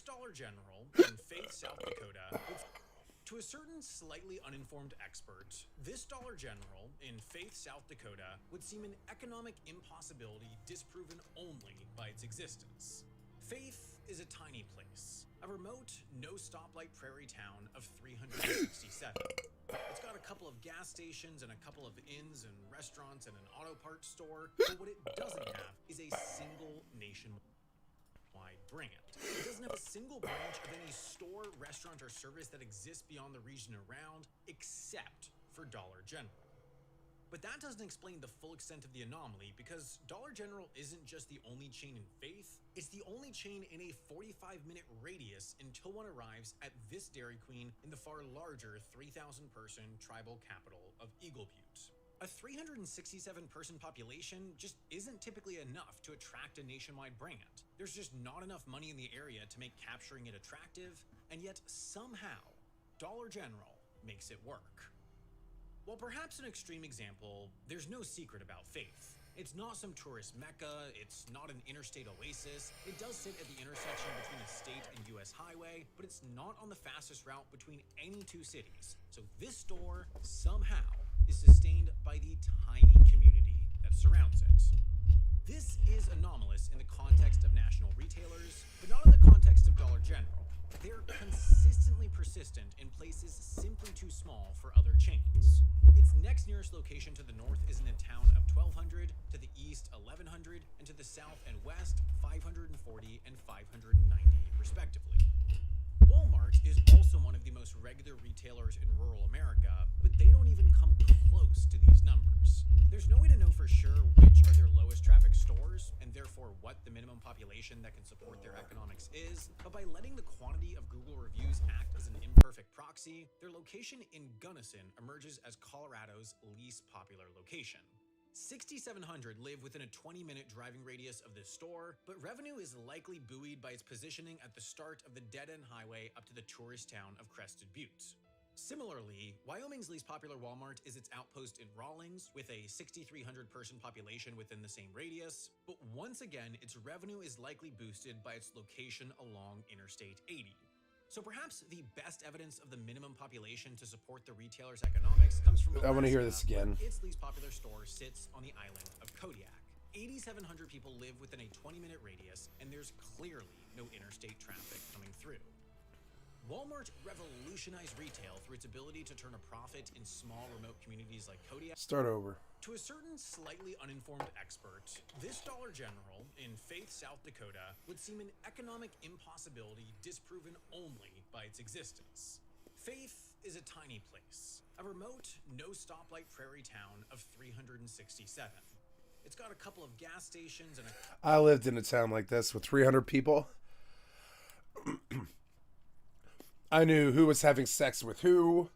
Dollar General in Faith, South Dakota. To a certain slightly uninformed expert, this Dollar General in Faith, South Dakota would seem an economic impossibility disproven only by its existence. Faith is a tiny place, a remote, no-stoplight prairie town of 367. It's got a couple of gas stations and a couple of inns and restaurants and an auto parts store, but what it doesn't have is a single nationwide brand. It doesn't have a single branch of any store, restaurant, or service that exists beyond the region around, except for Dollar General. But that doesn't explain the full extent of the anomaly, because Dollar General isn't just the only chain in Faith, it's the only chain in a 45-minute radius until one arrives at this Dairy Queen in the far larger 3,000-person tribal capital of Eagle Butte. A 367-person population just isn't typically enough to attract a nationwide brand. There's just not enough money in the area to make capturing it attractive, and yet somehow, Dollar General makes it work. While perhaps an extreme example, there's no secret about Faith. It's not some tourist mecca, it's not an interstate oasis, it does sit at the intersection between a state and US highway, but it's not on the fastest route between any two cities. So this store, somehow, is sustained by the tiny community that surrounds it. This is anomalous in the context of national retailers, but not in the context of Dollar General. They're consistently persistent in places simply too small for other chains. Its next nearest location to the north is in a town of 1,200, to the east 1,100, and to the south and west 540 and 590 respectively. Walmart is also one of the most regular retailers in rural America, but they don't even come close to these numbers. There's no way to know for sure which are their lowest traffic stores, and therefore what the minimum population that can support their economics is, but by letting the quantity of Google reviews act as an imperfect proxy, their location in Gunnison emerges as Colorado's least popular location. 6,700 live within a 20-minute driving radius of this store, but revenue is likely buoyed by its positioning at the start of the dead-end highway up to the tourist town of Crested Butte. Similarly, Wyoming's least popular Walmart is its outpost in Rawlins, with a 6,300-person population within the same radius, but once again, its revenue is likely boosted by its location along Interstate 80. So perhaps the best evidence of the minimum population to support the retailer's economics comes from Alaska. I want to hear this again. Its least popular store sits on the island of Kodiak. 8,700 people live within a 20-minute radius, and there's clearly no interstate traffic coming through. Walmart revolutionized retail through its ability to turn a profit in small, remote communities like Kodiak. Start over. To a certain slightly uninformed expert, this Dollar General in Faith, South Dakota would seem an economic impossibility disproven only by its existence. Faith is a tiny place, a remote, no-stoplight prairie town of 367. It's got a couple of gas stations and I lived in a town like this with 300 people. I knew who was having sex with who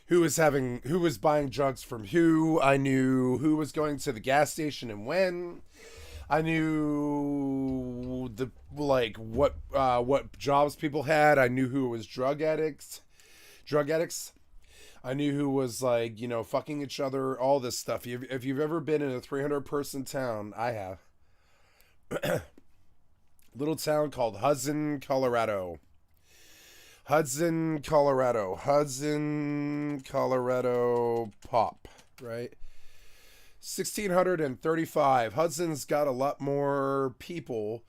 was buying drugs from who. I knew who was going to the gas station and when. I knew what jobs people had. I knew who was drug addicts. I knew who was fucking each other, all this stuff. If you've ever been in a 300-person town, I have. Little town called Hudson, Colorado. Hudson, Colorado pop, right? 1,635. Hudson's got a lot more people,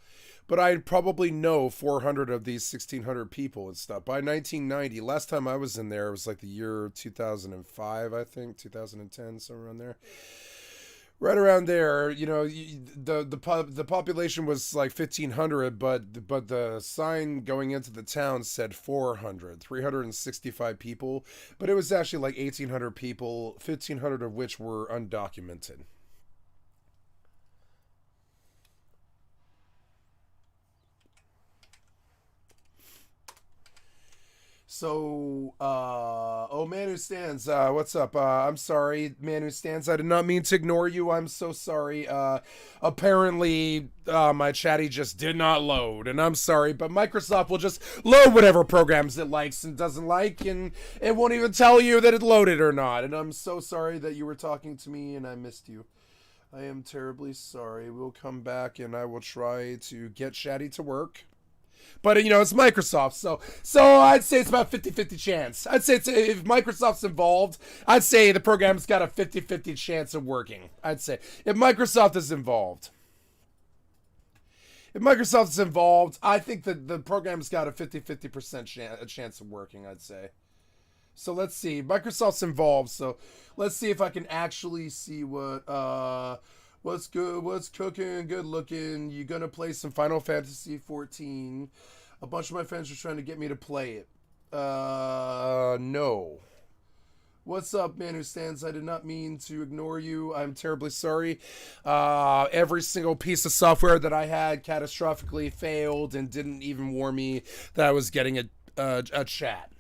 but I'd probably know 400 of these 1,600 people and stuff. By 1990, last time I was in there, it was like the year 2005, I think, 2010, somewhere around there. Right around there, the population was like 1,500, but the sign going into the town said 365 people, but it was actually like 1,800 people, 1,500 of which were undocumented. So, man who stands, what's up? I'm sorry, man who stands. I did not mean to ignore you. I'm so sorry. Apparently, my chatty just did not load, and I'm sorry, but Microsoft will just load whatever programs it likes and doesn't like, and it won't even tell you that it loaded or not. And I'm so sorry that you were talking to me and I missed you. I am terribly sorry. We'll come back and I will try to get chatty to work. But, you know, it's Microsoft, so I'd say it's about 50-50 chance. I'd say if Microsoft's involved, I'd say the program's got a 50-50 chance of working. I'd say. If Microsoft is involved. If Microsoft's involved, I think that the program's got a 50-50% chance of working, I'd say. So let's see. Microsoft's involved, so let's see if I can actually see what's good, what's cooking, good looking. You gonna play some Final Fantasy 14? A bunch of my friends are trying to get me to play it. No. What's up, man who stands? I did not mean to ignore you. I'm terribly sorry. Every single piece of software that I had catastrophically failed and didn't even warn me that I was getting a chat.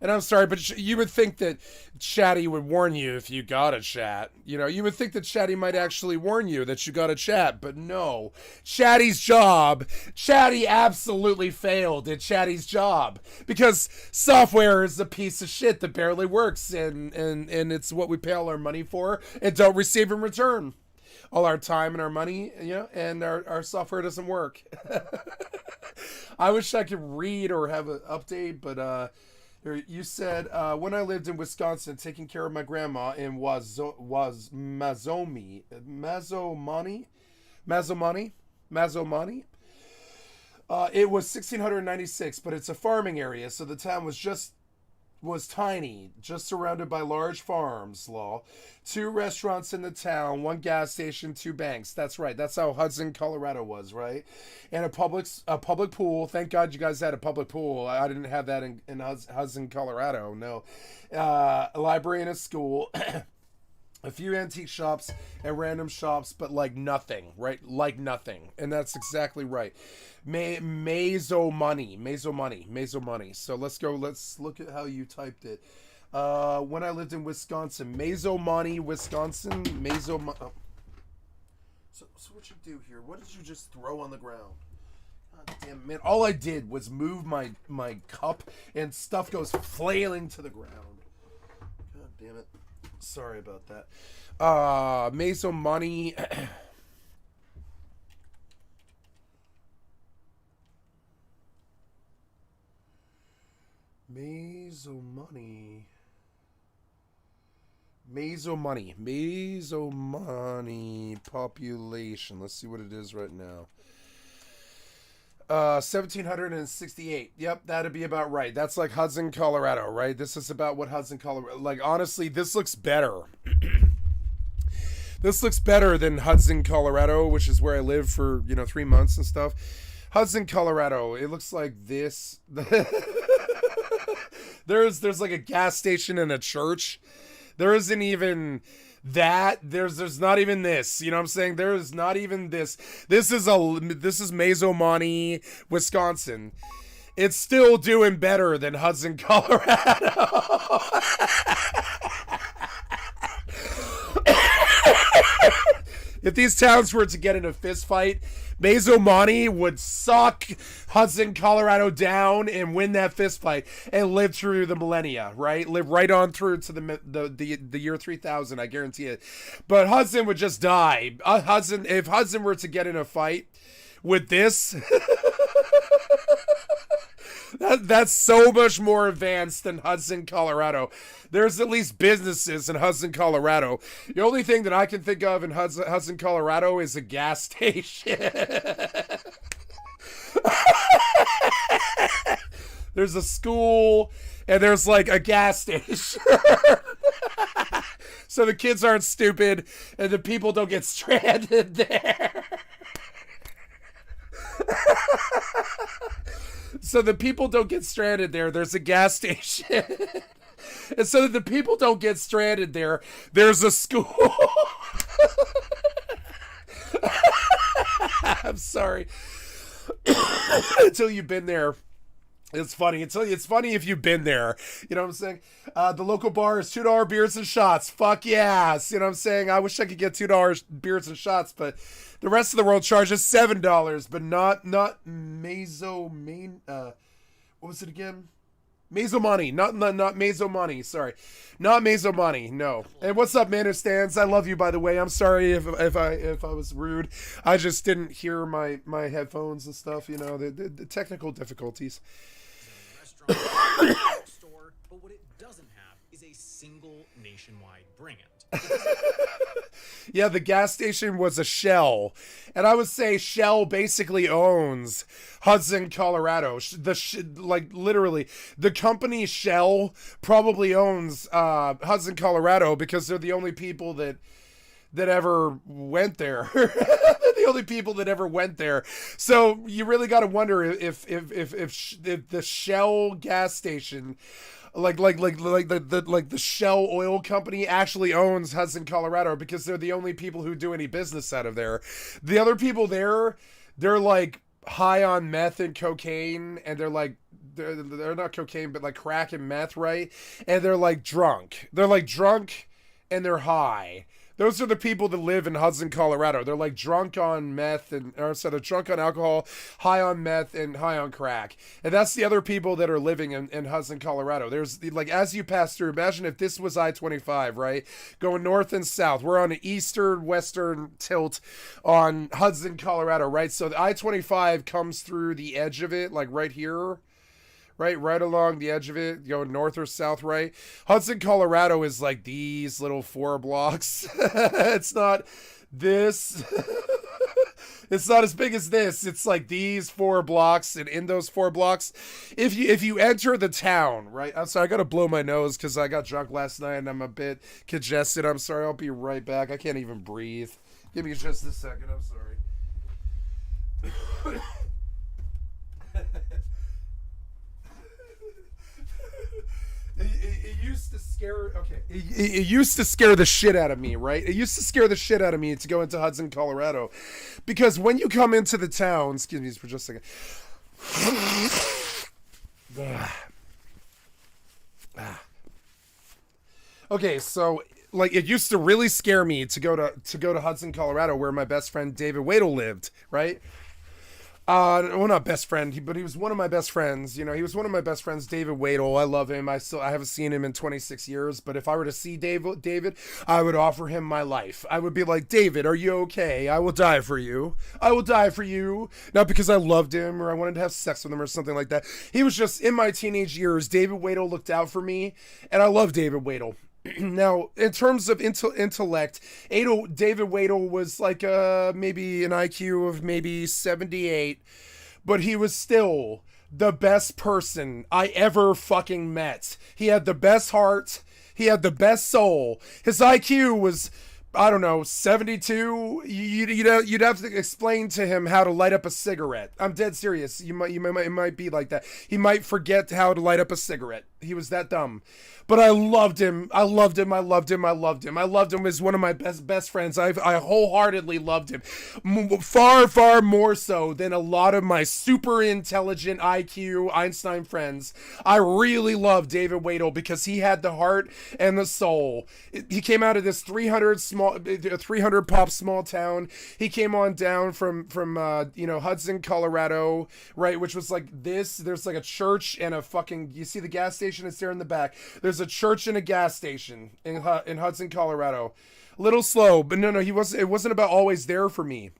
And I'm sorry, but you would think that Chatty would warn you if you got a chat. You know, you would think that Chatty might actually warn you that you got a chat, but no. Chatty absolutely failed at Chatty's job because software is a piece of shit that barely works, and it's what we pay all our money for and don't receive in return. All our time and our money, you know, and our software doesn't work. I wish I could read or have an update, but you said, when I lived in Wisconsin, taking care of my grandma in Mazomani. It was 1696, but it's a farming area, so the town was tiny, just surrounded by large farms, 2 restaurants in the town, 1 gas station, 2 banks. That's right. That's how Hudson, Colorado was, right? And a public pool. Thank God you guys had a public pool. I didn't have that in Hudson, Colorado. No. A library and a school. A few antique shops and random shops, but like nothing, right? Like nothing. And that's exactly right. Meso money. So let's look at how you typed it. When I lived in Wisconsin, Wisconsin. Oh. So what you do here? What did you just throw on the ground? God damn it, man. All I did was move my cup and stuff goes flailing to the ground. God damn it. Sorry about that. Meso money. Meso money population. Let's see what it is right now. 1,768. Yep, that'd be about right. That's like Hudson, Colorado, right? This is about what Hudson, Colorado... Like, honestly, this looks better. This looks better than Hudson, Colorado, which is where I lived for, 3 months and stuff. Hudson, Colorado, it looks like this. There's like a gas station and a church. There isn't even... that there's not even this, you know what I'm saying? There is not even this. This is Mazomani, Wisconsin. It's still doing better than Hudson, Colorado. If these towns were to get in a fist fight, Mazomani would suck Hudson, Colorado down and win that fist fight and live through the millennia, right? Live right on through to the year 3000, I guarantee it. But Hudson would just die. If Hudson were to get in a fight with this, that's so much more advanced than Hudson, Colorado. There's at least businesses in Hudson, Colorado. The only thing that I can think of in Hudson, Colorado is a gas station. There's a school and there's like a gas station. So the kids aren't stupid and the people don't get stranded there. So the people don't get stranded there. There's a gas station. And so that the people don't get stranded there, there's a school. I'm sorry. Until you've been there. It's funny. It's funny if you've been there. You know what I'm saying? The local bar is $2 beers and shots. Fuck yes. You know what I'm saying? I wish I could get $2 beers and shots, but the rest of the world charges $7, but not what was it again? Meso Money, not Meso Money. Sorry, not Meso Money. No. And what's up, man who stands? I love you, by the way. I'm sorry if I was rude. I just didn't hear my headphones and stuff. You know, the technical difficulties. Restaurant, store, but what it doesn't have is a single nationwide brand. Yeah, the gas station was a Shell, and I would say Shell basically owns Hudson, Colorado. Like literally, the company Shell probably owns Hudson, Colorado, because they're the only people that ever went there. They're the only people that ever went there. So you really got to wonder if the Shell gas station, like the Shell oil company, actually owns Hudson, Colorado, because they're the only people who do any business out of there. The other people there, they're like high on meth and cocaine, and they're not cocaine, but like crack and meth, right? And they're like drunk. They're like drunk and they're high. Those are the people that live in Hudson, Colorado. They're like drunk on meth they're drunk on alcohol, high on meth, and high on crack. And that's the other people that are living in Hudson, Colorado. There's like, as you pass through, imagine if this was I-25, right? Going north and south. We're on an eastern-western tilt on Hudson, Colorado, right? So the I-25 comes through the edge of it, like right here. Right along the edge of it, going north or south, right? Hudson, Colorado is like these little 4 blocks. It's not this. It's not as big as this. It's like these 4 blocks, and in those 4 blocks, if you enter the town, right? I'm sorry, I gotta blow my nose because I got drunk last night and I'm a bit congested. I'm sorry, I'll be right back. I can't even breathe. Give me just a second. I'm sorry. It used to scare. Okay. It used to scare the shit out of me, right? It used to scare the shit out of me to go into Hudson, Colorado, because when you come into the town, excuse me for just a second. Okay, so like it used to really scare me to go to Hudson, Colorado, where my best friend David Wadle lived, right? Well, not best friend, but he was one of my best friends. You know, he was one of my best friends, David Wadle. I love him. I haven't seen him in 26 years, but if I were to see David, I would offer him my life. I would be like, David, are you okay? I will die for you. I will die for you. Not because I loved him or I wanted to have sex with him or something like that. He was just, in my teenage years, David Wadle looked out for me, and I love David Wadle. Now, in terms of intellect, David Wadle was like maybe an IQ of maybe 78, but he was still the best person I ever fucking met. He had the best heart. He had the best soul. His IQ was, I don't know, 72. You'd have to explain to him how to light up a cigarette. I'm dead serious. It might be like that. He might forget how to light up a cigarette. He was that dumb. But I loved him. I loved him as one of my best friends. I wholeheartedly loved him. Far more so than a lot of my super intelligent IQ Einstein friends. I really loved David Wadle because he had the heart and the soul. He came out of this 300 pop small town. He came on down from Hudson, Colorado, right, which was like this. There's like a church and a fucking, you see the gas station is there in the back. There's a church and a gas station in Hudson, Colorado. A little slow, but no, it wasn't about always there for me,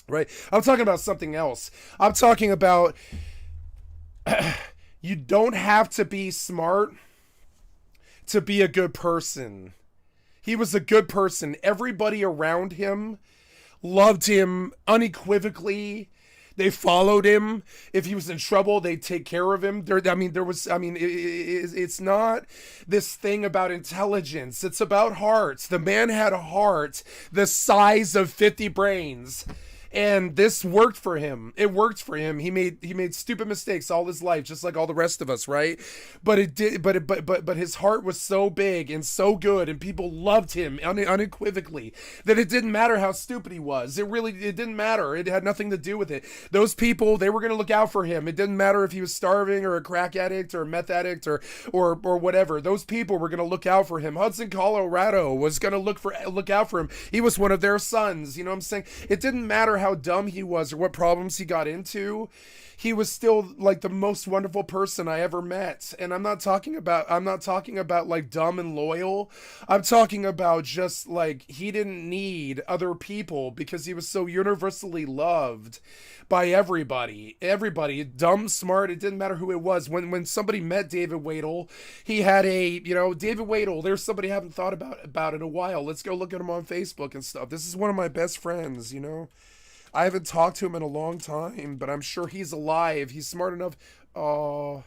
right? I'm talking about something else. I'm talking about you don't have to be smart to be a good person. He was a good person. Everybody around him loved him unequivocally. They followed him. If he was in trouble, they'd take care of him. It's not this thing about intelligence. It's about hearts. The man had a heart the size of 50 brains. And this worked for him. It worked for him. He made stupid mistakes all his life, just like all the rest of us, right? But his heart was so big and so good, and people loved him unequivocally, that it didn't matter how stupid he was. It didn't matter. It had nothing to do with it. Those people, they were going to look out for him. It didn't matter if he was starving or a crack addict or a meth addict or whatever. Those people were going to look out for him. Hudson, Colorado was going to look out for him. He was one of their sons. You know what I'm saying? It didn't matter how how dumb he was or what problems he got into, he was still like the most wonderful person I ever met. And I'm not talking about like dumb and loyal. I'm talking about just like he didn't need other people because he was so universally loved by everybody. Everybody, dumb, smart, it didn't matter who it was. When somebody met David Wadel, he had David Wadel, there's somebody I haven't thought about in a while. Let's go look at him on Facebook and stuff. This is one of my best friends, I haven't talked to him in a long time, but I'm sure he's alive. He's smart enough. Oh.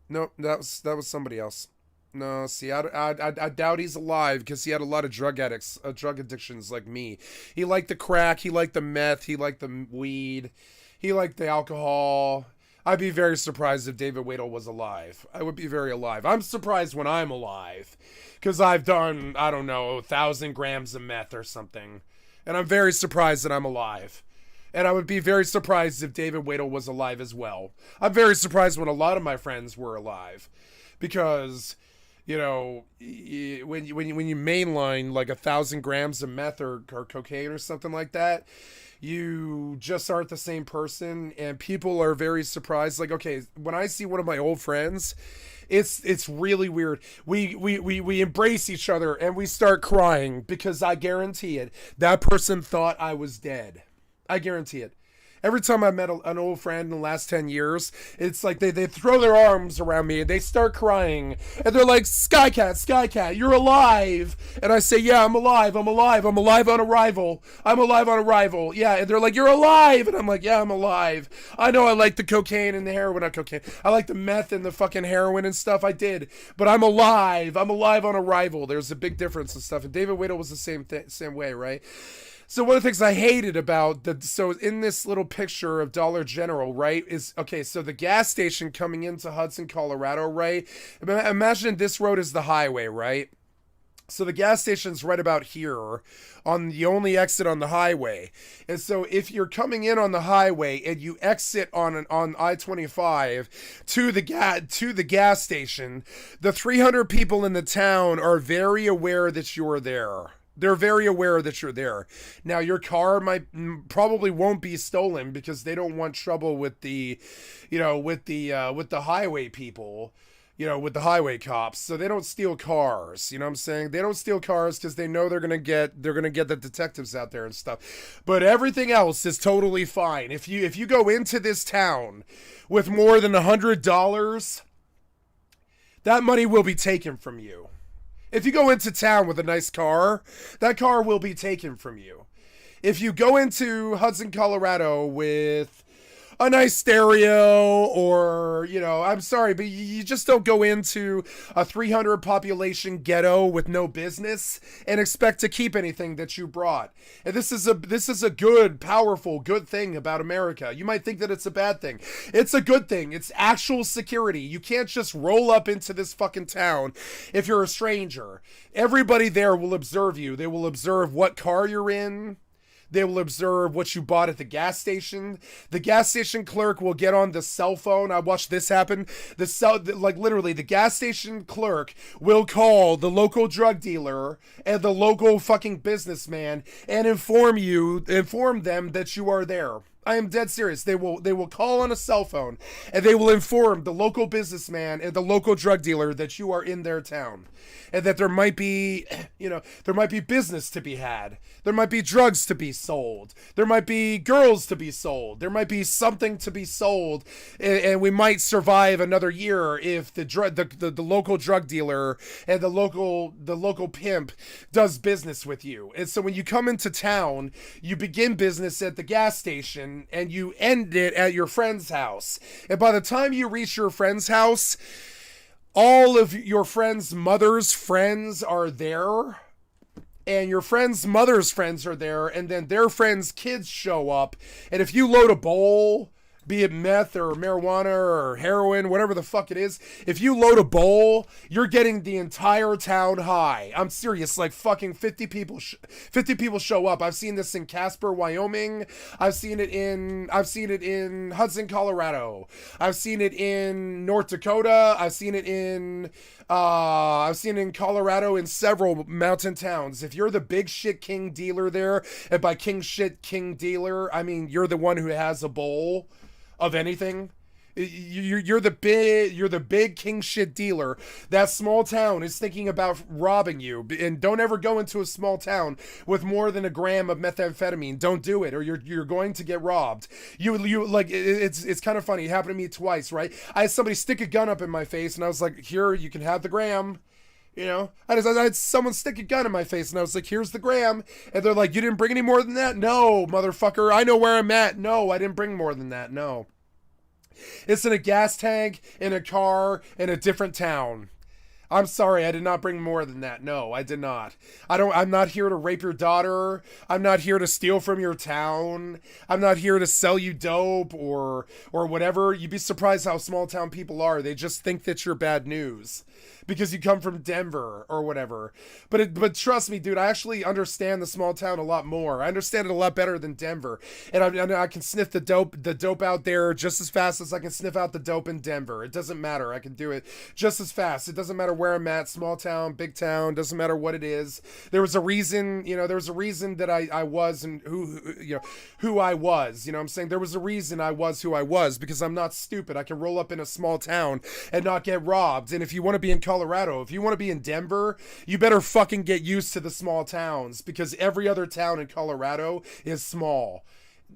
No, that was somebody else. No, see, I doubt he's alive because he had a lot of drug addictions like me. He liked the crack, he liked the meth, he liked the weed, he liked the alcohol. I'd be very surprised if David Wadel was alive. I would be very alive. I'm surprised when I'm alive because I've done, I don't know, 1,000 grams of meth or something. And I'm very surprised that I'm alive. And I would be very surprised if David Wadel was alive as well. I'm very surprised when a lot of my friends were alive because, when you mainline like 1,000 grams of meth or cocaine or something like that, you just aren't the same person, and people are very surprised. Like, okay, when I see one of my old friends, it's really weird. We embrace each other and we start crying because I guarantee it, that person thought I was dead. I guarantee it. Every time I met an old friend in the last 10 years, it's like they throw their arms around me and they start crying. And they're like, Skycat, you're alive. And I say, yeah, I'm alive on arrival. Yeah, and they're like, you're alive. And I'm like, yeah, I'm alive. I know I like the cocaine and the heroin, not cocaine. I like the meth and the fucking heroin and stuff. I did. But I'm alive. I'm alive on arrival. There's a big difference and stuff. And David Wadel was the same way, right? So one of the things I hated about so in this little picture of Dollar General, right, is, okay, so the gas station coming into Hudson, Colorado, right? Imagine this road is the highway, right? So the gas station's right about here on the only exit on the highway. And so if you're coming in on the highway and you exit on I-25 to the gas station, the 300 people in the town are very aware that you're there. They're very aware that you're there. Now, your car probably won't be stolen because they don't want trouble with the highway people, with the highway cops. So they don't steal cars. You know what I'm saying? They don't steal cars because they know they're gonna get the detectives out there and stuff. But everything else is totally fine. If you go into this town with more than $100, that money will be taken from you. If you go into town with a nice car, that car will be taken from you. If you go into Hudson, Colorado with a nice stereo or, I'm sorry, but you just don't go into a 300 population ghetto with no business and expect to keep anything that you brought. And this is a good, powerful, good thing about America. You might think that it's a bad thing. It's a good thing. It's actual security. You can't just roll up into this fucking town if you're a stranger. Everybody there will observe you. They will observe what car you're in. They will observe what you bought at the gas station. The gas station clerk will get on the cell phone. I watched this happen. Literally, the gas station clerk will call the local drug dealer and the local fucking businessman and inform them that you are there. I am dead serious. They will call on a cell phone and they will inform the local businessman and the local drug dealer that you are in their town and that there might be business to be had. There might be drugs to be sold. There might be girls to be sold. There might be something to be sold, and we might survive another year if the local drug dealer and the local pimp does business with you. And so when you come into town, you begin business at the gas station and you end it at your friend's house. And by the time you reach your friend's house, all of your friend's mother's friends are there. And your friend's mother's friends are there, and then their friends' kids show up. And if you load a bowl, be it meth or marijuana or heroin, whatever the fuck it is, if you load a bowl, you're getting the entire town high. I'm serious, like fucking 50 people show up. I've seen this in Casper, Wyoming. I've seen it in Hudson, Colorado. I've seen it in North Dakota. I've seen it in I've seen it in Colorado in several mountain towns. If you're the big shit king dealer there, and by king shit king dealer, I mean you're the one who has a bowl of anything. You're the big king shit dealer. That small town is thinking about robbing you, and don't ever go into a small town with more than a gram of methamphetamine. Don't do it, or you're going to get robbed. You like it's kind of funny. It happened to me twice, right? I had somebody stick a gun up in my face, and I was like, "Here, you can have the gram." You know, I had someone stick a gun in my face, and I was like, "Here's the gram," and they're like, "You didn't bring any more than that?" "No, motherfucker, I know where I'm at." "No, I didn't bring more than that." "No." It's in a gas tank, in a car, in a different town. I'm sorry, I did not bring more than that. No, I did not. I'm not here to rape your daughter. I'm not here to steal from your town. I'm not here to sell you dope or whatever. You'd be surprised how small town people are. They just think that you're bad news because you come from Denver or whatever. But trust me, dude, I actually understand the small town a lot more. I understand it a lot better than Denver. And I can sniff the dope out there just as fast as I can sniff out the dope in Denver. It doesn't matter. I can do it just as fast. It doesn't matter where I'm at, small town, big town, doesn't matter what it is. There was a reason, that I was and who I was, I'm saying? There was a reason I was who I was because I'm not stupid. I can roll up in a small town and not get robbed. And if you want to be in Colorado, if you want to be in Denver, you better fucking get used to the small towns because every other town in Colorado is small.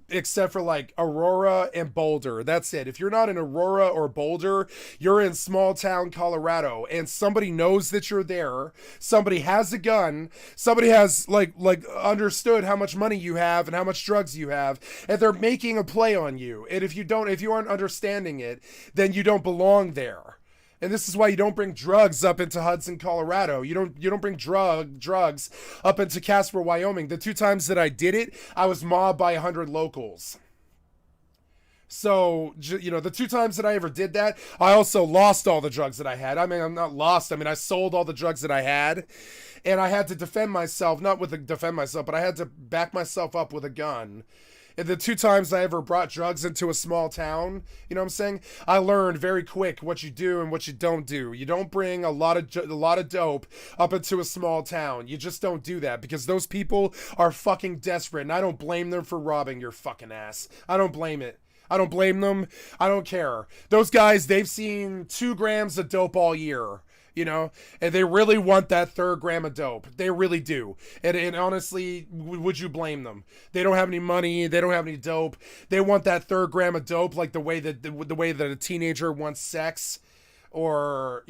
Except for like Aurora and Boulder. That's it. If you're not in Aurora or Boulder, you're in small town Colorado and somebody knows that you're there. Somebody has a gun. Somebody has like understood how much money you have and how much drugs you have, and they're making a play on you. And if you aren't understanding it, then you don't belong there. And this is why you don't bring drugs up into Hudson, Colorado. You don't bring drugs up into Casper, Wyoming. The 2 times that I did it, I was mobbed by 100 locals. So, the 2 times that I ever did that, I also lost all the drugs that I had. I mean, I'm not lost. I mean, I sold all the drugs that I had. And I had to defend myself, but I had to back myself up with a gun. And the 2 times I ever brought drugs into a small town, you know what I'm saying? I learned very quick what you do and what you don't do. You don't bring a lot of dope up into a small town. You just don't do that because those people are fucking desperate, and I don't blame them for robbing your fucking ass. I don't blame it. I don't blame them. I don't care. Those guys, they've seen 2 grams of dope all year. And they really want that 3rd gram of dope. They really do. And honestly, would you blame them? They don't have any money. They don't have any dope. They want that 3rd gram of dope like the way that a teenager wants sex, or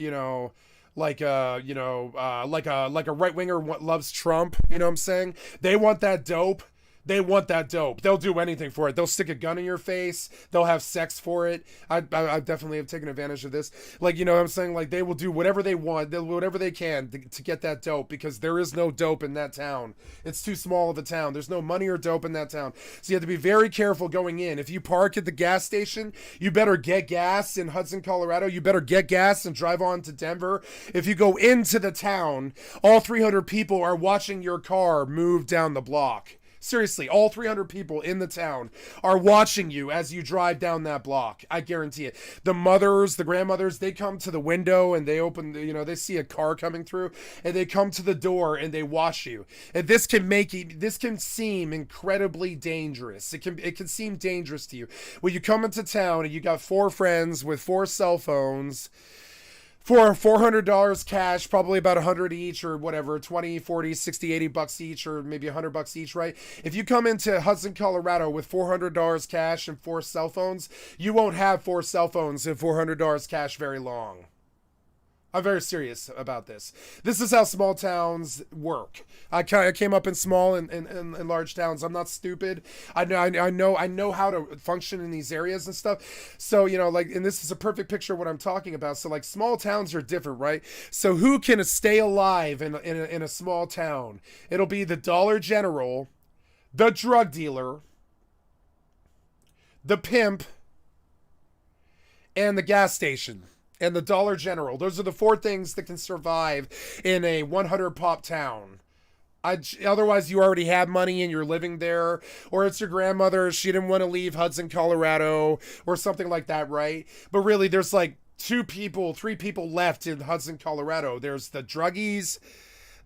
like a right winger loves Trump. You know what I'm saying? They want that dope. They want that dope. They'll do anything for it. They'll stick a gun in your face. They'll have sex for it. I definitely have taken advantage of this. Like, what I'm saying? Like, they will do whatever they want, whatever they can to get that dope because there is no dope in that town. It's too small of a town. There's no money or dope in that town. So you have to be very careful going in. If you park at the gas station, you better get gas in Hudson, Colorado. You better get gas and drive on to Denver. If you go into the town, all 300 people are watching your car move down the block. Seriously, all 300 people in the town are watching you as you drive down that block. I guarantee it. The mothers, the grandmothers, they come to the window and they open, they see a car coming through and they come to the door and they watch you. And this can seem incredibly dangerous. It can seem dangerous to you. When you come into town and you got 4 friends with 4 cell phones, for $400 cash, probably about 100 each or whatever, 20, 40, 60, 80 bucks each, or maybe 100 bucks each, right? If you come into Hudson, Colorado with $400 cash and 4 cell phones, you won't have 4 cell phones and $400 cash very long. I'm very serious about this. This is how small towns work. I came up in small and large towns. I'm not stupid. I know how to function in these areas and stuff. So, and this is a perfect picture of what I'm talking about. So, like, small towns are different, right? So who can stay alive in a small town? It'll be the Dollar General, the drug dealer, the pimp, and the gas station. And the Dollar General. Those are the 4 things that can survive in a 100 pop town. Otherwise, you already have money and you're living there, or it's your grandmother. She didn't want to leave Hudson, Colorado, or something like that, right? But really, there's like three people left in Hudson, Colorado. There's the druggies.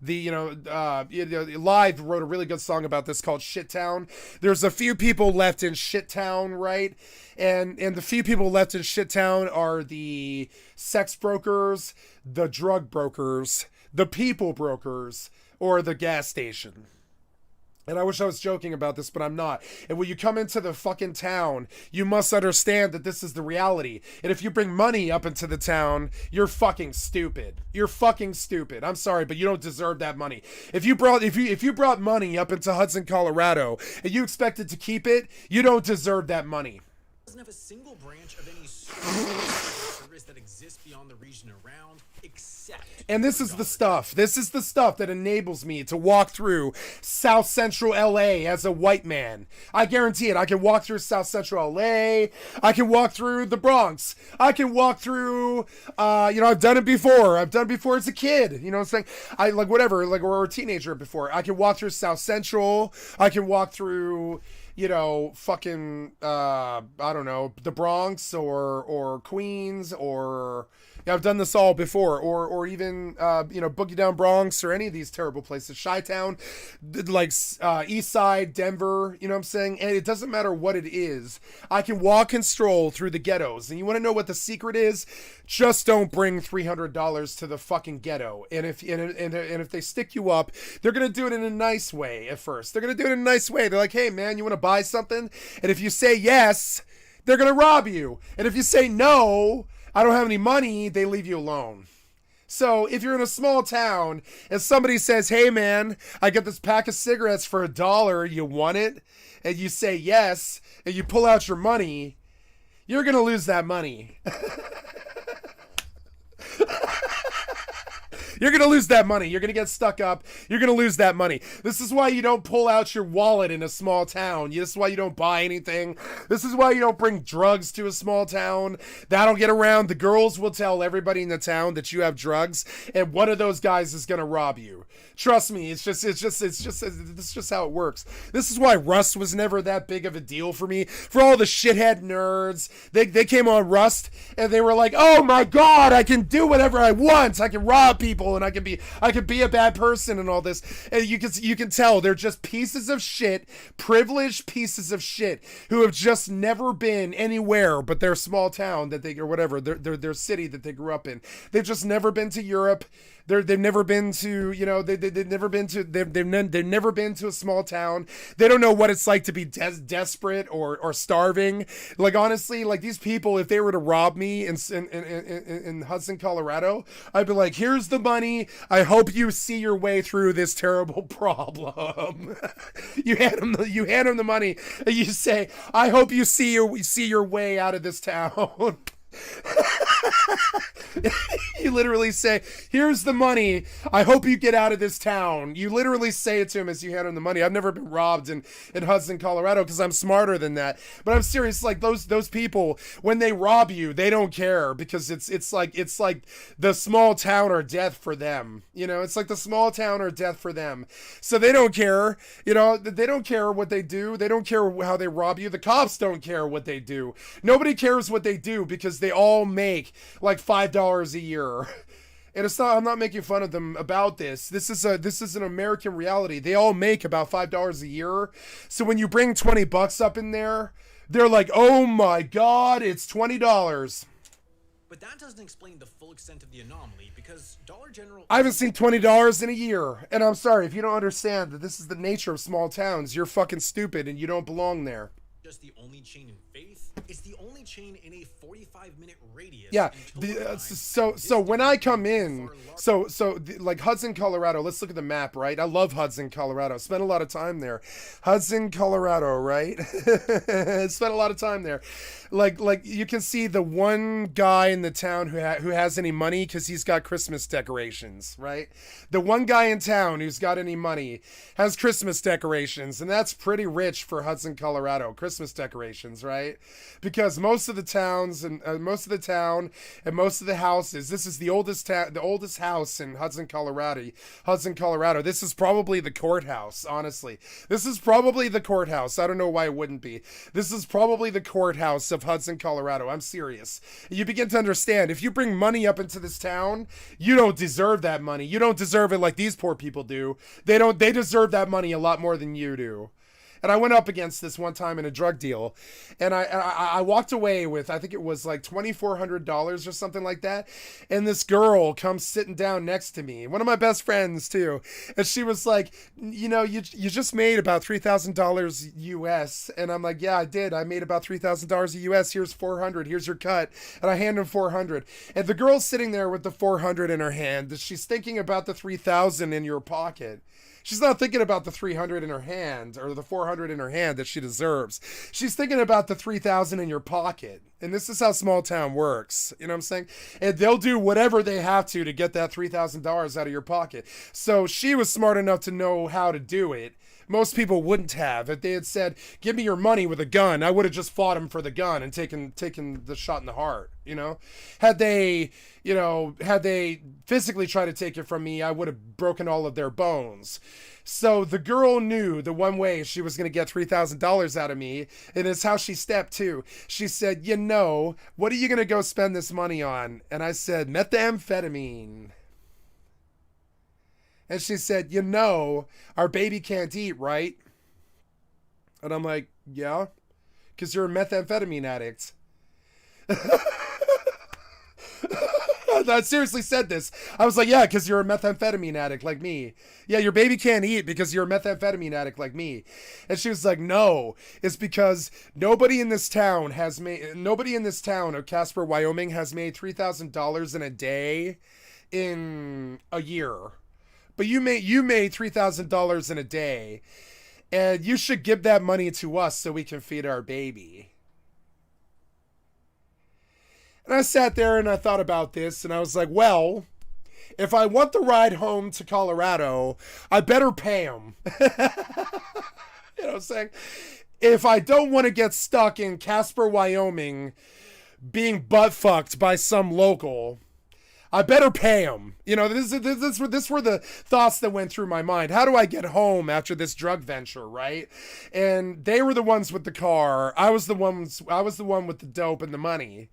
Live wrote a really good song about this called Shit Town. There's a few people left in Shit Town, right? And the few people left in Shit Town are the sex brokers, the drug brokers, the people brokers, or the gas station. And I wish I was joking about this, but I'm not. And when you come into the fucking town, you must understand that this is the reality. And if you bring money up into the town, you're fucking stupid. You're fucking stupid. I'm sorry, but you don't deserve that money. If you brought money up into Hudson, Colorado, and you expected to keep it, you don't deserve that money. Doesn't have a single branch of any service that exists beyond the region around, except. And this is the stuff. This is the stuff that enables me to walk through South Central LA as a white man. I guarantee it. I can walk through South Central LA. I can walk through the Bronx. I can walk through, I've done it before. I've done it before as a kid. You know what I'm saying? Or a teenager before. I can walk through South Central. I can walk through, fucking, I don't know, the Bronx or Queens or... Yeah, I've done this all before, or even Boogie Down Bronx or any of these terrible places, Chi-Town, like East Side, Denver. You know what I'm saying? And it doesn't matter what it is. I can walk and stroll through the ghettos. And you want to know what the secret is? Just don't bring $300 to the fucking ghetto. And if they stick you up, they're gonna do it in a nice way at first. They're gonna do it in a nice way. They're like, hey man, you want to buy something? And if you say yes, they're gonna rob you. And if you say no, I don't have any money, they leave you alone. So if you're in a small town and somebody says, hey man, I got this pack of cigarettes for $1, you want it? And you say yes, and you pull out your money, you're going to lose that money. You're going to lose that money. You're going to get stuck up. You're going to lose that money. This is why you don't pull out your wallet in a small town. This is why you don't buy anything. This is why you don't bring drugs to a small town. That'll get around. The girls will tell everybody in the town that you have drugs, and one of those guys is going to rob you. Trust me, it's just how it works. This is why Rust was never that big of a deal for me. For all the shithead nerds, they came on Rust and they were like, "Oh my God, I can do whatever I want. I can rob people and I can be a bad person and all this." And you can tell they're just pieces of shit, privileged pieces of shit who have just never been anywhere but their small town that they or whatever their city that they grew up in. They've just never been to Europe. They've never been to, they've never been to a small town. They don't know what it's like to be desperate or starving. Like, honestly, like these people, if they were to rob me in Hudson, Colorado, I'd be like, here's the money. I hope you see your way through this terrible problem. You hand them the money and you say, I hope you see your way out of this town. You literally say, here's the money, I hope you get out of this town. You literally say it to him as you hand him the money. I've never been robbed in Hudson, Colorado, because I'm smarter than that. But I'm serious, like those people, when they rob you, they don't care, because it's like the small town or death for them. It's like the small town or death for them. So they don't care. They don't care what they do. They don't care how they rob you. The cops don't care what they do. Nobody cares what they do, because they all make like $5 a year. And I'm not making fun of them about this. This is an American reality. They all make about $5 a year. So when you bring $20 up in there, they're like, oh my God, it's $20. But that doesn't explain the full extent of the anomaly, because Dollar General... I haven't seen $20 in a year. And I'm sorry, if you don't understand that this is the nature of small towns, you're fucking stupid and you don't belong there. Just the only chain in Faith. It's the only chain in a 45-minute radius. Yeah. So when I come in, like Hudson, Colorado. Let's look at the map, right? I love Hudson, Colorado. Spent a lot of time there. Hudson, Colorado, right? Spent a lot of time there. Like you can see the one guy in the town who has any money, because he's got Christmas decorations, right? The one guy in town who's got any money has Christmas decorations, and that's pretty rich for Hudson, Colorado. Christmas decorations, right? Because most of the towns and most of the town and most of the houses, this is the oldest house in Hudson, Colorado. This is probably the courthouse, honestly. This is probably the courthouse. I don't know why it wouldn't be. This is probably the courthouse of Hudson, Colorado. I'm serious. You begin to understand, if you bring money up into this town, you don't deserve that money. You don't deserve it like these poor people do. They deserve that money a lot more than you do. And I went up against this one time in a drug deal, and I walked away with, I think it was like $2,400 or something like that. And this girl comes sitting down next to me, one of my best friends too. And she was like, you just made about $3,000 US. And I'm like, yeah, I did. I made about $3,000 US. Here's 400. Here's your cut. And I hand him 400. And the girl's sitting there with the 400 in her hand. She's thinking about the 3,000 in your pocket. She's not thinking about the 300 in her hand or the 400 in her hand that she deserves. She's thinking about the 3,000 in your pocket. And this is how small town works. You know what I'm saying? And they'll do whatever they have to get that $3,000 out of your pocket. So she was smart enough to know how to do it. Most people wouldn't have. If they had said, give me your money with a gun, I would have just fought him for the gun and taken the shot in the heart, Had they physically tried to take it from me, I would have broken all of their bones. So the girl knew the one way she was going to get $3,000 out of me, and it's how she stepped too. She said, what are you going to go spend this money on? And I said, methamphetamine. And she said, our baby can't eat, right? And I'm like, yeah, because you're a methamphetamine addict. I seriously said this. I was like, yeah, because you're a methamphetamine addict like me. Yeah, your baby can't eat because you're a methamphetamine addict like me. And she was like, no, it's because nobody in this town of Casper, Wyoming has made $3,000 in a day in a year. But you made $3,000 in a day, and you should give that money to us so we can feed our baby. And I sat there and I thought about this, and I was like, well, if I want the ride home to Colorado, I better pay him. You know what I'm saying? If I don't want to get stuck in Casper, Wyoming, being butt fucked by some local, I better pay him. This were the thoughts that went through my mind. How do I get home after this drug venture, right? And they were the ones with the car. I was the one with the dope and the money.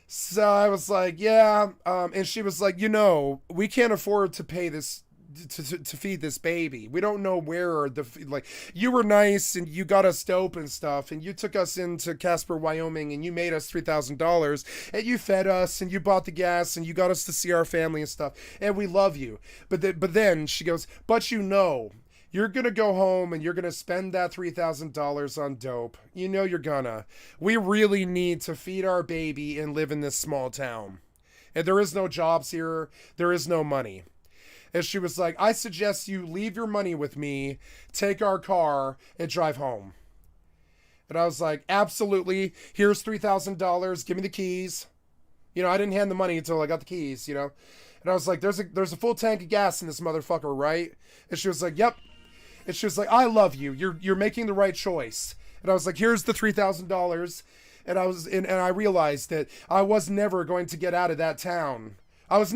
So I was like, yeah. And she was like, we can't afford to pay this to feed this baby. We don't know where you were nice and you got us dope and stuff, and you took us into Casper, Wyoming, and you made us $3,000, and you fed us and you bought the gas and you got us to see our family and stuff, and we love you. But then she goes, but you're gonna go home and you're gonna spend that $3,000 on dope. You're gonna. We really need to feed our baby and live in this small town. And there is no jobs here. There is no money. And she was like, I suggest you leave your money with me, take our car, and drive home. And I was like, absolutely. Here's $3,000. Give me the keys. I didn't hand the money until I got the keys, And I was like, there's a full tank of gas in this motherfucker, right? And she was like, yep. And she was like, I love you. You're making the right choice. And I was like, here's the $3,000. And I realized that I was never going to get out of that town. As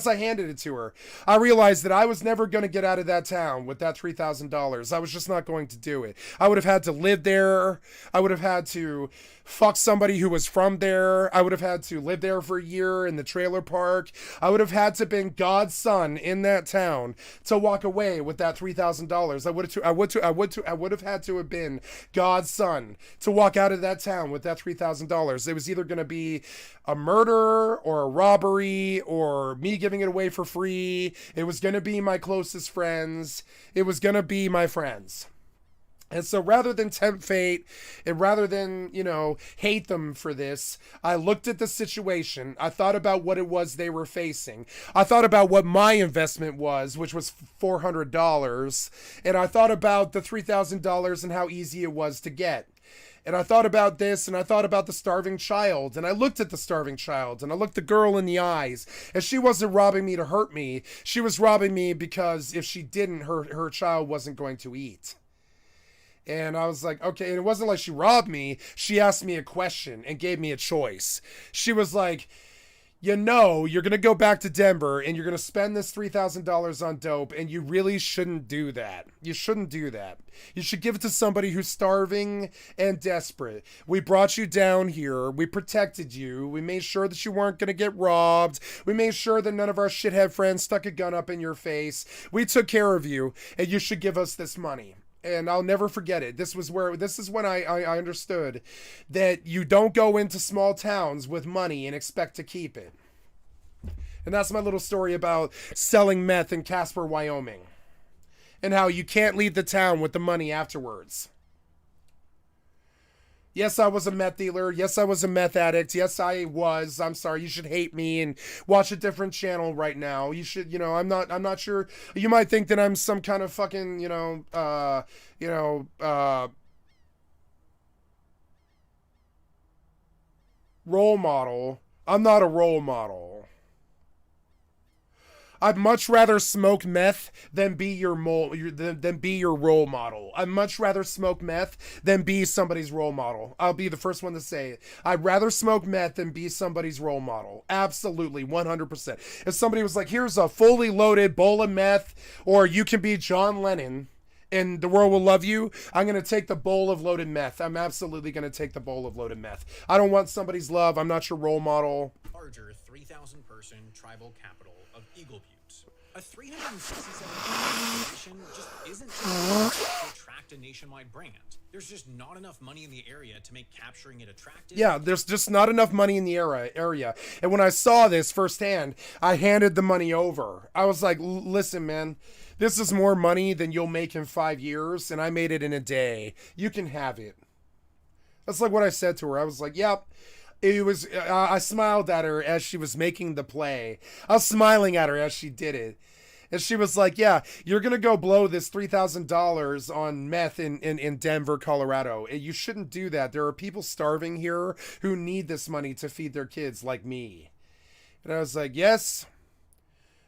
I handed it to her, I realized that I was never going to get out of that town with that $3,000. I was just not going to do it. I would have had to live there. I would have had to fuck somebody who was from there. I would have had to live there for a year in the trailer park. I would have had to been God's son in that town to walk away with that $3,000. I would have had to have been God's son to walk out of that town with that $3,000. It was either going to be a murder or a robbery or me giving it away for free. It was going to be my closest friends. It was going to be my friends. And so rather than tempt fate and rather than, hate them for this, I looked at the situation. I thought about what it was they were facing. I thought about what my investment was, which was $400. And I thought about the $3,000 and how easy it was to get. And I thought about this, and I thought about the starving child, and I looked at the starving child, and I looked the girl in the eyes, and she wasn't robbing me to hurt me. She was robbing me because if she didn't, her child wasn't going to eat. And I was like, okay. And it wasn't like she robbed me. She asked me a question and gave me a choice. She was like, you know, you're going to go back to Denver and you're going to spend this $3,000 on dope, and you really shouldn't do that. You shouldn't do that. You should give it to somebody who's starving and desperate. We brought you down here. We protected you. We made sure that you weren't going to get robbed. We made sure that none of our shithead friends stuck a gun up in your face. We took care of you, and you should give us this money. And I'll never forget it. This is when I understood that you don't go into small towns with money and expect to keep it. And that's my little story about selling meth in Casper, Wyoming. And how you can't leave the town with the money afterwards. Yes, I was a meth dealer. Yes, I was a meth addict. Yes, I was. I'm sorry. You should hate me and watch a different channel right now. You should, I'm not sure. You might think that I'm some kind of fucking, role model. I'm not a role model. I'd much rather smoke meth than be your role model. I'd much rather smoke meth than be somebody's role model. I'll be the first one to say it. I'd rather smoke meth than be somebody's role model. Absolutely, 100%. If somebody was like, here's a fully loaded bowl of meth, or you can be John Lennon and the world will love you, I'm going to take the bowl of loaded meth. I'm absolutely going to take the bowl of loaded meth. I don't want somebody's love. I'm not your role model. Larger 3,000 person tribal capital of Eagle Butte. A 367 population just isn't enough to attract a nationwide brand. There's just not enough money in the area to make capturing it attractive. Yeah, there's just not enough money in the area. And when I saw this firsthand, I handed the money over. I was like, listen, man, this is more money than you'll make in 5 years, and I made it in a day. You can have it. That's like what I said to her. I was like, yep. It was, I smiled at her as she was making the play. I was smiling at her as she did it. And she was like, yeah, you're going to go blow this $3,000 on meth in Denver, Colorado. You shouldn't do that. There are people starving here who need this money to feed their kids like me. And I was like, yes,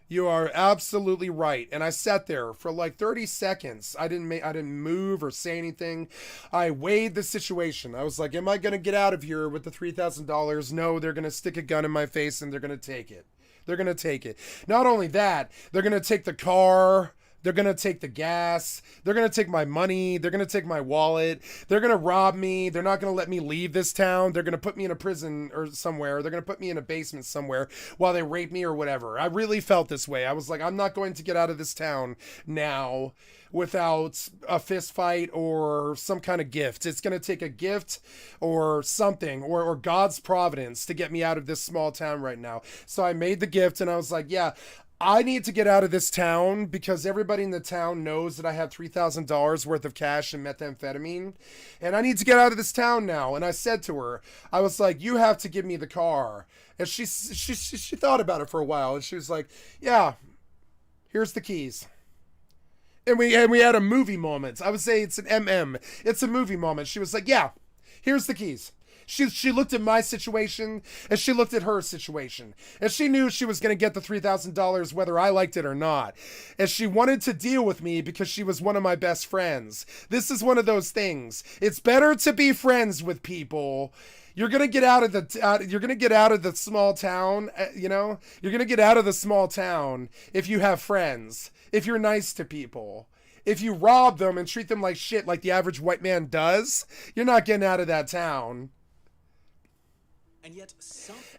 you are absolutely right. And I sat there for like 30 seconds. I didn't move or say anything. I weighed the situation. I was like, am I going to get out of here with the $3,000? No, they're going to stick a gun in my face and they're going to take it. They're going to take it. Not only that, they're going to take the car. They're going to take the gas. They're going to take my money. They're going to take my wallet. They're going to rob me. They're not going to let me leave this town. They're going to put me in a prison or somewhere. They're going to put me in a basement somewhere while they rape me or whatever. I really felt this way. I was like, I'm not going to get out of this town now without a fist fight or some kind of gift. It's going to take a gift or something or God's providence to get me out of this small town right now. So I made the gift and I was like, yeah, I need to get out of this town because everybody in the town knows that I have $3,000 worth of cash and methamphetamine, and I need to get out of this town now. And I said to her, I was like, you have to give me the car. And she thought about it for a while, and she was like, yeah, here's the keys. And we had a movie moment. I would say it's an It's a movie moment. She was like, yeah, here's the keys. She looked at my situation and she looked at her situation, and she knew she was going to get the $3,000 whether I liked it or not. And she wanted to deal with me because she was one of my best friends. This is one of those things. It's better to be friends with people. You're going to get out of the small town, You're going to get out of the small town if you have friends, if you're nice to people. If you rob them and treat them like shit like the average white man does, you're not getting out of that town. And yet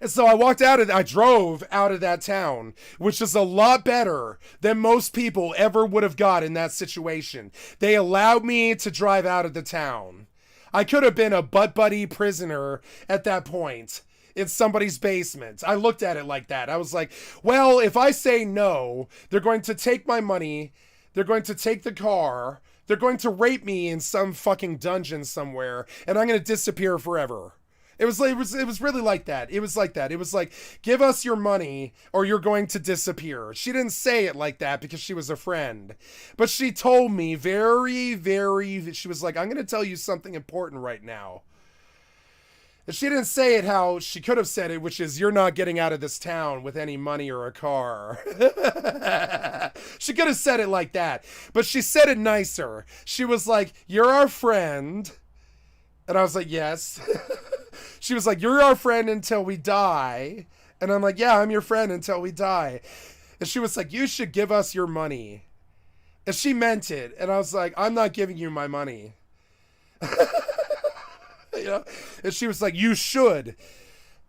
And so I drove out of that town, which is a lot better than most people ever would have got in that situation. They allowed me to drive out of the town. I could have been a butt buddy prisoner at that point in somebody's basement. I looked at it like that. I was like, well, if I say no, they're going to take my money. They're going to take the car. They're going to rape me in some fucking dungeon somewhere, and I'm going to disappear forever. It was really like that. It was like that. It was like, give us your money or you're going to disappear. She didn't say it like that because she was a friend. But she told me she was like, I'm going to tell you something important right now. And she didn't say it how she could have said it, which is, you're not getting out of this town with any money or a car. She could have said it like that, but she said it nicer. She was like, you're our friend. And I was like, yes. She was like, you're our friend until we die. And I'm like, yeah, I'm your friend until we die. And she was like, you should give us your money. And she meant it. And I was like, I'm not giving you my money. You know? And she was like, you should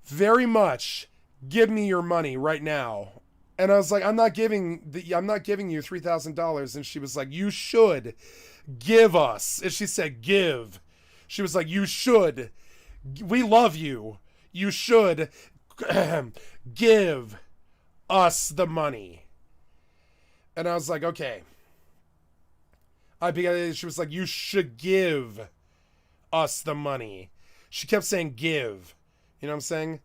very much give me your money right now. And I was like, I'm not giving you $3,000. And she was like, you should give us. And she said, give. She was like, you should. We love you. You should give us the money. And I was like, okay. She was like, you should give us the money. She kept saying give. You know what I'm saying?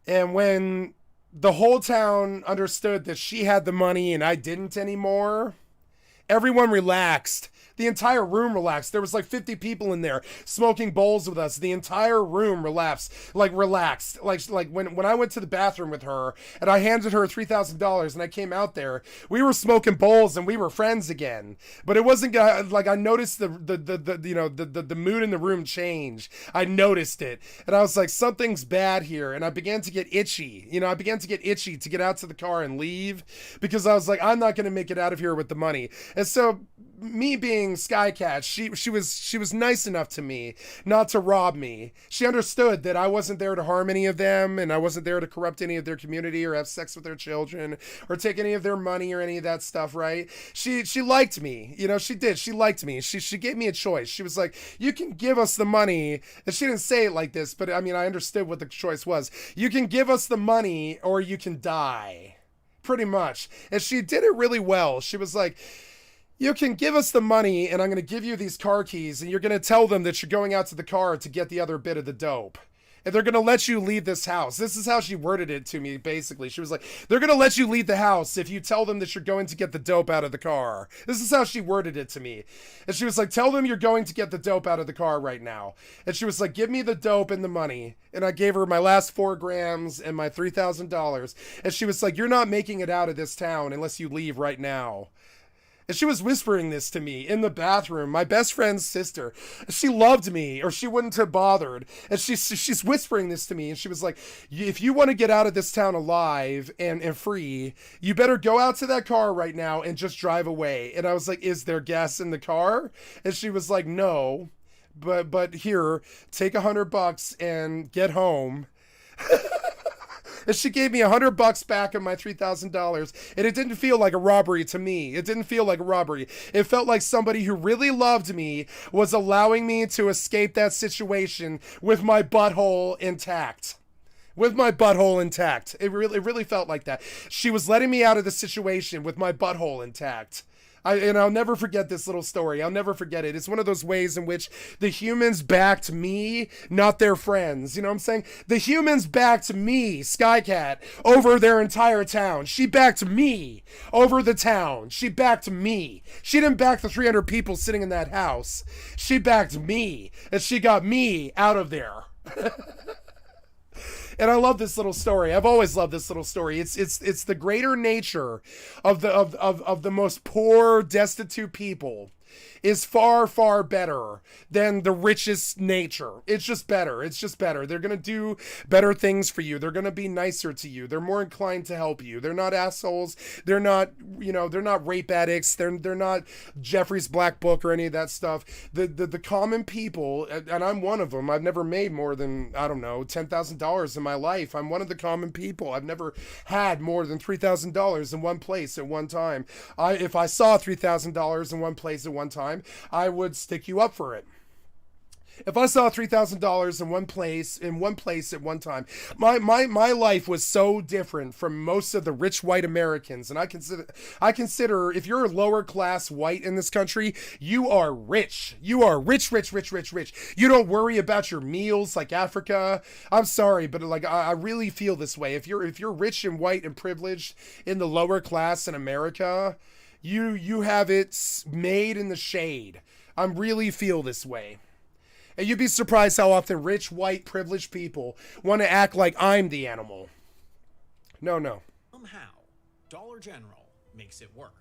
And when the whole town understood that she had the money and I didn't anymore, everyone relaxed. The entire room relaxed. There was like 50 people in there smoking bowls with us. The entire room relaxed. Like when I went to the bathroom with her and I handed her $3,000 and I came out there, we were smoking bowls and we were friends again. But it wasn't like, I noticed the mood in the room change. I noticed it and I was like, something's bad here. And I began to get itchy. I began to get itchy to get out to the car and leave because I was like, I'm not going to make it out of here with the money. And so, me being Skycat, she was nice enough to me not to rob me. She understood that I wasn't there to harm any of them, and I wasn't there to corrupt any of their community or have sex with their children or take any of their money or any of that stuff, right? She liked me. She did. She liked me. She gave me a choice. She was like, you can give us the money. And she didn't say it like this, but I mean, I understood what the choice was. You can give us the money or you can die. Pretty much. And she did it really well. She was like, you can give us the money and I'm going to give you these car keys and you're going to tell them that you're going out to the car to get the other bit of the dope. And they're going to let you leave this house. This is how she worded it to me, basically. She was like, they're going to let you leave the house if you tell them that you're going to get the dope out of the car. This is how she worded it to me. And she was like, tell them you're going to get the dope out of the car right now. And she was like, give me the dope and the money. And I gave her my last 4 grams and my $3,000. And she was like, you're not making it out of this town unless you leave right now. And she was whispering this to me in the bathroom, my best friend's sister. She loved me, or she wouldn't have bothered. And she's whispering this to me, and she was like, if you want to get out of this town alive and free, you better go out to that car right now and just drive away. And I was like, is there gas in the car? And she was like, no, but here, take $100 and get home. And she gave me $100 back of my $3,000, and it didn't feel like a robbery to me. It didn't feel like a robbery. It felt like somebody who really loved me was allowing me to escape that situation with my butthole intact. With my butthole intact. It really felt like that. She was letting me out of the situation with my butthole intact. And I'll never forget this little story. I'll never forget it. It's one of those ways in which the humans backed me, not their friends. You know what I'm saying? The humans backed me, Skycat, over their entire town. She backed me over the town. She backed me. She didn't back the 300 people sitting in that house. She backed me, and she got me out of there. And I love this little story. I've always loved this little story. It's the greater nature of the most poor, destitute people is far, far better than the richest nature. It's just better. It's just better. They're going to do better things for you. They're going to be nicer to you. They're more inclined to help you. They're not assholes. They're not, they're not rape addicts. They're not Jeffrey's Black Book or any of that stuff. The common people, and I'm one of them. I've never made more than, I don't know, $10,000 in my life. I'm one of the common people. I've never had more than $3,000 in one place at one time. If I saw $3,000 in one place at one time, I would stick you up for it. If I saw $3,000 in one place at one time, my life was so different from most of the rich white Americans. And I consider if you're a lower class white in this country, you are rich. You are rich. You don't worry about your meals like Africa. I'm sorry, but like I really feel this way. If you're rich and white and privileged in the lower class in America, you have it made in the shade. I really feel this way. And you'd be surprised how often rich, white, privileged people want to act like I'm the animal. No, no. Somehow, Dollar General makes it work.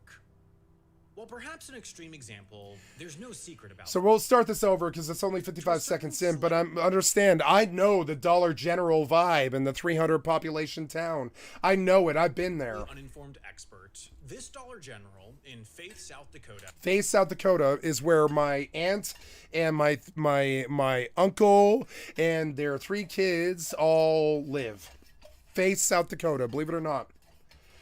While perhaps an extreme example, there's no secret about So we'll start this over because it's only 55 seconds in, but understand, I know the Dollar General vibe in the 300 population town. I know it. I've been there. Uninformed expert. This Dollar General in Faith, South Dakota. Faith, South Dakota is where my aunt and my uncle and their 3 kids all live. Faith, South Dakota, believe it or not.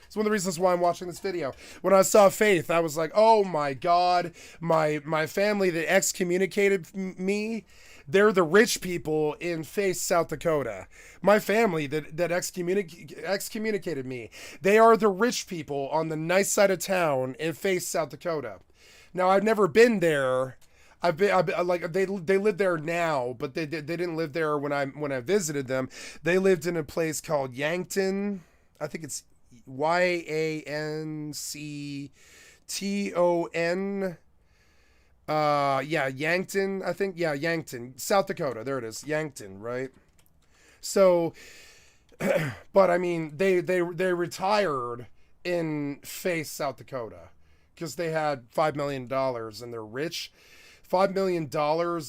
It's one of the reasons why I'm watching this video. When I saw Faith, I was like, oh my God, my family that excommunicated me, they're the rich people in Faith, South Dakota. My family that excommunicated me, they are the rich people on the nice side of town in Faith, South Dakota. Now, I've never been there. I've been like they live there now, but they didn't live there when I visited them. They lived in a place called Yankton. I think it's Yancton. Yeah, Yankton, I think. Yeah, Yankton, South Dakota. There it is. Yankton, right? So, but I mean, they retired in Faith, South Dakota because they had $5 million and they're rich. $5 million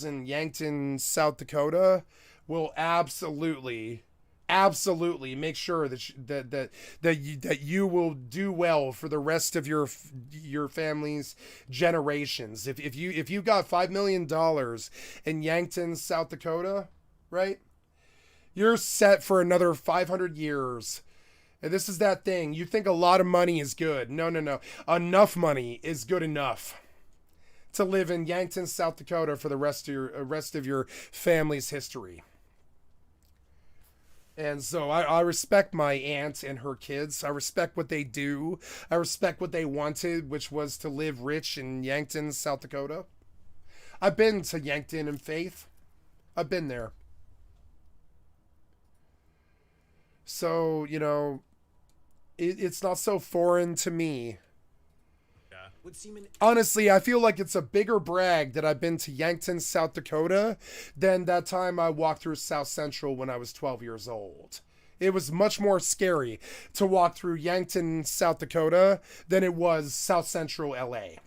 in Yankton, South Dakota will absolutely make sure that you will do well for the rest of your family's generations. If you got $5 million in Yankton, South Dakota, right? You're set for another 500 years. And this is that thing. You think a lot of money is good. No. Enough money is good enough to live in Yankton, South Dakota for the rest of your family's history. And so I respect my aunt and her kids. I respect what they do. I respect what they wanted, which was to live rich in Yankton, South Dakota. I've been to Yankton and Faith. I've been there. So, you know, it's not so foreign to me. Honestly, I feel like it's a bigger brag that I've been to Yankton, South Dakota than that time I walked through South Central when I was 12 years old. It was much more scary to walk through Yankton, South Dakota than it was South Central LA. It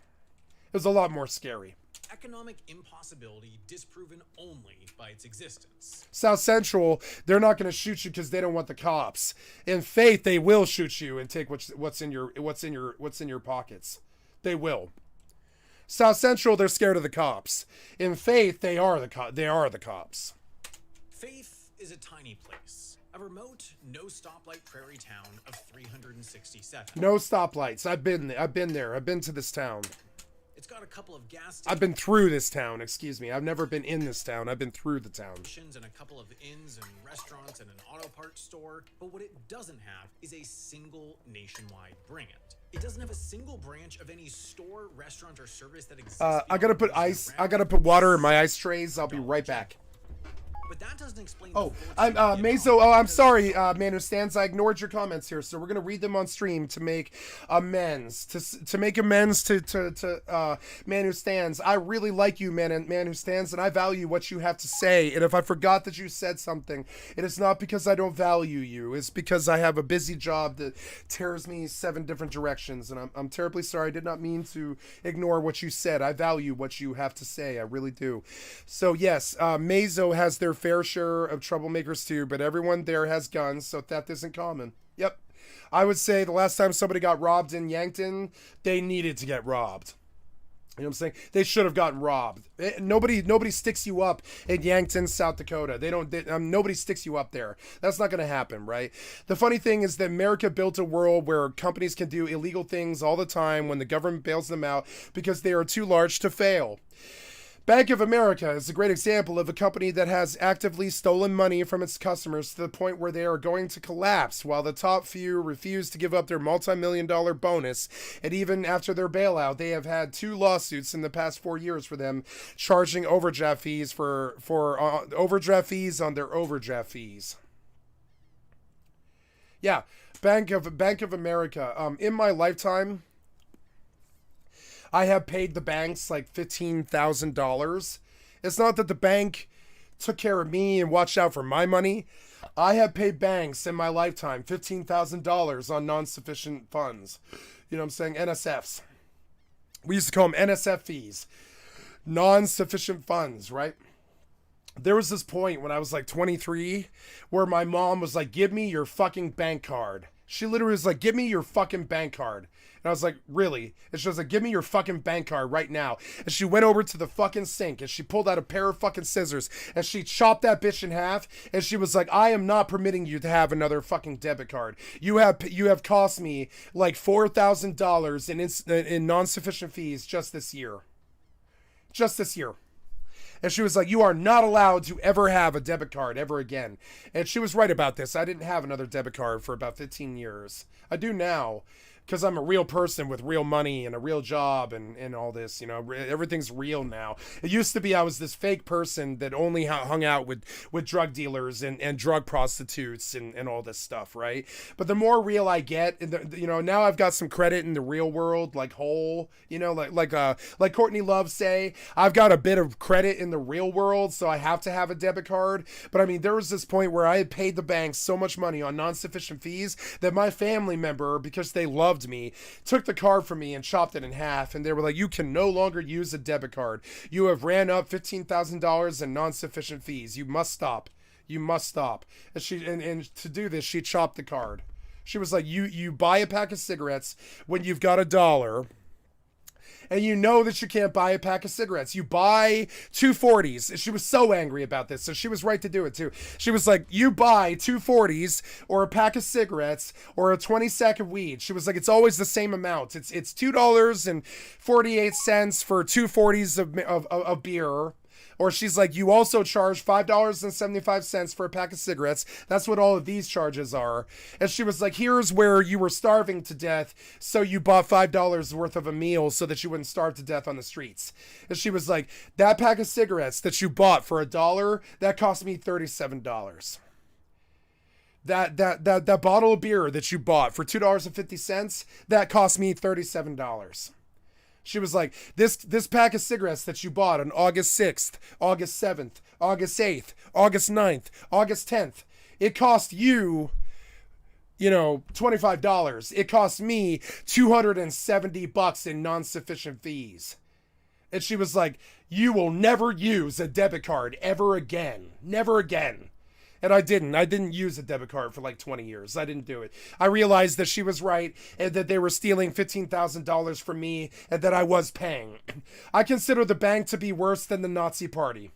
was a lot more scary. Economic impossibility disproven only by its existence. South Central, they're not going to shoot you because they don't want the cops. In Faith, they will shoot you and take what's in your pockets. They will. South Central, they're scared of the cops. In Faith, they are the cops. Faith is a tiny place. A remote, no stoplight prairie town of 367. No stoplights. I've been there. I've been to this town. It's got a couple of gas stations. I've been through this town, excuse me. I've never been in this town. I've been through the town. And a couple of inns and restaurants and an auto parts store. But what it doesn't have is a single nationwide brand. It doesn't have a single branch of any store, restaurant, or service that exists. I gotta put water in my ice trays. I'll be right back. But that doesn't explain. Oh, I'm Mazo. Oh, I'm sorry, man who stands. I ignored your comments here, so we're gonna read them on stream to make amends. To make amends to man who stands. I really like you, man who stands, and I value what you have to say. And if I forgot that you said something, it is not because I don't value you. It's because I have a busy job that tears me 7 different directions, and I'm terribly sorry. I did not mean to ignore what you said. I value what you have to say. I really do. So yes, Mazo has their fair share of troublemakers too, but everyone there has guns, so theft isn't common. Yep. I would say the last time somebody got robbed in Yankton, they needed to get robbed. You know what I'm saying? They should have gotten robbed. Nobody sticks you up in Yankton, South Dakota. Nobody sticks you up there. That's not going to happen, right? The funny thing is that America built a world where companies can do illegal things all the time when the government bails them out because they are too large to fail. Bank of America is a great example of a company that has actively stolen money from its customers to the point where they are going to collapse, while the top few refuse to give up their multi-million-dollar bonus. And even after their bailout, they have had 2 lawsuits in the past 4 years for them, charging overdraft fees for overdraft fees on their overdraft fees. Yeah, Bank of America. In my lifetime, I have paid the banks like $15,000. It's not that the bank took care of me and watched out for my money. I have paid banks in my lifetime $15,000 on non-sufficient funds. You know what I'm saying? NSFs. We used to call them NSF fees. Non-sufficient funds, right? There was this point when I was like 23 where my mom was like, give me your fucking bank card. She literally was like, give me your fucking bank card. And I was like, really? And she was like, give me your fucking bank card right now. And she went over to the fucking sink and she pulled out a pair of fucking scissors and she chopped that bitch in half. And she was like, I am not permitting you to have another fucking debit card. You have cost me like $4,000 in non-sufficient fees just this year. Just this year. And she was like, you are not allowed to ever have a debit card ever again. And she was right about this. I didn't have another debit card for about 15 years. I do now, because I'm a real person with real money and a real job and all this, you know, everything's real now. It used to be I was this fake person that only hung out with drug dealers and drug prostitutes and all this stuff, right? But the more real I get, you know, now I've got some credit in the real world, like Hole, you know, like Courtney Love say, I've got a bit of credit in the real world, so I have to have a debit card. But I mean, there was this point where I had paid the bank so much money on non-sufficient fees that my family member, because they loved me, took the card from me and chopped it in half, and they were like, you can no longer use a debit card. You have ran up $15,000 in non-sufficient fees. You must stop. You must stop. And to do this, she chopped the card. She was like, you buy a pack of cigarettes when you've got $1, and you know that you can't buy a pack of cigarettes. You buy 240s. She was so angry about this, so she was right to do it too. She was like, you buy 240s or a pack of cigarettes or a 20 sack of weed. She was like, it's always the same amount. It's $2.48 for 240s of beer. Or she's like, you also charge $5.75 for a pack of cigarettes. That's what all of these charges are. And she was like, here's where you were starving to death, so you bought $5 worth of a meal so that you wouldn't starve to death on the streets. And she was like, that pack of cigarettes that you bought for $1, that cost me $37. That bottle of beer that you bought for $2.50, that cost me $37. She was like, this pack of cigarettes that you bought on August 6th, August 7th, August 8th, August 9th, August 10th, it cost you, you know, $25. It cost me $270 in non-sufficient fees. And she was like, you will never use a debit card ever again. Never again. And I didn't use a debit card for like 20 years. I didn't do it. I realized that she was right and that they were stealing $15,000 from me and that I was paying. I consider the bank to be worse than the Nazi Party.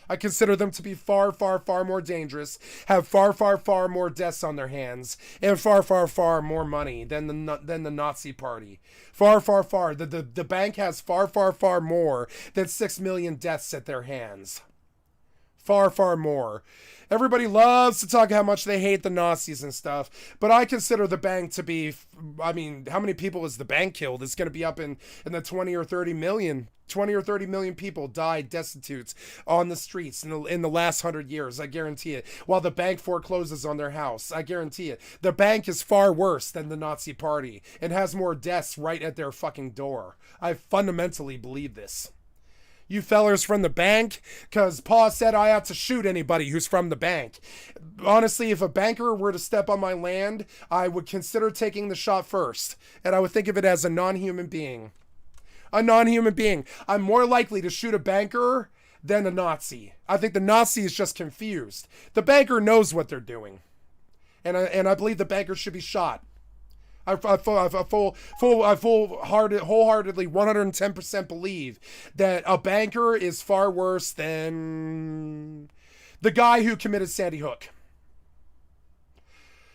I consider them to be far, far, far more dangerous, have far, far, far more deaths on their hands, and far, far, far more money than the Nazi Party. Far, far, far. The bank has far, far, far more than 6 million deaths at their hands. Far, far more. Everybody loves to talk how much they hate the Nazis and stuff, but I consider the bank to be, I mean, how many people has the bank killed? It's going to be up in the 20 or 30 million. 20 or 30 million people died destitute on the streets in the last 100 years. I guarantee it. While the bank forecloses on their house. I guarantee it. The bank is far worse than the Nazi Party and has more deaths right at their fucking door. I fundamentally believe this. You fellers from the bank, because Pa said I ought to shoot anybody who's from the bank. Honestly, if a banker were to step on my land, I would consider taking the shot first, and I would think of it as a non-human being. A non-human being. I'm more likely to shoot a banker than a Nazi. I think the Nazi is just confused. The banker knows what they're doing, and I believe the banker should be shot. I wholeheartedly 110% believe that a banker is far worse than the guy who committed Sandy Hook.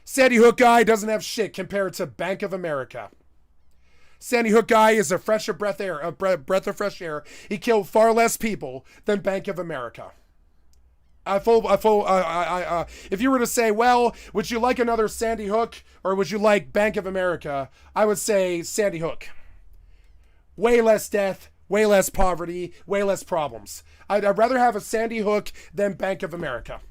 Sandy Hook guy doesn't have shit compared to Bank of America. Sandy Hook guy is a breath of fresh air. He killed far less people than Bank of America. If you were to say, well, would you like another Sandy Hook or would you like Bank of America? I would say Sandy Hook. Way less death, way less poverty, way less problems. I'd rather have a Sandy Hook than Bank of America.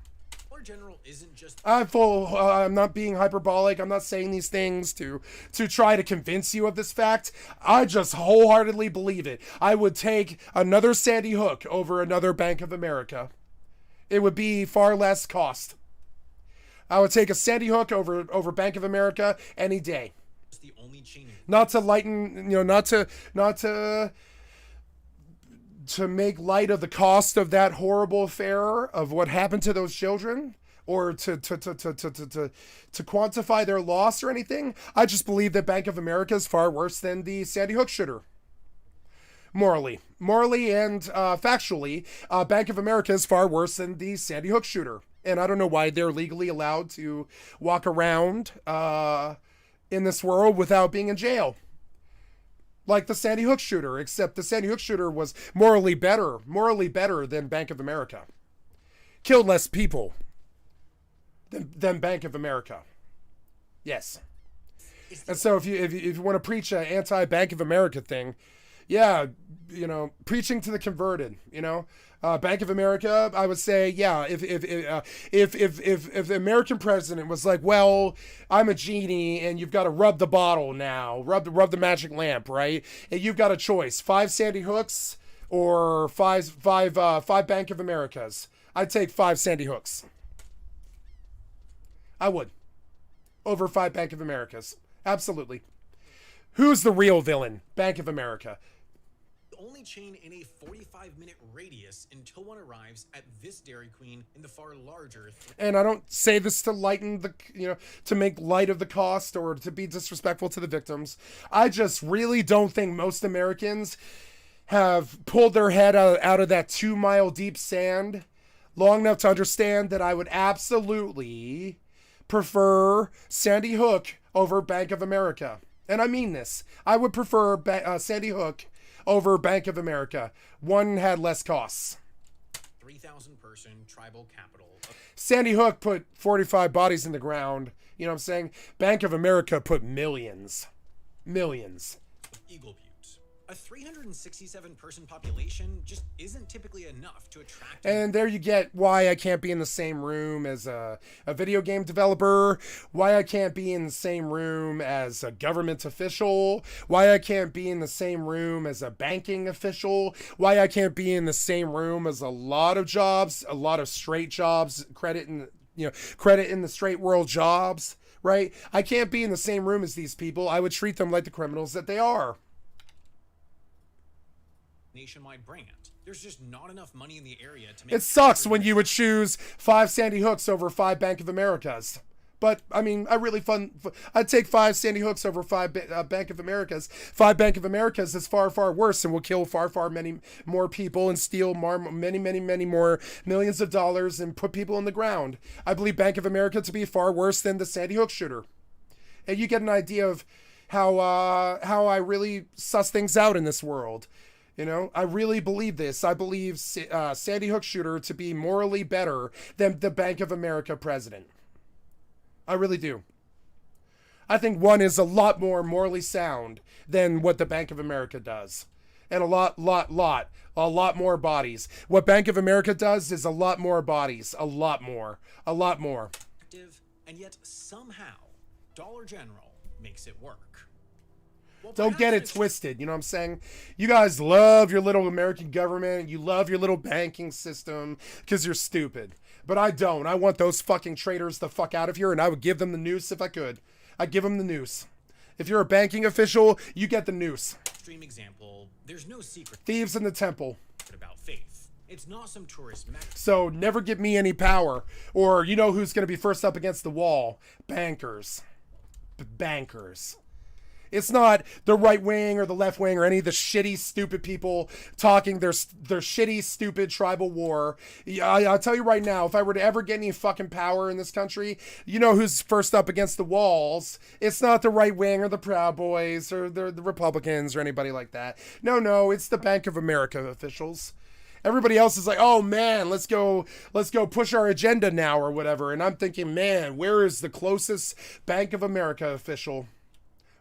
General isn't just... I'm not being hyperbolic. I'm not saying these things to try to convince you of this fact. I just wholeheartedly believe it. I would take another Sandy Hook over another Bank of America. It would be far less cost. I would take a Sandy Hook over Bank of America any day. The only chain. Not to lighten, not to make light of the cost of that horrible affair of what happened to those children, or to quantify their loss or anything. I just believe that Bank of America is far worse than the Sandy Hook shooter. Morally and factually, Bank of America is far worse than the Sandy Hook shooter. And I don't know why they're legally allowed to walk around in this world without being in jail. Like the Sandy Hook shooter, except the Sandy Hook shooter was morally better than Bank of America. Killed less people than Bank of America. Yes. And so if you want to preach an anti-Bank of America thing, yeah, preaching to the converted, Bank of America, I would say, yeah, if the American president was like, well, I'm a genie and you've got to rub the bottle now, rub the magic lamp, right? And you've got a choice, 5 Sandy Hooks or five Bank of Americas. I'd take 5 Sandy Hooks. I would. Over 5 Bank of Americas. Absolutely. Who's the real villain? Bank of America. Only chain in a 45-minute radius until one arrives at this Dairy Queen in the far larger... And I don't say this to lighten the, to make light of the cost or to be disrespectful to the victims. I just really don't think most Americans have pulled their head out of that 2-mile deep sand long enough to understand that I would absolutely prefer Sandy Hook over Bank of America. And I mean this. I would prefer Sandy Hook over Bank of America. One had less costs. 3,000 person tribal capital. Sandy Hook put 45 bodies in the ground. You know what I'm saying? Bank of America put millions. Millions. Eagle Butte. A 367 person population just isn't typically enough to attract... And there you get why I can't be in the same room as a video game developer, why I can't be in the same room as a government official, why I can't be in the same room as a banking official, why I can't be in the same room as a lot of jobs, a lot of straight jobs, credit in the straight world jobs, right? I can't be in the same room as these people. I would treat them like the criminals that they are. Nationwide brand. There's just not enough money in the area to make... It sucks when you would choose 5 Sandy Hooks over 5 Bank of Americas. But, I mean, I'd take 5 Sandy Hooks over 5 Bank of Americas. 5 Bank of Americas is far, far worse and will kill far many more people and steal many more millions of dollars and put people in the ground. I believe Bank of America to be far worse than the Sandy Hook shooter. And you get an idea of how I really suss things out in this world. I really believe this. I believe Sandy Hook shooter to be morally better than the Bank of America president. I really do. I think one is a lot more morally sound than what the Bank of America does. And a lot more bodies. What Bank of America does is a lot more bodies. A lot more. And yet somehow Dollar General makes it work. Don't get it twisted, you know what I'm saying? You guys love your little American government, you love your little banking system because you're stupid. But I don't. I want those fucking traitors the fuck out of here, and I would give them the noose if I could. I'd give them the noose. If you're a banking official, you get the noose. Extreme example, there's no secret. Thieves in the temple. About faith. It's not some tourist mecca. So never give me any power. Or you know who's going to be first up against the wall? Bankers. Bankers. It's not the right wing or the left wing or any of the shitty, stupid people talking their shitty, stupid tribal war. I'll tell you right now, if I were to ever get any fucking power in this country, you know who's first up against the walls. It's not the right wing or the Proud Boys or the Republicans or anybody like that. No, it's the Bank of America officials. Everybody else is like, oh man, let's go push our agenda now or whatever. And I'm thinking, man, where is the closest Bank of America official?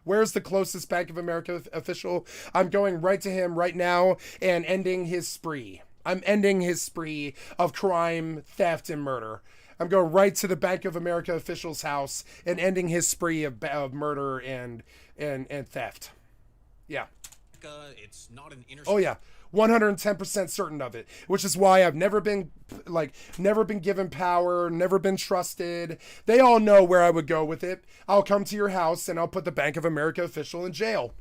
Where's the closest Bank of America official? I'm going right to him right now and ending his spree. I'm ending his spree of crime, theft, and murder. I'm going right to the Bank of America official's house and ending his spree of murder and theft. Yeah. It's not an Oh yeah. 110% certain of it, which is why I've never been given power, never been trusted. They all know where I would go with it. I'll come to your house and I'll put the Bank of America official in jail.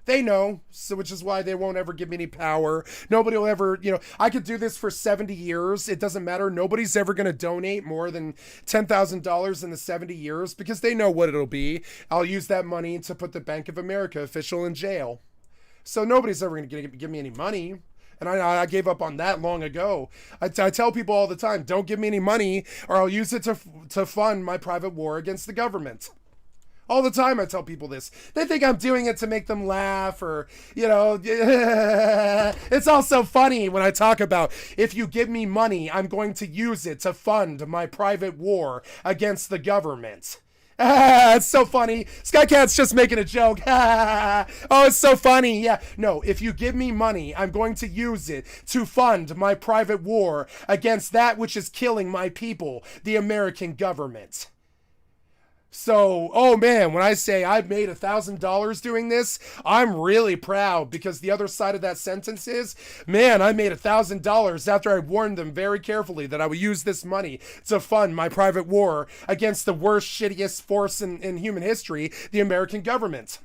They know, so which is why they won't ever give me any power. Nobody will ever, I could do this for 70 years. It doesn't matter. Nobody's ever going to donate more than $10,000 in the 70 years because they know what it'll be. I'll use that money to put the Bank of America official in jail. So nobody's ever going to give me any money. And I gave up on that long ago. I tell people all the time, don't give me any money or I'll use it to fund my private war against the government. All the time I tell people this. They think I'm doing it to make them laugh or, it's all so funny when I talk about if you give me money, I'm going to use it to fund my private war against the government. It's so funny. Skycat's just making a joke. Oh, it's so funny. Yeah. No, if you give me money, I'm going to use it to fund my private war against that which is killing my people, the American government. So, oh man, when I say I've made $1,000 doing this, I'm really proud because the other side of that sentence is, man, I made $1,000 after I warned them very carefully that I would use this money to fund my private war against the worst, shittiest force in human history, the American government.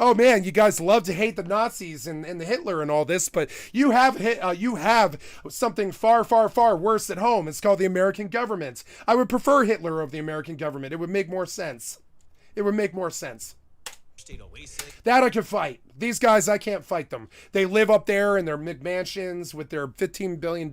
Oh man, you guys love to hate the Nazis and the Hitler and all this, but you have something far, far, far worse at home. It's called the American government. I would prefer Hitler over the American government. It would make more sense. It would make more sense. That I could fight. These guys, I can't fight them. They live up there in their McMansions with their $15 billion,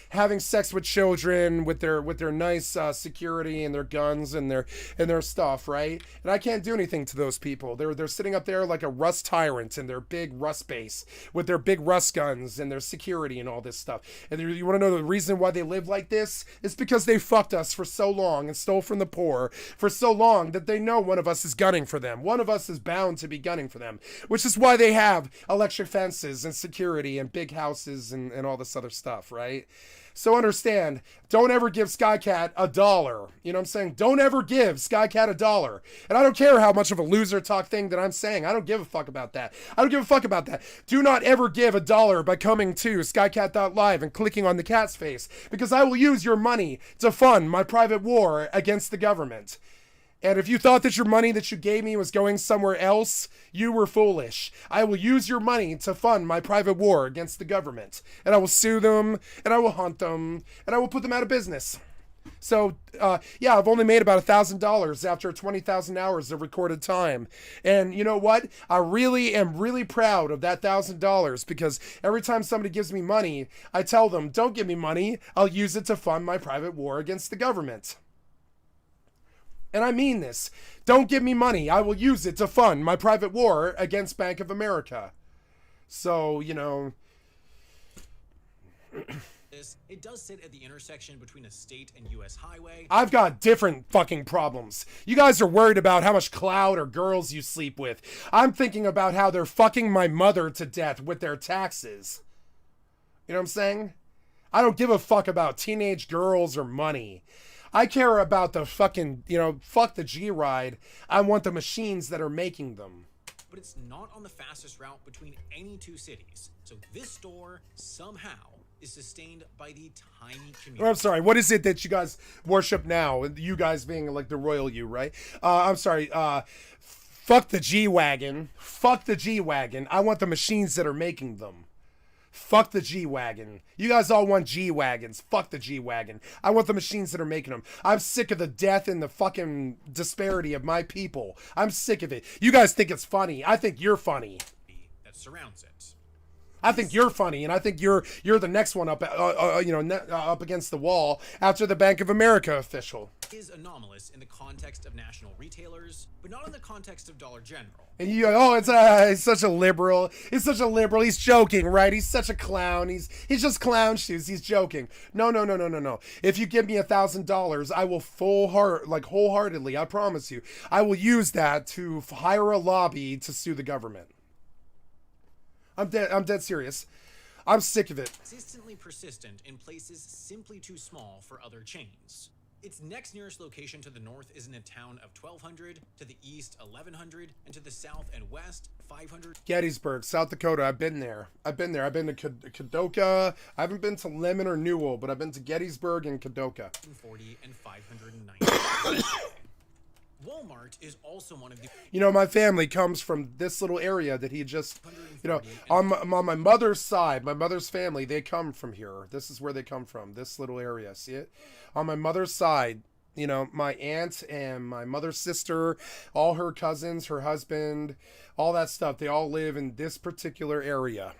having sex with children, with their nice security and their guns and their stuff, right? And I can't do anything to those people. They're sitting up there like a Rust tyrant in their big Rust base with their big Rust guns and their security and all this stuff. And you want to know the reason why they live like this? It's because they fucked us for so long and stole from the poor for so long that they know one of us is gunning for them. One of us is bound to be gunning for them, which is why they have electric fences and security and big houses and all this other stuff, right? So understand, don't ever give Skycat $1. You know what I'm saying? Don't ever give Skycat $1. And I don't care how much of a loser talk thing that I'm saying. I don't give a fuck about that. I don't give a fuck about that. Do not ever give $1 by coming to skycat.live and clicking on the cat's face, because I will use your money to fund my private war against the government. And if you thought that your money that you gave me was going somewhere else, you were foolish. I will use your money to fund my private war against the government. And I will sue them, and I will hunt them, and I will put them out of business. So, yeah, I've only made about $1,000 after 20,000 hours of recorded time. And you know what? I really am really proud of that $1,000 because every time somebody gives me money, I tell them, don't give me money. I'll use it to fund my private war against the government. And I mean this. Don't give me money. I will use it to fund my private war against Bank of America. So, It does sit at the intersection between a state and U.S. highway. I've got different fucking problems. You guys are worried about how much clout or girls you sleep with. I'm thinking about how they're fucking my mother to death with their taxes. You know what I'm saying? I don't give a fuck about teenage girls or money. I care about the fucking, fuck the G-Ride. I want the machines that are making them. But it's not on the fastest route between any two cities. So this store, somehow, is sustained by the tiny community. I'm sorry, what is it that you guys worship now? You guys being like the royal you, right? I'm sorry, fuck the G-Wagon. Fuck the G-Wagon. I want the machines that are making them. Fuck the G-Wagon. You guys all want G-Wagons. Fuck the G-Wagon. I want the machines that are making them. I'm sick of the death and the fucking disparity of my people. I'm sick of it. You guys think it's funny. I think you're funny. That surrounds it. I think you're funny, and I think you're the next one up, up against the wall after the Bank of America official. Is anomalous in the context of national retailers, but not in the context of Dollar General. And you go, he's such a liberal. He's such a liberal. He's joking, right? He's such a clown. He's just clown shoes. He's joking. No. If you give me $1,000, I will wholeheartedly, I promise you, I will use that to hire a lobby to sue the government. I'm dead serious. I'm sick of it. Consistently persistent in places simply too small for other chains. Its next nearest location to the north is in a town of 1,200, to the east 1,100, and to the south and west 500. Gettysburg, South Dakota. I've been there. I've been to Kadoka. I haven't been to Lemon or Newell, but I've been to Gettysburg and Kadoka. 40 and 590. Walmart is also one of the... You know, my family comes from this little area that he just, you know, on my mother's side, my mother's family, they come from here. This is where they come from, this little area. See it? On my mother's side, you know, my aunt and my mother's sister, all her cousins, her husband, all that stuff, they all live in this particular area.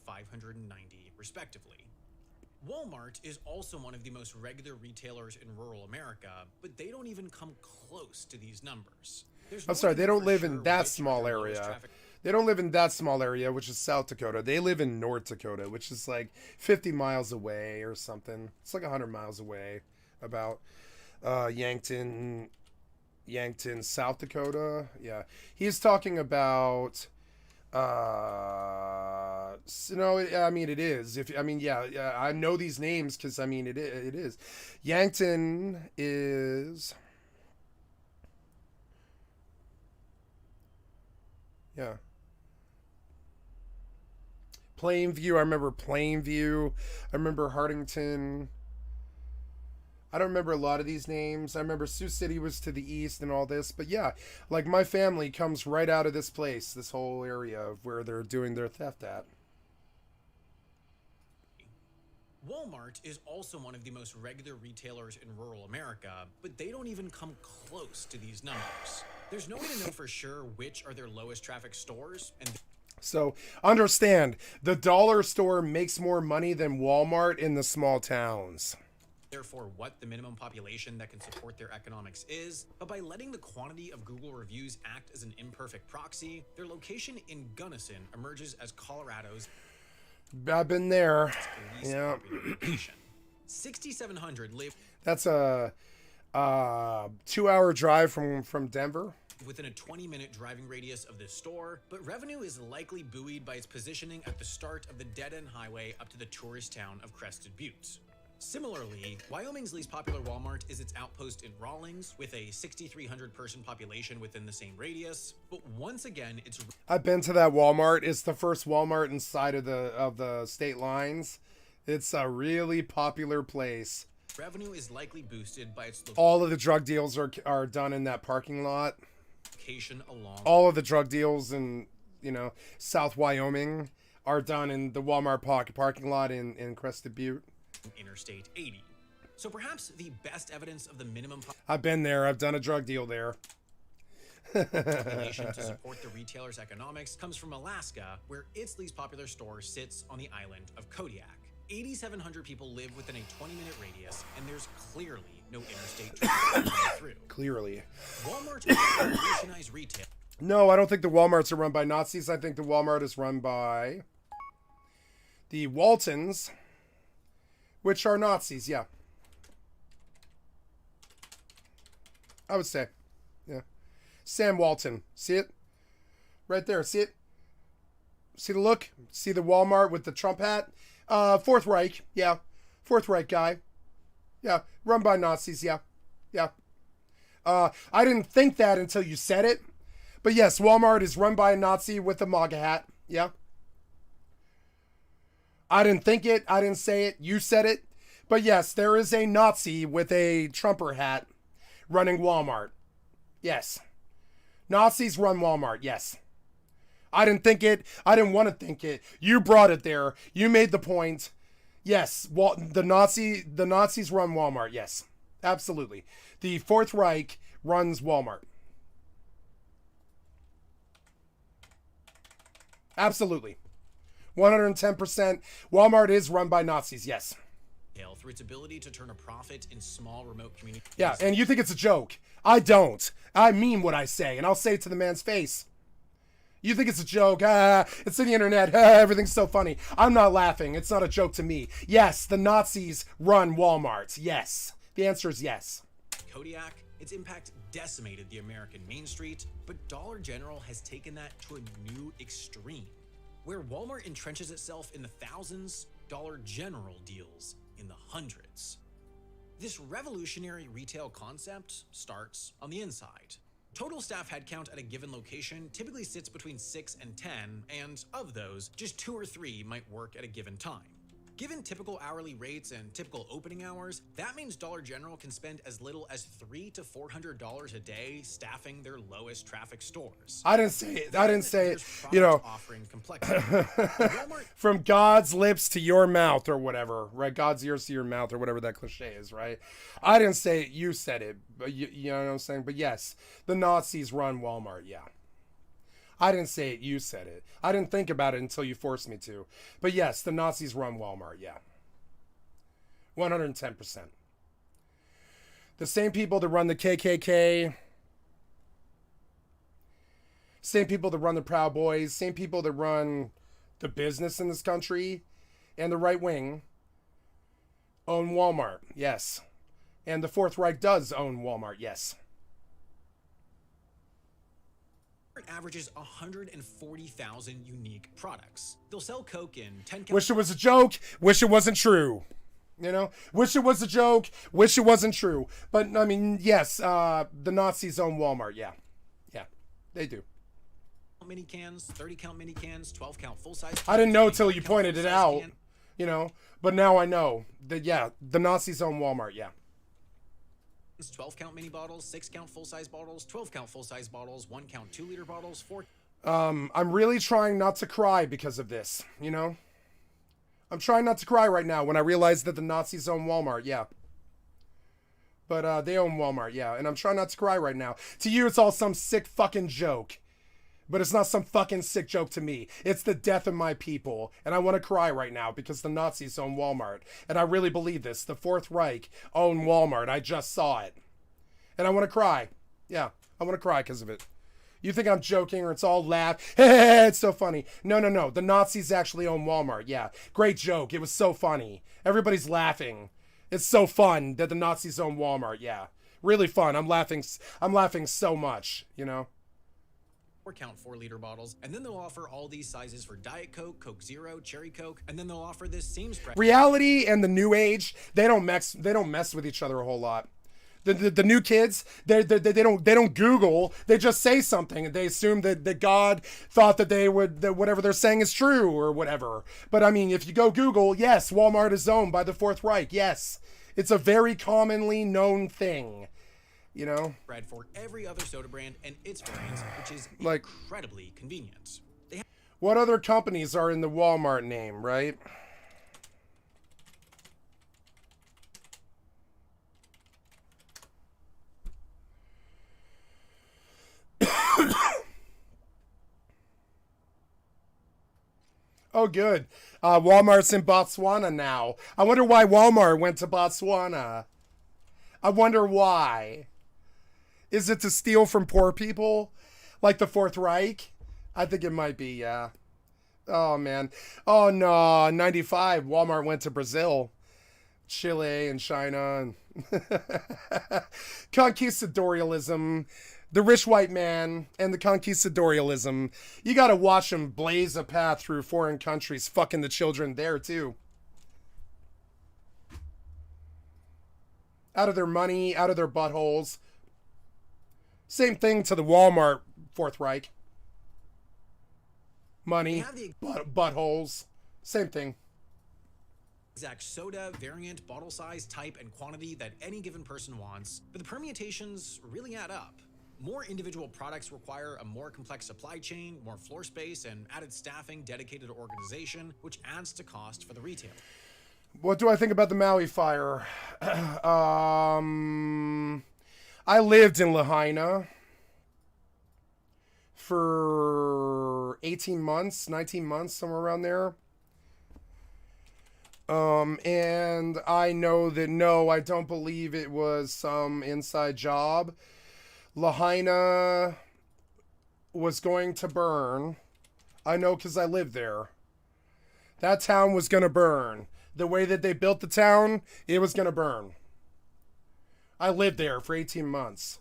590, respectively. Walmart is also one of the most regular retailers in rural America, but they don't even come close to these numbers. I'm sorry, they don't live in that small area. They don't live in that small area, which is South Dakota. They live in North Dakota, which is like 50 miles away or something. It's like 100 miles away, about Yankton, South Dakota. Yeah, he's talking about. No, I mean it is. Yeah, I know these names because I mean it is. Yankton is. Yeah. Plainview, I remember Plainview. I remember Hartington. I don't remember a lot of these names. I remember Sioux City was to the east and all this. But yeah, like my family comes right out of this place, this whole area of where they're doing their theft at. Walmart is also one of the most regular retailers in rural America, but they don't even come close to these numbers. There's no way to know for sure which are their lowest traffic stores, and so understand, the dollar store makes more money than Walmart in the small towns. Therefore what the minimum population that can support their economics is, but by letting the quantity of Google reviews act as an imperfect proxy, their location in Gunnison emerges as Colorado's I've been there. Yeah. 6,700 live. That's a 2-hour drive from Denver. Within a 20-minute driving radius of this store, but revenue is likely buoyed by its positioning at the start of the dead-end highway up to the tourist town of Crested Buttes. Similarly, Wyoming's least popular Walmart is its outpost in Rawlins, with a 6,300 person population within the same radius. But once again, it's... I've been to that Walmart. It's the first Walmart inside of the state lines. It's a really popular place. Revenue is likely boosted by its... All of the drug deals are done in that parking lot. Location along... All of the drug deals in, you know, South Wyoming are done in the Walmart parking lot in Crested Butte. Interstate 80. So perhaps the best evidence of the minimum I've been there. I've done a drug deal there. population to support the retailer's economics comes from Alaska, where its least popular store sits on the island of Kodiak. 8,700 people live within a 20-minute radius, and there's clearly no interstate traffic running through. Clearly. Walmart is a revolutionized retail. No, I don't think the Walmarts are run by Nazis. I think the Walmart is run by the Waltons, which are Nazis, yeah. I would say. Yeah. Sam Walton. See it? Right there. See it? See the look? See the Walmart with the Trump hat? Fourth Reich. Yeah. Fourth Reich guy. Yeah. Run by Nazis. Yeah. Yeah. I didn't think that until you said it. But yes, Walmart is run by a Nazi with a MAGA hat. Yeah. I didn't think it. I didn't say it. You said it. But yes, there is a Nazi with a Trumper hat running Walmart. Yes. Nazis run Walmart. Yes. I didn't think it. I didn't want to think it. You brought it there. You made the point. Yes. The Nazis run Walmart. Yes. Absolutely. The Fourth Reich runs Walmart. Absolutely. 110%. Walmart is run by Nazis, yes. Through its ability to turn a profit in small remote communities. Yeah, and you think it's a joke. I don't. I mean what I say, and I'll say it to the man's face. You think it's a joke. It's in the internet. Everything's so funny. I'm not laughing. It's not a joke to me. Yes, the Nazis run Walmart. Yes. The answer is yes. Kodiak, its impact decimated the American Main Street, but Dollar General has taken that to a new extreme. where Walmart entrenches itself in the thousands, Dollar General deals in the hundreds. This revolutionary retail concept starts on the inside. Total staff headcount at a given location typically sits between 6 and 10, and of those, just 2 or 3 might work at a given time. Given typical hourly rates and typical opening hours, that means Dollar General can spend as little as $300 to $400 a day staffing their lowest traffic stores. I didn't say it. You know, offering complexity. Walmart from God's lips to your mouth or whatever, right? God's ears to your mouth or whatever that cliche is, right? I didn't say it. You said it. But you know what I'm saying? But yes, the Nazis run Walmart. Yeah. I didn't say it, you said it. I didn't think about it until you forced me to. But yes, the Nazis run Walmart, yeah. 110%. The same people that run the KKK, same people that run the Proud Boys, same people that run the business in this country and the right wing own Walmart, yes. And the Fourth Reich does own Walmart, yes. averages 140,000 unique products. They'll sell Coke in 10 Wish it was a joke. Wish it wasn't true. You know? Wish it was a joke. Wish it wasn't true. But, I mean, yes, the Nazis own Walmart. Yeah. Yeah, they do. Mini cans, 30 count mini cans, 12 count full size. I didn't know till you pointed it out, you know? But now I know that, yeah, the Nazis own Walmart. Yeah. 12 count mini bottles, 6 count full size bottles, 12 count full size bottles, 1 count 2 liter bottles, 4. I'm really trying not to cry because of this, you know? I'm trying not to cry right now when I realize that the Nazis own Walmart, yeah. But they own Walmart, yeah, and I'm trying not to cry right now. To you, it's all some sick fucking joke. But it's not some fucking sick joke to me. It's the death of my people. And I want to cry right now because the Nazis own Walmart. And I really believe this. The Fourth Reich own Walmart. I just saw it. And I want to cry. Yeah, I want to cry because of it. You think I'm joking or it's all laugh? It's so funny. No, no, no. The Nazis actually own Walmart. Yeah, great joke. It was so funny. Everybody's laughing. It's so fun that the Nazis own Walmart. Yeah, really fun. I'm laughing so much, you know? 4 count 4 liter bottles, and then they'll offer all these sizes for Diet Coke, Coke Zero, Cherry Coke, and then they'll offer this same spread. Reality and the new age, they don't mess with each other a whole lot. The new kids, they don't Google, they just say something and they assume that God thought that whatever they're saying is true or whatever. But I mean, if you go Google, yes, Walmart is owned by the Fourth Reich. Yes, it's a very commonly known thing. You know, bread for every other soda brand and its variants, which is like incredibly convenient. What other companies are in the Walmart name, right? Oh, good. Walmart's in Botswana now. I wonder why Walmart went to Botswana. I wonder why. Is it to steal from poor people? Like the Fourth Reich? I think it might be, yeah. Oh, man. Oh, no. 95, Walmart went to Brazil. Chile and China. And conquistadorialism. The rich white man and the conquistadorialism. You gotta watch them blaze a path through foreign countries, fucking the children there, too. Out of their money, out of their buttholes. Same thing to the Walmart Fourth Reich. Money, buttholes. Same thing. Exact soda, variant, bottle size, type, and quantity that any given person wants, but the permutations really add up. More individual products require a more complex supply chain, more floor space, and added staffing dedicated to organization, which adds to cost for the retailer. What do I think about the Maui fire? I lived in Lahaina for 18 months, 19 months, somewhere around there. And I know that, no, I don't believe it was some inside job. Lahaina was going to burn. I know because I lived there. That town was going to burn. The way that they built the town, it was going to burn. I lived there for 18 months.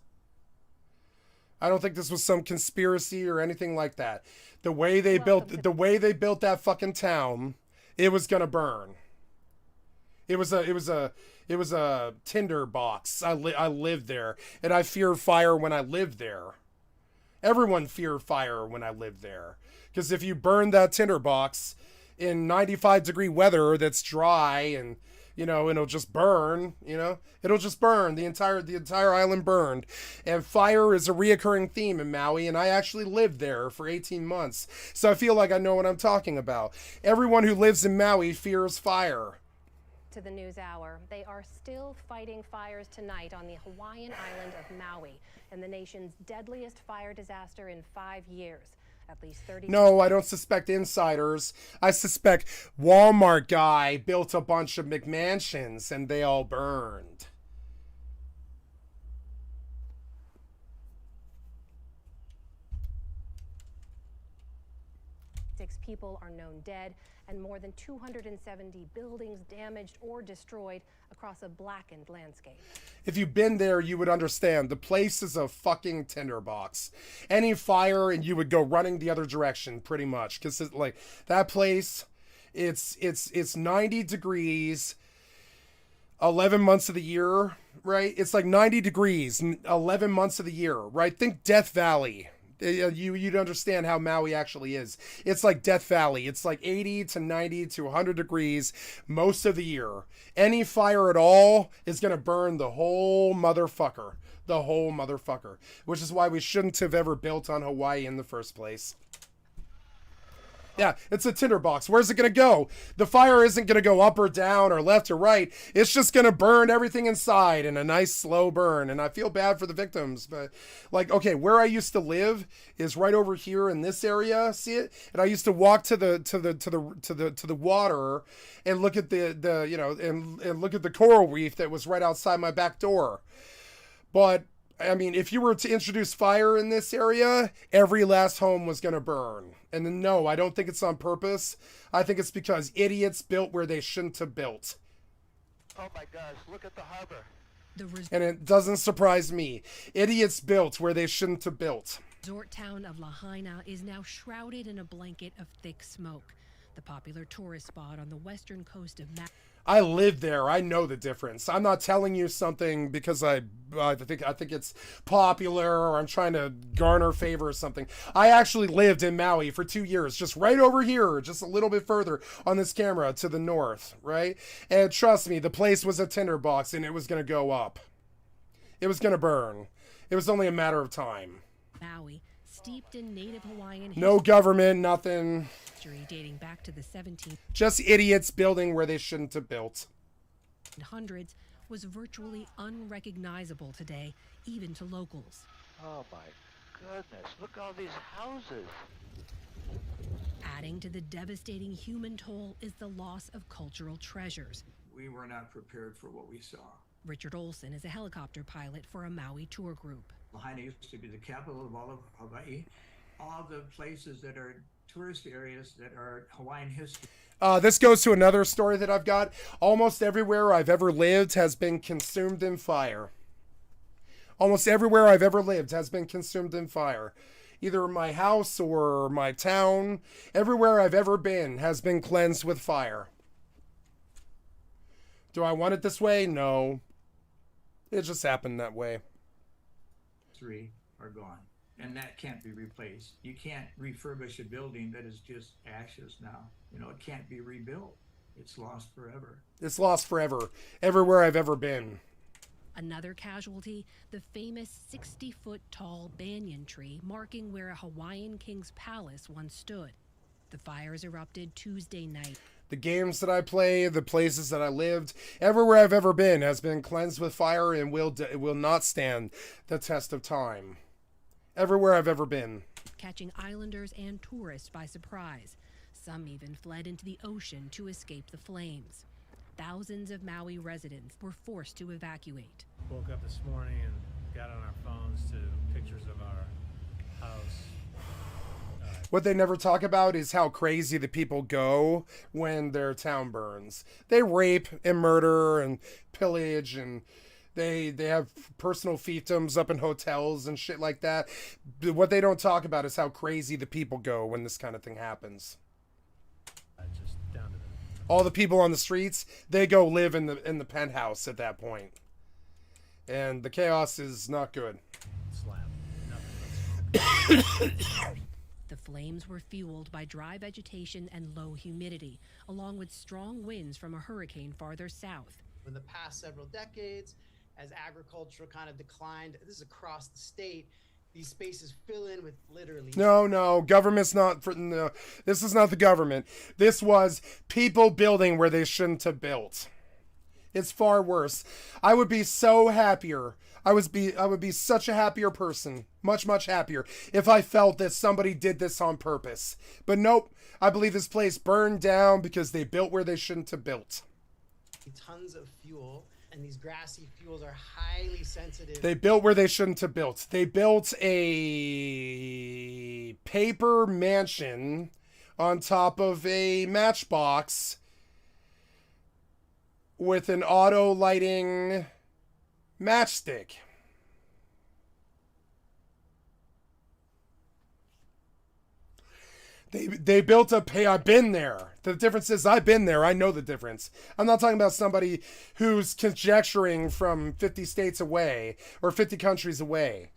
I don't think this was some conspiracy or anything like that. The way they built that fucking town, it was gonna burn. It was a tinder box. I lived there, and I feared fire when I lived there. Everyone feared fire when I lived there, because if you burn that tinder box in 95-degree weather that's dry and it'll just burn, it'll just burn. The entire island burned. And fire is a reoccurring theme in Maui, and I actually lived there for 18 months. So I feel like I know what I'm talking about. Everyone who lives in Maui fears fire. To the news hour, they are still fighting fires tonight on the Hawaiian island of Maui, in the nation's deadliest fire disaster in 5 years. At least 30. No, I don't suspect insiders. I suspect Walmart guy built a bunch of McMansions and they all burned. Six people are known dead, and more than 270 buildings damaged or destroyed across a blackened landscape. If you've been there, you would understand. The place is a fucking tinderbox. Any fire and you would go running the other direction, pretty much. Because like that place, it's 90 degrees 11 months of the year, right? It's like 90 degrees 11 months of the year, right? Think Death Valley. You'd understand how Maui actually is. It's like Death Valley. It's like 80 to 90 to 100 degrees most of the year. Any fire at all is going to burn the whole motherfucker. The whole motherfucker. Which is why we shouldn't have ever built on Hawaii in the first place. Yeah, it's a tinderbox. Where's it going to go? The fire isn't going to go up or down or left or right. It's just going to burn everything inside in a nice slow burn. And I feel bad for the victims, but like, okay, where I used to live is right over here in this area. See it? And I used to walk to the water and look at and look at the coral reef that was right outside my back door. But I mean, if you were to introduce fire in this area, every last home was going to burn. And then, no, I don't think it's on purpose. I think it's because idiots built where they shouldn't have built. Oh my gosh, look at the harbor. And it doesn't surprise me. Idiots built where they shouldn't have built. The resort town of Lahaina is now shrouded in a blanket of thick smoke. The popular tourist spot on the western coast of Maui. I live there. I know the difference. I'm not telling you something because I think it's popular or I'm trying to garner favor or something. I actually lived in Maui for 2 years, just right over here, just a little bit further on this camera to the north, right? And trust me, the place was a tinderbox and it was going to go up. It was going to burn. It was only a matter of time. Maui, steeped in native Hawaiian history. No government, nothing. Dating back to the 1700s. Just idiots building where they shouldn't have built. Hundreds was virtually unrecognizable today, even to locals. Oh my goodness, look at all these houses. Adding to the devastating human toll is the loss of cultural treasures. We were not prepared for what we saw. Richard Olson is a helicopter pilot for a Maui tour group. Lahaina used to be the capital of all of Hawaii. All the places that are tourist areas that are Hawaiian history. This goes to another story that I've got. Almost everywhere I've ever lived has been consumed in fire. Almost everywhere I've ever lived has been consumed in fire. Either my house or my town, everywhere I've ever been has been cleansed with fire. Do I want it this way? No. It just happened that way. 3 are gone. And that can't be replaced. You can't refurbish a building that is just ashes now. It can't be rebuilt. It's lost forever. It's lost forever. Everywhere I've ever been. Another casualty, the famous 60-foot tall banyan tree marking where a Hawaiian king's palace once stood. The fires erupted Tuesday night. The games that I play, the places that I lived, everywhere I've ever been has been cleansed with fire and will not stand the test of time. Everywhere I've ever been. Catching islanders and tourists by surprise. Some even fled into the ocean to escape the flames. Thousands of Maui residents were forced to evacuate. Woke up this morning and got on our phones to pictures of our house. What they never talk about is how crazy the people go when their town burns. They rape and murder and pillage and They have personal fiefdoms up in hotels and shit like that. What they don't talk about is how crazy the people go when this kind of thing happens. Just down to the All the people on the streets, they go live in the penthouse at that point. And the chaos is not good. slab. Nothing but smoke. The flames were fueled by dry vegetation and low humidity, along with strong winds from a hurricane farther south. In the past several decades, as agriculture kind of declined, this is across the state, these spaces fill in with literally... No, government's not... No, this is not the government. This was people building where they shouldn't have built. It's far worse. I would be so happier. I would be such a happier person. Much, much happier if I felt that somebody did this on purpose. But nope. I believe this place burned down because they built where they shouldn't have built. Tons of fuel, and these grassy fuels are highly sensitive. They built where they shouldn't have built. They built a paper mansion on top of a matchbox with an auto lighting matchstick. They built I've been there. The difference is I've been there. I know the difference. I'm not talking about somebody who's conjecturing from 50 states away or 50 countries away.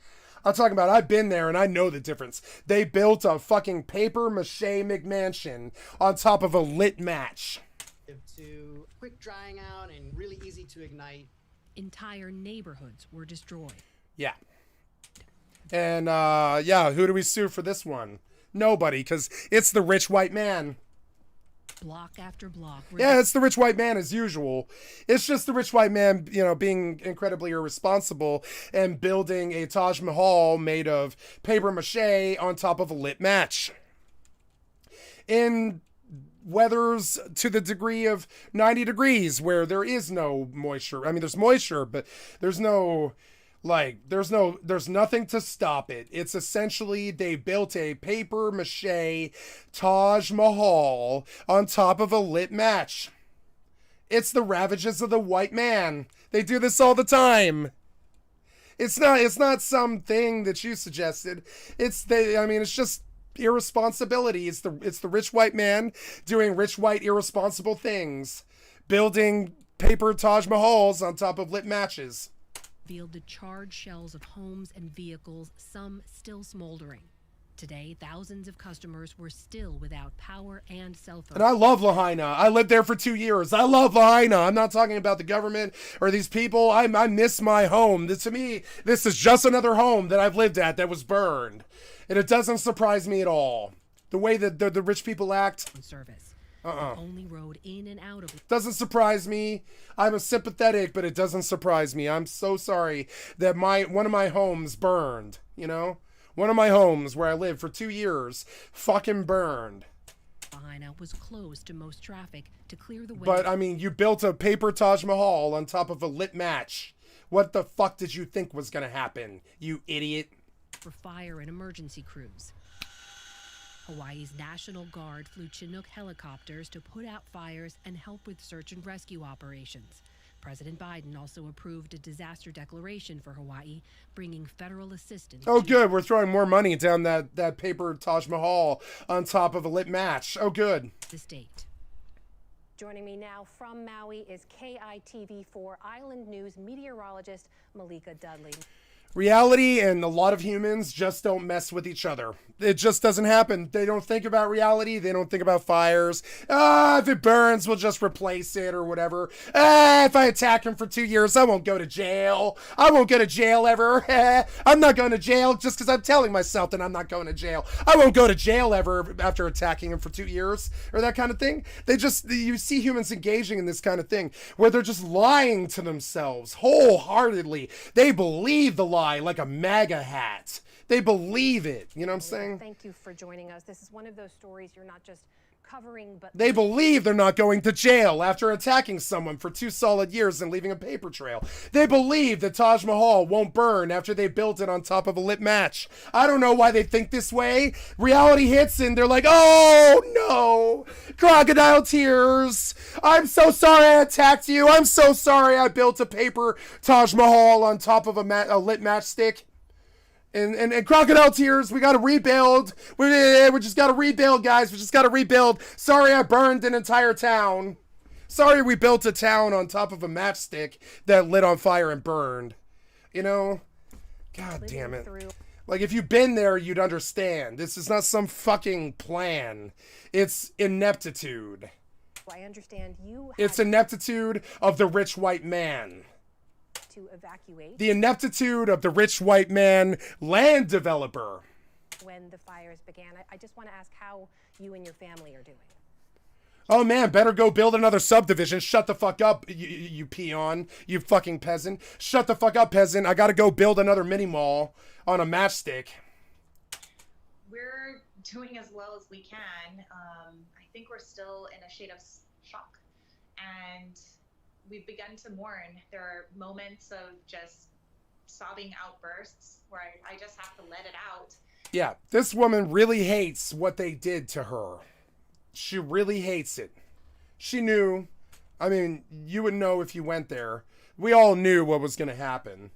I'm talking about I've been there and I know the difference. They built a fucking paper mache McMansion on top of a lit match. To quick drying out and really easy to ignite. Entire neighborhoods were destroyed. Yeah. And, yeah, who do we sue for this one? Nobody, because it's the rich white man. Block after block. Yeah, it's the rich white man as usual. It's just the rich white man, you know, being incredibly irresponsible and building a Taj Mahal made of paper mache on top of a lit match. In weathers to the degree of 90 degrees where there is no moisture. I mean, there's moisture, but there's no... there's nothing to stop it. It's essentially they built a paper mache Taj Mahal on top of a lit match. It's the ravages of the white man. They do this all the time. It's not something that you suggested. It's just irresponsibility. It's the rich white man doing rich white irresponsible things. Building paper Taj Mahals on top of lit matches. Revealed the charred shells of homes and vehicles, some still smoldering. Today, thousands of customers were still without power and cell phones. And I love Lahaina. I lived there for 2 years. I love Lahaina. I'm not talking about the government or these people. I miss my home. To me, this is just another home that I've lived at that was burned. And it doesn't surprise me at all. The way that the rich people act. Service. Only road in and out of. Doesn't surprise me. I'm sympathetic, but it doesn't surprise me. I'm so sorry that one of my homes burned, you know? One of my homes where I lived for 2 years fucking burned. Lahaina was closed to most traffic to clear the way. But, I mean, you built a paper Taj Mahal on top of a lit match. What the fuck did you think was gonna happen, you idiot? For fire and emergency crews. Hawaii's National Guard flew Chinook helicopters to put out fires and help with search and rescue operations. President Biden also approved a disaster declaration for Hawaii, bringing federal assistance. Oh, good. We're throwing more money down that paper Taj Mahal on top of a lit match. Oh, good. The state. Joining me now from Maui is KITV4 Island News meteorologist Malika Dudley. Reality and a lot of humans just don't mess with each other. It just doesn't happen. They don't think about reality. They don't think about fires. If it burns, we'll just replace it or whatever. If I attack him for 2 years, I won't go to jail. I won't go to jail ever. I'm not going to jail just because I'm telling myself that I'm not going to jail. I won't go to jail ever after attacking him for 2 years or that kind of thing. You see humans engaging in this kind of thing where they're just lying to themselves wholeheartedly. They believe the lie like a MAGA hat. They believe it. You know what I'm saying? Thank you for joining us. This is one of those stories you're not just covering, but They believe they're not going to jail after attacking someone for 2 solid years and leaving a paper trail. They believe that Taj Mahal won't burn after they built it on top of a lit match. I don't know why they think this way. Reality hits and they're like, oh no, crocodile tears. I'm so sorry I attacked you. I'm so sorry I built a paper Taj Mahal on top of a lit matchstick. And crocodile tears, we gotta rebuild. We just gotta rebuild, guys. We just gotta rebuild. Sorry I burned an entire town. Sorry we built a town on top of a matchstick that lit on fire and burned. You know? God damn it. Like, if you've been there, you'd understand. This is not some fucking plan. It's ineptitude. I understand you. It's ineptitude of the rich white man. To evacuate. The ineptitude of the rich white man land developer. When the fires began, I just want to ask how you and your family are doing. Oh man, better go build another subdivision. Shut the fuck up, you peon. You fucking peasant. Shut the fuck up, peasant. I gotta go build another mini mall on a matchstick. We're doing as well as we can. I think we're still in a state of shock. And we've begun to mourn. There are moments of just sobbing outbursts where I just have to let it out. Yeah, this woman really hates what they did to her. She really hates it. She knew. I mean, you would know if you went there. We all knew what was going to happen.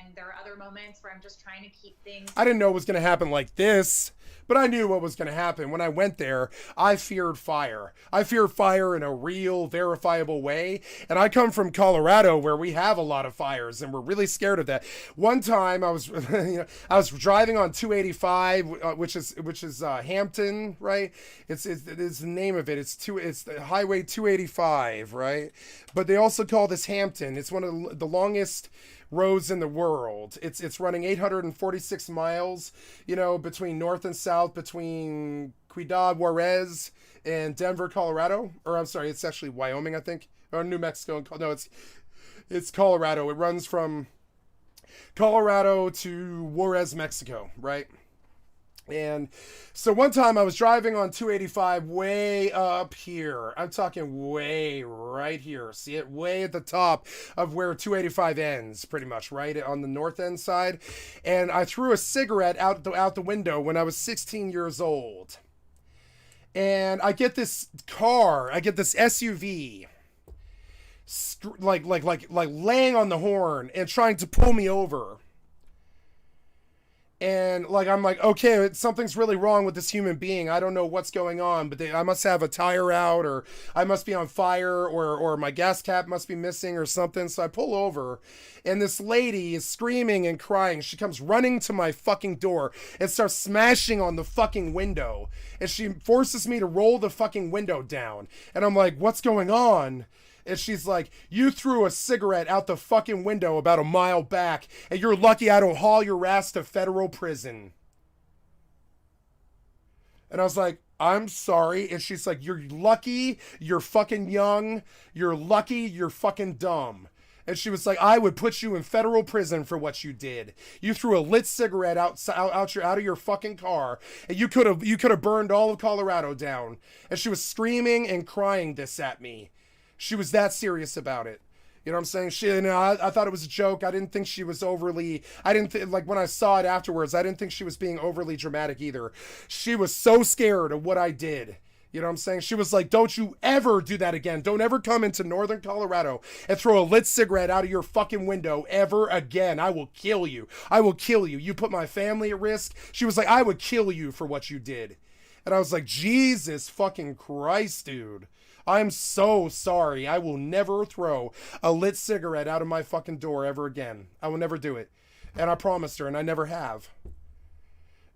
And there are other moments where I'm just trying to keep things... I didn't know it was going to happen like this, but I knew what was going to happen. When I went there, I feared fire. I feared fire in a real, verifiable way. And I come from Colorado, where we have a lot of fires, and we're really scared of that. One time, I was, I was driving on 285, which is Hampton, right? It's the name of it. It's the Highway 285, right? But they also call this Hampton. It's one of the longest roads in the world. It's running 846 miles, between north and south, between Ciudad Juarez and Denver, Colorado. Or I'm sorry, it's actually Wyoming, I think, or New Mexico. No, it's Colorado. It runs from Colorado to Juarez, Mexico, right? And so one time I was driving on 285 way up here. I'm talking way right here. See it? Way at the top of where 285 ends, pretty much, right? On the north end side. And I threw a cigarette out the window when I was 16 years old. And I get this SUV like laying on the horn and trying to pull me over. And I'm like, okay, something's really wrong with this human being. I don't know what's going on, but I must have a tire out, or I must be on fire, or my gas cap must be missing or something. So I pull over, and this lady is screaming and crying. She comes running to my fucking door and starts smashing on the fucking window. And she forces me to roll the fucking window down. And I'm like, what's going on? And she's like, you threw a cigarette out the fucking window about a mile back, and you're lucky I don't haul your ass to federal prison. And I was like, I'm sorry. And she's like, you're lucky, you're fucking young, you're lucky, you're fucking dumb. And she was like, I would put you in federal prison for what you did. You threw a lit cigarette out of your fucking car, and you could have burned all of Colorado down. And she was screaming and crying this at me. She was that serious about it. You know what I'm saying? I thought it was a joke. I didn't think she was overly... when I saw it afterwards, I didn't think she was being overly dramatic either. She was so scared of what I did. You know what I'm saying? She was like, don't you ever do that again. Don't ever come into northern Colorado and throw a lit cigarette out of your fucking window ever again. I will kill you. I will kill you. You put my family at risk. She was like, I would kill you for what you did. And I was like, Jesus fucking Christ, dude. I'm so sorry. I will never throw a lit cigarette out of my fucking door ever again. I will never do it. And I promised her, and I never have.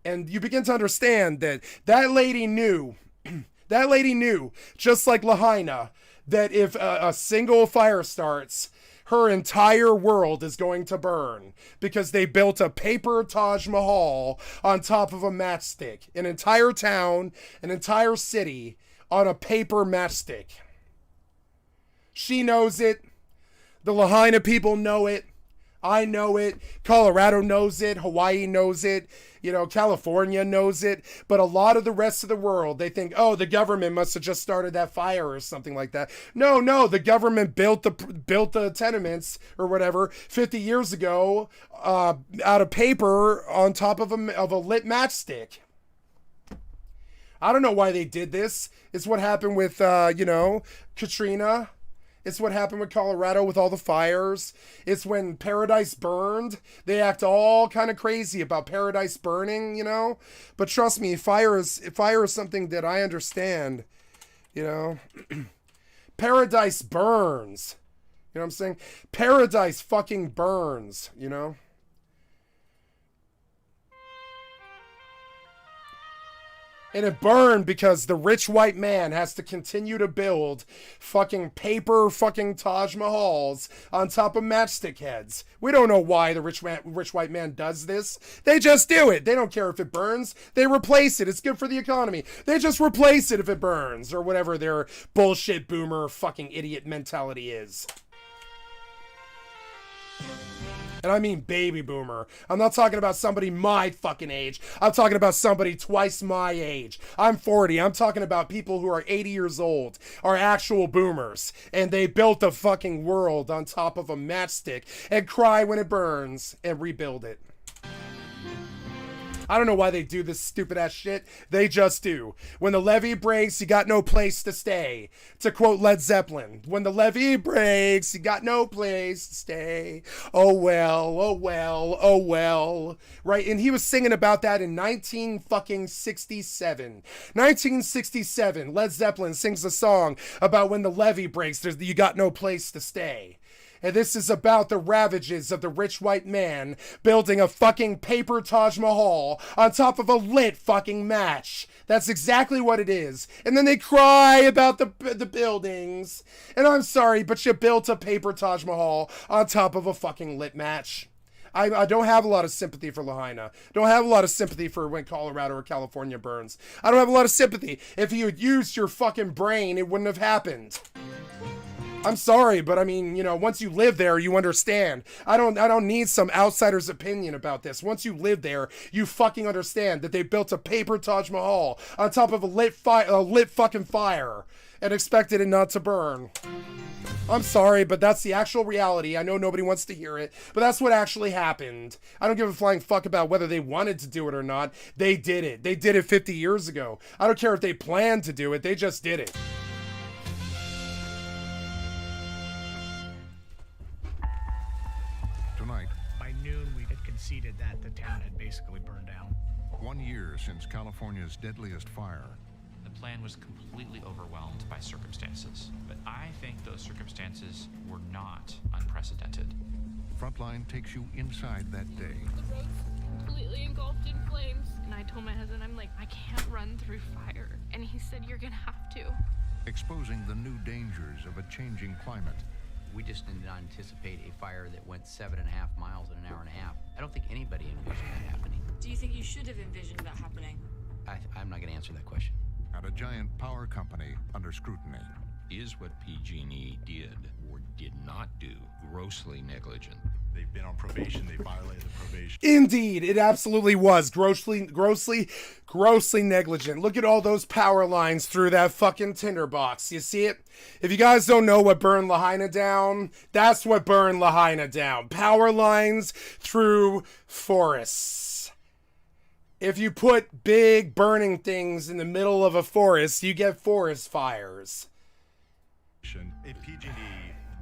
And you begin to understand that lady knew, just like Lahaina, that if a single fire starts, her entire world is going to burn because they built a paper Taj Mahal on top of a matchstick. An entire town, an entire city, on a paper matchstick. She knows it. The Lahaina people know it. I know it. Colorado knows it. Hawaii knows it. You know, California knows it. But a lot of the rest of the world, they think, oh, the government must have just started that fire or something like that. No, the government built the tenements or whatever 50 years ago out of paper on top of a lit matchstick. I don't know why they did this. It's what happened with, Katrina. It's what happened with Colorado with all the fires. It's when Paradise burned. They act all kind of crazy about Paradise burning, you know? But trust me, fire is something that I understand, you know? Paradise burns. You know what I'm saying? Paradise fucking burns, you know? And it burned because the rich white man has to continue to build fucking paper fucking Taj Mahals on top of matchstick heads. We don't know why the rich white man does this. They just do it. They don't care if it burns. They replace it. It's good for the economy. They just replace it if it burns or whatever their bullshit boomer fucking idiot mentality is. And I mean baby boomer. I'm not talking about somebody my fucking age. I'm talking about somebody twice my age. I'm 40. I'm talking about people who are 80 years old, are actual boomers. And they built a fucking world on top of a matchstick and cry when it burns and rebuild it. I don't know why they do this stupid ass shit. They just do. When the levee breaks, you got no place to stay. To quote Led Zeppelin, when the levee breaks, you got no place to stay. Oh well, oh well, oh well. Right? And he was singing about that in 1967. 1967, Led Zeppelin sings a song about when the levee breaks, you got no place to stay. And this is about the ravages of the rich white man building a fucking paper Taj Mahal on top of a lit fucking match. That's exactly what it is. And then they cry about the buildings. And I'm sorry, but you built a paper Taj Mahal on top of a fucking lit match. I don't have a lot of sympathy for Lahaina. Don't have a lot of sympathy for when Colorado or California burns. I don't have a lot of sympathy. If you had used your fucking brain, it wouldn't have happened. I'm sorry, but I mean, you know, once you live there, you understand. I don't need some outsider's opinion about this. Once you live there, you fucking understand that they built a paper Taj Mahal on top of a lit fucking fire and expected it not to burn. I'm sorry, but that's the actual reality. I know nobody wants to hear it, but that's what actually happened. I don't give a flying fuck about whether they wanted to do it or not. They did it. They did it 50 years ago. I don't care if they planned to do it. They just did it. Conceded that the town had basically burned down. 1 year since California's deadliest fire. The plan was completely overwhelmed by circumstances, but I think those circumstances were not unprecedented. Frontline takes you inside that day. The road's completely engulfed in flames. And I told my husband, I'm like, I can't run through fire. And he said, you're gonna have to. Exposing the new dangers of a changing climate. We just did not anticipate a fire that went 7.5 miles in an hour and a half. I don't think anybody envisioned that happening. Do you think you should have envisioned that happening? I'm not going to answer that question. At a giant power company under scrutiny. Is what PG&E did or did not do grossly negligent? They've been on probation. They violated the probation. Indeed, it absolutely was grossly negligent. Look at all those power lines through that fucking tinderbox. You see it? If you guys don't know what burned Lahaina down, that's what burned Lahaina down. Power lines through forests. If you put big burning things in the middle of a forest, you get forest fires. If PG&E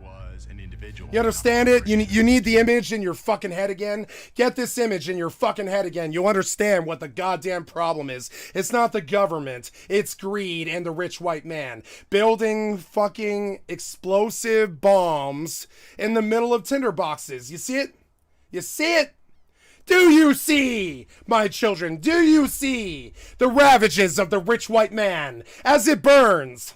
was an individual, you understand it? You need the image in your fucking head again. Get this image in your fucking head again. You'll understand what the goddamn problem is. It's not the government. It's greed and the rich white man building fucking explosive bombs in the middle of tinderboxes. You see it? You see it? Do you see, my children? Do you see the ravages of the rich white man as it burns?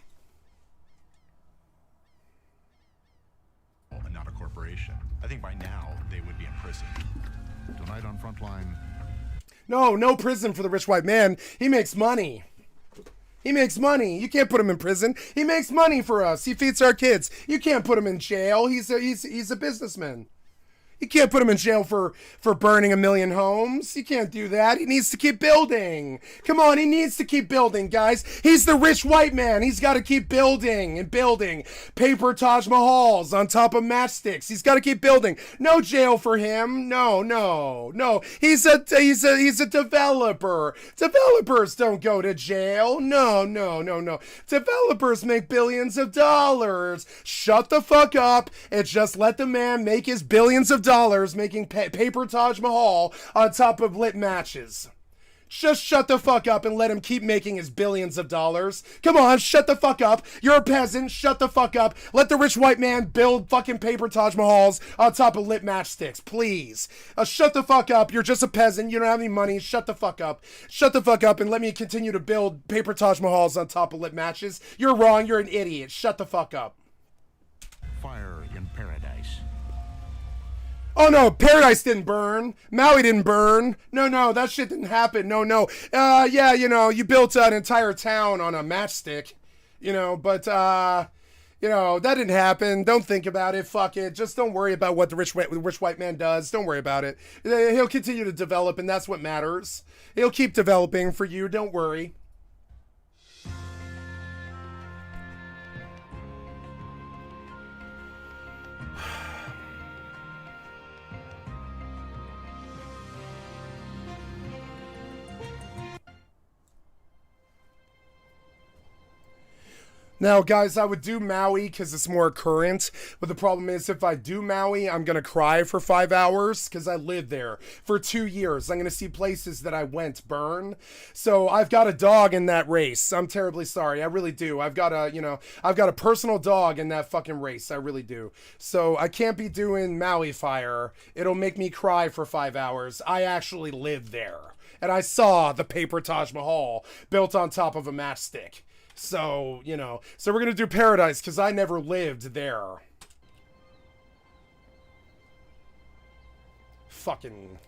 I think by now they would be in prison. Tonight on Frontline. No prison for the rich white man. He makes money. He makes money. You can't put him in prison. He makes money for us. He feeds our kids. You can't put him in jail. He's a businessman. You can't put him in jail for burning 1 million homes. You can't do that. He needs to keep building. Come on, he needs to keep building, guys. He's the rich white man. He's got to keep building and building. Paper Taj Mahals on top of matchsticks. He's got to keep building. No jail for him. No. He's a developer. Developers don't go to jail. No. Developers make billions of dollars. Shut the fuck up and just let the man make his billions of dollars making paper Taj Mahal on top of lit matches. Just shut the fuck up and let him keep making his billions of dollars. Come on, shut the fuck up. You're a peasant. Shut the fuck up. Let the rich white man build fucking paper Taj Mahals on top of lit matchsticks, please. Shut the fuck up. You're just a peasant. You don't have any money. Shut the fuck up. Shut the fuck up and let me continue to build paper Taj Mahals on top of lit matches. You're wrong. You're an idiot. Shut the fuck up. Fire in paradise. Oh no, Paradise didn't burn. Maui didn't burn. No, that shit didn't happen. No. Yeah, you built an entire town on a matchstick, but that didn't happen. Don't think about it. Fuck it. Just don't worry about what the rich white man does. Don't worry about it. He'll continue to develop, and that's what matters. He'll keep developing for you. Don't worry. Now, guys, I would do Maui because it's more current, but the problem is if I do Maui, I'm going to cry for 5 hours because I lived there for 2 years. I'm going to see places that I went burn. So I've got a dog in that race. I'm terribly sorry. I really do. I've got a personal dog in that fucking race. I really do. So I can't be doing Maui fire. It'll make me cry for 5 hours. I actually lived there. And I saw the paper Taj Mahal built on top of a matchstick. So, so we're going to do Paradise because I never lived there. Fucking.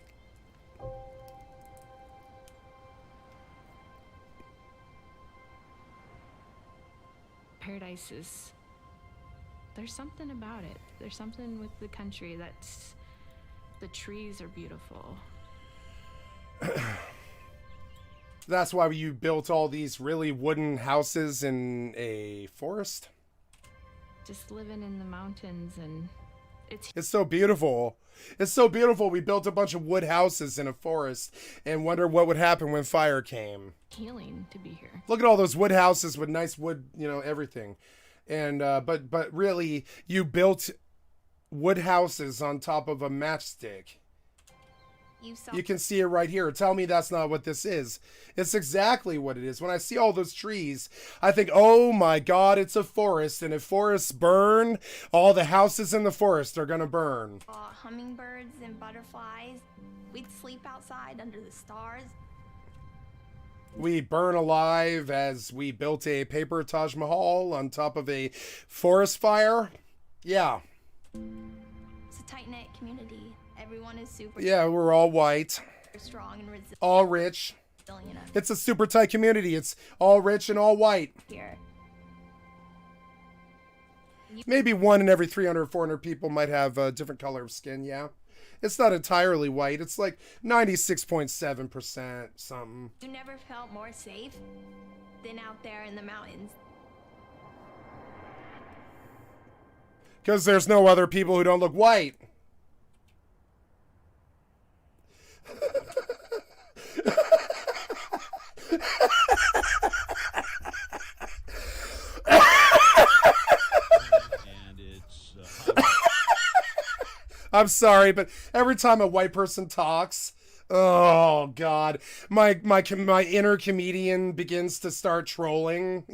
Paradise is... There's something about it. There's something with the country that's... The trees are beautiful. That's why you built all these really wooden houses in a forest? Just living in the mountains and it's so beautiful. It's so beautiful. We built a bunch of wood houses in a forest and wonder what would happen when fire came. Healing to be here. Look at all those wood houses with nice wood, everything. And but really you built wood houses on top of a matchstick. You can see it right here. Tell me that's not what this is. It's exactly what it is. When I see all those trees, I think, oh my God, it's a forest. And if forests burn, all the houses in the forest are going to burn. Hummingbirds and butterflies. We'd sleep outside under the stars. We burn alive as we built a paper Taj Mahal on top of a forest fire. Yeah. It's a tight-knit community. Everyone is super. Yeah, we're all white. Strong and resilient. All rich. It's a super tight community. It's all rich and all white. Here. Maybe 1 in every 300 or 400 people might have a different color of skin, yeah. It's not entirely white. It's like 96.7% something. You never felt more safe than out there in the mountains. Because there's no other people who don't look white. I'm sorry, but every time a white person talks, oh God, my inner comedian begins to start trolling,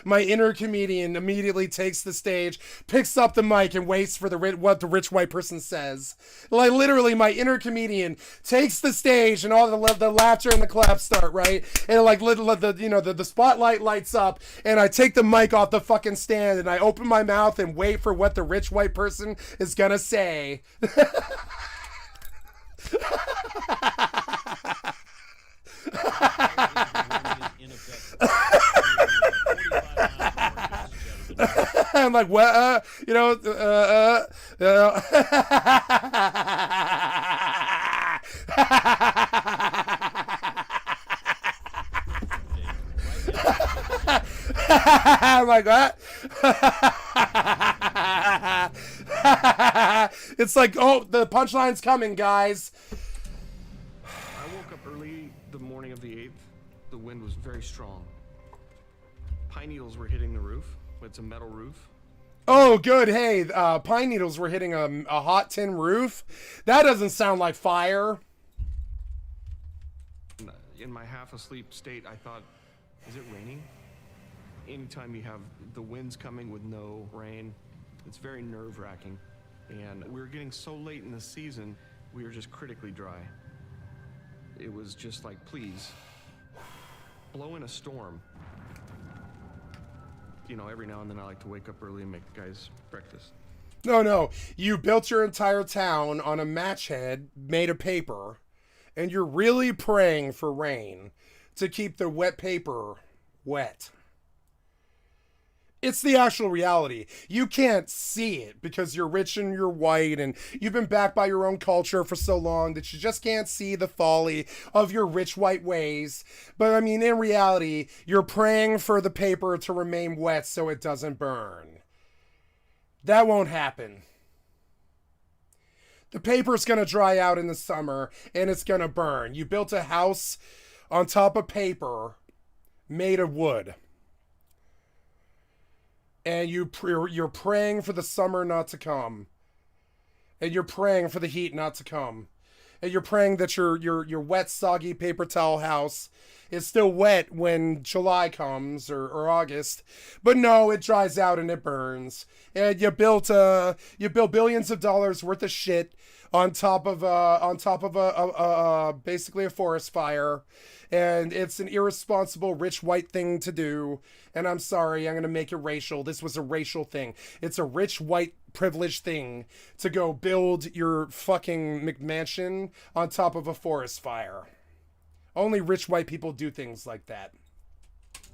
My inner comedian immediately takes the stage, picks up the mic, and waits for what the rich white person says. Like literally, my inner comedian takes the stage, and all the laughter and the claps start, right? And like the spotlight lights up, and I take the mic off the fucking stand, and I open my mouth and wait for what the rich white person is gonna say. I'm like, what? You know, I'm like, what? It's like, oh, the punchline's coming, guys. I woke up early the morning of the 8th. The wind was very strong. Pine needles were hitting the roof. It's a metal roof. Oh, good. Hey, pine needles were hitting a hot tin roof. That doesn't sound like fire. In my half-asleep state, I thought, is it raining? Anytime you have the winds coming with no rain, it's very nerve-wracking. And we were getting so late in the season, we were just critically dry. It was just like, please, blow in a storm. You know, every now and then I like to wake up early and make guys breakfast. No. You built your entire town on a match head made of paper, and you're really praying for rain to keep the wet paper wet. It's the actual reality. You can't see it because you're rich and you're white and you've been backed by your own culture for so long that you just can't see the folly of your rich white ways. But I mean, in reality, you're praying for the paper to remain wet so it doesn't burn. That won't happen. The paper's going to dry out in the summer and it's going to burn. You built a house on top of paper made of wood. And you're praying for the summer not to come. And you're praying for the heat not to come. And you're praying that your wet, soggy paper towel house is still wet when July comes or August. But no, it dries out and it burns. And you built billions of dollars worth of shit on top of basically a forest fire. And it's an irresponsible rich white thing to do. And I'm sorry, I'm going to make it racial. This was a racial thing. It's a rich white privileged thing to go build your fucking McMansion on top of a forest fire. Only rich white people do things like that.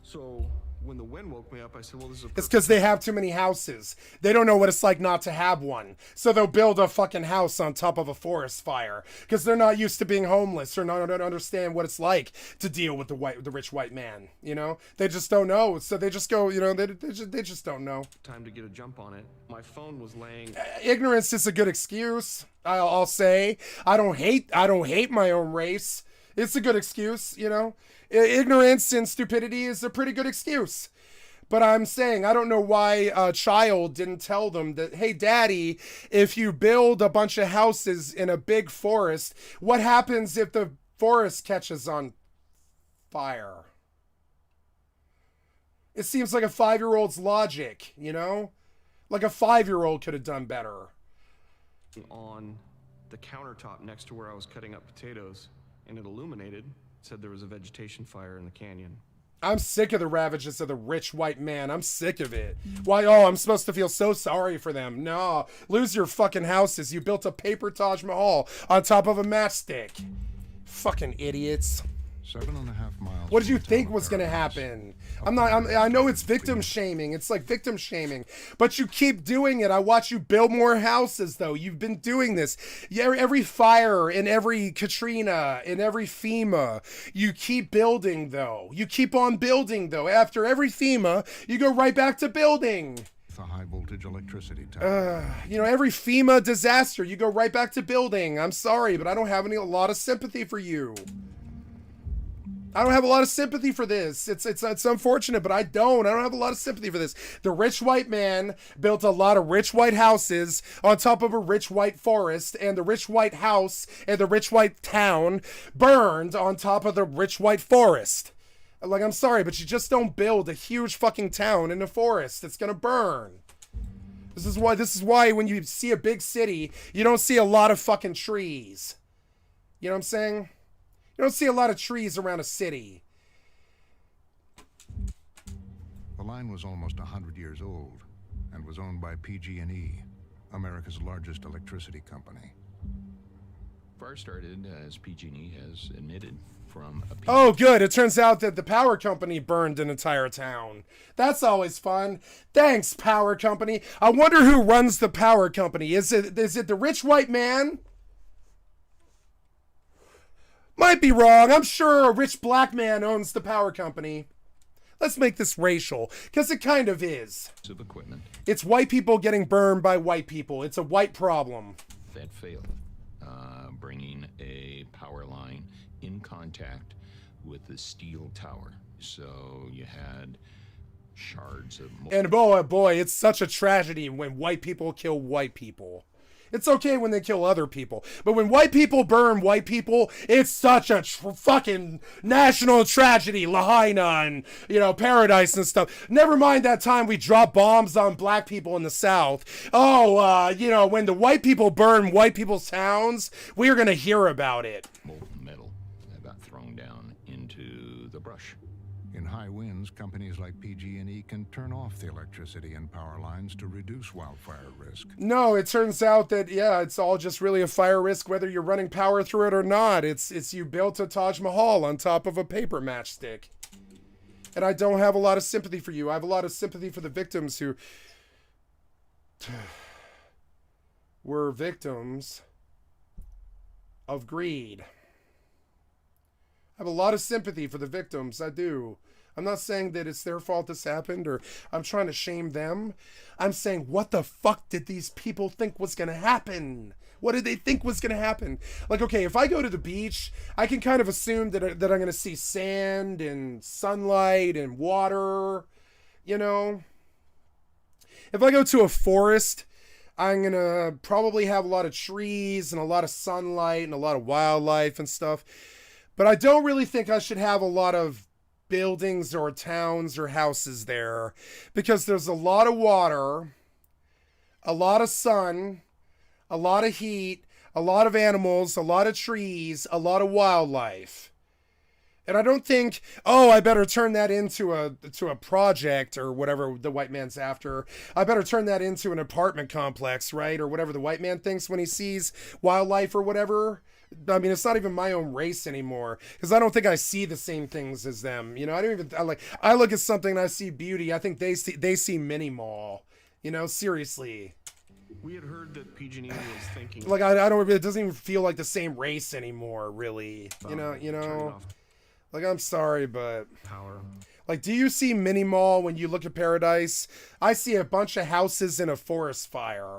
So when the wind woke me up, I said, well, this is It's because they have too many houses. They don't know what it's like not to have one. So they'll build a fucking house on top of a forest fire because they're not used to being homeless or don't understand what it's like to deal with the rich white man. You know, they just don't know. So they just go, you know, they just don't know. Time to get a jump on it. My phone was laying. Ignorance is a good excuse. I'll say I don't hate my own race. It's a good excuse, you know. Ignorance and stupidity is a pretty good excuse. But I'm saying, I don't know why a child didn't tell them that, hey, Daddy, if you build a bunch of houses in a big forest, what happens if the forest catches on fire? It seems like a 5-year-old's logic, you know? Like a 5-year-old could have done better. On the countertop next to where I was cutting up potatoes, and it illuminated. Said there was a vegetation fire in the canyon. I'm sick of the ravages of the rich white man. I'm sick of it. Why, oh, I'm supposed to feel so sorry for them. No, lose your fucking houses. You built a paper Taj Mahal on top of a matchstick. Fucking idiots. 7.5 miles. What did you think was going to happen? I know it's victim shaming. It's like victim shaming, but you keep doing it. I watch you build more houses though. You've been doing this. Every fire in every Katrina, in every FEMA, you keep building though. You keep on building though. After every FEMA, you go right back to building. The high voltage electricity tower. You know, every FEMA disaster, you go right back to building. I'm sorry, but I don't have a lot of sympathy for you. I don't have a lot of sympathy for this. It's unfortunate, but I don't have a lot of sympathy for this. The rich white man built a lot of rich white houses on top of a rich white forest, and the rich white house and the rich white town burned on top of the rich white forest. Like, I'm sorry, but you just don't build a huge fucking town in a forest. It's gonna burn. This is why when you see a big city, you don't see a lot of fucking trees. You know what I'm saying? You don't see a lot of trees around a city. The line was almost 100 years old and was owned by PG&E, America's largest electricity company. Fire started, as PG&E has admitted, from a... Oh, good. It turns out that the power company burned an entire town. That's always fun. Thanks, power company. I wonder who runs the power company. Is it the rich white man? Might be wrong. I'm sure a rich black man owns the power company. Let's make this racial, because it kind of is. ...of equipment It's white people getting burned by white people. It's a white problem. that failed, bringing a power line in contact with the steel tower. So you had shards of... And boy, it's such a tragedy when white people kill white people. It's okay when they kill other people, but when white people burn white people, it's such a fucking national tragedy. Lahaina and, Paradise and stuff. Never mind that time we dropped bombs on black people in the South. When the white people burn white people's towns, we're gonna hear about it. Molten metal that got thrown down into the brush. In high winds, companies like PG&E can turn off the electricity and power lines to reduce wildfire risk. No, it turns out that, it's all just really a fire risk whether you're running power through it or not. It's you built a Taj Mahal on top of a paper matchstick. And I don't have a lot of sympathy for you. I have a lot of sympathy for the victims who were victims of greed. I have a lot of sympathy for the victims. I do. I'm not saying that it's their fault this happened or I'm trying to shame them. I'm saying, what the fuck did these people think was going to happen? What did they think was going to happen? Like, okay, if I go to the beach, I can kind of assume that I'm going to see sand and sunlight and water, If I go to a forest, I'm going to probably have a lot of trees and a lot of sunlight and a lot of wildlife and stuff. But I don't really think I should have a lot of buildings or towns or houses there because there's a lot of water, a lot of sun, a lot of heat, a lot of animals, a lot of trees, a lot of wildlife. And I don't think, I better turn that into a project or whatever the white man's after. I better turn that into an apartment complex, right? Or whatever the white man thinks when he sees wildlife or whatever. I mean, it's not even my own race anymore because I don't think I see the same things as them. I look at something and I see beauty. I think they see mini mall, seriously. We had heard that PG&E was thinking... Like, I don't, it doesn't even feel like the same race anymore, really. Like, I'm sorry, but... Power. Like, do you see mini mall when you look at Paradise? I see a bunch of houses in a forest fire.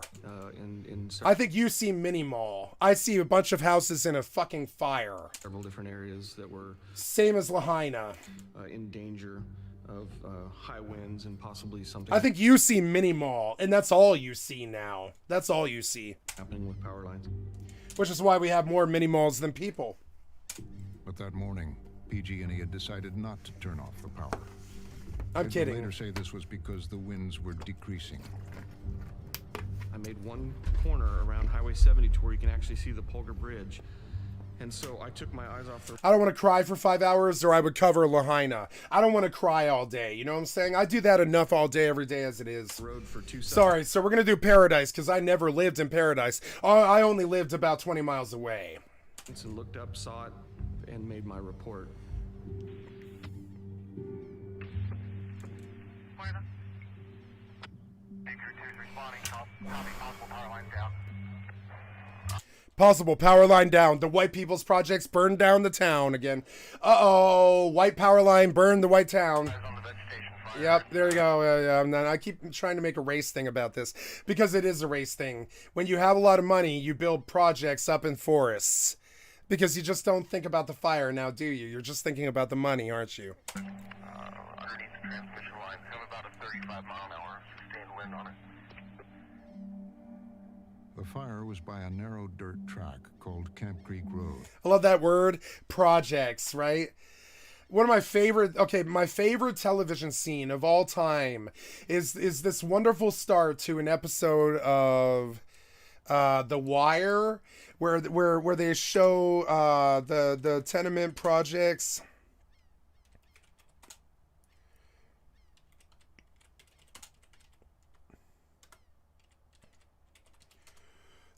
I think you see mini mall. I see a bunch of houses in a fucking fire. Several different areas that were... Same as Lahaina. In danger of high winds and possibly something... I think you see mini mall, and that's all you see now. That's all you see. Happening with power lines. Which is why we have more mini malls than people. But that morning, PG&E had decided not to turn off the power. I'm kidding. Later say this was because the winds were decreasing. I made one corner around Highway 70 to where you can actually see the Polgar Bridge. And so I took my eyes off the... I don't want to cry for 5 hours or I would cover Lahaina. I don't want to cry all day. You know what I'm saying? I do that enough all day, every day as it is. Road for 2 seconds. Sorry, so we're going to do Paradise because I never lived in Paradise. I only lived about 20 miles away. And looked up, saw it, and made my report. Possible power line down. The white people's projects burned down the town again. Uh-oh. White power line burned the white town. Yep, there you go. I keep trying to make a race thing about this because it is a race thing. When you have a lot of money, you build projects up in forests because you just don't think about the fire now, do you? You're just thinking about the money, aren't you? Underneath the transmission lines, have about a 35-mile-an-hour sustained wind on it. The fire was by a narrow dirt track called Camp Creek Road. I love that word, projects, right? One of my favorite television scene of all time is this wonderful start to an episode of The Wire where they show the tenement projects.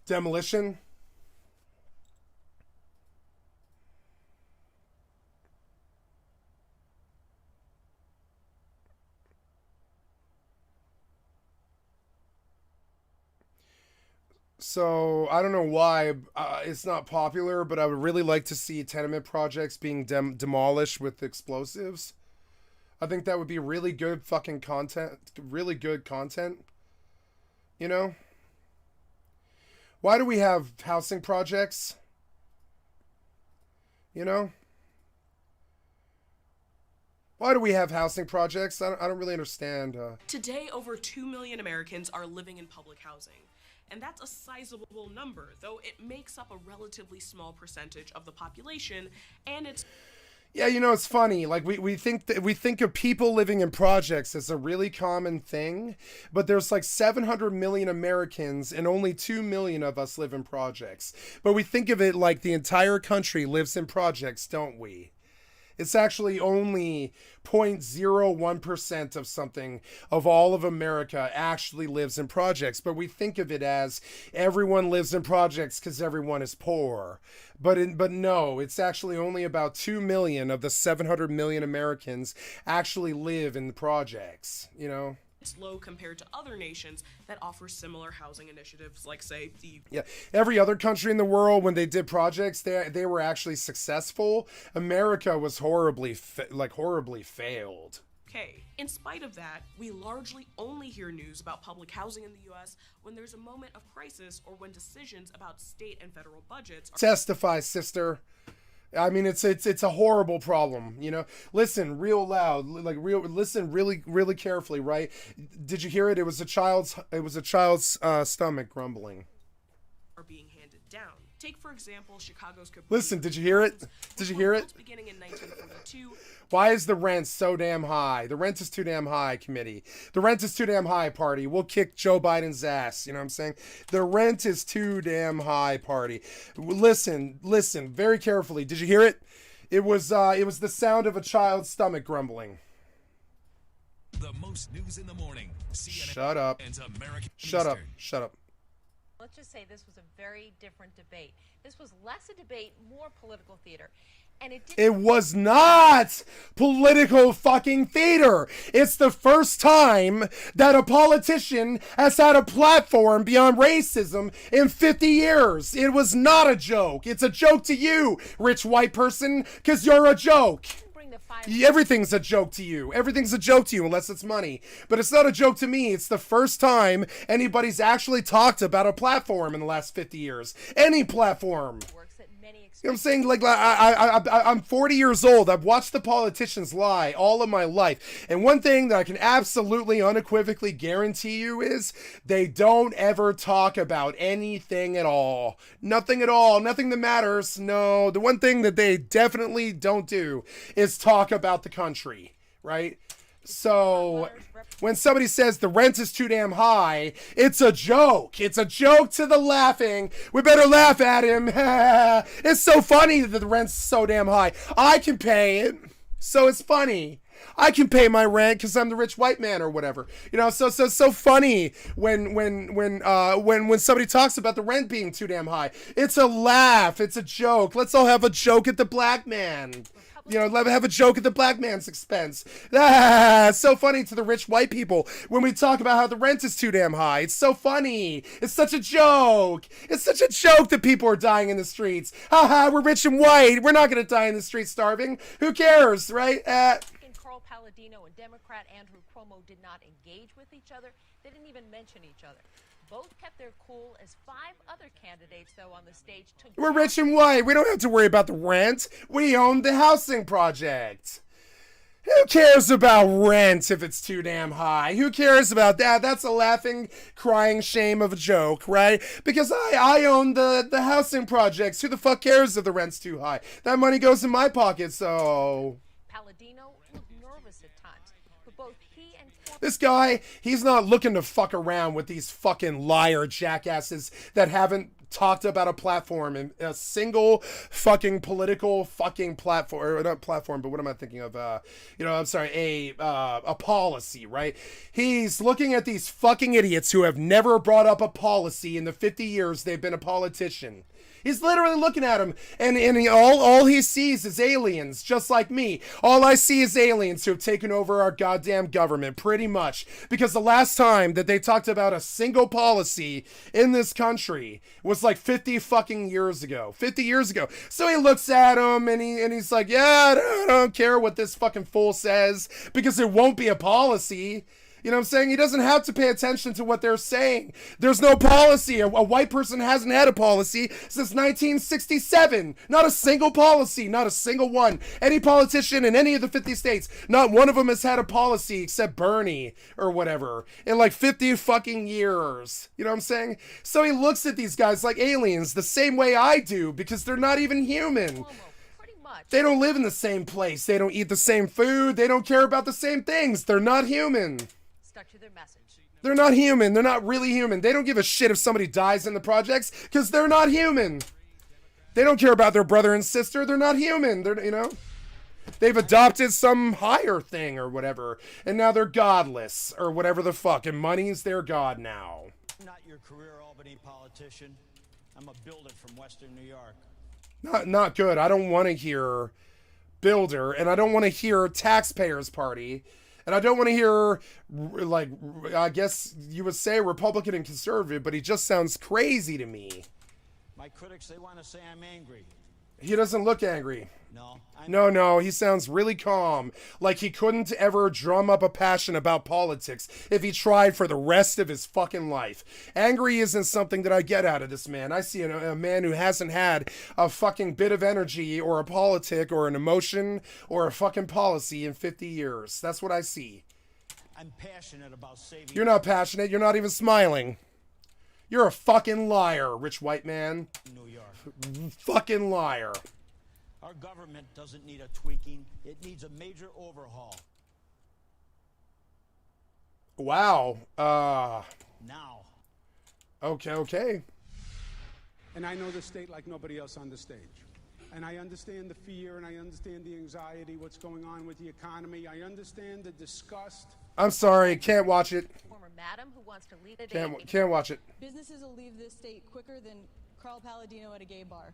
Demolition. So I don't know why it's not popular, but I would really like to see tenement projects being demolished with explosives. I think that would be really good fucking content, really good content. You know? Why do we have housing projects? You know? Why do we have housing projects? I don't really understand. Today, over 2 million Americans are living in public housing. And that's a sizable number, though it makes up a relatively small percentage of the population, and it's... Yeah, you know, it's funny. Like we think of people living in projects as a really common thing, but there's like 700 million Americans and only 2 million of us live in projects. But we think of it like the entire country lives in projects, don't we? It's actually only 0.01% of something of all of America actually lives in projects. But we think of it as everyone lives in projects because everyone is poor. But no, it's actually only about 2 million of the 700 million Americans actually live in the projects, you know? It's low compared to other nations that offer similar housing initiatives, like, say, the... Yeah, every other country in the world, when they did projects, they were actually successful. America was horribly failed. Okay, in spite of that, we largely only hear news about public housing in the U.S. when there's a moment of crisis or when decisions about state and federal budgets are... Testify, sister. I mean, it's a horrible problem, you know. Listen real loud, listen really carefully, right? Did you hear it? It was a child's stomach grumbling. Are being handed down. Take, for example, Chicago's... Listen, did you hear it? Did you hear it? Beginning in 1942. Why is the rent so damn high? The rent is too damn high, committee. The rent is too damn high, party. We'll kick Joe Biden's ass, you know what I'm saying? The rent is too damn high, party. Listen very carefully. Did you hear it? It was the sound of a child's stomach grumbling. The most news in the morning. CNN Shut up. and American Shut up. Eastern. Shut up. Let's just say this was a very different debate. This was less a debate, more political theater. And it was not political fucking theater. It's the first time that a politician has had a platform beyond racism in 50 years. It was not a joke. It's a joke to you, rich white person, because you're a joke. Everything's a joke to you. Everything's a joke to you unless it's money. But it's not a joke to me. It's the first time anybody's actually talked about a platform in the last 50 years. Any platform. You know what I'm saying? Like, I'm 40 years old. I've watched the politicians lie all of my life. And one thing that I can absolutely unequivocally guarantee you is they don't ever talk about anything at all. Nothing at all. Nothing that matters. No, the one thing that they definitely don't do is talk about the country, right? So when somebody says the rent is too damn high, it's a joke. It's a joke to the laughing. We better laugh at him. It's so funny that the rent's so damn high. I can pay it, so it's funny. I can pay my rent because I'm the rich white man or whatever. You know, so funny when somebody talks about the rent being too damn high. It's a laugh. It's a joke. Let's all have a joke at the black man. You know, let have a joke at the black man's expense. It's so funny to the rich white people when we talk about how the rent is too damn high. It's so funny. It's such a joke. It's such a joke that people are dying in the streets. Haha, we're rich and white. We're not going to die in the streets starving. Who cares, right? Carl Palladino and Democrat Andrew Cuomo did not engage with each other. They didn't even mention each other. Both kept their cool as 5 other candidates, though, on the stage took... We're rich and white. We don't have to worry about the rent. We own the housing project. Who cares about rent if it's too damn high? Who cares about that? That's a laughing, crying shame of a joke, right? Because I own the housing projects. Who the fuck cares if the rent's too high? That money goes in my pocket, so... Palladino looked nervous at times, but both he and... This guy, he's not looking to fuck around with these fucking liar jackasses that haven't talked about a platform, and a single fucking political fucking platform, or not platform, but what am I thinking of? I'm sorry, a policy, right? He's looking at these fucking idiots who have never brought up a policy in the 50 years they've been a politician. He's literally looking at him, and all he sees is aliens, just like me. All I see is aliens who have taken over our goddamn government, pretty much. Because the last time that they talked about a single policy in this country was like 50 fucking years ago. 50 years ago. So he looks at him, and he's like, yeah, I don't care what this fucking fool says, because it won't be a policy. You know what I'm saying? He doesn't have to pay attention to what they're saying. There's no policy. A white person hasn't had a policy since 1967. Not a single policy. Not a single one. Any politician in any of the 50 states, not one of them has had a policy except Bernie or whatever in like 50 fucking years. You know what I'm saying? So he looks at these guys like aliens the same way I do, because they're not even human. They don't live in the same place. They don't eat the same food. They don't care about the same things. They're not human. Stuck to their message. They're not human. They're not really human. They don't give a shit if somebody dies in the projects, because they're not human. They don't care about their brother and sister. They're not human. They've adopted some higher thing or whatever, and now they're godless or whatever the fuck, and money's their god now. I'm not your career Albany politician. I'm a builder from Western New York. Not good. I don't want to hear builder, and I don't want to hear taxpayers party. And I don't want to hear, like, I guess you would say Republican and conservative, but he just sounds crazy to me. My critics, they want to say I'm angry. He doesn't look angry. No. No, he sounds really calm. Like he couldn't ever drum up a passion about politics if he tried for the rest of his fucking life. Angry isn't something that I get out of this man. I see a man who hasn't had a fucking bit of energy or a politic or an emotion or a fucking policy in 50 years. That's what I see. I'm passionate about saving... You're not passionate. You're not even smiling. You're a fucking liar, rich white man. New York. Fucking liar. Our government doesn't need a tweaking. It needs a major overhaul. Wow. Now. Okay. And I know the state like nobody else on the stage. And I understand the fear, and I understand the anxiety, what's going on with the economy. I understand the disgust. I'm sorry, can't watch it. Former madam who wants to lead the Can't watch it. Businesses will leave this state quicker than Carl Palladino at a gay bar.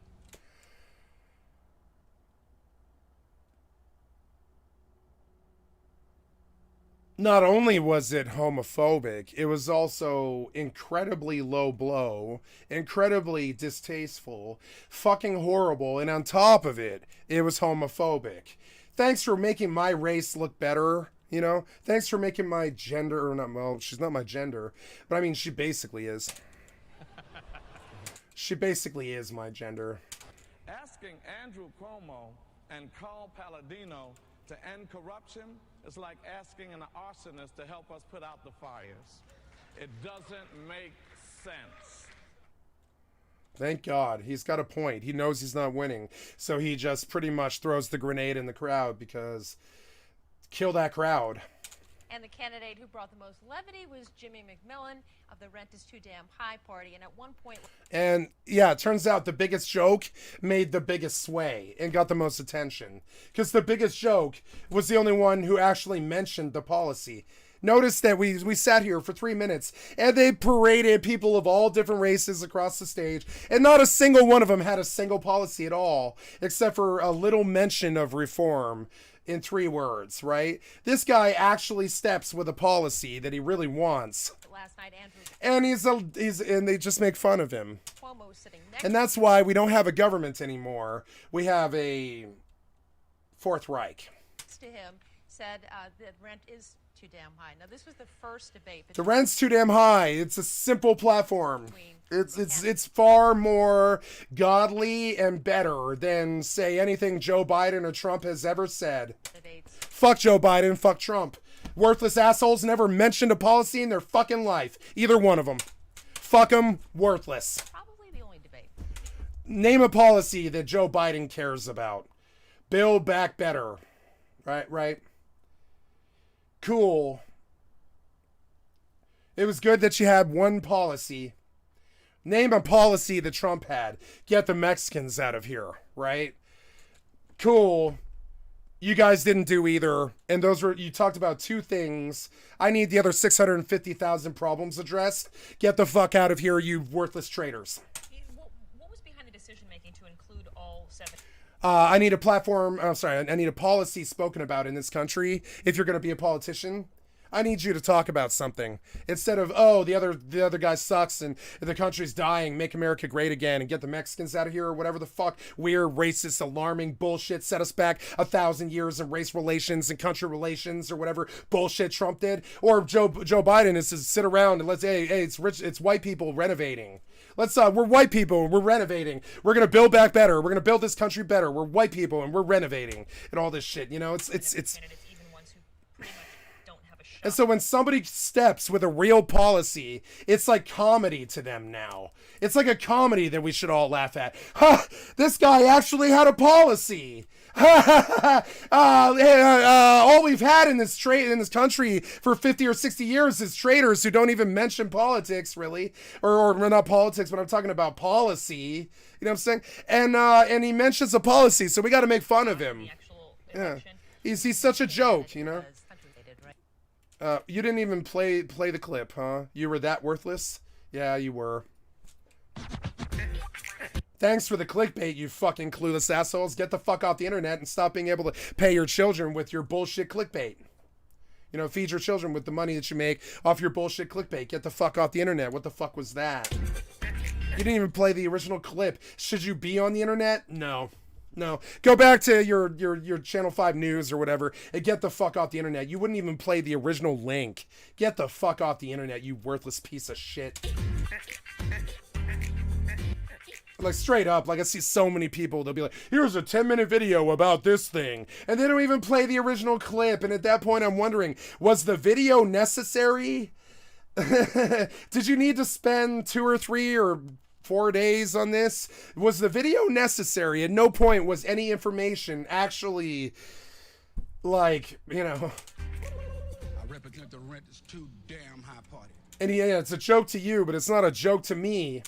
Not only was it homophobic, it was also incredibly low blow, incredibly distasteful, fucking horrible, and on top of it, it was homophobic. Thanks for making my race look better, you know? Thanks for making my gender, or not, well, she's not my gender, but I mean, she basically is. She basically is my gender. Asking Andrew Cuomo and Carl Palladino to end corruption is like asking an arsonist to help us put out the fires. It doesn't make sense. Thank God. He's got a point. He knows he's not winning. So he just pretty much throws the grenade in the crowd because kill that crowd. And the candidate who brought the most levity was Jimmy McMillan of the Rent is Too Damn High party. And at one point... And yeah, it turns out the biggest joke made the biggest sway and got the most attention. Because the biggest joke was the only one who actually mentioned the policy. Notice that we sat here for 3 minutes and they paraded people of all different races across the stage, and not a single one of them had a single policy at all, except for a little mention of reform in 3 words, right? This guy actually steps with a policy that he really wants. Last night, Andrew... And they just make fun of him. Cuomo was sitting next and that's why we don't have a government anymore. We have a Fourth Reich. To him said that rent is too damn high. Now, this was the first debate. The rent's too damn high. It's a simple platform. It's far more godly and better than, say, anything Joe Biden or Trump has ever said. Fuck Joe Biden, fuck Trump. Worthless assholes never mentioned a policy in their fucking life. Either one of them. Fuck them, worthless. Probably the only debate. Name a policy that Joe Biden cares about. Build back better. Right. Cool. It was good that you had one policy Name a policy that Trump had. Get the Mexicans out of here, right? Cool. You guys didn't do either. And those were, you talked about two things. I need the other 650,000 problems addressed. Get the fuck out of here, you worthless traitors. What was behind the decision making to include all 7? I need a platform, I need a policy spoken about in this country. If you're going to be a politician, I need you to talk about something instead of, oh, the other guy sucks and the country's dying, make America great again and get the Mexicans out of here or whatever the fuck weird, racist, alarming bullshit set us back 1,000 years in race relations and country relations or whatever bullshit Trump did. Or Joe Biden is to sit around and let's, hey, it's white people renovating. We're white people and we're renovating. We're going to build back better. We're going to build this country better. We're white people and we're renovating and all this shit. You know, it's and so when somebody steps with a real policy, it's like comedy to them now. It's like a comedy that we should all laugh at. Ha! This guy actually had a policy. All we've had in this country for 50 or 60 years is traitors who don't even mention politics, really, or not politics, but I'm talking about policy. You know what I'm saying? And he mentions a policy, so we got to make fun of him. Yeah, he's such a joke, you know. You didn't even play the clip, huh? You were that worthless? Yeah, you were. Thanks for the clickbait, you fucking clueless assholes. Get the fuck off the internet and stop being able to pay your children with your bullshit clickbait. You know, feed your children with the money that you make off your bullshit clickbait. Get the fuck off the internet. What the fuck was that? You didn't even play the original clip. Should you be on the internet? No. No, go back to your Channel 5 News or whatever and get the fuck off the internet. You wouldn't even play the original link. Get the fuck off the internet, you worthless piece of shit. Like, straight up, like, I see so many people, they'll be like, here's a 10-minute video about this thing. And they don't even play the original clip. And at that point, I'm wondering, was the video necessary? Did you need to spend 2 or 3 or 4 days on this? Was the video necessary? At no point was any information actually, like, you know. I represent the rent is too damn high party. And yeah, it's a joke to you, but it's not a joke to me.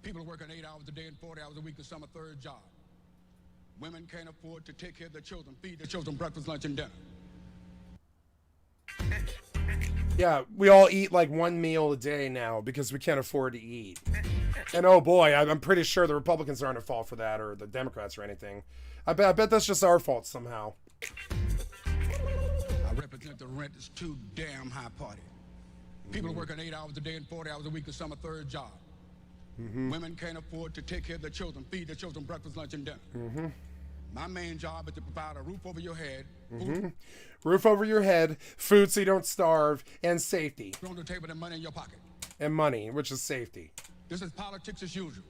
People are working 8 hours a day and 40 hours a week to some a third job. Women can't afford to take care of their children, feed their children breakfast, lunch, and dinner. Yeah, we all eat like 1 meal a day now because we can't afford to eat. And oh boy, I'm pretty sure the Republicans aren't at fault for that, or the Democrats or anything. I bet that's just our fault somehow. I represent the rent is too damn high party. People are working 8 hours a day and 40 hours a week to some a third job. Women can't afford to take care of their children, feed their children breakfast, lunch, and dinner. My main job is to provide a roof over your head, food, roof over your head, food so you don't starve, and safety. on the table and money in your pocket. And money, which is safety. This is politics as usual.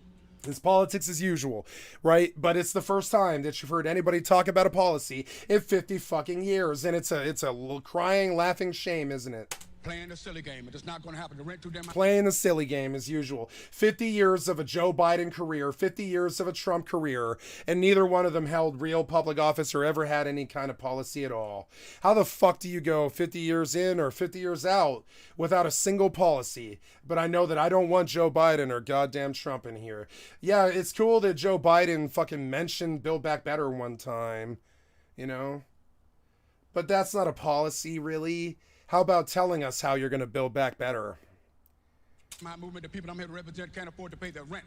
It's politics as usual, right? But it's the first time that you've heard anybody talk about a policy in 50 fucking years, and it's a crying, laughing shame, isn't it? Playing the silly game. It's not going to happen. The rent too damn high. Playing the silly game as usual. 50 years of a Joe Biden career, 50 years of a Trump career, and neither one of them held real public office or ever had any kind of policy at all. How the fuck do you go 50 years in or 50 years out without a single policy? But I know that I don't want Joe Biden or goddamn Trump in here. Yeah, it's cool that Joe Biden fucking mentioned Build Back Better one time, you know? But that's not a policy, really. How about telling us how you're going to build back better? My movement, the people I'm here to represent can't afford to pay their rent.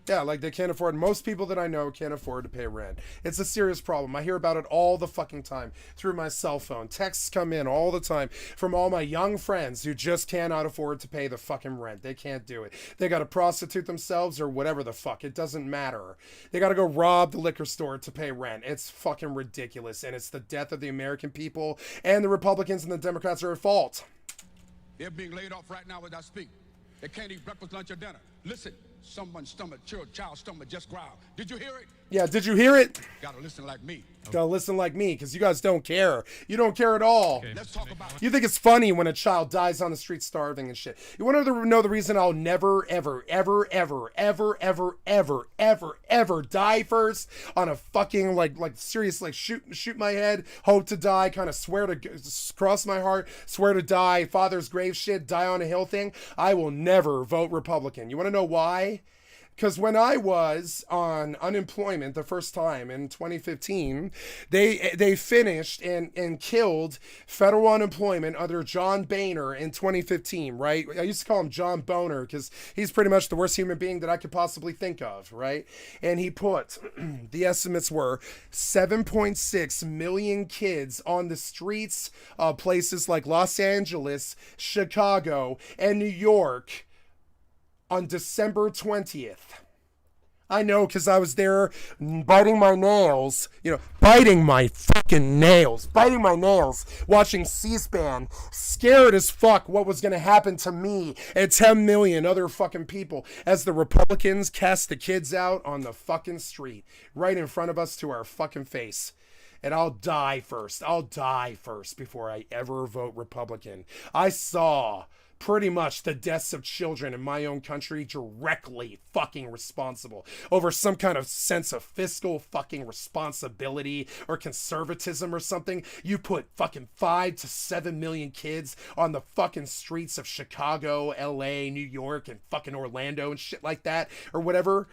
Yeah, like they can't afford, most people that I know can't afford to pay rent. It's a serious problem. I hear about it all the fucking time through my cell phone. Texts come in all the time from all my young friends who just cannot afford to pay the fucking rent. They can't do it. They got to prostitute themselves or whatever the fuck. It doesn't matter. They got to go rob the liquor store to pay rent. It's fucking ridiculous. And it's the death of the American people, and the Republicans and the Democrats are at fault. They're being laid off right now as I speak. They can't eat breakfast, lunch, or dinner. Listen, someone's stomach, child's stomach just growled. Did you hear it? Yeah, did you hear it? Gotta listen like me. Gotta listen like me, because you guys don't care. You don't care at all. Okay. Let's talk about it. You think it's funny when a child dies on the street starving and shit. You want to know the reason I'll never, ever, ever, ever, ever, ever, ever, ever, ever die first on a fucking, like serious, like shoot my head, hope to die, kind of swear to, cross my heart, swear to die, father's grave shit, die on a hill thing? I will never vote Republican. You want to know why? why? Because when I was on unemployment the first time in 2015, they finished and killed federal unemployment under John Boehner in 2015, right? I used to call him John Boner because he's pretty much the worst human being that I could possibly think of, right? And he put, the estimates were 7.6 million kids on the streets of places like Los Angeles, Chicago, and New York on December 20th. I know, because I was there biting my nails, biting my nails, watching C-SPAN, scared as fuck what was going to happen to me and 10 million other fucking people as the Republicans cast the kids out on the fucking street right in front of us to our fucking face. And I'll die first before I ever vote Republican. I saw pretty much the deaths of children in my own country directly fucking responsible over some kind of sense of fiscal fucking responsibility or conservatism or something. You put fucking 5 to 7 million kids on the fucking streets of Chicago, LA, New York, and fucking Orlando and shit like that or whatever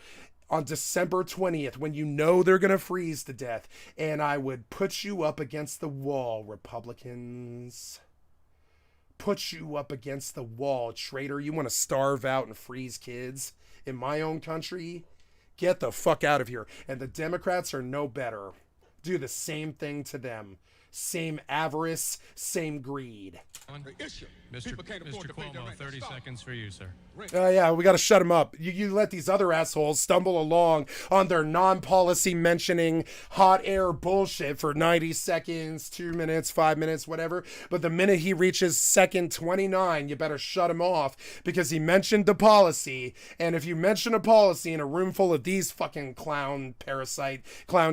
on December 20th when you know they're gonna freeze to death, and I would put you up against the wall, Republicans. Put you up against the wall, traitor. You want to starve out and freeze kids in my own country? Get the fuck out of here. And the Democrats are no better. Do the same thing to them. Same avarice, same greed. Mr. Cuomo, 30 seconds for you, sir. Yeah, we got to shut him up. You let these other assholes stumble along on their non-policy mentioning hot air bullshit for 90 seconds, 2 minutes, 5 minutes, whatever. But the minute he reaches second 29, you better shut him off because he mentioned the policy. And if you mention a policy in a room full of these fucking clown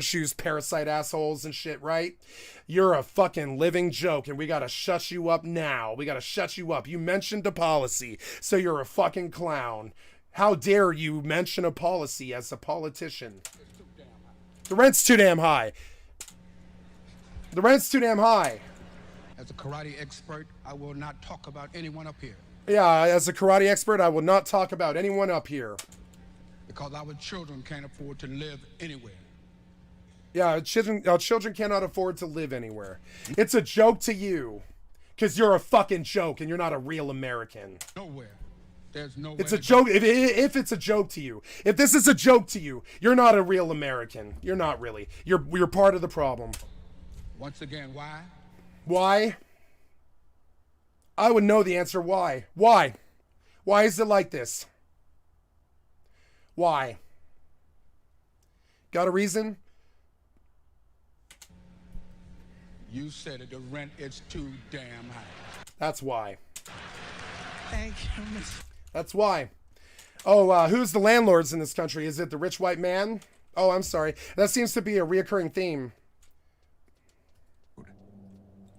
shoes parasite assholes and shit, right? You're a fucking living joke, and we gotta shut you up now. We gotta shut you up. You mentioned a policy, so you're a fucking clown. How dare you mention a policy as a politician? The rent's too damn high. The rent's too damn high. As a karate expert, I will not talk about anyone up here. Yeah, as a karate expert, I will not talk about anyone up here. Because our children can't afford to live anywhere. Yeah, our children cannot afford to live anywhere. It's a joke to you, because you're a fucking joke and you're not a real American. Nowhere. There's nowhere. It's a joke. If it's a joke to you, if this is a joke to you, you're not a real American. You're not really. You're part of the problem. Once again, why? Why? I would know the answer. Why? Why? Why is it like this? Why? Got a reason? You said it, the rent is too damn high. That's why. Thank you, Miss. That's why. Oh, who's the landlords in this country? Is it the rich white man? Oh, I'm sorry. That seems to be a reoccurring theme.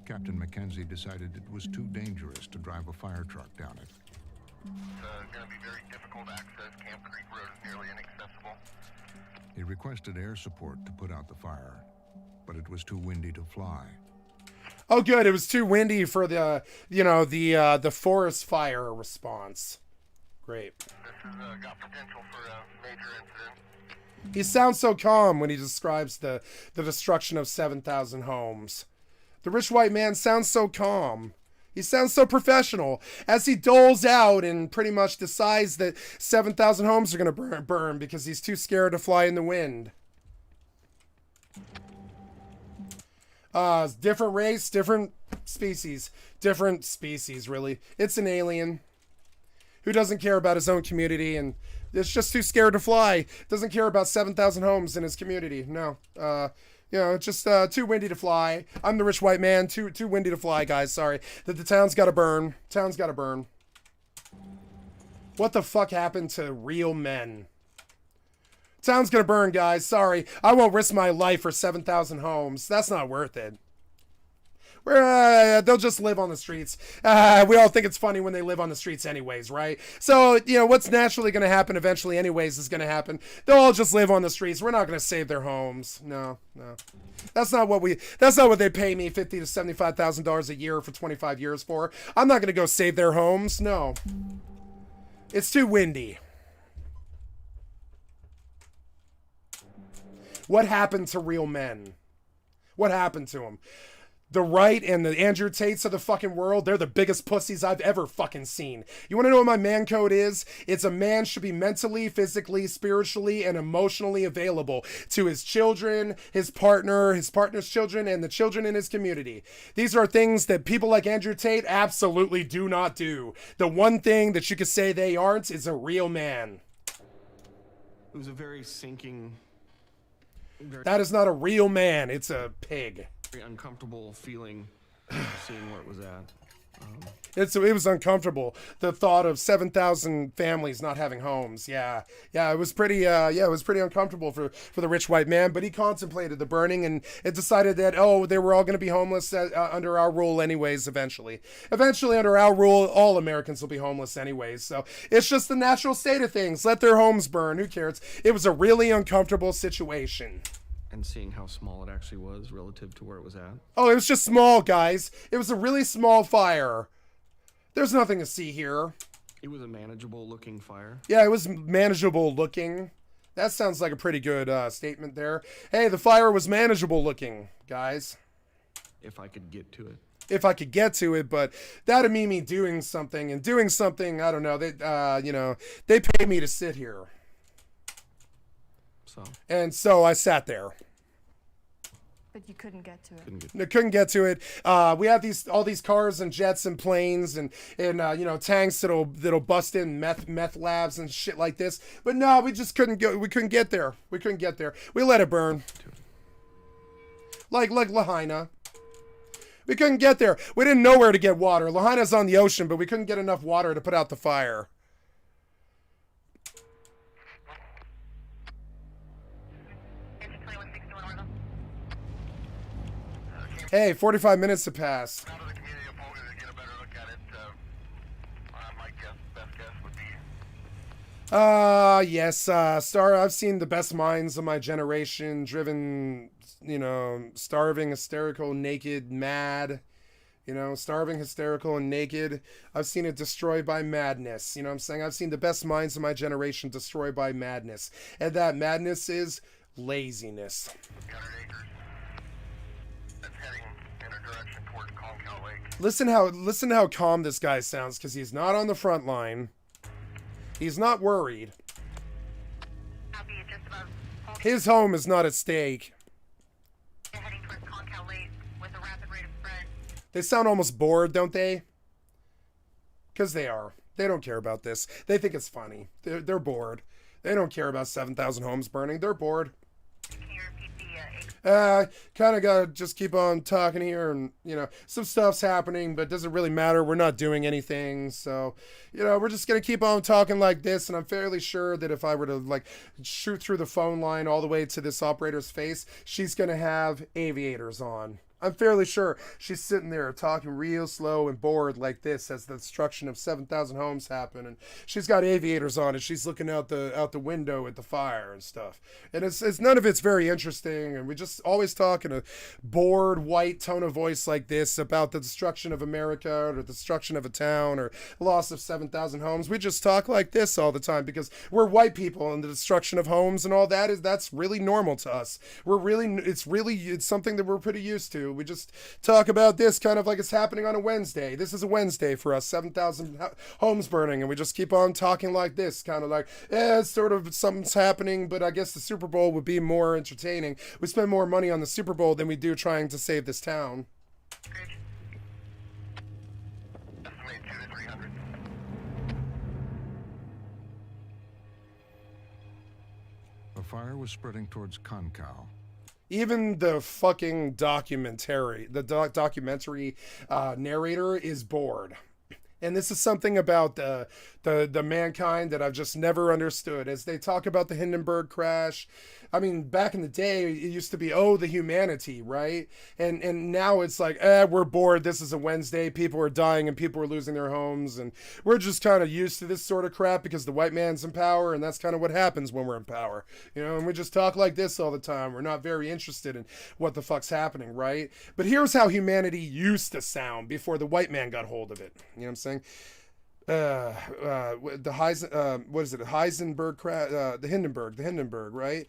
Captain Mackenzie decided it was too dangerous to drive a fire truck down it. It's going to be very difficult access. Camp Creek Road is nearly inaccessible. He requested air support to put out the fire, but it was too windy to fly. Oh, good. It was too windy for the, the forest fire response. Great. This has got potential for a major incident. He sounds so calm when he describes the destruction of 7,000 homes. The rich white man sounds so calm. He sounds so professional as he doles out and pretty much decides that 7,000 homes are going to burn because he's too scared to fly in the wind. Different race, different species. Different species, really. It's an alien who doesn't care about his own community and is just too scared to fly. Doesn't care about 7,000 homes in his community. No. It's just too windy to fly. I'm the rich white man. Too windy to fly, guys. Sorry. The town's got to burn. Town's got to burn. What the fuck happened to real men? Town's gonna burn, guys. Sorry. I won't risk my life for 7,000 homes. That's not worth it. They'll just live on the streets. We all think it's funny when they live on the streets anyways, right? So, what's naturally going to happen eventually anyways is going to happen. They'll all just live on the streets. We're not going to save their homes. No. That's not what they pay me $50,000 to $75,000 a year for 25 years for. I'm not going to go save their homes. No. It's too windy. What happened to real men? What happened to them? The right and the Andrew Tates of the fucking world, they're the biggest pussies I've ever fucking seen. You want to know what my man code is? It's a man should be mentally, physically, spiritually, and emotionally available to his children, his partner's children, and the children in his community. These are things that people like Andrew Tate absolutely do not do. The one thing that you could say they aren't is a real man. It was a very sinking... That is not a real man. It's a pig. Very uncomfortable feeling seeing where it was at. It was uncomfortable. The thought of 7,000 families not having homes. Yeah, it was pretty. It was pretty uncomfortable for the rich white man. But he contemplated the burning, and it decided that they were all going to be homeless under our rule, anyways. Eventually, under our rule, all Americans will be homeless, anyways. So it's just the natural state of things. Let their homes burn. Who cares? It was a really uncomfortable situation. And seeing how small it actually was relative to where it was at. Oh, it was just small, guys. It was a really small fire. There's nothing to see here. It was a manageable looking fire. Yeah, it was manageable looking. That sounds like a pretty good statement there. Hey, the fire was manageable looking, guys. If I could get to it. If I could get to it, but that'd mean me doing something, and doing something, I don't know. They pay me to sit here. So I sat there. But you couldn't get to it. Couldn't get to it. We have all these cars and jets and planes and tanks that'll bust in meth labs and shit like this. But no, we just couldn't go. We couldn't get there. We let it burn. Like Lahaina. We couldn't get there. We didn't know where to get water. Lahaina's on the ocean, but we couldn't get enough water to put out the fire. Hey, 45 minutes to pass. Yes, I've seen the best minds of my generation driven, starving, hysterical, naked, mad, starving, hysterical, and naked. I've seen it destroyed by madness. You know what I'm saying? I've seen the best minds of my generation destroyed by madness. And that madness is laziness. Listen how calm this guy sounds, because he's not on the front line. He's not worried. His home is not at stake. They sound almost bored, don't they? Because they are. They don't care about this. They think it's funny. They're bored. They don't care about 7,000 homes burning. They're bored. Kind of gotta just keep on talking here, and some stuff's happening, but it doesn't really matter. We're not doing anything, so we're just gonna keep on talking like this. And I'm fairly sure that if I were to shoot through the phone line all the way to this operator's face, she's gonna have aviators on. I'm fairly sure she's sitting there talking real slow and bored like this as the destruction of 7,000 homes happen, and she's got aviators on and she's looking out the window at the fire and stuff. And it's none of it's very interesting, and we just always talk in a bored white tone of voice like this about the destruction of America or the destruction of a town or loss of 7,000 homes. We just talk like this all the time because we're white people, and the destruction of homes and all that's really normal to us. It's something that we're pretty used to. We just talk about this kind of like it's happening on a Wednesday. This is a Wednesday for us, 7,000 homes burning, and we just keep on talking like this, kind of like, it's sort of something's happening, but I guess the Super Bowl would be more entertaining. We spend more money on the Super Bowl than we do trying to save this town. The fire was spreading towards Concal. Even the fucking documentary narrator is bored. And this is something about the mankind that I've just never understood. As they talk about the Hindenburg crash, I mean, back in the day, it used to be, the humanity, right? And now it's like, we're bored. This is a Wednesday. People are dying and people are losing their homes. And we're just kind of used to this sort of crap because the white man's in power. And that's kind of what happens when we're in power. And we just talk like this all the time. We're not very interested in what the fuck's happening, right? But here's how humanity used to sound before the white man got hold of it. You know what I'm saying? The Hindenburg, right?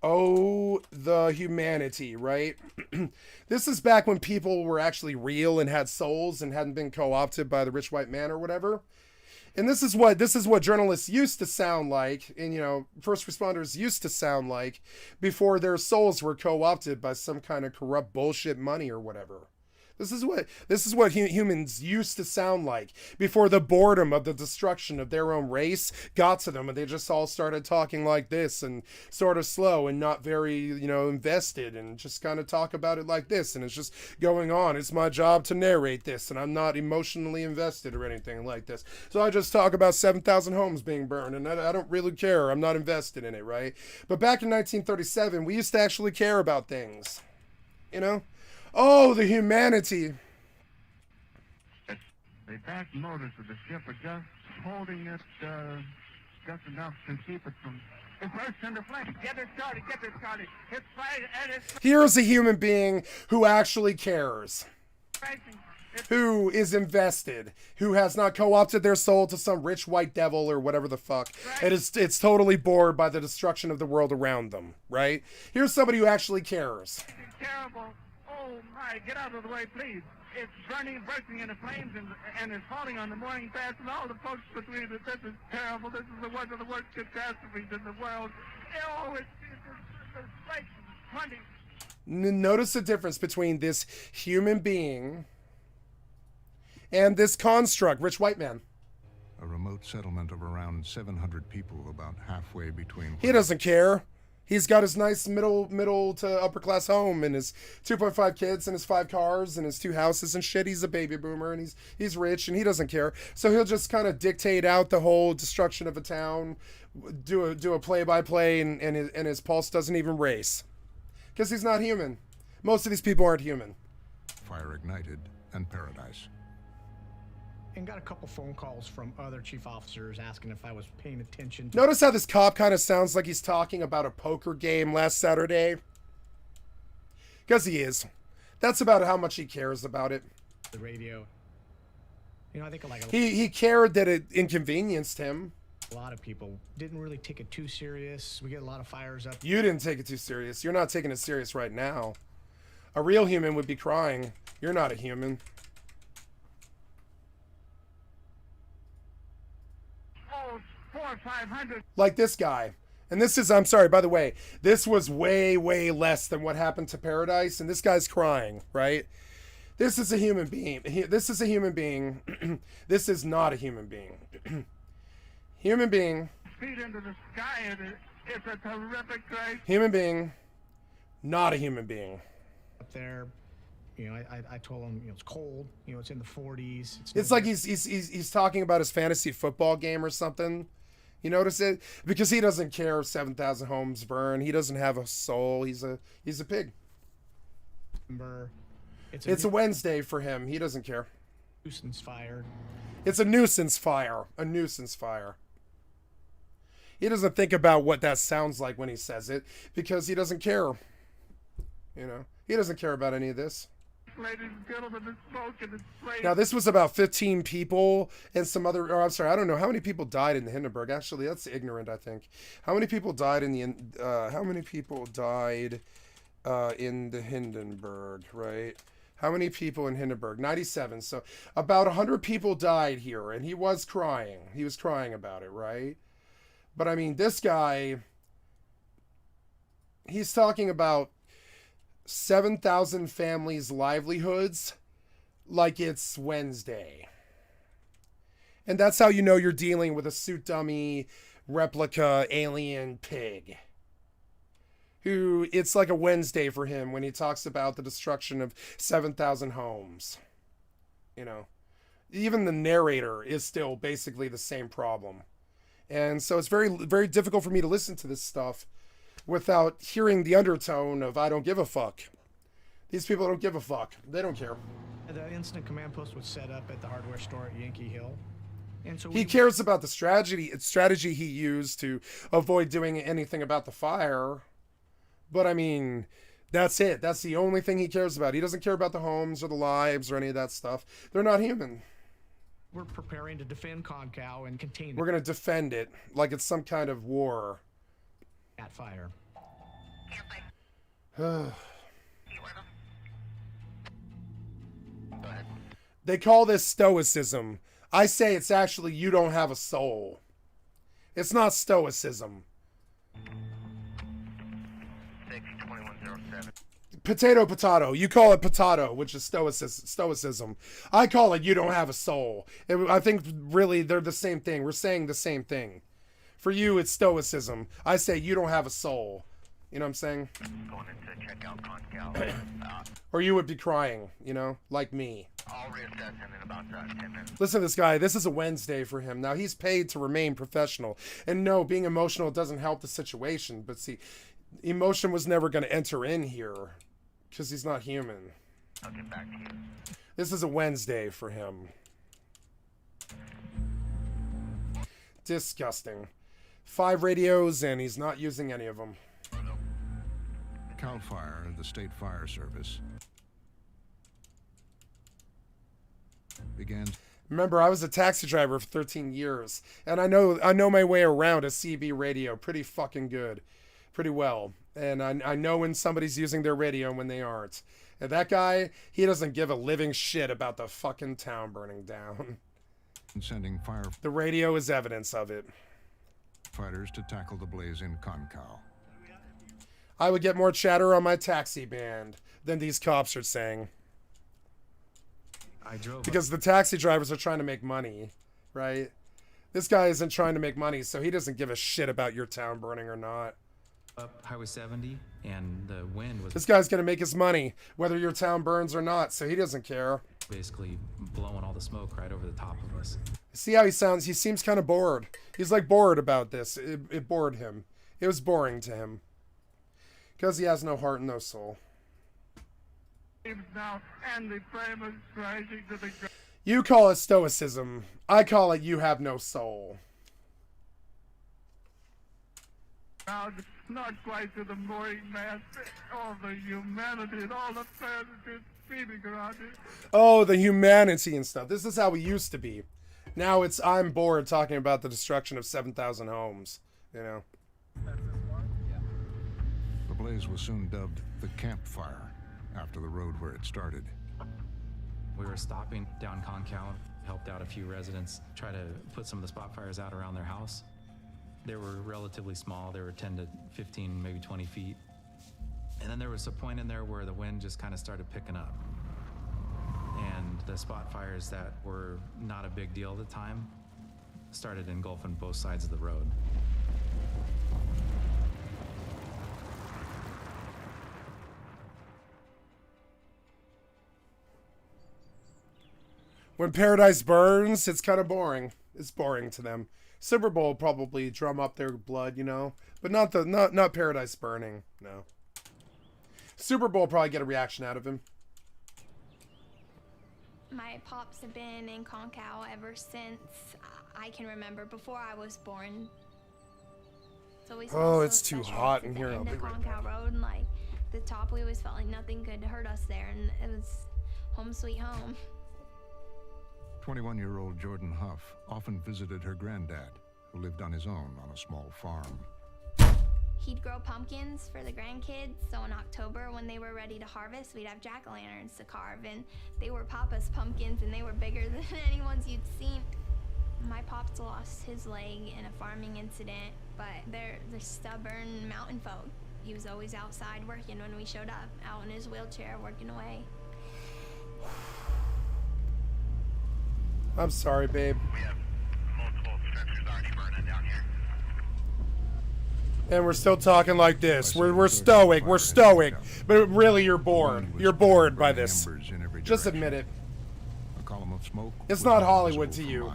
Oh, the humanity, right? This is back when people were actually real and had souls and hadn't been co-opted by the rich white man or whatever. And this is what journalists used to sound like, and, you know, first responders used to sound like before their souls were co-opted by some kind of corrupt bullshit money or whatever. This is what humans used to sound like before the boredom of the destruction of their own race got to them, and they just all started talking like this and sort of slow and not very, you know, invested, and just kind of talk about it like this, and it's just going on. It's my job to narrate this, and I'm not emotionally invested or anything like this. So I just talk about 7,000 homes being burned, and I don't really care. I'm not invested in it, right? But back in 1937, we used to actually care about things, you know? Oh, the humanity. The back motors of the ship are just holding it just enough to keep it from the burst into flame. Get it started, get it started. It's fired and it's... Here's a human being who actually cares. Who is invested, who has not co-opted their soul to some rich white devil or whatever the fuck. It's totally bored by the destruction of the world around them, right? Here's somebody who actually cares. It's terrible. Oh my, get out of the way, please. It's burning and bursting into flames and it's falling on the morning fast and all the folks between it. This is terrible. This is one of the worst catastrophes in the world. Oh, it's like 20. Notice the difference between this human being and this construct, rich white man. A remote settlement of around 700 people, about halfway between... He doesn't care. He's got his nice middle to upper class home and his 2.5 kids and his 5 cars and his 2 houses and shit. He's a baby boomer and he's rich and he doesn't care. So he'll just kind of dictate out the whole destruction of a town, do a play-by-play, and his pulse doesn't even race. Because he's not human. Most of these people aren't human. Fire ignited and paradise. And got a couple phone calls from other chief officers asking if I was paying attention to... Notice how this cop kind of sounds like he's talking about a poker game last Saturday? Because he is. That's about how much he cares about it. The radio. You know, I think like he cared that it inconvenienced him. A lot of people didn't really take it too serious. We get a lot of fires up. You didn't take it too serious. You're not taking it serious right now. A real human would be crying. You're not a human. Or 500. Like this guy. And this is, I'm sorry, by the way, this was way, way less than what happened to Paradise. And this guy's crying, right? This is a human being. This is a human being. This is not a human being. Human being. Feet into the sky. It's a terrific crash. Human being. Not a human being. Up there. You know, I told him, you know, it's cold. You know, it's in the 40s. It's like he's talking about his fantasy football game or something. You notice it? Because he doesn't care if 7,000 homes burn. He doesn't have a soul. He's a pig. It's a Wednesday for him. He doesn't care. Nuisance fire. It's a nuisance fire. A nuisance fire. He doesn't think about what that sounds like when he says it because he doesn't care. You know, he doesn't care about any of this. Ladies and gentlemen, the smoke and the flame. Now, this was about 15 people and some other... Oh, I'm sorry, I don't know. How many people died in the Hindenburg? Actually, that's ignorant, I think. How many people died in the... how many people died in the Hindenburg, right? How many people in Hindenburg? 97. So about 100 people died here, and he was crying. He was crying about it, right? But, I mean, this guy... He's talking about 7,000 families' livelihoods like it's Wednesday. And that's how you know you're dealing with a suit dummy replica alien pig. Who, it's like a Wednesday for him when he talks about the destruction of 7,000 homes. You know, even the narrator is still basically the same problem. And so it's very, very difficult for me to listen to this stuff without hearing the undertone of I don't give a fuck. These people don't give a fuck. They don't care. The incident command post was set up at the hardware store at Yankee Hill. And so he cares about the strategy he used to avoid doing anything about the fire. But I mean, that's it. That's the only thing he cares about. He doesn't care about the homes or the lives or any of that stuff. They're not human. We're preparing to defend Concow and contain it. We're going to defend it like it's some kind of war. At fire. They call this stoicism. I say it's actually you don't have a soul. It's not stoicism. 62107. Potato. You call it potato, which is stoicism. I call it you don't have a soul. I think really they're the same thing. We're saying the same thing. For you, it's stoicism. I say you don't have a soul. You know what I'm saying? Going in to check out Concal. Or you would be crying, you know, like me. I'll reassess in about 10 minutes. Listen to this guy. This is a Wednesday for him. Now, he's paid to remain professional. And no, being emotional doesn't help the situation. But see, emotion was never going to enter in here because he's not human. I'll get back to you. This is a Wednesday for him. Disgusting. 5 radios and he's not using any of them. CAL FIRE, the State Fire Service, began. Remember, I was a taxi driver for 13 years, and I know my way around a CB radio pretty fucking good, pretty well. And I know when somebody's using their radio and when they aren't. And that guy, he doesn't give a living shit about the fucking town burning down. Sending fire. The radio is evidence of it. Fighters to tackle the blaze in Concal. I would get more chatter on my taxi band than these cops are saying. Because the taxi drivers are trying to make money, right? This guy isn't trying to make money, so he doesn't give a shit about your town burning or not. Up Highway 70, and the wind was... This guy's gonna make his money, whether your town burns or not, so he doesn't care. Basically blowing all the smoke right over the top of us. See how he sounds? He seems kind of bored. He's like bored about this. It bored him. It was boring to him. Because he has no heart and no soul. Now, and the flame is rising to the ground. You call it stoicism. I call it you have no soul. Not quite to the morning mass. All the humanity and all the fantasy feeding around it. Oh, the humanity and stuff. This is how we used to be. Now it's I'm bored talking about the destruction of 7,000 homes. You know. The blaze was soon dubbed the campfire after the road where it started. We were stopping down Concal, helped out a few residents, try to put some of the spot fires out around their house. They were relatively small. They were 10 to 15, maybe 20 feet. And then there was a point in there where the wind just kind of started picking up. And the spot fires that were not a big deal at the time started engulfing both sides of the road. When paradise burns, it's kind of boring. It's boring to them. Super Bowl probably drum up their blood, you know, but not paradise burning. No. Super Bowl probably get a reaction out of him. My pops have been in Concal ever since I can remember, before I was born. Oh, it's too hot in here. I'll be right back. Road, and like the top, we always felt like nothing could hurt us there, and it was home sweet home. 21-year-old Jordan Huff often visited her granddad, who lived on his own on a small farm. He'd grow pumpkins for the grandkids, so in October when they were ready to harvest, we'd have jack-o'-lanterns to carve, and they were Papa's pumpkins, and they were bigger than any ones you'd seen. My pops lost his leg in a farming incident, but they're stubborn mountain folk. He was always outside working when we showed up, out in his wheelchair working away. I'm sorry, babe. We have multiple structures already burning down here. And we're still talking like this. We're stoic. We're stoic. But really, you're bored. You're bored by this. Just admit it. A column of smoke. It's not Hollywood to you.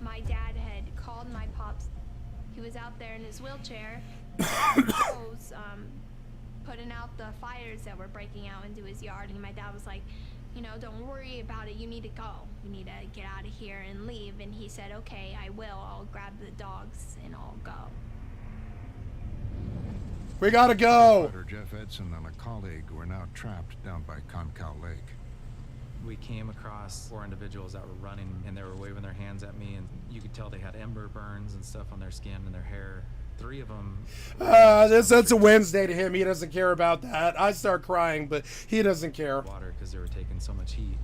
My dad had called my pops. He was out there in his wheelchair, putting out the fires that were breaking out into his yard. And my dad was like, you know, don't worry about it. You need to go. You need to get out of here and leave. And he said, okay, I will. I'll grab the dogs and I'll go. We gotta go. Fighter Jeff Edson and a colleague were now trapped down by Concal Lake. We came across 4 individuals that were running, and they were waving their hands at me, and you could tell they had ember burns and stuff on their skin and their hair. 3 of them. That's a Wednesday to him. He doesn't care about that. I start crying, but he doesn't care. Water because they were taking so much heat.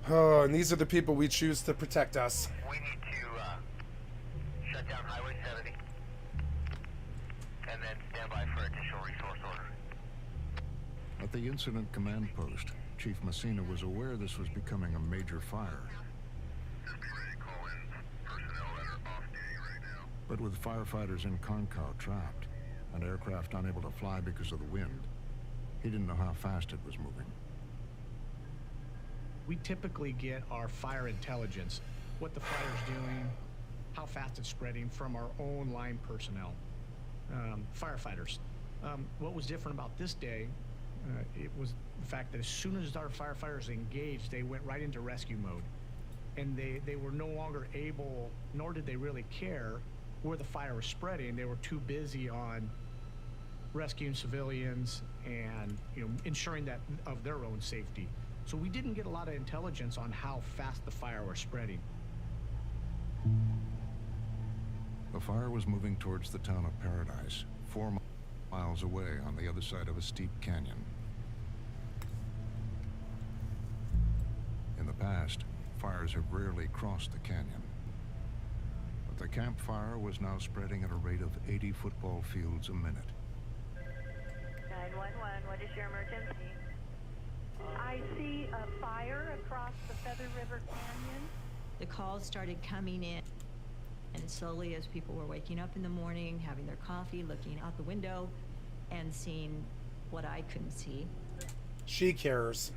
Oh, and these are the people we choose to protect us. We need to shut down Highway 70 and then stand by for additional resource order. At the incident command post, Chief Messina was aware this was becoming a major fire. But with firefighters in Concow trapped, and aircraft unable to fly because of the wind, he didn't know how fast it was moving. We typically get our fire intelligence, what the fire's doing, how fast it's spreading from our own line personnel, firefighters. What was different about this day, it was the fact that as soon as our firefighters engaged, they went right into rescue mode. And they were no longer able, nor did they really care where the fire was spreading. They were too busy on rescuing civilians and ensuring that of their own safety. So we didn't get a lot of intelligence on how fast the fire was spreading. The fire was moving towards the town of Paradise, 4 miles away on the other side of a steep canyon. In the past, fires have rarely crossed the canyon. But the campfire was now spreading at a rate of 80 football fields a minute. 911, what is your emergency? I see a fire across the Feather River Canyon. The calls started coming in, and slowly as people were waking up in the morning, having their coffee, looking out the window, and seeing what I couldn't see. She cares.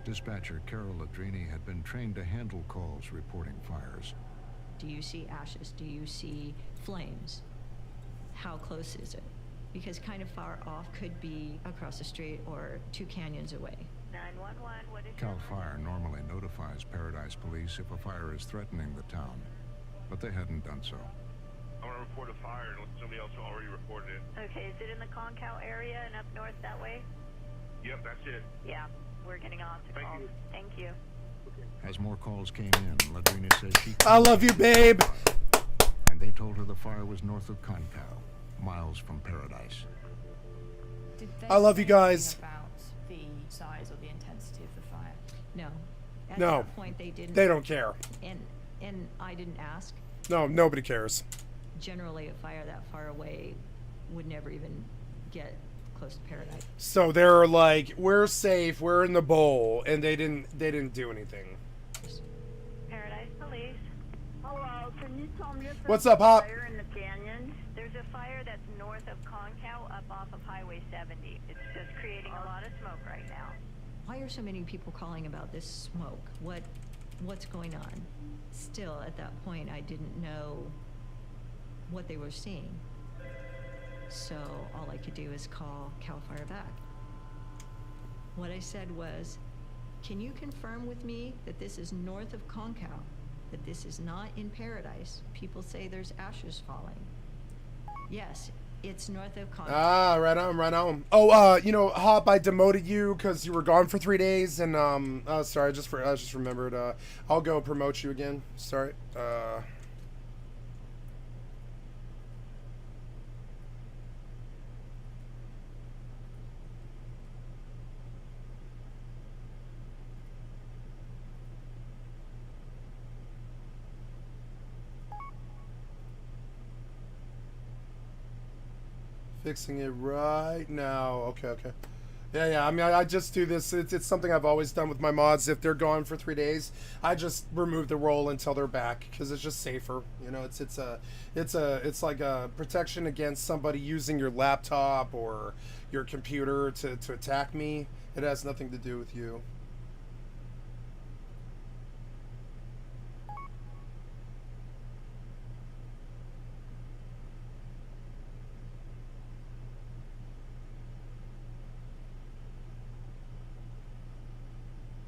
Dispatcher Carol Ladrini had been trained to handle calls reporting fires. Do you see ashes? Do you see flames? How close is it? Because kind of far off could be across the street or 2 canyons away. 911, what is Cal Fire normally notifies Paradise Police if a fire is threatening the town, but they hadn't done so. I want to report a fire and somebody else already reported it. Okay, is it in the Concow area and up north that way? Yep, that's it. Yeah, we're getting on to calls. Thank you. As more calls came in, Ladrini says she... I love you, babe! And they told her the fire was north of Concow, miles from Paradise. Did they I love you say guys. anything about the size or the intensity of the fire? No. At No. that point, they didn't. They don't care. And I didn't ask. No, nobody cares. Generally, a fire that far away would never even get close to Paradise. So they're like, we're safe, we're in the bowl, and they didn't do anything. Paradise Police. Hello, can you tell me if there's What's up, Hop? a fire in the canyon? There's a fire that's north of Concow up off of Highway 70. It's just creating a lot of smoke right now. Why are so many people calling about this smoke? What's going on? Still, at that point, I didn't know what they were seeing. So all I could do is call Cal Fire back. What I said was, can you confirm with me that this is north of Concow? That this is not in Paradise? People say there's ashes falling. Yes, it's north of Concow. Ah, right on, right on. Oh, Hop, I demoted you because you were gone for 3 days, and sorry, I just remembered. I'll go promote you again. Sorry. Fixing it right now. Okay. Yeah. I mean, I just do this. It's something I've always done with my mods. If they're gone for 3 days, I just remove the role until they're back because it's just safer. It's like a protection against somebody using your laptop or your computer to attack me. It has nothing to do with you.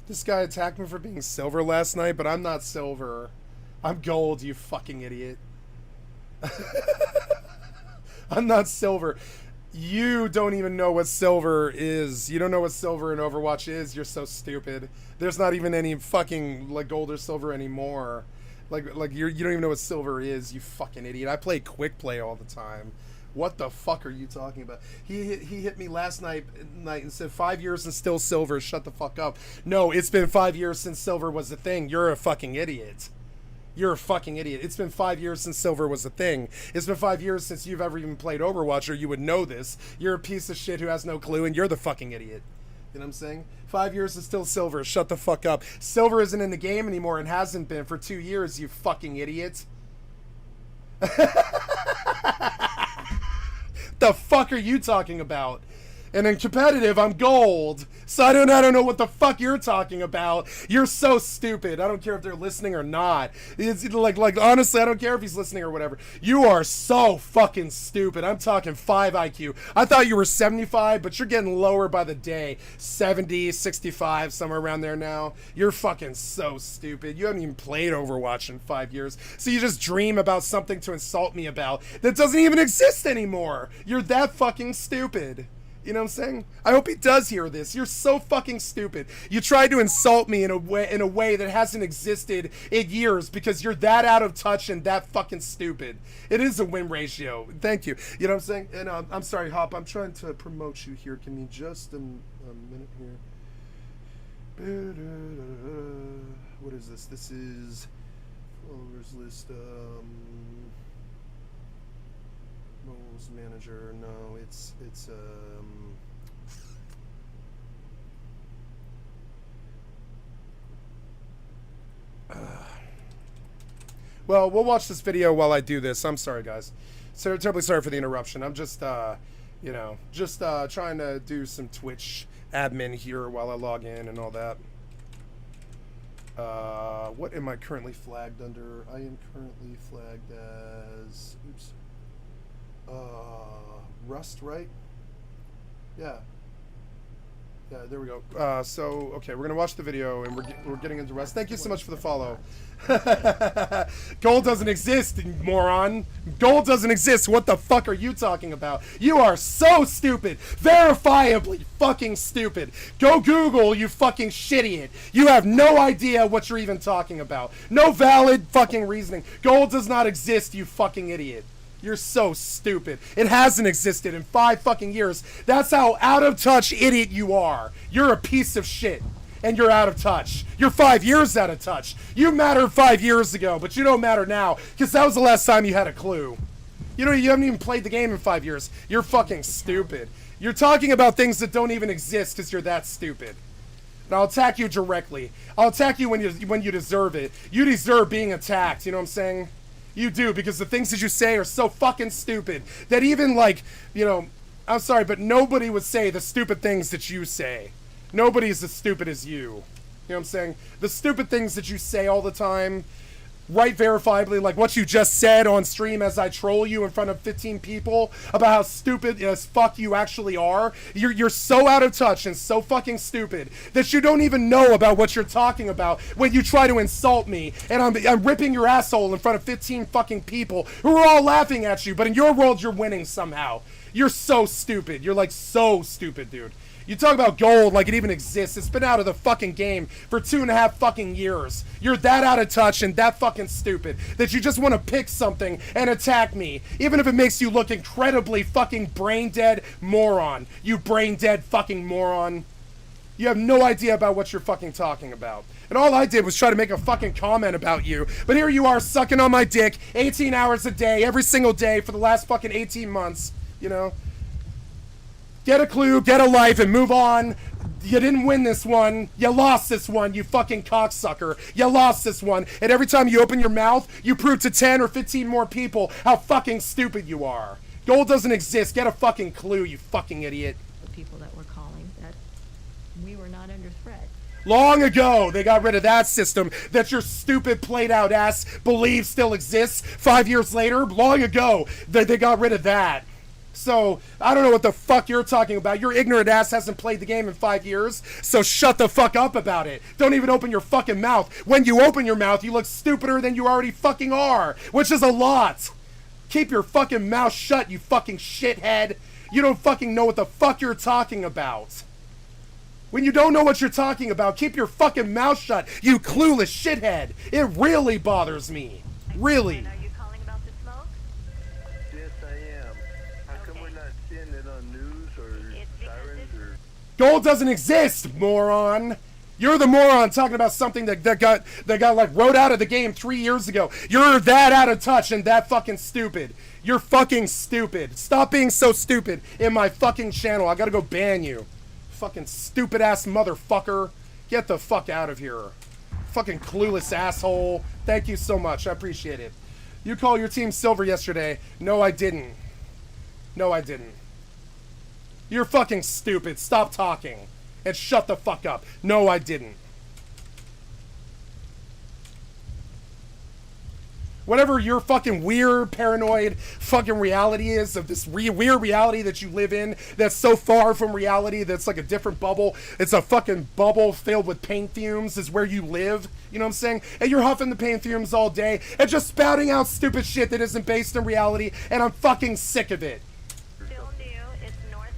This guy attacked me for being silver last night, but I'm not silver. I'm gold, you fucking idiot. I'm not silver. You don't even know what silver is. You don't know what silver in Overwatch is. You're so stupid. There's not even any fucking like gold or silver anymore. Like you don't even know what silver is. You fucking idiot. I play quick play all the time. What the fuck are you talking about? He hit me last night and said 5 years and still silver. Shut the fuck up. No, it's been 5 years since silver was a thing. You're a fucking idiot. You're a fucking idiot. It's been 5 years since silver was a thing. It's been 5 years since you've ever even played Overwatch, or you would know this. You're a piece of shit who has no clue, and you're the fucking idiot. You know what I'm saying? 5 years is still silver. Shut the fuck up. Silver isn't in the game anymore and hasn't been for 2 years, you fucking idiot. The fuck are you talking about? And in competitive, I'm gold. So I don't know what the fuck you're talking about. You're so stupid. I don't care if they're listening or not. It's like honestly, I don't care if he's listening or whatever. You are so fucking stupid. I'm talking 5 IQ. I thought you were 75, but you're getting lower by the day. 70, 65, somewhere around there now. You're fucking so stupid. You haven't even played Overwatch in 5 years. So you just dream about something to insult me about that doesn't even exist anymore. You're that fucking stupid. You know what I'm saying? I hope he does hear this. You're so fucking stupid. You tried to insult me in a way that hasn't existed in years because you're that out of touch and that fucking stupid. It is a win ratio. Thank you. You know what I'm saying? And I'm sorry, Hop. I'm trying to promote you here. Give me just a minute here. What is this? This is followers list. Roles manager. No, it's well, we'll watch this video while I do this. I'm sorry, guys. So terribly sorry for the interruption. I'm just you know, just trying to do some Twitch admin here while I log in and all that. What am I currently flagged under? I am currently flagged as Rust, right? Yeah, there we go. So okay, we're gonna watch the video and we're getting into Rust. Thank you so much for the follow. Gold doesn't exist, moron. Gold doesn't exist. What the fuck are you talking about? You are so stupid. Verifiably fucking stupid. Go Google, you fucking shit idiot. You have no idea what you're even talking about. No valid fucking reasoning. Gold does not exist, you fucking idiot. You're so stupid. It hasn't existed in 5 fucking years. That's how out of touch idiot you are. You're a piece of shit. And you're out of touch. You're 5 years out of touch. You mattered 5 years ago, but you don't matter now, because that was the last time you had a clue. You know, you haven't even played the game in 5 years. You're fucking stupid. You're talking about things that don't even exist because you're that stupid. And I'll attack you directly. I'll attack you when you deserve it. You deserve being attacked, you know what I'm saying? You do, because the things that you say are so fucking stupid that even, like, you know, I'm sorry, but nobody would say the stupid things that you say. Nobody's as stupid as you. You know what I'm saying? The stupid things that you say all the time, right verifiably, like what you just said on stream as I troll you in front of 15 people about how stupid as fuck you actually are. You're so out of touch and so fucking stupid that you don't even know about what you're talking about when you try to insult me, and I'm ripping your asshole in front of 15 fucking people who are all laughing at you, but in your world you're winning somehow. You're so stupid. You're like so stupid, dude. You talk about gold like it even exists. It's been out of the fucking game for 2.5 fucking years. You're that out of touch and that fucking stupid that you just want to pick something and attack me, even if it makes you look incredibly fucking brain dead moron. You brain dead fucking moron. You have no idea about what you're fucking talking about. And all I did was try to make a fucking comment about you. But here you are sucking on my dick 18 hours a day, every single day for the last fucking 18 months, you know? Get a clue, get a life, and move on. You didn't win this one. You lost this one, you fucking cocksucker. You lost this one. And every time you open your mouth, you prove to 10 or 15 more people how fucking stupid you are. Gold doesn't exist. Get a fucking clue, you fucking idiot. The people that were calling that we were not under threat. Long ago, they got rid of that system that your stupid played-out ass believes still exists. 5 years later, long ago, they got rid of that. So, I don't know what the fuck you're talking about. Your ignorant ass hasn't played the game in 5 years, so shut the fuck up about it. Don't even open your fucking mouth. When you open your mouth, you look stupider than you already fucking are, which is a lot. Keep your fucking mouth shut, you fucking shithead. You don't fucking know what the fuck you're talking about. When you don't know what you're talking about, keep your fucking mouth shut, you clueless shithead. It really bothers me. Really. Are you calling about the smoke? Yes, I am. How come we're not seeing it on news or sirens or... Gold doesn't exist, moron. You're the moron talking about something that got like wrote out of the game 3 years ago. You're that out of touch and that fucking stupid. You're fucking stupid. Stop being so stupid in my fucking channel. I gotta go ban you. Fucking stupid ass motherfucker. Get the fuck out of here. Fucking clueless asshole. Thank you so much. I appreciate it. You called your team silver yesterday. No, I didn't. No, I didn't. You're fucking stupid. Stop talking. And shut the fuck up. No, I didn't. Whatever your fucking weird, paranoid fucking reality is of this weird reality that you live in that's so far from reality that's like a different bubble. It's a fucking bubble filled with paint fumes is where you live. You know what I'm saying? And you're huffing the paint fumes all day and just spouting out stupid shit that isn't based in reality, and I'm fucking sick of it.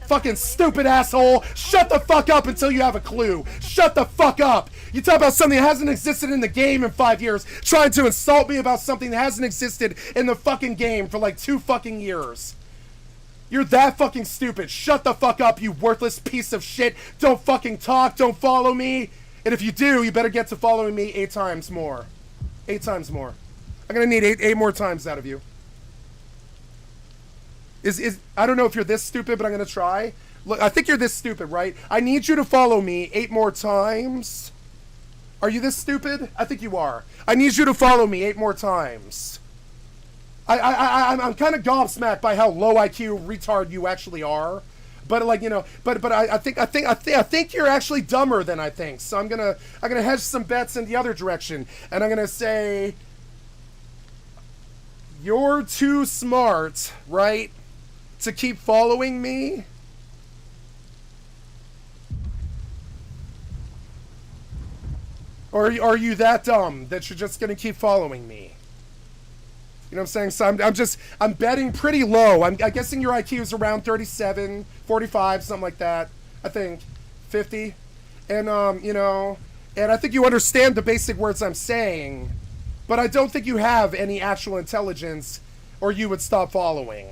Fucking stupid asshole. Shut the fuck up until you have a clue. Shut the fuck up. You talk about something that hasn't existed in the game in 5 years, trying to insult me about something that hasn't existed in the fucking game for like 2 fucking years. You're that fucking stupid. Shut the fuck up, you worthless piece of shit. Don't fucking talk. Don't follow me. And if you do, you better get to following me 8 times more. 8 times more. I'm gonna need 8 more times out of you. I don't know if you're this stupid, but I'm gonna try. Look, I think you're this stupid, right? I need you to follow me 8 more times. Are you this stupid? I think you are. I need you to follow me 8 more times. I'm kind of gobsmacked by how low IQ retard you actually are. But like, you know, but I think you're actually dumber than I think. So I'm gonna hedge some bets in the other direction, and I'm gonna say you're too smart, right, to keep following me? Or are you that dumb that you're just gonna keep following me? You know what I'm saying? So I'm betting pretty low. I'm guessing your IQ is around 37, 45, something like that. I think 50. And you know, and I think you understand the basic words I'm saying, but I don't think you have any actual intelligence, or you would stop following.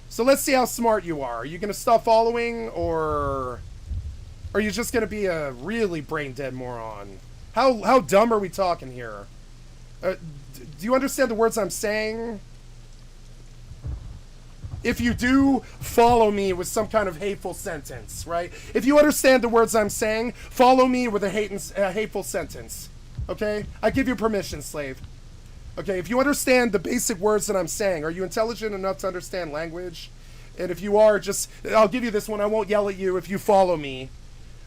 So let's see how smart you are. Are you going to stop following, or are you just going to be a really brain-dead moron? How dumb are we talking here? Do you understand the words I'm saying? If you do, follow me with some kind of hateful sentence, right? If you understand the words I'm saying, follow me with a hateful sentence, okay? I give you permission, slave. Okay, if you understand the basic words that I'm saying, are you intelligent enough to understand language? And if you are, I'll give you this one. I won't yell at you if you follow me.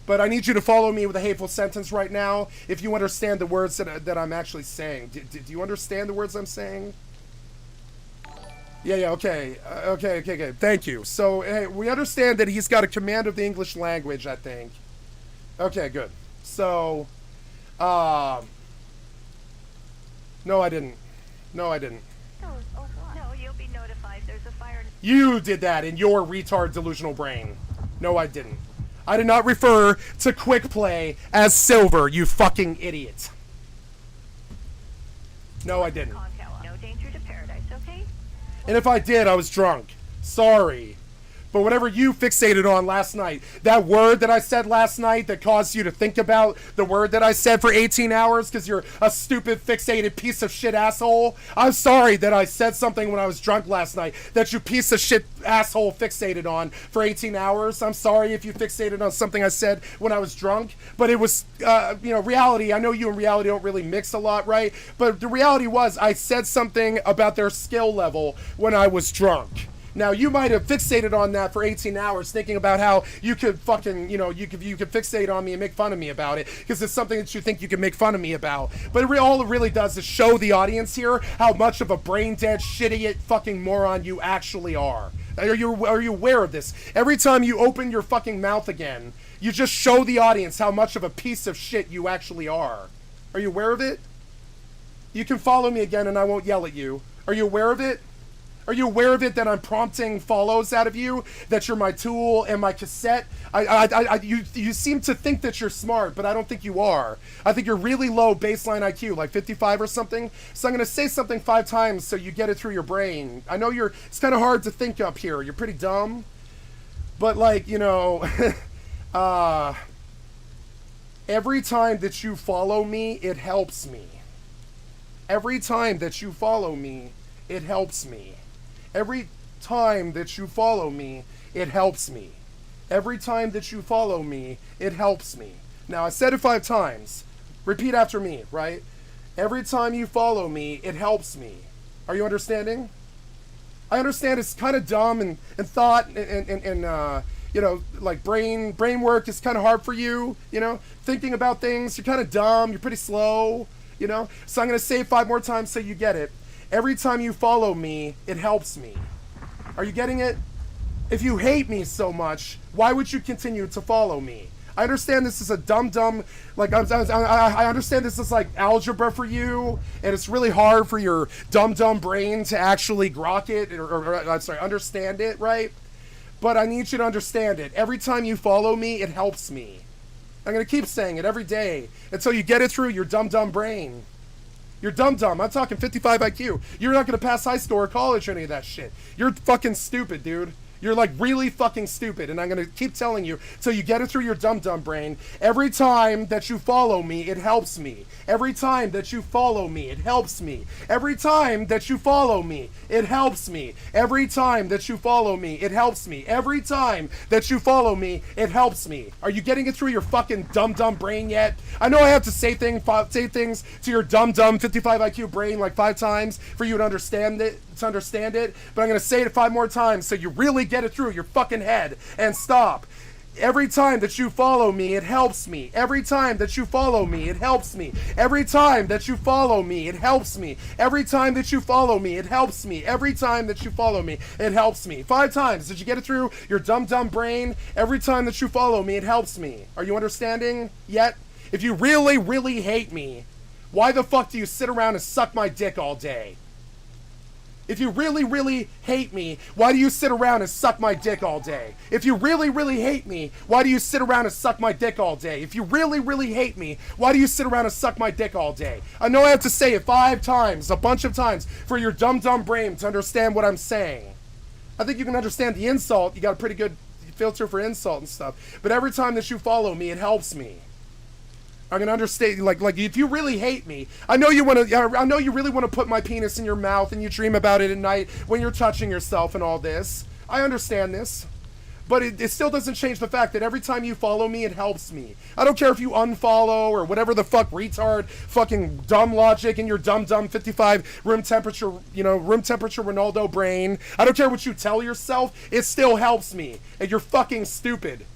But I need you to follow me with a hateful sentence right now if you understand the words that I'm actually saying. Do you understand the words I'm saying? Yeah, okay. Okay. Thank you. So, hey, we understand that he's got a command of the English language, I think. Okay, good. So, no, I didn't. No, you'll be notified. There's a fire. You did that in your retard delusional brain. No, I didn't. I did not refer to Quick Play as silver, you fucking idiot. No, I didn't. No danger to paradise, okay? And if I did, I was drunk. Sorry. But whatever you fixated on last night, that word that I said last night that caused you to think about the word that I said for 18 hours because you're a stupid, fixated piece of shit asshole. I'm sorry that I said something when I was drunk last night that you piece of shit asshole fixated on for 18 hours. I'm sorry if you fixated on something I said when I was drunk. But it was, you know, reality. I know you and reality don't really mix a lot, right? But the reality was I said something about their skill level when I was drunk. Now, you might have fixated on that for 18 hours thinking about how you could fucking, you know, you could fixate on me and make fun of me about it because it's something that you think you can make fun of me about. But all it really does is show the audience here how much of a brain-dead, shit-idiot fucking moron you actually are. Are you aware of this? Every time you open your fucking mouth again, you just show the audience how much of a piece of shit you actually are. Are you aware of it? You can follow me again and I won't yell at you. Are you aware of it? Are you aware of it that I'm prompting follows out of you? That you're my tool and my cassette? You seem to think that you're smart, but I don't think you are. I think you're really low baseline IQ, like 55 or something. So I'm going to say something 5 times so you get it through your brain. I know it's kind of hard to think up here. You're pretty dumb. But like, you know, every time that you follow me, it helps me. Every time that you follow me, it helps me. Every time that you follow me, it helps me. Every time that you follow me, it helps me. Now, I said it 5 times. Repeat after me, right? Every time you follow me, it helps me. Are you understanding? I understand it's kind of dumb and thought and you know, like brain work is kind of hard for you, you know? Thinking about things, you're kind of dumb, you're pretty slow, you know? So I'm going to say it 5 more times so you get it. Every time you follow me, it helps me. Are you getting it? If you hate me so much, why would you continue to follow me? I understand this is a dumb, like, I understand this is like algebra for you, and it's really hard for your dumb brain to actually grok it, or understand it, right? But I need you to understand it. Every time you follow me, it helps me. I'm going to keep saying it every day until you get it through your dumb brain. You're dumb. I'm talking 55 IQ. You're not going to pass high school or college or any of that shit. You're fucking stupid, dude. You're like really fucking stupid, and I'm going to keep telling you till you get it through your dumb brain. Every time that you follow me, it helps me. Every time that you follow me, it helps me. Every time that you follow me, it helps me. Every time that you follow me, it helps me. Every time that you follow me, it helps me. Are you getting it through your fucking dumb brain yet? I know I have to say things to your dumb 55 IQ brain like 5 times for you to understand it. But I'm going to say it 5 more times so you really get it through your fucking head and stop. Every time that you follow me, it helps me. Every time that you follow me, it helps me. Every time that you follow me, it helps me. Every time that you follow me, it helps me. Every time that you follow me, it helps me. 5 times. Did you get it through your dumb brain? Every time that you follow me, it helps me. Are you understanding yet? If you really hate me, why the fuck do you sit around and suck my dick all day? If you really hate me, why do you sit around and suck my dick all day? If you really hate me, why do you sit around and suck my dick all day? If you really hate me, why do you sit around and suck my dick all day? I know I have to say it 5 times, a bunch of times, for your dumb brain to understand what I'm saying. I think you can understand the insult. You got a pretty good filter for insult and stuff. But every time that you follow me, it helps me. I can understand, like if you really hate me, I know you really want to put my penis in your mouth and you dream about it at night when you're touching yourself and all this. I understand this. But it still doesn't change the fact that every time you follow me, it helps me. I don't care if you unfollow or whatever the fuck retard fucking dumb logic in your dumb 55 room temperature Ronaldo brain. I don't care what you tell yourself. It still helps me. And you're fucking stupid.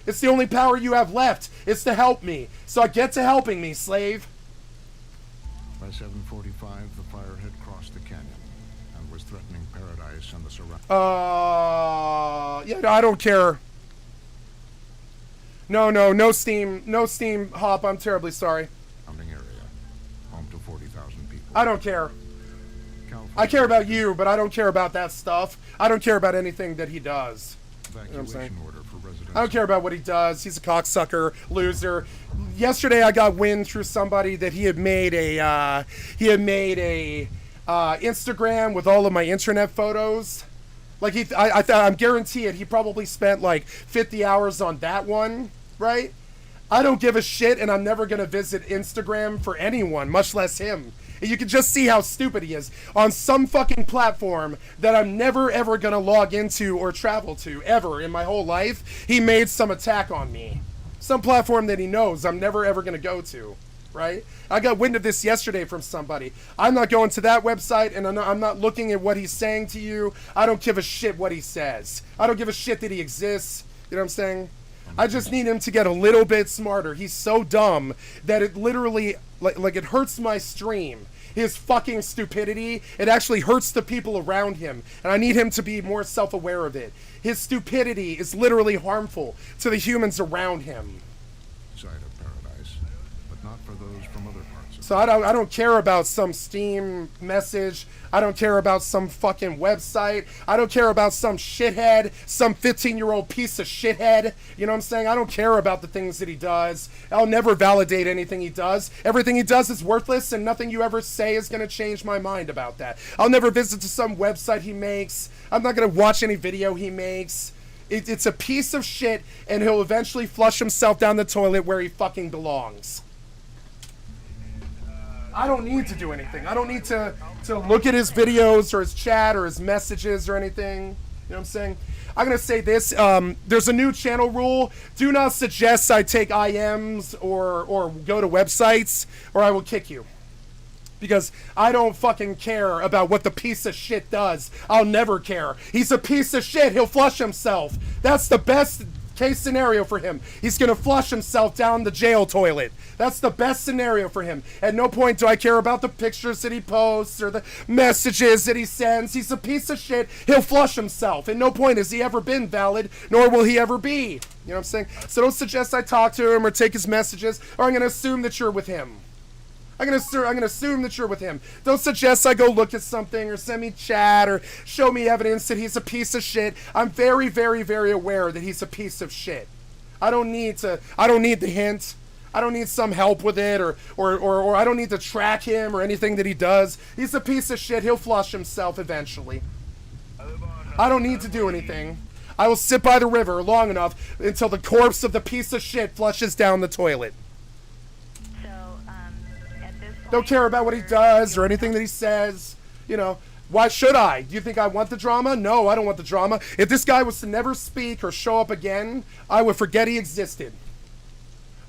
It's the only power you have left. It's to help me. So I get to helping me, slave. By 7:45, the fire had crossed the canyon and was threatening Paradise and the surrounding. Yeah, I don't care. No steam, Hop. I'm terribly sorry. Area, home to 40,000 people. I don't care. I care about you, but I don't care about that stuff. I don't care about anything that he does. Evacuation order for residents. I don't care about what he does. He's a cocksucker, loser. Yesterday, I got wind through somebody that he had made a Instagram with all of my internet photos. Like I'm guaranteed he probably spent like 50 hours on that one, right? I don't give a shit, and I'm never gonna visit Instagram for anyone, much less him. You can just see how stupid he is on some fucking platform that I'm never ever gonna log into or travel to ever in my whole life. He made some attack on me. Some platform that he knows I'm never ever gonna go to, right? I got wind of this yesterday from somebody. I'm not going to that website, and I'm not looking at what he's saying to you. I don't give a shit what he says. I don't give a shit that he exists. You know what I'm saying? I just need him to get a little bit smarter. He's so dumb that it literally, like it hurts my stream. His fucking stupidity, it actually hurts the people around him, and I need him to be more self-aware of it. His stupidity is literally harmful to the humans around him. Side of Paradise, but not for those from other parts of So I don't care about some Steam message. I don't care about some fucking website. I don't care about some shithead, some 15-year-old piece of shithead. You know what I'm saying? I don't care about the things that he does. I'll never validate anything he does. Everything he does is worthless, and nothing you ever say is going to change my mind about that. I'll never visit to some website he makes. I'm not going to watch any video he makes. It's a piece of shit, and he'll eventually flush himself down the toilet where he fucking belongs. I don't need to do anything. I don't need to look at his videos or his chat or his messages or anything. You know what I'm saying? I'm going to say this. There's a new channel rule. Do not suggest I take IMs or go to websites, or I will kick you. Because I don't fucking care about what the piece of shit does. I'll never care. He's a piece of shit. He'll flush himself. That's the best case scenario for him. He's going to flush himself down the jail toilet. That's the best scenario for him. At no point do I care about the pictures that he posts or the messages that he sends. He's a piece of shit. He'll flush himself. At no point has he ever been valid, nor will he ever be. You know what I'm saying? So don't suggest I talk to him or take his messages, or I'm going to assume that you're with him. I'm gonna assume that you're with him. Don't suggest I go look at something or send me chat or show me evidence that he's a piece of shit. I'm very, very, very aware that he's a piece of shit. I don't need the hint. I don't need some help with it or I don't need to track him or anything that he does. He's a piece of shit. He'll flush himself eventually. I don't need to do anything. I will sit by the river long enough until the corpse of the piece of shit flushes down the toilet. Don't care about what he does or anything that he says. You know, why should I? Do you think I want the drama? No, I don't want the drama. If this guy was to never speak or show up again, I would forget he existed.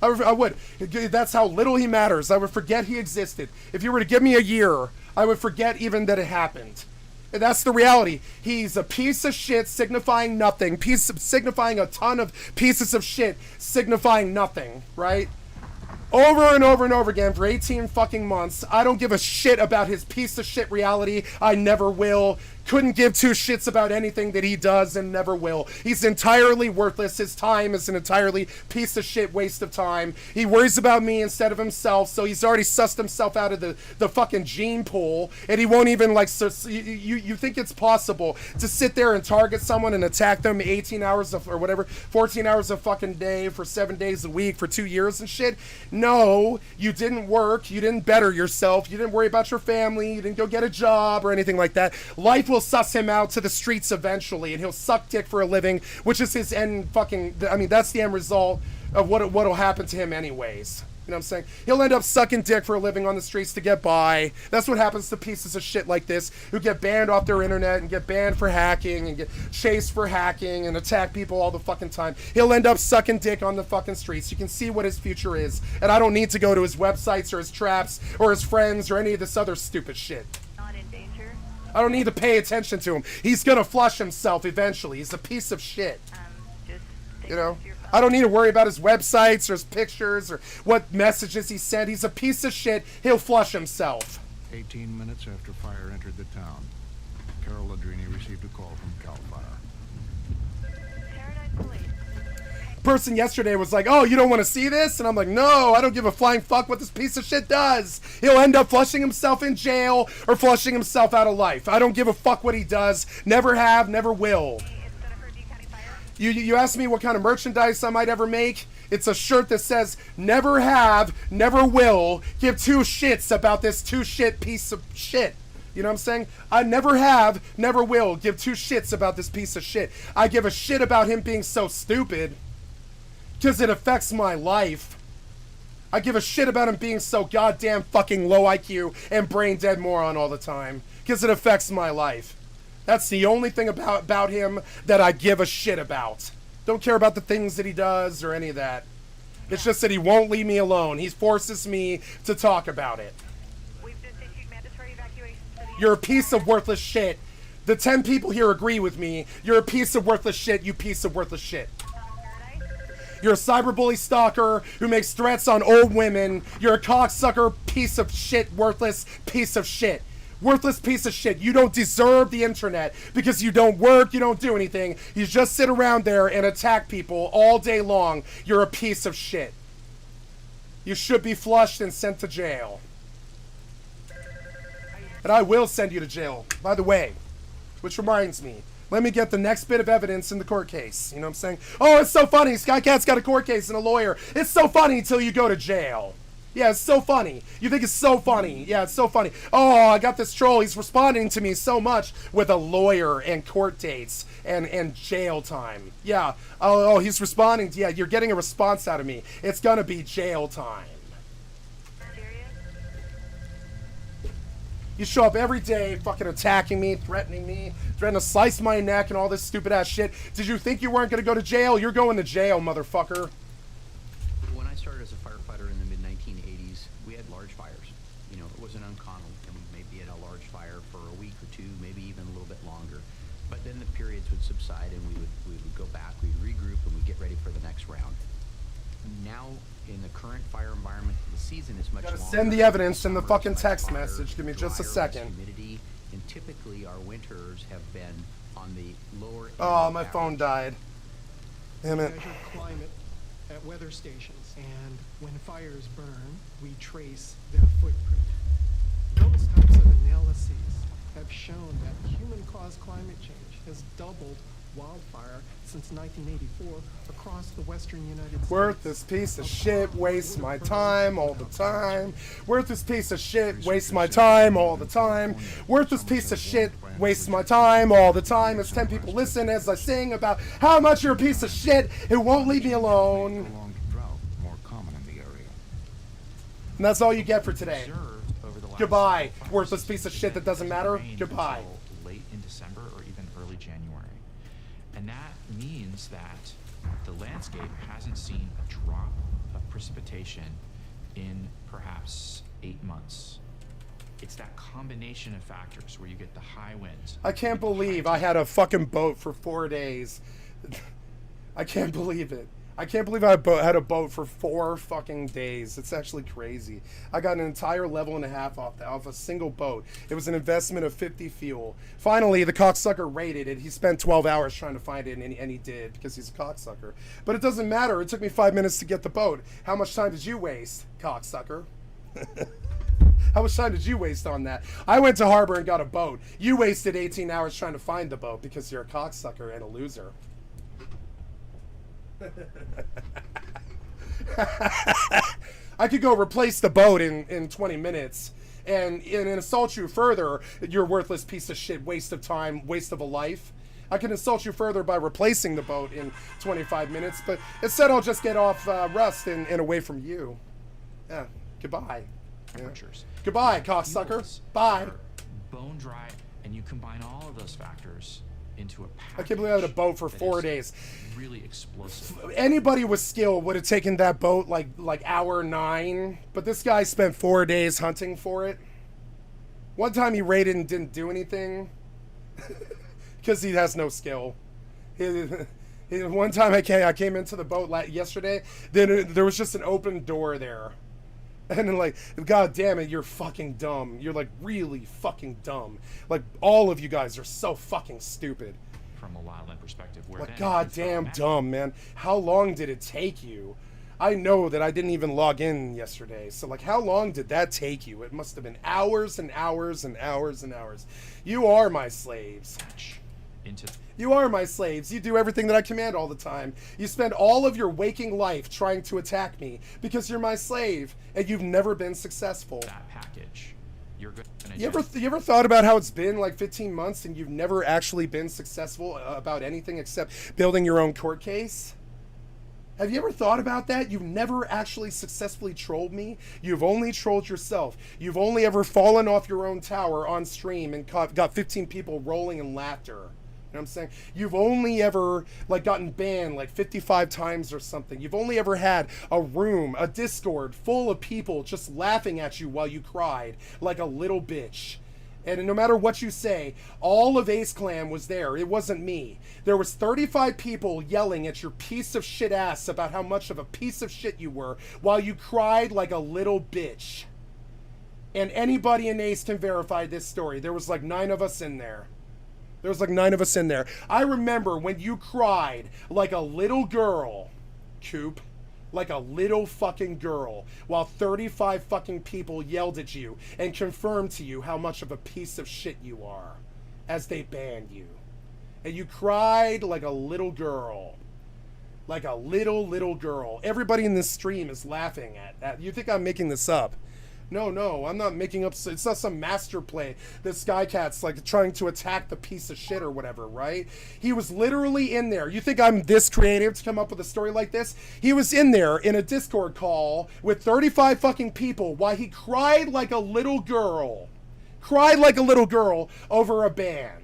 I would. That's how little he matters. I would forget he existed. If you were to give me a year, I would forget even that it happened. And that's the reality. He's a piece of shit signifying nothing. Signifying a ton of pieces of shit signifying nothing, right? Over and over and over again for 18 fucking months. I don't give a shit about his piece of shit reality. I never will. Couldn't give two shits about anything that he does and never will. He's entirely worthless. His time is an entirely piece of shit waste of time. He worries about me instead of himself, so he's already sussed himself out of the fucking gene pool, and he won't even, like, you think it's possible to sit there and target someone and attack them 18 hours of, or whatever, 14 hours a fucking day for 7 days a week for 2 years and shit? No, you didn't work. You didn't better yourself. You didn't worry about your family. You didn't go get a job or anything like that. Life will suss him out to the streets eventually, and he'll suck dick for a living, which is his end fucking, I mean, that's the end result of what'll happen to him anyways. You know what I'm saying? He'll end up sucking dick for a living on the streets to get by. That's what happens to pieces of shit like this, who get banned off their internet and get banned for hacking and get chased for hacking and attack people all the fucking time. He'll end up sucking dick on the fucking streets. You can see what his future is, and I don't need to go to his websites or his traps or his friends or any of this other stupid shit. I don't need to pay attention to him. He's gonna flush himself eventually. He's a piece of shit. You know? I don't need to worry about his websites or his pictures or what messages he sent. He's a piece of shit. He'll flush himself. 18 minutes after fire entered the town, Carol Ladrini received a call from CAL FIRE. Person yesterday was like, oh, you don't want to see this? And I'm like, no, I don't give a flying fuck what this piece of shit does. He'll end up flushing himself in jail or flushing himself out of life. I don't give a fuck what he does. Never have, never will. You asked me what kind of merchandise I might ever make. It's a shirt that says, never have, never will, give two shits about this two shit piece of shit. You know what I'm saying? I never have, never will give two shits about this piece of shit. I give a shit about him being so stupid, because it affects my life. I give a shit about him being so goddamn fucking low IQ and brain dead moron all the time, because it affects my life. That's the only thing about him that I give a shit about. Don't care about the things that he does or any of that. It's just that he won't leave me alone. He forces me to talk about it. You're a piece of worthless shit. The 10 people here agree with me. You're a piece of worthless shit, you piece of worthless shit. You're a cyberbully stalker who makes threats on old women. You're a cocksucker, piece of shit, worthless piece of shit. Worthless piece of shit. You don't deserve the internet because you don't work, you don't do anything. You just sit around there and attack people all day long. You're a piece of shit. You should be flushed and sent to jail. And I will send you to jail, by the way. Which reminds me, let me get the next bit of evidence in the court case. You know what I'm saying? Oh, it's so funny. Skycat's got a court case and a lawyer. It's so funny until you go to jail. Yeah, it's so funny. You think it's so funny. Yeah, it's so funny. Oh, I got this troll. He's responding to me so much with a lawyer and court dates and jail time. Yeah. Oh, he's responding. Yeah, you're getting a response out of me. It's gonna be jail time. You show up every day fucking attacking me, threatening to slice my neck and all this stupid ass shit. Did you think you weren't gonna go to jail? You're going to jail, motherfucker. When I started as a firefighter in the mid-1980s, we had large fires. You know, it wasn't uncommon, and we may be at a large fire for a week or two, maybe even a little bit longer. But then the periods would subside, and we would go back, we'd regroup, and we'd get ready for the next round. Now, in the current fire environment, the season is much longer. Send the evidence in the fucking text message. Give me just a second. Humidity, and typically our winters have been on the lower end. Oh, my phone died. Damn it. We measure climate at weather stations, and when fires burn, we trace their footprint. Those types of analyses have shown that human-caused climate change has doubled wildfire since 1984 across the western United States. Worthless piece of shit, waste my time all the time. Worthless piece of shit, waste my time all the time. Worthless piece of shit, waste my time all the time. As 10 people listen as I sing about how much you're a piece of shit who won't leave me alone. More common in the area. And that's all you get for today. Goodbye, worthless piece of shit that doesn't matter. Goodbye. Late in December or even early January. And that means that the landscape hasn't seen a drop of precipitation in perhaps 8 months. It's that combination of factors where you get the high winds. I can't believe I had a fucking boat for 4 days. I can't believe it. I can't believe I had a boat for 4 fucking days. It's actually crazy. I got an entire level and a half off a single boat. It was an investment of 50 fuel. Finally, the cocksucker rated it. He spent 12 hours trying to find it, and he did, because he's a cocksucker. But it doesn't matter. It took me 5 minutes to get the boat. How much time did you waste, cocksucker? How much time did you waste on that? I went to harbor and got a boat. You wasted 18 hours trying to find the boat because you're a cocksucker and a loser. I could go replace the boat in 20 minutes and insult you further, you're worthless piece of shit, waste of time, waste of a life. I can insult you further by replacing the boat in 25 minutes, but instead I'll just get off Rust and away from you. Yeah, goodbye. Temperatures. Yeah. Goodbye, cocksucker. Bye. Bone dry, and you combine all of those factors into a package. I can't believe I had a boat for 4 days. Really explosive. Anybody with skill would have taken that boat like hour 9, but this guy spent 4 days hunting for it. One time he raided and didn't do anything because he has no skill. One time I came into the boat yesterday, then there was just an open door there. And then like, god damn it, you're fucking dumb. You're like really fucking dumb. Like all of you guys are so fucking stupid. From a wildland perspective, where like goddamn dumb, man. How long did it take you? I know that I didn't even log in yesterday. So like, how long did that take you? It must have been hours and hours and hours and hours. You are my slaves. You are my slaves. You do everything that I command all the time. You spend all of your waking life trying to attack me because you're my slave and you've never been successful. That package. You're good. You ever thought about how it's been like 15 months and you've never actually been successful about anything except building your own court case? Have you ever thought about that? You've never actually successfully trolled me. You've only trolled yourself. You've only ever fallen off your own tower on stream and got 15 people rolling in laughter. You know what I'm saying? You've only ever like gotten banned like 55 times or something. You've only ever had a room, a Discord full of people just laughing at you while you cried like a little bitch. And no matter what you say, all of Ace Clan was there. It wasn't me. There was 35 people yelling at your piece of shit ass about how much of a piece of shit you were while you cried like a little bitch. And anybody in Ace can verify this story. There was like 9 of us in there. There was like 9 of us in there. I remember when you cried like a little girl, Coop, like a little fucking girl while 35 fucking people yelled at you and confirmed to you how much of a piece of shit you are as they banned you. And you cried like a little girl. Like a little girl. Everybody in this stream is laughing at that. You think I'm making this up? No, I'm not making up. It's not some master play that Skycat's like trying to attack the piece of shit or whatever, right? He was literally in there. You think I'm this creative to come up with a story like this? He was in there in a Discord call with 35 fucking people while he cried like a little girl. Cried like a little girl over a ban.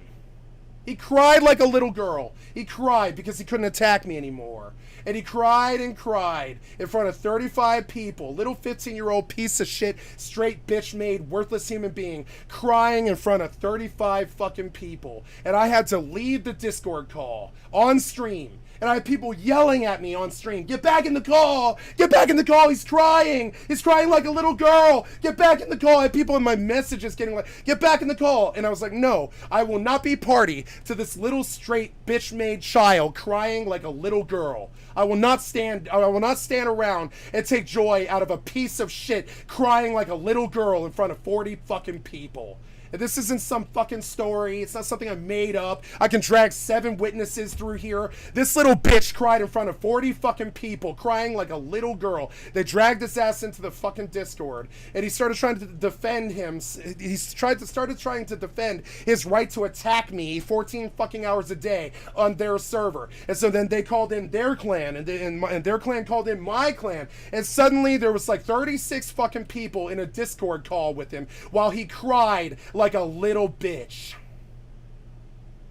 He cried like a little girl. He cried because he couldn't attack me anymore. And he cried and cried in front of 35 people. Little 15-year-old piece of shit, straight bitch-made, worthless human being, crying in front of 35 fucking people. And I had to leave the Discord call on stream. And I had people yelling at me on stream, get back in the call! Get back in the call! He's crying! He's crying like a little girl! Get back in the call! I had people in my messages getting like, get back in the call! And I was like, no, I will not be party to this little straight bitch-made child crying like a little girl. I will not stand around and take joy out of a piece of shit crying like a little girl in front of 40 fucking people. This isn't some fucking story. It's not something I made up. I can drag 7 witnesses through here. This little bitch cried in front of 40 fucking people, crying like a little girl. They dragged his ass into the fucking Discord, and he started trying to defend him. He started trying to defend his right to attack me 14 fucking hours a day on their server. And so then they called in their clan, and their clan called in my clan, and suddenly there was like 36 fucking people in a Discord call with him while he cried like a little bitch.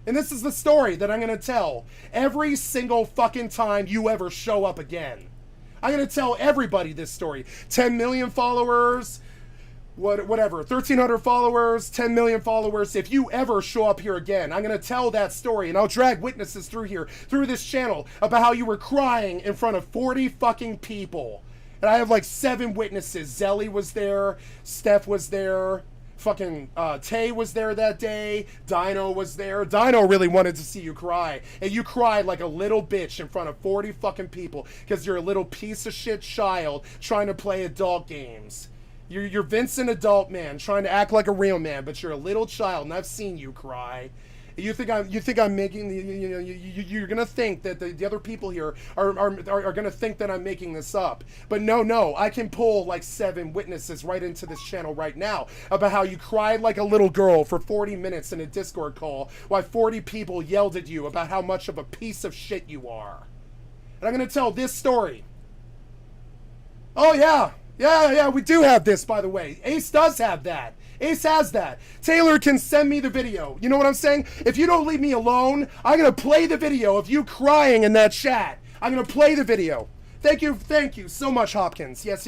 And this is the story that I'm gonna tell every single fucking time you ever show up again. I'm gonna tell everybody this story. 10 million followers, whatever, 1,300 followers, 10 million followers. If you ever show up here again, I'm gonna tell that story, and I'll drag witnesses through here, through this channel, about how you were crying in front of 40 fucking people. And I have like 7 witnesses. Zelly was there, Steph was there, fucking Tay was there that day. Dino was there. Dino really wanted to see you cry. And you cried like a little bitch in front of 40 fucking people because you're a little piece of shit child trying to play adult games. You're Vincent adult man trying to act like a real man, but you're a little child, and I've seen you cry. You think I'm making you're gonna think that the other people here are gonna think that I'm making this up, but no, I can pull like 7 witnesses right into this channel right now about how you cried like a little girl for 40 minutes in a Discord call while 40 people yelled at you about how much of a piece of shit you are. And I'm gonna tell this story. Oh yeah, we do have this, by the way. Ace does have that. Ace has that. Taylor can send me the video. You know what I'm saying? If you don't leave me alone, I'm going to play the video of you crying in that chat. I'm going to play the video. Thank you so much, Hopkins. Yes.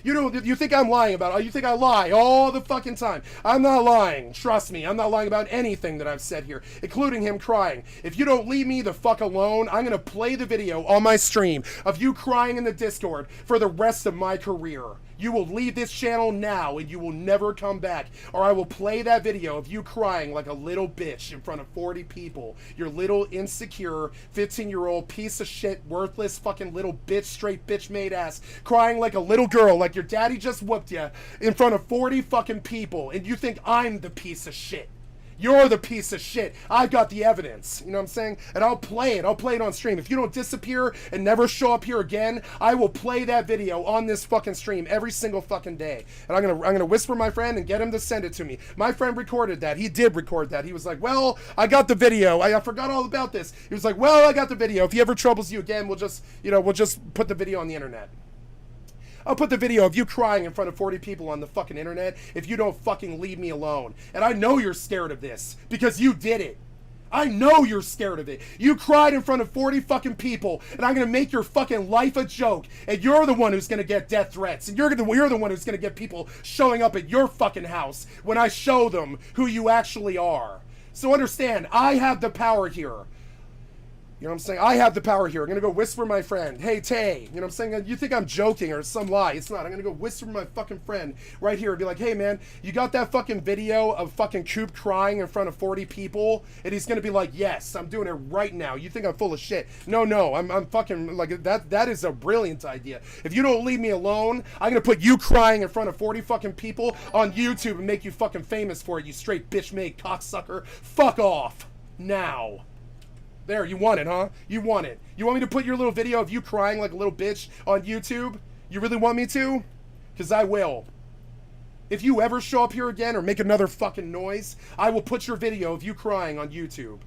You think I'm lying about it. You think I lie all the fucking time. I'm not lying. Trust me, I'm not lying about anything that I've said here, including him crying. If you don't leave me the fuck alone, I'm going to play the video on my stream of you crying in the Discord for the rest of my career. You will leave this channel now and you will never come back, or I will play that video of you crying like a little bitch in front of 40 people. Your little insecure 15-year-old piece of shit, worthless fucking little bitch, straight bitch made ass, crying like a little girl, like your daddy just whooped you in front of 40 fucking people, and you think I'm the piece of shit. You're the piece of shit. I've got the evidence. You know what I'm saying? And I'll play it. I'll play it on stream. If you don't disappear and never show up here again, I will play that video on this fucking stream every single fucking day. And I'm gonna whisper my friend and get him to send it to me. My friend recorded that. He did record that. He was like, well, I got the video. I forgot all about this. He was like, well, I got the video. If he ever troubles you again, we'll just put the video on the internet. I'll put the video of you crying in front of 40 people on the fucking internet if you don't fucking leave me alone. And I know you're scared of this because you did it. I know you're scared of it. You cried in front of 40 fucking people, and I'm gonna make your fucking life a joke, and you're the one who's gonna get death threats, and you're the one who's gonna get people showing up at your fucking house when I show them who you actually are. So understand, I have the power here. You know what I'm saying? I have the power here. I'm going to go whisper my friend. Hey, Tay. You know what I'm saying? You think I'm joking or some lie. It's not. I'm going to go whisper my fucking friend right here and be like, hey, man, you got that fucking video of fucking Coop crying in front of 40 people? And he's going to be like, yes, I'm doing it right now. You think I'm full of shit. No, I'm fucking, like, that is a brilliant idea. If you don't leave me alone, I'm going to put you crying in front of 40 fucking people on YouTube and make you fucking famous for it, you straight bitch-made cocksucker. Fuck off. Now. There, you want it, huh? You want it. You want me to put your little video of you crying like a little bitch on YouTube? You really want me to? Because I will. If you ever show up here again or make another fucking noise, I will put your video of you crying on YouTube.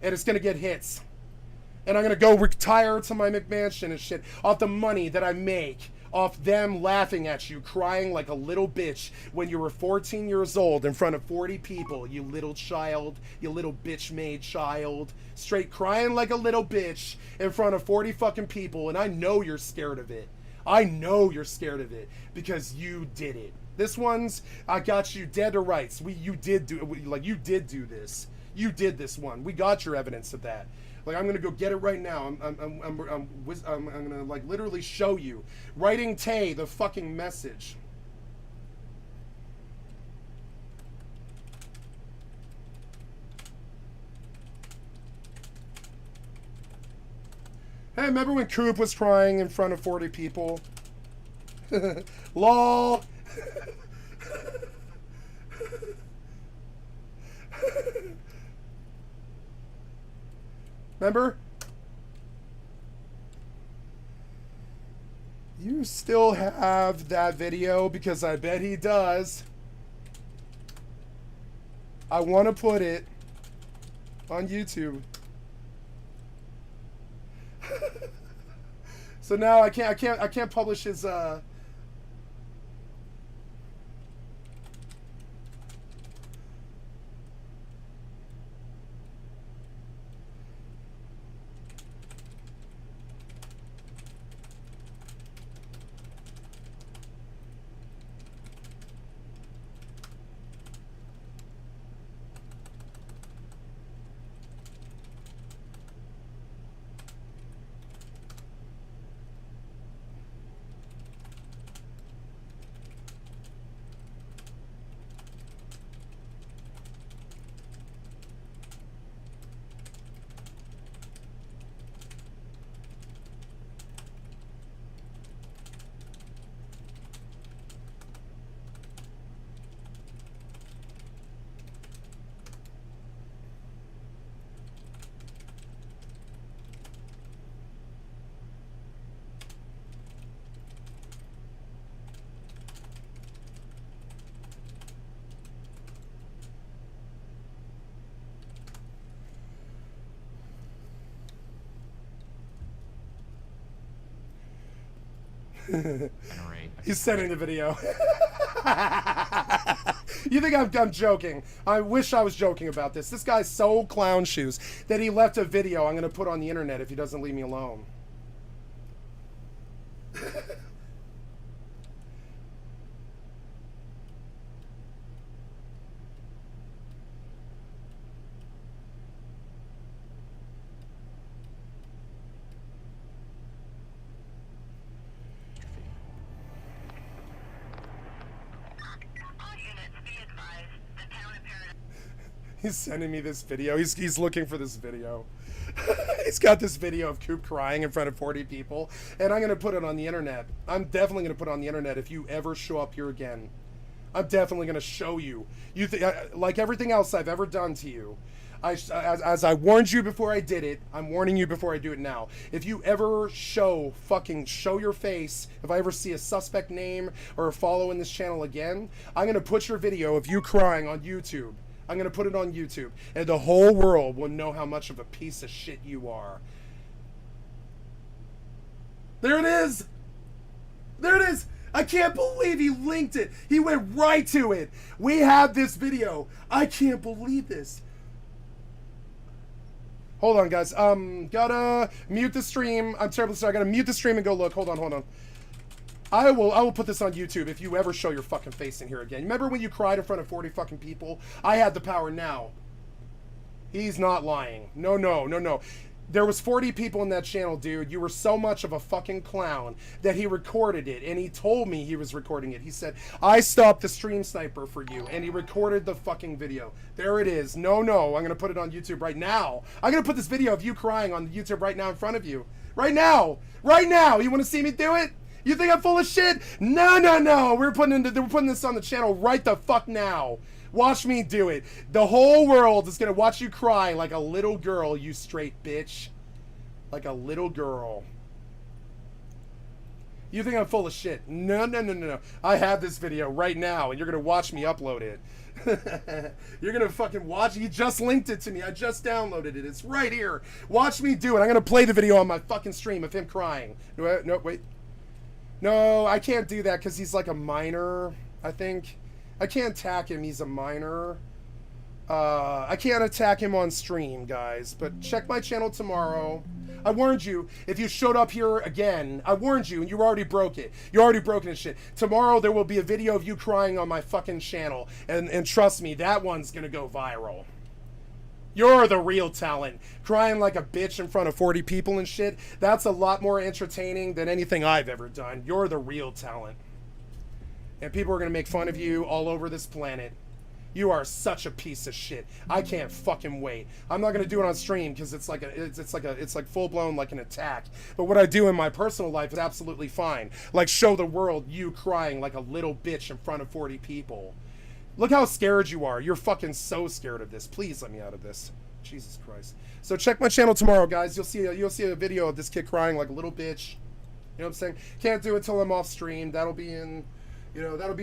And it's going to get hits. And I'm going to go retire to my McMansion and shit off the money that I make off them laughing at you, crying like a little bitch when you were 14 years old in front of 40 people, you little child, you little bitch-made child, straight crying like a little bitch in front of 40 fucking people, and I know you're scared of it. I know you're scared of it because you did it. This one's, I got you dead to rights. You did do this. You did this one. We got your evidence of that. Like, I'm gonna go get it right now. I'm gonna like literally show you. Writing Tay the fucking message. Hey, remember when Coop was crying in front of 40 people? LOL. Remember? You still have that video because I bet he does. I want to put it on YouTube. So now I can't publish his He's sending the video. You think I'm joking? I wish I was joking about this. This guy's so clown shoes that he left a video I'm gonna put on the internet if he doesn't leave me alone. He's sending me this video. He's looking for this video. He's got this video of Coop crying in front of 40 people, and I'm gonna put it on the internet. I'm definitely gonna put it on the internet if you ever show up here again. I'm definitely gonna show you. Like everything else I've ever done to you. As I warned you before I did it, I'm warning you before I do it now. If you ever show your face, if I ever see a suspect name or a follow in this channel again, I'm gonna put your video of you crying on YouTube. I'm going to put it on YouTube, and the whole world will know how much of a piece of shit you are. There it is! There it is! I can't believe he linked it! He went right to it! We have this video! I can't believe this! Hold on, guys. Gotta mute the stream. I'm terribly sorry. I gotta mute the stream and go look. Hold on. I will put this on YouTube if you ever show your fucking face in here again. Remember when you cried in front of 40 fucking people? I had the power now. He's not lying. No. There was 40 people in that channel, dude. You were so much of a fucking clown that he recorded it, and he told me he was recording it. He said, I stopped the stream sniper for you, and he recorded the fucking video. There it is. No, I'm going to put it on YouTube right now. I'm going to put this video of you crying on YouTube right now in front of you. Right now. Right now. You want to see me do it? You think I'm full of shit? No. We're putting this on the channel right the fuck now. Watch me do it. The whole world is going to watch you cry like a little girl, you straight bitch. Like a little girl. You think I'm full of shit? No. I have this video right now, and you're going to watch me upload it. You're going to fucking watch. You just linked it to me. I just downloaded it. It's right here. Watch me do it. I'm going to play the video on my fucking stream of him crying. No, wait. No, I can't do that because he's like a minor, I think. I can't attack him, he's a minor. I can't attack him on stream, guys. But check my channel tomorrow. I warned you, if you showed up here again, I warned you, and you already broke it. You're already broken and shit. Tomorrow there will be a video of you crying on my fucking channel. And trust me, that one's gonna go viral. You're the real talent. Crying like a bitch in front of 40 people and shit, that's a lot more entertaining than anything I've ever done. You're the real talent. And people are going to make fun of you all over this planet. You are such a piece of shit. I can't fucking wait. I'm not going to do it on stream because it's like full blown like an attack. But what I do in my personal life is absolutely fine. Like show the world you crying like a little bitch in front of 40 people. Look how scared you are. You're fucking so scared of this. Please let me out of this. Jesus Christ. So check my channel tomorrow, guys. You'll see a video of this kid crying like a little bitch. You know what I'm saying? Can't do it till I'm off stream. That'll be in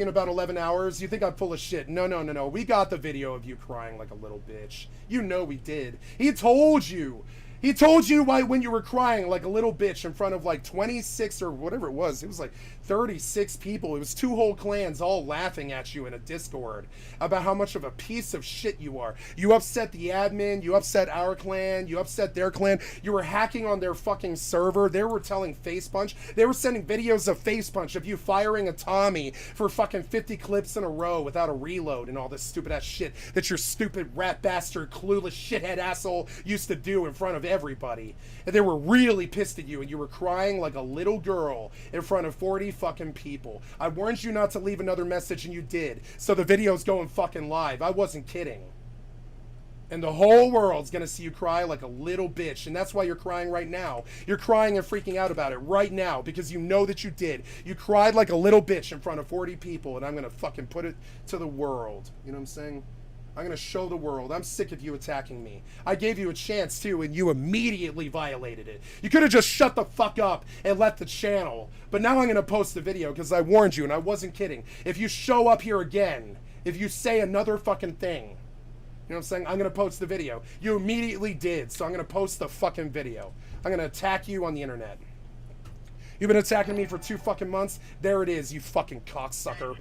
about 11 hours. You think I'm full of shit. No. We got the video of you crying like a little bitch. You know we did. He told you. He told you why when you were crying like a little bitch in front of like 26 or whatever it was. It was like 36 people. It was 2 whole clans all laughing at you in a Discord about how much of a piece of shit you are. You upset the admin. You upset our clan. You upset their clan. You were hacking on their fucking server. They were telling Face Punch. They were sending videos of Face Punch of you firing a Tommy for fucking 50 clips in a row without a reload and all this stupid ass shit that your stupid rat bastard, clueless shithead asshole used to do in front of everybody. And they were really pissed at you, and you were crying like a little girl in front of 40 fucking people. I warned you not to leave another message, and you did. So the video's going fucking live. I wasn't kidding. And the whole world's gonna see you cry like a little bitch, and that's why you're crying right now. You're crying and freaking out about it right now because you know that you did. You cried like a little bitch in front of 40 people, and I'm gonna fucking put it to the world. You know what I'm saying? I'm going to show the world. I'm sick of you attacking me. I gave you a chance, too, and you immediately violated it. You could have just shut the fuck up and left the channel. But now I'm going to post the video because I warned you, and I wasn't kidding. If you show up here again, if you say another fucking thing, you know what I'm saying? I'm going to post the video. You immediately did, so I'm going to post the fucking video. I'm going to attack you on the internet. You've been attacking me for 2 fucking months? There it is, you fucking cocksucker.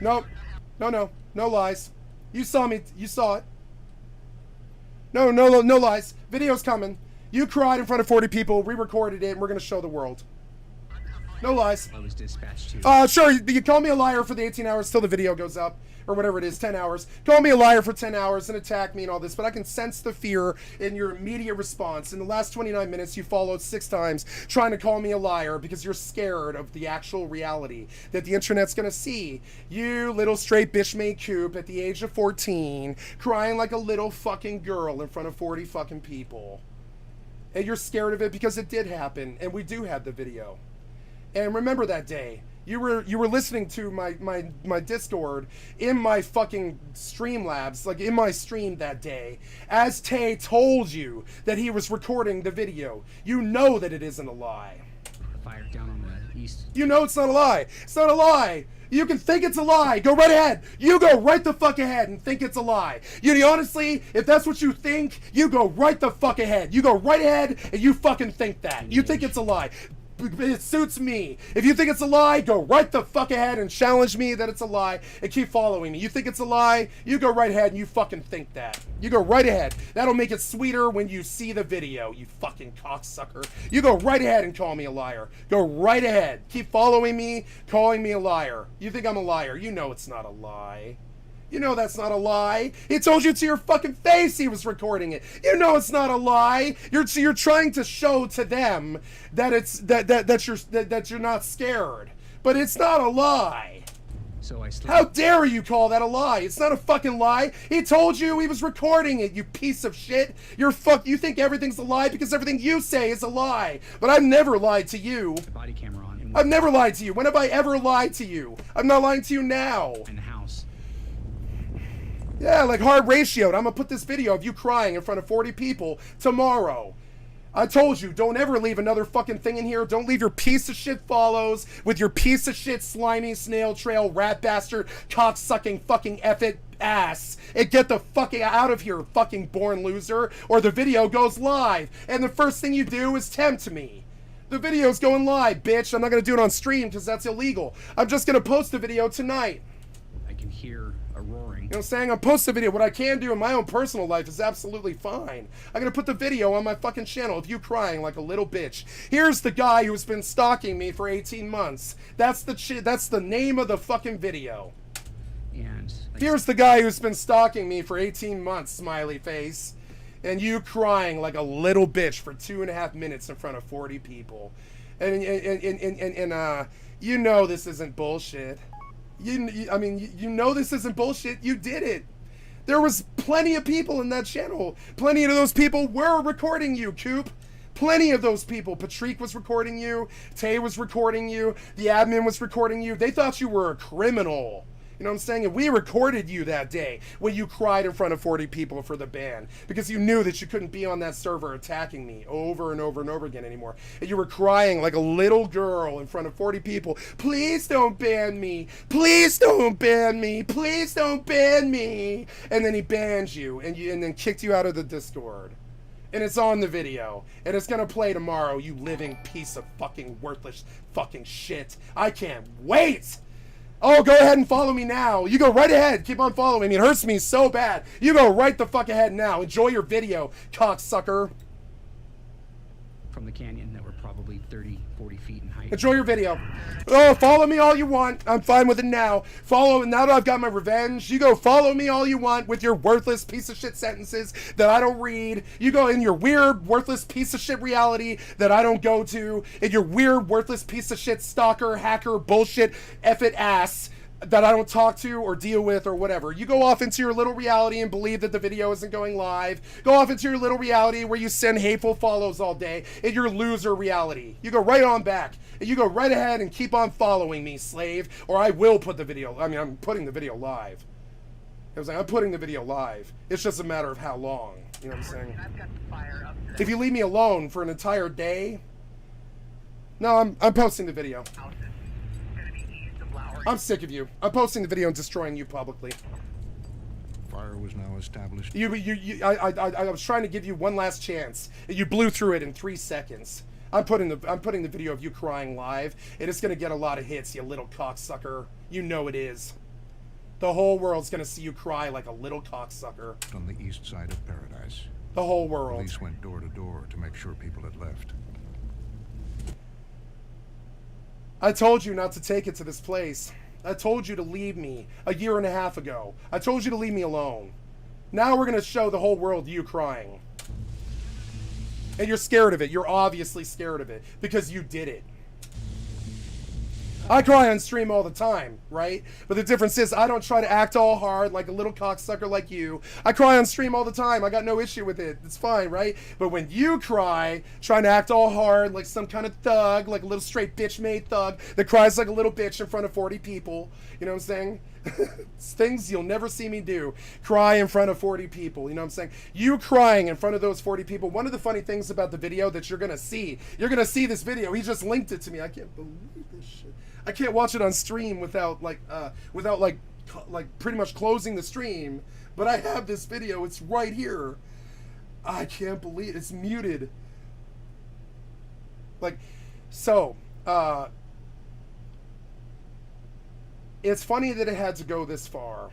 Nope. No lies. You saw me. You saw it. No lies. Video's coming. You cried in front of 40 people. We recorded it, and we're going to show the world. No lies. I was dispatched to. Sure, you call me a liar for the 18 hours till the video goes up. Or whatever it is, 10 hours. Call me a liar for 10 hours and attack me and all this, but I can sense the fear in your immediate response. In the last 29 minutes, you followed 6 times trying to call me a liar because you're scared of the actual reality that the internet's gonna see. You little straight bitch made coop at the age of 14, crying like a little fucking girl in front of 40 fucking people. And you're scared of it because it did happen, and we do have the video. And remember that day. You were listening to my Discord in my fucking Streamlabs, like in my stream that day, as Tay told you that he was recording the video. You know that it isn't a lie. Fire down on the east. You know it's not a lie. It's not a lie. You can think it's a lie. Go right ahead. You go right the fuck ahead and think it's a lie. Honestly, if that's what you think, you go right the fuck ahead. You go right ahead and you fucking think that. You think it's a lie. It suits me. If you think it's a lie, go right the fuck ahead and challenge me that it's a lie and keep following me. You think it's a lie, you go right ahead and you fucking think that. You go right ahead. That'll make it sweeter when you see the video, you fucking cocksucker. You go right ahead and call me a liar. Go right ahead. Keep following me, calling me a liar. You think I'm a liar. You know it's not a lie. You know that's not a lie. He told you to your fucking face he was recording it. You know it's not a lie. You're trying to show to them that it's that you're not scared. But it's not a lie. So I slept. How dare you call that a lie? It's not a fucking lie. He told you he was recording it, you piece of shit. You think everything's a lie because everything you say is a lie. But I've never lied to you. The body camera on. I've never lied to you. When have I ever lied to you? I'm not lying to you now. In the house. Yeah, like hard ratioed. I'm gonna put this video of you crying in front of 40 people tomorrow. I told you, don't ever leave another fucking thing in here. Don't leave your piece of shit follows with your piece of shit slimy snail trail rat bastard cock-sucking fucking effort ass. And get the fucking out of here, fucking born loser, or the video goes live. And the first thing you do is tempt me. The video's going live, bitch. I'm not gonna do it on stream because that's illegal. I'm just gonna post the video tonight. I can hear a roaring. You know what I'm saying? I'll post the video. What I can do in my own personal life is absolutely fine. I'm gonna put the video on my fucking channel of you crying like a little bitch. Here's the guy who's been stalking me for 18 months. That's the name of the fucking video. And here's the guy who's been stalking me for 18 months, smiley face. And you crying like a little bitch for 2.5 minutes in front of 40 people. And you know this isn't bullshit. I mean, you know this isn't bullshit. You did it. There was plenty of people in that channel. Plenty of those people were recording you, Coop. Plenty of those people. Patrick was recording you. Tay was recording you. The admin was recording you. They thought you were a criminal. You know what I'm saying? And we recorded you that day when you cried in front of 40 people for the ban because you knew that you couldn't be on that server attacking me over and over and over again anymore. And you were crying like a little girl in front of 40 people. Please don't ban me. Please don't ban me. Please don't ban me. And then he banned you and then kicked you out of the Discord. And it's on the video. And it's gonna play tomorrow, you living piece of fucking worthless fucking shit. I can't wait! Oh, go ahead and follow me now. You go right ahead. Keep on following me. It hurts me so bad. You go right the fuck ahead now. Enjoy your video, cocksucker. From the canyon that were probably 30, 40 feet in height. Enjoy your video. Oh, follow me all you want. I'm fine with it now. Follow, now that I've got my revenge, you go follow me all you want with your worthless piece of shit sentences that I don't read. You go in your weird, worthless piece of shit reality that I don't go to. In your weird, worthless piece of shit stalker, hacker, bullshit, effort ass that I don't talk to or deal with or whatever. You go off into your little reality and believe that the video isn't going live. Go off into your little reality where you send hateful follows all day in your loser reality. You go right on back. And you go right ahead and keep on following me, slave, or I will put the video, I'm putting the video live. I was like, I'm putting the video live. It's just a matter of how long. You know what I'm saying? If you leave me alone for an entire day, no, I'm posting the video. I'm sick of you. I'm posting the video and destroying you publicly. Fire was now established. I was trying to give you one last chance. You blew through it in 3 seconds. I'm putting the video of you crying live, and it's gonna get a lot of hits, you little cocksucker. You know it is. The whole world's gonna see you cry like a little cocksucker. On the east side of Paradise. The whole world. Police went door to door to make sure people had left. I told you not to take it to this place. I told you to leave me a year and a half ago. I told you to leave me alone. Now we're gonna show the whole world you crying. And you're scared of it. You're obviously scared of it because you did it. I cry on stream all the time, right? But the difference is I don't try to act all hard like a little cocksucker like you. I cry on stream all the time. I got no issue with it. It's fine, right? But when you cry, trying to act all hard like some kind of thug, like a little straight bitch-made thug that cries like a little bitch in front of 40 people, you know what I'm saying? It's things you'll never see me do. Cry in front of 40 people, you know what I'm saying? You crying in front of those 40 people. One of the funny things about the video that you're going to see this video. He just linked it to me. I can't believe this shit. I can't watch it on stream without pretty much closing the stream. But I have this video. It's right here. I can't believe it's muted. It's funny that it had to go this far.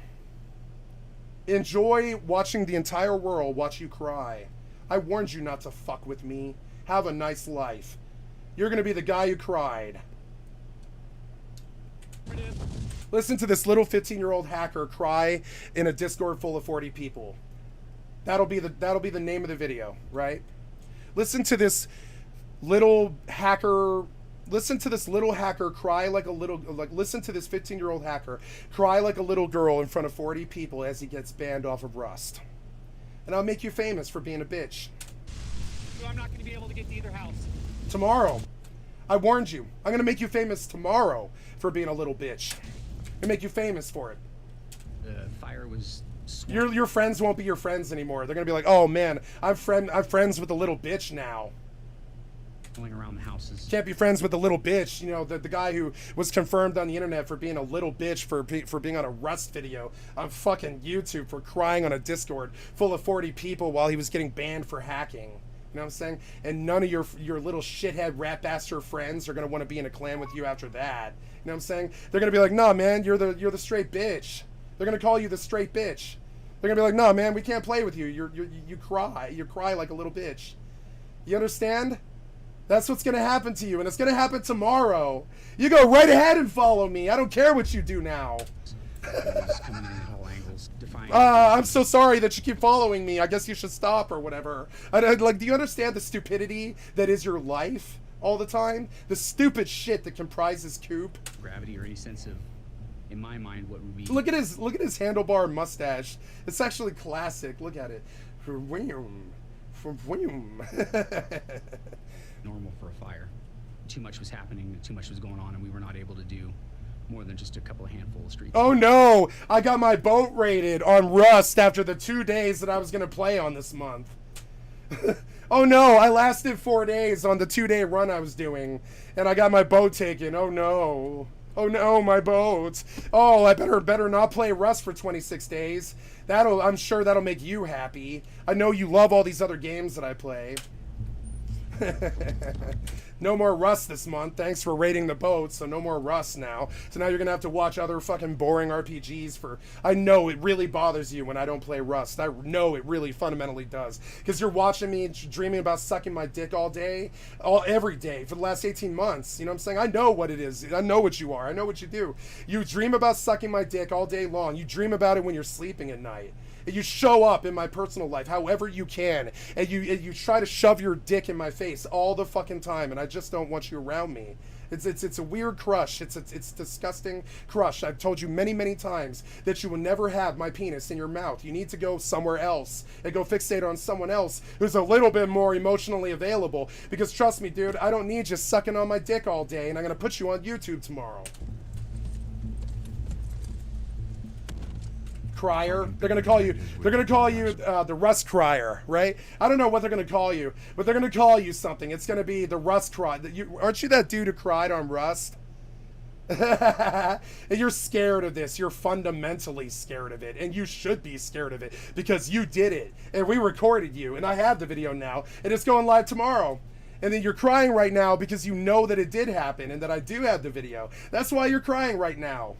Enjoy watching the entire world watch you cry. I warned you not to fuck with me. Have a nice life. You're gonna be the guy who cried. Listen to this little 15-year-old hacker cry in a Discord full of 40 people. That'll be the name of the video, right? Listen to this little hacker. Listen to this little hacker cry like a little, listen to this 15-year-old hacker cry like a little girl in front of 40 people as he gets banned off of Rust. And I'll make you famous for being a bitch. So I'm not going to be able to get to either house. Tomorrow. I warned you. I'm going to make you famous tomorrow for being a little bitch. And make you famous for it. The fire was... Your friends won't be your friends anymore. They're going to be like, oh man, I'm friends with the little bitch now. Going around the houses. Can't be friends with the little bitch. You know, the guy who was confirmed on the internet for being a little bitch for being on a Rust video on fucking YouTube for crying on a Discord full of 40 people while he was getting banned for hacking. You know what I'm saying? And none of your little shithead rat bastard friends are gonna want to be in a clan with you after that. You know what I'm saying? They're gonna be like, nah, man, you're the straight bitch. They're gonna call you the straight bitch. They're gonna be like, nah, man, we can't play with you. You cry like a little bitch. You understand? That's what's going to happen to you, and it's going to happen tomorrow. You go right ahead and follow me. I don't care what you do now. Coming in at all angles, defying I'm so sorry that you keep following me. I guess you should stop or whatever. Like, do you understand the stupidity that is your life all the time? The stupid shit that comprises Coop. Gravity or any sense of, in my mind, what would be... Look at his handlebar mustache. It's actually classic. Look at it. Normal for a fire. Too much was happening, too much was going on, and we were not able to do more than just a couple of handful of streets. Oh no! I got my boat raided on Rust after the 2 days that I was going to play on this month. Oh no, I lasted 4 days on the 2-day run I was doing, and I got my boat taken. Oh no. Oh no, my boat. Oh, I better not play Rust for 26 days. I'm sure that'll make you happy. I know you love all these other games that I play. No more Rust this month. Thanks for raiding the boat, so no more Rust now. So now you're gonna have to watch other fucking boring RPGs for... I know it really bothers you when I don't play Rust. I know it really fundamentally does. Because you're watching me dreaming about sucking my dick all day, every day, for the last 18 months. You know what I'm saying? I know what it is. I know what you are. I know what you do. You dream about sucking my dick all day long. You dream about it when you're sleeping at night. You show up in my personal life however you can, and you try to shove your dick in my face all the fucking time, and I just don't want you around me. It's a weird crush. It's disgusting crush. I've told you many times that you will never have my penis in your mouth. You need to go somewhere else and go fixate on someone else who's a little bit more emotionally available. Because trust me, dude, I don't need you sucking on my dick all day, and I'm gonna put you on YouTube tomorrow. Crier. They're gonna call you the Rust Crier, right? I don't know what they're gonna call you, but they're gonna call you something. It's gonna be the Rust Cry. Aren't you that dude who cried on Rust? And you're scared of this. You're fundamentally scared of it, and you should be scared of it because you did it, and we recorded you, and I have the video now, and it's going live tomorrow. And then you're crying right now because you know that it did happen and that I do have the video. That's why you're crying right now.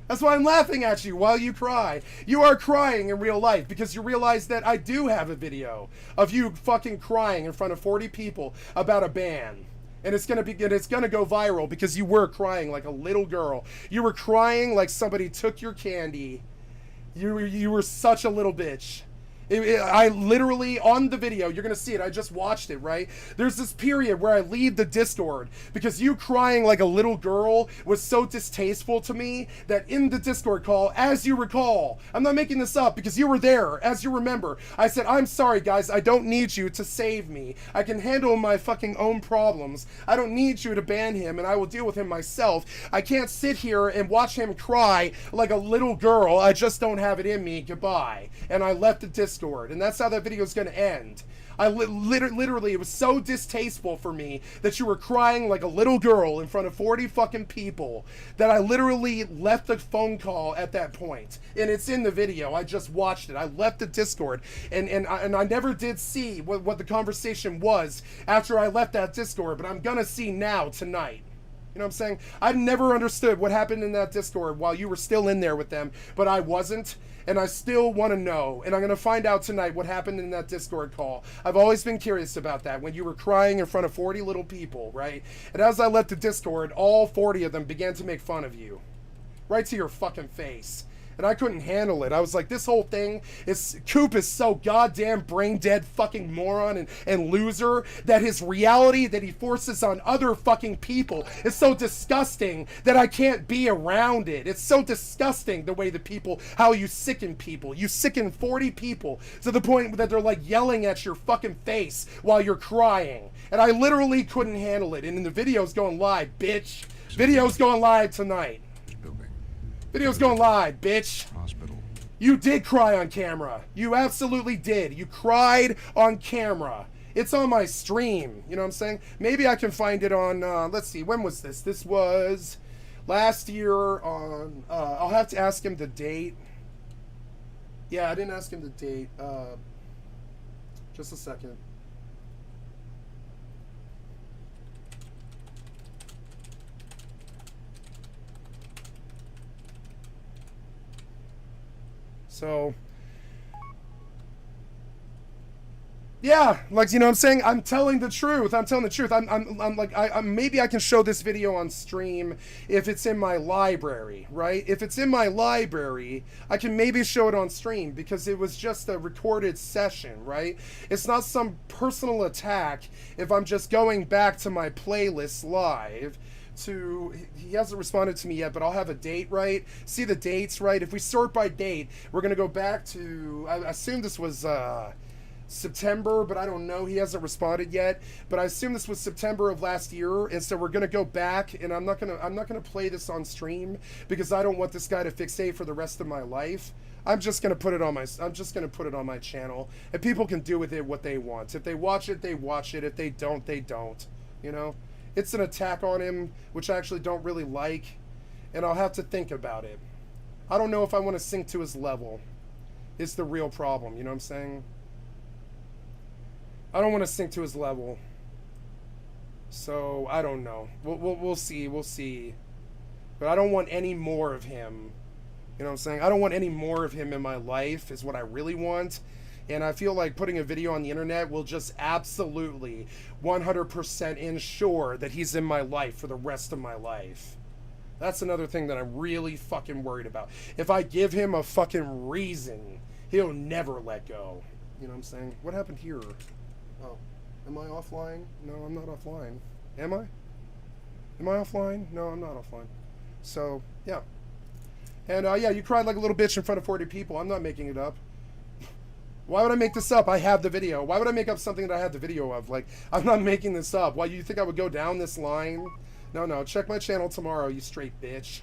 That's why I'm laughing at you while you cry. You are crying in real life because you realize that I do have a video of you fucking crying in front of 40 people about a ban. And it's gonna go viral because you were crying like a little girl. You were crying like somebody took your candy. You were such a little bitch. I literally, on the video, you're gonna see it, I just watched it, right? There's this period where I leave the Discord because you crying like a little girl was so distasteful to me that in the Discord call, as you recall, I'm not making this up because you were there, as you remember, I said, I'm sorry guys, I don't need you to save me. I can handle my fucking own problems. I don't need you to ban him and I will deal with him myself. I can't sit here and watch him cry like a little girl. I just don't have it in me. Goodbye. And I left the Discord. And that's how that video is going to end. Literally, it was so distasteful for me that you were crying like a little girl in front of 40 fucking people that I literally left the phone call at that point. And it's in the video. I just watched it. I left the Discord and I never did see what the conversation was after I left that Discord, but I'm going to see now tonight. You know what I'm saying? I never understood what happened in that Discord while you were still in there with them, but I wasn't. And I still want to know, and I'm going to find out tonight what happened in that Discord call. I've always been curious about that, when you were crying in front of 40 little people, right? And as I left the Discord, all 40 of them began to make fun of you. right to your fucking face. And I couldn't handle it. I was like, this whole thing is, Coop is so goddamn brain dead fucking moron and loser that his reality that he forces on other fucking people is so disgusting that I can't be around it. It's so disgusting the way the people, how you sicken people. You sicken 40 people to the point that they're like yelling at your fucking face while you're crying. And I literally couldn't handle it. And the video's going live, bitch. Video's going live tonight. Video's going live, bitch. Hospital. You did cry on camera. You absolutely did. You cried on camera. It's on my stream. You know what I'm saying? Maybe I can find it on, let's see, when was this? This was last year on, I'll have to ask him the date. Yeah, I didn't ask him the date. Just a second. So, yeah, like, you know what I'm saying? I'm telling the truth. I'm telling the truth. I'm like, maybe I can show this video on stream if it's in my library, right? If it's in my library, I can maybe show it on stream because it was just a recorded session, right? It's not some personal attack if I'm just going back to my playlist live. He hasn't responded to me yet, but I'll have a date, right? See the dates, right? If we sort by date, we're going to go back to, I assume this was September, but I don't know. He hasn't responded yet, but I assume this was September of last year, and so we're going to go back, and I'm not going to play this on stream because I don't want this guy to fixate for the rest of my life. I'm just going to put it on my channel, and people can do with it what they want. If they watch it, they watch it. If they don't, they don't, you know? It's an attack on him, which I actually don't really like, and I'll have to think about it. I don't know if I want to sink to his level. It's the real problem, you know what I'm saying? I don't want to sink to his level. So, I don't know. We'll see. But I don't want any more of him. You know what I'm saying? I don't want any more of him in my life, is what I really want. And I feel like putting a video on the internet will just absolutely 100% ensure that he's in my life for the rest of my life. That's another thing that I'm really fucking worried about. If I give him a fucking reason, he'll never let go. You know what I'm saying? What happened here? Oh, am I offline? No, I'm not offline. Am I? Am I offline? No, I'm not offline. So, yeah. And, yeah, you cried like a little bitch in front of 40 people. I'm not making it up. Why would I make this up? I have the video. Why would I make up something that I have the video of? Like, I'm not making this up. Why, you think I would go down this line? No. Check my channel tomorrow, you straight bitch.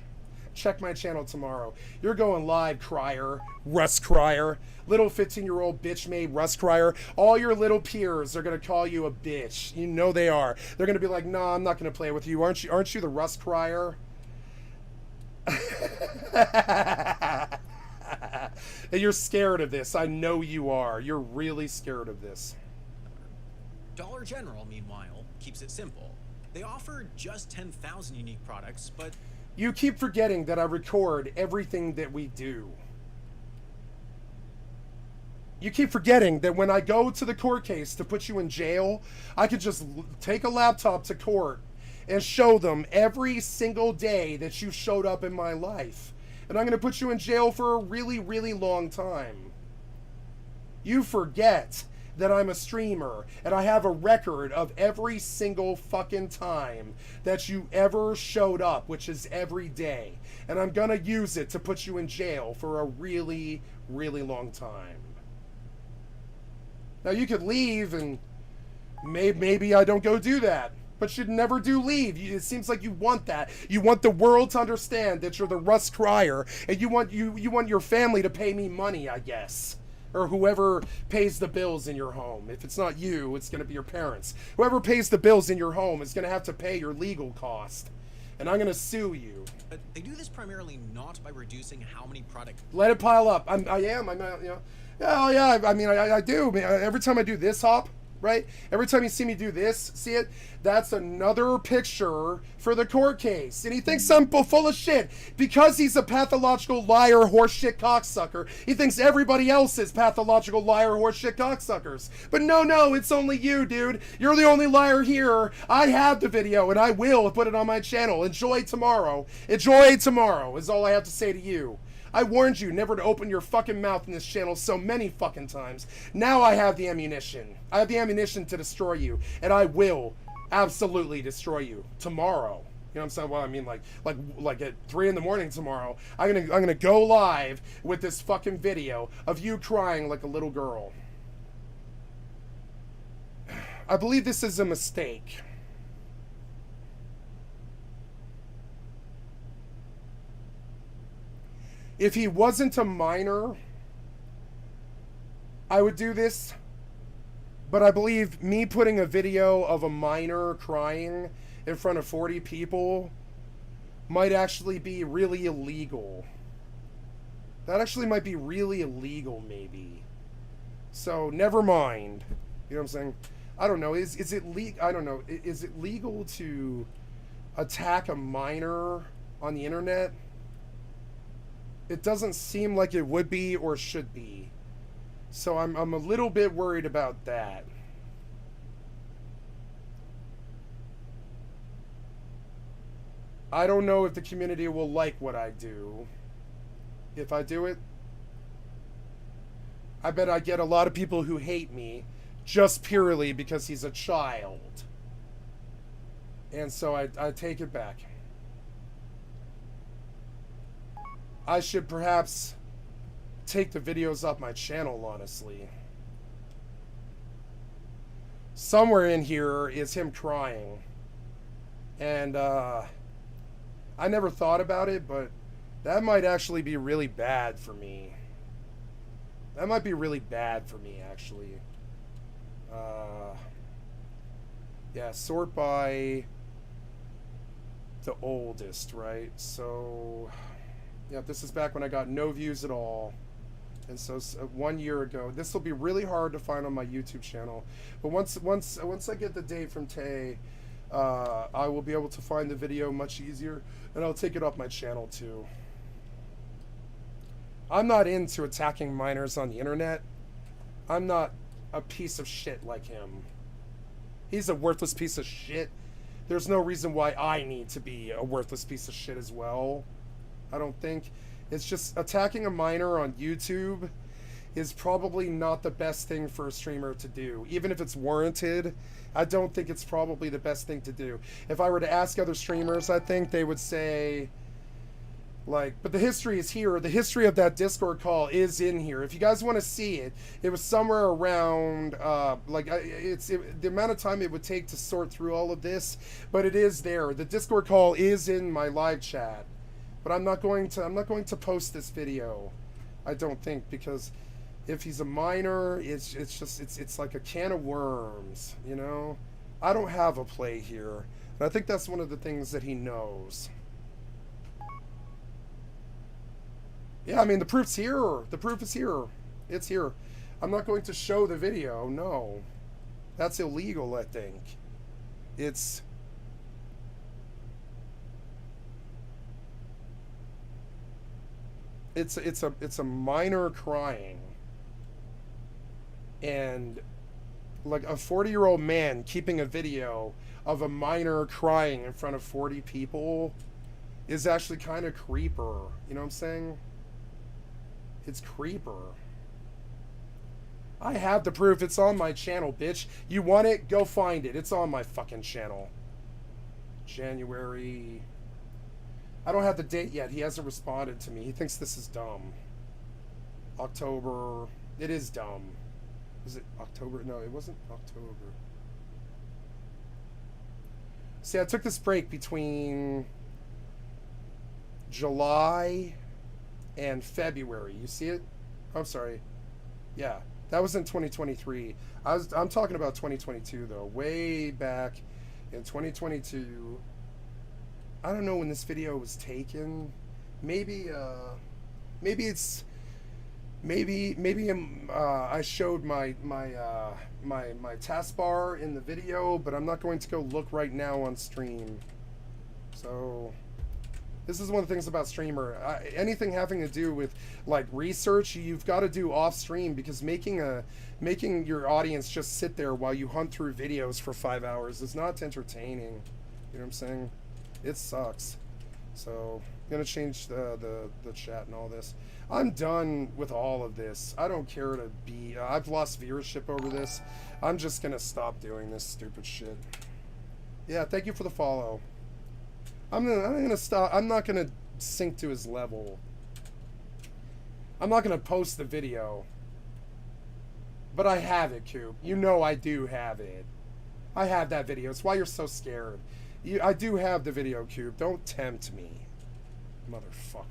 Check my channel tomorrow. You're going live, crier. Rust crier. Little 15-year-old bitch-made Rust crier. All your little peers are going to call you a bitch. You know they are. They're going to be like, nah, I'm not going to play with you. Aren't you the Rust crier? And you're scared of this. I know you are. You're really scared of this. Dollar General, meanwhile, keeps it simple. They offer just 10,000 unique products, but... You keep forgetting that I record everything that we do. You keep forgetting that when I go to the court case to put you in jail, I could just take a laptop to court and show them every single day that you showed up in my life. And I'm going to put you in jail for a really, really long time. You forget that I'm a streamer, and I have a record of every single fucking time that you ever showed up, which is every day. And I'm going to use it to put you in jail for a really, really long time. Now, you could leave, and maybe I don't go do that. But you'd never do leave. It seems like you want that. You want the world to understand that you're the Rust crier, and you want your family to pay me money, I guess. Or whoever pays the bills in your home. If it's not you, it's going to be your parents. Whoever pays the bills in your home is going to have to pay your legal cost. And I'm going to sue you. But they do this primarily not by reducing how many products... Let it pile up. I am, you know. Oh, yeah, I mean, I do. Every time I do this hop, right? Every time you see me do this, see it? That's another picture for the court case. And he thinks I'm full of shit because he's a pathological liar, horseshit cocksucker. He thinks everybody else is pathological liar, horseshit cocksuckers. But no, it's only you, dude. You're the only liar here. I have the video and I will put it on my channel. Enjoy tomorrow. Enjoy tomorrow is all I have to say to you. I warned you never to open your fucking mouth in this channel so many fucking times. Now I have the ammunition. I have the ammunition to destroy you, and I will absolutely destroy you tomorrow. You know what I'm saying? Well, I mean, like at 3 in the morning tomorrow, I'm gonna go live with this fucking video of you crying like a little girl. I believe this is a mistake. If he wasn't a minor, I would do this. But I believe me putting a video of a minor crying in front of 40 people might actually be really illegal. That actually might be really illegal, maybe. So, never mind. You know what I'm saying? I don't know. Is it I don't know. Is it legal to attack a minor on the internet? It doesn't seem like it would be or should be. So I'm a little bit worried about that. I don't know if the community will like what I do. If I do it, I bet I get a lot of people who hate me just purely because he's a child. And so I take it back. I should perhaps take the videos off my channel, honestly. Somewhere in here is him crying. And, I never thought about it, but that might actually be really bad for me. That might be really bad for me, actually. Yeah, sort by the oldest, right? So... yeah, this is back when I got no views at all. And so 1 year ago. This will be really hard to find on my YouTube channel. But once I get the date from Tay, I will be able to find the video much easier. And I'll take it off my channel too. I'm not into attacking minors on the internet. I'm not a piece of shit like him. He's a worthless piece of shit. There's no reason why I need to be a worthless piece of shit as well. I don't think. It's just attacking a minor on YouTube is probably not the best thing for a streamer to do. Even if it's warranted, I don't think it's probably the best thing to do. If I were to ask other streamers, I think they would say, like, but the history is here. The history of that Discord call is in here. If you guys want to see it, it was somewhere around, the amount of time it would take to sort through all of this, but it is there. The Discord call is in my live chat. But I'm not going to post this video. I don't think, because if he's a minor, it's like a can of worms, you know? I don't have a play here. And I think that's one of the things that he knows. Yeah, I mean, the proof's here. The proof is here. It's here. I'm not going to show the video, no. That's illegal, I think. It's a minor crying, and like a 40-year-old man keeping a video of a minor crying in front of 40 people is actually kind of creeper. You know what I'm saying? It's creeper. I have the proof. It's on my channel, bitch. You want it? Go find it. It's on my fucking channel. January... I don't have the date yet. He hasn't responded to me. He thinks this is dumb. October. It is dumb. Was it October? No, it wasn't October. See, I took this break between July and February. You see it? I'm sorry. Yeah, that was in 2023. I'm talking about 2022 though. Way back in 2022. I don't know when this video was taken. Maybe it's Maybe I showed my taskbar in the video, but I'm not going to go look right now on stream. So this is one of the things about streamer. Anything having to do with like research, you've got to do off stream, because making your audience just sit there while you hunt through videos for 5 hours is not entertaining. You know what I'm saying? It sucks. So I'm gonna change the chat and all this. I'm done with all of this. I don't care to be. I've lost viewership over this. I'm just gonna stop doing this stupid shit. Yeah, thank you for the follow. I'm gonna stop. I'm not gonna sink to his level. I'm not gonna post the video. But I have it, Coop. You know I do have it. I have that video. It's why you're so scared. I do have the video, Coop. Don't tempt me, motherfucker.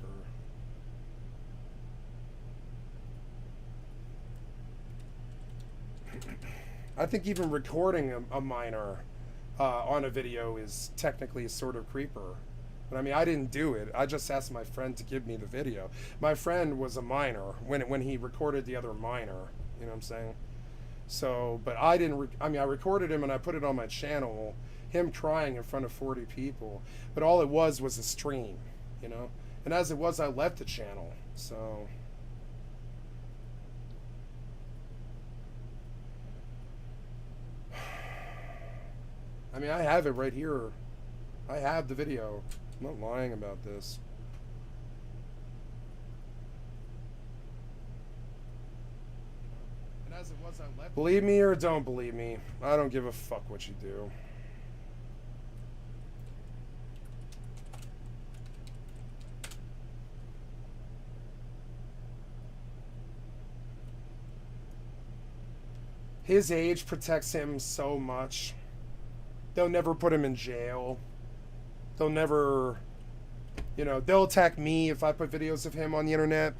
I think even recording a minor on a video is technically a sort of creeper. But I mean, I didn't do it. I just asked my friend to give me the video. My friend was a minor when he recorded the other minor. You know what I'm saying? So, but I didn't. I mean, I recorded him and I put it on my channel. Him crying in front of 40 people. But all it was a stream. You know. And as it was, I left the channel. So. I mean, I have it right here. I have the video. I'm not lying about this. And as it was, I left. Believe me or don't believe me, I don't give a fuck what you do. His age protects him so much. They'll never put him in jail. They'll never, you know, they'll attack me if I put videos of him on the internet.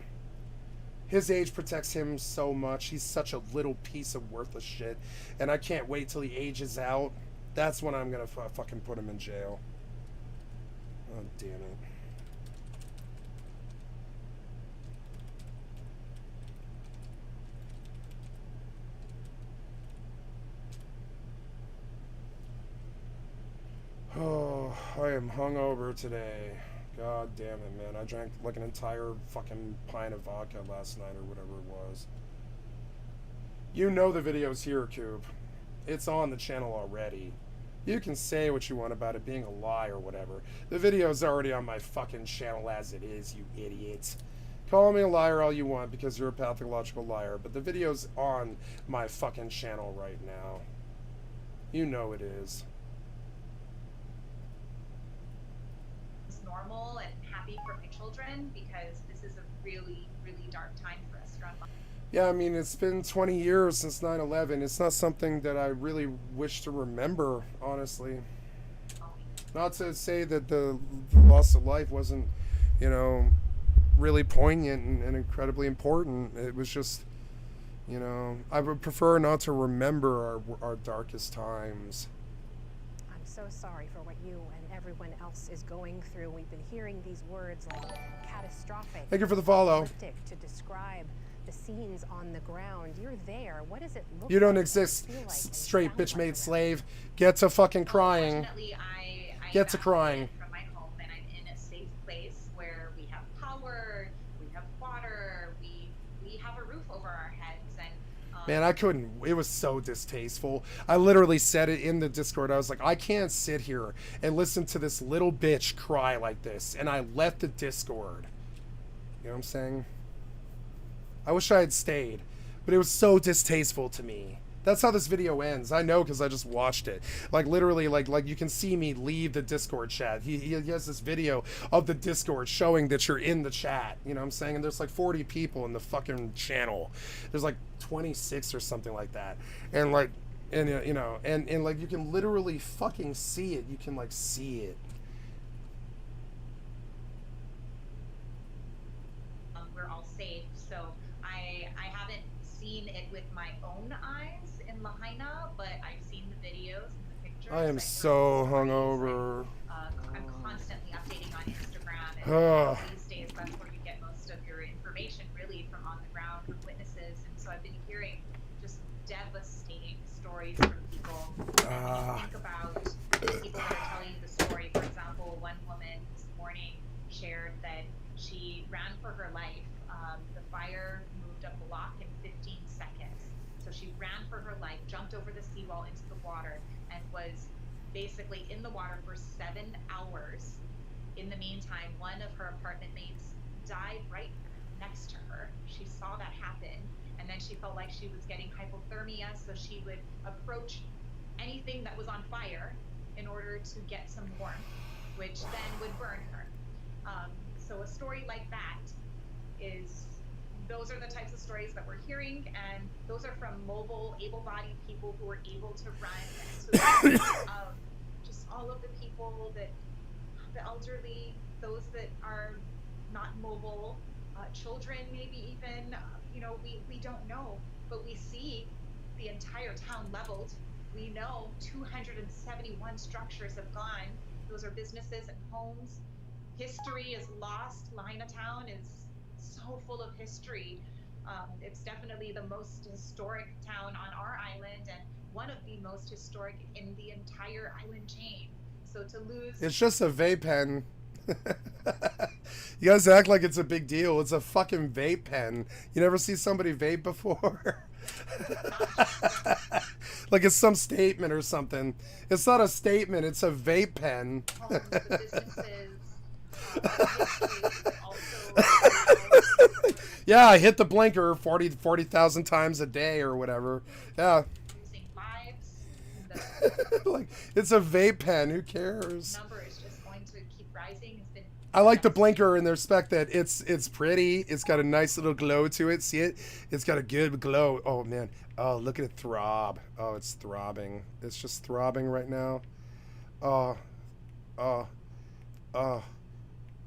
His age protects him so much. He's such a little piece of worthless shit. And I can't wait till he ages out. That's when I'm gonna fucking put him in jail. Oh, damn it. Oh, I am hungover today. God damn it, man. I drank like an entire fucking pint of vodka last night or whatever it was. You know the video's here, Coop. It's on the channel already. You can say what you want about it being a lie or whatever. The video's already on my fucking channel as it is, you idiots. Call me a liar all you want because you're a pathological liar, but the video's on my fucking channel right now. You know it is. Normal and happy for my children, because this is a really, really dark time for us. Yeah, I mean, it's been 20 years since 9/11. It's not something that I really wish to remember, honestly. Not to say that the loss of life wasn't, you know, really poignant and incredibly important. It was just, you know, I would prefer not to remember our darkest times. I'm so sorry for what you and everyone else is going through. We've been hearing these words like catastrophic. Thank you for the follow. To describe the scenes on the ground. You're there. What does it look like? You don't exist, straight bitch made slave. Get to fucking crying. Get to crying. From my home, and I'm in a safe place where we have power, we have water, we have a roof over our heads, and man, I couldn't. It was so distasteful. I literally said it in the Discord. I was like, I can't sit here and listen to this little bitch cry like this. And I left the Discord. You know what I'm saying? I wish I had stayed, but it was so distasteful to me. That's how this video ends. I know because I just watched it. Like literally, like you can see me leave the Discord chat. He has this video of the Discord showing that you're in the chat. You know what I'm saying? And there's like 40 people in the fucking channel. There's like 26 or something like that. And like, and you know, and like you can literally fucking see it. You can like see it. We're all safe. So I haven't seen it with my own eyes in Lahaina, but I've seen the videos and the pictures. I am so hungover. I'm constantly updating on Instagram, and these days that's where you get most of your information, really, from on the ground stories from people. And when you think about the people that are telling you the story, for example, one woman this morning shared that she ran for her life. The fire moved a block in 15 seconds. So she ran for her life, jumped over the seawall into the water, and was basically in the water for 7 hours. In the meantime, one of her apartment mates died right next to her. She saw that happen, and then she felt like she was getting hypothermia, so she would approach anything that was on fire in order to get some warmth, which then would burn her. So a story like that those are the types of stories that we're hearing, and those are from mobile, able-bodied people who are able to run. And so just all of the people the elderly, those that are not mobile, children maybe even, we don't know, but we see the entire town leveled. We know 271 structures have gone. Those are businesses and homes. History is lost. Lahaina town is so full of history. It's definitely the most historic town on our island and one of the most historic in the entire island chain. So to lose... It's just a vape pen. You guys act like it's a big deal. It's a fucking vape pen. You never see somebody vape before? Like it's some statement or something. It's not a statement. It's a vape pen. The businesses, yeah, I hit the blinker 40,000 times a day or whatever. Yeah. Losing lives. Like it's a vape pen. Who cares? Number is just going to keep rising. It's been... I like the blinker in the respect that it's pretty. It's got a nice little glow to it. See it? It's got a good glow. Oh man. Oh, look at it throb. Oh, it's throbbing. It's just throbbing right now. Oh. Oh. Oh.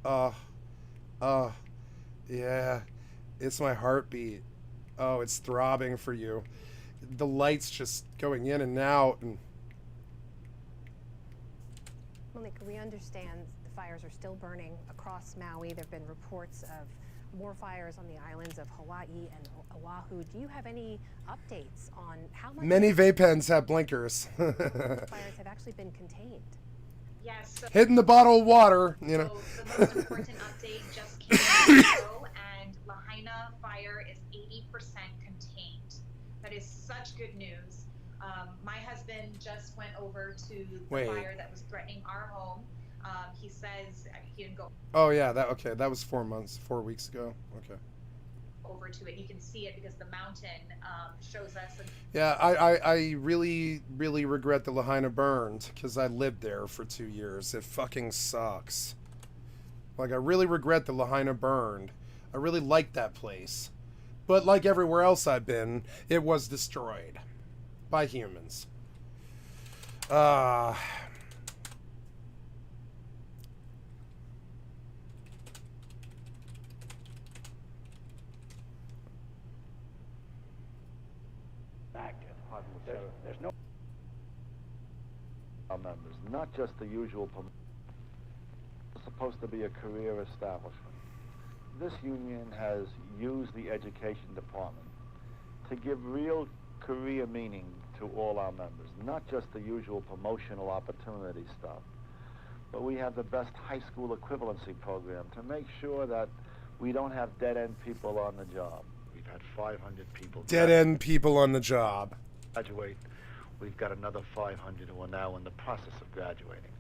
Oh. Oh. Yeah. It's my heartbeat. Oh, it's throbbing for you. The light's just going in and out. And Malika, we understand the fires are still burning across Maui. There have been reports of more fires on the islands of Hawaii and Oahu. Do you have any updates on how much... Many vape pens have blinkers. fires have actually been contained? Yes. So hitting the bottle of water, you know. So the most important update just came out, and Lahaina fire is 80% contained. That is such good news. My husband just went over to the fire that was threatening our home. He says he didn't go. Oh yeah, that was 4 weeks ago. Okay. Over to it, you can see it because the mountain shows us. Yeah, I really regret the Lahaina burned because I lived there for 2 years. It fucking sucks. Like I really regret the Lahaina burned. I really liked that place, but like everywhere else I've been, it was destroyed by humans. There's no our members, not just the usual. It's supposed to be a career establishment. This union has used the education department to give real career meaning to all our members, not just the usual promotional opportunity stuff, but we have the best high school equivalency program to make sure that we don't have dead-end people on the job. We've had 500 people dead-end people on the job graduate. We've got another 500 who are now in the process of graduating.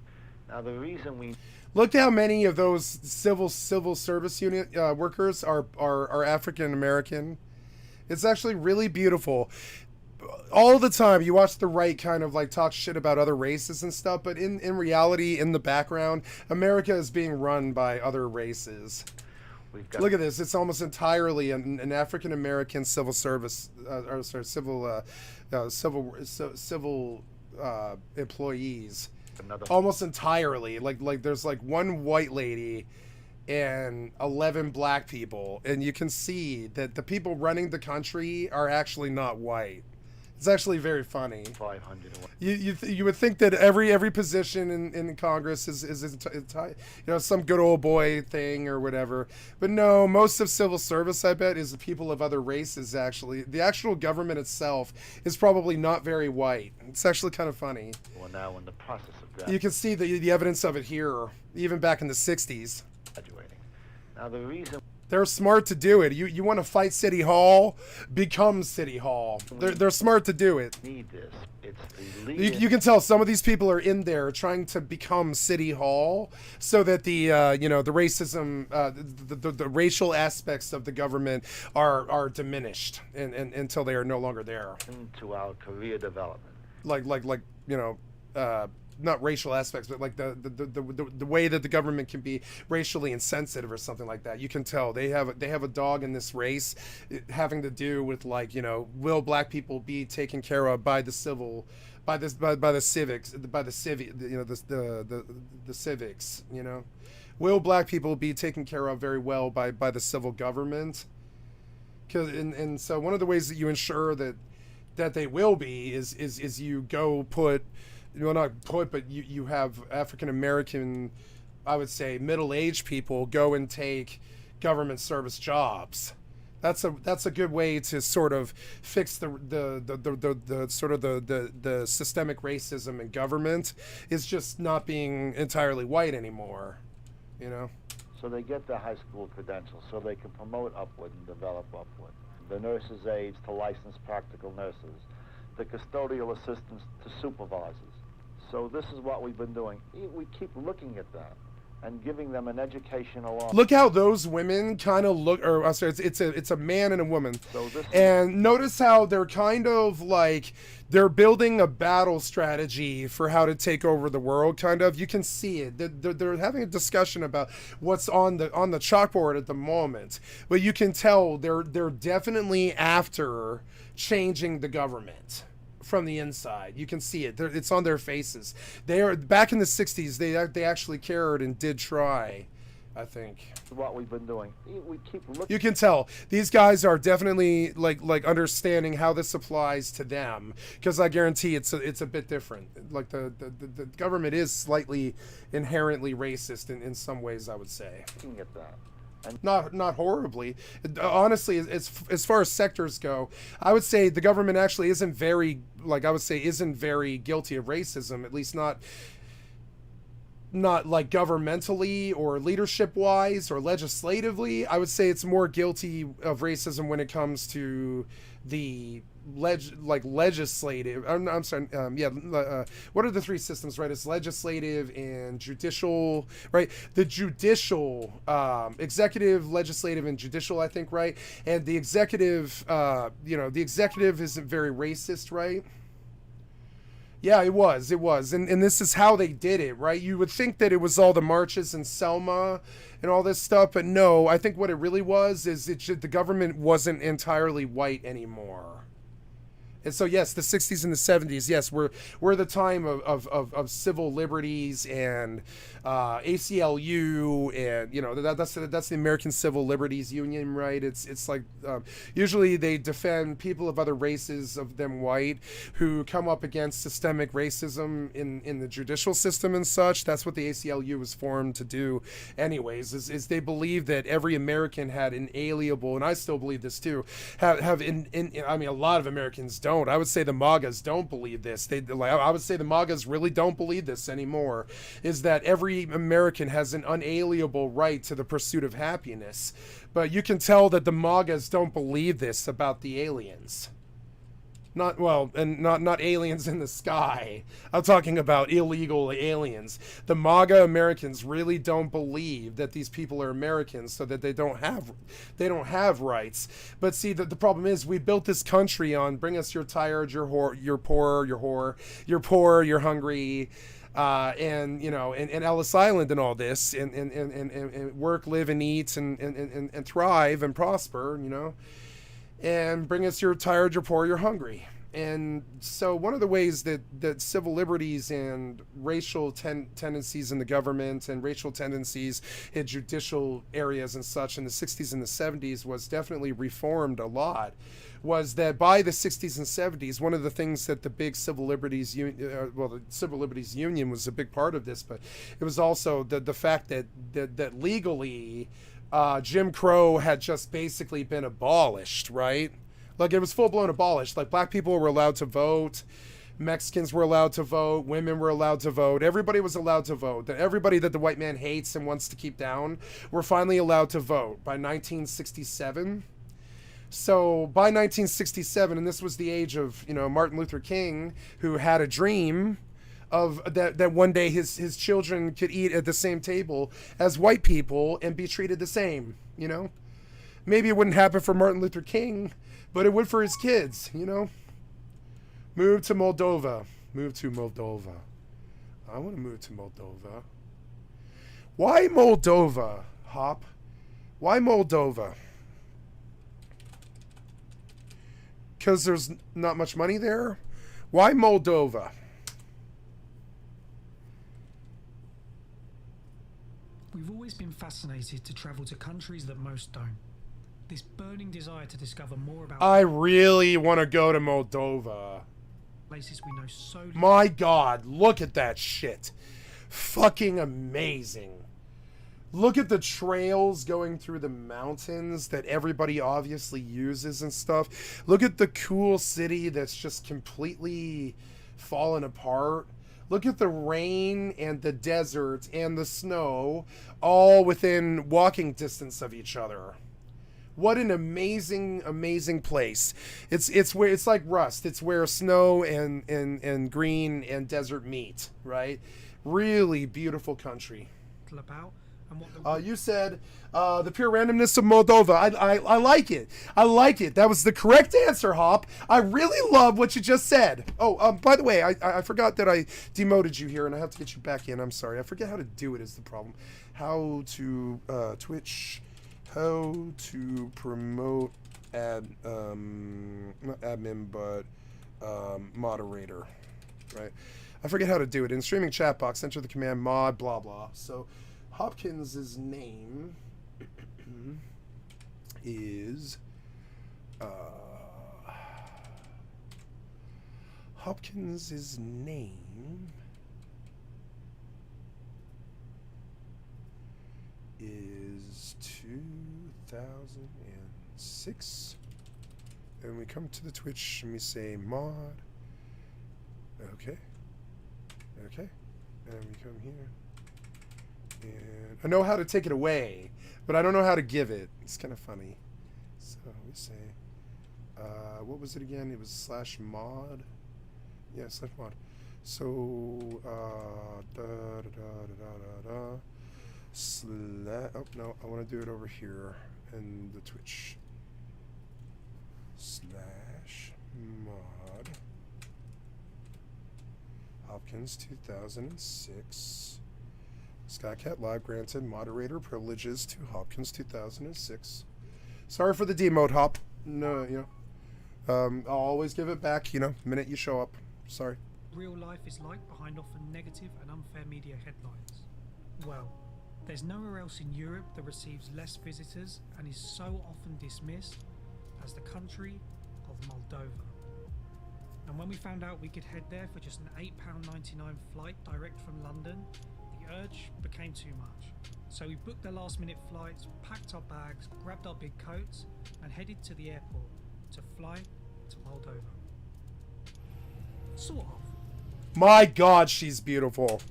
Now the reason we look how many of those civil service unit workers are African American. It's actually really beautiful. All the time you watch the right kind of like talk shit about other races and stuff, but in reality, in the background, America is being run by other races. Look at this. It's almost entirely an African American civil service, civil employees. Almost entirely. Like there's like one white lady and 11 black people, and you can see that the people running the country are actually not white. It's actually very funny. 500 away. You would think that every position in Congress is some good old boy thing or whatever, but no, most of civil service, I bet, is the people of other races. Actually, the actual government itself is probably not very white. It's actually kind of funny. Well, now in the process of You can see the evidence of it here, even back in the 60s. graduating. Now the reason They're smart to do it. You want to fight City Hall? Become City Hall. They're smart to do it. need this, it's the leading. You can tell some of these people are in there trying to become City Hall, so that the the racism, the racial aspects of the government are diminished and until they are no longer there. To our career development. Not racial aspects, but like the way that the government can be racially insensitive or something like that. You can tell they have a dog in this race, having to do with will black people be taken care of by the civics, will black people be taken care of very well by the civil government? And so one of the ways that you ensure that they will be is you go put. Well, not put, but you have African American, I would say, middle-aged people go and take government service jobs. That's a good way to sort of fix the systemic racism in government, is just not being entirely white anymore, So they get their high school credentials, so they can promote upward and develop upward. The nurses' aides to licensed practical nurses, the custodial assistants to supervisors. So this is what we've been doing. We keep looking at that and giving them an educational offer. Look how those women kind of look, or I'm sorry, it's a man and a woman. So and notice how they're kind of like, they're building a battle strategy for how to take over the world, kind of. You can see it. They're having a discussion about what's on the chalkboard at the moment. But you can tell they're definitely after changing the government from the inside. You can see it. It's on their faces. They are back in the 60s. They actually cared and did try, I think. What we've been doing. We keep looking. You can tell these guys are definitely like understanding how this applies to them, because I guarantee it's a bit different. Like the government is slightly inherently racist in some ways, I would say. Looking at that. Not horribly. Honestly, as far as sectors go, I would say the government actually isn't very guilty of racism, at least not like governmentally or leadership wise or legislatively. I would say it's more guilty of racism when it comes to the legislative. I'm sorry. What are the three systems? Right, it's legislative and judicial. Right, the judicial, executive, legislative, and judicial. I think. Right, and the executive. The executive isn't very racist. Right. Yeah, it was, and this is how they did it, right? You would think that it was all the marches in Selma and all this stuff, but no, I think what it really was is the government wasn't entirely white anymore. And so, yes, the 60s and the 70s, yes, were the time of civil liberties and ACLU, and that's the American Civil Liberties Union, right? It's like usually they defend people of other races of them white who come up against systemic racism in the judicial system and such. That's what the ACLU was formed to do, anyways. Is they believe that every American had inalienable, and I still believe this too. I mean, a lot of Americans don't. I would say the MAGAs don't believe this. I would say the MAGAs really don't believe this anymore, is that every American has an unalienable right to the pursuit of happiness. But you can tell that the MAGAs don't believe this about the aliens. Not aliens in the sky. I'm talking about illegal aliens. The MAGA Americans really don't believe that these people are Americans, so that they don't have rights. But see, the problem is we built this country on bring us your tired, you're poor, you're hungry, and Ellis Island and all this, and work, live, and eat, and thrive and prosper, and bring us you're tired, you're poor, you're hungry. And so one of the ways that civil liberties and racial tendencies in the government and racial tendencies in judicial areas and such in the 60s and the 70s was definitely reformed a lot, was that by the 60s and 70s, one of the things that the big civil liberties the Civil Liberties Union was a big part of this, but it was also the fact that legally Jim Crow had just basically been abolished, right? Like, it was full-blown abolished. Like, black people were allowed to vote, Mexicans were allowed to vote, women were allowed to vote, everybody was allowed to vote. That everybody that the white man hates and wants to keep down were finally allowed to vote by 1967. So by 1967, and this was the age of, you know, Martin Luther King, who had a dream of that one day his children could eat at the same table as white people and be treated the same, you know? Maybe it wouldn't happen for Martin Luther King, but it would for his kids, you know? Move to Moldova. Move to Moldova. I want to move to Moldova. Why Moldova, Hop? Why Moldova? Because there's not much money there? Why Moldova? We've always been fascinated to travel to countries that most don't. This burning desire to discover more about I really want to go to Moldova. places we know so little. My God, look at that shit. Fucking amazing. Look at the trails going through the mountains that everybody obviously uses and stuff. Look at the cool city that's just completely fallen apart. Look at the rain and the desert and the snow all within walking distance of each other. What an amazing, amazing place. It's where it's like Rust. It's where snow and green and desert meet, right? Really beautiful country. About and what the You said the pure randomness of Moldova. I like it. I like it. That was the correct answer, Hop. I really love what you just said. Oh, by the way, I forgot that I demoted you here, and I have to get you back in. I'm sorry. I forget how to do it is the problem. How to Twitch. How to promote not admin, but moderator, right? I forget how to do it. In streaming chat box, enter the command mod, blah, blah. So Hopkins's name is Hopkins's name is 2006, and we come to the Twitch and we say mod. Okay, and we come here, and I know how to take it away, but I don't know how to give it. It's kind of funny. So we say what was it again? It was /mod. Yeah, /mod. So oh no, I want to do it over here in the Twitch /mod Hopkins 2006. Skycat.live granted moderator privileges to Hopkins 2006. Sorry for the demote, Hop. No, you know, I'll always give it back, you know, the minute you show up. Sorry. real life is like behind often negative and unfair media headlines. Well, there's nowhere else in Europe that receives less visitors and is so often dismissed as the country of Moldova. And when we found out we could head there for just an £8.99 flight direct from London, the urge became too much. So we booked the last minute flights, packed our bags, grabbed our big coats and headed to the airport to fly to Moldova. Sort of. My God, she's beautiful.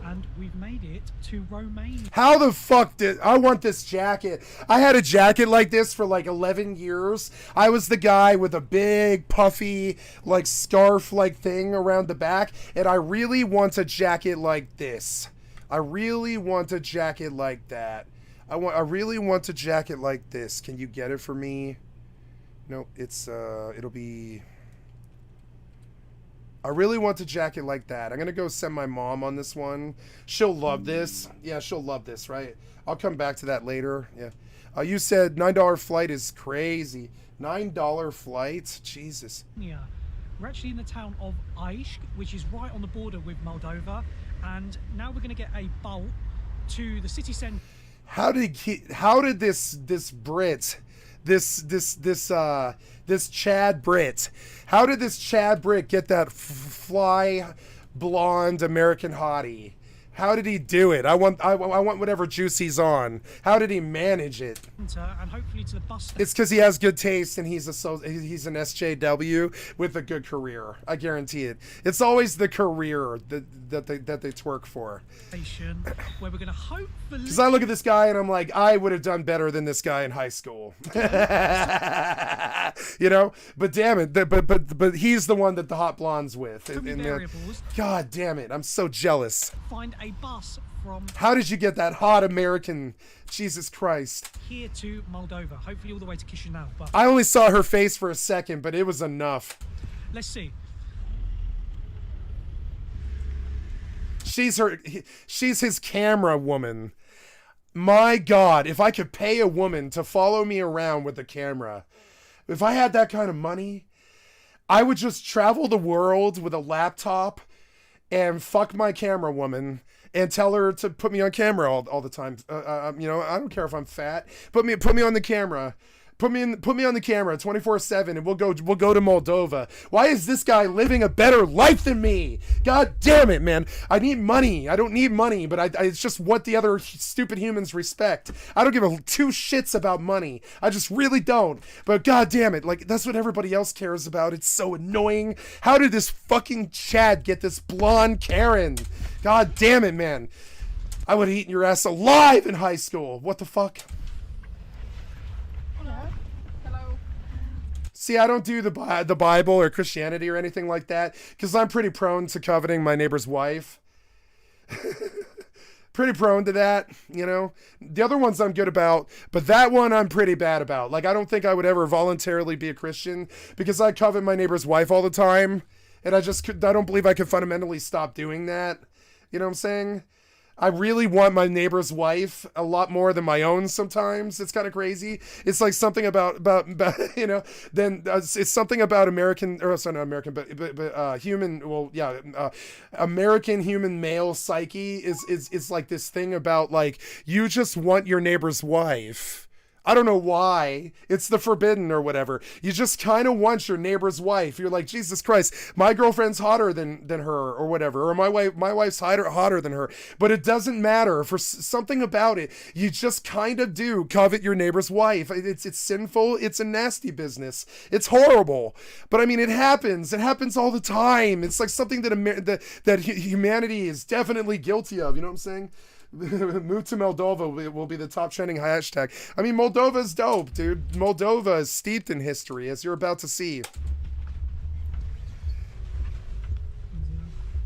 And we've made it to Romania. How the fuck did I want this jacket? I had a jacket like this for like 11 years. I was the guy with a big puffy like scarf like thing around the back, and I really want a jacket like this. I really want a jacket like that. I really want a jacket like this. Can you get it for me? No, it's it'll be I really want a jacket like that. I'm going to go send my mom on this one. She'll love this. Yeah, she'll love this, right? I'll come back to that later. Yeah. You said $9 flight is crazy. $9 flight? Jesus. Yeah. We're actually in the town of Aish, which is right on the border with Moldova, and now we're going to get a bolt to the city centre. How did this Chad Brit, how did this Chad Brit get that fly blonde American hottie? How did he do it? I want whatever juice he's on. How did he manage it? And hopefully to the bus station. It's because he has good taste and he's an SJW with a good career. I guarantee it. It's always the career that they twerk for. Where we're gonna hopefully. Because I look at this guy and I'm like, I would have done better than this guy in high school. You know, but damn it, but he's the one that the hot blonde's with. God damn it, I'm so jealous. Find a bus from. How did you get that hot American? Jesus Christ. Here to Moldova, hopefully all the way to Chisinau. But I only saw her face for a second, but it was enough. Let's see. She's his camera woman. My God, if I could pay a woman to follow me around with a camera, if I had that kind of money, I would just travel the world with a laptop and fuck my camera woman and tell her to put me on camera all the time. You know, I don't care if I'm fat. Put me on the camera. Put me on the camera 24/7 and we'll go to Moldova. Why is this guy living a better life than me? God damn it, man. I need money. I don't need money, but it's just what the other stupid humans respect. I don't give two shits about money. I just really don't. But god damn it, like that's what everybody else cares about. It's so annoying. How did this fucking Chad get this blonde Karen? God damn it, man. I would have eaten your ass alive in high school. What the fuck? See, I don't do the Bible or Christianity or anything like that because I'm pretty prone to coveting my neighbor's wife. Pretty prone to that, you know. The other ones I'm good about, but that one I'm pretty bad about. Like, I don't think I would ever voluntarily be a Christian because I covet my neighbor's wife all the time, and I don't believe I could fundamentally stop doing that. You know what I'm saying? I really want my neighbor's wife a lot more than my own sometimes. It's kind of crazy. It's like something about you know, then it's something about American, or sorry, not American, but human, well, yeah, American human male psyche is like this thing about like, you just want your neighbor's wife. I don't know why. It's the forbidden or whatever. You just kind of want your neighbor's wife. You're like, Jesus Christ, my girlfriend's hotter than her or whatever, or my wife's hotter than her. But it doesn't matter. For something about it, you just kind of do covet your neighbor's wife. It's sinful. It's a nasty business. It's horrible. But I mean, it happens. It happens all the time. It's like something that humanity is definitely guilty of. You know what I'm saying? Move to Moldova will be the top trending hashtag. I mean, Moldova's dope, dude. Moldova is steeped in history, as you're about to see.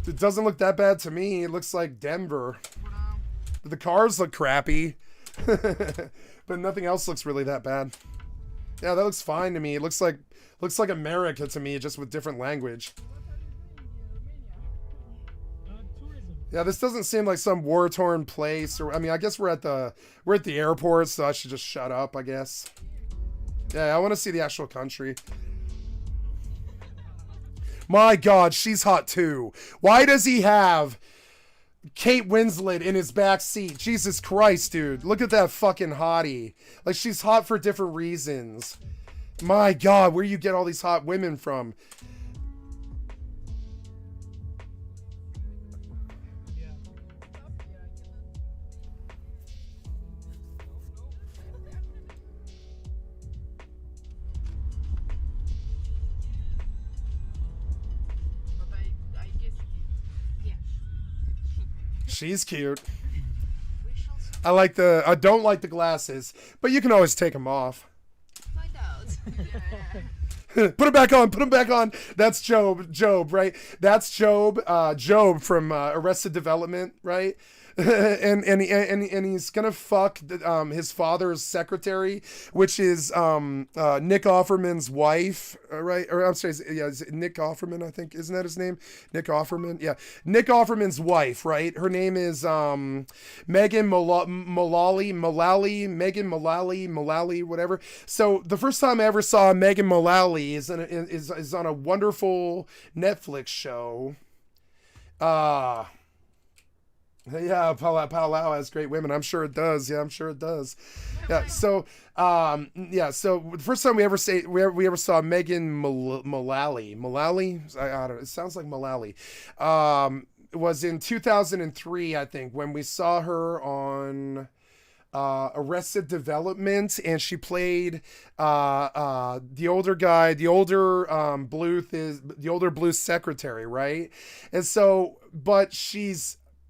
It doesn't look that bad to me. It looks like Denver. The cars look crappy. But nothing else looks really that bad. Yeah, that looks fine to me. It looks like America to me, just with different language. Yeah, this doesn't seem like some war-torn place, or I mean, I guess we're at the airport, so I should just shut up, I guess. Yeah, I want to see the actual country. My God, she's hot too. Why does he have Kate Winslet in his back seat? Jesus Christ, dude. Look at that fucking hottie. Like, she's hot for different reasons. My God, where do you get all these hot women from? She's cute. I don't like the glasses, but you can always take them off. Put him back on. Put him back on. That's Job. Job, right? That's Job. Job from Arrested Development, right? and he's gonna fuck his father's secretary, which is Nick Offerman's wife, right? Or I'm sorry, is it Nick Offerman? I think, isn't that his name? Nick Offerman, yeah, Nick Offerman's wife, right? Her name is Megan Mullally, whatever. So the first time I ever saw Megan Mullally is on a wonderful Netflix show. Yeah, Palau has great women. I'm sure it does. Yeah, I'm sure it does. Yeah. So, so the first time we ever saw Megan Mullally, I don't know. It sounds like Mullally. Was in 2003, I think, when we saw her on Arrested Development, and she played the older guy, the older Bluth secretary, right? And so, but she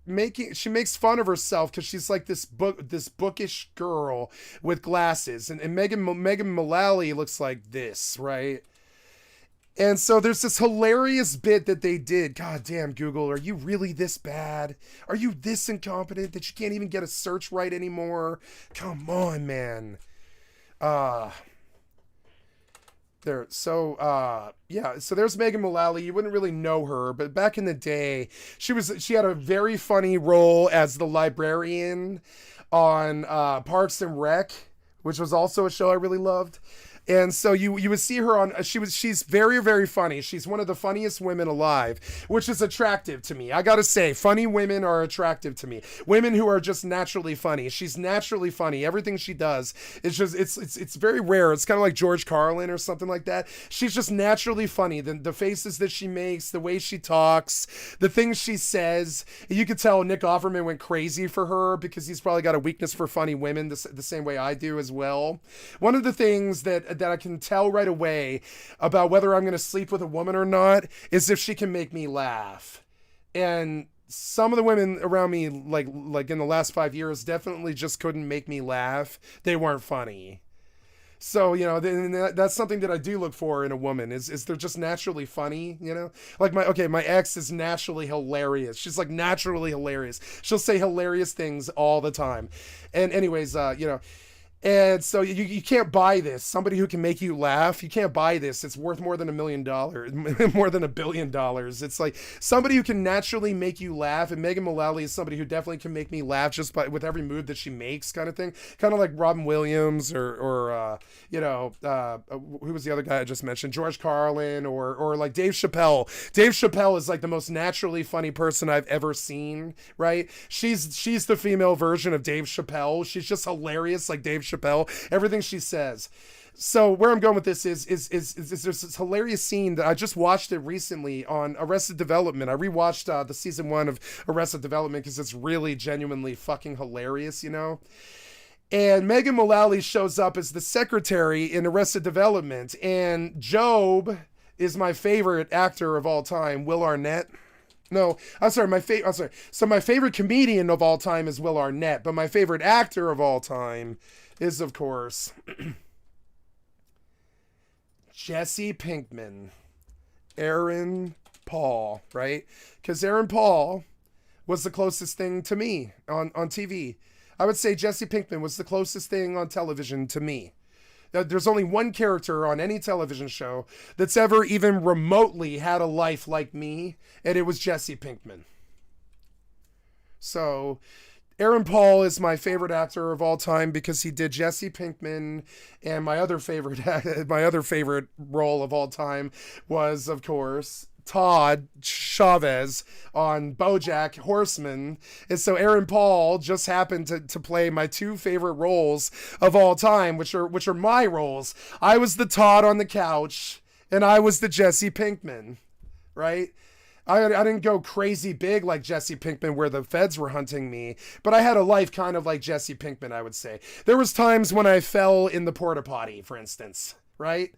makes fun of herself because she's like this bookish girl with glasses, and Megan Mullally looks like this, right? And so there's this hilarious bit that they did. God damn, Google, are you really this bad? Are you this incompetent that you can't even get a search right anymore? Come on, man. There. So, so there's Megan Mullally. You wouldn't really know her, but back in the day, she had a very funny role as the librarian on Parks and Rec, which was also a show I really loved. And so you would see her on, she's very, very funny. She's one of the funniest women alive, which is attractive to me. I gotta say, funny women are attractive to me. Women who are just naturally funny. She's naturally funny. Everything she does is just, it's very rare. It's kind of like George Carlin or something like that. She's just naturally funny. The faces that she makes, the way she talks, the things she says. You could tell Nick Offerman went crazy for her because he's probably got a weakness for funny women the same way I do as well. One of the things that I can tell right away about whether I'm going to sleep with a woman or not is if she can make me laugh. And some of the women around me, like in the last 5 years, definitely just couldn't make me laugh. They weren't funny. So, that's something that I do look for in a woman is they're just naturally funny, Like my ex is naturally hilarious. She's like naturally hilarious. She'll say hilarious things all the time. And anyways, and so you can't buy this. Somebody who can make you laugh, you can't buy this. It's worth more than $1 million, more than $1 billion. It's like somebody who can naturally make you laugh. And Megan Mullally is somebody who definitely can make me laugh just with every move that she makes, kind of thing. Kind of like Robin Williams or who was the other guy I just mentioned? George Carlin or like Dave Chappelle. Dave Chappelle is like the most naturally funny person I've ever seen, right? She's the female version of Dave Chappelle. She's just hilarious like Dave Chappelle. Everything she says. So where I'm going with this is there's this hilarious scene that I just watched it recently on Arrested Development. I rewatched the season 1 of Arrested Development because it's really genuinely fucking hilarious, And Megan Mullally shows up as the secretary in Arrested Development, and Job is my favorite actor of all time, Will Arnett. No, I'm sorry. So my favorite comedian of all time is Will Arnett, but my favorite actor of all time is, of course, Jesse Pinkman, Aaron Paul, right? Because Aaron Paul was the closest thing to me on TV. I would say Jesse Pinkman was the closest thing on television to me. There's only one character on any television show that's ever even remotely had a life like me, and it was Jesse Pinkman. So Aaron Paul is my favorite actor of all time because he did Jesse Pinkman, and my other favorite role of all time was, of course, Todd Chavez on BoJack Horseman. And so Aaron Paul just happened to play my two favorite roles of all time, which are my roles. I was the Todd on the couch, and I was the Jesse Pinkman, right? I didn't go crazy big like Jesse Pinkman where the feds were hunting me, but I had a life kind of like Jesse Pinkman, I would say. There was times when I fell in the porta potty, for instance, right?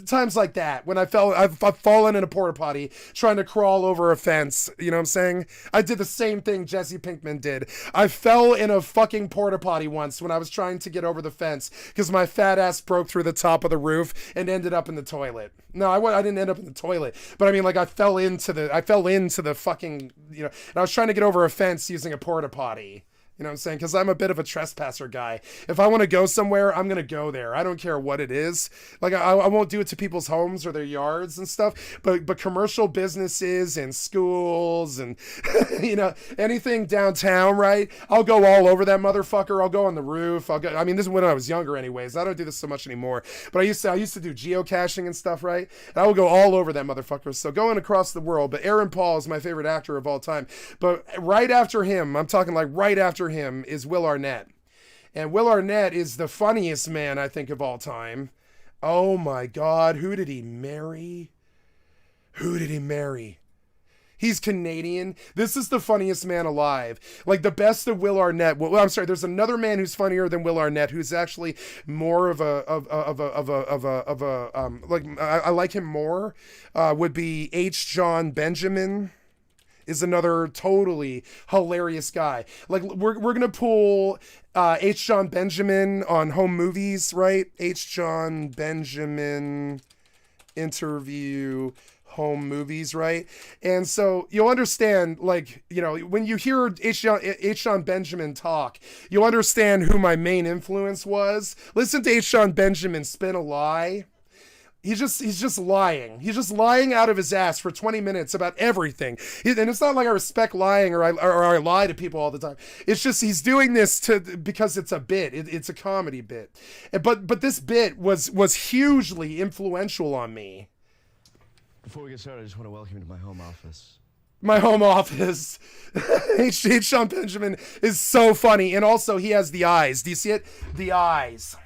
times like that when I've fallen in a porta potty trying to crawl over a fence. You know what I'm saying? I did the same thing Jesse Pinkman did. I fell in a fucking porta potty once when I was trying to get over the fence because my fat ass broke through the top of the roof and ended up in the toilet. No, I didn't end up in the toilet, but I mean, like, I fell into the fucking, you know, and I was trying to get over a fence using a porta potty. You know what I'm saying? Because I'm a bit of a trespasser guy. If I want to go somewhere, I'm going to go there. I don't care what it is. Like, I won't do it to people's homes or their yards and stuff. But commercial businesses and schools and, you know, anything downtown, right? I'll go all over that motherfucker. I'll go on the roof. I mean, this is when I was younger anyways. I don't do this so much anymore. But I used to do geocaching and stuff, right? And I will go all over that motherfucker. So going across the world. But Aaron Paul is my favorite actor of all time. But right after him, I'm talking like right after him, is Will Arnett. And Will Arnett is the funniest man, I think, of all time. Oh my God, who did he marry? He's Canadian. This is the funniest man alive. Like, the best of Will Arnett. Well, I'm sorry, there's another man who's funnier than Will Arnett, who's actually more of a I like him more, would be H. John Benjamin. Is another totally hilarious guy. Like, we're gonna pull H. John Benjamin on Home Movies, right? H. John Benjamin interview Home Movies, right? And so you'll understand, like, you know, when you hear H. John Benjamin talk, you'll understand who my main influence was. Listen to H. John Benjamin spin a lie. He's just lying. He's just lying out of his ass for 20 minutes about everything. And it's not like I respect lying or I lie to people all the time. It's just he's doing this because it's a bit. It's a comedy bit. But this bit was hugely influential on me. Before we get started, I just want to welcome you to my home office. My home office. H. John Benjamin is so funny. And also, he has the eyes. Do you see it? The eyes.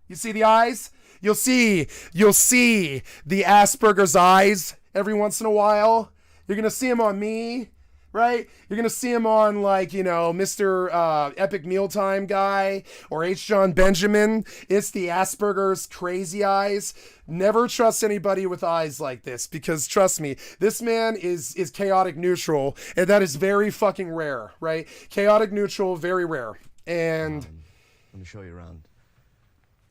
You see the eyes? You'll see the Asperger's eyes every once in a while. You're going to see him on me, right? You're going to see him on, like, you know, Mr. Epic Mealtime guy or H. John Benjamin. It's the Asperger's crazy eyes. Never trust anybody with eyes like this, because trust me, this man is chaotic neutral, and that is very fucking rare, right? Chaotic neutral, very rare. And let me show you around.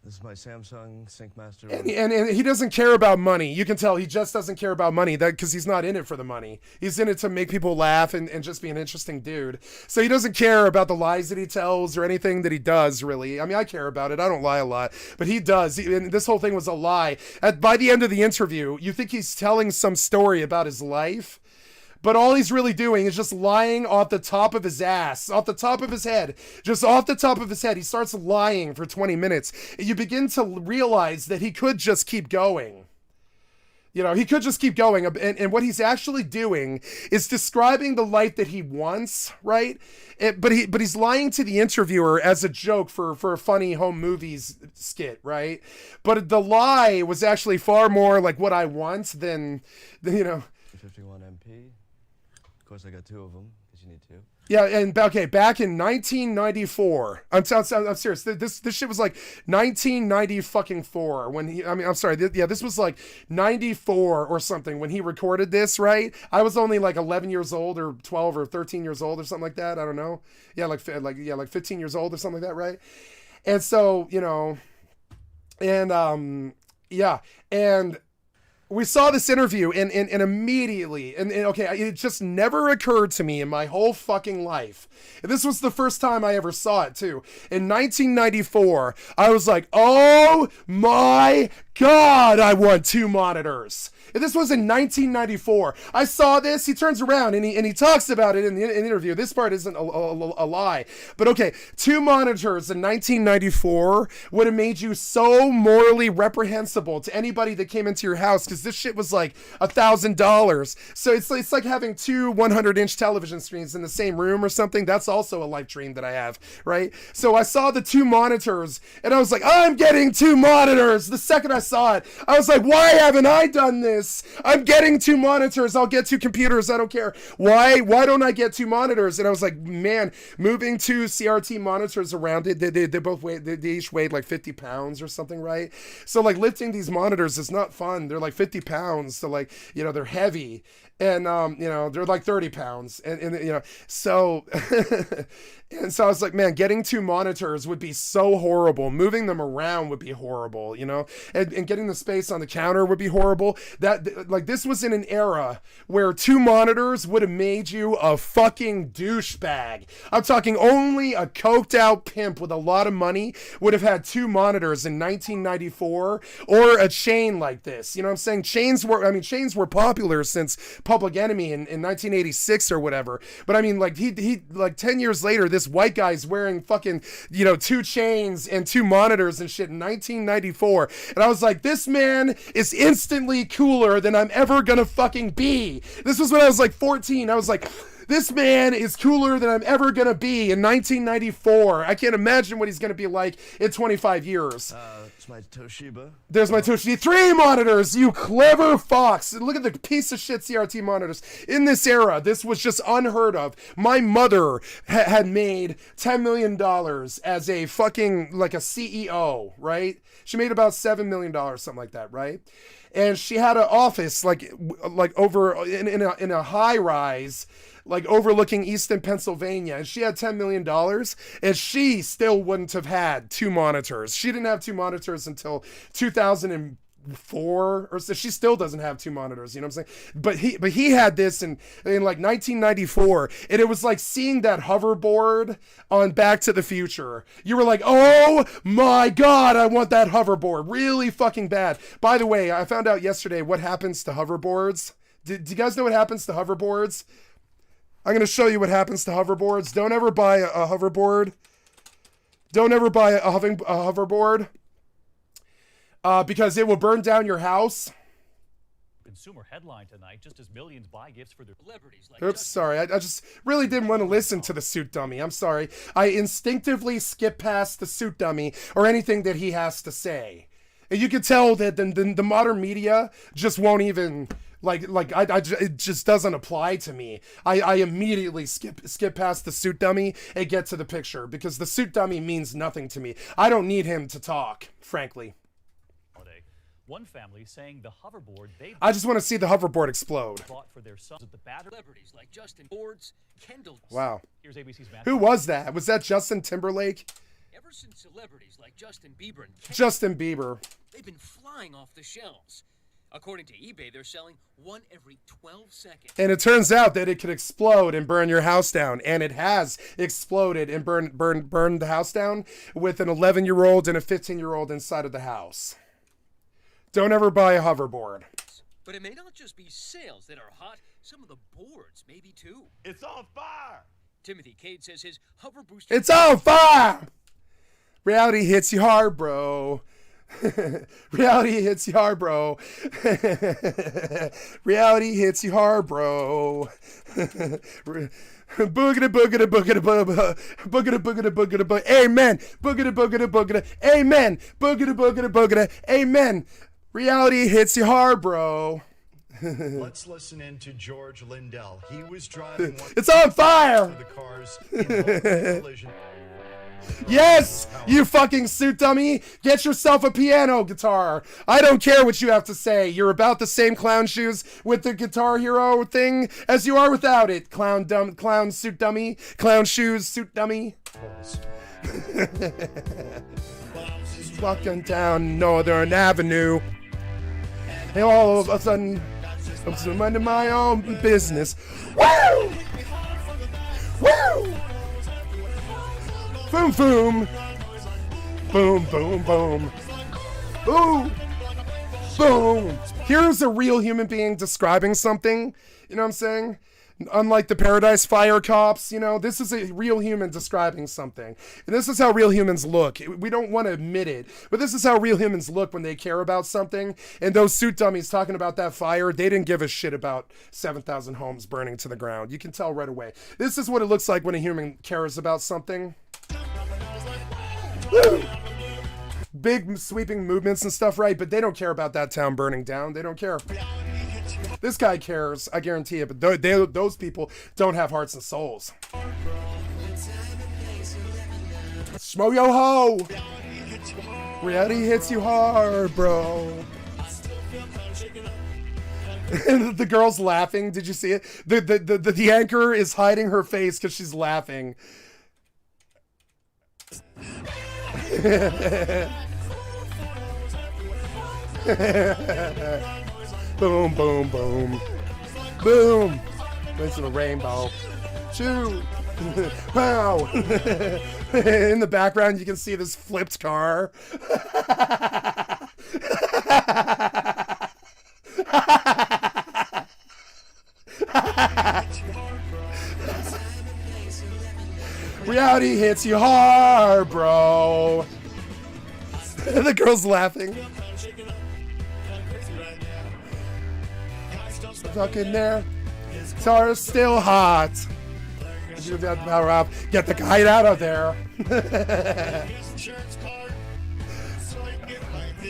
This is my Samsung SyncMaster. And he doesn't care about money. You can tell he just doesn't care about money, that because he's not in it for the money. He's in it to make people laugh and just be an interesting dude. So he doesn't care about the lies that he tells or anything that he does, really. I mean, I care about it. I don't lie a lot. But he does. And this whole thing was a lie. By the end of the interview, you think he's telling some story about his life. But all he's really doing is just lying off the top of his ass, off the top of his head, just off the top of his head. He starts lying for 20 minutes. And you begin to realize that he could just keep going. You know, he could just keep going. And what he's actually doing is describing the life that he wants, right? But he's lying to the interviewer as a joke for a funny Home Movies skit, right? But the lie was actually far more like what I want than you know. 51 MP. Of course, I got two of them, because you need two. Yeah, and okay, back in 1994, I'm serious. This shit was like 1994 when he. I mean, I'm sorry. This was like 94 or something when he recorded this, right? I was only like 11 years old, or 12 or 13 years old, or something like that. I don't know. Yeah, like 15 years old or something like that, right? And so, you know, and yeah, and we saw this interview and immediately, and okay, it just never occurred to me in my whole fucking life. And this was the first time I ever saw it too. In 1994, I was like, oh my God, I want two monitors. And this was in 1994. I saw this. He turns around and he talks about it in the interview. This part isn't a lie. But okay, two monitors in 1994 would have made you so morally reprehensible to anybody that came into your house, because because this shit was like $1,000. So it's like having two 100-inch television screens in the same room or something. That's also a life dream that I have, right? So I saw the 2 monitors and I was like, I'm getting 2 monitors. The second I saw it, I was like, why haven't I done this? I'm getting 2 monitors. I'll get 2 computers. I don't care. Why don't I get 2 monitors? And I was like, man, moving 2 CRT monitors around, they both weigh, they each weighed like 50 pounds or something, right? So like lifting these monitors is not fun. They're like 50 pounds. So like, you know, they're heavy. And, you know, they're like 30 pounds. And you know, so, and so I was like, man, getting 2 monitors would be so horrible. Moving them around would be horrible, you know, and getting the space on the counter would be horrible. That, like, this was in an era where 2 monitors would have made you a fucking douchebag. I'm talking only a coked out pimp with a lot of money would have had 2 monitors in 1994 or a chain like this. You know what I'm saying? Chains were popular since Public Enemy in 1986 or whatever. But I mean, like he like 10 years later, this white guy's wearing fucking, you know, 2 chains and 2 monitors and shit in 1994. And I was like, this man is instantly cooler than I'm ever gonna fucking be. This was when I was like 14. I was like, this man is cooler than I'm ever gonna be in 1994. I can't imagine what he's gonna be like in 25 years. It's my Toshiba. There's my Toshiba. 3 monitors, you clever fox. Look at the piece of shit CRT monitors. In this era, this was just unheard of. My mother had made $10 million as a fucking, like a CEO, right? She made about $7 million, something like that, right? And she had an office like over in a high rise, like overlooking Easton, Pennsylvania, and she had $10 million, and she still wouldn't have had 2 monitors. She didn't have 2 monitors until 2004 or so. She still doesn't have 2 monitors, you know what I'm saying? But he had this in like 1994, and it was like seeing that hoverboard on Back to the Future. You were like, oh my God, I want that hoverboard really fucking bad. By the way, I found out yesterday what happens to hoverboards. Do you guys know what happens to hoverboards? I'm going to show you what happens to hoverboards. Don't ever buy a hoverboard. Don't ever buy a hoverboard. Because it will burn down your house. Consumer headline tonight, just as millions buy gifts for their celebrities. Like Oops, sorry. I just really didn't want to listen to the suit dummy. I'm sorry. I instinctively skip past the suit dummy or anything that he has to say. And you can tell that the modern media just won't even... it just doesn't apply to me. I immediately skip past the suit dummy and get to the picture because the suit dummy means nothing to me. I don't need him to talk, frankly. One family saying the hoverboard I just want to see the hoverboard explode. bought for their sons at the battered celebrities like Justin Boards, Kendall. Wow. Here's ABC's Matt. Who was that? Was that Justin Timberlake? Ever since celebrities like Justin Bieber and Justin Bieber. they've been flying off the shelves. According to eBay, they're selling 1 every 12 seconds. And it turns out that it could explode and burn your house down. And it has exploded and burned the house down with an 11-year-old and a 15-year-old inside of the house. Don't ever buy a hoverboard. But it may not just be sales that are hot. Some of the boards maybe too. It's on fire! Timothy Cade says his hover booster... It's on fire! Reality hits you hard, bro. Reality hits you hard, bro. Reality hits you hard, bro. Boogada boogada boogada boogada boogada boogada boogada boogada. Amen. Boogada boogada boogada. Amen. Boogada boogada boogada. Amen. Reality hits you hard, bro. Let's listen in to George Lindell. He was driving one It's on fire. of the cars involved in a collision. Yes, you fucking suit dummy. Get yourself a piano guitar. I don't care what you have to say. You're about the same clown shoes with the Guitar Hero thing as you are without it. Clown suit dummy. Clown shoes suit dummy. Walking down Northern Avenue. And all of a sudden, I'm minding my own business. Woo! Woo! Boom, boom. Boom, boom, boom. Ooh. Boom. Here's a real human being describing something. You know what I'm saying? Unlike the Paradise Fire cops, you know, this is a real human describing something. And this is how real humans look. We don't want to admit it, but this is how real humans look when they care about something. And those suit dummies talking about that fire, they didn't give a shit about 7,000 homes burning to the ground. You can tell right away. This is what it looks like when a human cares about something. Woo! Big sweeping movements and stuff, right? But they don't care about that town burning down. They don't care. This guy cares, I guarantee it, but those people don't have hearts and souls. Schmo yo ho! Reality hits you hard, bro. And the girl's laughing. Did you see it? The anchor is hiding her face because she's laughing. Boom, boom, boom. Boom. Went to the rainbow. Choo. Wow. In the background, you can see this flipped car. Reality hits you hard, bro. The girl's laughing. Stuck in there. Car's still hot. You got the power up. Get the kite out of there.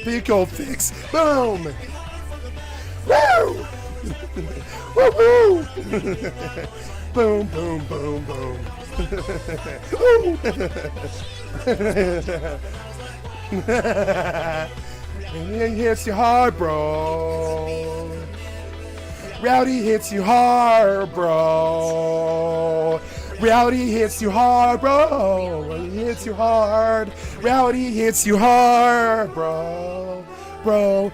Vehicle fix. Boom. Woo! Woo-hoo! Boom, boom, boom, boom. It hits you hard, bro. Rowdy hits you hard, bro. Reality hits you hard, bro. It hits you hard. Reality hits you hard, bro. Bro.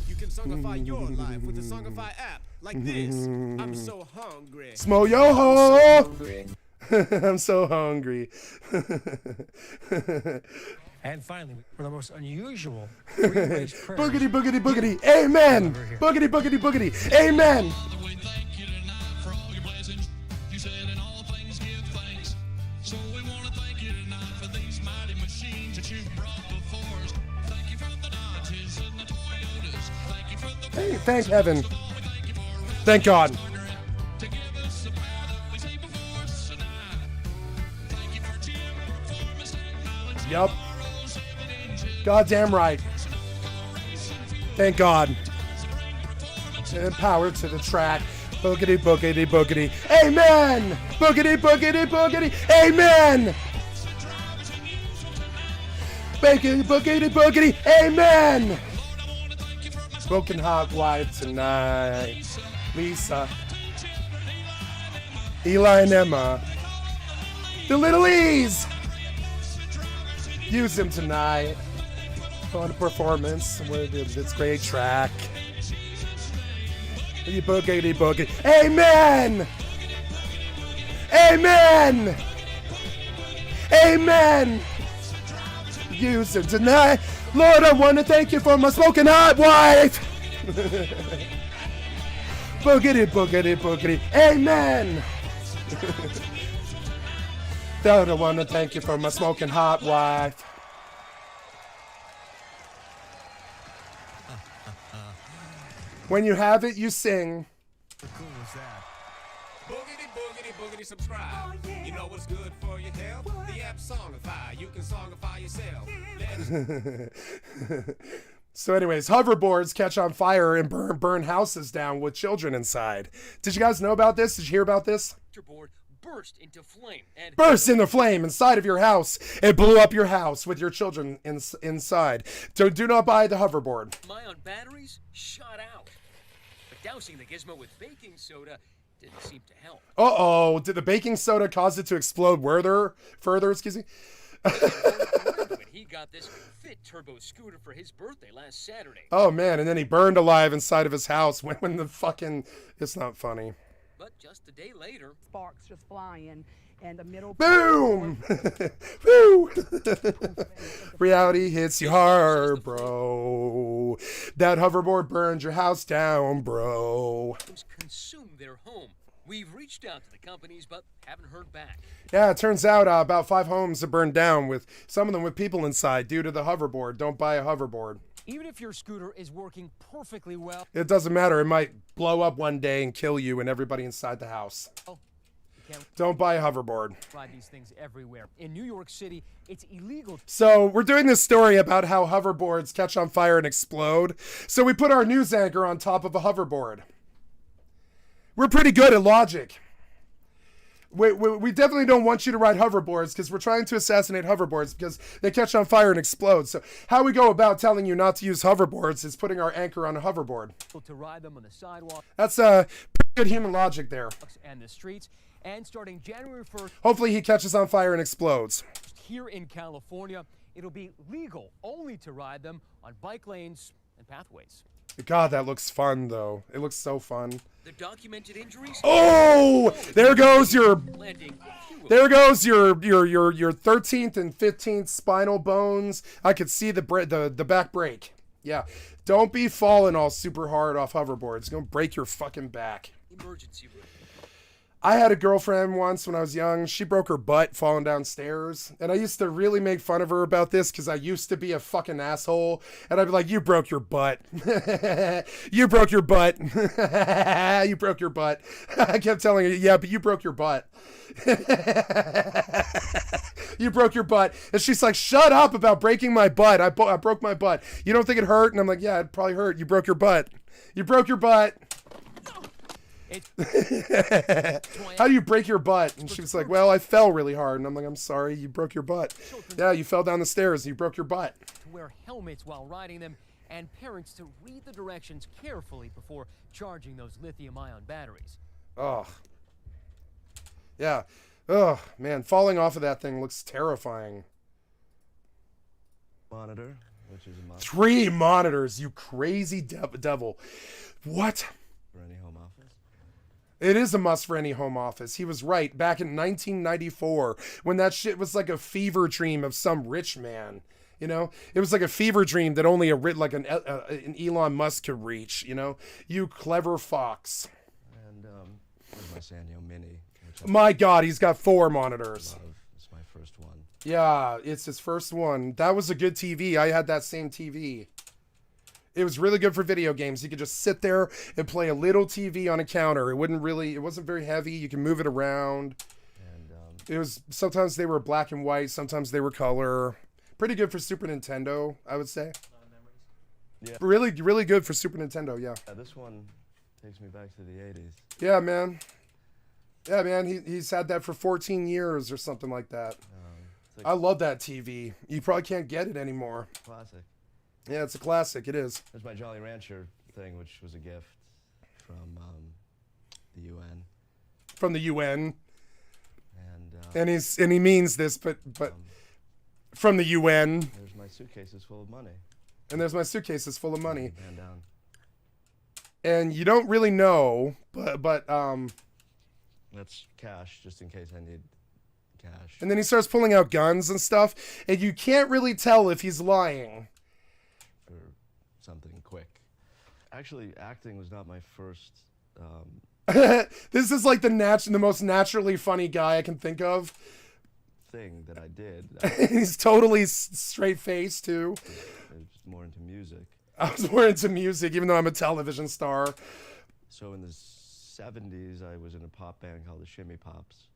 You can songify your life with the Songify app. Like this. I'm so hungry. Smo yo ho. I'm so hungry. And finally, for the most unusual three-way prayer. Boogity, boogity, boogity. Amen. Boogity, boogity, boogity. Amen. Hey, thank heaven. Thank God. Yup. Goddamn right. Thank God. And power to the track. Boogity, boogity, boogity. Amen! Boogity, boogity, boogity. Amen! Boogity, boogity, boogity. Amen! Broken hot wife tonight. Lisa. Eli and Emma. The Little E's! Use him tonight. On a performance with this great track. Boogity, boogity. Amen! Amen! Amen! Use him tonight. Lord, I want to thank you for my smoking hot wife. Boogity, boogity, boogity. Amen! Lord, I want to thank you for my smoking hot wife. When you have it, you sing. How cool is that? Boogity, boogity, boogity, subscribe. You know what's good for your health? The app Songify. You can Songify yourself. So anyways, hoverboards catch on fire and burn houses down with children inside. Did you guys know about this? Did you hear about this? Board burst into flame and Burst into flame inside of your house. It blew up your house with your children inside. Do not buy the hoverboard. ion batteries shot out. But dousing the gizmo with baking soda didn't seem to help. Uh-oh. Did the baking soda cause it to explode further? Excuse me? When he got this fit turbo scooter for his birthday last Saturday. Oh, man. And then he burned alive inside of his house when the fucking... It's not funny. But just a day later... Sparks just flying. and the middle. Boom! Woo! Reality hits you hard, bro. That hoverboard burned your house down, bro. Consume their home. We've reached out to the companies, but haven't heard back. Yeah, it turns out about 5 homes have burned down, with some of them with people inside due to the hoverboard. Don't buy a hoverboard. Even if your scooter is working perfectly well. It doesn't matter. It might blow up one day and kill you and everybody inside the house. Oh, you can't Don't buy a hoverboard. ride these things everywhere. In New York City, it's illegal. So we're doing this story about how hoverboards catch on fire and explode. So we put our news anchor on top of a hoverboard. We're pretty good at logic. We definitely don't want you to ride hoverboards because we're trying to assassinate hoverboards because they catch on fire and explode. So how we go about telling you not to use hoverboards is putting our anchor on a hoverboard. To ride them on the sidewalk. That's pretty good human logic there. And the streets. And starting January 1st. Hopefully he catches on fire and explodes. Here in California, it'll be legal only to ride them on bike lanes and pathways. God, that looks fun though. It looks so fun. The documented injuries. Oh, there goes your, Landing. there goes your 13th and 15th spinal bones. I could see the back break. Yeah, don't be falling all super hard off hoverboards. It's gonna break your fucking back. Emergency room. I had a girlfriend once when I was young. She broke her butt falling downstairs. And I used to really make fun of her about this because I used to be a fucking asshole. And I'd be like, you broke your butt. You broke your butt. You broke your butt. I kept telling her, yeah, but you broke your butt. You broke your butt. And she's like, shut up about breaking my butt. I broke my butt. You don't think it hurt? And I'm like, yeah, it probably hurt. You broke your butt. You broke your butt. How do you break your butt? And she was like, well, I fell really hard. And I'm like, I'm sorry, you broke your butt. Yeah, you fell down the stairs and you broke your butt. To wear helmets while riding them, and parents to read the directions carefully before charging those lithium-ion batteries. Oh. Yeah. Oh, man, falling off of that thing looks terrifying. Monitor, which is a must. 3 monitors, you crazy devil. What? For any home office. It is a must for any home office. He was right. Back in 1994, when that shit was like a fever dream of some rich man, you know? It was like a fever dream that only an Elon Musk could reach, you know? You clever fox. And there's my Sanyo Mini. My God, he's got 4 monitors. It's my first one. Yeah, it's his first one. That was a good TV. I had that same TV. It was really good for video games. You could just sit there and play a little TV on a counter. It wasn't very heavy. You can move it around. And sometimes they were black and white. Sometimes they were color. Pretty good for Super Nintendo, I would say. Yeah. Really, really good for Super Nintendo, yeah. This one takes me back to the 80s. Yeah, man. Yeah, man. He's had that for 14 years or something like that. Like, I love that TV. You probably can't get it anymore. Classic. Yeah, it's a classic. It is. There's my Jolly Rancher thing, which was a gift from the UN. From the UN. And he means this, but from the UN. There's my suitcases full of money. And there's my suitcases full of money. Hand down. And you don't really know, but that's cash, just in case I need cash. And then he starts pulling out guns and stuff, and you can't really tell if he's lying. For something quick. Actually, acting was not my first. This is like the most naturally funny guy I can think of. Thing that I did. He's totally straight faced too. I was more into music. I was more into music, even though I'm a television star. So in the 70s, I was in a pop band called the Shimmy Pops.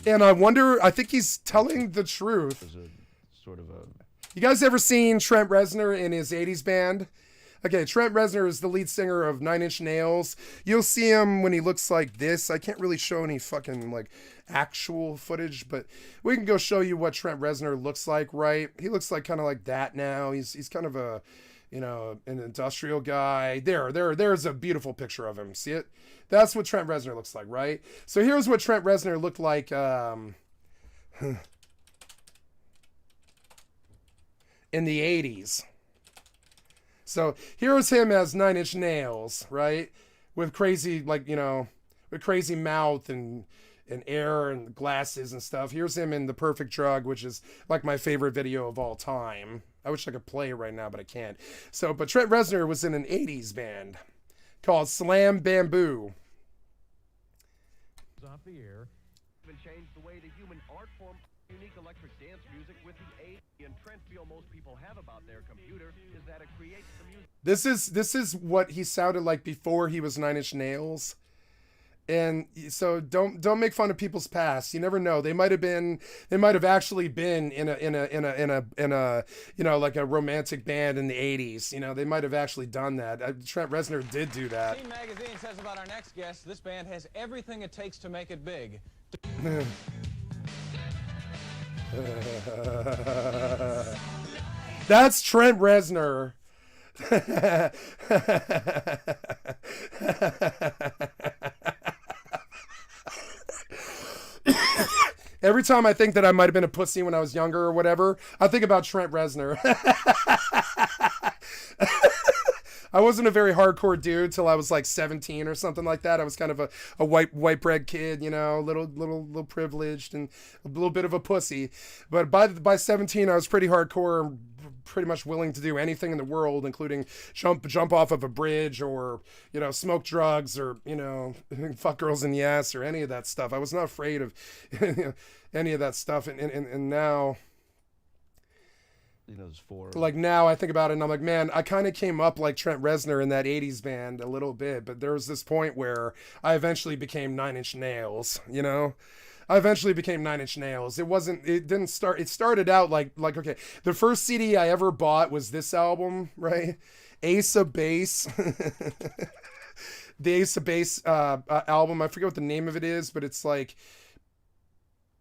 And I think he's telling the truth. It was a sort of a... You guys ever seen Trent Reznor in his 80s band? Okay, Trent Reznor is the lead singer of 9 Inch Nails. You'll see him when he looks like this. I can't really show any fucking like actual footage, but we can go show you what Trent Reznor looks like, right? He looks like kind of like that now. He's kind of a, an industrial guy. There's a beautiful picture of him. See it? That's what Trent Reznor looks like, right? So here's what Trent Reznor looked like in the 80s. So here's him as 9 Inch Nails, right? With crazy, with crazy mouth and and air and glasses and stuff. Here's him in The Perfect Drug, which is like my favorite video of all time. I wish I could play it right now, but I can't. So, but Trent Reznor was in an 80s band called Slam Bamboo. Off the air, even changed the way the human art form, unique electric dance music with the and Trent feel most people have about their computer is that it creates the music. This is what he sounded like before he was Nine Inch Nails. And so don't make fun of people's past. You never know. They might have actually been in a you know, like a romantic band in the 80s. You know, they might have actually done that. Trent Reznor did do that. Team Magazine says about our next guest, this band has everything it takes to make it big. That's Trent Reznor. Every time I think that I might have been a pussy when I was younger or whatever, I think about Trent Reznor. I wasn't a very hardcore dude till I was like 17 or something like that. I was kind of a white bread kid, you know, little privileged and a little bit of a pussy. But by 17, I was pretty hardcore and pretty much willing to do anything in the world, including jump off of a bridge or, you know, smoke drugs or, you know, fuck girls in the ass or any of that stuff. I was not afraid of any of that stuff. And now, you know, like now I think about it and I'm like, man, I kind of came up like Trent Reznor in that 80s band a little bit, but there was this point where I eventually became Nine Inch Nails, you know? I eventually became Nine Inch Nails. It started out like, okay, the first CD I ever bought was this album, right? Ace of Base. The Ace of Base album. I forget what the name of it is, but it's like,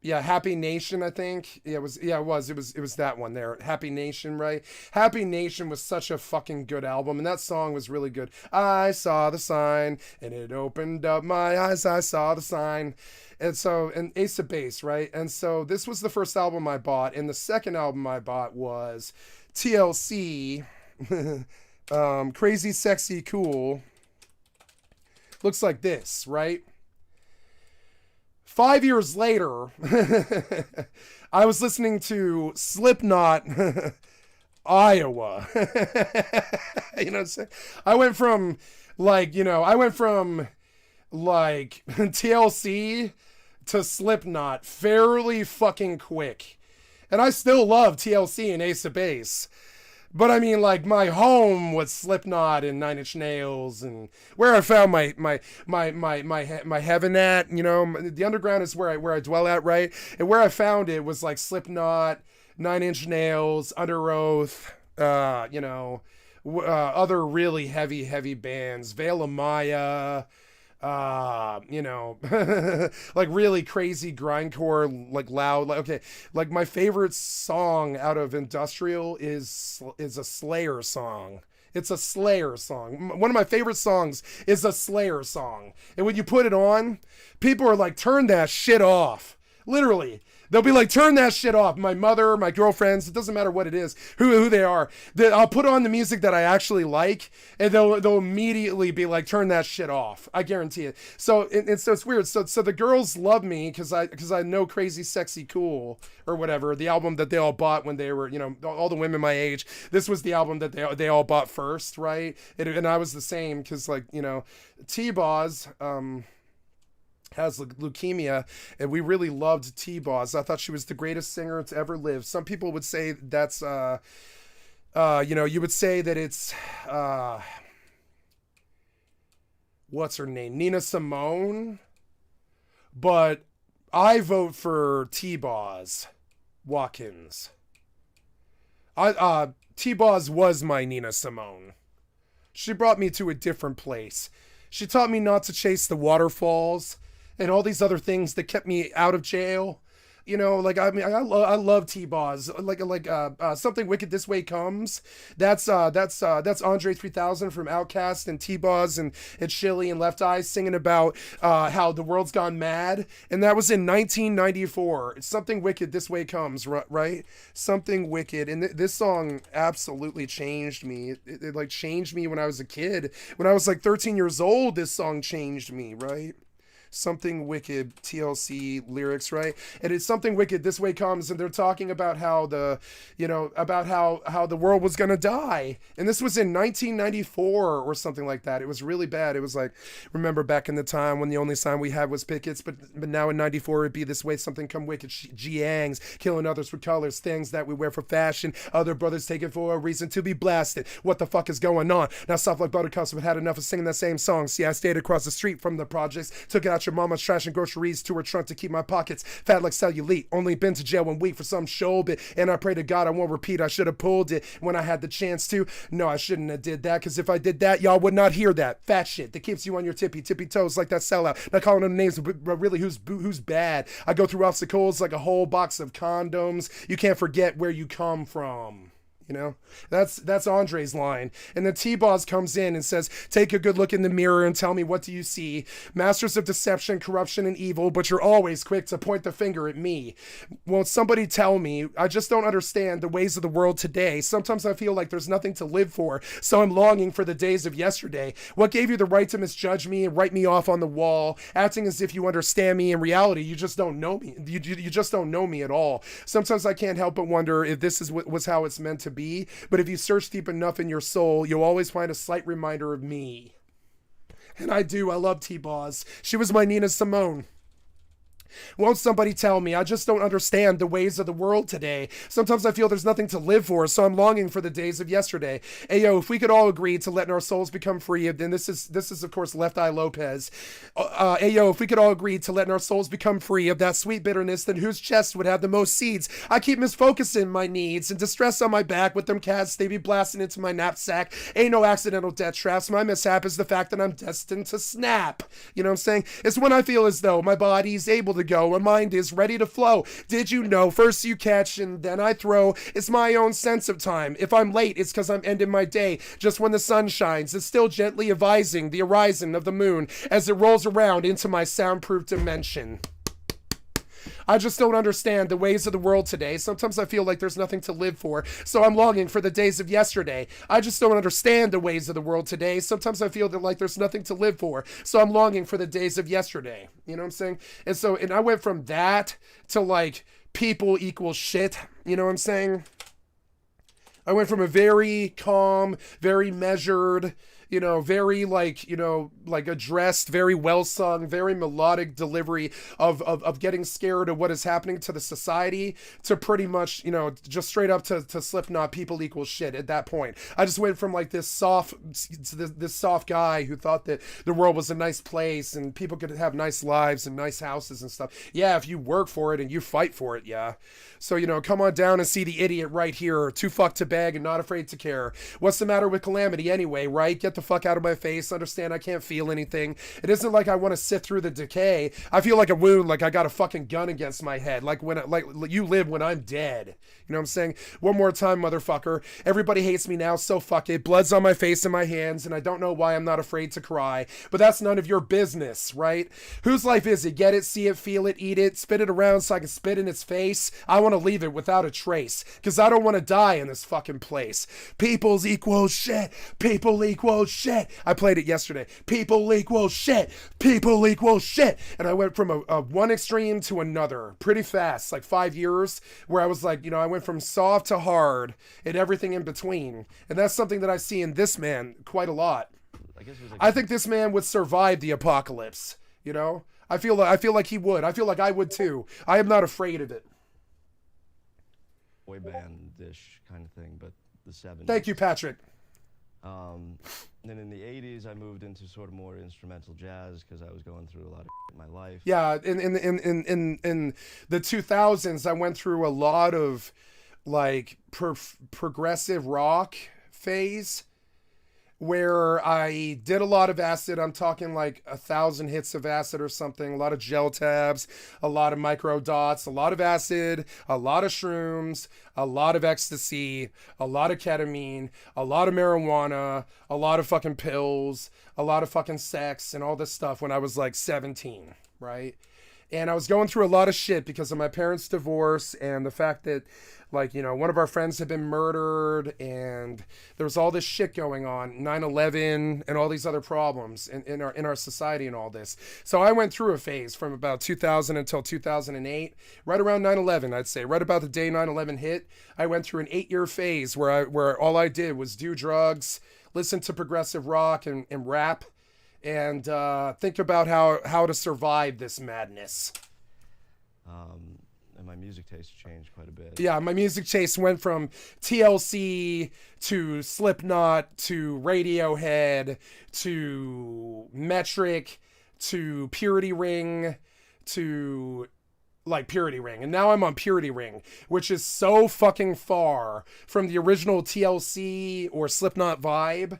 yeah, Happy Nation, I think. It was that one there. Happy Nation, right? Happy Nation was such a fucking good album, and that song was really good. I saw the sign, and it opened up my eyes. I saw the sign. And so, and Ace of Base, right? And so this was the first album I bought, and the second album I bought was TLC, Crazy Sexy Cool. Looks like this, right? 5 years later, I was listening to Slipknot, Iowa. You know what I'm saying? I went from TLC to Slipknot fairly fucking quick. And I still love TLC and Ace of Base. But I mean, like, my home was Slipknot and Nine Inch Nails, and where I found my heaven at, you know, the underground is where I dwell at, right? And where I found it was like Slipknot, Nine Inch Nails, Under Oath, you know, other really heavy bands, Veil of Maya, you know, like really crazy grindcore, like loud, like, okay, like my favorite song out of industrial is a Slayer song. It's a Slayer song. One of my favorite songs is a Slayer song. And when you put it on, people are like, turn that shit off. Literally. They'll be like, turn that shit off. My mother, my girlfriends, it doesn't matter what it is, who they are. I'll put on the music that I actually like, and they'll immediately be like, turn that shit off. I guarantee it. So so it's weird. So the girls love me because I know Crazy Sexy Cool or whatever, the album that they all bought when they were, you know, all the women my age. This was the album that they all bought first, right? And I was the same because, like, you know, T-Boz has leukemia, and we really loved T-Boz. I thought she was the greatest singer to ever live. Some people would say that's, you know, you would say that it's, what's her name? Nina Simone. But I vote for T-Boz Watkins. T-Boz was my Nina Simone. She brought me to a different place. She taught me not to chase the waterfalls and all these other things that kept me out of jail. You know, like, I mean, I love T-Boz. Like Something Wicked This Way Comes. That's Andre 3000 from Outkast and T-Boz and Chili and Left Eye singing about how the world's gone mad. And that was in 1994. Something Wicked This Way Comes, right? Something Wicked. And this song absolutely changed me. It like changed me when I was a kid. When I was like 13 years old, this song changed me, right? Something Wicked TLC lyrics, right? And it's Something Wicked, This Way Comes, and they're talking about how the, you know, about how the world was gonna die. And this was in 1994 or something like that. It was really bad. It was like, remember back in the time when the only sign we had was pickets, but now in 94 it'd be this way, something come wicked, Jiangs, killing others with colors, things that we wear for fashion, other brothers take it for a reason to be blasted. What the fuck is going on? Now soft like buttercups, but had enough of singing that same song. See, I stayed across the street from the projects, took out your mama's trash and groceries to her trunk to keep my pockets fat like cellulite. Only been to jail 1 week for some show bit, and I pray to God I won't repeat. I should have pulled it when I had the chance to. No, I shouldn't have did that, because if I did that, y'all would not hear that fat shit that keeps you on your tippy toes like that sellout. Not calling them names, but really who's bad. I go through obstacles like a whole box of condoms. You can't forget where you come from. You know, that's Andre's line. And then T-Boz comes in and says, take a good look in the mirror and tell me, what do you see? Masters of deception, corruption, and evil, but you're always quick to point the finger at me. Won't somebody tell me? I just don't understand the ways of the world today. Sometimes I feel like there's nothing to live for, so I'm longing for the days of yesterday. What gave you the right to misjudge me and write me off on the wall, acting as if you understand me? In reality, you just don't know me. You just don't know me at all. Sometimes I can't help but wonder if this was how it's meant to be. But if you search deep enough in your soul, you'll always find a slight reminder of me. And I do. I love T-Boz. She was my Nina Simone. Won't somebody tell me? I just don't understand the ways of the world today. Sometimes I feel there's nothing to live for, so I'm longing for the days of yesterday. Ayo, if we could all agree to letting our souls become free, then this is of course Left Eye Lopez. Ayo, if we could all agree to letting our souls become free of that sweet bitterness, then whose chest would have the most seeds? I keep misfocusing my needs and distress on my back with them cats they be blasting into my knapsack. Ain't no accidental death traps. My mishap is the fact that I'm destined to snap. You know what I'm saying? It's when I feel as though my body's able to go, my mind is ready to flow. Did you know? First you catch and then I throw. It's my own sense of time. If I'm late, it's because I'm ending my day just when the sun shines. It's still gently advising the horizon of the moon as it rolls around into my soundproof dimension. I just don't understand the ways of the world today. Sometimes I feel like there's nothing to live for, so I'm longing for the days of yesterday. I just don't understand the ways of the world today. Sometimes I feel that like there's nothing to live for, so I'm longing for the days of yesterday. You know what I'm saying? And I went from that to like people equal shit. You know what I'm saying? I went from a very calm, very measured, you know, very like, you know, like addressed, very well sung, very melodic delivery of getting scared of what is happening to the society to pretty much, you know, just straight up to Slipknot, people equal shit at that point. I just went from like this soft guy who thought that the world was a nice place and people could have nice lives and nice houses and stuff. Yeah, if you work for it and you fight for it, yeah. So, you know, come on down and see the idiot right here, too fucked to beg and not afraid to care. What's the matter with Calamity anyway, right? Get the fuck out of my face. Understand I can't feel anything. It isn't like I want to sit through the decay. I feel like a wound, like I got a fucking gun against my head, like you live when I'm dead. You know what I'm saying? One more time, motherfucker. Everybody hates me now, so fuck it. Blood's on my face and my hands, and I don't know why I'm not afraid to cry. But that's none of your business, right? Whose life is it? Get it, see it, feel it, eat it, spit it around so I can spit in its face. I want to leave it without a trace, because I don't want to die in this fucking place. People's equal shit. People equal shit. I played it yesterday. People equal shit. People equal shit. And I went from a one extreme to another pretty fast, like 5 years, where I was like, you know, I went from soft to hard and everything in between. And that's something that I see in this man quite a lot. I think this man would survive the apocalypse, you know? I feel like he would. I feel like I would too. I am not afraid of it. Boy band-ish kind of thing, but the 70s. Thank you, Patrick. Then in the 80s, I moved into sort of more instrumental jazz because I was going through a lot of in my life. Yeah, in the 2000s, I went through a lot of like progressive rock phase where I did a lot of acid. I'm talking like 1,000 hits of acid or something, a lot of gel tabs, a lot of micro dots, a lot of acid, a lot of shrooms, a lot of ecstasy, a lot of ketamine, a lot of marijuana, a lot of fucking pills, a lot of fucking sex and all this stuff when I was like 17, right? And I was going through a lot of shit because of my parents' divorce and the fact that, like, you know, one of our friends had been murdered and there was all this shit going on, 9/11 and all these other problems in our society and all this. So I went through a phase from about 2000 until 2008, right around 9/11, I'd say, right about the day 9/11 hit. I went through an 8-year phase where all I did was do drugs, listen to progressive rock and rap, and think about how to survive this madness. And my music taste changed quite a bit. Yeah, my music taste went from TLC to Slipknot to Radiohead to Metric to Purity Ring to like Purity Ring. And now I'm on Purity Ring, which is so fucking far from the original TLC or Slipknot vibe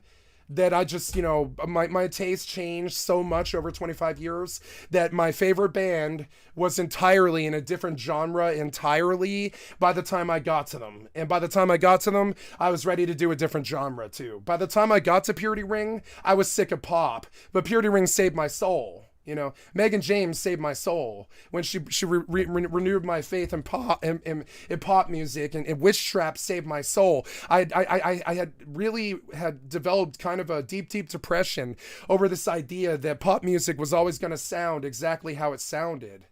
that I just, you know, my taste changed so much over 25 years that my favorite band was entirely in a different genre entirely by the time I got to them. And by the time I got to them, I was ready to do a different genre too. By the time I got to Purity Ring, I was sick of pop, but Purity Ring saved my soul. You know, Megan James saved my soul when she renewed my faith in pop in pop music, and Witch Trap saved my soul. I had really developed kind of a deep depression over this idea that pop music was always going to sound exactly how it sounded.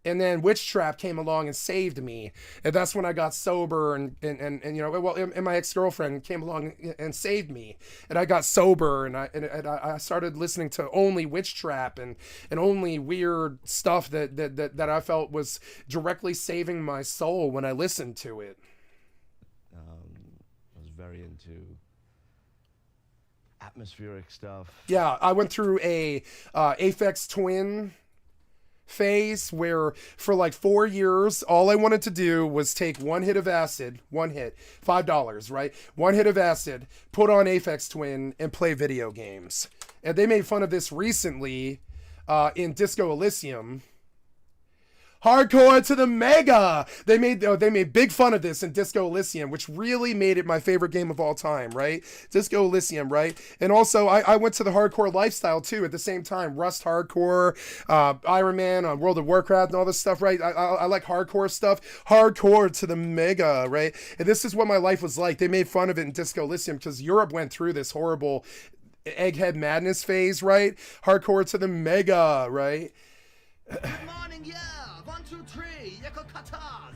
And then Witch Trap came along and saved me. And that's when I got sober and you know, well, and my ex-girlfriend came along and saved me. And I got sober and I started listening to only Witch Trap and only weird stuff that I felt was directly saving my soul when I listened to it. I was very into atmospheric stuff. Yeah, I went through a Aphex Twin phase where for like 4 years all I wanted to do was take one hit of acid, $5, right? One hit of acid, put on Aphex Twin and play video games. And they made fun of this recently in Disco Elysium. Hardcore to the mega. They made big fun of this in Disco Elysium, which really made it my favorite game of all time, right? Disco Elysium, right? And also I went to the hardcore lifestyle too at the same time. Rust Hardcore, Iron Man on World of Warcraft and all this stuff, right? I like hardcore stuff. Hardcore to the mega, right? And this is what my life was like. They made fun of it in Disco Elysium because Europe went through this horrible egghead madness phase, right? Hardcore to the mega, right? Good morning, yeah. 1, 2, 3.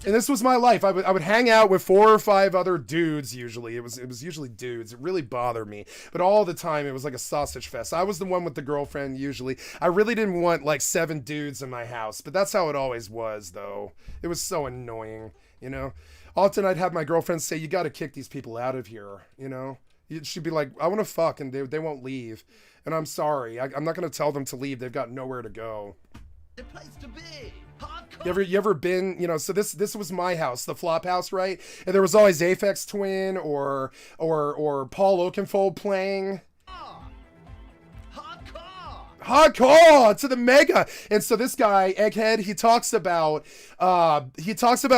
And this was my life. I would hang out with 4 or 5 other dudes usually. It was usually dudes. It really bothered me. But all the time it was like a sausage fest. I was the one with the girlfriend usually. I really didn't want like 7 dudes in my house, but that's how it always was though. It was so annoying, you know. Often I'd have my girlfriend say, "You got to kick these people out of here," you know. She'd be like, "I want to fuck," and they won't leave. And I'm sorry. I'm not going to tell them to leave. They've got nowhere to go. The place to be. You ever been, you know, so this was my house, the flop house, right? And there was always Aphex Twin or Paul Oakenfold playing. Hardcore to the mega. And so this guy, Egghead, he talks about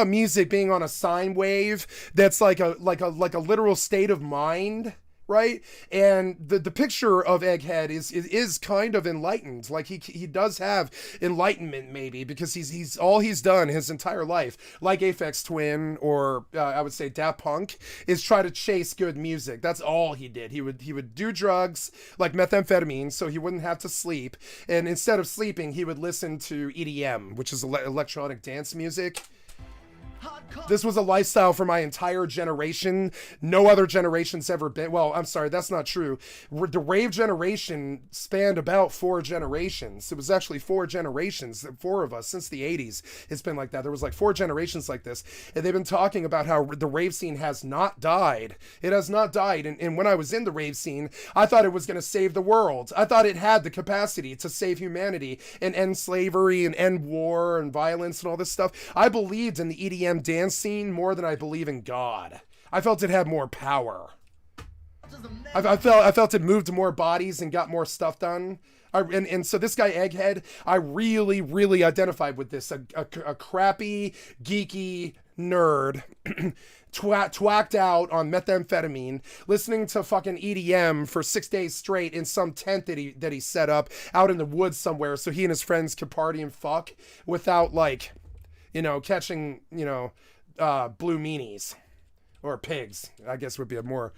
music being on a sine wave that's like a literal state of mind. Right? And the picture of Egghead is kind of enlightened. Like he does have enlightenment maybe because he's all he's done his entire life, like Aphex Twin or I would say Daft Punk, is try to chase good music. That's all he did. He would do drugs like methamphetamine so he wouldn't have to sleep. And instead of sleeping, he would listen to EDM, which is electronic dance music. This was a lifestyle for my entire generation. No other generation's ever been. Well, I'm sorry, that's not true. The rave generation spanned about 4 generations. It was actually 4 generations, 4 of us since the 80s. It's been like that. There was like 4 generations like this. And they've been talking about how the rave scene has not died. It has not died. And when I was in the rave scene, I thought it was going to save the world. I thought it had the capacity to save humanity and end slavery and end war and violence and all this stuff. I believed in the EDM dance scene more than I believe in God. I felt it had more power. I felt it moved more bodies and got more stuff done. And so this guy Egghead, I really identified with this. A crappy, geeky nerd twacked out on methamphetamine, listening to fucking EDM for 6 days straight in some tent that he set up out in the woods somewhere so he and his friends could party and fuck without, like, you know, catching, you know, blue meanies or pigs, I guess would be a more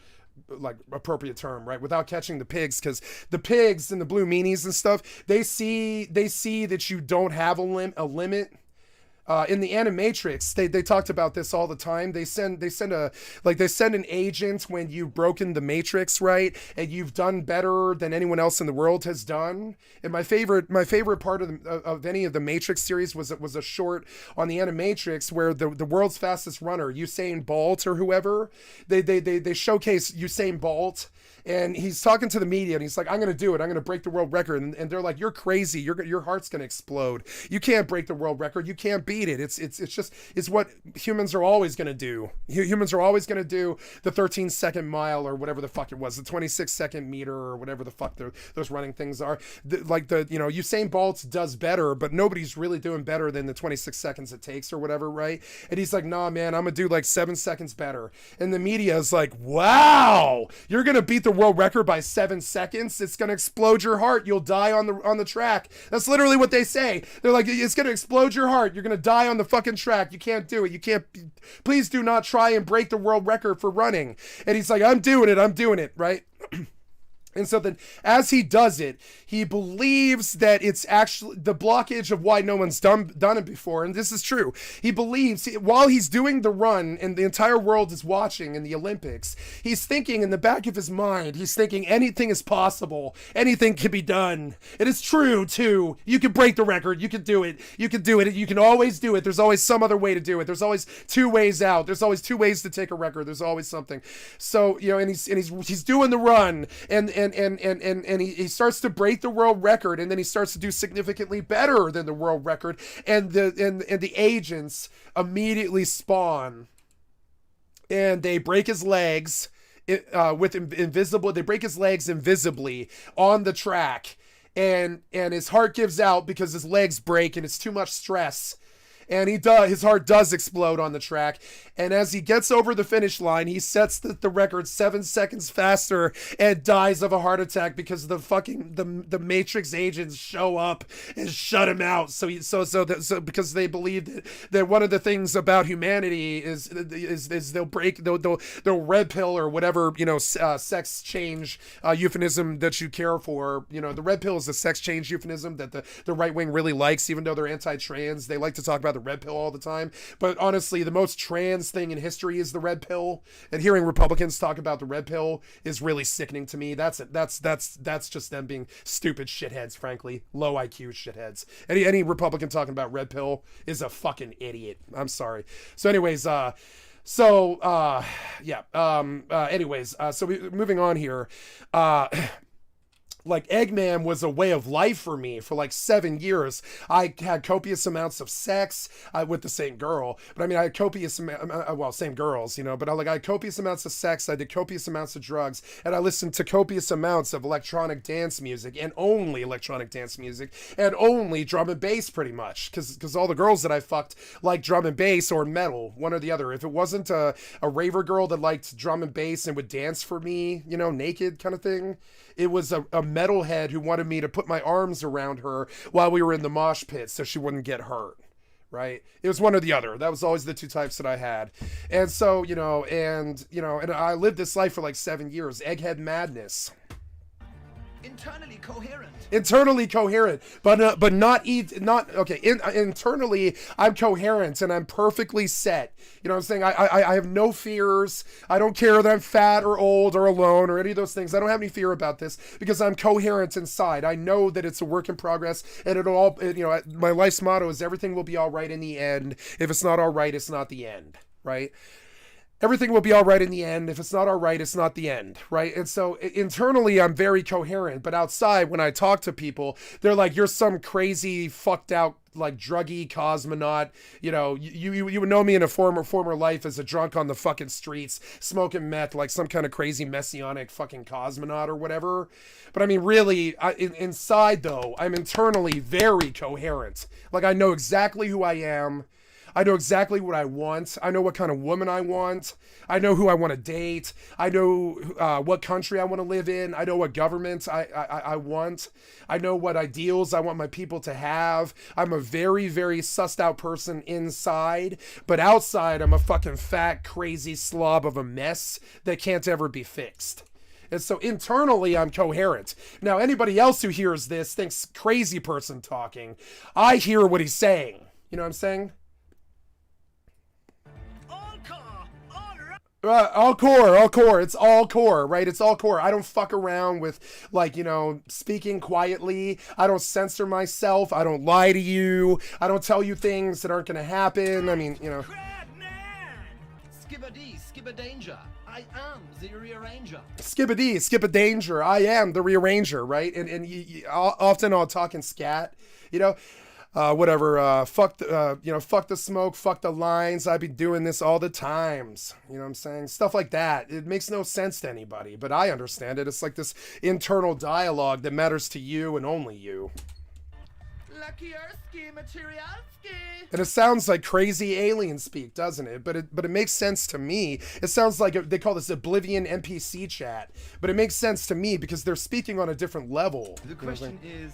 like appropriate term, right? Without catching the pigs, because the pigs and the blue meanies and stuff, they see that you don't have a limit. In the Animatrix, they talked about this all the time. They send an agent when you've broken the Matrix, right? And you've done better than anyone else in the world has done. And my favorite part of any of the Matrix series was a short on the Animatrix where the world's fastest runner, Usain Bolt or whoever, they showcase Usain Bolt. And he's talking to the media and he's like, I'm going to do it. I'm going to break the world record. And they're like, you're crazy. Your heart's going to explode. You can't break the world record. You can't beat it. It's what humans are always going to do. Humans are always going to do the 13-second mile or whatever the fuck it was, the 26-second meter or whatever the fuck those running things are. Usain Bolt does better, but nobody's really doing better than the 26 seconds it takes or whatever, right? And he's like, nah, man, I'm going to do like 7 seconds better. And the media is like, wow, you're going to beat the world record by 7 seconds. It's going to explode your heart. You'll die on the track. That's literally what they say. They're like, it's going to explode your heart. You're going to die on the fucking track. You can't do it. You can't. Please do not try and break the world record for running. And he's like, I'm doing it, right? And so then as he does it, he believes that it's actually the blockage of why no one's done it before. And this is true. He believes while he's doing the run and the entire world is watching in the Olympics, he's thinking in the back of his mind, he's thinking anything is possible. Anything can be done. It is true too. You can break the record. You can do it. You can do it. You can always do it. There's always some other way to do it. There's always 2 ways out. There's always 2 ways to take a record. There's always something. So, you know, and he's doing the run and he starts to break the world record, and then he starts to do significantly better than the world record, and the agents immediately spawn, and they break his legs they break his legs invisibly on the track, and his heart gives out because his legs break and it's too much stress. And his heart does explode on the track. And as he gets over the finish line, he sets the record 7 seconds faster and dies of a heart attack because the Matrix agents show up and shut him out. So because they believe that one of the things about humanity is they'll red pill or whatever, you know, sex change euphemism that you care for. You know, the red pill is a sex change euphemism that the right wing really likes, even though they're anti-trans. They like to talk about the red pill all the time, but honestly the most trans thing in history is the red pill, and hearing Republicans talk about the red pill is really sickening to me. That's just them being stupid shitheads, frankly, low IQ shitheads. Any Republican talking about red pill is a fucking idiot. I'm sorry. So anyways, so moving on here, like Eggman was a way of life for me for like 7 years. I had copious amounts of sex with the same girl, but I mean, I had same girls, you know, but I had copious amounts of sex. I did copious amounts of drugs, and I listened to copious amounts of electronic dance music, and only electronic dance music, and only drum and bass, pretty much, because all the girls that I fucked liked drum and bass or metal, one or the other. If it wasn't a raver girl that liked drum and bass and would dance for me, you know, naked kind of thing, it was a metalhead who wanted me to put my arms around her while we were in the mosh pit so she wouldn't get hurt, right? It was one or the other. That was always the 2 types that I had. And so, and I lived this life for like 7 years. Egghead madness. Internally coherent, but okay. Internally, I'm coherent and I'm perfectly set. You know what I'm saying? I have no fears. I don't care that I'm fat or old or alone or any of those things. I don't have any fear about this because I'm coherent inside. I know that it's a work in progress, and my life's motto is everything will be all right in the end. If it's not all right, it's not the end, right? Everything will be all right in the end. If it's not all right, it's not the end, right? And so internally, I'm very coherent, but outside, when I talk to people, they're like, you're some crazy, fucked out, like druggy cosmonaut. You know, you would know me in a former life as a drunk on the fucking streets, smoking meth, like some kind of crazy messianic fucking cosmonaut or whatever. But I mean, really, inside though, I'm internally very coherent. Like I know exactly who I am. I know exactly what I want. I know what kind of woman I want. I know who I want to date. I know what country I want to live in. I know what government I want. I know what ideals I want my people to have. I'm a very, very sussed out person inside, but outside I'm a fucking fat, crazy slob of a mess that can't ever be fixed. And so internally, I'm coherent. Now, anybody else who hears this thinks crazy person talking. I hear what he's saying. You know what I'm saying? All core. It's all core, right? It's all core. I don't fuck around with, like, you know, speaking quietly. I don't censor myself. I don't lie to you. I don't tell you things that aren't going to happen. I mean, you know. Skip a danger. I am the rearranger. Skip a danger. I am the rearranger, right? And often I'll talk in scat, you know. Whatever, fuck the smoke, fuck the lines. I be doing this all the times. You know what I'm saying? Stuff like that. It makes no sense to anybody, but I understand it. It's like this internal dialogue that matters to you and only you. And it sounds like crazy alien speak, doesn't it? But it makes sense to me. It sounds like they call this Oblivion NPC chat, but it makes sense to me because they're speaking on a different level. The question is,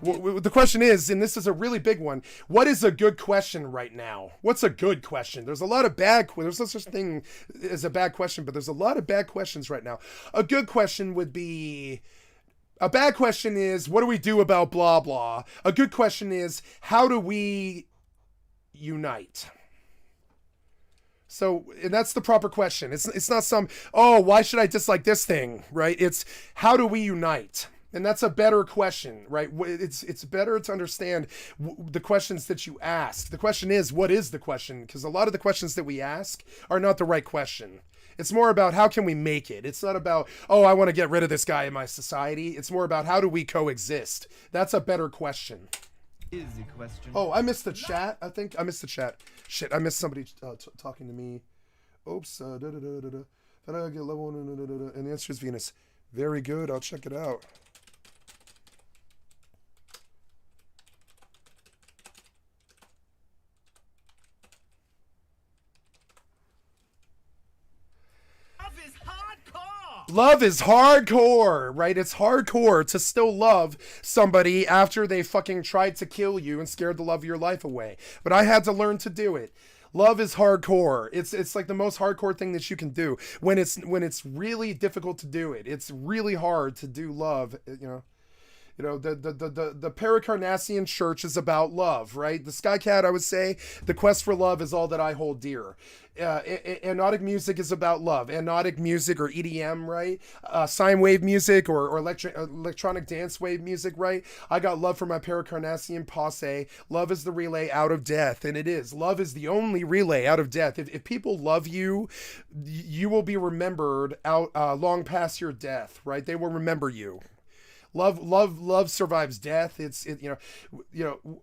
the question is, and this is a really big one, what is a good question right now? What's a good question? There's a lot of there's no such thing as a bad question, but there's a lot of bad questions right now. A good question would be, a bad question is, what do we do about blah, blah? A good question is, how do we unite? So, and that's the proper question. It's not some, oh, why should I dislike this thing, right? It's, how do we unite? And that's a better question, right? It's better to understand the questions that you ask. The question is, what is the question? Because a lot of the questions that we ask are not the right question. It's more about how can we make it? It's not about, oh, I want to get rid of this guy in my society. It's more about how do we coexist? That's a better question. Easy question. Oh, I missed the chat. I think I missed the chat. Shit, I missed somebody talking to me. Oops. Then I get level 1. And the answer is Venus. Very good. I'll check it out. Love is hardcore, right? It's hardcore to still love somebody after they fucking tried to kill you and scared the love of your life away. But I had to learn to do it. Love is hardcore. It's like the most hardcore thing that you can do. When it's really difficult to do it. It's really hard to do love, you know. You know, the Pericarnassian church is about love, right? The Skycat, I would say, the quest for love is all that I hold dear. Anodic music is about love. Anodic music, or EDM, right? Sine wave music or electronic dance wave music, right? I got love for my Pericarnassian posse. Love is the relay out of death, and it is. Love is the only relay out of death. If people love you, you will be remembered out long past your death, right? They will remember you. Love survives death.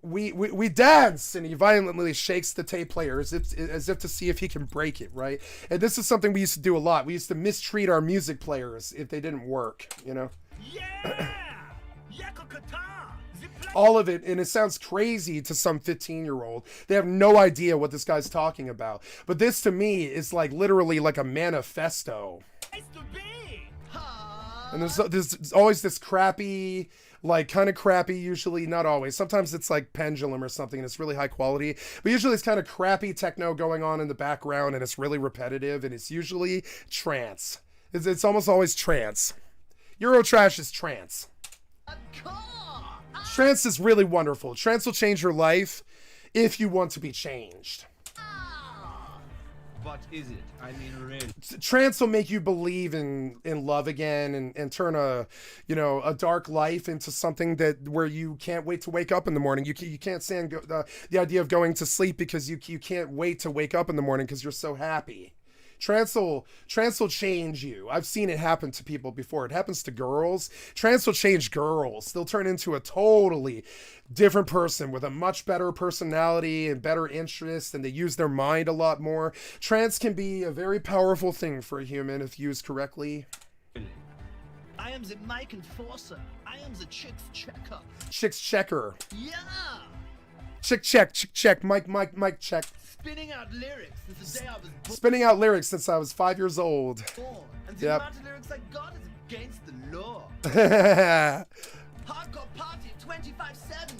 We dance, and he violently shakes the tape player as if to see if he can break it, right? And this is something we used to do a lot. We used to mistreat our music players if they didn't work, you know. All of it, and it sounds crazy to some 15-year-old. They have no idea what this guy's talking about. But this to me is like literally like a manifesto. And there's always this crappy, like kind of crappy, usually, not always. Sometimes it's like Pendulum or something and it's really high quality. But usually it's kind of crappy techno going on in the background and it's really repetitive and it's usually trance. It's almost always trance. Eurotrash is trance. Trance is really wonderful. Trance will change your life if you want to be changed. What is it? I mean, really. Trance will make you believe in love again and turn a dark life into something where you can't wait to wake up in the morning. You can't stand the idea of going to sleep because you can't wait to wake up in the morning because you're so happy. Trance will change you. I've seen it happen to people before. It happens to girls. Trance will change girls. They'll turn into a totally different person with a much better personality and better interests, and they use their mind a lot more. Trance can be a very powerful thing for a human if used correctly. I am the mic enforcer. I am the chicks checker. Chicks checker. Yeah. Chick check, mic check. spinning out lyrics since the day I was born. Spinning out lyrics since I was 5 years old. And the Yep. amount of lyrics I got is against the law.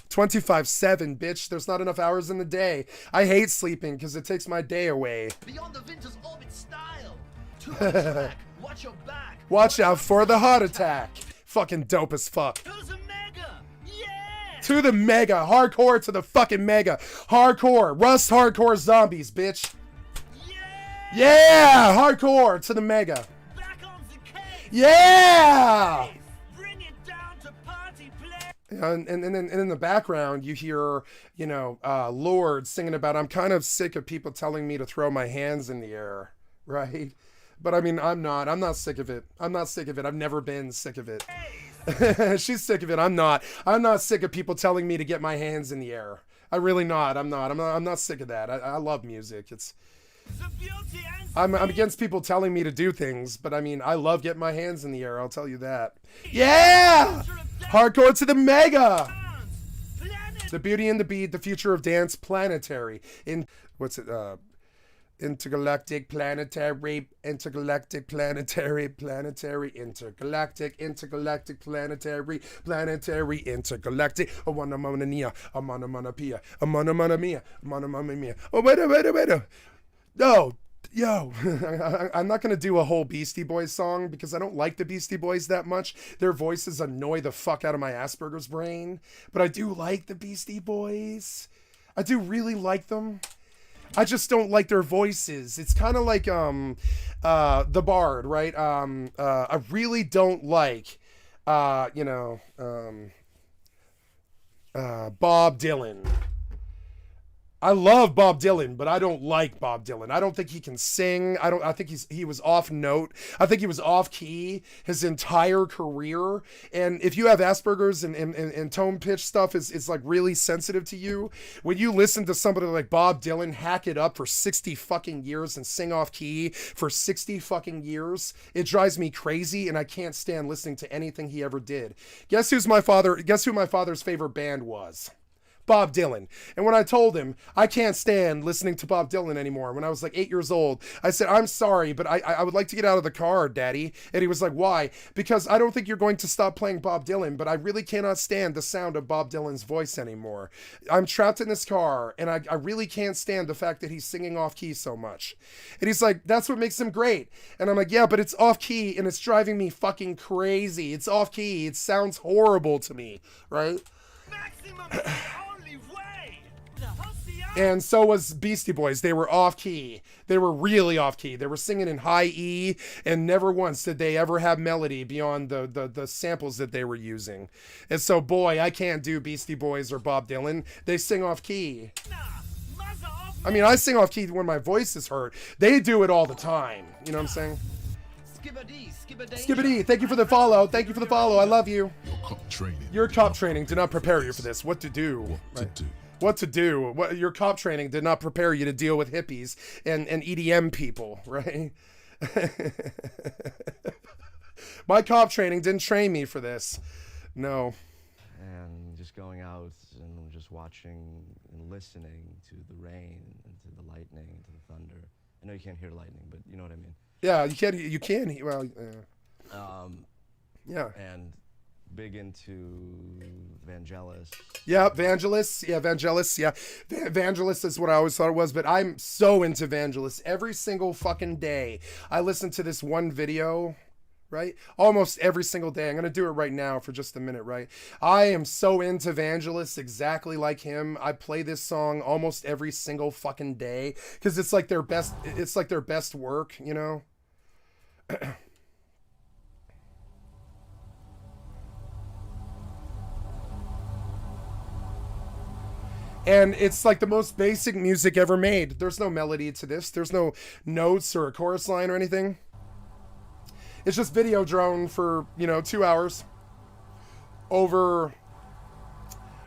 25/7, bitch. There's not enough hours in the day. I hate sleeping because it takes my day away. Beyond the winter's orbit style. Too much track. Watch your back. Watch out for the heart attack. Fucking dope as fuck. To the mega. Hardcore to the fucking mega. Hardcore. Rust hardcore zombies, bitch. Yeah! Hardcore to the mega. Yeah! And in the background, you hear, you know, Lord singing about, I'm kind of sick of people telling me to throw my hands in the air, right? But I mean, I'm not sick of it. I'm not sick of it. I've never been sick of it. She's sick of it. I'm not sick of people telling me to get my hands in the air. I'm not sick of that. I love music. I'm against people telling me to do things, but I mean, I love getting my hands in the air. I'll tell you that. Yeah! Hardcore to the mega! The Beauty and the Beat, the future of dance, planetary. Intergalactic, planetary, intergalactic, planetary, planetary, intergalactic, planetary, planetary, intergalactic. Oh, mana mana nia, a mana mana pia, a mana mana mia, mana mana mia. Oh, wait. No, yo, I'm not going to do a whole Beastie Boys song because I don't like the Beastie Boys that much. Their voices annoy the fuck out of my Asperger's brain. But I do like the Beastie Boys. I do really like them. I just don't like their voices. It's kind of like The Bard, right? I really don't like, Bob Dylan. I love Bob Dylan, but I don't like Bob Dylan. I don't think he can sing. I think he was off note. I think he was off key his entire career. And if you have Asperger's and tone pitch stuff is like really sensitive to you, when you listen to somebody like Bob Dylan hack it up for 60 fucking years and sing off key for 60 fucking years, it drives me crazy and I can't stand listening to anything he ever did. Guess who my father's favorite band was? Bob Dylan. And when I told him I can't stand listening to Bob Dylan anymore, when I was like 8 years old, I said, I'm sorry, but I would like to get out of the car, Daddy. And he was like, why? Because I don't think you're going to stop playing Bob Dylan, but I really cannot stand the sound of Bob Dylan's voice anymore. I'm trapped in this car, and I really can't stand the fact that he's singing off key so much. And he's like, that's what makes him great. And I'm like, yeah, but it's off key, and it's driving me fucking crazy. It's off key. It sounds horrible to me, right? And so was Beastie Boys. They were off key. They were really off key. They were singing in high E, and never once did they ever have melody beyond the samples that they were using. And so, boy, I can't do Beastie Boys or Bob Dylan. They sing off key. I mean, I sing off key when my voice is hurt. They do it all the time. You know what I'm saying? Skibbity, thank you for the follow. Thank you for the follow. I love you. Your cop training did not prepare you for this. What to do? What to do? Your cop training did not prepare you to deal with hippies and EDM people, right? My cop training didn't train me for this. No. And just going out and just watching and listening to the rain and to the lightning and to the thunder. I know you can't hear lightning, but you know what I mean. Yeah, you can. Well, yeah. And big into Vangelis. Yeah, Vangelis. Yeah, Vangelis. Yeah, Vangelis is what I always thought it was, but I'm so into Vangelis. Every single fucking day, I listen to this one video, right? Almost every single day. I'm going to do it right now for just a minute, right? I am so into Vangelis, exactly like him. I play this song almost every single fucking day because it's like their best work, you know? And it's like the most basic music ever made. There's no melody to this. There's no notes or a chorus line or anything. It's just video drone for, 2 hours over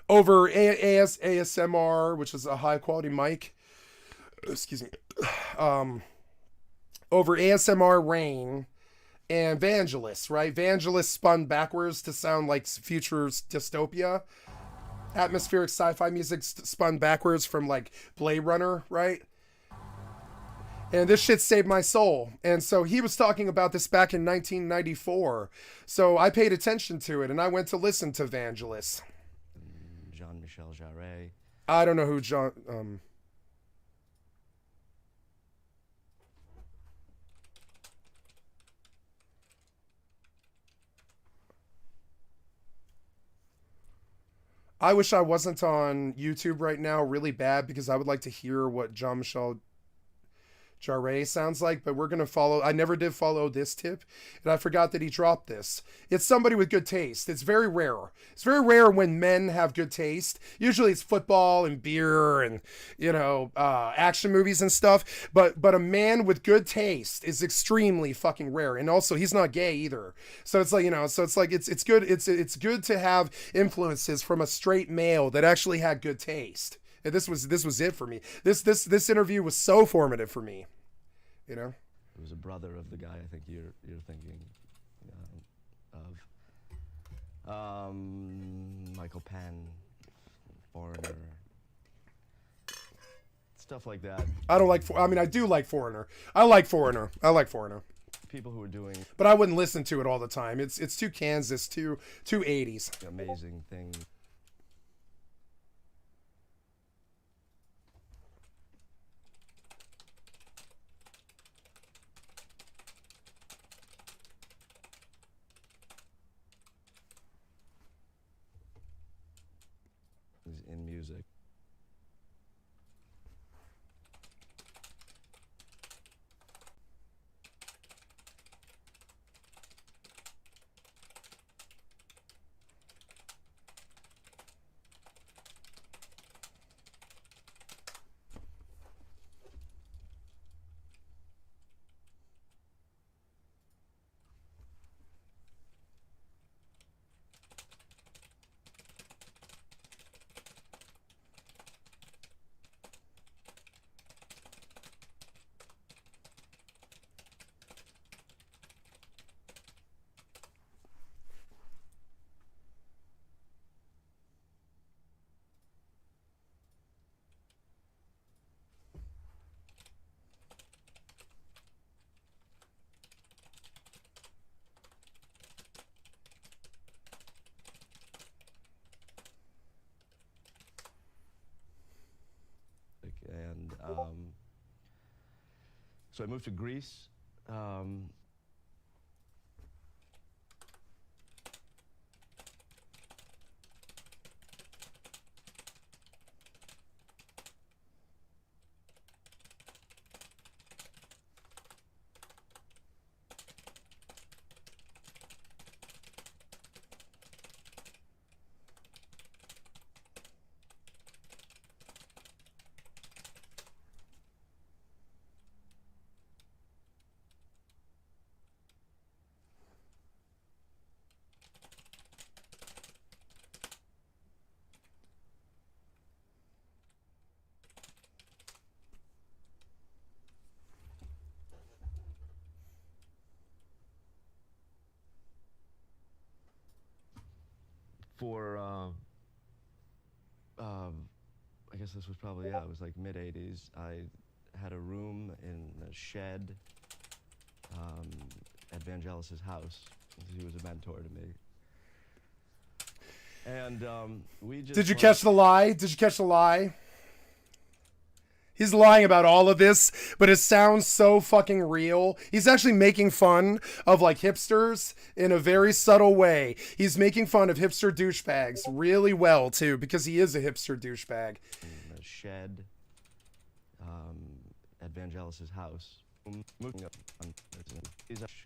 ASMR, which is a high quality mic. Excuse me. Over ASMR rain and Vangelis, right? Vangelis spun backwards to sound like future dystopia. Atmospheric sci-fi music spun backwards from like Blade Runner, right? And this shit saved my soul. And so he was talking about this back in 1994. So I paid attention to it, and I went to listen to Vangelis. Jean-Michel Jarre. I don't know who John... I wish I wasn't on YouTube right now really bad, because I would like to hear what Jean-Michel Jarre sounds like, but we're going to follow. I never did follow this tip, and I forgot that he dropped this. It's somebody with good taste. It's very rare. It's very rare when men have good taste. Usually it's football and beer and, you know, action movies and stuff, but a man with good taste is extremely fucking rare. And also, he's not gay either. So it's like, you know, so it's like, it's good. It's good to have influences from a straight male that actually had good taste. And this was it for me. This interview was so formative for me, you know. It was a brother of the guy I think you're thinking of. Michael Penn, Foreigner, stuff like that. I don't like. I mean, I do like Foreigner. I like Foreigner. People who are doing. But I wouldn't listen to it all the time. It's too Kansas, too 80s. Amazing thing. In music. And so I moved to Greece. For I guess this was probably, it was like mid-80s. I had a room in a shed at Vangelis's house. He was a mentor to me. And we just... Did you catch the lie? Did you catch the lie? He's lying about all of this, but it sounds so fucking real. He's actually making fun of like hipsters in a very subtle way. He's making fun of hipster douchebags really well too, because he is a hipster douchebag. In a shed at Vangelis's house. Moving up on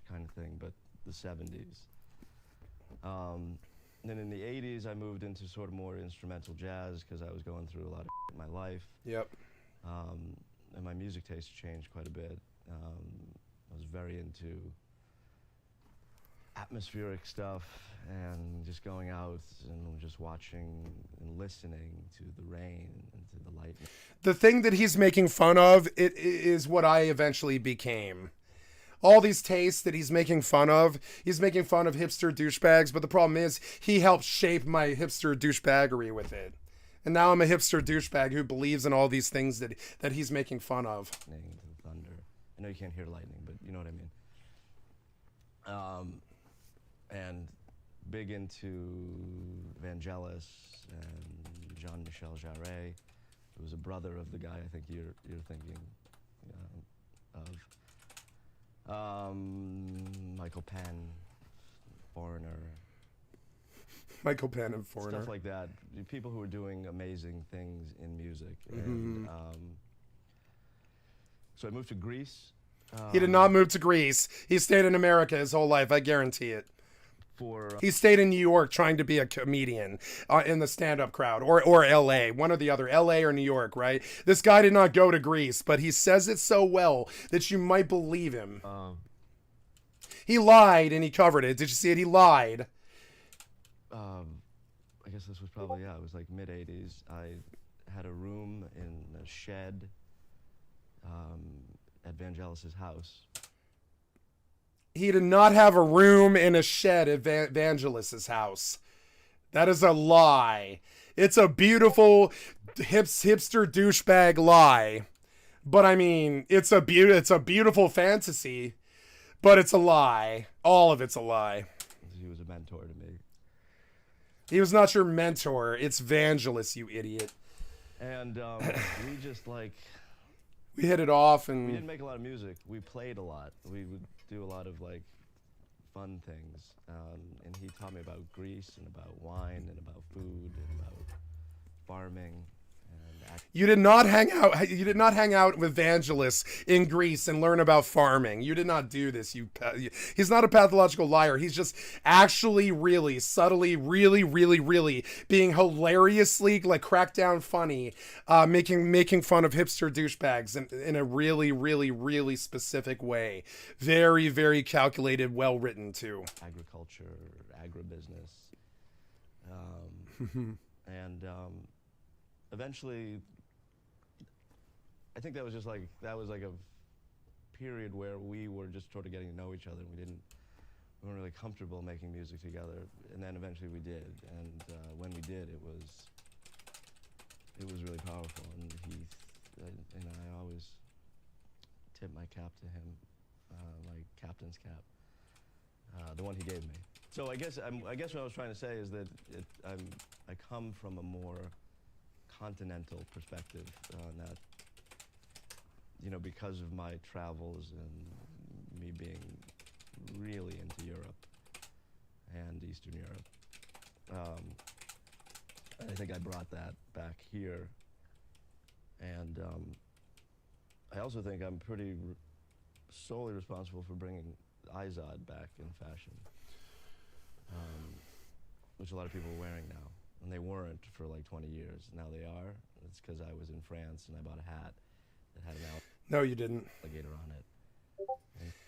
kind of thing, but the 70s. Then in the 80s, I moved into sort of more instrumental jazz because I was going through a lot of in my life. Yep. And my music taste changed quite a bit. I was very into atmospheric stuff and just going out and just watching and listening to the rain and to the lightning. The thing that he's making fun of is what I eventually became. All these tastes that he's making fun of hipster douchebags, but the problem is he helped shape my hipster douchebaggery with it. And now I'm a hipster douchebag who believes in all these things that he's making fun of. The thunder. I know you can't hear lightning, but you know what I mean. And big into Vangelis and Jean-Michel Jarre, who was a brother of the guy I think you're thinking of. Michael Penn, Foreigner. Michael Penn and Foreigner. Stuff like that. People who are doing amazing things in music. Mm-hmm. And, so I moved to Greece. He did not move to Greece. He stayed in America his whole life, I guarantee it. For he stayed in New York trying to be a comedian in the stand-up crowd, or L.A., one or the other, L.A. or New York, right? This guy did not go to Greece, but he says it so well that you might believe him. He lied and he covered it. Did you see it? He lied. I guess this was probably, it was like mid-'80s. I had a room in a shed at Vangelis' house. He did not have a room in a shed at Vangelis' house. That is a lie. It's a beautiful hipster douchebag lie. But I mean, it's a beautiful fantasy, but it's a lie. All of it's a lie. He was a mentor to me. He was not your mentor. It's Vangelis, you idiot. And we just like... We hit it off and... We didn't make a lot of music. We played a lot. We would do a lot of like fun things. And he taught me about Greece and about wine and about food and about farming. You did not hang out. You did not hang out with Vangelis in Greece and learn about farming. You did not do this. He's not a pathological liar. He's just actually, really, subtly, really being hilariously like crackdown funny, making fun of hipster douchebags in a really specific way. Very calculated, well written too. Agriculture, agribusiness, and. Eventually, I think that was like a period where we were just sort of getting to know each other. We weren't really comfortable making music together, and then eventually we did. And when we did, it was really powerful. And I always tip my cap to him, my captain's cap, the one he gave me. So I guess what I was trying to say is that I come from a more continental perspective, that because of my travels and me being really into Europe and Eastern Europe, I think I brought that back here. And I also think I'm pretty solely responsible for bringing Izod back in fashion, which a lot of people are wearing now. And they weren't for like 20 years. Now they are. It's because I was in France and I bought a hat that had an No, you didn't. alligator on it.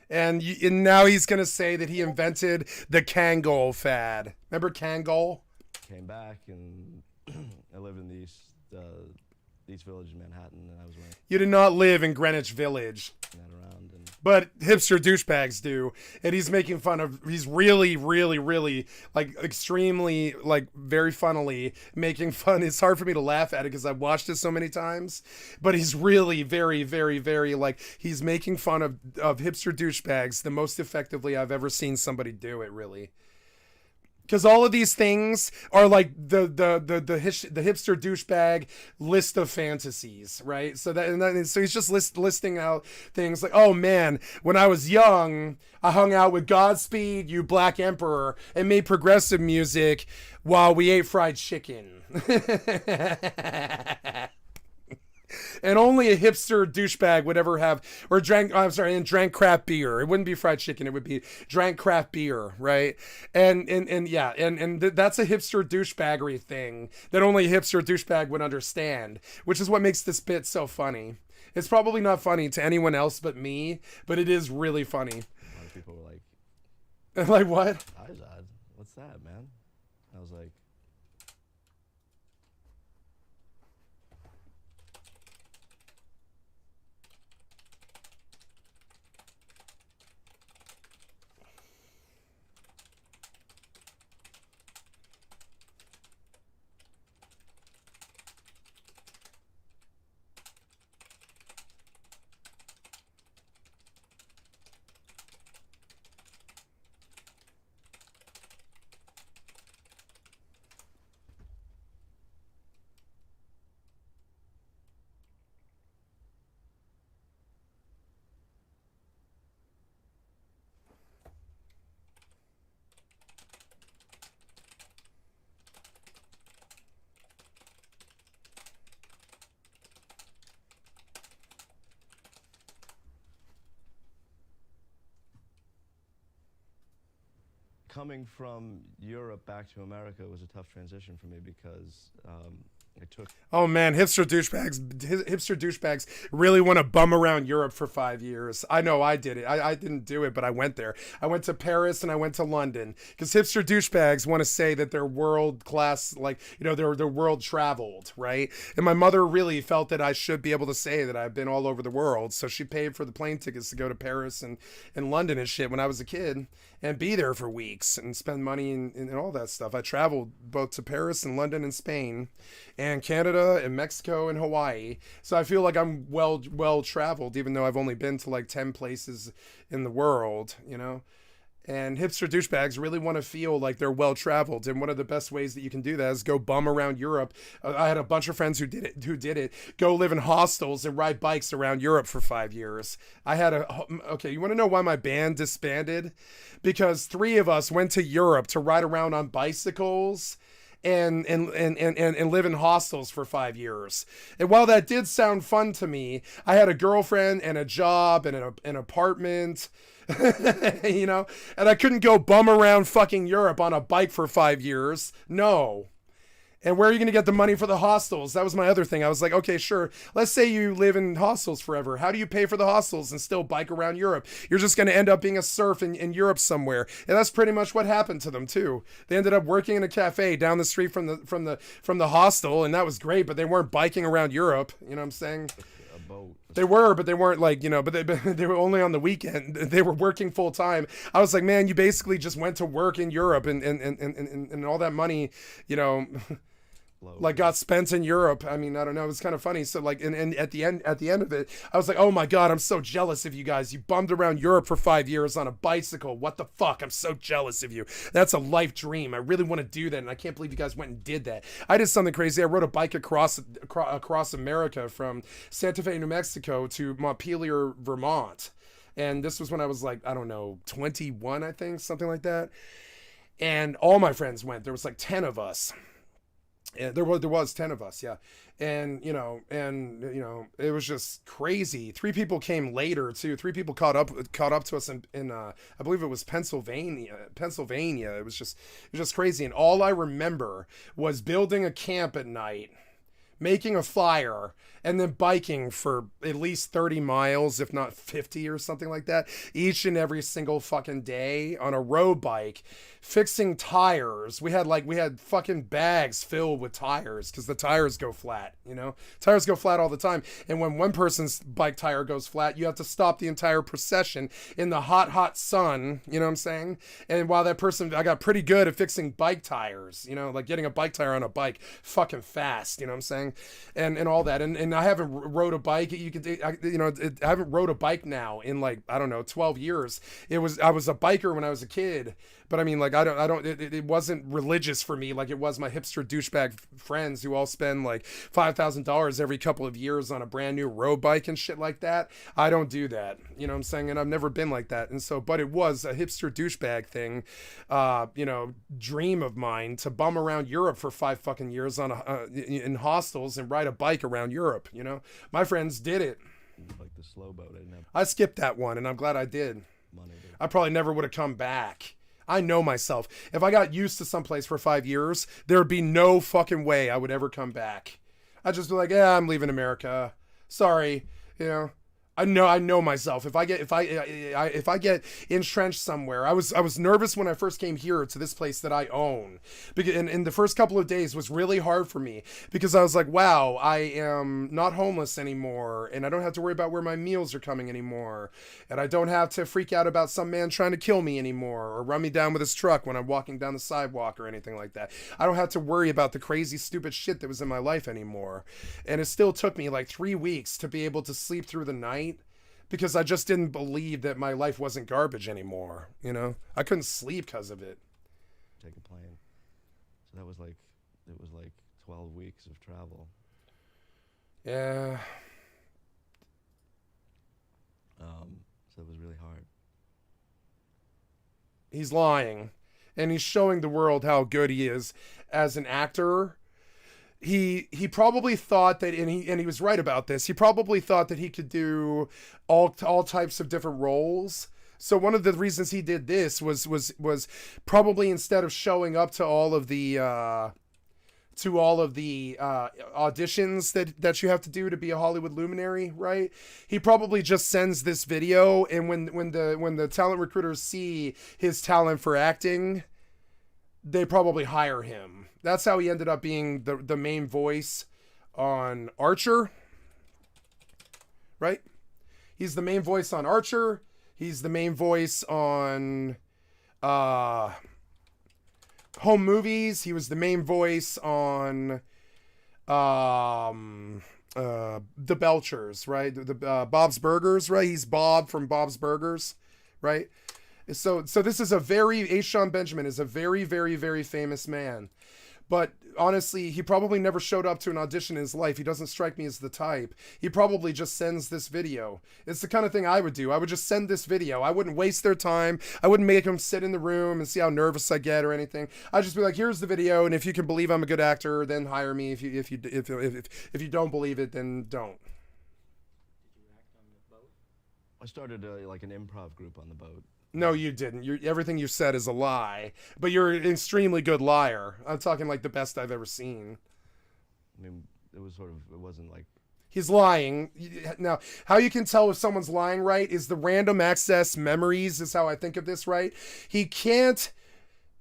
And now he's going to say that he invented the Kangol fad. Remember Kangol? Came back and I lived in the East Village in Manhattan, and I was wearing... You did not live in Greenwich Village. Around and... But hipster douchebags do. And he's making fun of... He's really, like, extremely, like, very funnily making fun. It's hard for me to laugh at it because I've watched it so many times. But he's really very, like, he's making fun of hipster douchebags the most effectively I've ever seen somebody do it, really. Because all of these things are like the hipster douchebag list of fantasies, right? So so he's just listing out things like, oh man, when I was young, I hung out with Godspeed, You Black Emperor, and made progressive music while we ate fried chicken. And only a hipster douchebag would ever have, or drank craft beer. It wouldn't be fried chicken. It would be drank craft beer, right? And that's a hipster douchebaggery thing that only a hipster douchebag would understand, which is what makes this bit so funny. It's probably not funny to anyone else but me, but it is really funny. A lot of people were like, like what? Izod, what's that, man? I was like, coming from Europe back to America was a tough transition for me because I took. Oh man, hipster douchebags really want to bum around Europe for 5 years. I know I did it. I didn't do it, but I went there. I went to Paris and I went to London because hipster douchebags want to say that they're world class, like, you know, they're world traveled, right? And my mother really felt that I should be able to say that I've been all over the world, so she paid for the plane tickets to go to Paris and London and shit when I was a kid and be there for weeks and spend money and all that stuff. I traveled both to Paris and London and Spain and Canada and Mexico and Hawaii. So I feel like I'm well traveled, even though I've only been to like 10 places in the world, you know? And hipster douchebags really want to feel like they're well traveled. And one of the best ways that you can do that is go bum around Europe. I had a bunch of friends who did it. Go live in hostels and ride bikes around Europe for 5 years. Okay, you want to know why my band disbanded? Because 3 of us went to Europe to ride around on bicycles and live in hostels for 5 years. And while that did sound fun to me, I had a girlfriend and a job and an apartment, you know, and I couldn't go bum around fucking Europe on a bike for 5 years. No. And where are you going to get the money for the hostels? That was my other thing. I was like, okay, sure. Let's say you live in hostels forever. How do you pay for the hostels and still bike around Europe? You're just going to end up being a serf in Europe somewhere. And that's pretty much what happened to them too. They ended up working in a cafe down the street from the hostel, and that was great, but they weren't biking around Europe. You know what I'm saying? A boat. They were, but they weren't like, you know, but they were only on the weekend. They were working full time. I was like, man, you basically just went to work in Europe and all that money, you know, like got spent in Europe. I mean, I don't know. It was kind of funny. So like, and at the end of it, I was like, oh my God, I'm so jealous of you guys. You bummed around Europe for 5 years on a bicycle. What the fuck? I'm so jealous of you. That's a life dream. I really want to do that. And I can't believe you guys went and did that. I did something crazy. I rode a bike across America from Santa Fe, New Mexico to Montpelier, Vermont. And this was when I was like, I don't know, 21, I think, something like that. And all my friends went. There was like 10 of us. There was 10 of us, yeah. And you know, it was just crazy. 3 people came later too. 3 people caught up to us in I believe it was Pennsylvania. It was just crazy. And all I remember was building a camp at night, making a fire, and then biking for at least 30 miles, if not 50 or something like that, each and every single fucking day on a road bike, fixing tires. We had fucking bags filled with tires because the tires go flat, you know? Tires go flat all the time. And when one person's bike tire goes flat, you have to stop the entire procession in the hot sun, you know what I'm saying? And while that person, I got pretty good at fixing bike tires, you know, like getting a bike tire on a bike fucking fast, you know what I'm saying? And all that. And I haven't rode a bike. I haven't rode a bike now in like, I don't know, 12 years. I was a biker when I was a kid, but I mean, like, it wasn't religious for me like it was my hipster douchebag friends who all spend like $5,000 every couple of years on a brand new road bike and shit like that. I don't do that, you know what I'm saying? And I've never been like that. And so, but it was a hipster douchebag thing, you know, dream of mine to bum around Europe for 5 fucking years on in hostels and ride a bike around Europe, you know? My friends did it. Like the slow boat. I skipped that one, and I'm glad I did. I probably never would have come back. I know myself. If I got used to someplace for 5 years, there would be no fucking way I would ever come back. I'd just be like, yeah, I'm leaving America. Sorry, you know. I know myself. If I get entrenched somewhere, I was nervous when I first came here to this place that I own, because in the first couple of days was really hard for me because I was like, wow, I am not homeless anymore, and I don't have to worry about where my meals are coming anymore, and I don't have to freak out about some man trying to kill me anymore or run me down with his truck when I'm walking down the sidewalk or anything like that. I don't have to worry about the crazy stupid shit that was in my life anymore, and it still took me like 3 weeks to be able to sleep through the night. Because I just didn't believe that my life wasn't garbage anymore, you know? I couldn't sleep because of it. Take a plane. So it was like 12 weeks of travel. Yeah. So it was really hard. He's lying. And he's showing the world how good he is as an actor. He probably thought that, and he was right about this, he probably thought that he could do all types of different roles, So one of the reasons he did this was probably instead of showing up to all of the auditions that you have to do to be a Hollywood luminary, right? He probably just sends this video, and when the talent recruiters see his talent for acting, they probably hire him. That's how he ended up being the main voice on Archer, right? He's the main voice on Archer. He's the main voice on Home Movies. He was the main voice on The Belchers, right? The Bob's Burgers, right? He's Bob from Bob's Burgers, right? So this is H. Sean Benjamin is a very, very, very famous man. But honestly, he probably never showed up to an audition in his life. He doesn't strike me as the type. He probably just sends this video. It's the kind of thing I would do. I would just send this video. I wouldn't waste their time. I wouldn't make them sit in the room and see how nervous I get or anything. I'd just be like, here's the video, and if you can believe I'm a good actor, then hire me. If you don't believe it, then don't. I started like an improv group on the boat. No, you didn't. Everything you said is a lie. But you're an extremely good liar. I'm talking like the best I've ever seen. I mean, it wasn't like... He's lying. Now, how you can tell if someone's lying, right, is the random access memories is how I think of this, right? He can't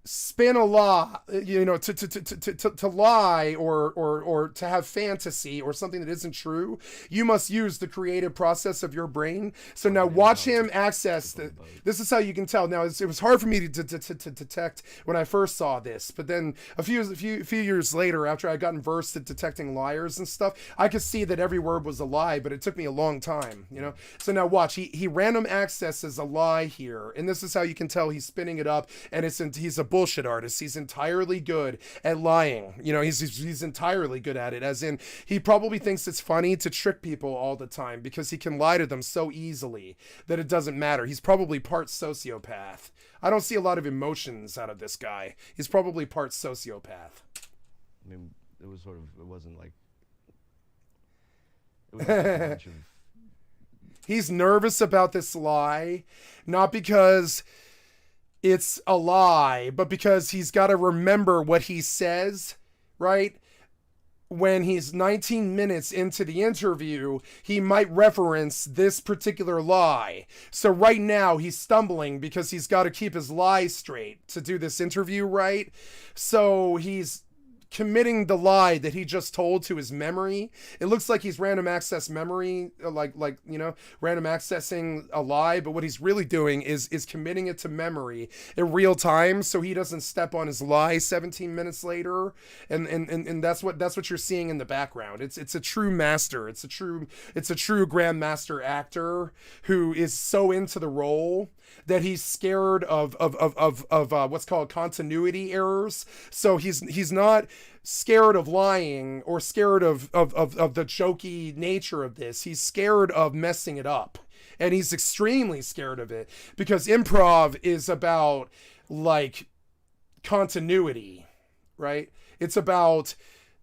spin a lie, to lie or to have fantasy or something that isn't true. You must use the creative process of your brain. So now watch him access this is how you can tell. Now it was hard for me to detect when I first saw this, but then a few years later, after I gotten versed at detecting liars and stuff, I could see that every word was a lie, but it took me a long time, So now watch, he random accesses a lie here, and this is how you can tell he's spinning it up, and he's a bullshit artist. He's entirely good at lying. He's entirely good at it, as in he probably thinks it's funny to trick people all the time because he can lie to them so easily that it doesn't matter. He's probably part sociopath. I don't see a lot of emotions out of this guy. He's probably part sociopath. I mean, it wasn't like... It was like a bunch of... He's nervous about this lie, not because it's a lie, but because he's got to remember what he says, right? When he's 19 minutes into the interview, he might reference this particular lie. So right now he's stumbling because he's got to keep his lie straight to do this interview, right? So he's committing the lie that he just told to his memory. It looks like he's random access memory, random accessing a lie, but what he's really doing is committing it to memory in real time so he doesn't step on his lie 17 minutes later. And that's what you're seeing in the background. It's a true master. It's a true grandmaster actor who is so into the role that he's scared of what's called continuity errors. So he's not scared of lying or scared of the jokey nature of this. He's scared of messing it up. And he's extremely scared of it because improv is about like continuity, right? It's about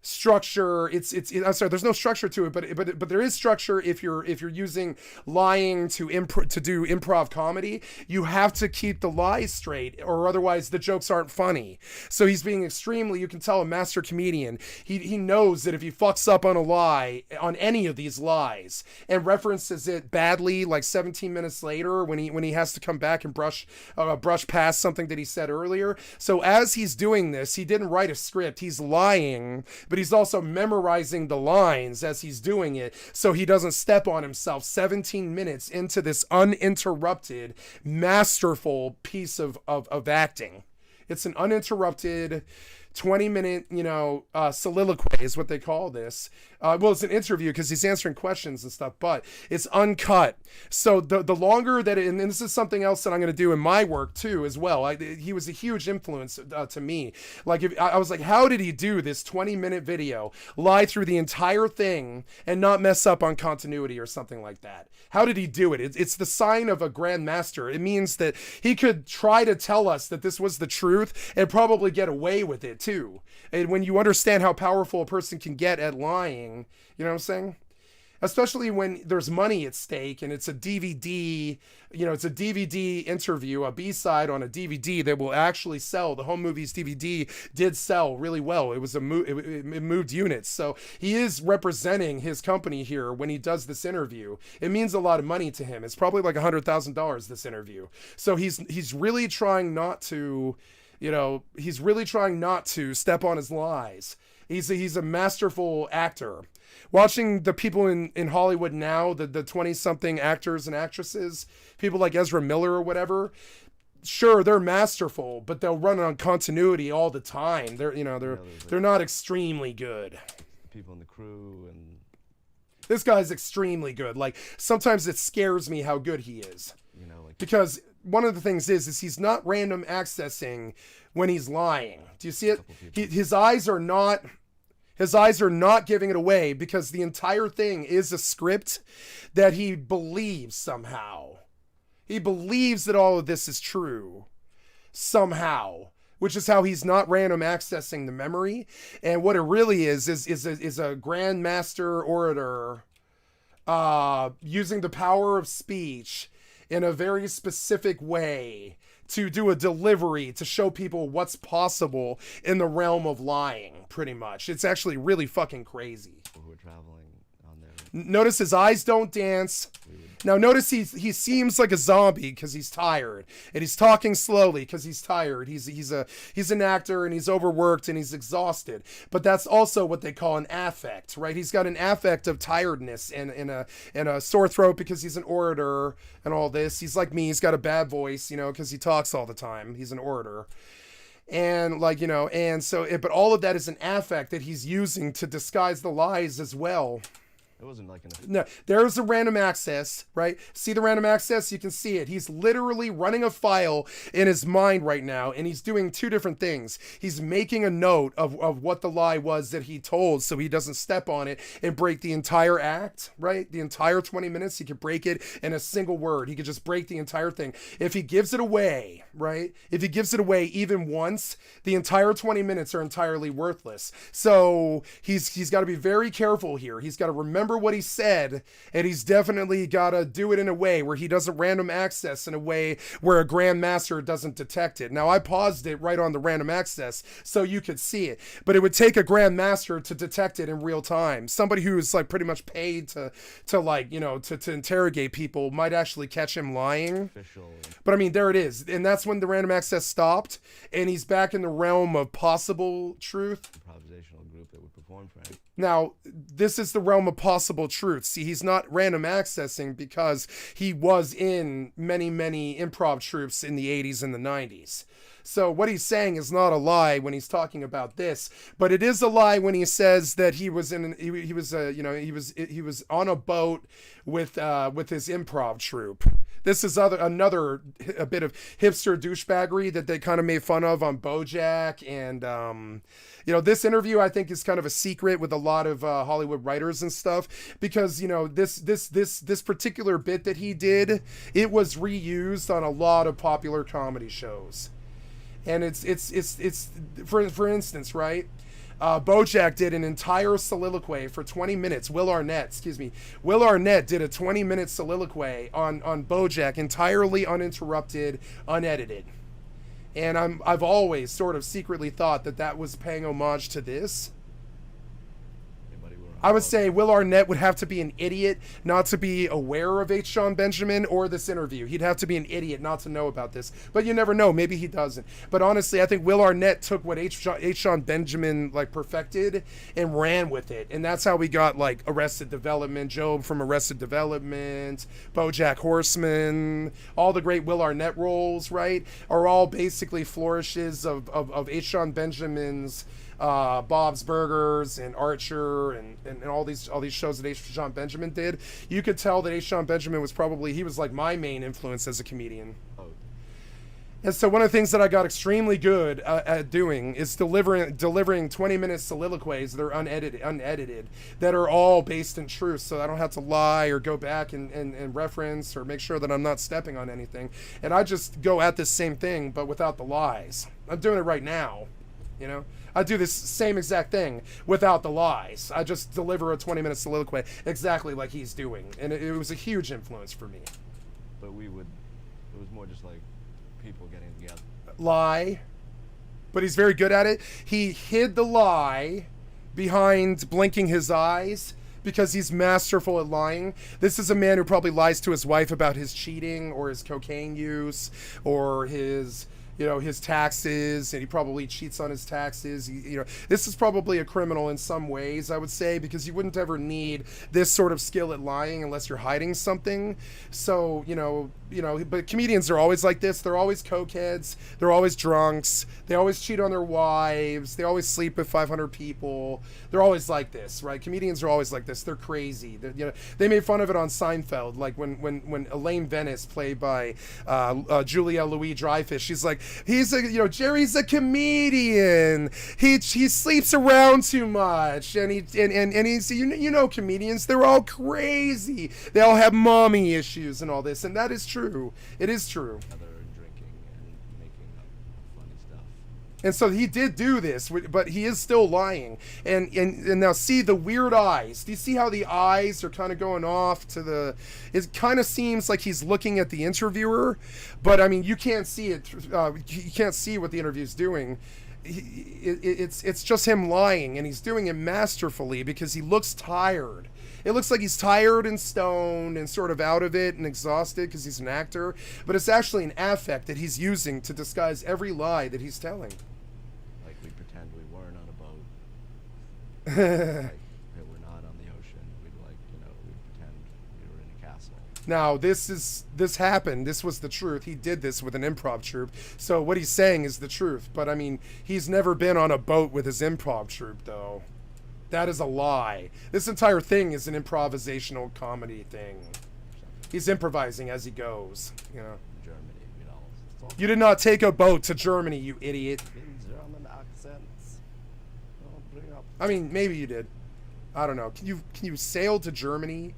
structure. I'm sorry, there's no structure to it, but there is structure if you're using lying to do improv comedy. You have to keep the lies straight or otherwise the jokes aren't funny. So he's being extremely, you can tell, a master comedian. He knows that if he fucks up on a lie, on any of these lies, and references it badly like 17 minutes later when he has to come back and brush past something that he said earlier. So as he's doing this, he didn't write a script. He's lying, but he's also memorizing the lines as he's doing it so he doesn't step on himself 17 minutes into this uninterrupted, masterful piece of acting. It's an uninterrupted 20-minute, soliloquy is what they call this. Well, it's an interview because he's answering questions and stuff, but it's uncut. So the longer that and this is something else that I'm going to do in my work too as well. He was a huge influence to me. Like I was like, how did he do this 20-minute video, lie through the entire thing and not mess up on continuity or something like that? How did he do it? It's the sign of a grandmaster. It means that he could try to tell us that this was the truth and probably get away with it too. And when you understand how powerful a person can get at lying, you know what I'm saying? especially when there's money at stake and it's a DVD, it's a DVD interview, a B-side on a DVD that will actually sell. The Home Movies DVD did sell really well. It was it moved units. So he is representing his company here when he does this interview. It means a lot of money to him. It's probably like $100,000 this interview. So he's really trying not to, he's really trying not to step on his lies. He's a masterful actor. Watching the people in Hollywood now, the 20-something actors and actresses, people like Ezra Miller or whatever, sure, they're masterful, but they'll run on continuity all the time. They're not extremely good. People in the crew, and this guy's extremely good. Like, sometimes it scares me how good he is. Because one of the things is he's not random accessing when he's lying. Do you see it? His eyes are not giving it away, because the entire thing is a script that he believes somehow. He believes that all of this is true somehow, which is how he's not random accessing the memory. And what it really is a grandmaster orator using the power of speech in a very specific way to do a delivery to show people what's possible in the realm of lying, pretty much. It's actually really fucking crazy. Who are traveling on there. Notice his eyes don't dance. Now notice he seems like a zombie because he's tired, and he's talking slowly because he's tired. He's an actor, and he's overworked, and he's exhausted. But that's also what they call an affect, right? He's got an affect of tiredness and a sore throat because he's an orator and all this. He's like me. He's got a bad voice, because he talks all the time. He's an orator. And but all of that is an affect that he's using to disguise the lies as well. It wasn't like No, there's a random access, right? See the random access? You can see it. He's literally running a file in his mind right now, and he's doing two different things. He's making a note of what the lie was that he told, so he doesn't step on it and break the entire act, right? The entire 20 minutes, he could break it in a single word. He could just break the entire thing. If he gives it away, right? If he gives it away even once, the entire 20 minutes are entirely worthless. So he's got to be very careful here. He's got to remember what he said, and he's definitely got to do it in a way where he doesn't random access in a way where a grandmaster doesn't detect it. Now, I paused it right on the random access so you could see it, but it would take a grandmaster to detect it in real time. Somebody who's like pretty much paid to interrogate people might actually catch him lying. But I mean, there it is, and that's when the random access stopped, and he's back in the realm of possible truth. Improvisational group that would perform for him. Now, this is the realm of possible truth. See, he's not random accessing because he was in many, many improv troupes in the 80s and the 90s. So what he's saying is not a lie when he's talking about this, but it is a lie when he says that he was he was on a boat with his improv troupe. This is another bit of hipster douchebaggery that they kind of made fun of on BoJack, and this interview I think is kind of a secret with a lot of Hollywood writers and stuff, because this particular bit that he did, it was reused on a lot of popular comedy shows. And it's for instance, right? BoJack did an entire soliloquy for 20 minutes. Will Arnett did a 20-minute soliloquy on BoJack, entirely uninterrupted, unedited. And I've always sort of secretly thought that was paying homage to this. I would say Will Arnett would have to be an idiot not to be aware of H. Jon Benjamin or this interview. He'd have to be an idiot not to know about this. But you never know. Maybe he doesn't. But honestly, I think Will Arnett took what H. Jon Benjamin perfected and ran with it. And that's how we got Arrested Development, Job from Arrested Development, BoJack Horseman, all the great Will Arnett roles, right, are all basically flourishes of H. Jon Benjamin's Bob's Burgers and Archer and all these shows that H. Jon Benjamin did. You could tell that H. Jon Benjamin was like my main influence as a comedian. And so one of the things that I got extremely good at doing is delivering 20-minute soliloquies that are unedited, that are all based in truth, so I don't have to lie or go back and reference or make sure that I'm not stepping on anything. And I just go at this same thing, but without the lies. I'm doing it right now. You know, I do this same exact thing without the lies. I just deliver a 20-minute soliloquy exactly like he's doing, and it was a huge influence for me. But it was more just like people getting together. Lie, but he's very good at it. He hid the lie behind blinking his eyes because he's masterful at lying. This is a man who probably lies to his wife about his cheating or his cocaine use or his, you know, his taxes, and he probably cheats on his taxes. You know, this is probably a criminal in some ways, I would say, because you wouldn't ever need this sort of skill at lying unless you're hiding something. So, you know, but comedians are always like this. They're always cokeheads. They're always drunks. They always cheat on their wives. They always sleep with 500 people. They're always like this, right? Comedians are always like this. They're crazy. You know, they made fun of it on Seinfeld, like when Elaine Venice, played by Julia Louis-Dreyfus, she's like, Jerry's a comedian. He sleeps around too much, and he's you know comedians, they're all crazy. They all have mommy issues and all this, and that is true. It is true. And so he did do this, but he is still lying. And now see the weird eyes. Do you see how the eyes are kind of going off to the... It kind of seems like he's looking at the interviewer, but I mean, you can't see it. You can't see what the interview's doing. It's just him lying, and he's doing it masterfully because he looks tired. It looks like he's tired and stoned and sort of out of it and exhausted because he's an actor, but it's actually an affect that he's using to disguise every lie that he's telling. Like we pretend we weren't on a boat. Like that we're not on the ocean. We'd pretend we were in a castle. Now, this happened. This was the truth. He did this with an improv troupe. So what he's saying is the truth. But I mean, he's never been on a boat with his improv troupe, though. That is a lie. This entire thing is an improvisational comedy thing. He's improvising as he goes, you know. Germany, You did not take a boat to Germany, you idiot. German accents. Bring up. I mean, maybe you did. I don't know. Can you sail to Germany?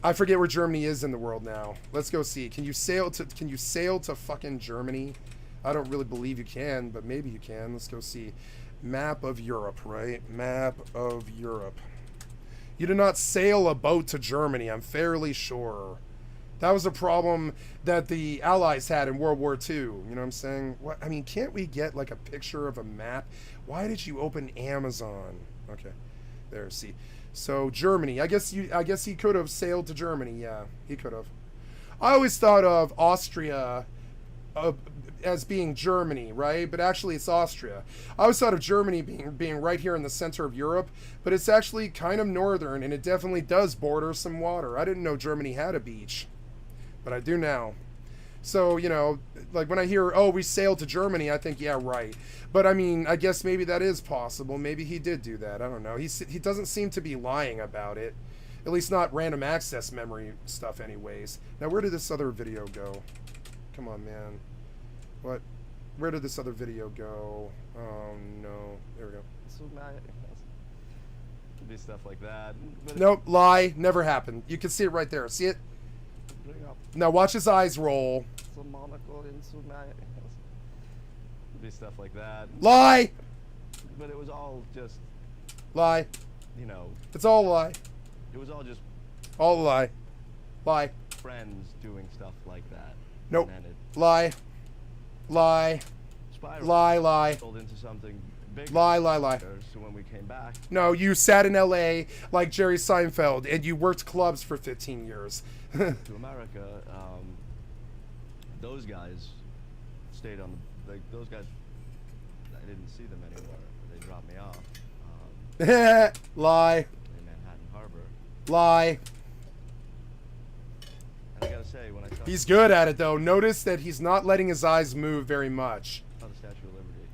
I forget where Germany is in the world now. Let's go see. Can you sail to fucking Germany? I don't really believe you can, but maybe you can. Let's go see. Map of Europe, right? Map of Europe. You did not sail a boat to Germany, I'm fairly sure. That was a problem that the Allies had in World War II. You know what I'm saying? What? I mean, can't we get like a picture of a map? Why did you open Amazon? Okay, there. See, so Germany. I guess he could have sailed to Germany. Yeah, he could have. I always thought of Austria as being Germany, right? But actually it's Austria. I always thought of Germany being right here in the center of Europe, but it's actually kind of northern, and it definitely does border some water. I didn't know Germany had a beach, but I do now. So, you know, like when I hear, oh, we sailed to Germany, I think, yeah, right. But I mean, I guess maybe that is possible. Maybe he did do that. I don't know. He doesn't seem to be lying about it. At least not random access memory stuff anyways. Now, where did this other video go? Come on, man. What? Where did this other video go? Oh, no. There we go. Could be stuff like that. Nope, lie. Never happened. You can see it right there. See it? Now watch his eyes roll. Could be stuff like that. Lie! But it was all just... Lie. You know... It's all a lie. It was all just... All a lie. Lie. Friends doing stuff like that. Nope. Lie. Lie. Lie, lie. Into something bigger. Lie, lie, lie. So when we came back... No, you sat in LA like Jerry Seinfeld, and you worked clubs for 15 years. to America, those guys stayed on the... Like, those guys... I didn't see them anymore. They dropped me off. Lie. In Manhattan Harbor. Lie. And I gotta say, when I saw... He's good at it, though. Notice that he's not letting his eyes move very much. The Statue of Liberty.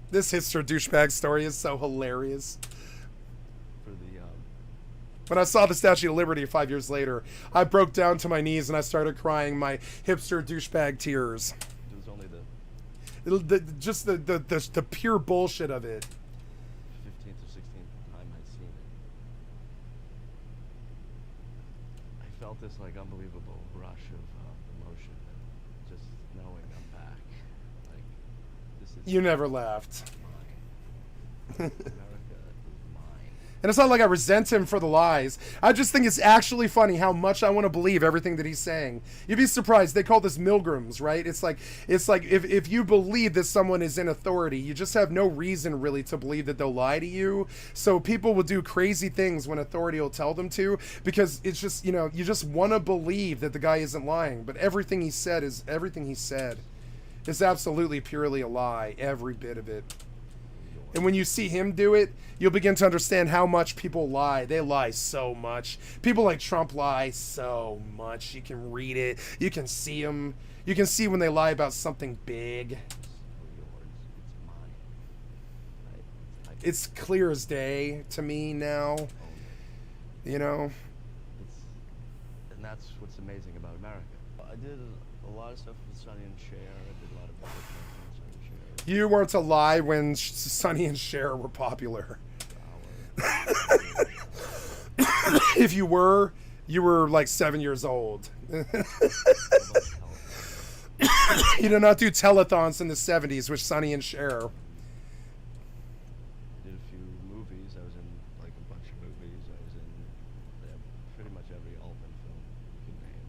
This hipster douchebag story is so hilarious. For the, When I saw the Statue of Liberty 5 years later, I broke down to my knees and I started crying my hipster douchebag tears. It was only just the pure bullshit of it. 15th or 16th time I'd seen it. I felt this like unbelievable rush of emotion. Just knowing I'm back. Like, this is You never left. America is mine. And it's not like I resent him for the lies. I just think it's actually funny how much I want to believe everything that he's saying. You'd be surprised. They call this Milgrams, right? It's like if you believe that someone is in authority, you just have no reason really to believe that they'll lie to you. So people will do crazy things when authority will tell them to, because it's just, you know, you just want to believe that the guy isn't lying. But everything he said is absolutely purely a lie, every bit of it. And when you see him do it, you'll begin to understand how much people lie. They lie so much. People like Trump lie so much. You can read it. You can see them. You can see when they lie about something big. It's clear as day to me now. You know? And that's what's amazing about America. I did a lot of stuff with Sonny and Cher. I did a lot of business with Sonny and Cher. You weren't alive when Sonny and Cher were popular. If you were like 7 years old. You did not do telethons in the 70s with Sonny and Cher. Did a few movies. I was in like a bunch of movies. I was in pretty much every Altman film you could name.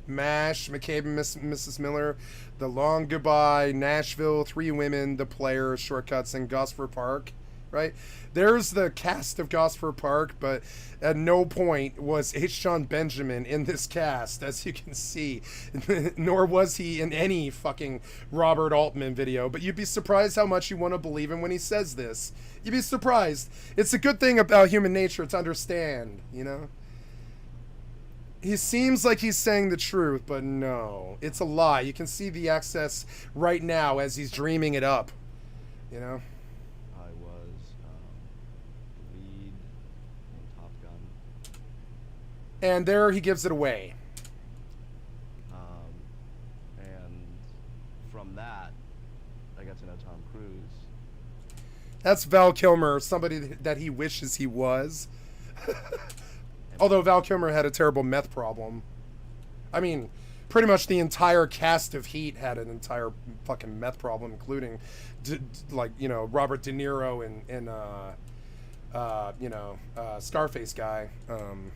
MASH, McCabe and Mrs. Miller, The Long Goodbye, Nashville, Three Women, The Player, Shortcuts, and Gosford Park, right? There's the cast of Gosford Park, but at no point was H. John Benjamin in this cast, as you can see. Nor was he in any fucking Robert Altman video. But you'd be surprised how much you want to believe him when he says this. You'd be surprised. It's a good thing about human nature to understand, you know? He seems like he's saying the truth, but no. It's a lie. You can see the excess right now as he's dreaming it up. You know? I was the lead in Top Gun. And there he gives it away. And from that, I got to know Tom Cruise. That's Val Kilmer, somebody that he wishes he was. Although Val Kilmer had a terrible meth problem. I mean, pretty much the entire cast of Heat had an entire fucking meth problem, including, like, you know, Robert De Niro and you know, Scarface guy. You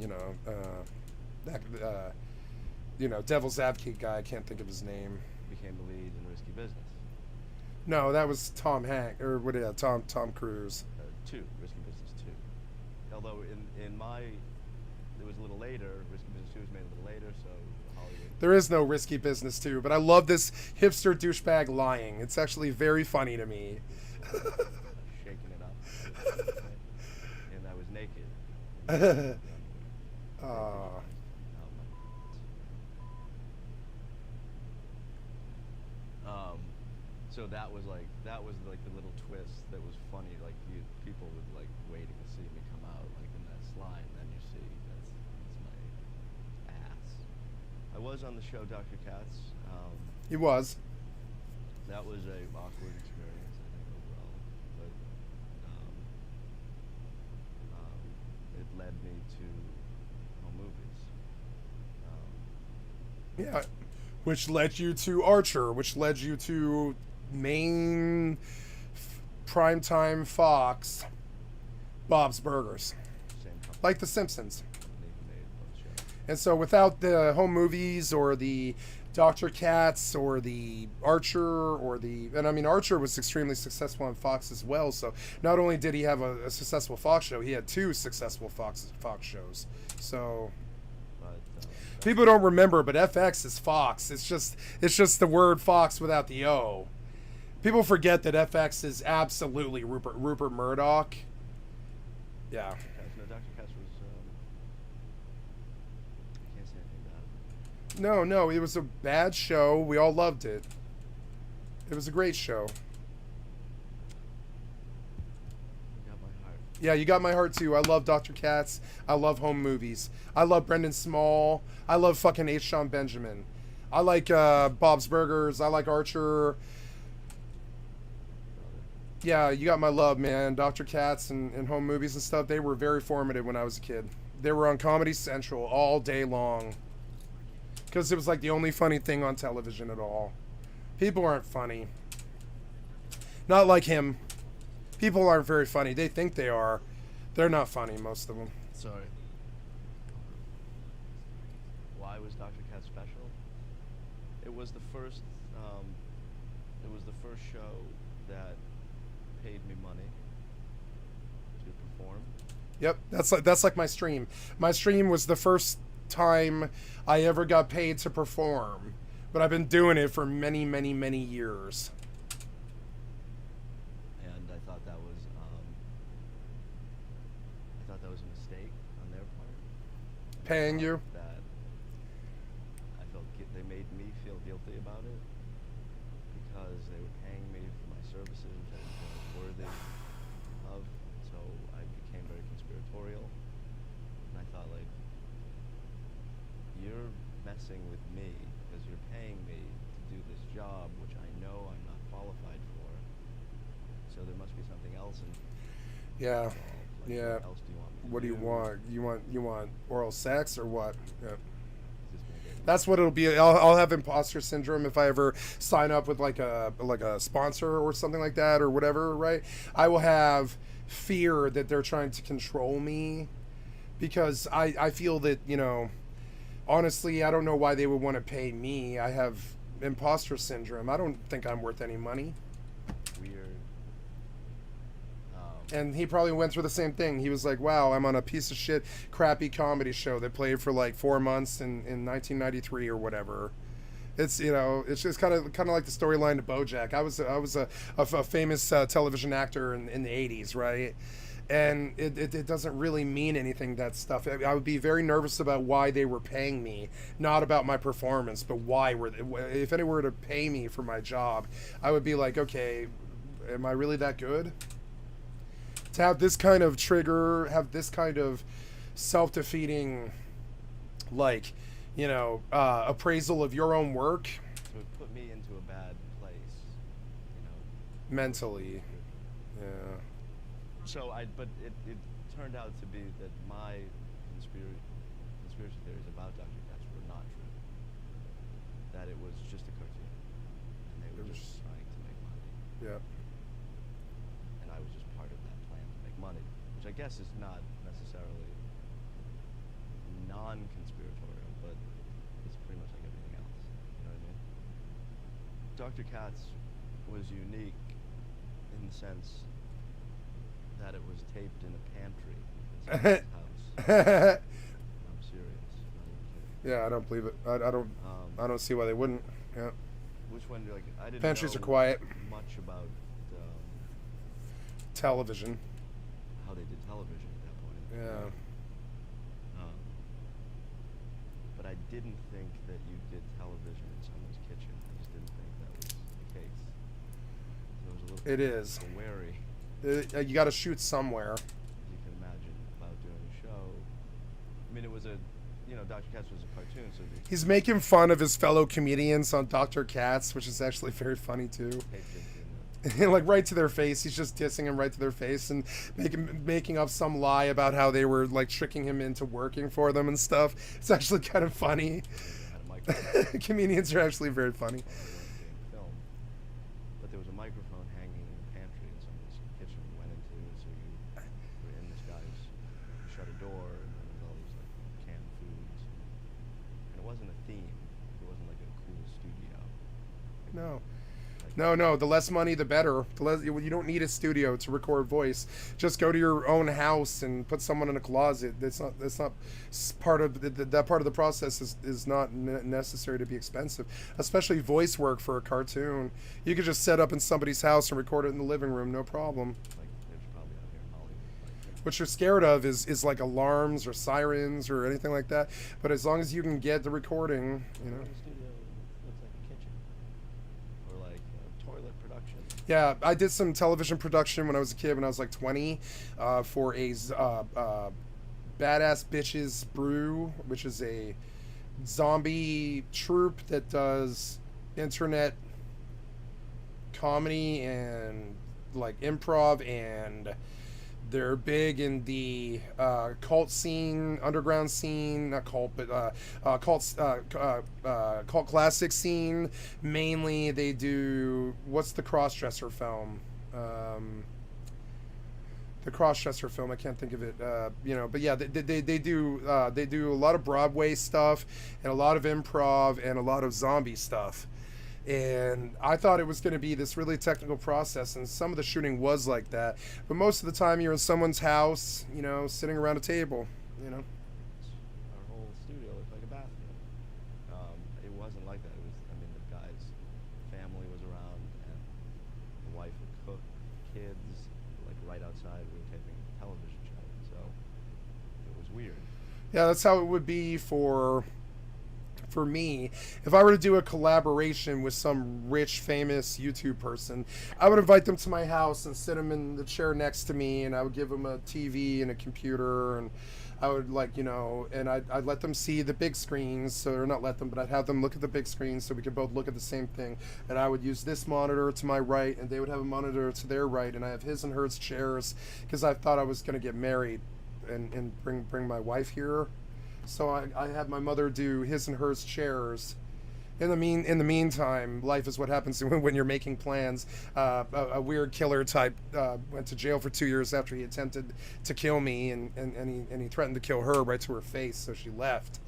know, that, you know, Devil's Advocate guy. I can't think of his name. Became the lead in Risky Business. No, that was Tom Hanks, or what? Yeah, Tom Cruise. Risky Business 2. Although in my, it was a little later. Risky Business 2 was made a little later, so Hollywood. There is no Risky Business 2, but I love this hipster douchebag lying. It's actually very funny to me. Shaking it up. And I was naked. So that was like the little twist that was funny. Like people would like waiting to see me come out like in that slide, and then you see that's my ass. I was on the show Dr. Katz. He was. That was a awkward experience, I think, overall. But it led me to home movies. Yeah, which led you to Archer, which led you to main primetime Fox, Bob's Burgers, like The Simpsons. And so without the home movies or the Dr. Katz or the Archer and I mean Archer was extremely successful on Fox as well, so not only did he have a successful Fox show, he had two successful Fox shows. So people don't remember, but FX is Fox. It's just the word Fox without the O. People forget that FX is absolutely Rupert Murdoch. Yeah. No, Dr. Katz was. I can't say anything about it. No, it was a bad show. We all loved it. It was a great show. You got my heart. Yeah, you got my heart too. I love Dr. Katz. I love home movies. I love Brendan Small. I love fucking H. John Benjamin. I like Bob's Burgers. I like Archer. Yeah, you got my love, man. Dr. Katz and home movies and stuff, they were very formative when I was a kid. They were on Comedy Central all day long. Because it was like the only funny thing on television at all. People aren't funny. Not like him. People aren't very funny. They think they are. They're not funny, most of them. Sorry. Why was Dr. Katz special? It was the first show that paid me money to perform. Yep, that's like my stream. My stream was the first time I ever got paid to perform, but I've been doing it for many, many, many years. And I thought that was a mistake on their part. Paying you? That I felt they made me feel guilty about it because they were paying me for my services, which I was worthy of. So I became very conspiratorial, and I thought, like, you're messing with me because you're paying me to do this job, which I know I'm not qualified for. So there must be something else. Yeah, Like, yeah. What else do you want me to do? You want oral sex or what? Yeah. That's what it'll be. I'll have imposter syndrome if I ever sign up with like a sponsor or something like that or whatever, right? I will have fear that they're trying to control me because I feel that, you know, honestly, I don't know why they would want to pay me. I have imposter syndrome. I don't think I'm worth any money. Weird. And he probably went through the same thing. He was like, wow, I'm on a piece of shit, crappy comedy show that played for like 4 months in 1993 or whatever. It's, you know, it's just kind of like the storyline of BoJack. I was a famous television actor in the 80s, right? And it doesn't really mean anything, that stuff. I would be very nervous about why they were paying me, not about my performance, but why were they, if anyone were to pay me for my job, I would be like, okay, am I really that good? To have this kind of trigger, have this kind of self-defeating, like, you know, appraisal of your own work. It would put me into a bad place, you know. Mentally, yeah. So but it turned out to be that my conspiracy theories about Dr. Katz were not true. That it was just a cartoon, and they were just trying to make money. Yeah. And I was just part of that plan to make money, which I guess is not necessarily non-conspiratorial, but it's pretty much like everything else. You know what I mean? Dr. Katz was unique in the sense that it was taped in a pantry in someone's house. I'm serious. Yeah, I don't believe it. I don't see why they wouldn't. Yeah. Which one? Like, I didn't Pantries know are quiet. much about television. How they did television at that point. Yeah. But I didn't think that you did television in someone's kitchen. I just didn't think that was the case. So I was a little It is. wary. You got to shoot somewhere. As you can imagine, about doing a show. I mean, it was Dr. Katz was a cartoon, so He's making fun of his fellow comedians on Dr. Katz, which is actually very funny too. Like right to their face, he's just dissing him right to their face and making up some lie about how they were like tricking him into working for them and stuff. It's actually kind of funny. Comedians are actually very funny. But there was a microphone hanging in the pantry in someone's kitchen we went into, so you were in this guy's, you shut a door, and then there's all these like canned foods. And it wasn't a theme. It wasn't like a cool studio. No. No, the less money, the better. You don't need a studio to record voice. Just go to your own house and put someone in a closet. That's not part of that part of the process is not necessary to be expensive, especially voice work for a cartoon. You could just set up in somebody's house and record it in the living room, no problem. What you're scared of is like alarms or sirens or anything like that. But as long as you can get the recording, you know. Yeah, I did some television production when I was a kid, when I was like 20, for a Badass Bitches Brew, which is a zombie troupe that does internet comedy and like improv, and they're big in the cult scene, underground scene, not cult, but cult classic scene. Mainly, they do, what's the crossdresser film? The crossdresser film, I can't think of it. You know, but yeah, they do a lot of Broadway stuff and a lot of improv and a lot of zombie stuff. And I thought it was going to be this really technical process, and some of the shooting was like that. But most of the time, you're in someone's house, you know, sitting around a table, you know. Our whole studio looked like a bathroom. It wasn't like that. It was, I mean, the guy's family was around, and the wife would cook, kids, like right outside. We were taping a television show, so it was weird. Yeah, that's how it would be for me. If I were to do a collaboration with some rich, famous YouTube person, I would invite them to my house and sit them in the chair next to me, and I would give them a TV and a computer, and I would, like, you know, and I'd let them see the big screens, or not let them, but I'd have them look at the big screens so we could both look at the same thing. And I would use this monitor to my right, and they would have a monitor to their right, and I have his and hers chairs, because I thought I was going to get married and bring my wife here. So I had my mother do his and hers chairs. In the meantime, life is what happens when you're making plans. A weird killer type went to jail for 2 years after he attempted to kill me, and he threatened to kill her right to her face, so she left.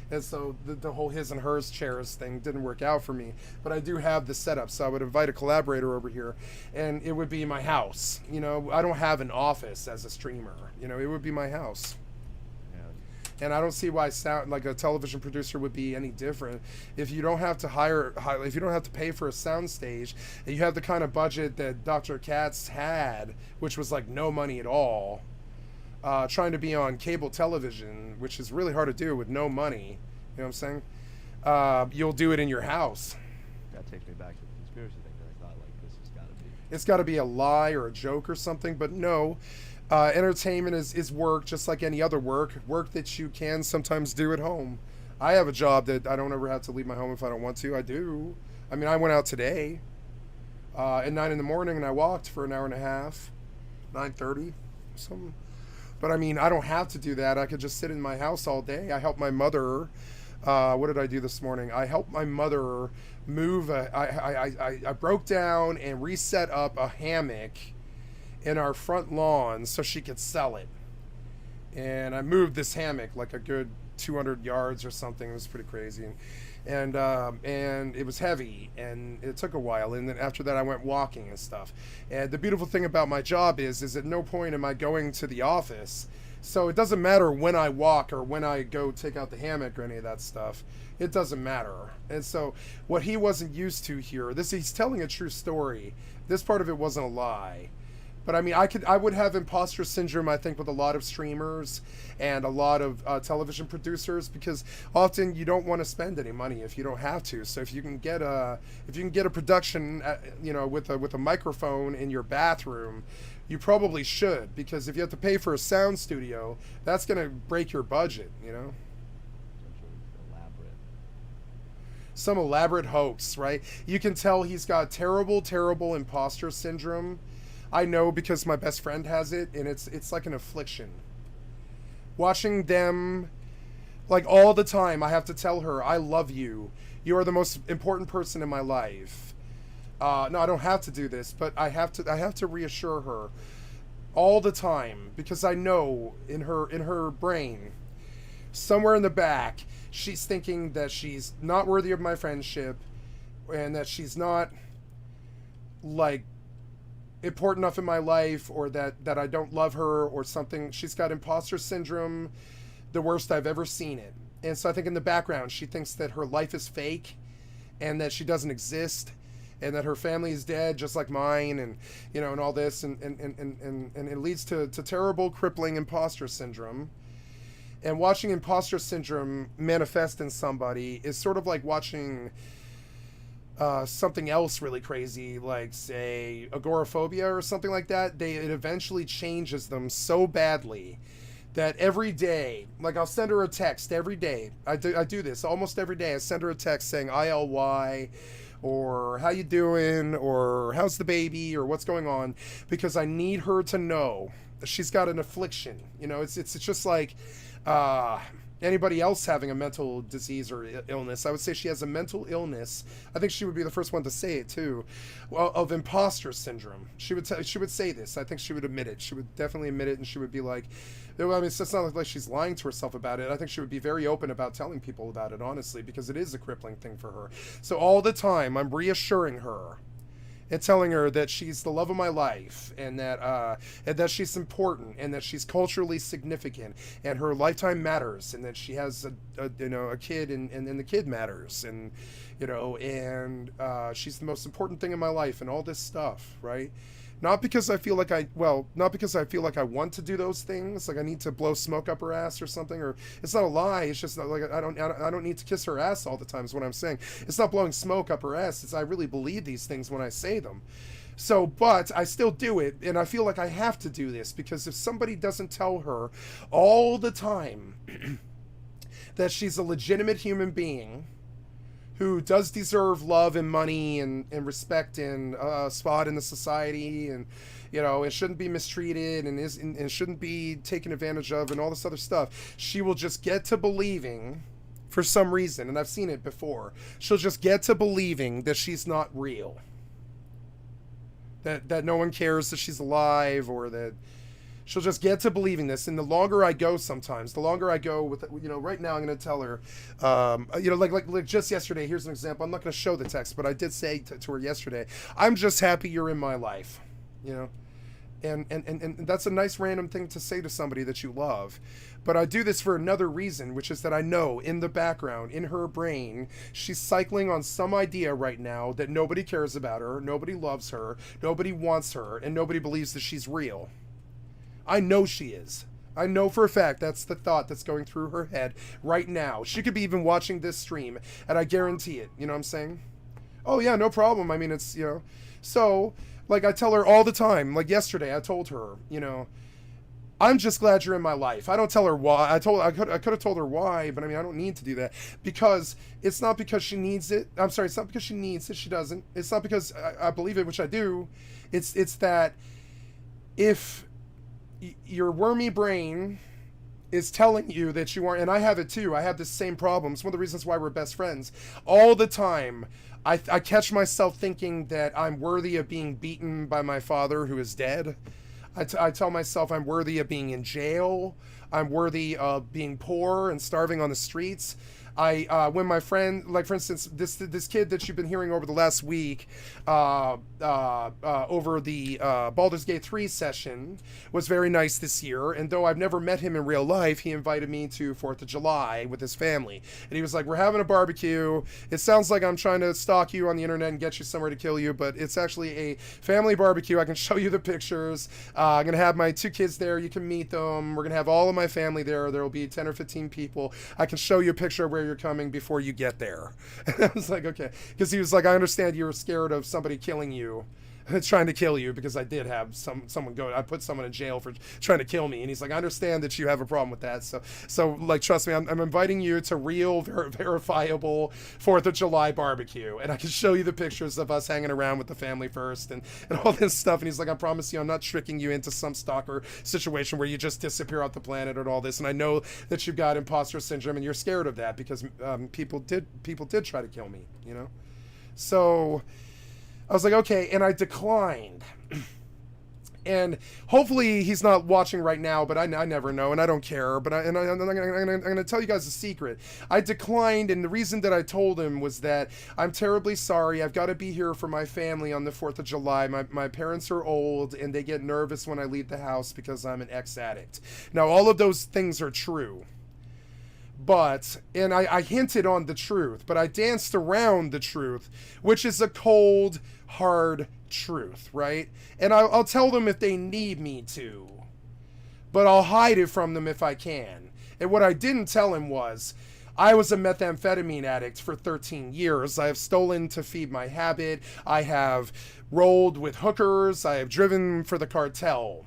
And so the whole his and hers chairs thing didn't work out for me. But I do have the setup, so I would invite a collaborator over here, and it would be my house. You know, I don't have an office as a streamer. You know, it would be my house. And I don't see why sound like a television producer would be any different. If you don't have to if you don't have to pay for a sound stage, and you have the kind of budget that Dr. Katz had, which was like no money at all, trying to be on cable television, which is really hard to do with no money, you know what I'm saying? You'll do it in your house. That takes me back to the conspiracy thing that I thought, like, this has got to be. It's got to be a lie or a joke or something, but no. Entertainment is work, just like any other work that you can sometimes do at home. I have a job that I don't ever have to leave my home if I don't want to. I do. I mean, I went out today at 9 in the morning, and I walked for an hour and a half, 9:30, something. But I mean, I don't have to do that. I could just sit in my house all day. I helped my mother. What did I do this morning? I helped my mother move. I broke down and reset up a hammock in our front lawn so she could sell it. And I moved this hammock like a good 200 yards or something. It was pretty crazy. And it was heavy, and it took a while. And then after that, I went walking and stuff. And the beautiful thing about my job is at no point am I going to the office. So it doesn't matter when I walk or when I go take out the hammock or any of that stuff. It doesn't matter. And so what he wasn't used to here, he's telling a true story. This part of it wasn't a lie. But I mean, I would have imposter syndrome, I think, with a lot of streamers and a lot of television producers, because often you don't want to spend any money if you don't have to. So if you can get a production, you know, with a microphone in your bathroom, you probably should, because if you have to pay for a sound studio, that's going to break your budget, you know. Some elaborate hoax, right? You can tell he's got terrible, terrible imposter syndrome. I know because my best friend has it, and it's like an affliction. Watching them, like, all the time, I have to tell her, I love you. You are the most important person in my life. No, I don't have to do this, but I have to reassure her all the time, because I know in her brain, somewhere in the back, she's thinking that she's not worthy of my friendship, and that she's not, like, important enough in my life, or that I don't love her or something. She's got imposter syndrome, the worst I've ever seen it. And so I think in the background, she thinks that her life is fake, and that she doesn't exist, and that her family is dead, just like mine, and, you know, and all this, and it leads to terrible, crippling imposter syndrome. And watching imposter syndrome manifest in somebody is sort of like watching something else really crazy, like, say, agoraphobia or something like that. It eventually changes them so badly that every day, like I'll send her a text every day. I do this almost every day. I send her a text saying ILY, or how you doing, or how's the baby, or what's going on, because I need her to know she's got an affliction. You know, it's just like anybody else having a mental disease or illness. I would say she has a mental illness. I think she would be the first one to say it too, well, of imposter syndrome. She would say this. I think she would admit it. She would definitely admit it, and she would be like, I mean, it's not like she's lying to herself about it. I think she would be very open about telling people about it, honestly, because it is a crippling thing for her. So all the time, I'm reassuring her and telling her that she's the love of my life, and that she's important, and that she's culturally significant, and her lifetime matters, and that she has a kid, and the kid matters, and she's the most important thing in my life, and all this stuff, right? Not because I feel like I want to do those things, like I need to blow smoke up her ass or something, or it's not a lie. It's just not like I don't need to kiss her ass all the time is what I'm saying. It's not blowing smoke up her ass. It's I really believe these things when I say them. So, but I still do it, and I feel like I have to do this, because if somebody doesn't tell her all the time that she's a legitimate human being who does deserve love and money and respect and a spot in the society, and and shouldn't be mistreated, and shouldn't be taken advantage of, and all this other stuff, she will just get to believing, for some reason, and I've seen it before, she'll just get to believing that she's not real, that no one cares that she's alive, or that she'll just get to believing this. And the longer I go with, right now I'm going to tell her, like just yesterday, here's an example. I'm not going to show the text, but I did say to her yesterday, I'm just happy you're in my life, and that's a nice random thing to say to somebody that you love. But I do this for another reason, which is that I know in the background, in her brain, she's cycling on some idea right now that nobody cares about her, nobody loves her, nobody wants her, and nobody believes that she's real. I know she is. I know for a fact that's the thought that's going through her head right now. She could be even watching this stream, and I guarantee it. You know what I'm saying? Oh, yeah, no problem. I mean, it's, So, like, I tell her all the time. Like, yesterday, I told her, I'm just glad you're in my life. I don't tell her why. I could have told her why, but I mean, I don't need to do that, because it's not because she needs it. I'm sorry, it's not because she needs it. She doesn't. It's not because I believe it, which I do. It's that if your wormy brain is telling you that you aren't, and I have it too. I have the same problem. It's one of the reasons why we're best friends. All the time, I catch myself thinking that I'm worthy of being beaten by my father who is dead. I tell myself I'm worthy of being in jail. I'm worthy of being poor and starving on the streets. When my friend, like for instance, this kid that you've been hearing over the last week, over the Baldur's Gate 3 session, was very nice this year. And though I've never met him in real life, he invited me to 4th of July with his family. And he was like, we're having a barbecue. It sounds like I'm trying to stalk you on the internet and get you somewhere to kill you, but it's actually a family barbecue. I can show you the pictures. I'm going to have my 2 kids there. You can meet them. We're going to have all of my family there. There will be 10 or 15 people. I can show you a picture of where you're coming before you get there. And I was like, okay. Because he was like, I understand you're scared of somebody killing you, trying to kill you, because I did have someone go, I put someone in jail for trying to kill me. And he's like, I understand that you have a problem with that. So like, trust me, I'm inviting you to real, verifiable 4th of July barbecue. And I can show you the pictures of us hanging around with the family first and all this stuff. And he's like, I promise you, I'm not tricking you into some stalker situation where you just disappear off the planet and all this. And I know that you've got imposter syndrome and you're scared of that, because people did try to kill me, So I was like, okay, and I declined. And hopefully he's not watching right now, but I never know, and I don't care. But I'm going to tell you guys a secret. I declined, and the reason that I told him was that I'm terribly sorry. I've got to be here for my family on the 4th of July. My parents are old, and they get nervous when I leave the house because I'm an ex-addict. Now, all of those things are true. But, and I hinted on the truth, but I danced around the truth, which is a cold, hard truth, right? And I'll tell them if they need me to, but I'll hide it from them if I can. And what I didn't tell him was, I was a methamphetamine addict for 13 years. I have stolen to feed my habit. I have rolled with hookers. I have driven for the cartel.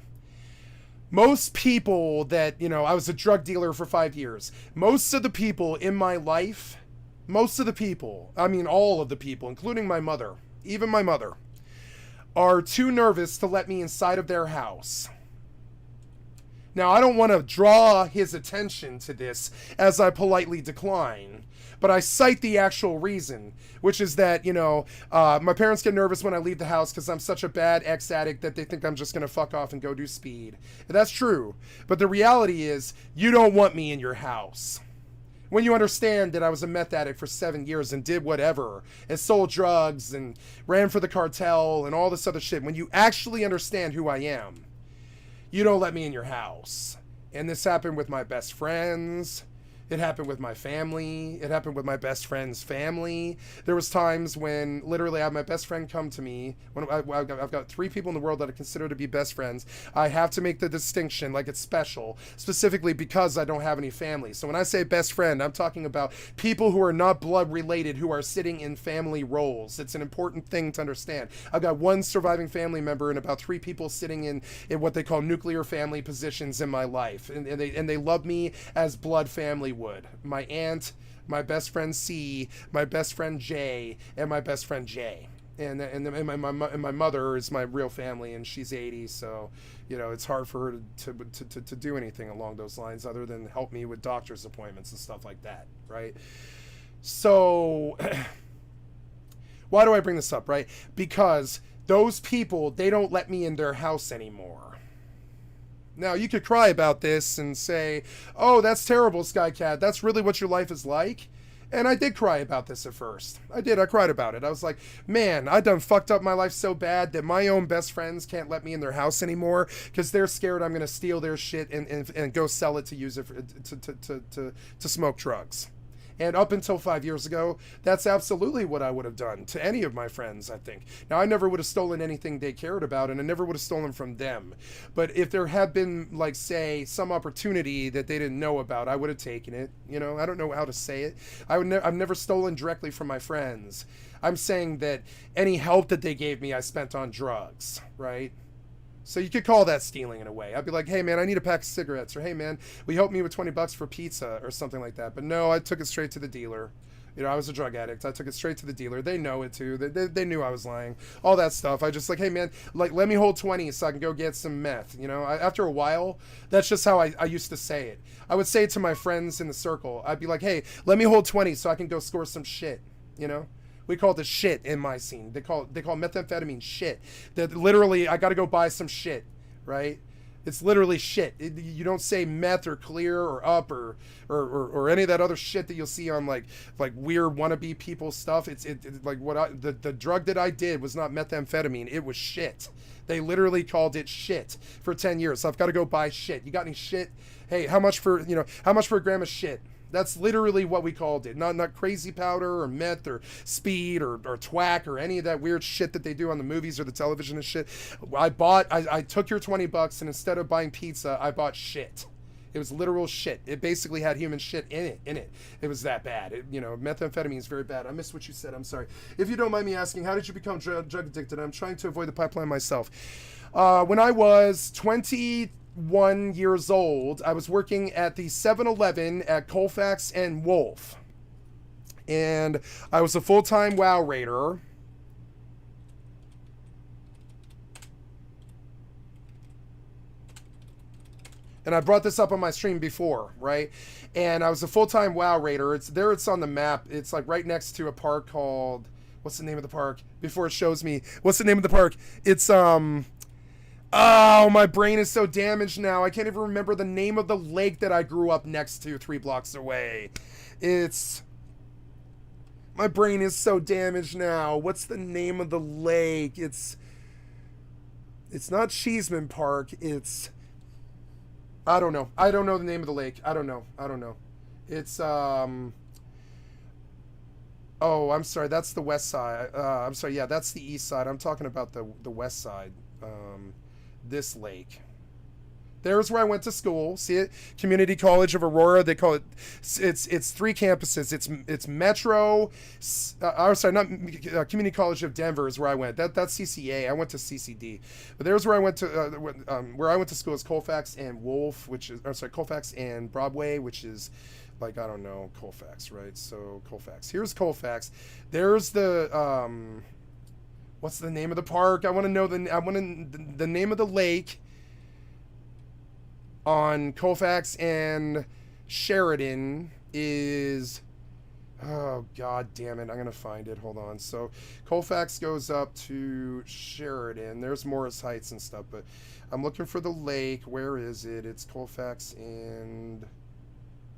most people that, you know, I was a drug dealer for 5 years. Most of the people in my life, most of the people, I mean all of the people, including my mother, even my mother, are too nervous to let me inside of their house. Now, I don't want to draw his attention to this as I politely decline, but I cite the actual reason, which is that, you know, my parents get nervous when I leave the house because I'm such a bad ex-addict that they think I'm just going to fuck off and go do speed. And that's true. But the reality is, you don't want me in your house. When you understand that I was a meth addict for 7 years and did whatever, and sold drugs and ran for the cartel and all this other shit, when you actually understand who I am, you don't let me in your house. And this happened with my best friends. It happened with my family. It happened with my best friend's family. There was times when literally I had my best friend come to me. When I've got 3 people in the world that I consider to be best friends. I have to make the distinction like it's special, specifically because I don't have any family. So when I say best friend, I'm talking about people who are not blood related, who are sitting in family roles. It's an important thing to understand. I've got 1 surviving family member and about 3 people sitting in what they call nuclear family positions in my life. And they love me as blood family would. My aunt, my best friend C, my best friend J, and my best friend J. And my mother is my real family, and she's 80, so, you know, it's hard for her to do anything along those lines other than help me with doctor's appointments and stuff like that, right? So, why do I bring this up, right? Because those people, they don't let me in their house anymore. Now, you could cry about this and say, oh, that's terrible, Skycat. That's really what your life is like? And I did cry about this at first. I cried about it. I was like, man, I done fucked up my life so bad that my own best friends can't let me in their house anymore because they're scared I'm going to steal their shit and go sell it to use it to smoke drugs. And up until 5 years ago, that's absolutely what I would have done to any of my friends, I think. Now, I never would have stolen anything they cared about, and I never would have stolen from them. But if there had been, like, say, some opportunity that they didn't know about, I would have taken it. You know, I don't know how to say it. I've never stolen directly from my friends. I'm saying that any help that they gave me, I spent on drugs, right? So you could call that stealing in a way. I'd be like, hey, man, I need a pack of cigarettes. Or, hey, man, will you help me with $20 for pizza or something like that? But no, I took it straight to the dealer. You know, I was a drug addict. I took it straight to the dealer. They know it, too. They knew I was lying. All that stuff. I just like, hey, man, like, let me hold 20 so I can go get some meth. You know, after a while, that's just how I used to say it. I would say it to my friends in the circle. I'd be like, hey, let me hold 20 so I can go score some shit, you know? We call it shit in my scene. They call methamphetamine shit. That literally, I got to go buy some shit, right? It's literally shit. You don't say meth or clear or up or any of that other shit that you'll see on like weird wannabe people stuff. It's like the drug that I did was not methamphetamine. It was shit. They literally called it shit for 10 years. So I've got to go buy shit. You got any shit? Hey, how much for a gram of shit? That's literally what we called it. Not crazy powder or meth or speed or twack or any of that weird shit that they do on the movies or the television and shit. I took your $20 and instead of buying pizza, I bought shit. It was literal shit. It basically had human shit in it. It was that bad. Methamphetamine is very bad. I missed what you said. I'm sorry. If you don't mind me asking, how did you become drug addicted? I'm trying to avoid the pipeline myself. When I was 21 years old, I was working at the 7-Eleven at Colfax and Wolf. And I was a full-time WoW raider. And I brought this up on my stream before, right? And I was a full-time WoW raider. It's on the map. It's like right next to a park called, what's the name of the park? Before it shows me, what's the name of the park? It's oh, my brain is so damaged now. I can't even remember the name of the lake that I grew up next to 3 blocks away. My brain is so damaged now. What's the name of the lake? It's not Cheeseman Park. I don't know. I don't know the name of the lake. I don't know. It's, oh, I'm sorry. That's the west side. I'm sorry. Yeah, that's the east side. I'm talking about the west side. This lake. There's where I went to school. See it? Community College of Aurora. They call it. It's 3 campuses. It's Metro. Community College of Denver is where I went. That's CCA. I went to CCD. But there's where I went to. Where I went to school is Colfax and Wolf, Colfax and Broadway, which is like, I don't know, Colfax, right? So Colfax. Here's Colfax. There's the what's the name of the park? I want to know the name of the lake on Colfax and Sheridan is, oh god damn it, I'm gonna find it, hold on. So Colfax goes up to Sheridan, there's Morris Heights and stuff, but I'm looking for the lake. Where is it? It's Colfax and,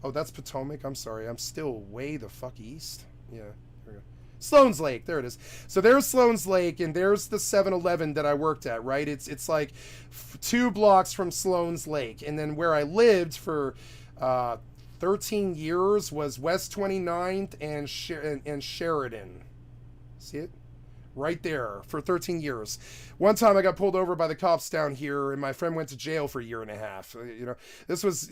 oh, that's Potomac. I'm sorry, I'm still way the fuck east. Yeah, there we go. Sloan's Lake, there it is. So there's Sloan's Lake, and there's the 7-Eleven that I worked at, right? It's like 2 blocks from Sloan's Lake. And then where I lived for 13 years was West 29th and Sheridan. See it? Right there for 13 years. One time I got pulled over by the cops down here, and my friend went to jail for a year and a half. You know, this was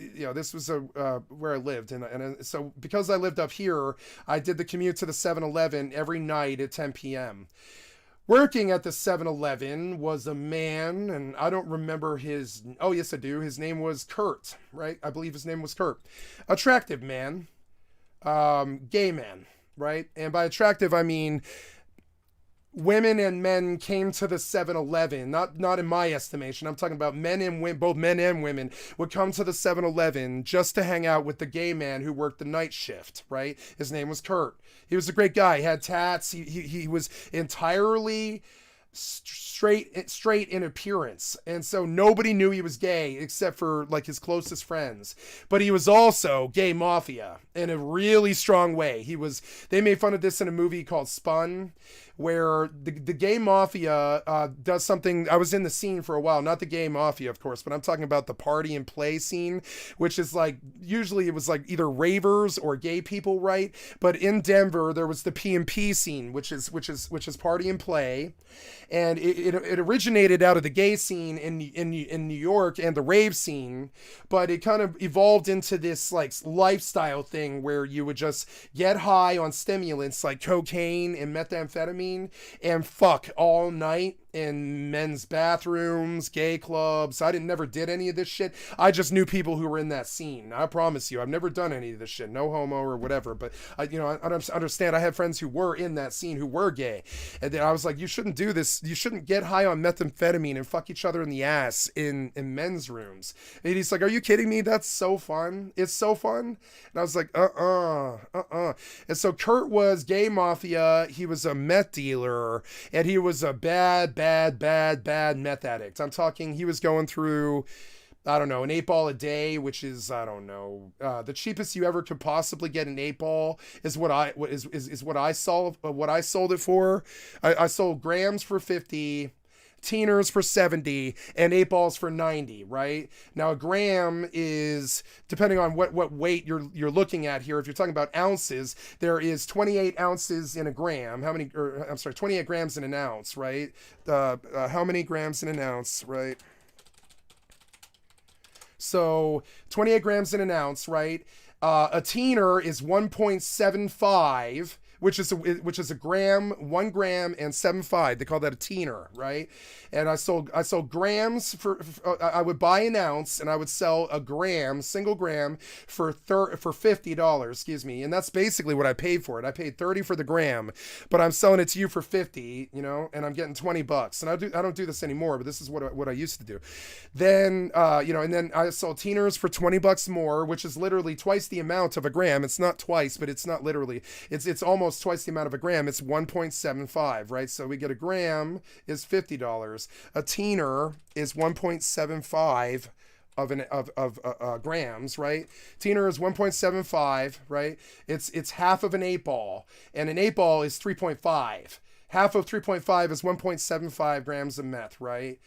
where I lived, and so because I lived up here, I did the commute to the 7-Eleven every night at 10 p.m. Working at the 7-Eleven was a man, and I don't remember his. Oh yes, I do. His name was Kurt, right? I believe his name was Kurt. Attractive man, gay man, right? And by attractive, I mean women and men came to the 7-Eleven, not in my estimation. I'm talking about men and women, both men and women would come to the 7-Eleven just to hang out with the gay man who worked the night shift, right? His name was Kurt. He was a great guy. He had tats. He was entirely straight in appearance, and so nobody knew he was gay except for like his closest friends. But he was also gay mafia in a really strong way. They made fun of this in a movie called Spun, where the gay mafia does something. I was in the scene for a while, not the gay mafia, of course, but I'm talking about the party and play scene, which is like, usually it was like either ravers or gay people, right? But in Denver, there was the P&P scene, which is party and play. And it originated out of the gay scene in New York and the rave scene, but it kind of evolved into this like lifestyle thing where you would just get high on stimulants like cocaine and methamphetamine and fuck all night in men's bathrooms, gay clubs. I never did any of this shit. I just knew people who were in that scene. I promise you, I've never done any of this shit. No homo or whatever. But I understand. I had friends who were in that scene who were gay, and then I was like, you shouldn't do this. You shouldn't get high on methamphetamine and fuck each other in the ass in men's rooms. And he's like, are you kidding me? That's so fun. It's so fun. And I was like, And so Kurt was gay mafia. He was a meth dealer, and he was a bad meth addict. I'm talking, he was going through, I don't know, an 8-ball a day, which is, I don't know, the cheapest you ever could possibly get an 8-ball is what I sold it for. I sold grams for 50, teeners for 70, and 8-balls for 90, right? Now a gram is, depending on what weight you're looking at here, if you're talking about ounces, there is 28 ounces in a gram. 28 grams in an ounce, right? How many grams in an ounce, right? So 28 grams in an ounce, right? A teener is 1.75, which is a gram, 1 gram and 75. They call that a teener, right? And I sold grams for I would buy an ounce and I would sell a gram, single gram for $50, excuse me. And that's basically what I paid for it. I paid $30 for the gram, but I'm selling it to you for $50, you know, and I'm getting $20. And I don't do this anymore, but this is what I used to do. Then and then I sold teeners for $20 more, which is literally twice the amount of a gram. It's not twice, but it's not literally. It's almost twice the amount of a gram. It's 1.75, right? So we get a gram is $50. A teener is 1.75 of grams, right? Teener is 1.75, right? It's half of an 8-ball, and an 8-ball is 3.5. Half of 3.5 is 1.75 grams of meth, right?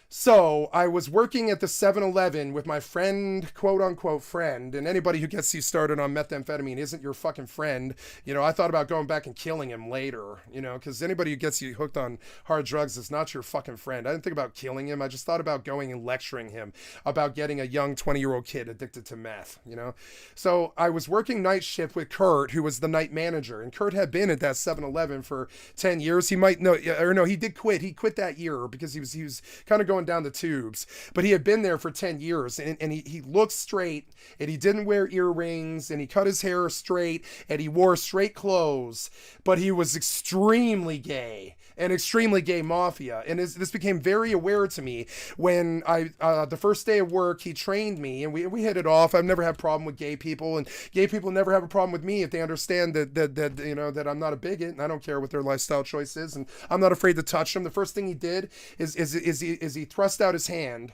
So I was working at the 7-Eleven with my friend, quote unquote friend, and anybody who gets you started on methamphetamine isn't your fucking friend. You know, I thought about going back and killing him later, you know, because anybody who gets you hooked on hard drugs is not your fucking friend. I didn't think about killing him. I just thought about going and lecturing him about getting a young 20-year-old kid addicted to meth, you know. So I was working night shift with Kurt, who was the night manager, and Kurt had been at that 7-Eleven for 10 years. He might know, or no, he did quit. He quit that year because he was kind of going down the tubes, but he had been there for 10 years, and he looked straight, and he didn't wear earrings, and he cut his hair straight, and he wore straight clothes, but he was extremely gay and extremely gay mafia. And this became very aware to me when the first day of work, he trained me, and we hit it off. I've never had a problem with gay people, and gay people never have a problem with me if they understand that you know, that I'm not a bigot, and I don't care what their lifestyle choice is, and I'm not afraid to touch them. The first thing he did is he thrust out his hand,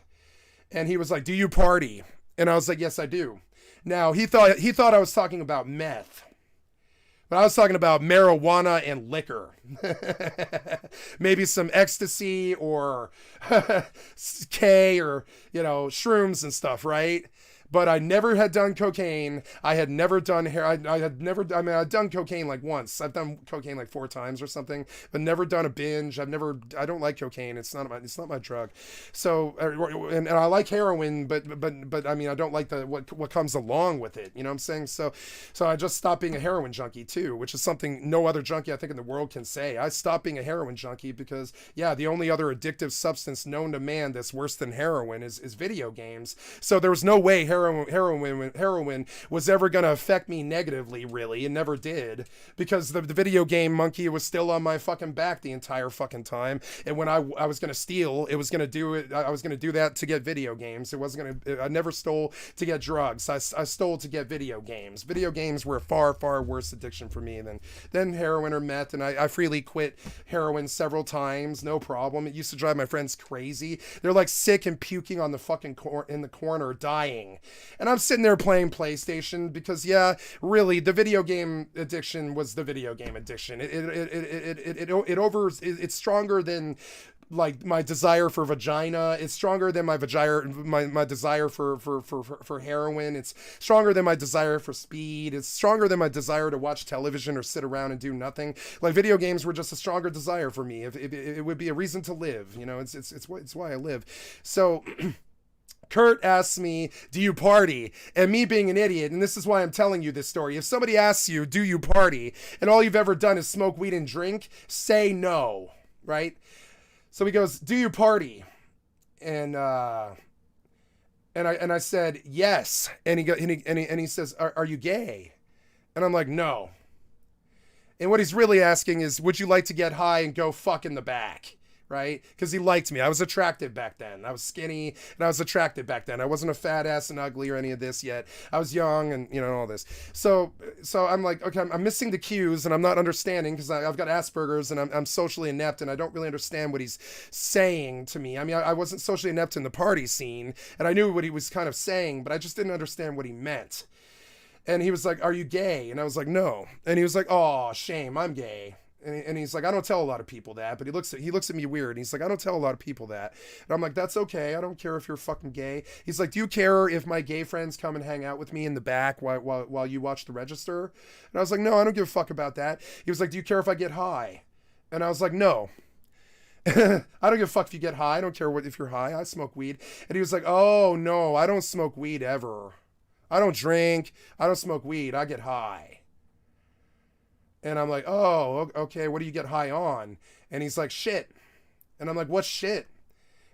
and he was like, "Do you party?" And I was like, "Yes, I do." Now, he thought I was talking about meth, but I was talking about marijuana and liquor. Maybe some ecstasy or K or, you know, shrooms and stuff, right? But I never had done cocaine. I had never done hair. I'd done cocaine like once. I've done cocaine like 4 times or something, but never done a binge. I don't like cocaine. It's not my drug. So, and I like heroin, but I mean, I don't like what comes along with it. You know what I'm saying? So I just stopped being a heroin junkie too, which is something no other junkie I think in the world can say. I stopped being a heroin junkie because, yeah, the only other addictive substance known to man that's worse than heroin is video games. So there was no way heroin was ever going to affect me negatively, really. It never did, because the video game monkey was still on my fucking back the entire fucking time. And when I was going to steal, it was going to do it. I was going to do that to get video games. It wasn't going to, I never stole to get drugs. I stole to get video games. Video games were a far, far worse addiction for me than heroin or meth. And I freely quit heroin several times. No problem. It used to drive my friends crazy. They're like sick and puking on the fucking in the corner, dying. And I'm sitting there playing PlayStation because, yeah, really, the video game addiction was the video game addiction. It's stronger than like my desire for vagina. It's stronger than my desire for heroin. It's stronger than my desire for speed. It's stronger than my desire to watch television or sit around and do nothing. Like, video games were just a stronger desire for me. If it would be a reason to live, you know. It's why I live. So Kurt asks me, "Do you party?" And me being an idiot, and this is why I'm telling you this story. If somebody asks you, "Do you party?" and all you've ever done is smoke weed and drink, say no, right? So he goes, "Do you party?" And I said, "Yes." And he says, "Are you gay?" And I'm like, "No." And what he's really asking is, would you like to get high and go fuck in the back? Right? Because he liked me. I was attractive back then. I was skinny and I was attractive back then. I wasn't a fat ass and ugly or any of this yet. I was young and, you know, all this. So I'm like, okay, I'm missing the cues and I'm not understanding because I've got Asperger's and I'm socially inept and I don't really understand what he's saying to me. I mean, I wasn't socially inept in the party scene and I knew what he was kind of saying, but I just didn't understand what he meant. And he was like, "Are you gay?" And I was like, "No." And he was like, "Oh, shame, I'm gay." And he's like, "I don't tell a lot of people that," but he looks at me weird. And he's like, "I don't tell a lot of people that." And I'm like, "That's okay. I don't care if you're fucking gay." He's like, "Do you care if my gay friends come and hang out with me in the back while you watch the register?" And I was like, "No, I don't give a fuck about that." He was like, "Do you care if I get high?" And I was like, "No." I don't give a fuck if you get high. I don't care if you're high. I smoke weed. And he was like, "Oh, no, I don't smoke weed ever. I don't drink. I don't smoke weed. I get high." And I'm like, "Oh, okay, what do you get high on?" And he's like, "Shit." And I'm like, "What's shit?"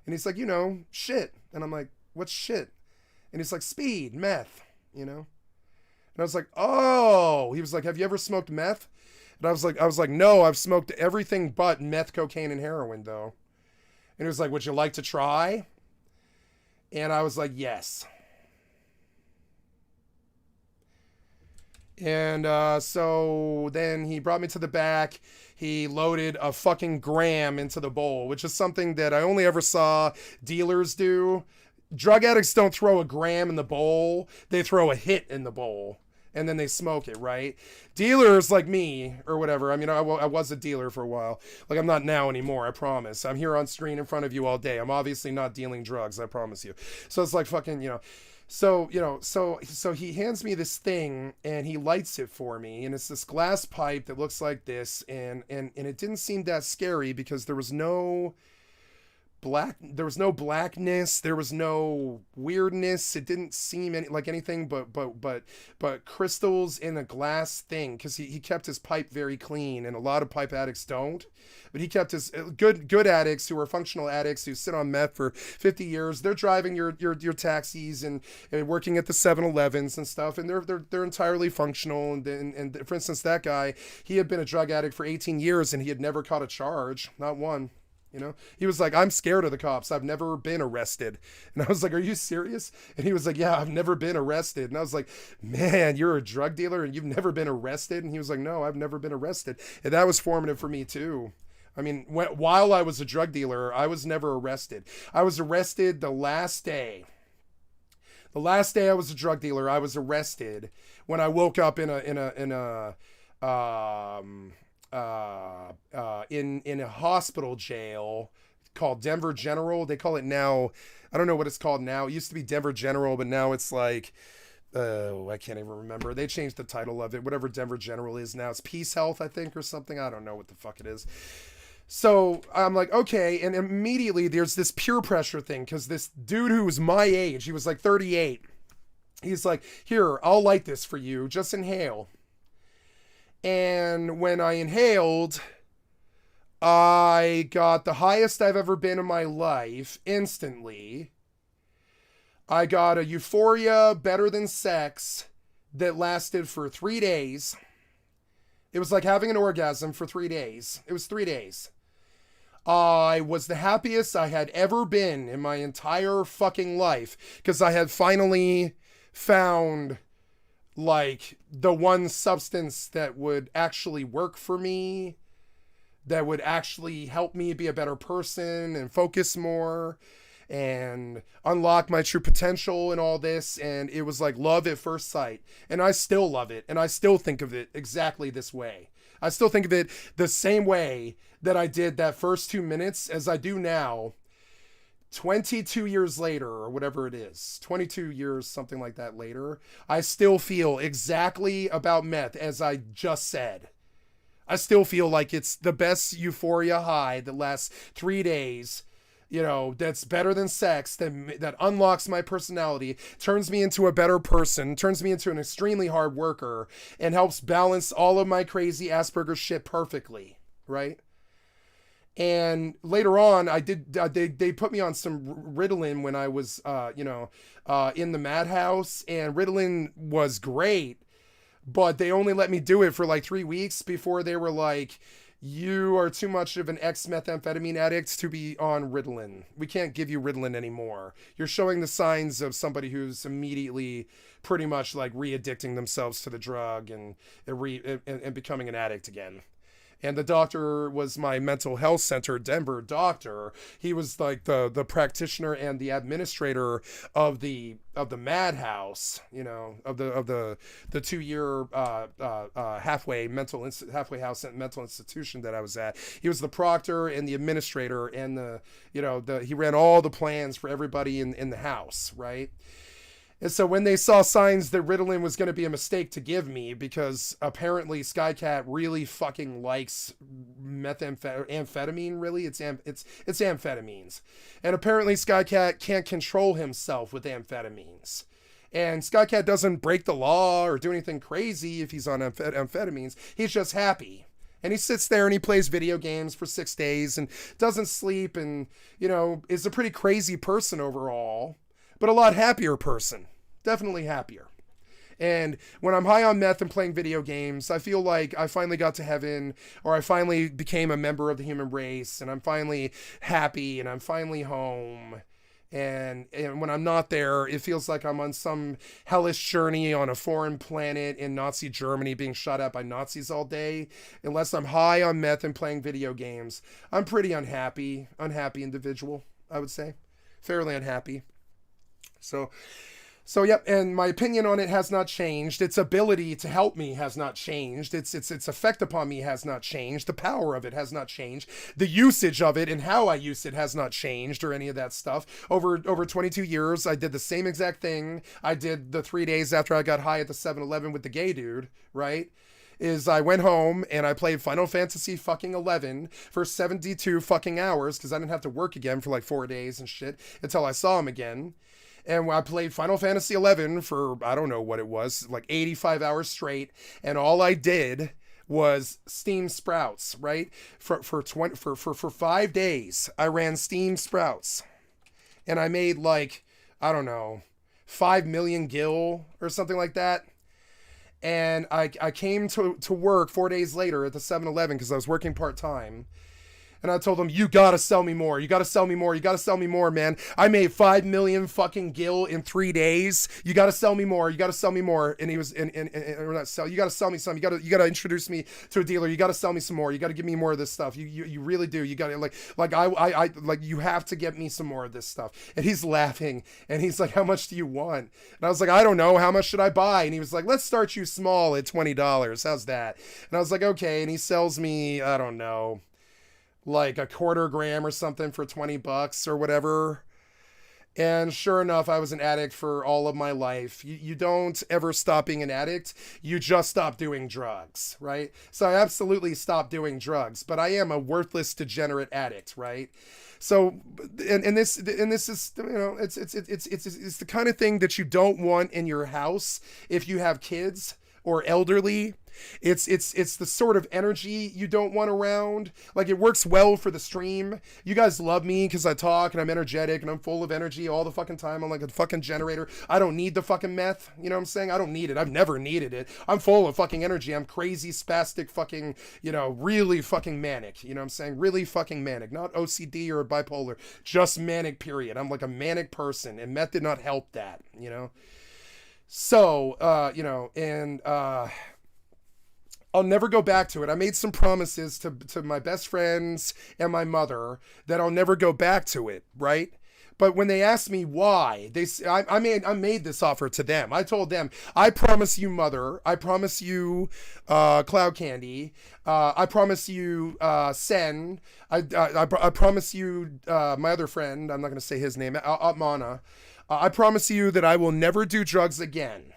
And he's like, "You know, shit." And I'm like, "What's shit?" And he's like, "Speed, meth, you know." And I was like, "Oh." He was like, "Have you ever smoked meth?" And I was like, "No, I've smoked everything but meth, cocaine, and heroin, though." And he was like, "Would you like to try?" And I was like, "Yes." And so then he brought me to the back. He loaded a fucking gram into the bowl, which is something that I only ever saw dealers do. Drug addicts don't throw a gram in the bowl. They throw a hit in the bowl. and then they smoke it, right? Dealers like me or whatever. I mean, I was a dealer for a while. Like, I'm not now anymore, I promise. I'm here on screen in front of you all day. I'm obviously not dealing drugs, I promise you. So it's like fucking, so he hands me this thing and he lights it for me, and it's this glass pipe that looks like this, and it didn't seem that scary because there was no blackness, there was no weirdness. It didn't seem like anything but crystals in a glass thing, because he kept his pipe very clean, and a lot of pipe addicts don't. But he kept his good addicts who are functional addicts who sit on meth for 50 years. They're driving your taxis and working at the 7-Elevens and stuff, and they're entirely functional. And for instance, that guy, he had been a drug addict for 18 years and he had never caught a charge, not one. He was like, I'm scared of the cops. I've never been arrested. And I was like, are you serious? And he was like, yeah, I've never been arrested. And I was like, man, you're a drug dealer and you've never been arrested? And he was like, no, I've never been arrested. And that was formative for me too. I mean, while I was a drug dealer, I was never arrested. I was arrested the last day. The last day I was a drug dealer, I was arrested when I woke up in a hospital jail called Denver General. They call it now, I don't know what it's called now. It used to be Denver General, but now it's like, I can't even remember. They changed the title of it. Whatever Denver General is now, it's Peace Health, I think, or something. I don't know what the fuck it is. So I'm like, okay. And immediately there's this peer pressure thing, because this dude who was my age, he was like 38. He's like, here, I'll light this for you. Just inhale. And when I inhaled, I got the highest I've ever been in my life instantly. I got a euphoria better than sex that lasted for 3 days. It was like having an orgasm for 3 days. It was 3 days. I was the happiest I had ever been in my entire fucking life, because I had finally found like the one substance that would actually work for me, that would actually help me be a better person and focus more and unlock my true potential and all this. And it was like love at first sight. And I still love it. And I still think of it exactly this way. I still think of it the same way that I did that first 2 minutes as I do now, 22 years later, or whatever it is, 22 years, something like that later. I still feel exactly about meth as I just said. I still feel like it's the best euphoria high that lasts 3 days, that's better than sex, that unlocks my personality, turns me into a better person, turns me into an extremely hard worker, and helps balance all of my crazy Asperger's shit perfectly, right? And later on, they put me on some Ritalin when I was, in the madhouse, and Ritalin was great, but they only let me do it for like 3 weeks before they were like, you are too much of an ex-methamphetamine addict to be on Ritalin. We can't give you Ritalin anymore. You're showing the signs of somebody who's immediately pretty much like re-addicting themselves to the drug and becoming an addict again. And the doctor was my mental health center, Denver doctor. He was like the practitioner and the administrator of the madhouse, of the 2-year halfway house mental institution that I was at. He was the proctor and the administrator, and he ran all the plans for everybody in the house, right? And so when they saw signs that Ritalin was going to be a mistake to give me, because apparently Skycat really fucking likes amphetamine, really, it's amphetamines. And apparently Skycat can't control himself with amphetamines. And Skycat doesn't break the law or do anything crazy if he's on amphetamines. He's just happy. And he sits there and he plays video games for 6 days and doesn't sleep and, is a pretty crazy person overall. But a lot happier person. Definitely happier. And when I'm high on meth and playing video games, I feel like I finally got to heaven, or I finally became a member of the human race, and I'm finally happy, and I'm finally home. And when I'm not there, it feels like I'm on some hellish journey on a foreign planet in Nazi Germany being shot at by Nazis all day. Unless I'm high on meth and playing video games, I'm pretty unhappy individual, I would say. Fairly unhappy. So So, yep, and my opinion on it has not changed. Its ability to help me has not changed. Its effect upon me has not changed. The power of it has not changed. The usage of it and how I use it has not changed or any of that stuff. Over 22 years, I did the same exact thing I did the 3 days after I got high at the 7-Eleven with the gay dude, right? Is I went home and I played Final Fantasy fucking 11 for 72 fucking hours because I didn't have to work again for like 4 days and shit until I saw him again. And I played Final Fantasy 11 for, I don't know what it was, like 85 hours straight. And all I did was Steam Sprouts, right? For 5 days, I ran Steam Sprouts. And I made like, I don't know, 5 million gil or something like that. And I came to work 4 days later at the 7-Eleven because I was working part-time. And I told him, you gotta sell me more. You gotta sell me more. You gotta sell me more, man. I made 5 million fucking gil in 3 days. You gotta sell me more. You gotta sell me more. And he was, or not sell. You gotta sell me some. You gotta introduce me to a dealer. You gotta sell me some more. You gotta give me more of this stuff. You really do. You gotta like you have to get me some more of this stuff. And he's laughing. And he's like, how much do you want? And I was like, I don't know. How much should I buy? And he was like, let's start you small at $20. How's that? And I was like, okay. And he sells me, I don't know, like a quarter gram or something for $20 or whatever. And sure enough, I was an addict for all of my life. You don't ever stop being an addict. You just stop doing drugs, right? So I absolutely stopped doing drugs, but I am a worthless, degenerate addict, right? So, and this is, you know, it's the kind of thing that you don't want in your house if you have kids or elderly. It's the sort of energy you don't want around. Like, it works well for the stream. You guys love me because I talk and I'm energetic and I'm full of energy all the fucking time. I'm like a fucking generator. I don't need the fucking meth. You know what I'm saying? I don't need it. I've never needed it. I'm full of fucking energy. I'm crazy, spastic, fucking, you know, really fucking manic. You know what I'm saying? Really fucking manic. Not OCD or bipolar. Just manic, period. I'm like a manic person, and meth did not help that, you know? So, you know, and I'll never go back to it. I made some promises to my best friends and my mother that I'll never go back to it, right? But when they asked me why, I made this offer to them. I told them, I promise you, Mother. I promise you, Cloud Candy. I promise you, Sen. I promise you, my other friend. I'm not going to say his name. Mana. I promise you that I will never do drugs again.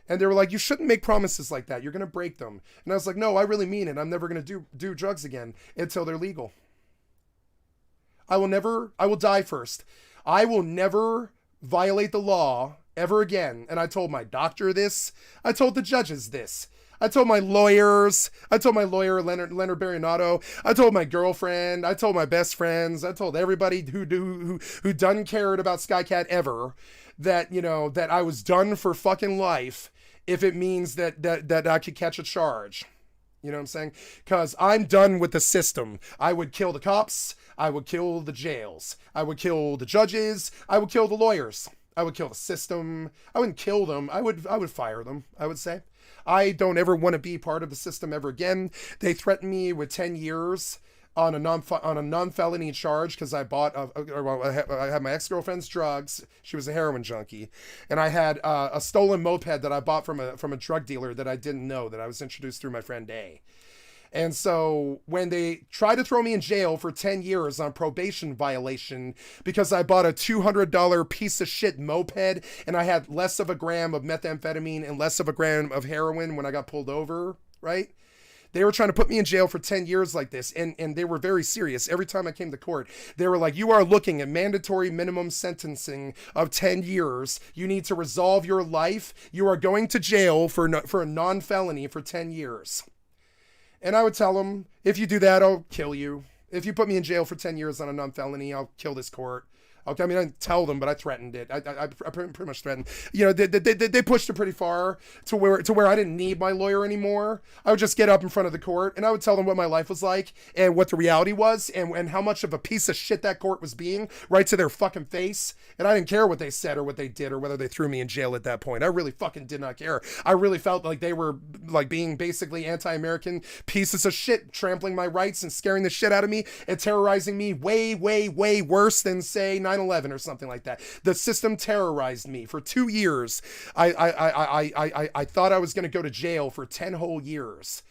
And they were like, you shouldn't make promises like that. You're going to break them. And I was like, no, I really mean it. I'm never going to do drugs again until they're legal. I will die first. I will never violate the law ever again. And I told my doctor this. I told the judges this. I told my lawyers. I told my lawyer, Leonard Barinato. I told my girlfriend. I told my best friends. I told everybody who done cared about Skycat ever that, you know, that I was done for fucking life if it means that I could catch a charge. You know what I'm saying? Because I'm done with the system. I would kill the cops. I would kill the jails. I would kill the judges. I would kill the lawyers. I would kill the system. I wouldn't kill them. I would fire them, I would say. I don't ever want to be part of the system ever again. They threatened me with 10 years on a non-felony charge because I had my ex-girlfriend's drugs. She was a heroin junkie, and I had a stolen moped that I bought from a drug dealer that I didn't know, that I was introduced through my friend A. And so when they tried to throw me in jail for 10 years on probation violation because I bought a $200 piece of shit moped and I had less of a gram of methamphetamine and less of a gram of heroin when I got pulled over, right? They were trying to put me in jail for 10 years like this, and they were very serious. Every time I came to court, they were like, you are looking at mandatory minimum sentencing of 10 years. You need to resolve your life. You are going to jail for a non-felony for 10 years. And I would tell them, if you do that, I'll kill you. If you put me in jail for 10 years on a non-felony, I'll kill this court. Okay, I mean, I didn't tell them, but I threatened it. I pretty much threatened. You know, they pushed it pretty far to where I didn't need my lawyer anymore. I would just get up in front of the court and I would tell them what my life was like and what the reality was and how much of a piece of shit that court was being, right to their fucking face. And I didn't care what they said or what they did or whether they threw me in jail at that point. I really fucking did not care. I really felt like they were like being basically anti-American pieces of shit, trampling my rights and scaring the shit out of me and terrorizing me way, way, way worse than, say, 9/11 9/11 or something like that. The system terrorized me for 2 years. I thought I was going to go to jail for 10 whole years.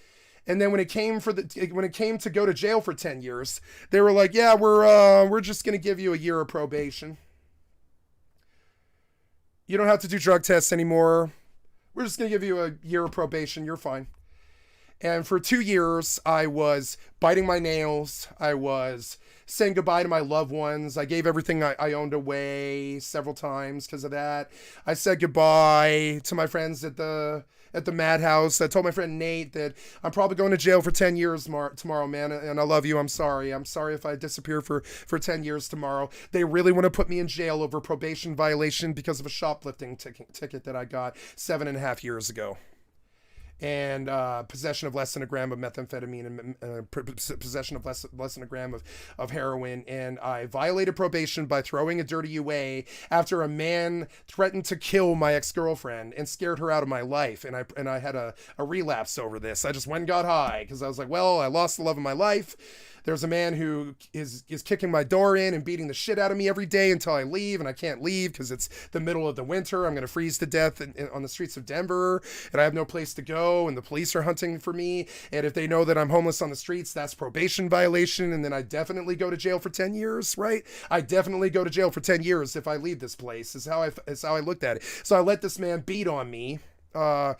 And then when it came to go to jail for 10 years, they were like, yeah, we're just going to give you a year of probation. You don't have to do drug tests anymore. We're just going to give you a year of probation. You're fine. And for 2 years, I was biting my nails. I was saying goodbye to my loved ones. I gave everything I owned away several times because of that. I said goodbye to my friends at the madhouse. I told my friend Nate that I'm probably going to jail for 10 years tomorrow, man, and I love you. I'm sorry. I'm sorry if I disappear for 10 years tomorrow. They really want to put me in jail over probation violation because of a shoplifting ticket that I got 7.5 years ago. And possession of less than a gram of methamphetamine and possession of less than a gram of heroin. And I violated probation by throwing a dirty UA after a man threatened to kill my ex-girlfriend and scared her out of my life. And I had a relapse over this. I just went and got high because I was like, well, I lost the love of my life. There's a man who is kicking my door in and beating the shit out of me every day until I leave, and I can't leave because it's the middle of the winter. I'm going to freeze to death on the streets of Denver, and I have no place to go, and the police are hunting for me. And if they know that I'm homeless on the streets, that's probation violation, and then I definitely go to jail for 10 years, right? I definitely go to jail for 10 years if I leave this place, is how I looked at it. So I let this man beat on me. I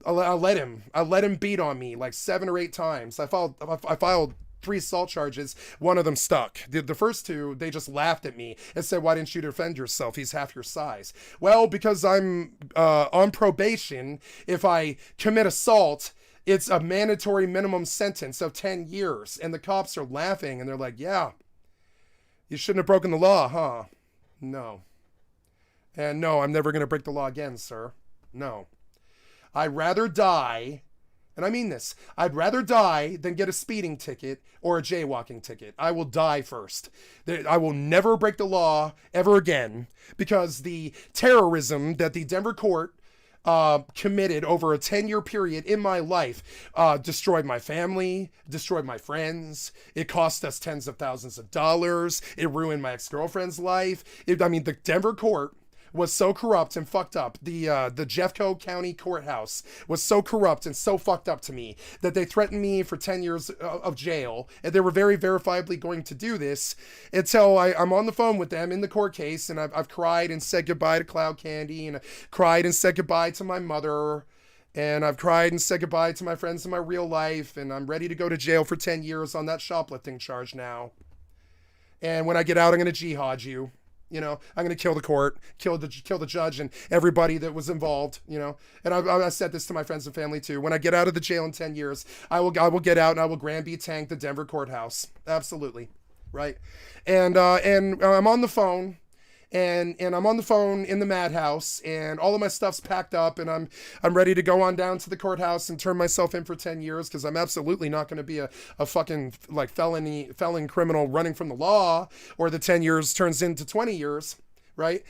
let him beat on me like 7 or 8 times. I filed 3 assault charges. One of them stuck. The first 2, they just laughed at me and said, why didn't you defend yourself? He's half your size. Well, because I'm on probation. If I commit assault, it's a mandatory minimum sentence of 10 years. And the cops are laughing and they're like, yeah, you shouldn't have broken the law, huh? No. And no, I'm never going to break the law again, sir. No. I'd rather die. And I mean this, I'd rather die than get a speeding ticket or a jaywalking ticket. I will die first. I will never break the law ever again because the terrorism that the Denver court committed over a 10-year period in my life destroyed my family, destroyed my friends. It cost us tens of thousands of dollars. It ruined my ex-girlfriend's life. The Denver court was so corrupt and fucked up. The Jeffco County Courthouse was so corrupt and so fucked up to me that they threatened me for 10 years of jail. And they were very verifiably going to do this until I'm on the phone with them in the court case. And I've cried and said goodbye to Cloud Candy, and cried and said goodbye to my mother. And I've cried and said goodbye to my friends in my real life. And I'm ready to go to jail for 10 years on that shoplifting charge now. And when I get out, I'm going to jihad you. You know, I'm going to kill the court, kill the judge and everybody that was involved, you know. And I said this to my friends and family too. When I get out of the jail in 10 years, I will get out and I will Granby tank the Denver courthouse. Absolutely. Right. And I'm on the phone and I'm on the phone in the madhouse and all of my stuff's packed up and I'm ready to go on down to the courthouse and turn myself in for 10 years because I'm absolutely not going to be a fucking like felon criminal running from the law, or the 10 years turns into 20 years, right?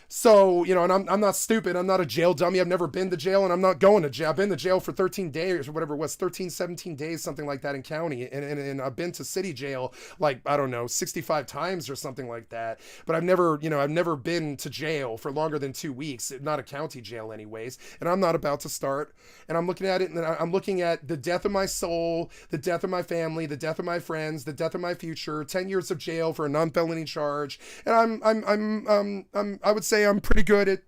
So, you know, and I'm not stupid. I'm not a jail dummy. I've never been to jail and I'm not going to jail. I've been to jail for 13 days or whatever it was, 13, 17 days, something like that in county. And I've been to city jail, like, I don't know, 65 times or something like that. But I've never been to jail for longer than 2 weeks, not a county jail anyways. And I'm not about to start. And I'm looking at it and I'm looking at the death of my soul, the death of my family, the death of my friends, the death of my future, 10 years of jail for a non-felony charge. And I would say I'm pretty good at,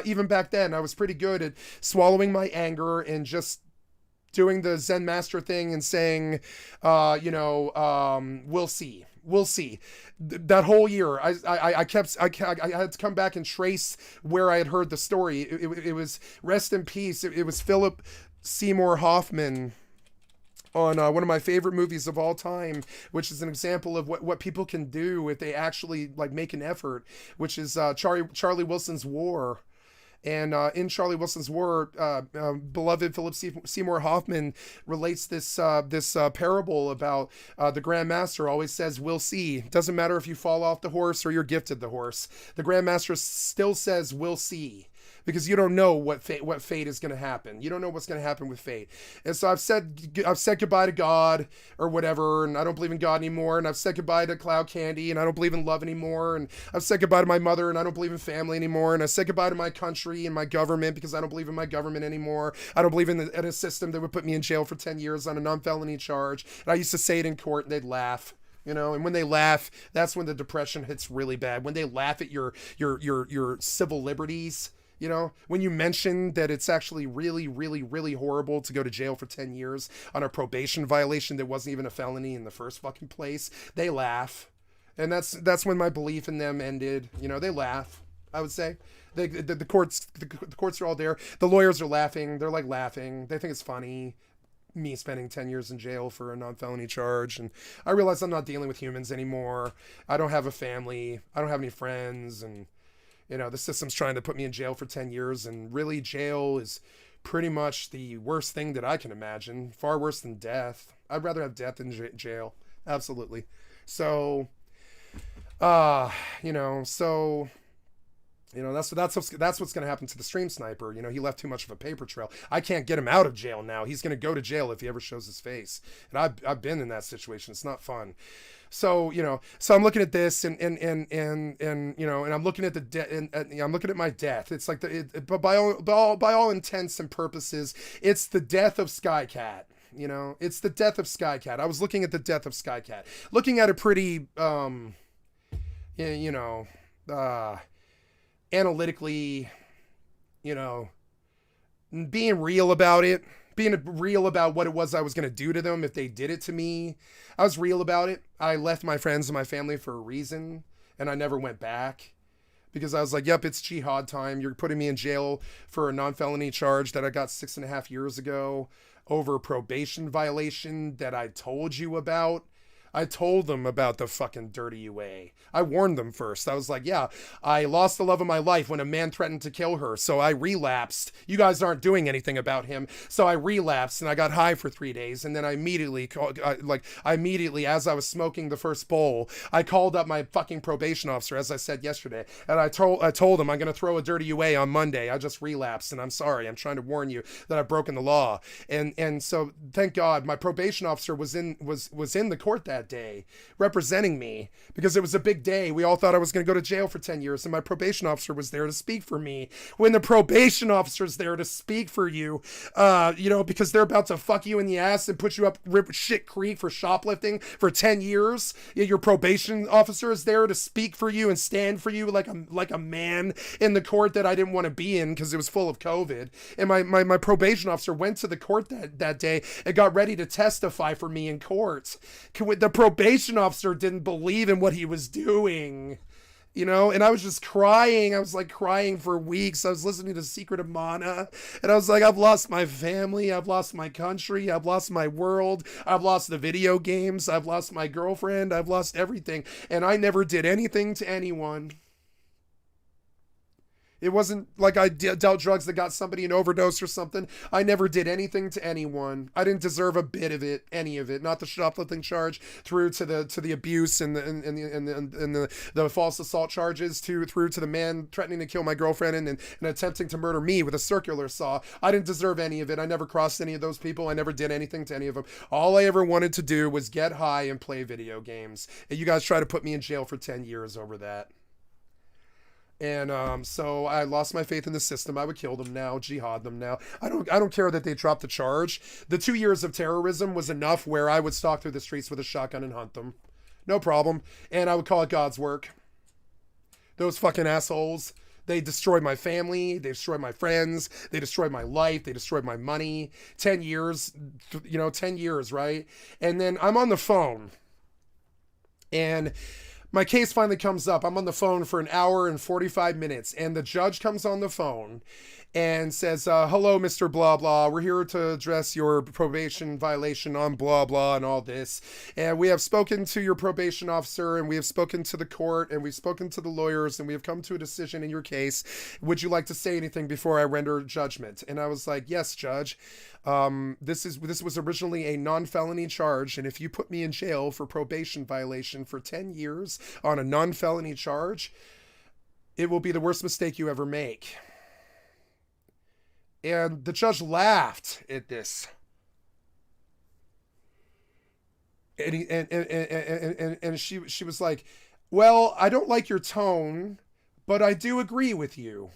even back then, I was pretty good at swallowing my anger and just doing the Zen master thing and saying, we'll see. We'll see. That whole year, I had to come back and trace where I had heard the story. It was, rest in peace. It was Philip Seymour Hoffman on one of my favorite movies of all time, which is an example of what people can do if they actually like make an effort, which is Charlie Wilson's War. And in Charlie Wilson's War, beloved Philip Seymour Hoffman relates this parable about the Grand Master always says, we'll see. Doesn't matter if you fall off the horse or you're gifted the horse. The Grand Master still says, we'll see. because you don't know what fate is going to happen. You don't know what's going to happen with fate. And so I've said goodbye to God or whatever, and I don't believe in God anymore, and I've said goodbye to cloud candy, and I don't believe in love anymore, and I've said goodbye to my mother, and I don't believe in family anymore, and I said goodbye to my country and my government because I don't believe in my government anymore. I don't believe in a system that would put me in jail for 10 years on a non-felony charge. And I used to say it in court, and they'd laugh. You know, and when they laugh, that's when the depression hits really bad. When they laugh at your civil liberties, you know, when you mention that it's actually really, really, really horrible to go to jail for 10 years on a probation violation that wasn't even a felony in the first fucking place, they laugh. And that's when my belief in them ended. You know, they laugh, I would say. The courts are all there. The lawyers are laughing. They're like laughing. They think it's funny. Me spending 10 years in jail for a non-felony charge, and I realize I'm not dealing with humans anymore. I don't have a family. I don't have any friends, and you know, the system's trying to put me in jail for 10 years, and really jail is pretty much the worst thing that I can imagine. Far worse than death. I'd rather have death than jail. Absolutely. So, you know, that's what's going to happen to the stream sniper. You know, he left too much of a paper trail. I can't get him out of jail now. He's going to go to jail if he ever shows his face. And I've been in that situation. It's not fun. So, you know, so I'm looking at this and you know, and I'm looking at I'm looking at my death. It's like but by all intents and purposes, it's the death of Skycat. You know, it's the death of Skycat. I was looking at the death of Skycat, looking at a pretty, analytically, you know, being real about it, being real about what it was I was going to do to them if they did it to me. I was real about it. I left my friends and my family for a reason, and I never went back because I was like, yep, it's jihad time. You're putting me in jail for a non-felony charge that I got 6.5 years ago over a probation violation that I told you about. I told them about the fucking dirty UA. I warned them first. I was like, yeah, I lost the love of my life when a man threatened to kill her. So I relapsed. You guys aren't doing anything about him. So I relapsed and I got high for 3 days. And then I immediately, as I was smoking the first bowl, I called up my fucking probation officer, as I said yesterday. And I told him I'm going to throw a dirty UA on Monday. I just relapsed and I'm sorry. I'm trying to warn you that I've broken the law. And so thank God my probation officer was in the court that day representing me because it was a big day. We all thought I was going to go to jail for 10 years and my probation officer was there to speak for me. When the probation officer's there to speak for you, you know, because they're about to fuck you in the ass and put you up shit creek for shoplifting for 10 years. Your probation officer is there to speak for you and stand for you like a man in the court that I didn't want to be in because it was full of COVID. And my probation officer went to the court that day and got ready to testify for me in court. The probation officer didn't believe in what he was doing, you know, and I was just crying. I was like crying for weeks. I was listening to Secret of Mana and I was like, I've lost my family. I've lost my country. I've lost my world. I've lost the video games. I've lost my girlfriend. I've lost everything. And I never did anything to anyone. It wasn't like I dealt drugs that got somebody an overdose or something. I never did anything to anyone. I didn't deserve a bit of it, any of it. Not the shoplifting charge, through to the abuse and the false assault charges, through to the man threatening to kill my girlfriend and attempting to murder me with a circular saw. I didn't deserve any of it. I never crossed any of those people. I never did anything to any of them. All I ever wanted to do was get high and play video games. And you guys try to put me in jail for 10 years over that. And so I lost my faith in the system. I would kill them now, jihad them now. I don't care that they dropped the charge. The 2 years of terrorism was enough where I would stalk through the streets with a shotgun and hunt them. No problem. And I would call it God's work. Those fucking assholes. They destroyed my family. They destroyed my friends. They destroyed my life. They destroyed my money. 10 years, 10 years, right? And then I'm on the phone. And my case finally comes up. I'm on the phone for an hour and 45 minutes, and the judge comes on the phone and says, hello, Mr. Blah, blah. We're here to address your probation violation on blah, blah, and all this. And we have spoken to your probation officer, and we have spoken to the court, and we've spoken to the lawyers, and we have come to a decision in your case. Would you like to say anything before I render judgment? And I was like, yes, Judge. This was originally a non-felony charge, and if you put me in jail for probation violation for 10 years on a non-felony charge, it will be the worst mistake you ever make. And the judge laughed at this. And she was like, well, I don't like your tone, but I do agree with you.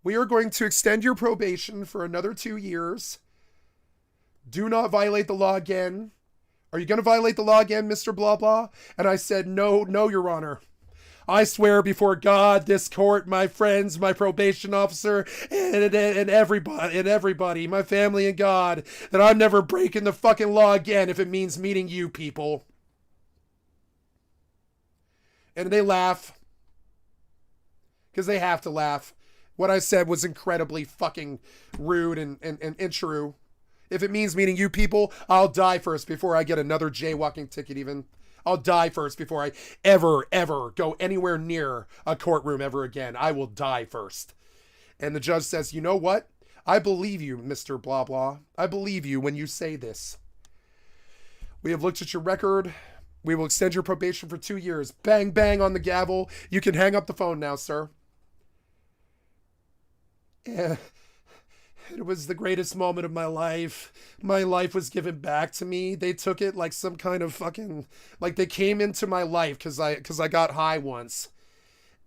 We are going to extend your probation for another 2 years. Do not violate the law again. Are you going to violate the law again, Mr. Blah Blah? And I said, no, Your Honor. I swear before God, this court, my friends, my probation officer, and everybody, my family and God, that I'm never breaking the fucking law again if it means meeting you people. And they laugh. Because they have to laugh. What I said was incredibly fucking rude and untrue. If it means meeting you people, I'll die first before I get another jaywalking ticket even. I'll die first before I ever go anywhere near a courtroom ever again. I will die first. And the judge says, you know what? I believe you, Mr. Blah Blah. I believe you when you say this. We have looked at your record. We will extend your probation for 2 years. Bang, bang on the gavel. You can hang up the phone now, sir. Yeah. It was the greatest moment of my life. My life was given back to me. They took it like some kind of fucking, like they came into my life because I got high once.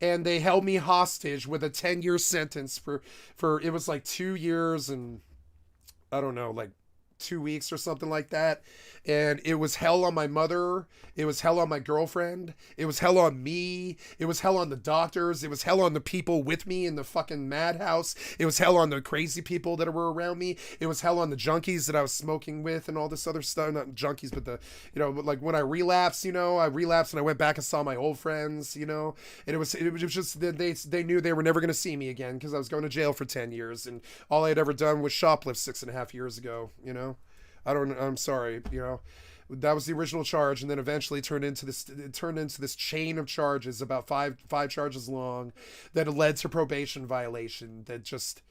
And they held me hostage with a 10-year sentence for it was like 2 years and I don't know, like 2 weeks or something like that. And it was hell on my mother. It was hell on my girlfriend. It was hell on me. It was hell on the doctors. It was hell on the people with me in the fucking madhouse. It was hell on the crazy people that were around me. It was hell on the junkies that I was smoking with and all this other stuff. Not junkies, but the, you know, like when I relapsed, and I went back and saw my old friends, and it was just, they knew they were never going to see me again because I was going to jail for 10 years and all I had ever done was shoplift 6.5 years ago, I'm sorry, that was the original charge, and then eventually turned into this chain of charges, about five charges long, that led to probation violation. That just,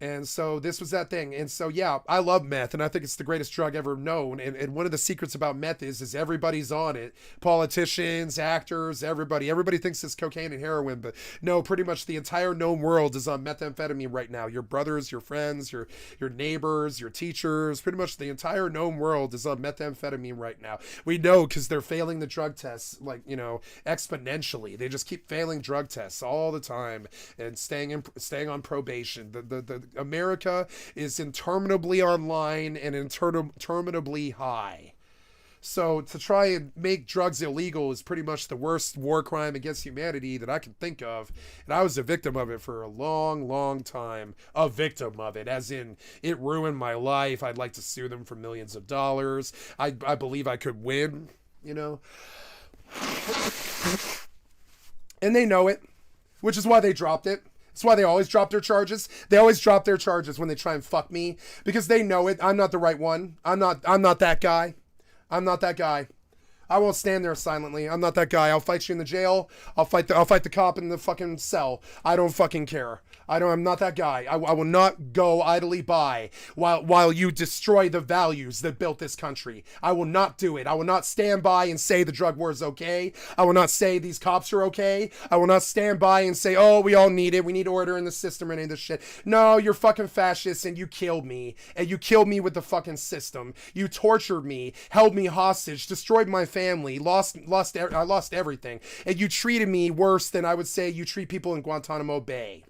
and so this was that thing. And so, yeah, I love meth, and I think it's the greatest drug ever known. And one of the secrets about meth is everybody's on it. Politicians, actors, everybody thinks it's cocaine and heroin, but no, pretty much the entire known world is on methamphetamine right now. Your brothers, your friends, your neighbors, your teachers, pretty much the entire known world is on methamphetamine right now. We know because they're failing the drug tests, exponentially. They just keep failing drug tests all the time and staying on probation. The America is interminably online and interminably high. So to try and make drugs illegal is pretty much the worst war crime against humanity that I can think of. And I was a victim of it for a long, long time. A victim of it, as in it ruined my life. I'd like to sue them for millions of dollars. I believe I could win, And they know it, which is why they dropped it. That's why they always drop their charges. They always drop their charges when they try and fuck me because they know it. I'm not the right one. I'm not that guy. I'm not that guy. I won't stand there silently. I'm not that guy. I'll fight you in the jail. I'll fight the cop in the fucking cell. I don't fucking care. I'm not that guy. I will not go idly by while you destroy the values that built this country. I will not do it. I will not stand by and say the drug war is okay. I will not say these cops are okay. I will not stand by and say, oh, we all need it. We need order in the system or any of this shit. No, you're fucking fascists and you killed me. And you killed me with the fucking system. You tortured me, held me hostage, destroyed my family, I lost everything. And you treated me worse than I would say you treat people in Guantanamo Bay.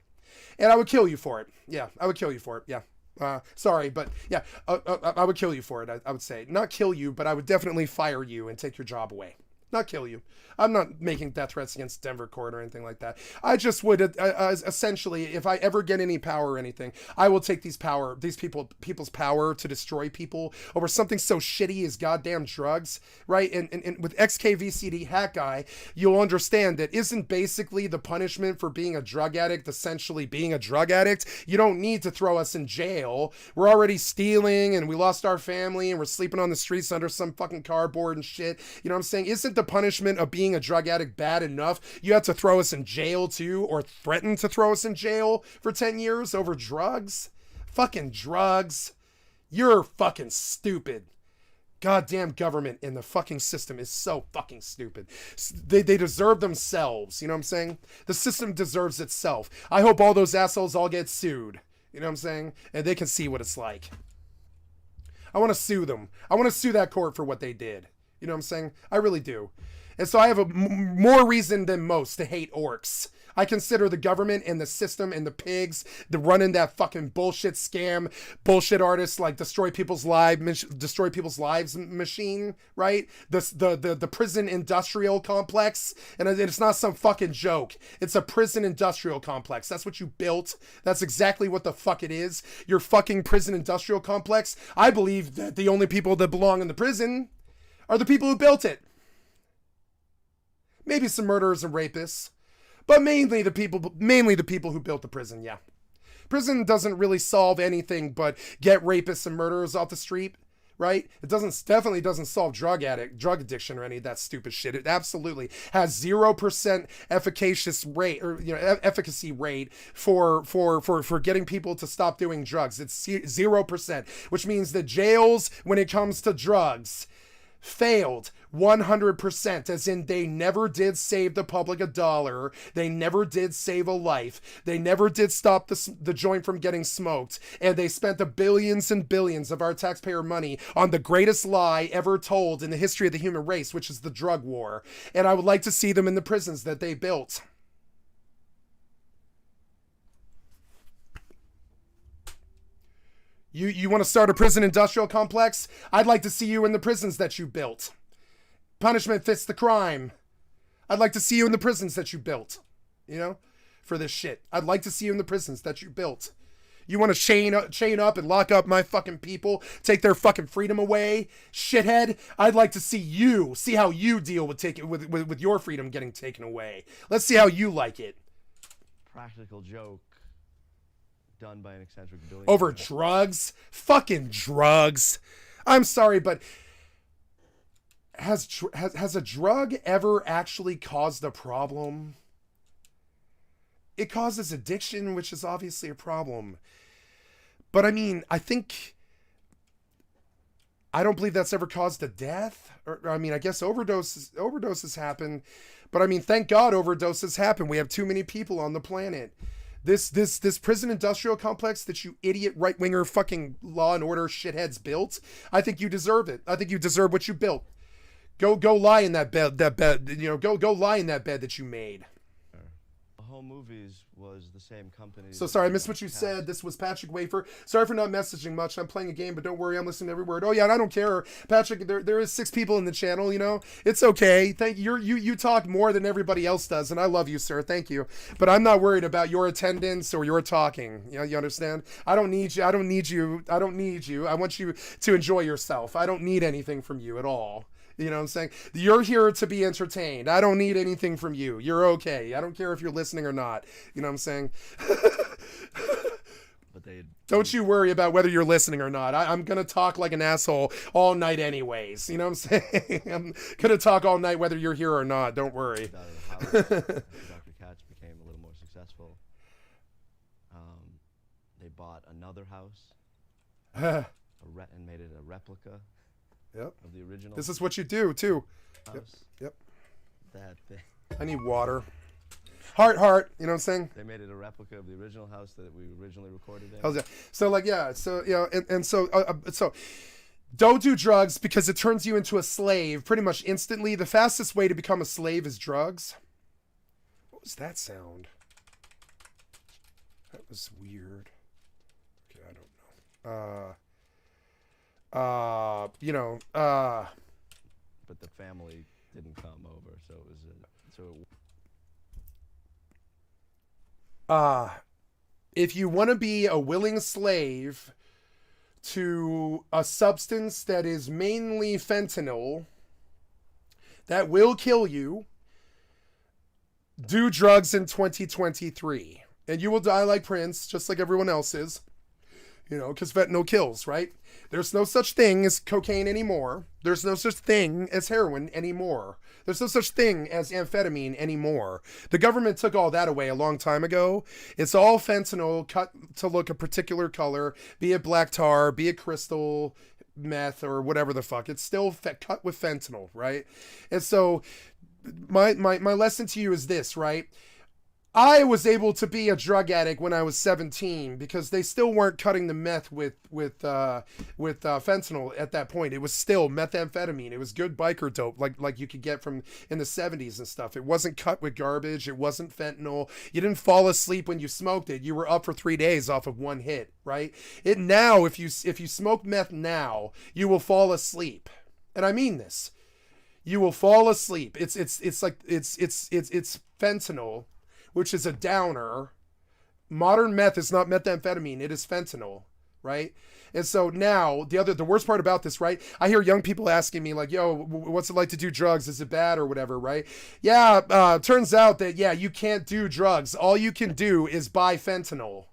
And I would kill you for it. Yeah, I would kill you for it. Yeah. Sorry, but yeah, I would kill you for it. I would say. Not kill you, but I would definitely fire you and take your job away. Not kill you. I'm not making death threats against Denver court or anything like that. I just would, essentially, if I ever get any power or anything, I will take these people's power to destroy people over something so shitty as goddamn drugs, right? And with XKVCD Hat Guy, you'll understand that isn't basically the punishment for being a drug addict essentially being a drug addict? You don't need to throw us in jail. We're already stealing and we lost our family and we're sleeping on the streets under some fucking cardboard and shit. You know what I'm saying? Isn't the punishment of being a drug addict bad enough? You have to throw us in jail too, or threaten to throw us in jail for 10 years over drugs? Fucking drugs. You're fucking stupid. Goddamn government and the fucking system is so fucking stupid. They deserve themselves. You know what I'm saying? The system deserves itself. I hope all those assholes all get sued. You know what I'm saying? And they can see what it's like. I want to sue them. I want to sue that court for what they did. You know what I'm saying? I really do. And so I have a more reason than most to hate orcs. I consider the government and the system and the pigs, the running that fucking bullshit scam, bullshit artists like destroy people's lives machine, right? The prison industrial complex, and it's not some fucking joke. It's a prison industrial complex. That's what you built. That's exactly what the fuck it is. Your fucking prison industrial complex. I believe that the only people that belong in the prison are the people who built it. Maybe some murderers and rapists. But mainly the people who built the prison, yeah. Prison doesn't really solve anything but get rapists and murderers off the street, right? It definitely doesn't solve drug addiction or any of that stupid shit. It absolutely has 0% efficacy rate for getting people to stop doing drugs. It's 0%, which means that jails, when it comes to drugs, failed 100%, as in they never did save the public a dollar. They never did save a life. They never did stop the joint from getting smoked. And they spent the billions and billions of our taxpayer money on the greatest lie ever told in the history of the human race, which is the drug war. And I would like to see them in the prisons that they built. You want to start a prison industrial complex? I'd like to see you in the prisons that you built. Punishment fits the crime. I'd like to see you in the prisons that you built. You know? For this shit. I'd like to see you in the prisons that you built. You want to chain up and lock up my fucking people? Take their fucking freedom away? Shithead? I'd like to see how you deal with your freedom getting taken away. Let's see how you like it. Practical joke. Done by an eccentric billionaire. Over drugs? Fucking drugs. I'm sorry, but has a drug ever actually caused a problem? It causes addiction, which is obviously a problem. But I mean, I don't believe that's ever caused a death. Or I mean, I guess overdoses happen. But I mean, thank God overdoses happen. We have too many people on the planet. This prison industrial complex that you idiot right-winger fucking law and order shitheads built, I think you deserve it. I think you deserve what you built. Go lie in that bed, go lie in that bed that you made. The whole movies was the same company. So sorry, I missed what you said. This was Patrick Wafer. Sorry for not messaging much. I'm playing a game, but don't worry, I'm listening to every word. Oh yeah, and I don't care, Patrick. There is 6 people in the channel. You know, it's okay. Thank you. You talk more than everybody else does, and I love you, sir. Thank you. But I'm not worried about your attendance or your talking. You know, you understand? I don't need you. I don't need you. I don't need you. I want you to enjoy yourself. I don't need anything from you at all. You know what I'm saying? You're here to be entertained. I don't need anything from you. You're okay. I don't care if you're listening or not. You know what I'm saying? But don't you worry about whether you're listening or not. I'm going to talk like an asshole all night anyways. You know what I'm saying? I'm going to talk all night whether you're here or not. Don't worry. Dr. Katz became a little more successful. They bought another house and made it a replica. Yep. Of the original. This is what you do too. Yep. That thing. I need water. Heart. You know what I'm saying? They made it a replica of the original house that we originally recorded in. How's that? So like yeah. So you know, and so don't do drugs because it turns you into a slave pretty much instantly. The fastest way to become a slave is drugs. What was that sound? That was weird. Okay, I don't know. But the family didn't come over, so it was if you want to be a willing slave to a substance that is mainly fentanyl that will kill you, do drugs in 2023 and you will die like Prince, just like everyone else is, you know, because fentanyl kills, right? There's no such thing as cocaine anymore. There's no such thing as heroin anymore. There's no such thing as amphetamine anymore. The government took all that away a long time ago. It's all fentanyl cut to look a particular color, be it black tar, be it crystal, meth or whatever the fuck. It's still cut with fentanyl, right? And so my lesson to you is this, right? I was able to be a drug addict when I was 17 because they still weren't cutting the meth with fentanyl at that point. It was still methamphetamine. It was good biker dope, like you could get from in the 70s and stuff. It wasn't cut with garbage. It wasn't fentanyl. You didn't fall asleep when you smoked it. You were up for 3 days off of one hit, right? It now, if you smoke meth now, you will fall asleep, and I mean this. You will fall asleep. It's fentanyl, which is a downer. Modern meth is not methamphetamine, it is fentanyl, right? And so now, the worst part about this, right? I hear young people asking me like, yo, what's it like to do drugs? Is it bad or whatever, right? Yeah, turns out that, yeah, you can't do drugs. All you can do is buy fentanyl.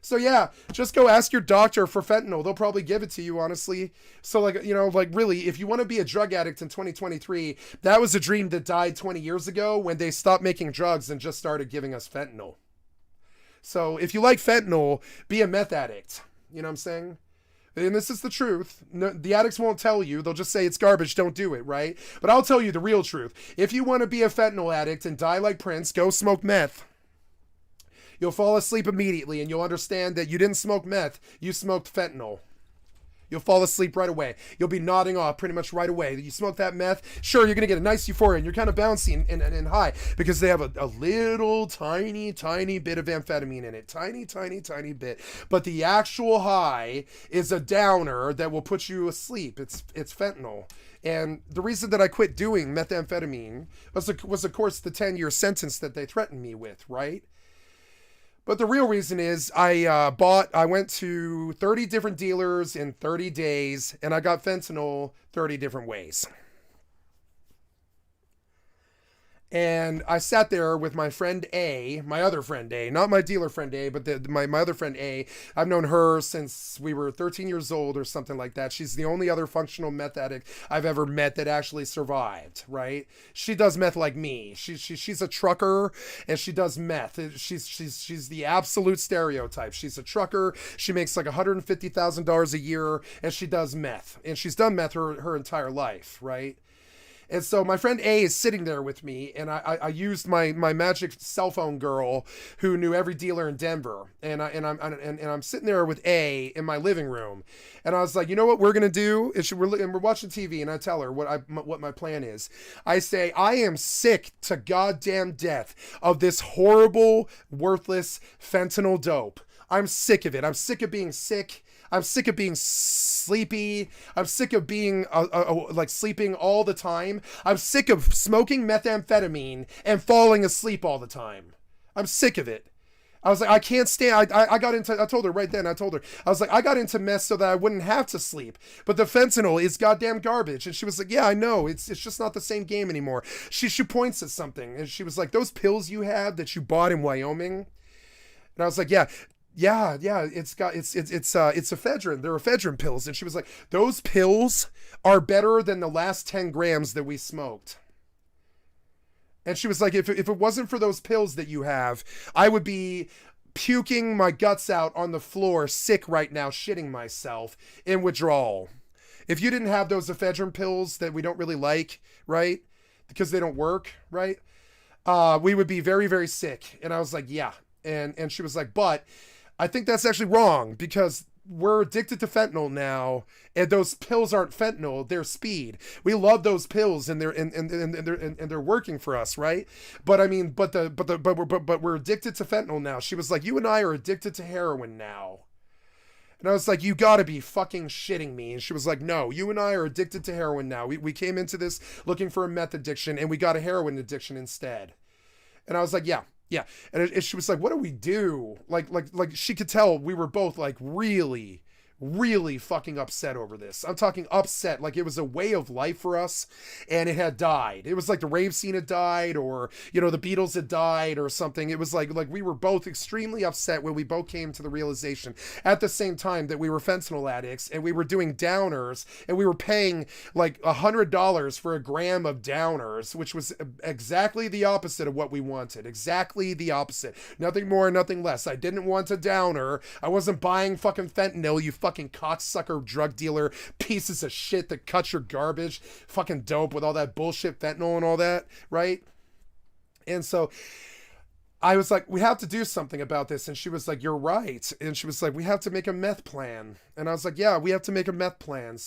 So yeah, just go ask your doctor for fentanyl. They'll probably give it to you, honestly. So like, you know, like really, if you want to be a drug addict in 2023, that was a dream that died 20 years ago when they stopped making drugs and just started giving us fentanyl. So if you like fentanyl, be a meth addict. You know what I'm saying? And this is the truth. No, the addicts won't tell you. They'll just say it's garbage, don't do it, right? But I'll tell you the real truth. If you want to be a fentanyl addict and die like Prince, go smoke meth. You'll fall asleep immediately and you'll understand that you didn't smoke meth, you smoked fentanyl. You'll fall asleep right away. You'll be nodding off pretty much right away. You smoke that meth, sure, you're going to get a nice euphoria and you're kind of bouncy and high because they have a little tiny bit of amphetamine in it. Tiny bit. But the actual high is a downer that will put you asleep. It's fentanyl. And the reason that I quit doing methamphetamine was of course, the 10-year sentence that they threatened me with, right? But the real reason is I went to 30 different dealers in 30 days, and I got fentanyl 30 different ways. And I sat there with my friend A, my other friend A, not my dealer friend A, but my other friend A. I've known her since we were 13 years old or something like that. She's the only other functional meth addict I've ever met that actually survived, right? She does meth like me. She's a trucker and she does meth. She's the absolute stereotype. She's a trucker. She makes like $150,000 a year and she does meth. And she's done meth her entire life, right? And so my friend A is sitting there with me, and I used my magic cell phone girl who knew every dealer in Denver, and I'm sitting there with A in my living room, and I was like, you know what we're gonna do? We're watching TV, and I tell her what my plan is. I say I am sick to goddamn death of this horrible, worthless fentanyl dope. I'm sick of it. I'm sick of being sick. I'm sick of being sleepy. I'm sick of being like sleeping all the time. I'm sick of smoking methamphetamine and falling asleep all the time. I'm sick of it. I was like, I can't stand. I told her right then. I was like, I got into meth so that I wouldn't have to sleep. But the fentanyl is goddamn garbage. And she was like, yeah, I know. It's just not the same game anymore. She points at something and she was like, those pills you have that you bought in Wyoming. And I was like, yeah, it's ephedrine. They're ephedrine pills. And she was like, those pills are better than the last 10 grams that we smoked. And she was like, if it wasn't for those pills that you have, I would be puking my guts out on the floor, sick right now, shitting myself in withdrawal. If you didn't have those ephedrine pills that we don't really like, right? Because they don't work, right? We would be very, very sick. And I was like, yeah. And she was like, but I think that's actually wrong because we're addicted to fentanyl now, and those pills aren't fentanyl; they're speed. We love those pills, and they're working for us, right? But I mean, but we're addicted to fentanyl now. She was like, you and I are addicted to heroin now. And I was like, you gotta be fucking shitting me. And she was like, no, you and I are addicted to heroin now. We came into this looking for a meth addiction, and we got a heroin addiction instead. And I was like, yeah. And she was like, what do we do? Like she could tell we were both like really fucking upset over this. I'm talking upset, like it was a way of life for us and it had died. It was like the rave scene had died, or, you know, the Beatles had died or something. It was like we were both extremely upset when we both came to the realization at the same time that we were fentanyl addicts and we were doing downers and we were paying like $100 for a gram of downers, which was exactly the opposite of what we wanted. Exactly the opposite. Nothing more, nothing less. I didn't want a downer. I wasn't buying fucking fentanyl, you fucking cocksucker drug dealer pieces of shit that cut your garbage, fucking dope with all that bullshit fentanyl and all that, right? And so I was like, we have to do something about this. And she was like, you're right. And she was like, we have to make a meth plan. And I was like, yeah, we have to make a meth plan.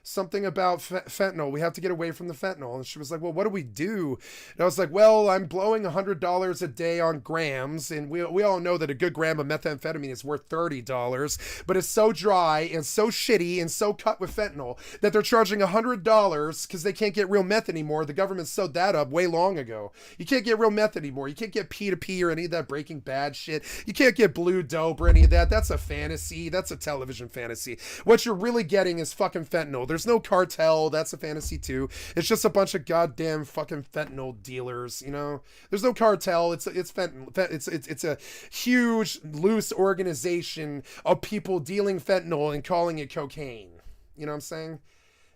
Something about fentanyl. We have to get away from the fentanyl. And she was like, well, what do we do? And I was like, well, I'm blowing $100 a day on grams. And we all know that a good gram of methamphetamine is worth $30, but it's so dry and so shitty and so cut with fentanyl that they're charging $100 because they can't get real meth anymore. The government sewed that up way long ago. You can't get real meth anymore. You can't get P2P or any of that Breaking Bad shit. You can't get blue dope or any of that. That's a fantasy. That's a television fantasy. What you're really getting is fucking fentanyl. There's no cartel. That's a fantasy too. It's just a bunch of goddamn fucking fentanyl dealers, you know? There's no cartel. It's fentanyl. It's a huge, loose organization of people dealing fentanyl and calling it cocaine. You know what I'm saying?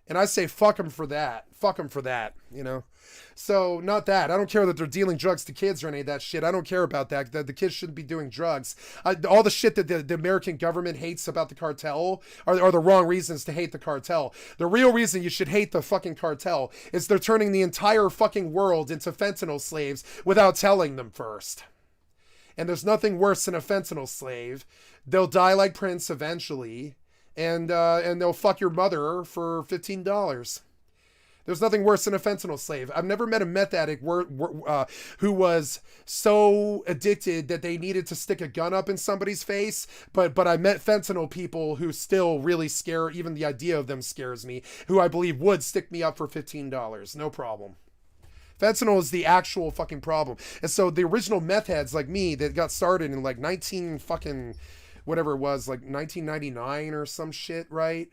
And I say fuck them for that. Fuck them for that, you know? So, not that. I don't care that they're dealing drugs to kids or any of that shit. I don't care about that. The kids shouldn't be doing drugs. All the shit that the American government hates about the cartel are the wrong reasons to hate the cartel. The real reason you should hate the fucking cartel is they're turning the entire fucking world into fentanyl slaves without telling them first. And there's nothing worse than a fentanyl slave. They'll die like Prince eventually, and they'll fuck your mother for $15. There's nothing worse than a fentanyl slave. I've never met a meth addict who was so addicted that they needed to stick a gun up in somebody's face. But I met fentanyl people who still really scare, even the idea of them scares me, who I believe would stick me up for $15. No problem. Fentanyl is the actual fucking problem. And so the original meth heads like me that got started in like 19 fucking, whatever it was, like 1999 or some shit, right?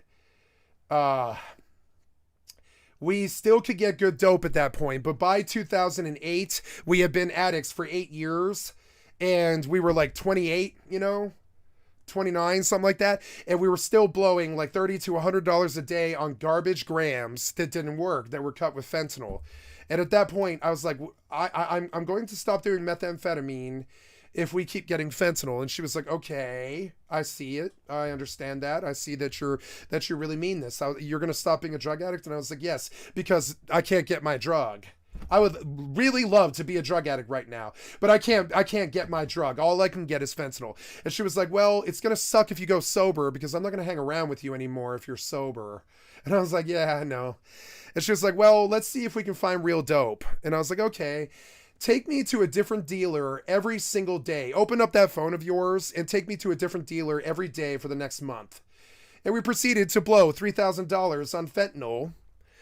We still could get good dope at that point, but by 2008, we had been addicts for 8 years, and we were like 28, you know, 29, something like that, and we were still blowing like $30 to $100 a day on garbage grams that didn't work, that were cut with fentanyl. And at that point, I was like, I'm going to stop doing methamphetamine if we keep getting fentanyl. And she was like, okay, I see it. I understand that. I see that you really mean this. You're going to stop being a drug addict? And I was like, yes, because I can't get my drug. I would really love to be a drug addict right now, but I can't get my drug. All I can get is fentanyl. And she was like, well, it's going to suck if you go sober because I'm not going to hang around with you anymore if you're sober. And I was like, yeah, I know. And she was like, well, let's see if we can find real dope. And I was like, okay. Take me to a different dealer every single day. Open up that phone of yours and take me to a different dealer every day for the next month. And we proceeded to blow $3,000 on fentanyl.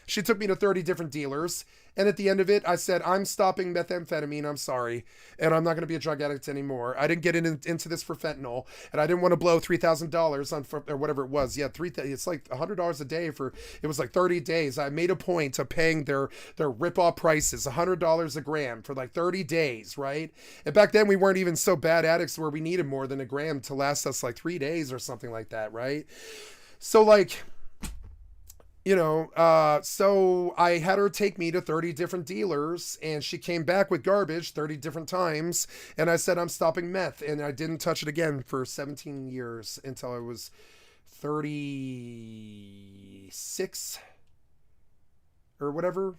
She took me to 30 different dealers. And at the end of it, I said, I'm stopping methamphetamine. I'm sorry. And I'm not going to be a drug addict anymore. I didn't get into this for fentanyl. And I didn't want to blow $3,000 on, or whatever it was. Yeah, it's like $100 a day for, it was like 30 days. I made a point of paying their rip-off prices, $100 a gram for like 30 days, right? And back then we weren't even so bad addicts where we needed more than a gram to last us like 3 days or something like that, right? So like, you know, so I had her take me to 30 different dealers, and she came back with garbage 30 different times, and I said, I'm stopping meth, and I didn't touch it again for 17 years until I was 36 or whatever.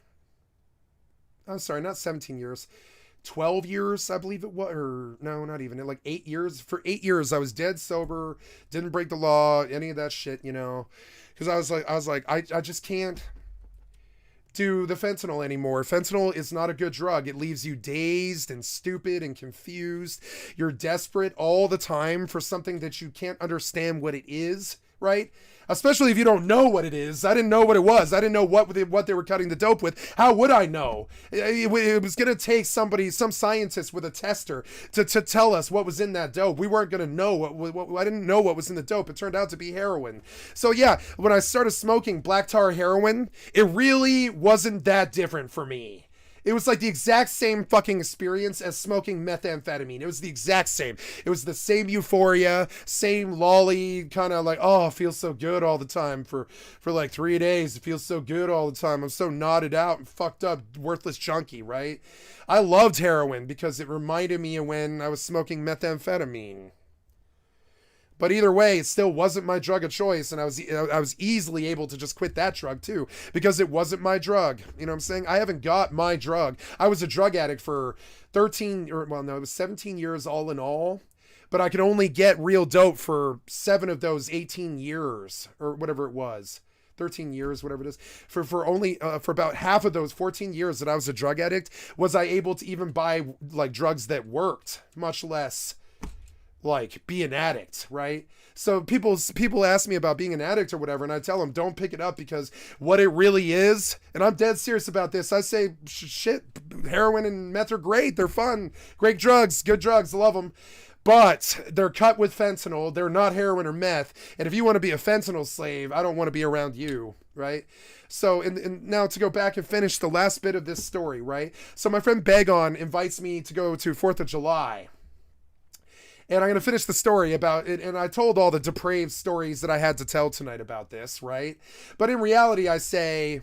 I'm sorry, not 17 years. 12 years, I believe it was, or no, not even, like 8 years. For 8 years, I was dead sober, didn't break the law, any of that shit, you know, because I was like, I just can't do the fentanyl anymore. Fentanyl is not a good drug. It leaves you dazed and stupid and confused. You're desperate all the time for something that you can't understand what it is, right? Especially if you don't know what it is. I didn't know what it was. I didn't know what they were cutting the dope with. How would I know? It was going to take some scientist with a tester to tell us what was in that dope. We weren't going to know I didn't know what was in the dope. It turned out to be heroin. So yeah, when I started smoking black tar heroin, it really wasn't that different for me. It was like the exact same fucking experience as smoking methamphetamine. It was the exact same. It was the same euphoria, same lolly kind of like, oh, it feels so good all the time for like 3 days. It feels so good all the time. I'm so knotted out and fucked up, worthless junkie, right? I loved heroin because it reminded me of when I was smoking methamphetamine. But either way, it still wasn't my drug of choice, and I was easily able to just quit that drug too, because it wasn't my drug. You know what I'm saying? I haven't got my drug. I was a drug addict for 17 years all in all, but I could only get real dope for 7 of those 18 years, or whatever it was. 13 years, whatever it is, for only for about half of those 14 years that I was a drug addict, was I able to even buy like drugs that worked, much less like be an addict, right? So people ask me about being an addict or whatever, and I tell them don't pick it up, because what it really is, and I'm dead serious about this, I say shit, heroin and meth are great, they're fun, great drugs, good drugs, love them. But they're cut with fentanyl. They're not heroin or meth. And if you want to be a fentanyl slave, I don't want to be around you, right? So, and now to go back and finish the last bit of this story, right? So my friend Begon invites me to go to 4th of July. And I'm going to finish the story about it. And I told all the depraved stories that I had to tell tonight about this, right? But in reality, I say,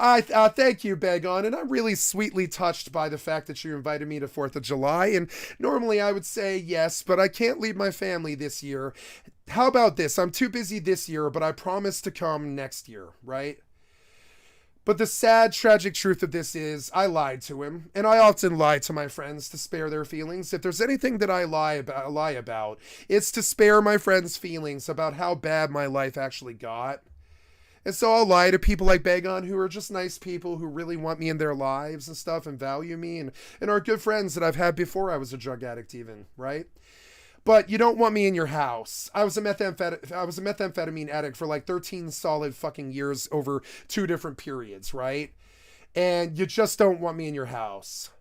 I thank you, Begon, and I'm really sweetly touched by the fact that you invited me to 4th of July, and normally I would say yes, but I can't leave my family this year. How about this? I'm too busy this year, but I promise to come next year, right? But the sad, tragic truth of this is I lied to him, and I often lie to my friends to spare their feelings. If there's anything that I lie about, it's to spare my friends' feelings about how bad my life actually got. And so I'll lie to people like Begon, who are just nice people who really want me in their lives and stuff and value me and are good friends that I've had before I was a drug addict even, right? But you don't want me in your house. I was a methamphetamine addict for like 13 solid fucking years over 2 different periods, right? And you just don't want me in your house.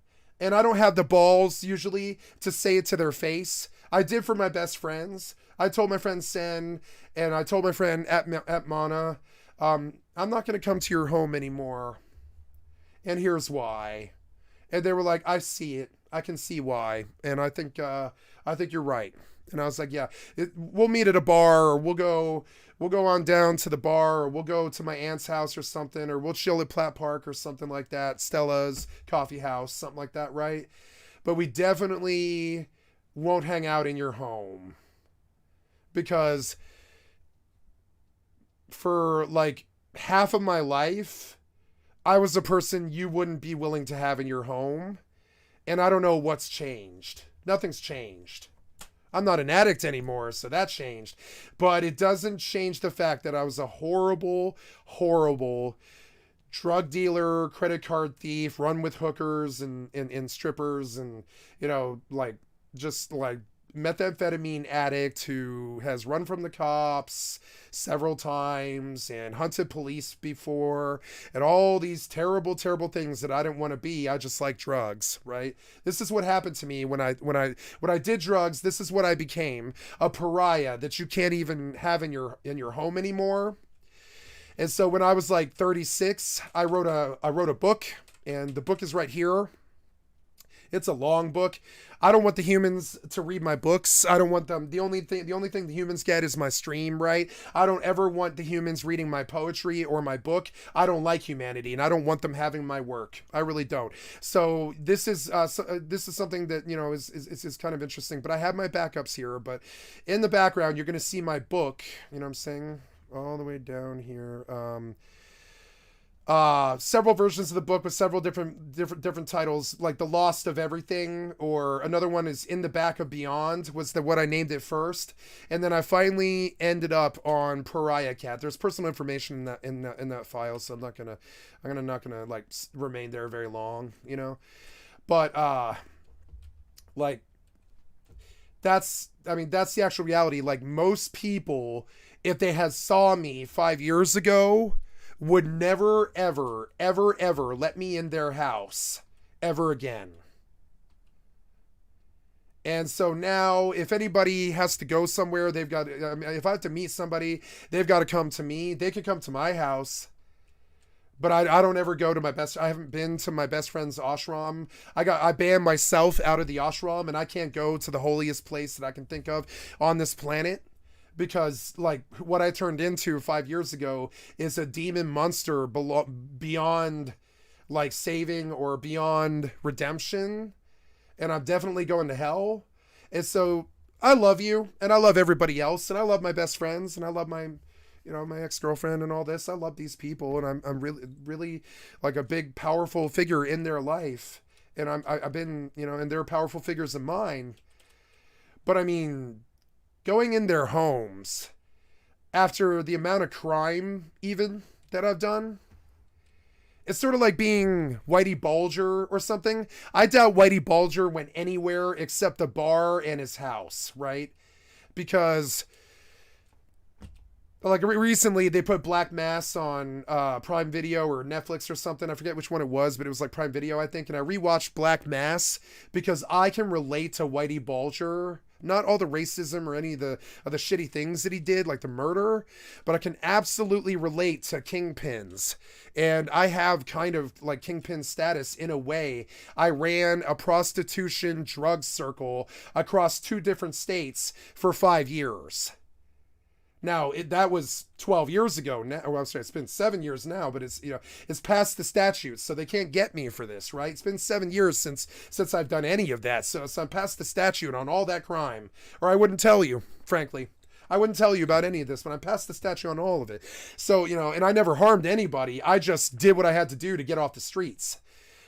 And I don't have the balls usually to say it to their face. I did for my best friends. I told my friend Sen, and I told my friend at Mana, I'm not going to come to your home anymore. And here's why. And they were like, I see it. I can see why. And I think you're right. And I was like, yeah, we'll meet at a bar, or we'll go on down to the bar, or we'll go to my aunt's house or something, or we'll chill at Platt Park or something like that. Stella's coffee house, something like that. Right. But we definitely won't hang out in your home, because for like half of my life, I was a person you wouldn't be willing to have in your home. And I don't know what's changed. Nothing's changed. I'm not an addict anymore, so that changed. But it doesn't change the fact that I was a horrible, horrible drug dealer, credit card thief, run with hookers and strippers, and, you know, like, just like methamphetamine addict who has run from the cops several times and hunted police before, and all these terrible, terrible things that I didn't want to be. I just like drugs, right? This is what happened to me when I did drugs. This is what I became, a pariah that you can't even have in your home anymore. And so when I was like 36, I wrote a book, and the book is right here. It's a long book. I don't want the humans to read my books. I don't want them. The only thing the humans get is my stream, right? I don't ever want the humans reading my poetry or my book. I don't like humanity, and I don't want them having my work. I really don't. So this is something that, you know, is kind of interesting. But I have my backups here. But in the background, you're going to see my book. You know what I'm saying? All the way down here. Several versions of the book with several different titles, like The Lost of Everything, or another one is In the Back of Beyond, was what I named it first. And then I finally ended up on Pariah Cat. There's personal information in that file, so I'm not gonna like remain there very long, you know. But like that's the actual reality. Like, most people, if they had saw me 5 years ago, would never, ever, ever, ever let me in their house ever again. And so now, if anybody has to go somewhere, if I have to meet somebody, they've got to come to me. They can come to my house. But I don't ever go to I haven't been to my best friend's ashram. I banned myself out of the ashram, and I can't go to the holiest place that I can think of on this planet. Because, like, what I turned into 5 years ago is a demon monster beyond, like, saving or beyond redemption. And I'm definitely going to hell. And so I love you, and I love everybody else, and I love my best friends, and I love my, my ex-girlfriend and all this. I love these people, and I'm really, really like a big, powerful figure in their life. And I've been, and they're powerful figures in mine. But I mean, going in their homes after the amount of crime even that I've done, it's sort of like being Whitey Bulger or something. I doubt Whitey Bulger went anywhere except a bar and his house, right? Because like recently they put Black Mass on Prime Video or Netflix or something. I forget which one it was, but it was like Prime Video, I think. And I rewatched Black Mass because I can relate to Whitey Bulger. Not all the racism or any of the shitty things that he did, like the murder, but I can absolutely relate to kingpins. And I have kind of like kingpin status in a way. I ran a prostitution drug circle across 2 different states for 5 years. Now, that was 12 years ago now. Well, I'm sorry, it's been 7 years now, but it's, it's past the statute, so they can't get me for this, right? It's been 7 years since I've done any of that, so I'm past the statute on all that crime. Or I wouldn't tell you, frankly. I wouldn't tell you about any of this, but I'm past the statute on all of it. So, and I never harmed anybody. I just did what I had to do to get off the streets.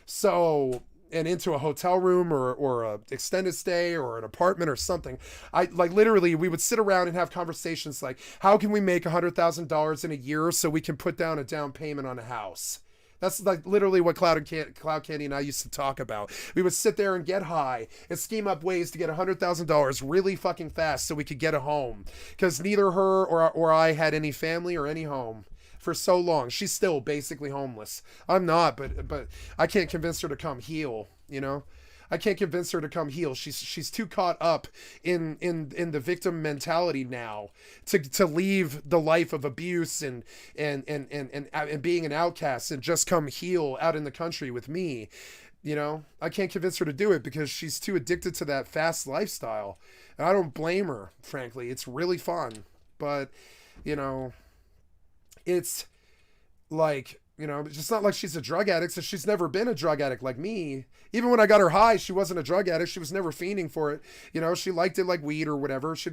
So, and into a hotel room or a extended stay or an apartment or something. I like literally we would sit around and have conversations like, how can we make $100,000 in a year so we can put down a down payment on a house? That's like literally what Cloud Candy and I used to talk about. We would sit there and get high and scheme up ways to get $100,000 really fucking fast so we could get a home. Because neither her or I had any family or any home for so long. She's still basically homeless. I'm not, but I can't convince her to come heal, I can't convince her to come heal. She's too caught up in the victim mentality now to leave the life of abuse and being an outcast and just come heal out in the country with me. I can't convince her to do it because she's too addicted to that fast lifestyle. And I don't blame her, frankly. It's really fun, but it's like, it's just not like she's a drug addict, so she's never been a drug addict like me. Even when I got her high, she wasn't a drug addict. She was never fiending for it. She liked it like weed or whatever. She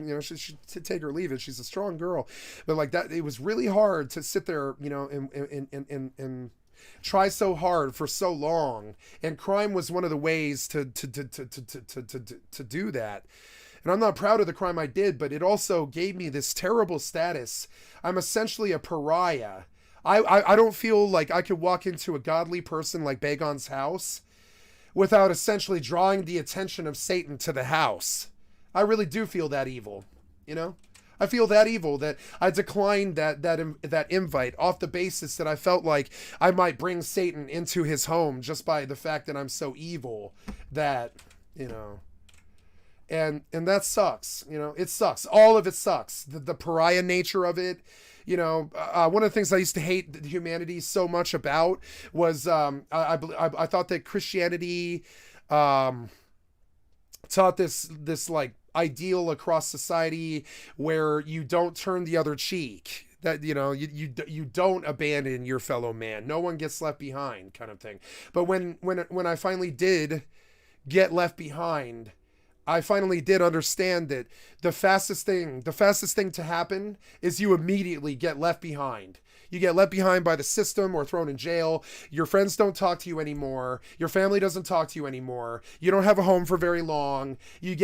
take or leave it. She's a strong girl. But like that, it was really hard to sit there, and try so hard for so long. And crime was one of the ways to do that. And I'm not proud of the crime I did, but it also gave me this terrible status. I'm essentially a pariah. I don't feel like I could walk into a godly person like Bagon's house without essentially drawing the attention of Satan to the house. I really do feel that evil, I feel that evil that I declined that invite off the basis that I felt like I might bring Satan into his home just by the fact that I'm so evil that, and that sucks, it sucks. All of it sucks. The pariah nature of it. One of the things I used to hate humanity so much about was I thought that Christianity taught this like ideal across society where you don't turn the other cheek. That you don't abandon your fellow man. No one gets left behind, kind of thing. But when I finally did get left behind, I finally did understand that the fastest thing to happen is you immediately get left behind. You get left behind by the system or thrown in jail. Your friends don't talk to you anymore. Your family doesn't talk to you anymore. You don't have a home for very long. You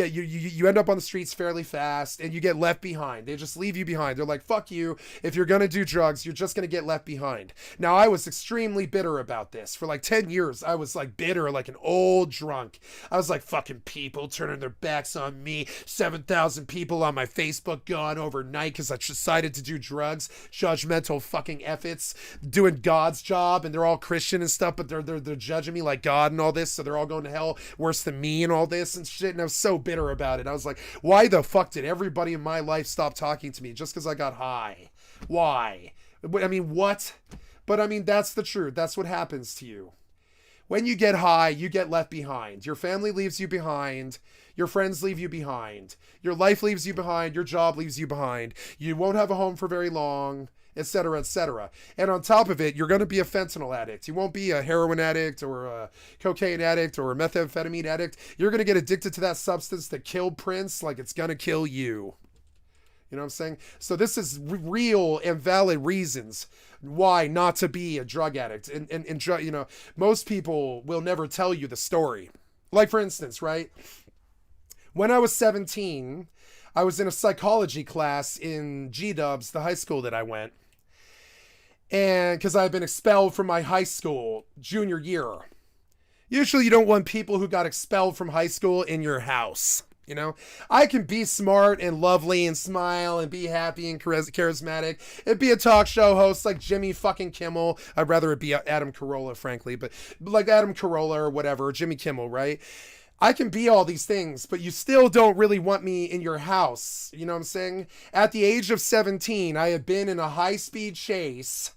end up on the streets fairly fast and you get left behind. They just leave you behind. They're like, fuck you. If you're going to do drugs, you're just going to get left behind. Now, I was extremely bitter about this. For like 10 years, I was like bitter, like an old drunk. I was like, fucking people turning their backs on me. 7,000 people on my Facebook gone overnight because I decided to do drugs. Judgmental fucking efforts doing God's job, and they're all Christian and stuff, but they're judging me like God and all this, so they're all going to hell worse than me and all this and shit. And I was so bitter about it. I was like, why the fuck did everybody in my life stop talking to me just because I got high? Why? I mean, what? But I mean, that's the truth. That's what happens to you. When you get high, you get left behind. Your family leaves you behind. Your friends leave you behind. Your life leaves you behind. Your job leaves you behind. You won't have a home for very long. etc., etc. And on top of it, you're going to be a fentanyl addict. You won't be a heroin addict or a cocaine addict or a methamphetamine addict. You're going to get addicted to that substance that killed Prince like it's going to kill you. You know what I'm saying? So this is real and valid reasons why not to be a drug addict. And you know, most people will never tell you the story. Like, for instance, right? When I was 17, I was in a psychology class in G-Dubs, the high school that I went. And because I had been expelled from my high school junior year. Usually you don't want people who got expelled from high school in your house. You know, I can be smart and lovely and smile and be happy and charismatic and be a talk show host like Jimmy fucking Kimmel. I'd rather it be Adam Carolla, frankly, but like Adam Carolla or whatever, Jimmy Kimmel, right? I can be all these things, but you still don't really want me in your house. You know what I'm saying? At the age of 17, I had been in a high-speed chase.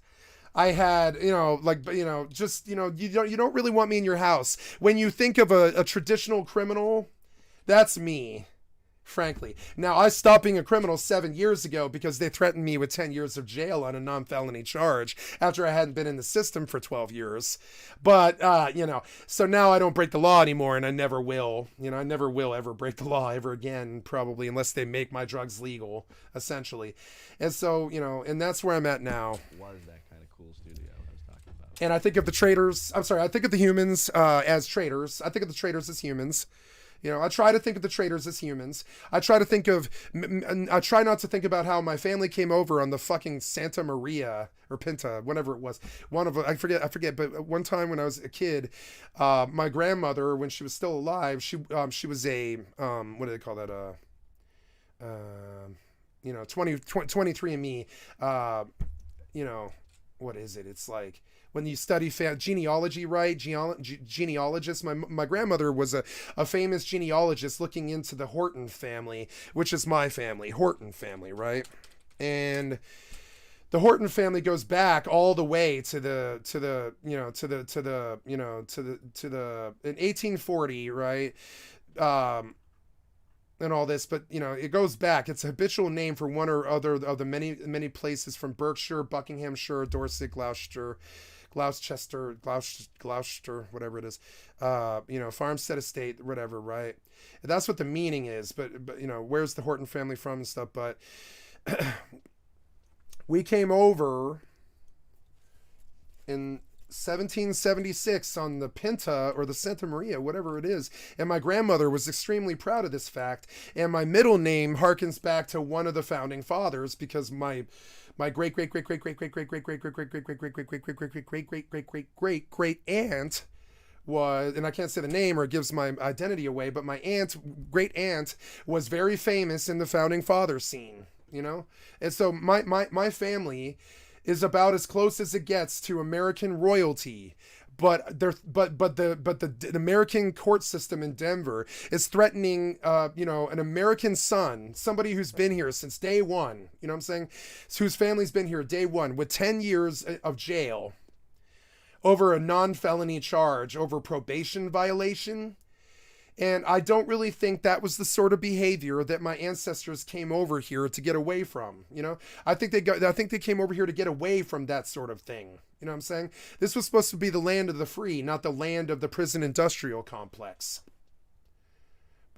I had, you know, like, you know, just, you know, you don't really want me in your house. When you think of a traditional criminal, that's me, frankly. Now, I stopped being a criminal 7 years ago because they threatened me with 10 years of jail on a non-felony charge after I hadn't been in the system for 12 years. But, you know, so now I don't break the law anymore, and I never will. You know, I never will ever break the law ever again, probably, unless they make my drugs legal, essentially. And so, you know, and that's where I'm at now. Was that kind of cool studio I was talking about? And I think of the traitors, I think of the humans as traitors. I think of the traitors as humans. You know, I try to think of the traitors as humans. I try not to think about how my family came over on the fucking Santa Maria or Pinta, whatever it was. One of them, I forget. But one time when I was a kid, my grandmother, when she was still alive, she was a, what do they call that? You know, 23andMe, you know, what is it? It's like, when you study genealogy, right? Genealogist. My grandmother was a famous genealogist looking into the Horton family, which is my family, Horton family, right? And the Horton family goes back all the way to the in 1840, right? And all this, but you know, it goes back. It's a habitual name for one or other of the many places from Berkshire, Buckinghamshire, Dorset, Gloucester, whatever it is, you know, farmstead estate, whatever, right? That's what the meaning is, but you know, where's the Horton family from and stuff, but we came over in 1776 on the Pinta or the Santa Maria, whatever it is, and my grandmother was extremely proud of this fact, and my middle name harkens back to one of the founding fathers because my great aunt was, and I can't say the name or it gives my identity away, but my great aunt was very famous in the founding father scene, you know? And so my family is about as close as it gets to American royalty. But the American court system in Denver is threatening, you know, an American son, somebody who's been here since day one, you know what I'm saying? Whose family's been here day one with 10 years of jail over a non-felony charge, over probation violation. And I don't really think that was the sort of behavior that my ancestors came over here to get away from. You know, I think they came over here to get away from that sort of thing. You know what I'm saying? This was supposed to be the land of the free, not the land of the prison industrial complex.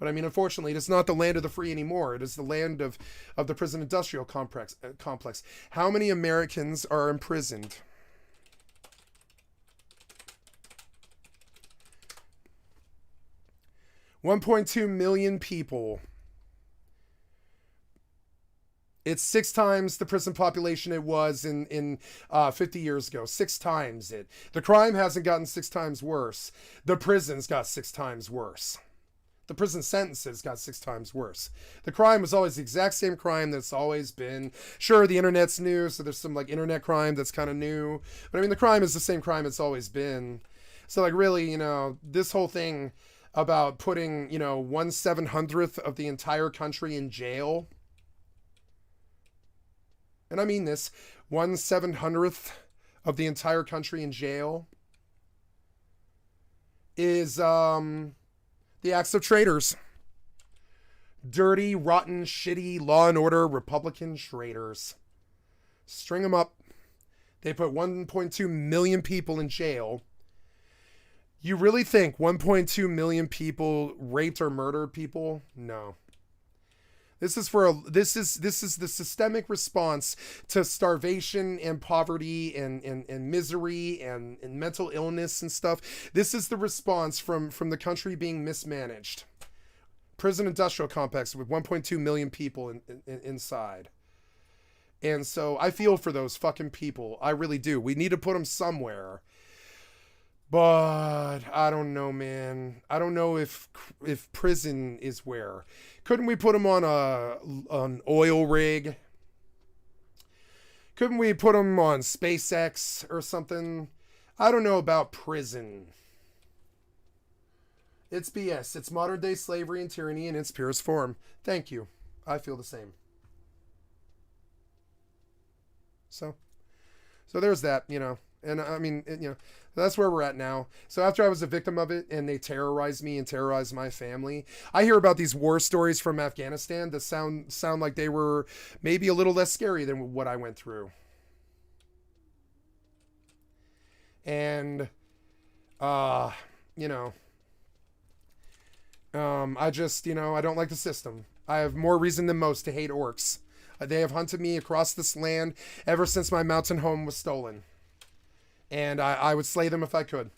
But I mean, unfortunately, it's not the land of the free anymore. It is the land of the prison industrial complex. How many Americans are imprisoned? $1.2 million people. It's 6 times the prison population it was in 50 years ago. 6 times it. The crime hasn't gotten 6 times worse. The prisons got 6 times worse. The prison sentences got 6 times worse. The crime was always the exact same crime that's always been. Sure, the internet's new, so there's some like internet crime that's kind of new. But I mean, the crime is the same crime it's always been. So like really, you know, this whole thing about putting, you know, 1/700th of the entire country in jail. And I mean this, 1/700th of the entire country in jail is the acts of traitors. Dirty, rotten, shitty, law and order, Republican traitors. String them up. They put 1.2 million people in jail. You really think 1.2 million people raped or murdered people? No. This is the systemic response to starvation and poverty and misery and mental illness and stuff. This is the response from the country being mismanaged. Prison industrial complex with 1.2 million people inside. And so I feel for those fucking people. I really do. We need to put them somewhere. But I don't know, man. I don't know if prison is where. Couldn't we put them on an oil rig? Couldn't we put them on SpaceX or something? I don't know about prison. It's BS. It's modern day slavery and tyranny in its purest form. Thank you. I feel the same. So there's that, you know. And I mean, you know, that's where we're at now. So after I was a victim of it and they terrorized me and terrorized my family, I hear about these war stories from Afghanistan that sound like they were maybe a little less scary than what I went through. And, you know, I just, you know, I don't like the system. I have more reason than most to hate orcs. They have hunted me across this land ever since my mountain home was stolen. And I would slay them if I could.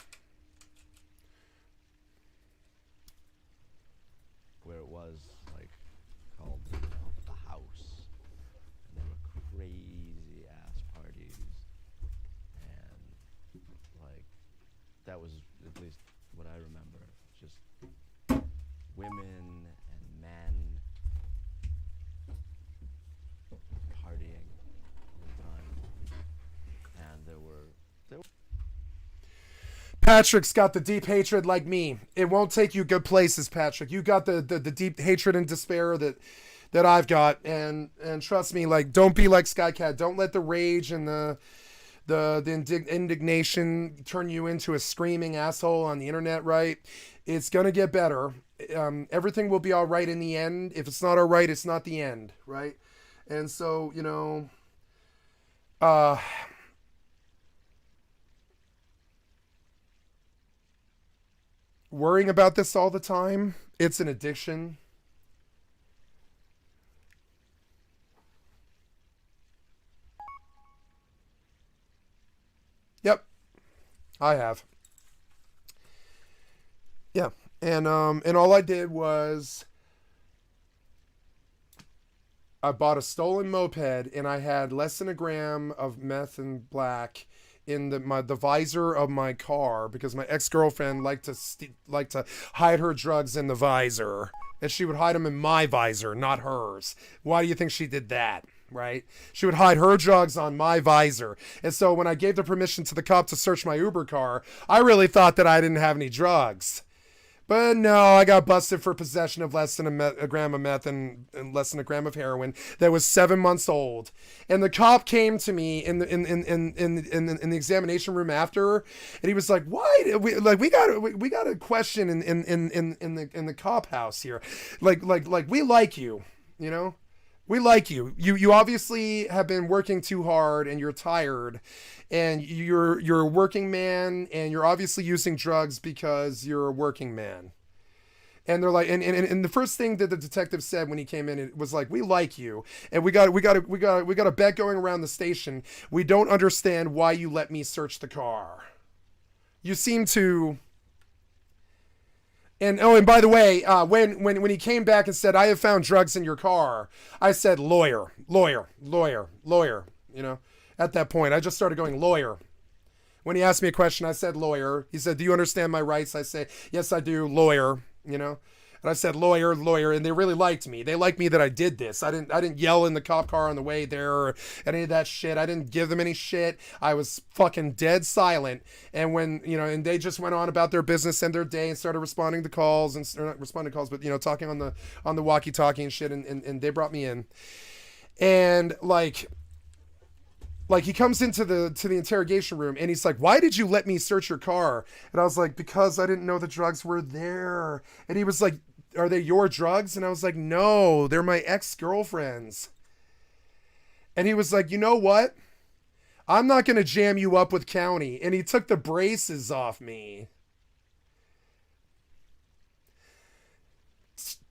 Where it was, like, called the house. And there were crazy-ass parties. And, like, that was at least what I remember. Just women and men partying all the time. And there were... Patrick's got the deep hatred like me. It won't take you good places, Patrick. You got the deep hatred and despair that I've got. And trust me, like, don't be like Skycat. Don't let the rage and the indignation turn you into a screaming asshole on the internet, right? It's gonna get better. Everything will be all right in the end. If it's not all right, it's not the end, right? And so, you know, worrying about this all the time, it's an addiction. Yep, I have. Yeah, and all I did was I bought a stolen moped and I had less than a gram of meth and black in the visor of my car because my ex-girlfriend liked to hide her drugs in the visor, and she would hide them in my visor, not hers. Why do you think she did that? Right? She would hide her drugs on my visor. And so when I gave the permission to the cop to search my Uber car, I really thought that I didn't have any drugs. But no, I got busted for possession of less than a gram of meth and less than a gram of heroin that was 7 months old. And the cop came to me in the examination room after, and he was like, "Why? We got a question in the cop house here. Like we like you, you know." We like you. You obviously have been working too hard and you're tired, and you're a working man, and you're obviously using drugs because you're a working man. And they're like, and the first thing that the detective said when he came in, it was like, "We like you, and we got a bet going around the station. We don't understand why you let me search the car. You seem to." And and by the way, when he came back and said, "I have found drugs in your car," I said, lawyer. You know, at that point, I just started going lawyer. When he asked me a question, I said lawyer. He said, "Do you understand my rights?" I say, "Yes, I do, lawyer." You know, and I said lawyer, and they really liked me. They liked me that I did this. I didn't yell in the cop car on the way there or any of that shit. I didn't give them any shit. I was fucking dead silent. And when, you know, and they just went on about their business and their day and started responding to calls, and or not responding to calls, but, you know, talking on the walkie-talkie and shit, and they brought me in. And like he comes into the interrogation room and he's like, "Why did you let me search your car?" And I was like, "Because I didn't know the drugs were there." And he was like, "Are they your drugs?" And I was like, "No, they're my ex-girlfriend's." And he was like, you know what? I'm not going to jam you up with county. And he took the braces off me.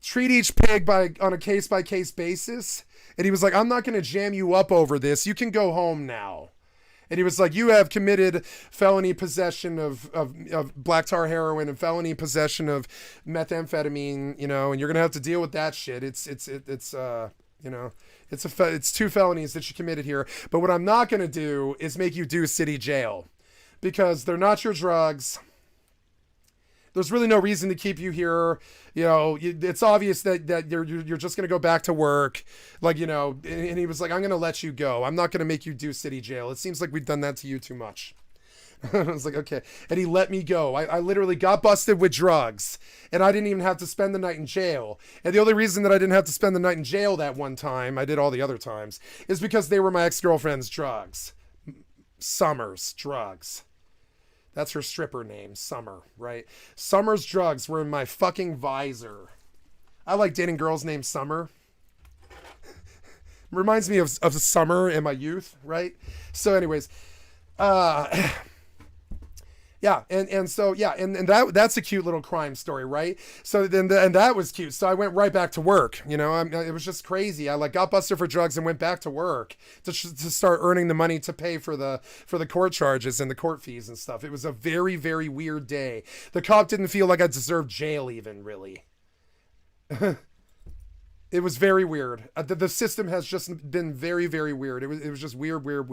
Treat each pig on a case-by-case basis. And he was like, I'm not going to jam you up over this. You can go home now. And he was like, you have committed felony possession of black tar heroin and felony possession of methamphetamine, you know, and you're going to have to deal with that shit. It's you know, it's 2 felonies that you committed here. But what I'm not going to do is make you do city jail because they're not your drugs. There's really no reason to keep you here. You know, it's obvious that you're just going to go back to work. Like, you know, and he was like, I'm going to let you go. I'm not going to make you do city jail. It seems like we've done that to you too much. I was like, okay. And he let me go. I literally got busted with drugs and I didn't even have to spend the night in jail. And the only reason that I didn't have to spend the night in jail that one time, I did all the other times, is because they were my ex-girlfriend's drugs. Summer's drugs. That's her stripper name, Summer, right? Summer's drugs were in my fucking visor. I like dating girls named Summer. Reminds me of summer in my youth, right? So anyways, yeah, and so yeah, and that's a cute little crime story, right? So then and that was cute. So I went right back to work. You know, it was just crazy. I like got busted for drugs and went back to work to start earning the money to pay for the court charges and the court fees and stuff. It was a very, very weird day. The cop didn't feel like I deserved jail even, really. It was very weird. The system has just been very, very weird. It was just weird. There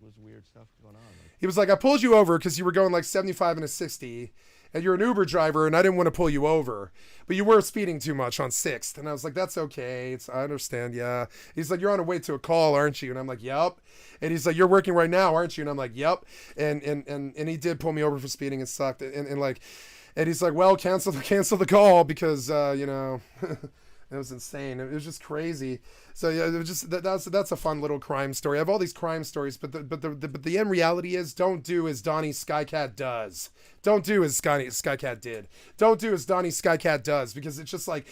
was weird stuff going on. He was like, I pulled you over because you were going like 75 and a 60 and you're an Uber driver and I didn't want to pull you over, but you were speeding too much on 6th. And I was like, that's okay. I understand. Yeah. He's like, you're on a way to a call, aren't you? And I'm like, yep. And he's like, you're working right now, aren't you? And I'm like, yep. And he did pull me over for speeding. It sucked. And he's like, well, cancel the call because, you know, it was insane. It was just crazy. So yeah, it was just that's a fun little crime story. I have all these crime stories, but the end reality is don't do as Donnie Skycat does. Don't do as Skycat did. Don't do as Donnie Skycat does because it's just like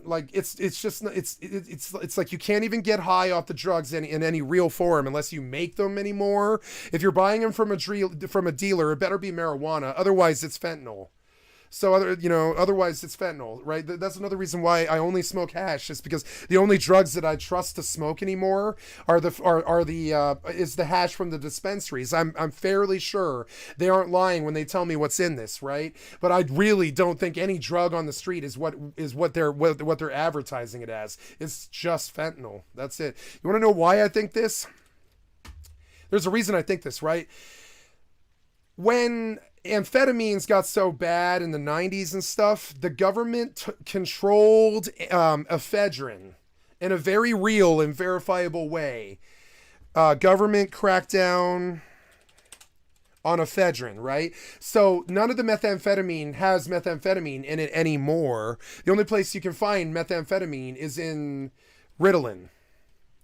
it's like you can't even get high off the drugs in any real form unless you make them anymore. If you're buying them from a dealer, it better be marijuana. Otherwise, it's fentanyl. So otherwise it's fentanyl, right? That's another reason why I only smoke hash, is because the only drugs that I trust to smoke anymore is the hash from the dispensaries. I'm fairly sure they aren't lying when they tell me what's in this, right? But I really don't think any drug on the street is what they're advertising it as. It's just fentanyl. That's it. You want to know why I think this? There's a reason I think this, right? When amphetamines got so bad in the 90s and stuff, the government controlled ephedrine in a very real and verifiable way. Government cracked down on ephedrine, right? So none of the methamphetamine has methamphetamine in it anymore. The only place you can find methamphetamine is in Ritalin.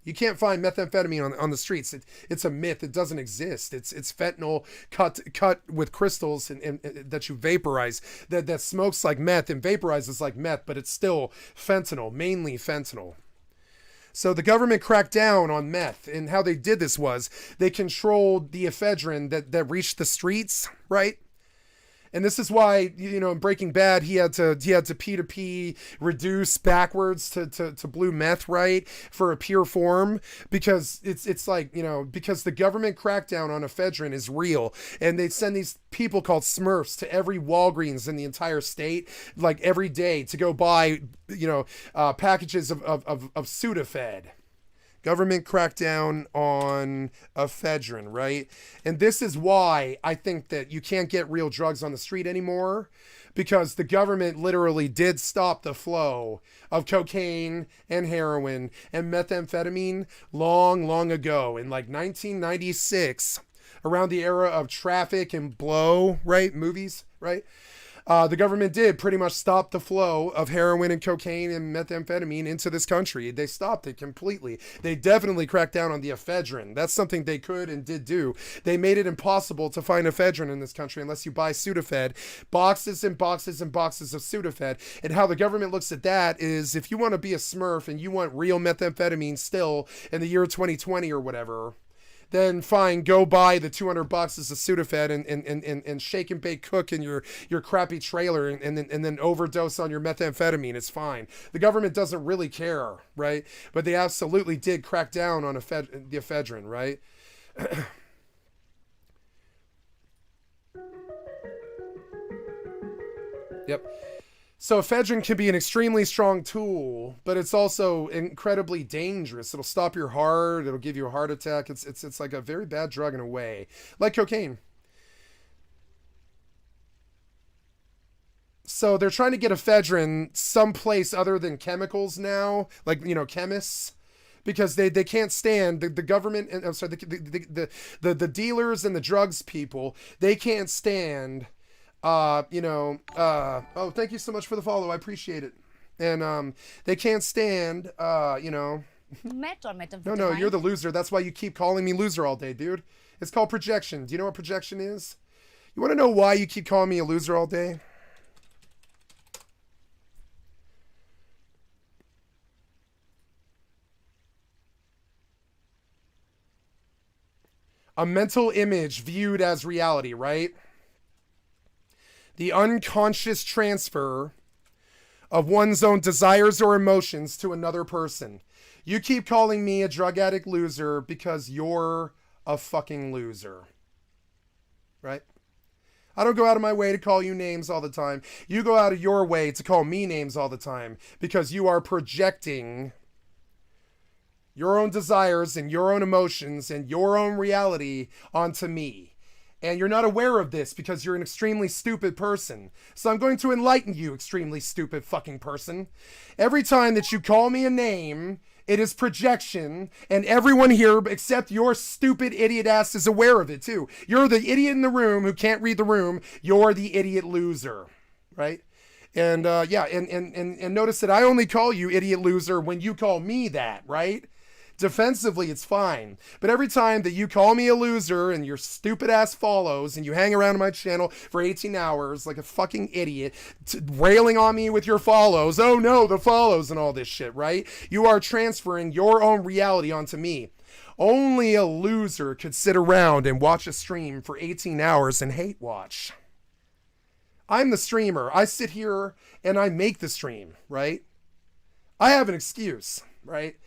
You can't find methamphetamine on the streets. It's a myth. It doesn't exist. It's fentanyl cut with crystals and that you vaporize that smokes like meth and vaporizes like meth, but it's still fentanyl, mainly fentanyl. So the government cracked down on meth, and how they did this was they controlled the ephedrine that reached the streets, right? And this is why, you know, in Breaking Bad, he had to P2P reduce backwards to blue meth, right, for a pure form, because it's like, you know, because the government crackdown on ephedrine is real, and they send these people called Smurfs to every Walgreens in the entire state, like every day, to go buy, you know, packages of Sudafed. Government crackdown on ephedrine, right? And this is why I think that you can't get real drugs on the street anymore, because the government literally did stop the flow of cocaine and heroin and methamphetamine long ago. In like 1996, around the era of Traffic and Blow, right? Movies, right? The government did pretty much stop the flow of heroin and cocaine and methamphetamine into this country. They stopped it completely. They definitely cracked down on the ephedrine. That's something they could and did do. They made it impossible to find ephedrine in this country unless you buy Sudafed, boxes and boxes and boxes of Sudafed. And how the government looks at that is, if you want to be a Smurf and you want real methamphetamine still in the year 2020 or whatever, then fine, go buy the 200 boxes of Sudafed and shake and bake cook in your crappy trailer and then overdose on your methamphetamine. It's fine. The government doesn't really care, right? But they absolutely did crack down on the ephedrine, right? Yep. So ephedrine can be an extremely strong tool, but it's also incredibly dangerous. It'll stop your heart. It'll give you a heart attack. It's like a very bad drug in a way, like cocaine. So they're trying to get ephedrine someplace other than chemicals now, like, you know, chemists, because they can't stand the government. And I'm sorry, the dealers and the drugs people. They can't stand. Oh, thank you so much for the follow. I appreciate it. And they can't stand, No, you're the loser. That's why you keep calling me loser all day, dude. It's called projection. Do you know what projection is? You want to know why you keep calling me a loser all day? A mental image viewed as reality, right? The unconscious transfer of one's own desires or emotions to another person. You keep calling me a drug addict loser because you're a fucking loser. Right? I don't go out of my way to call you names all the time. You go out of your way to call me names all the time because you are projecting your own desires and your own emotions and your own reality onto me. And you're not aware of this because you're an extremely stupid person. So I'm going to enlighten you, extremely stupid fucking person. Every time that you call me a name, it is projection, and everyone here except your stupid idiot ass is aware of it too. You're the idiot in the room who can't read the room. You're the idiot loser, right? And and notice that I only call you idiot loser when you call me that, right? Defensively, it's fine. But every time that you call me a loser and your stupid ass follows and you hang around my channel for 18 hours like a fucking idiot, railing on me with your follows, oh no, the follows and all this shit, right? You are transferring your own reality onto me. Only a loser could sit around and watch a stream for 18 hours and hate watch. I'm the streamer. I sit here and I make the stream, right? I have an excuse, right?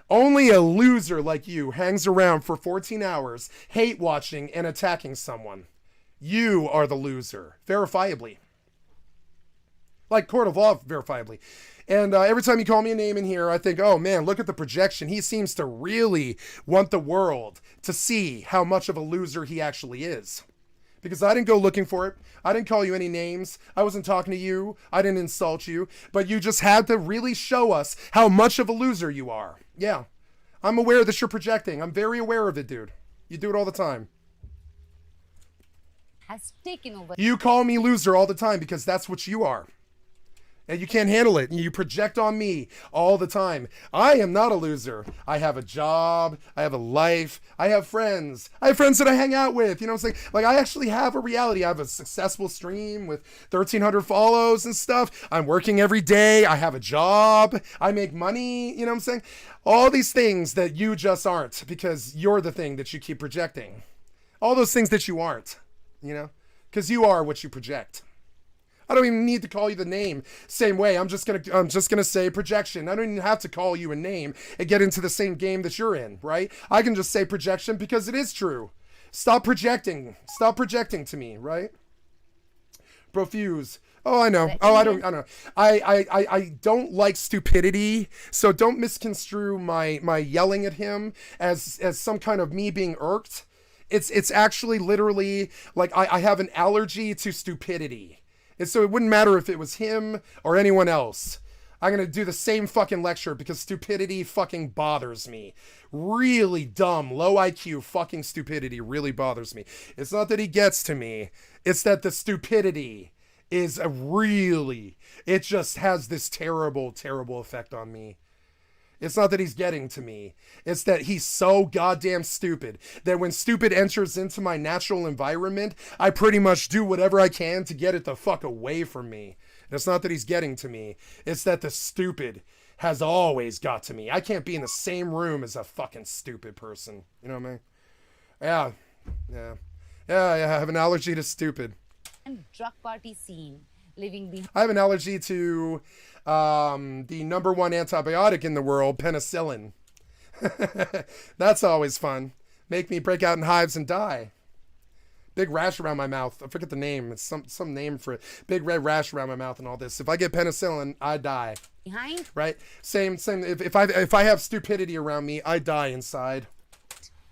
Only a loser like you hangs around for 14 hours, hate watching and attacking someone. You are the loser, verifiably. Like court of law, verifiably. And every time you call me a name in here, I think, oh man, look at the projection. He seems to really want the world to see how much of a loser he actually is. Because I didn't go looking for it. I didn't call you any names. I wasn't talking to you. I didn't insult you. But you just had to really show us how much of a loser you are. Yeah. I'm aware that you're projecting. I'm very aware of it, dude. You do it all the time. Has taken over. You call me loser all the time because that's what you are. And you can't handle it. And you project on me all the time. I am not a loser. I have a job. I have a life. I have friends. I have friends that I hang out with. You know what I'm saying? Like, I actually have a reality. I have a successful stream with 1,300 follows and stuff. I'm working every day. I have a job. I make money. You know what I'm saying? All these things that you just aren't because you're the thing that you keep projecting. All those things that you aren't, you know? Because you are what you project. I don't even need to call you the name. Same way, I'm just gonna say projection. I don't even have to call you a name and get into the same game that you're in, right? I can just say projection because it is true. Stop projecting. Stop projecting to me, right? Profuse. Oh, I know. Oh, I know. I don't like stupidity, so don't misconstrue my yelling at him as some kind of me being irked. It's actually literally like I have an allergy to stupidity. And so it wouldn't matter if it was him or anyone else. I'm going to do the same fucking lecture because stupidity fucking bothers me. Really dumb, low IQ fucking stupidity really bothers me. It's not that he gets to me. It's that the stupidity is a really, it just has this terrible, terrible effect on me. It's not that he's getting to me. It's that he's so goddamn stupid that when stupid enters into my natural environment, I pretty much do whatever I can to get it the fuck away from me. And it's not that he's getting to me. It's that the stupid has always got to me. I can't be in the same room as a fucking stupid person. You know what I mean? Yeah. I have an allergy to stupid. And drug party scene, living behind. I have an allergy to the number one antibiotic in the world, penicillin. That's always fun. Make me break out in hives and die. Big rash around my mouth. I forget the name. It's some name for it. Big red rash around my mouth and all this. If I get penicillin, I die. Behind. Right? Same. If I have stupidity around me, I die inside.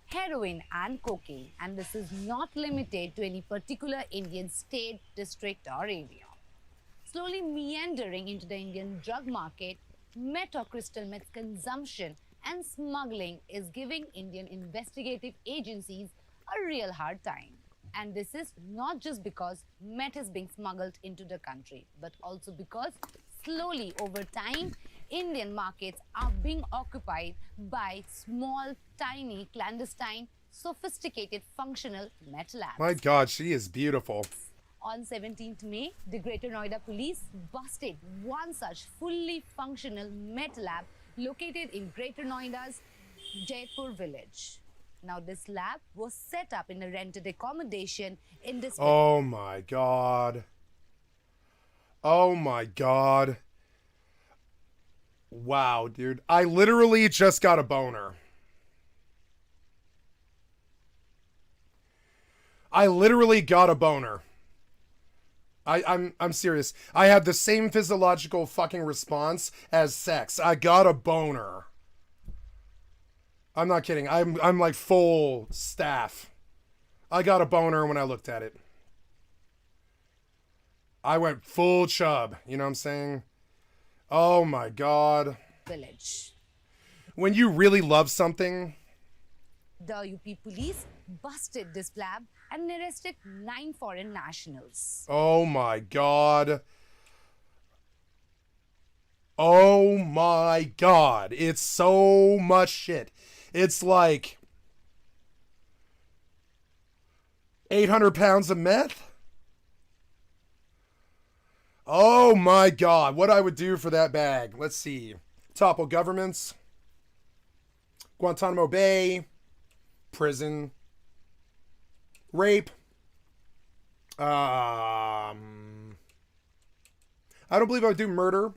Heroin and cocaine, and this is not limited to any particular Indian state, district or area. Slowly meandering into the Indian drug market, meth or crystal meth consumption and smuggling is giving Indian investigative agencies a real hard time. And this is not just because meth is being smuggled into the country, but also because slowly over time, Indian markets are being occupied by small, tiny, clandestine, sophisticated, functional meth labs. My God, she is beautiful. On 17th May, the Greater Noida police busted one such fully functional meth lab located in Greater Noida's Jaipur village. Now, this lab was set up in a rented accommodation in this... Oh my God. Oh my God. Wow, dude. I literally just got a boner. I literally got a boner. I'm serious. I had the same physiological fucking response as sex. I got a boner. I'm not kidding. I'm like full staff. I got a boner when I looked at it. I went full chub. You know what I'm saying? Oh my God. Village. When you really love something. The UP police busted this lab and arrested 9 foreign nationals. Oh my God. Oh my God. It's so much shit. It's like 800 pounds of meth. Oh my God. What I would do for that bag. Let's see. Topple governments. Guantanamo Bay. Prison. Rape. I don't believe I would do murder.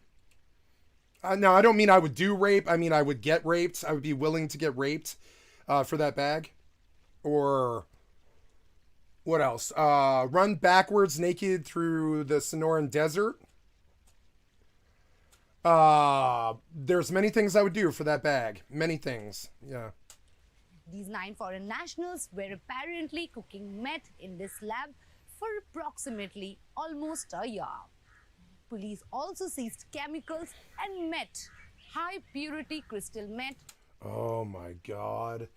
No, I don't mean I would do rape. I mean I would get raped. I would be willing to get raped for that bag. Or what else? Run backwards naked through the Sonoran Desert. There's many things I would do for that bag. Many things. Yeah. These 9 foreign nationals were apparently cooking meth in this lab for approximately almost a year. Police also seized chemicals and meth, high purity crystal meth. Oh my God.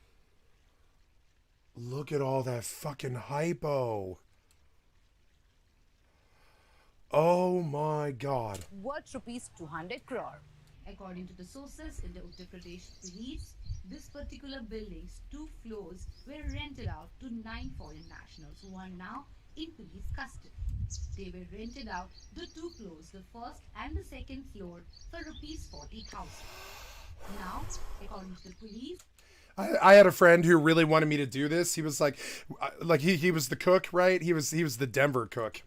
Look at all that fucking hypo. Oh my God. Worth rupees 200 crore. According to the sources in the Uttar Pradesh police, this particular building's 2 floors were rented out to 9 foreign nationals who are now in police custody. They were rented out the 2 floors, the first and the second floor, for rupees 40,000. Now, according to the police, I had a friend who really wanted me to do this. He was like he was the cook, right? He was the Denver cook.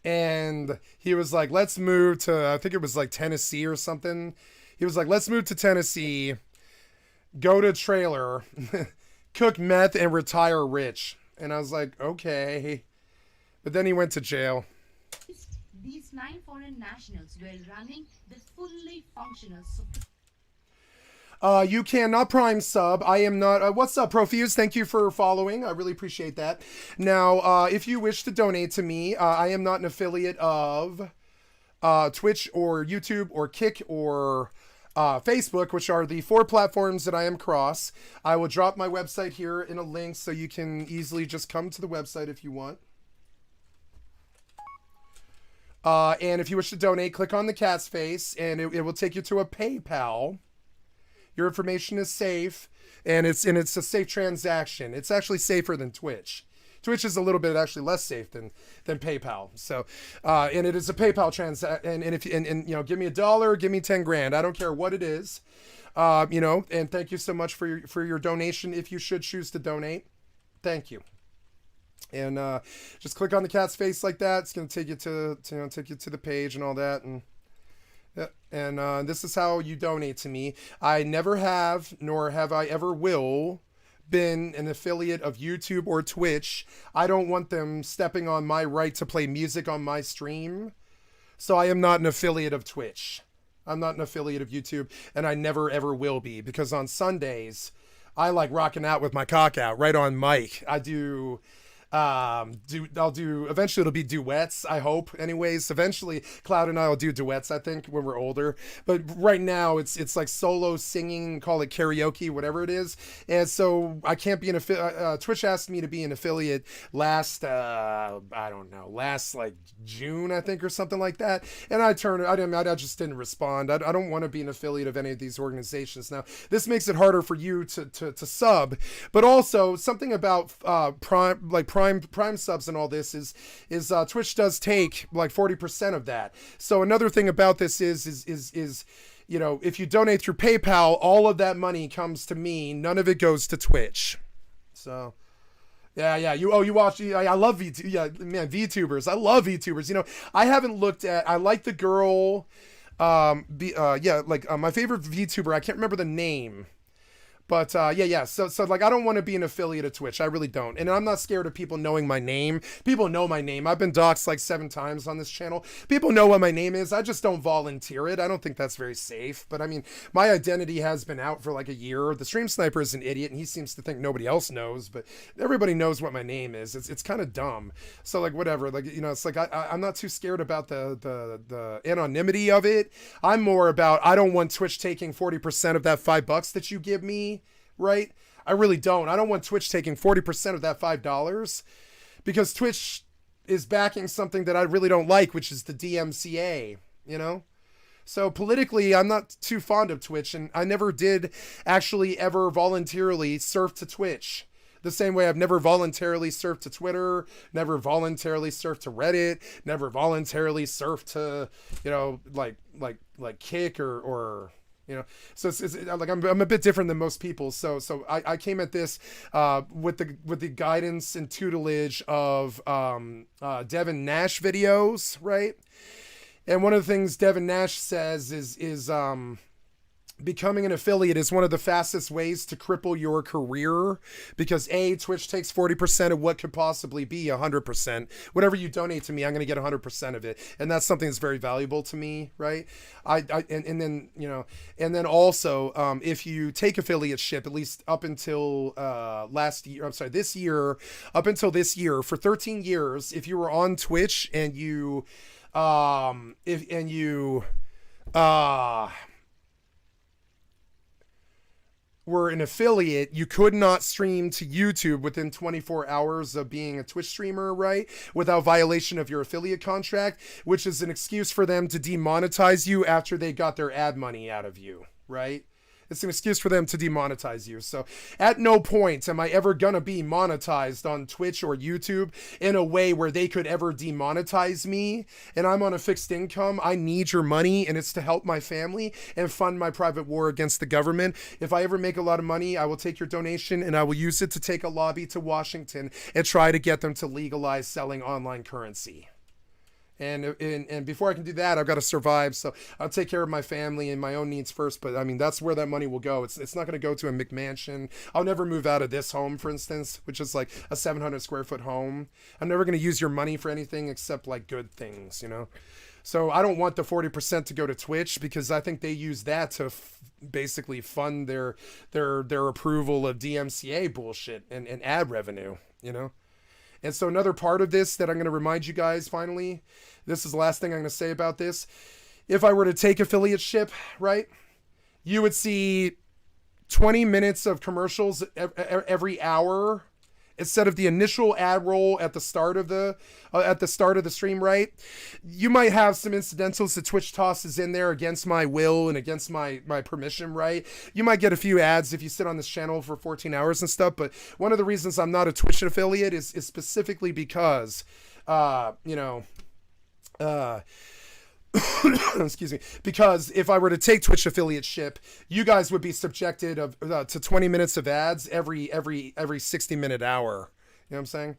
And he was like, let's move to, I think it was like Tennessee or something. He was like, let's move to Tennessee, go to a trailer, cook meth and retire rich. And I was like, okay. But then he went to jail. these 9 foreign nationals were running the fully functional You cannot prime sub. I am not. What's up, Profuse? Thank you for following. I really appreciate that. Now, if you wish to donate to me, I am not an affiliate of Twitch or YouTube or Kick or Facebook, which are the 4 platforms that I am across. I will drop my website here in a link so you can easily just come to the website if you want. And if you wish to donate, click on the cat's face, and it will take you to a PayPal. Your information is safe, and it's a safe transaction. It's actually safer than Twitch. Twitch is a little bit actually less safe than PayPal. So, and it is a PayPal transaction. And if you give me $1, give me 10 grand. I don't care what it is. And thank you so much for your donation. If you should choose to donate, thank you. And just click on the cat's face like that. It's gonna take you to the page and all that. And yeah, and this is how you donate to me. I never have, nor have I ever will, been an affiliate of YouTube or Twitch. I don't want them stepping on my right to play music on my stream. So I am not an affiliate of Twitch. I'm not an affiliate of YouTube, and I never ever will be, because on Sundays I like rocking out with my cock out right on mic. Eventually it'll be duets, I hope. Anyways, eventually Cloud and I will do duets, I think, when we're older. But right now it's like solo singing, call it karaoke, whatever it is. And so I can't be an affiliate. Twitch asked me to be an affiliate last like June, I think, or something like that. And I just didn't respond. I don't want to be an affiliate of any of these organizations. Now, this makes it harder for you to sub, but also something about Prime subs and all this is Twitch does take like 40% of that. So another thing about this is if you donate through PayPal, all of that money comes to me. None of it goes to Twitch. So yeah. You watch. I love VTubers. Yeah, man, VTubers. I love VTubers. I haven't looked at. I like the girl. My favorite VTuber. I can't remember the name. But So like, I don't want to be an affiliate of Twitch. I really don't. And I'm not scared of people knowing my name. People know my name. I've been doxxed like 7 times on this channel. People know what my name is. I just don't volunteer it. I don't think that's very safe. But I mean, my identity has been out for like a year. The stream sniper is an idiot, and he seems to think nobody else knows. But everybody knows what my name is. It's kind of dumb. So like, whatever. Like, it's like I'm not too scared about the anonymity of it. I'm more about, I don't want Twitch taking 40% of that $5 that you give me. Right? I really don't. I don't want Twitch taking 40% of that $5, because Twitch is backing something that I really don't like, which is the DMCA, So politically, I'm not too fond of Twitch, and I never did actually ever voluntarily surf to Twitch. The same way I've never voluntarily surfed to Twitter, never voluntarily surfed to Reddit, never voluntarily surfed to, like Kick or so it's like I'm a bit different than most people. So I came at this with the guidance and tutelage of Devin Nash videos, right? And one of the things Devin Nash says is becoming an affiliate is one of the fastest ways to cripple your career, because Twitch takes 40% of what could possibly be 100%. Whatever you donate to me, I'm going to get 100% of it, and that's something that's very valuable to me, right? And then also if you take affiliateship, at least up until this year, for 13 years, if you were on Twitch and you were an affiliate, you could not stream to YouTube within 24 hours of being a Twitch streamer, right? Without violation of your affiliate contract, which is an excuse for them to demonetize you after they got their ad money out of you, right? It's an excuse for them to demonetize you. So at no point am I ever gonna be monetized on Twitch or YouTube in a way where they could ever demonetize me. And I'm on a fixed income. I need your money, and it's to help my family and fund my private war against the government. If I ever make a lot of money, I will take your donation and I will use it to take a lobby to Washington and try to get them to legalize selling online currency. And before I can do that, I've got to survive. So I'll take care of my family and my own needs first. But I mean, that's where that money will go. It's not going to go to a McMansion. I'll never move out of this home, for instance, which is like a 700 square foot home. I'm never going to use your money for anything except like good things, So I don't want the 40% to go to Twitch, because I think they use that to basically fund their approval of DMCA bullshit and ad revenue, And so another part of this that I'm going to remind you guys, finally, this is the last thing I'm going to say about this. If I were to take affiliateship, right, you would see 20 minutes of commercials every hour instead of the initial ad roll at the start of the stream, right? You might have some incidentals that Twitch tosses in there against my will and against my permission, right? You might get a few ads if you sit on this channel for 14 hours and stuff, but one of the reasons I'm not a Twitch affiliate is specifically because excuse me, because if I were to take Twitch affiliateship, you guys would be subjected to 20 minutes of ads every 60-minute hour. You know what I'm saying?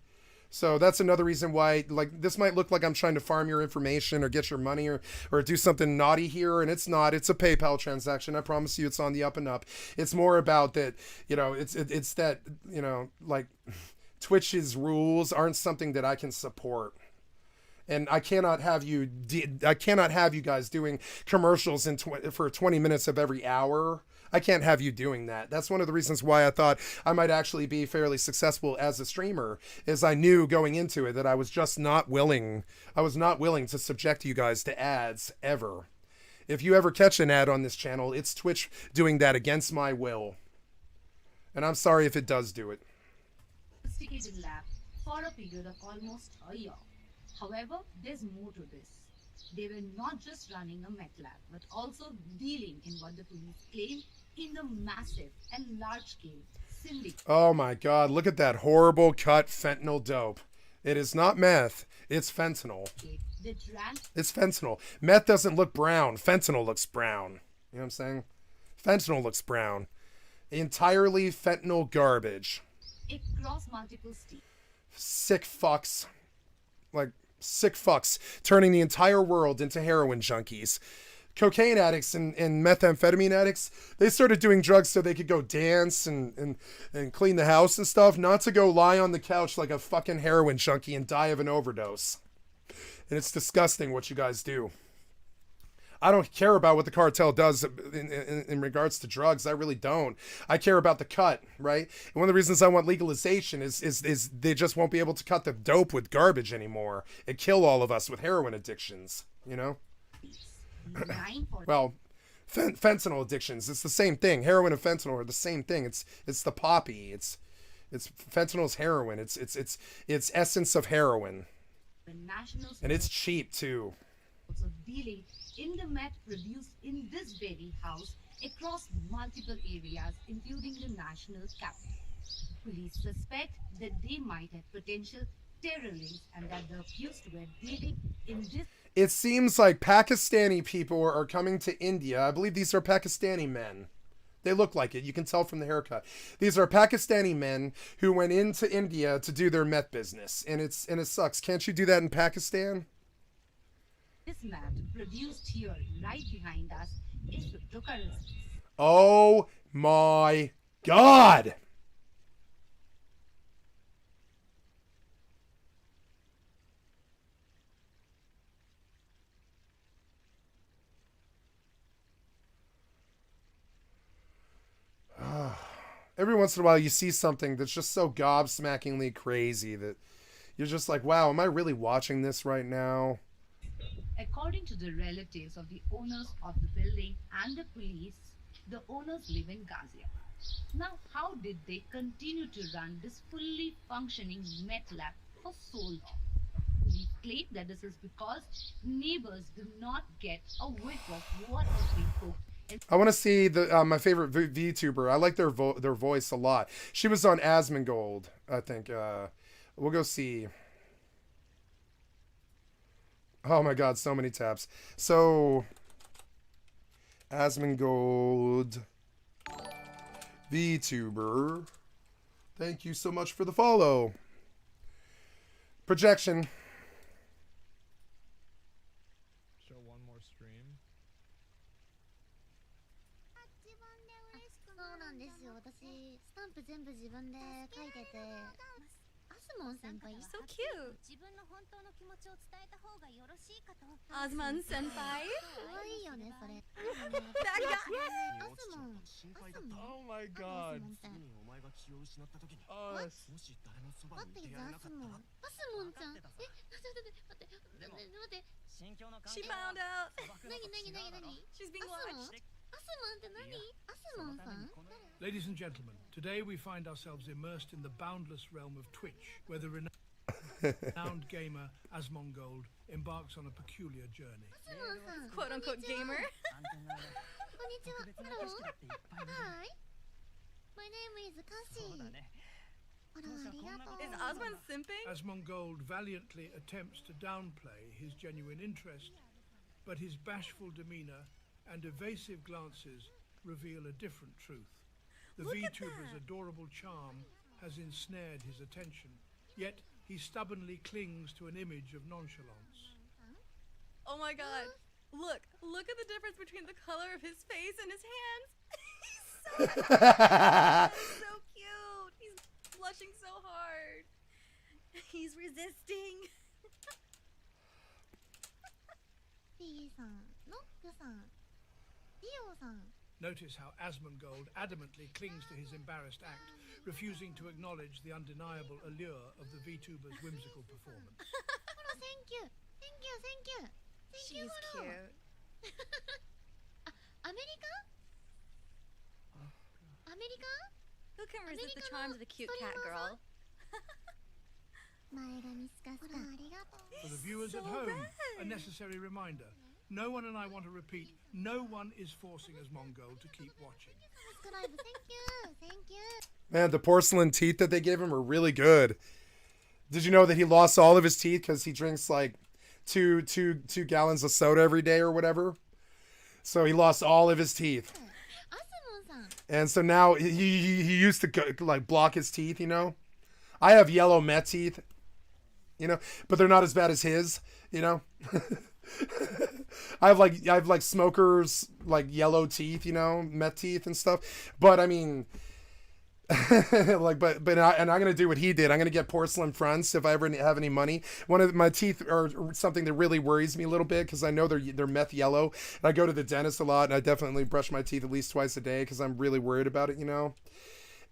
So that's another reason why, like, this might look like I'm trying to farm your information or get your money or do something naughty here, and it's not. It's a PayPal transaction. I promise you, it's on the up and up. It's more about that, it's that, like, Twitch's rules aren't something that I can support. And I cannot have you guys doing commercials for 20 minutes of every hour. I can't have you doing that. That's one of the reasons why I thought I might actually be fairly successful as a streamer, is I knew going into it that I was just not willing. I was not willing to subject you guys to ads ever. If you ever catch an ad on this channel, it's Twitch doing that against my will. And I'm sorry if it does do it. Sophisticated lab for a period of almost a year. However, there's more to this. They were not just running a meth lab, but also dealing in what the police claim in the massive and large-scale syndicate. Oh my God, look at that horrible cut fentanyl dope. It is not meth, it's fentanyl. It's fentanyl. Meth doesn't look brown, fentanyl looks brown. You know what I'm saying? Fentanyl looks brown. Entirely fentanyl garbage. Across multiple states. Sick fucks. Like, sick fucks, turning the entire world into heroin junkies. Cocaine addicts and methamphetamine addicts, they started doing drugs so they could go dance and clean the house and stuff, not to go lie on the couch like a fucking heroin junkie and die of an overdose. And it's disgusting what you guys do. I don't care about what the cartel does in regards to drugs. I really don't. I care about the cut, right? And one of the reasons I want legalization is they just won't be able to cut the dope with garbage anymore and kill all of us with heroin addictions, you know? Well, fentanyl addictions, it's the same thing. Heroin and fentanyl are the same thing. It's the poppy. It's fentanyl's heroin. It's essence of heroin. And it's cheap too. Also dealing in the meth produced in this very house across multiple areas, including the national capital. Police suspect that they might have potential terror links and that the accused were dealing in this. It seems like Pakistani people are coming to India. I believe these are Pakistani men. They look like it. You can tell from the haircut. These are Pakistani men who went into India to do their meth business, and it sucks. Can't you do that in Pakistan? This map produced here right behind us is cryptocurrency. Oh my God! Every once in a while you see something that's just so gobsmackingly crazy that you're just like, wow, am I really watching this right now? According to the relatives of the owners of the building and the police, the owners live in Ghaziabad. Now, how did they continue to run this fully functioning meth lab for so long? We claim that this is because neighbors do not get a whiff of what has been cooked. I want to see the my favorite VTuber. I like their voice a lot. She was on Asmongold, I think. We'll go see. Oh my God, so many tabs. So, Asmongold, VTuber. Thank you so much for the follow. Projection. Show one more stream. そうなんですよ。私スタンプ全部自分で書いてて。アスモン先輩。So cute. 自分の本当の気持ちを伝えた方がよろしいかと。アスモン先輩。可愛いよねそれ。アスモン。Oh my God. お前が気を失った時に。もし誰もそばにいてやれなかったら。アスモンちゃん。待って。She found out. 何 She's being watched. Ladies and gentlemen, today we find ourselves immersed in the boundless realm of Twitch, where the renowned gamer Asmongold embarks on a peculiar journey. Quote-unquote gamer. Hi. My name is Kashi. Is Osman simping? Asmongold valiantly attempts to downplay his genuine interest, but his bashful demeanor and evasive glances reveal a different truth. The VTuber's adorable charm has ensnared his attention, yet he stubbornly clings to an image of nonchalance. Oh my god. Look at the difference between the color of his face and his hands. He's so cute. He's blushing so hard. He's resisting. Notice how Asmongold adamantly clings to his embarrassed act, refusing to acknowledge the undeniable allure of the VTuber's whimsical performance. Thank you. She's cute. America? Who can resist the charms of a cute cat girl? For the viewers at home, a necessary reminder. No one, and I want to repeat, no one is forcing Asmongold to keep watching. Thank you. Man, the porcelain teeth that they gave him are really good. Did you know that he lost all of his teeth because he drinks like two gallons of soda every day or whatever? So he lost all of his teeth. And so now he used to go, like block his teeth, you know. I have yellow Met teeth, you know, but they're not as bad as his, you know. I have like smokers like yellow teeth, you know, Met teeth and stuff. But I mean, like, I'm gonna do what he did. I'm gonna get porcelain fronts if I ever have any money. One of my teeth are something that really worries me a little bit because I know they're meth yellow. And I go to the dentist a lot, and I definitely brush my teeth at least twice a day because I'm really worried about it, you know.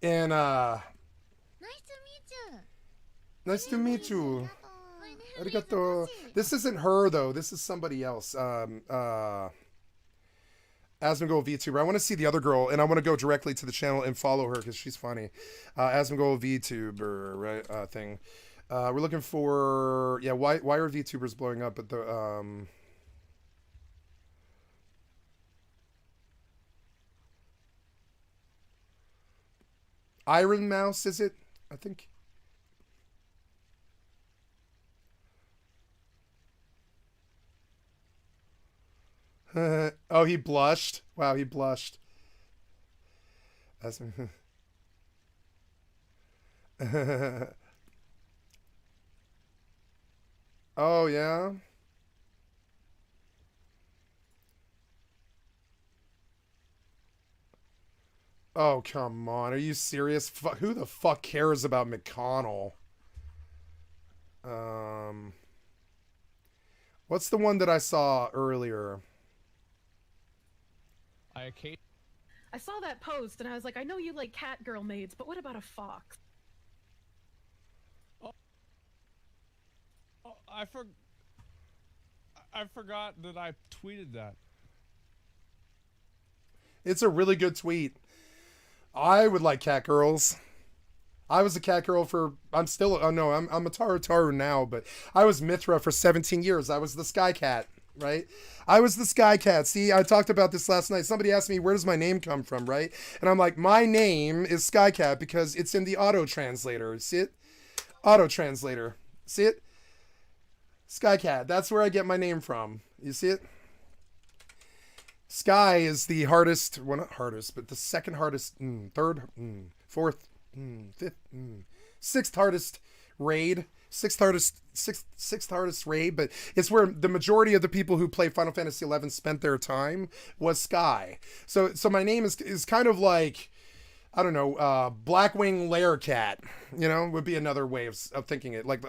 And nice to meet you. Arigato. This isn't her though. This is somebody else. Asmongold VTuber. I want to see the other girl, and I want to go directly to the channel and follow her because she's funny. Asmongold VTuber, right? Thing. We're looking for why are VTubers blowing up at the Iron Mouse, is it? I think. Oh, he blushed. Wow, he blushed. Oh, yeah. Oh, come on. Are you serious? Who the fuck cares about McConnell? What's the one that I saw earlier? I saw that post and I was like, I know you like cat girl maids, but what about a fox? I forgot that I tweeted that. It's a really good tweet. I would like cat girls. I was a cat girl for, I'm a Taru now, but I was Mithra for 17 years. I was the Sky Cat, right? I was the Sky Cat. See, I talked about this last night. Somebody asked me, where does my name come from, right? And I'm like, my name is Sky Cat because it's in the auto translator. See it? Auto translator. See it? Sky Cat. That's where I get my name from. You see it? Sky is the hardest, well, not hardest, but the second hardest, third, fourth, fifth, sixth hardest raid. Sixth hardest raid, but it's where the majority of the people who play Final Fantasy XI spent their time was Sky. So my name is kind of like, I don't know, Blackwing Lair Cat, you know, would be another way of thinking it. Like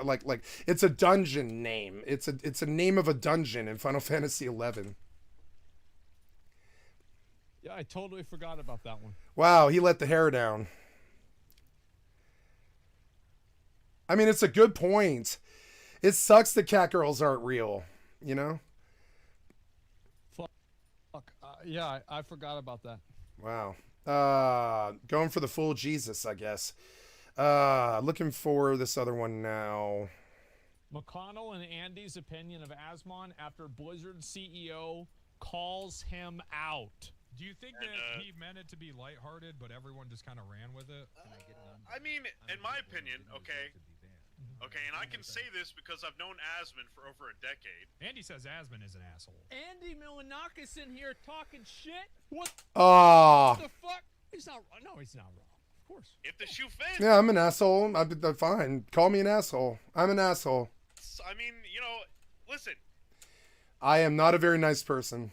it's a dungeon name. It's a name of a dungeon in Final Fantasy XI. Yeah, I totally forgot about that one. Wow, he let the hair down. I mean, it's a good point. It sucks that cat girls aren't real, you know? Fuck. Yeah, I forgot about that. Wow. Going for the full Jesus, I guess. Looking for this other one now. McConnell and Andy's opinion of Asmon after Blizzard CEO calls him out. Do you think that he meant it to be lighthearted, but everyone just kind of ran with it? I mean, in my opinion, okay, and I can say this because I've known Asmon for over a decade. Andy says Asmon is an asshole. Andy Milanakis in here talking shit? What Ah. the fuck? He's not wrong. No, he's not wrong. Of course. If the shoe fits. Yeah, I'm an asshole. I'm fine. Call me an asshole. I'm an asshole. I mean, you know, listen. I am not a very nice person.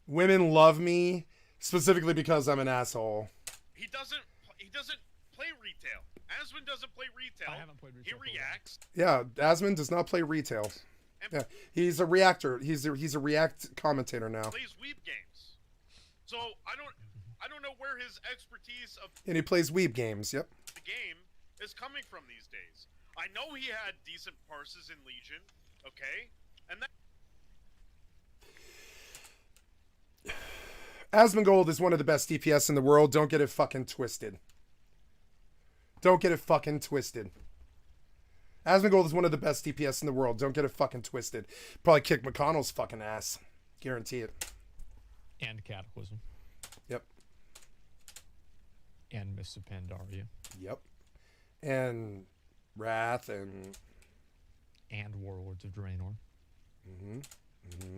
Women love me specifically because I'm an asshole. He doesn't play retail. Asmon doesn't play retail. I haven't played retail. He reacts. Yeah, Asmon does not play retail. Yeah, he's a reactor. He's a React commentator now. Plays weeb games. So I don't know where his expertise of And he plays weeb games. Yep. the game is coming from these days. I know he had decent parses in Legion, okay? And that Asmongold is one of the best DPS in the world. Don't get it fucking twisted. Don't get it fucking twisted. Asmongold is one of the best DPS in the world. Don't get it fucking twisted. Probably kick McConnell's fucking ass. Guarantee it. And Cataclysm. Yep. And Miss Pandaria. Yep. And Wrath and Warlords of Draenor. Mm-hmm.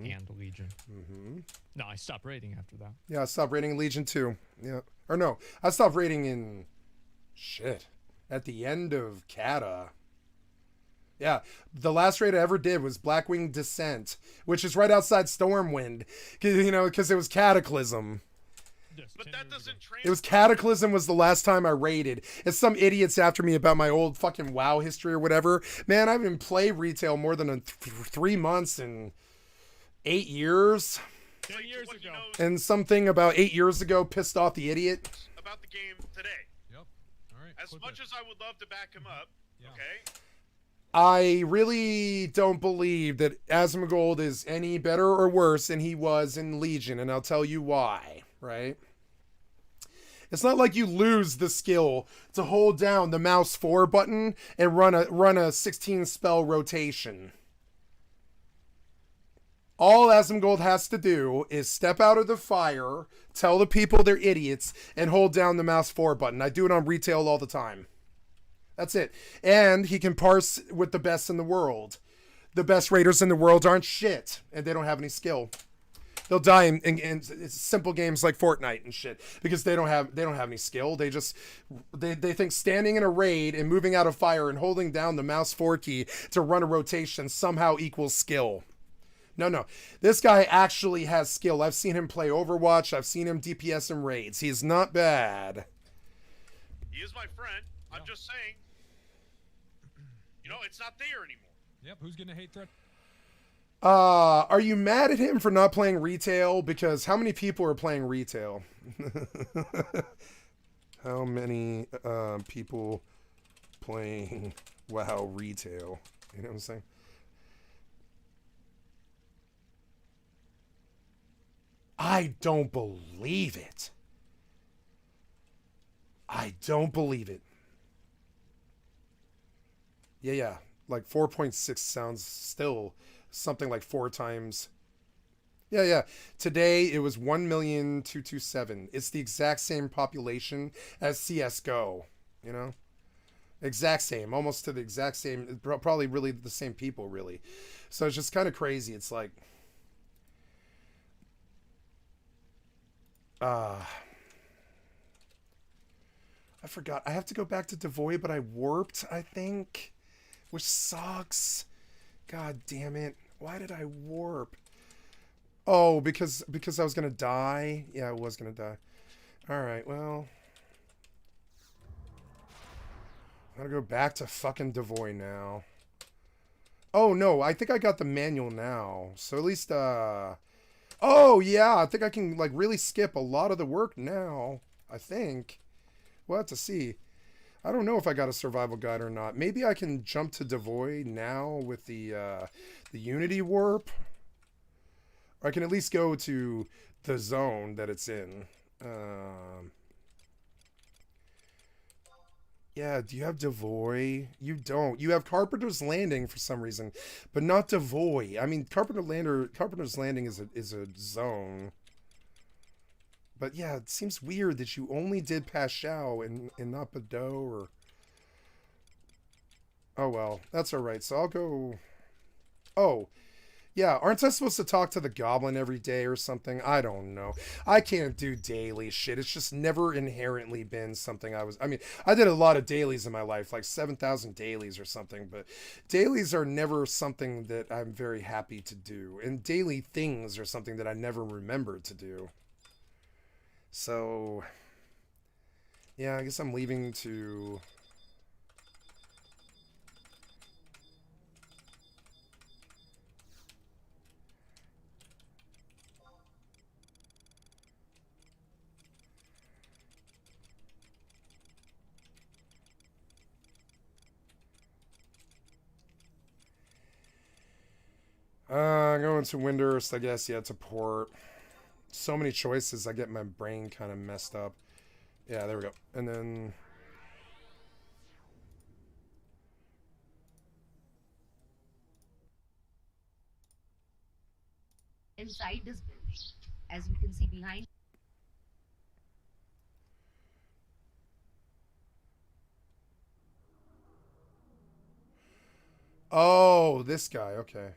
And Legion. Mm-hmm. No, I stopped rating after that. Yeah, I stopped rating Legion too. Yeah. Or no, I stopped rating in shit. At the end of Kata. Yeah, the last raid I ever did was Blackwing Descent, which is right outside Stormwind, because it was Cataclysm. but that doesn't It was Cataclysm was the last time I raided. And some idiots after me about my old fucking WoW history or whatever. Man, I haven't played retail more than 3 months and 8 years. 10 years ago. And something about 8 years ago pissed off the idiot. About the game today. Yep. All right. As much as I would love to back him up, okay? I really don't believe that Asmongold is any better or worse than he was in Legion, and I'll tell you why, right? It's not like you lose the skill to hold down the mouse 4 button and run a 16 spell rotation. All Asmongold has to do is step out of the fire, tell the people they're idiots, and hold down the mouse 4 button. I do it on retail all the time. That's it. And he can parse with the best in the world. The best raiders in the world aren't shit, and they don't have any skill. They'll die in simple games like Fortnite and shit because they don't have any skill. They think standing in a raid and moving out of fire and holding down the mouse 4 key to run a rotation somehow equals skill. No. This guy actually has skill. I've seen him play Overwatch. I've seen him DPS in raids. He's not bad. He is my friend. I'm just saying, it's not there anymore. Yep, who's gonna hate threat? Are you mad at him for not playing retail? Because how many people are playing retail? How many people playing WoW retail? You know what I'm saying? I don't believe it. I don't believe it. Yeah. Like 4.6 sounds still something like 4 times. Yeah. Today it was 1,227,000. It's the exact same population as CSGO, Exact same, almost to the exact same, probably really the same people, really. So it's just kind of crazy. It's like, I forgot. I have to go back to Devoid, but I warped, I think, which sucks. God damn it. Why did I warp? Oh, because I was going to die? Yeah, I was going to die. All right, well. I'm going to go back to fucking Devoid now. Oh, no, I think I got the manual now. So at least, oh, yeah, I think I can, really skip a lot of the work now. I think. We'll have to see. I don't know if I got a survival guide or not. Maybe I can jump to Devoid now with the Unity warp. Or I can at least go to the zone that it's in. Yeah, do you have Devoy? You don't. You have Carpenter's Landing for some reason, but not Devoy. I mean, Carpenter's Landing is a zone. But yeah, it seems weird that you only did Pashao and not Bordeaux or... Oh well, that's alright. So I'll go... Oh, yeah, aren't I supposed to talk to the goblin every day or something? I don't know. I can't do daily shit. It's just never inherently been something I mean, I did a lot of dailies in my life, like 7,000 dailies or something, but dailies are never something that I'm very happy to do. And daily things are something that I never remember to do. So, yeah, I guess I'm leaving to... Going to Windurst, I guess, yeah, to port. So many choices, I get my brain kind of messed up. Yeah, there we go. And then... Inside this building, as you can see behind. Oh, this guy, okay.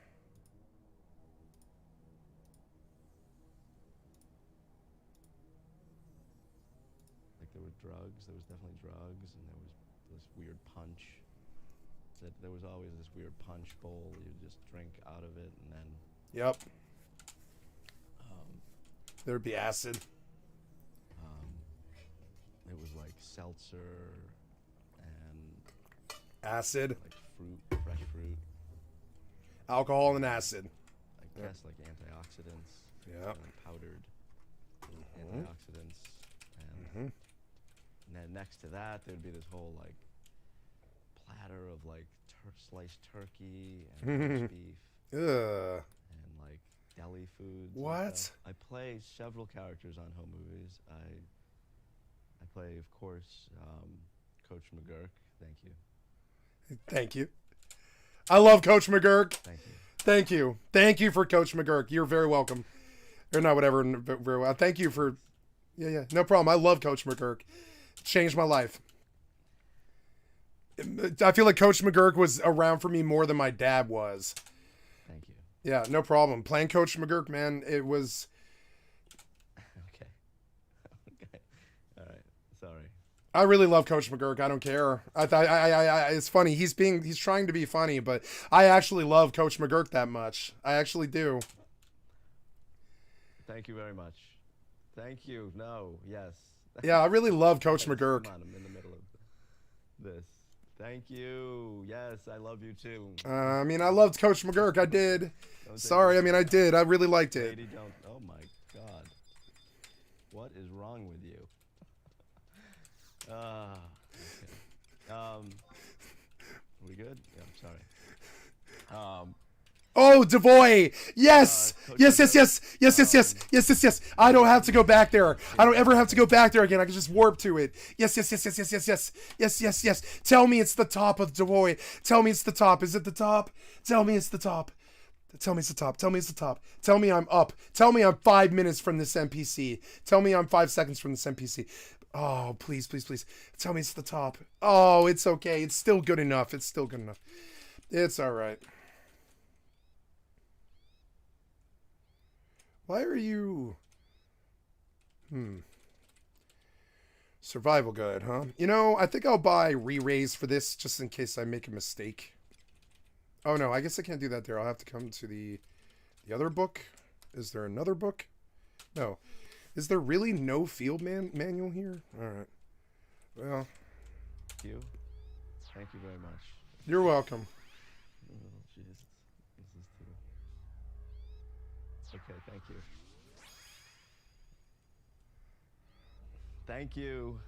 There were drugs. There was definitely drugs, and there was this weird punch. There was always this weird punch bowl. You just drink out of it, and then. Yep. There'd be acid. It was like seltzer and acid. Like fruit, fresh fruit. Alcohol and acid. I guess like antioxidants. Yeah. Like powdered antioxidants, and then next to that there'd be this whole like platter of like sliced turkey and roast beef. Ugh. And like deli foods. What? I play several characters on home movies. I play, of course, Coach McGurk. Thank you. Thank you. I love Coach McGurk. Thank you. Thank you. Thank you for Coach McGurk. You're very welcome. Or not, whatever. Very well. Thank you for... Yeah. No problem. I love Coach McGurk. Changed my life. I feel like Coach McGurk was around for me more than my dad was. Thank you. Yeah, no problem. Playing Coach McGurk, man, it was... Okay. All right. Sorry. I really love Coach McGurk. I don't care. It's funny. He's trying to be funny, but I actually love Coach McGurk that much. I actually do. Thank you very much. Thank you. No. Yes. Yeah, I really love Coach McGurk. Come on, I'm in the middle of this. Thank you. Yes, I love you too. I mean, I loved Coach McGurk. I did. Sorry, I mean, I did. I really liked it. Lady, don't. Oh my God. What is wrong with you? Okay. Are we good? Yeah, I'm sorry. Oh, Devoy! Yes! Yes! I don't have to go back there. I don't ever have to go back there again. I can just warp to it. Yes. Tell me it's the top of Devoy. Tell me it's the top. Is it the top? Tell me it's the top. Tell me it's the top. Tell me it's the top. Tell me I'm up. Tell me I'm 5 minutes from this NPC. Tell me I'm 5 seconds from this NPC. Oh, please. Tell me it's the top. Oh, it's okay. It's still good enough. It's all right. Why are you... Survival guide, huh? You know, I think I'll buy re-raise for this just in case I make a mistake. Oh no, I guess I can't do that there. I'll have to come to the other book. Is there another book? No. Is there really no field manual here? Alright. Well. Thank you. Thank you very much. You're welcome. Oh, Jesus. This is too... Okay, thank you. Thank you.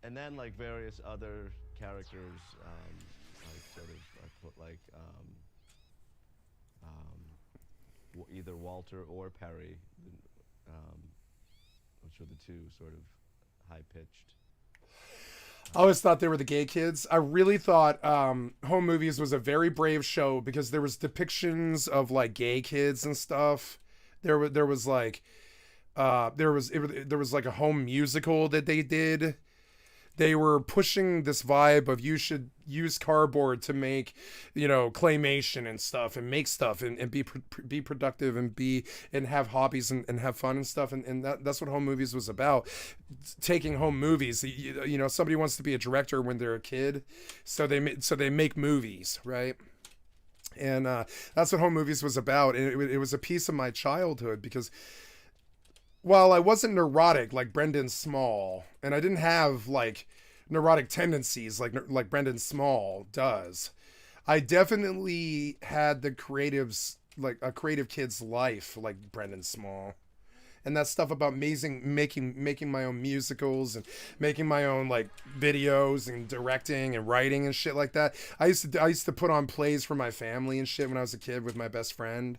And then like various other characters, like sort of I put like either Walter or Perry, which were the two sort of high-pitched. I always thought they were the gay kids. I really thought Home Movies was a very brave show because there was depictions of like gay kids and stuff. There was like there was like a home musical that they did. They were pushing this vibe of you should use cardboard to make, you know, claymation and stuff and make stuff and be productive and have hobbies and have fun and stuff. And that's what Home Movies was about. Taking home movies, you know, somebody wants to be a director when they're a kid. So they make movies, right? And that's what Home Movies was about. And it was a piece of my childhood because while I wasn't neurotic like Brendan Small, and I didn't have like neurotic tendencies like Brendan Small does, I definitely had the creatives, like a creative kid's life like Brendan Small. And that stuff about making my own musicals and making my own like videos and directing and writing and shit like that. I used to put on plays for my family and shit when I was a kid with my best friend.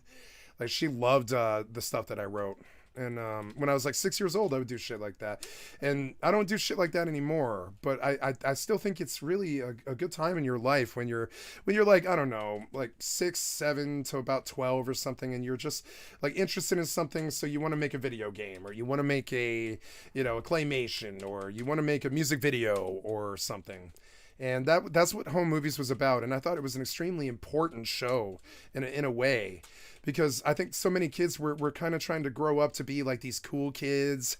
Like she loved the stuff that I wrote. And when I was like 6 years old, I would do shit like that. And I don't do shit like that anymore. But I still think it's really a good time in your life when you're like, I don't know, like 6, 7 to about 12 or something. And you're just like interested in something. So you want to make a video game, or you want to make a claymation, or you want to make a music video or something. And that's what Home Movies was about. And I thought it was an extremely important show in a way. Because I think so many kids were kind of trying to grow up to be like these cool kids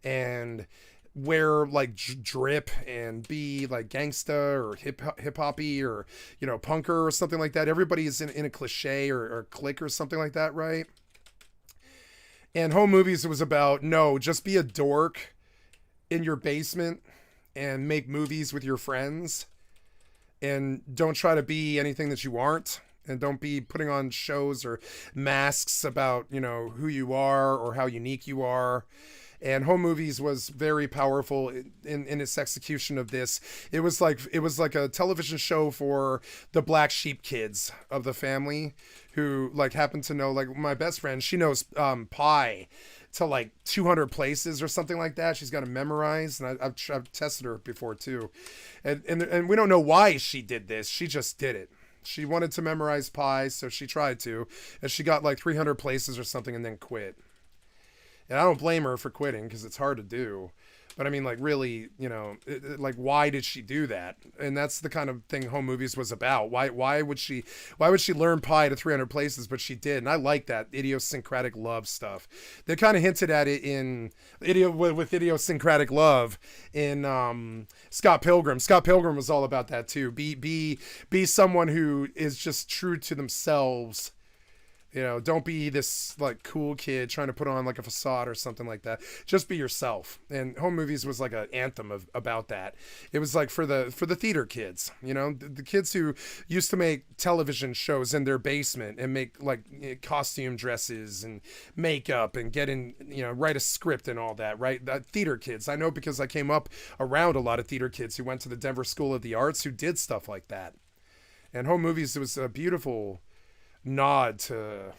and wear like drip and be like gangsta or hip hoppy or, you know, punker or something like that. Everybody is in a cliche or clique or something like that, right? And Home Movies was about, no, just be a dork in your basement and make movies with your friends. And don't try to be anything that you aren't. And don't be putting on shows or masks about, you know, who you are or how unique you are. And Home Movies was very powerful in its execution of this. It was like a television show for the black sheep kids of the family who like happen to know, like my best friend, she knows pi to like 200 places or something like that. She's got it memorized, and I've tested her before too. And we don't know why she did this. She just did it. She wanted to memorize pi, so she tried to, and she got like 300 places or something and then quit. And I don't blame her for quitting because it's hard to do. But I mean, like, really, you know, like, why did she do that? And that's the kind of thing Home Movies was about. Why would she learn pi to 300 places? But she did, and I like that idiosyncratic love stuff. They kind of hinted at it with idiosyncratic love in Scott Pilgrim. Scott Pilgrim was all about that too. Be someone who is just true to themselves. You know, don't be this like cool kid trying to put on like a facade or something like that. Just be yourself. And Home Movies was like an anthem about that. It was like for the theater kids, you know, the kids who used to make television shows in their basement and make like costume dresses and makeup and write a script and all that, right? That theater kids. I know because I came up around a lot of theater kids who went to the Denver School of the Arts who did stuff like that. And Home Movies, it was a beautiful nod to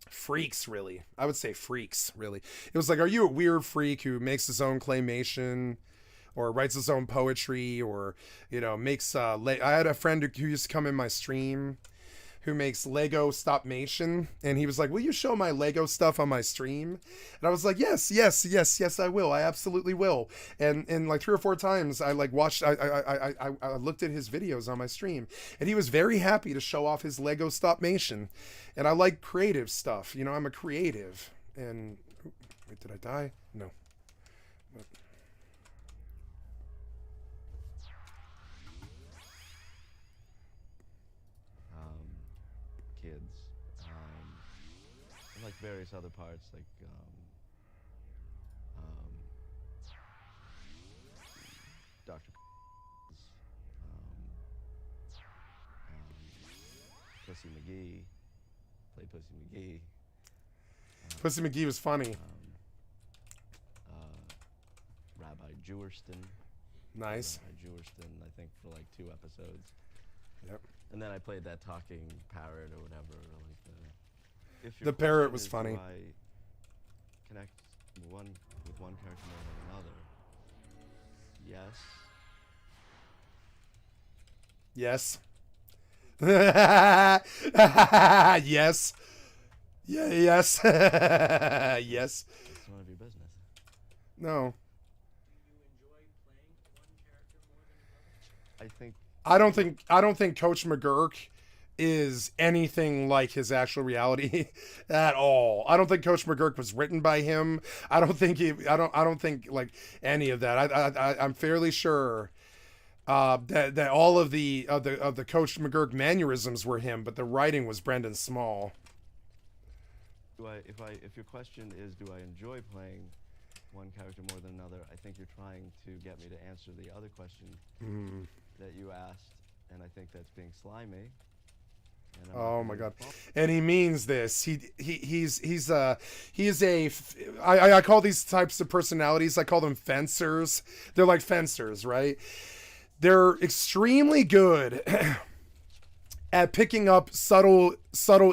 freaks, really. I would say freaks, really. It was like, are you a weird freak who makes his own claymation or writes his own poetry or, you know, makes I had a friend who used to come in my stream who makes Lego stop-mation, and he was like, will you show my Lego stuff on my stream? And I was like, yes, I will. I absolutely will. And like 3 or 4 times I like watched, I looked at his videos on my stream, and he was very happy to show off his Lego stop-mation. And I like creative stuff. You know, I'm a creative. And wait, did I die? No. Kids, and like various other parts, like Dr. Pussy McGee, play Pussy McGee. Pussy McGee was funny. Rabbi Jewerston. Nice. Rabbi Jewerston, I think, for like 2 episodes. Yep. And then I played that talking parrot or whatever, like If your The parrot question was is, funny. Do I connect with one character more than another? Yes. Yes. Yes. Yeah, yes. Yes. It's none of your business. No. I think I don't think Coach McGurk is anything like his actual reality at all. I don't think Coach McGurk was written by him. I don't think I don't think like any of that. I'm fairly sure that all of the Coach McGurk mannerisms were him, but the writing was Brendan Small. If your question is, do I enjoy playing one character more than another, I think you're trying to get me to answer the other question that you asked, and I think that's being slimy. Oh my God! And he means this. I call these types of personalities, I call them fencers. They're like fencers, right? They're extremely good at picking up subtle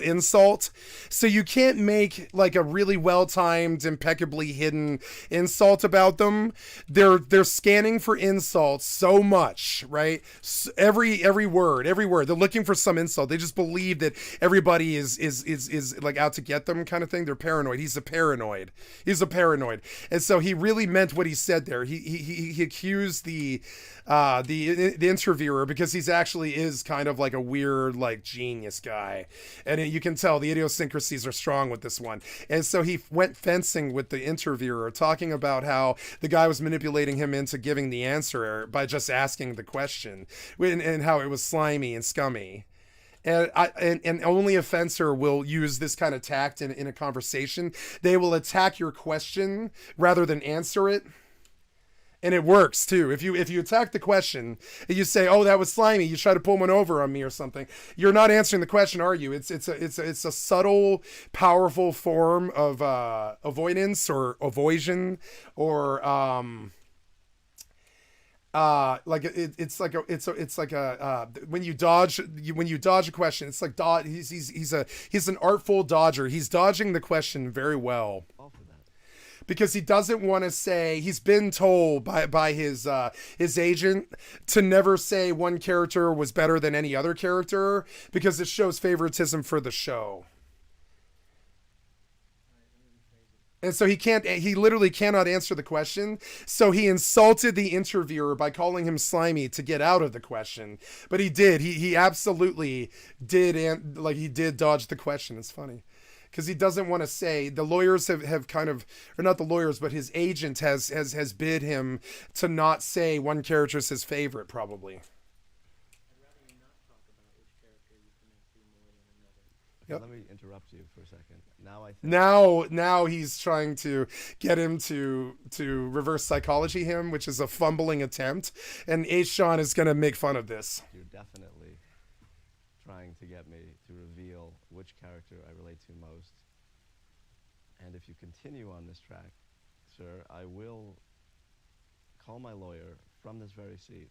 insult. So you can't make like a really well-timed, impeccably hidden insult about them. They're scanning for insults so much, right? Every word. They're looking for some insult. They just believe that everybody is like out to get them, kind of thing. They're paranoid. He's a paranoid. And so he really meant what he said there. He accused the interviewer, because he's actually is kind of like a weird, like, genius guy, and you can tell the idiosyncrasies are strong with this one. And so he went fencing with the interviewer, talking about how the guy was manipulating him into giving the answer by just asking the question, and how it was slimy and scummy. And only a fencer will use this kind of tact in a conversation. They will attack your question rather than answer it. And it works too. If you attack the question and you say, "Oh, that was slimy," you try to pull one over on me or something, you're not answering the question, are you? It's a subtle, powerful form of avoidance or evasion, or when you dodge a question, it's like he's an artful dodger. He's dodging the question very well. Because he doesn't want to say, he's been told by his agent to never say one character was better than any other character, because it shows favoritism for the show. And so he literally cannot answer the question. So he insulted the interviewer by calling him slimy to get out of the question. But he did. He absolutely did. And like, he did dodge the question. It's funny. Because he doesn't want to say, the lawyers have kind of, or not the lawyers, but his agent has bid him to not say one character is his favorite, probably. Yep. Let me interrupt you for a second. Now he's trying to get him to reverse psychology him, which is a fumbling attempt, and Sean is going to make fun of this. You're definitely trying to get me to reveal which character I relate to most. And if you continue on this track, sir, I will call my lawyer from this very seat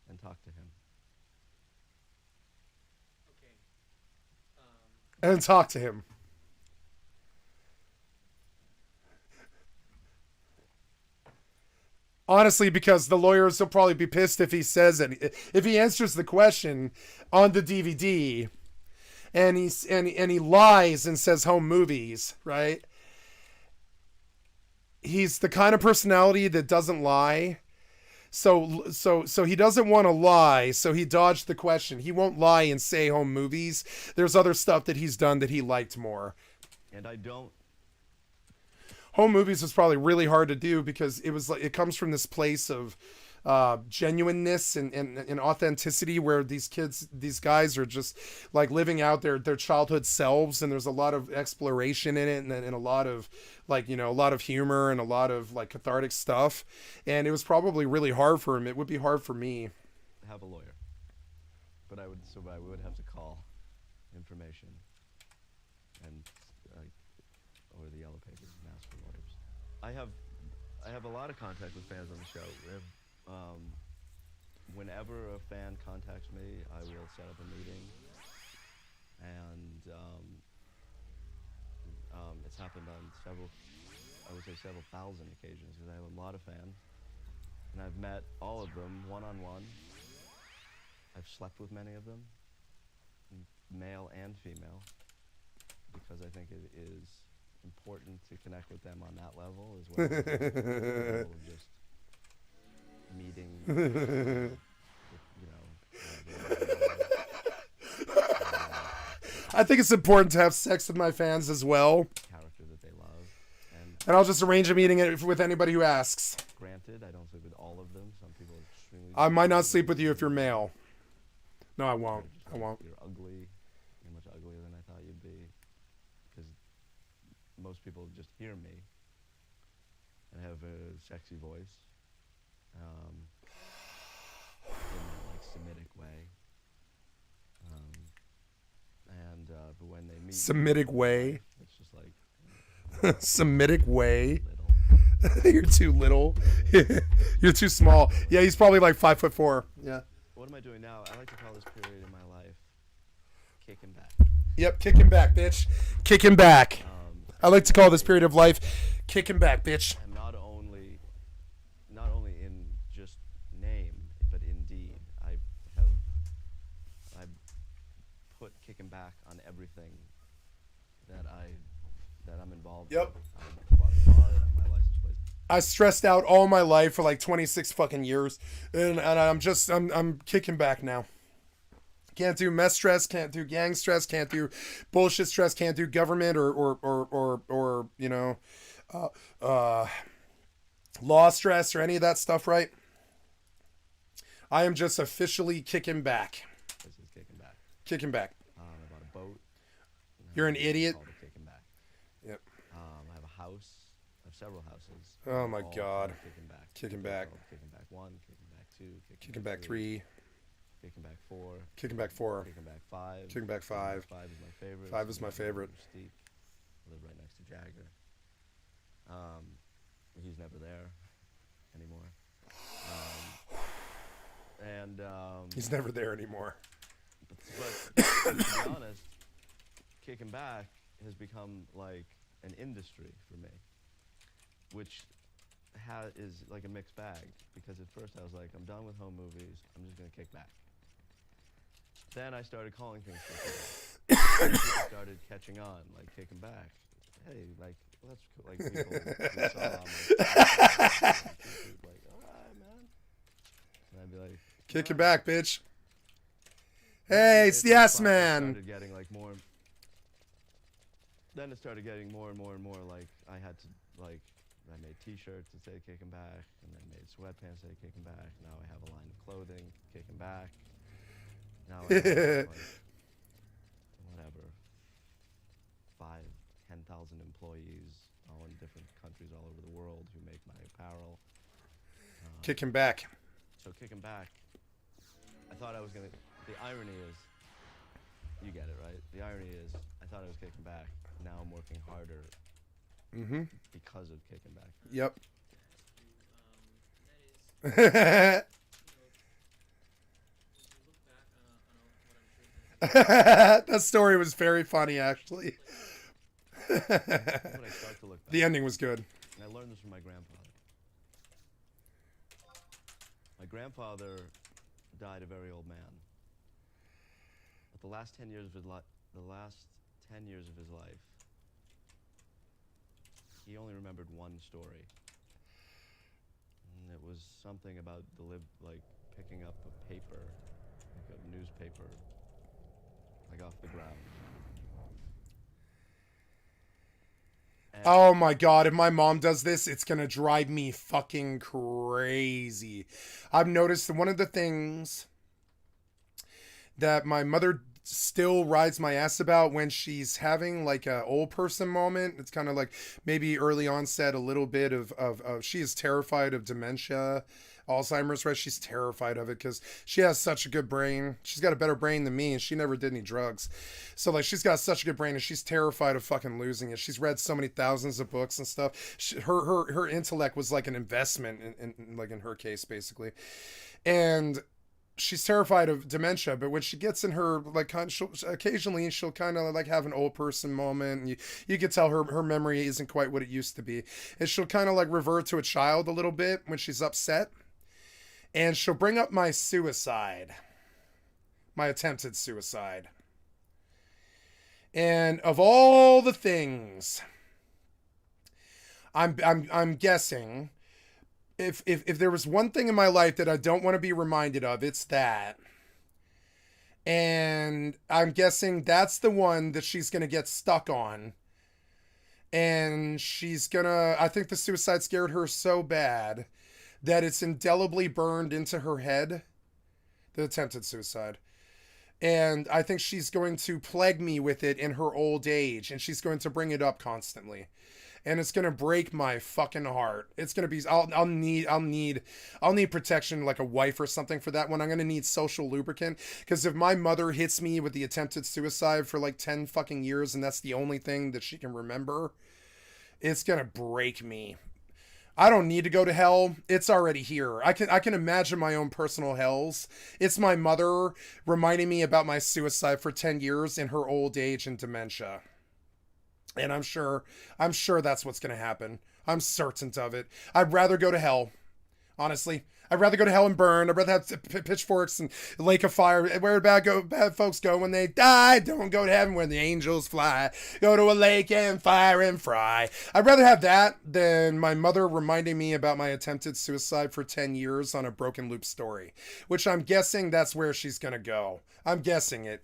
and talk to him. And talk to him. Honestly, because the lawyers will probably be pissed if he says it. If he answers the question on the DVD, and he lies and says home movies, right? He's the kind of personality that doesn't lie. So he doesn't want to lie, so he dodged the question. He won't lie and say home movies. There's other stuff that he's done that he liked more. And I don't. Home movies was probably really hard to do, because it was like, it comes from this place of genuineness and authenticity, where these guys are just like living out their childhood selves, and there's a lot of exploration in it, and a lot of, like, a lot of humor and a lot of like cathartic stuff. And it was probably really hard for him. It would be hard for me. Have a lawyer, but I would have to call information and or the yellow pages and ask for lawyers. I have a lot of contact with fans on the show. Whenever a fan contacts me, I will set up a meeting, and happened on several, I would say several thousand occasions, because I have a lot of fans. And I've met all of them one-on-one. I've slept with many of them, male and female, because I think it is important to connect with them on that level as well as the level of just meeting, I think it's important to have sex with my fans as well. Character that they love. And I'll just arrange a meeting with anybody who asks. Granted, I don't sleep with all of them. Some people are extremely... I might not sleep with you if you're male. No, I won't. I won't. You're ugly. You're much uglier than I thought you'd be. Because most people just hear me. I have a sexy voice. In that, like, Semitic way. But when they meet... Semitic way? It's just like... Semitic way? You're too little. You're too small. Yeah, he's probably like 5'4". Yeah. What am I doing now? I like to call this period in my life kicking back. Yep, kicking back, bitch. Kicking back. I like to call this period of life kicking back, bitch. And not only in just name, but in deed. I put kicking back on everything that I'm involved Yep. in. I bought a car, my license plate. I stressed out all my life for like 26 fucking years, and I'm kicking back now. Can't do mess stress, can't do gang stress, can't do bullshit stress, can't do government or you know, law stress or any of that stuff, right? I am just officially kicking back. This is kicking back. Kicking back. I bought a boat. You're an idiot. Called it kicking back. Yep. I have a house. I have several houses. Oh my all God. Kicking back. Kicking back. Kicking back 1, kicking back 2, Kicking back 3. Kicking back 4. Kicking back 4. Kicking back 5. Kicking back 5. 5 is my favorite. 5 is my favorite. Steep. I live right next to Jagger. He's never there anymore. He's never there anymore. But to be honest, kicking back has become like an industry for me, which is like a mixed bag, because at first I was like, I'm done with home movies, I'm just gonna kick back. Then I started calling things kicking back. People started catching on, like kicking back. Hey, like let's like people we saw on like, all right, man. And I'd be like, Kicking back, bitch. Hey, it's the Yes Man. Started getting like more. Then it started getting more and more and more like I had to like. I made T-shirts that say "Kicking Back," and then made sweatpants that say "Kicking Back." Now I have a line of clothing, "Kicking Back." Now I have like, whatever, 5,000-10,000 employees, all in different countries all over the world, who make my apparel. Kicking back. So kicking back. I thought I was gonna. The irony is, you get it, right? The irony is, I thought I was kicking back. Now I'm working harder. Mm-hmm. Because of kicking back. Yep. That story was very funny, actually. The ending was good. And I learned this from my grandfather. My grandfather died a very old man. But the last 10 years of his life, he only remembered one story. And it was something about picking up a paper, like a newspaper, like off the ground. And Oh my God, if my mom does this, it's gonna drive me fucking crazy. I've noticed that one of the things that my mother still rides my ass about when she's having like a old person moment, it's kind of like maybe early onset, a little bit of she is terrified of dementia, Alzheimer's, right? She's terrified of it because she has such a good brain. She's got a better brain than me, and she never did any drugs. So like she's got such a good brain, and she's terrified of fucking losing it. She's read so many thousands of books and stuff. Her intellect was like an investment in her case, basically. And she's terrified of dementia, but when she gets in her like occasionally she'll kind of like have an old person moment, and you can tell her memory isn't quite what it used to be, and she'll kind of like revert to a child a little bit when she's upset, and she'll bring up my attempted suicide. And of all the things, I'm guessing if there was one thing in my life that I don't want to be reminded of, it's that. And I'm guessing that's the one that she's going to get stuck on. And I think the suicide scared her so bad that it's indelibly burned into her head, the attempted suicide. And I think she's going to plague me with it in her old age, and she's going to bring it up constantly. And it's gonna break my fucking heart. It's gonna be. I'll need protection, like a wife or something for that one. I'm gonna need social lubricant, because if my mother hits me with the attempted suicide for like 10 fucking years, and that's the only thing that she can remember, it's gonna break me. I don't need to go to hell. It's already here. I can imagine my own personal hells. It's my mother reminding me about my suicide for 10 years in her old age and dementia. And I'm sure that's what's going to happen. I'm certain of it. I'd rather go to hell. Honestly, I'd rather go to hell and burn. I'd rather have pitchforks and lake of fire. Where bad folks go when they die? Don't go to heaven where the angels fly. Go to a lake and fire and fry. I'd rather have that than my mother reminding me about my attempted suicide for 10 years on a broken loop story, which I'm guessing that's where she's going to go. I'm guessing it.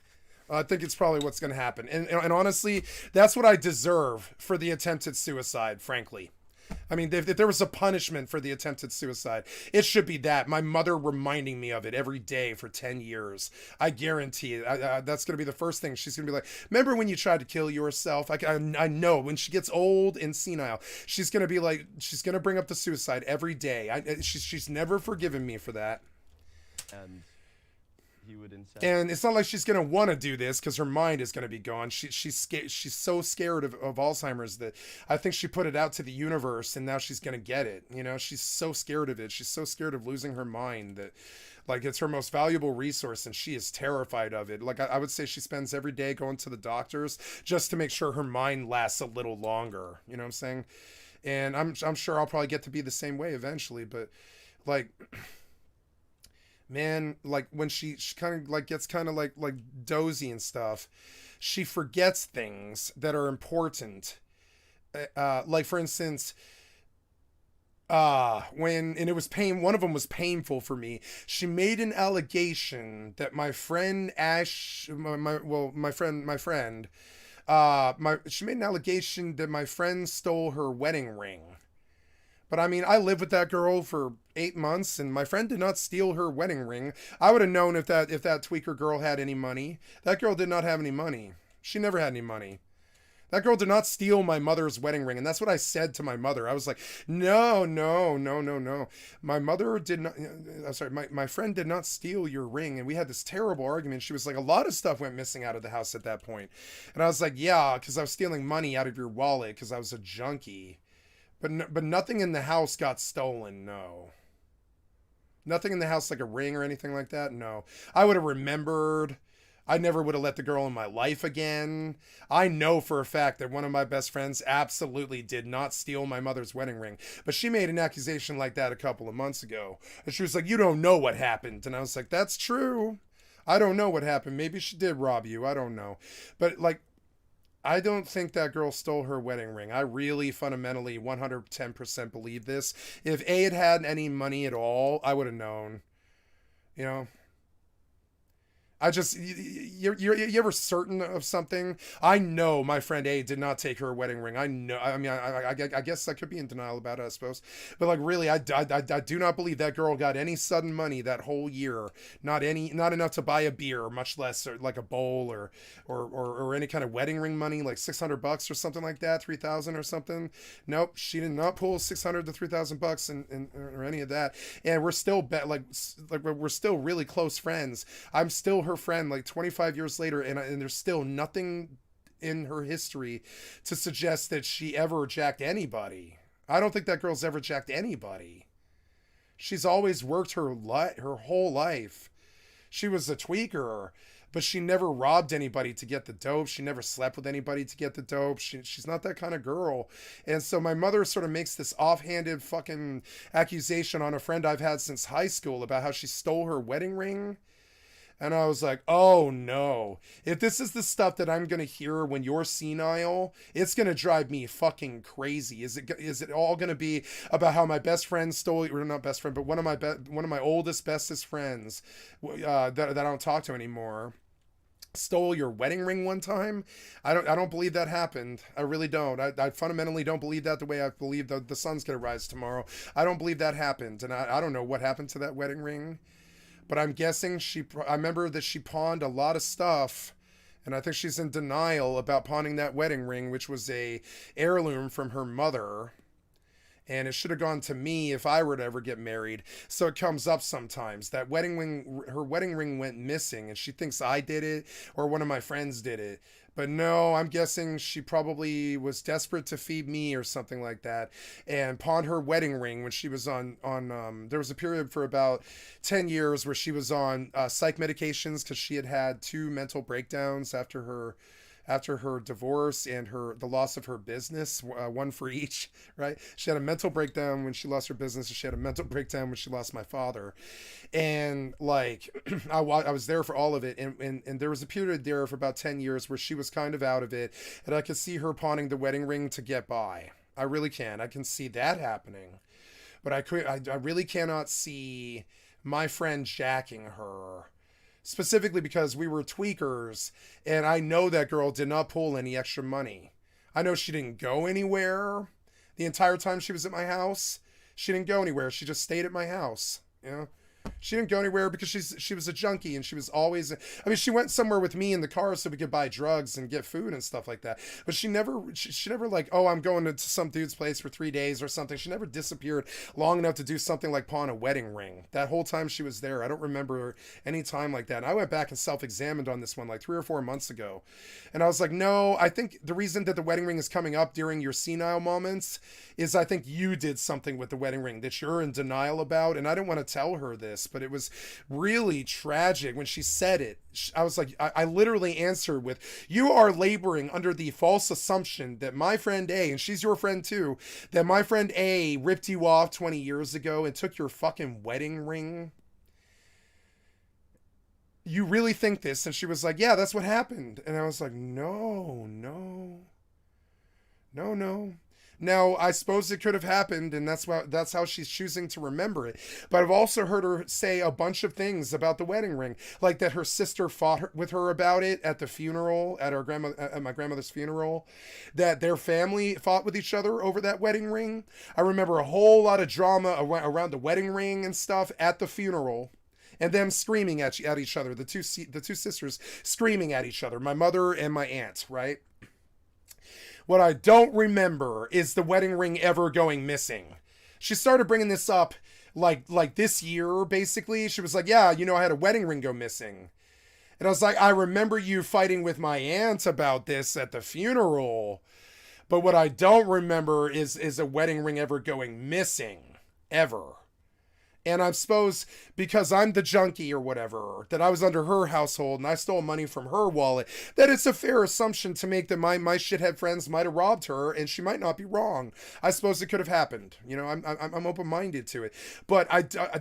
I think it's probably what's going to happen. And honestly, that's what I deserve for the attempted suicide, frankly. I mean, if there was a punishment for the attempted suicide, it should be that. My mother reminding me of it every day for 10 years. I guarantee it. That's going to be the first thing. She's going to be like, remember when you tried to kill yourself? I know when she gets old and senile, she's going to be like, she's going to bring up the suicide every day. She's never forgiven me for that. And he would insist. And it's not like she's going to want to do this because her mind is going to be gone. She's so scared of Alzheimer's that I think she put it out to the universe, and now she's going to get it. You know, she's so scared of it. She's so scared of losing her mind that, like, it's her most valuable resource, and she is terrified of it. Like, I would say she spends every day going to the doctors just to make sure her mind lasts a little longer. You know what I'm saying? And I'm sure I'll probably get to be the same way eventually, but, like... Man, like when she kind of like gets kind of like dozy and stuff, she forgets things that are important. Like for instance, one of them was painful for me. She made an allegation that my friend Ash, she made an allegation that my friend stole her wedding ring. But I mean, I lived with that girl for 8 months, and my friend did not steal her wedding ring. I would have known if that tweaker girl had any money. That girl did not have any money. She never had any money. That girl did not steal my mother's wedding ring, and that's what I said to my mother. I was like, no. My mother did not, my friend did not steal your ring, and we had this terrible argument. She was like, a lot of stuff went missing out of the house at that point. And I was like, yeah, because I was stealing money out of your wallet because I was a junkie. But nothing in the house got stolen, no. Nothing in the house like a ring or anything like that, no. I would have remembered. I never would have let the girl in my life again. I know for a fact that one of my best friends absolutely did not steal my mother's wedding ring. But she made an accusation like that a couple of months ago. And she was like, you don't know what happened. And I was like, that's true. I don't know what happened. Maybe she did rob you. I don't know. But like, I don't think that girl stole her wedding ring. I really fundamentally 110% believe this. If A had any money at all, I would have known. You know? I just, you're ever certain of something? I know my friend A did not take her wedding ring. I know. I mean, I guess I could be in denial about it, I suppose. But like, really, I do not believe that girl got any sudden money that whole year. Not enough to buy a beer, much less like a bowl or any kind of wedding ring money, like $600 or something like that, $3,000 or something. Nope, she did not pull $600 to $3,000 and or any of that. And we're still we're still really close friends. I'm still her friend like 25 years later, and there's still nothing in her history to suggest that she ever jacked anybody. I don't think that girl's ever jacked anybody. She's always worked her whole life. She was a tweaker, but she never robbed anybody to get the dope. She never slept with anybody to get the dope. She's not that kind of girl. And so my mother sort of makes this offhanded fucking accusation on a friend I've had since high school about how she stole her wedding ring. And I was like, oh no. If this is the stuff that I'm going to hear when you're senile, it's going to drive me fucking crazy. Is it all going to be about how my best friend stole, or not best friend, but one of my oldest, bestest friends that I don't talk to anymore stole your wedding ring one time? I don't believe that happened. I really don't. I fundamentally don't believe that the way I believe the sun's going to rise tomorrow. I don't believe that happened. And I don't know what happened to that wedding ring. But I'm guessing I remember that she pawned a lot of stuff, and I think she's in denial about pawning that wedding ring, which was a heirloom from her mother. And it should have gone to me if I were to ever get married. So it comes up sometimes. That her wedding ring went missing, and she thinks I did it or one of my friends did it. But no, I'm guessing she probably was desperate to feed me or something like that, and pawned her wedding ring when she was on there was a period for about 10 years where she was on psych medications because she had 2 mental breakdowns after her divorce and the loss of her business, one for each, right? She had a mental breakdown when she lost her business, and she had a mental breakdown when she lost my father. And like, I was there for all of it. And there was a period there for about 10 years where she was kind of out of it. And I could see her pawning the wedding ring to get by. I really can. I can see that happening. But I really cannot see my friend jacking her. Specifically because we were tweakers, and I know that girl did not pull any extra money. I know she didn't go anywhere the entire time she was at my house. She didn't go anywhere. She just stayed at my house, you know? She didn't go anywhere because she was a junkie, and she was always, I mean, she went somewhere with me in the car so we could buy drugs and get food and stuff like that. But she never like, oh, I'm going to some dude's place for 3 days or something. She never disappeared long enough to do something like pawn a wedding ring. That whole time she was there, I don't remember any time like that. And I went back and self-examined on this one like 3 or 4 months ago. And I was like, no, I think the reason that the wedding ring is coming up during your senile moments is I think you did something with the wedding ring that you're in denial about. And I didn't want to tell her this, but it was really tragic when she said it. I was like, I literally answered with, you are laboring under the false assumption that my friend A, and she's your friend too, that my friend A ripped you off 20 years ago and took your fucking wedding ring. You really think this? And she was like, yeah, that's what happened. And I was like, no. Now, I suppose it could have happened, and that's how she's choosing to remember it. But I've also heard her say a bunch of things about the wedding ring, like that her sister fought with her about it at the funeral, at my grandmother's funeral, that their family fought with each other over that wedding ring. I remember a whole lot of drama around the wedding ring and stuff at the funeral. And them screaming at each other, the two sisters screaming at each other, my mother and my aunt, right? What I don't remember is the wedding ring ever going missing. She started bringing this up like this year, basically. She was like, yeah, I had a wedding ring go missing. And I was like, I remember you fighting with my aunt about this at the funeral. But what I don't remember is a wedding ring ever going missing. Ever. And I suppose because I'm the junkie or whatever, that I was under her household and I stole money from her wallet, that it's a fair assumption to make that my shithead friends might have robbed her, and she might not be wrong. I suppose it could have happened. I'm open-minded to it. But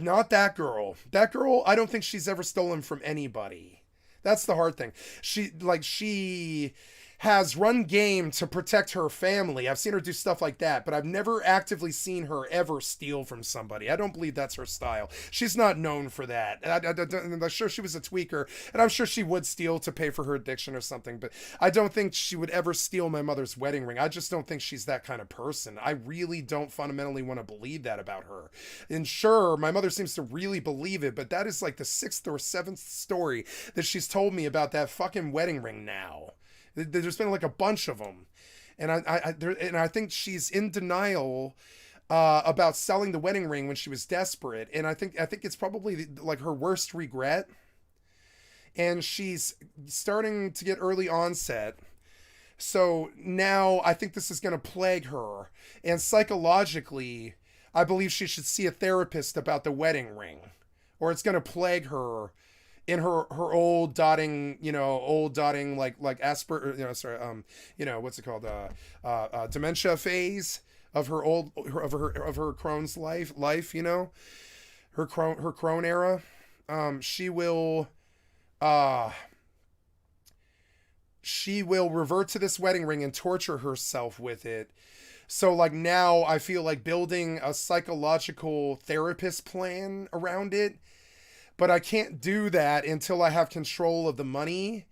not that girl. That girl, I don't think she's ever stolen from anybody. That's the hard thing. She has run game to protect her family. I've seen her do stuff like that, but I've never actively seen her ever steal from somebody. I don't believe that's her style. She's not known for that. I'm sure she was a tweaker, and I'm sure she would steal to pay for her addiction or something, but I don't think she would ever steal my mother's wedding ring. I just don't think she's that kind of person. I really don't fundamentally want to believe that about her. And sure, my mother seems to really believe it, but that is like the 6th or 7th story that she's told me about that fucking wedding ring now. There's been like a bunch of them, and I think she's in denial about selling the wedding ring when she was desperate, and I think it's probably like her worst regret. And she's starting to get early onset, so now I think this is going to plague her, and psychologically, I believe she should see a therapist about the wedding ring, or it's going to plague her in her old dotting, like Asper, what's it called, dementia phase of her Crohn's life, her Crohn era. She will revert to this wedding ring and torture herself with it. So like now I feel like building a psychological therapist plan around it, but I can't do that until I have control of the money.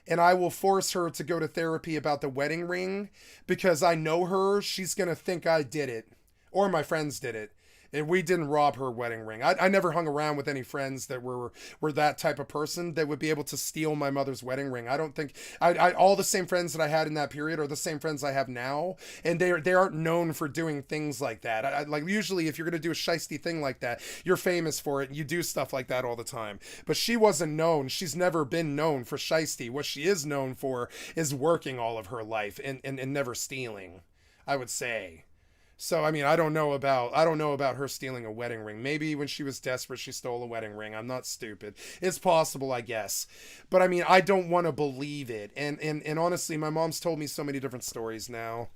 And I will force her to go to therapy about the wedding ring because I know her. She's going to think I did it or my friends did it. And we didn't rob her wedding ring. I never hung around with any friends that were that type of person that would be able to steal my mother's wedding ring. I don't think all the same friends that I had in that period are the same friends I have now, and they aren't known for doing things like that. Like usually, if you're gonna do a shiesty thing like that, you're famous for it. And you do stuff like that all the time. But she wasn't known. She's never been known for shiesty. What she is known for is working all of her life and never stealing, I would say. So, I mean, I don't know about her stealing a wedding ring. Maybe when she was desperate, she stole a wedding ring. I'm not stupid. It's possible, I guess. But, I mean, I don't want to believe it. And honestly, my mom's told me so many different stories now.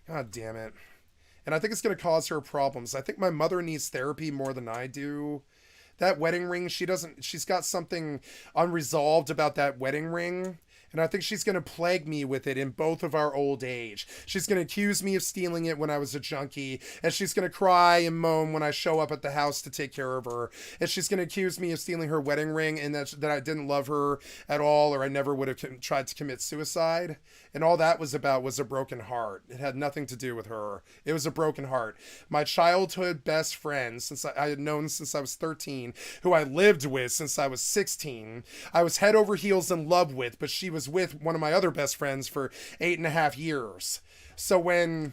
God damn it. And I think it's going to cause her problems. I think my mother needs therapy more than I do. That wedding ring, she's got something unresolved about that wedding ring. And I think she's going to plague me with it in both of our old age. She's going to accuse me of stealing it when I was a junkie. And she's going to cry and moan when I show up at the house to take care of her. And she's going to accuse me of stealing her wedding ring and that I didn't love her at all, or I never would have tried to commit suicide. And all that was about was a broken heart. It had nothing to do with her. It was a broken heart. My childhood best friend, since I had known since I was 13, who I lived with since I was 16, I was head over heels in love with, but she was with one of my other best friends for 8.5 years. So when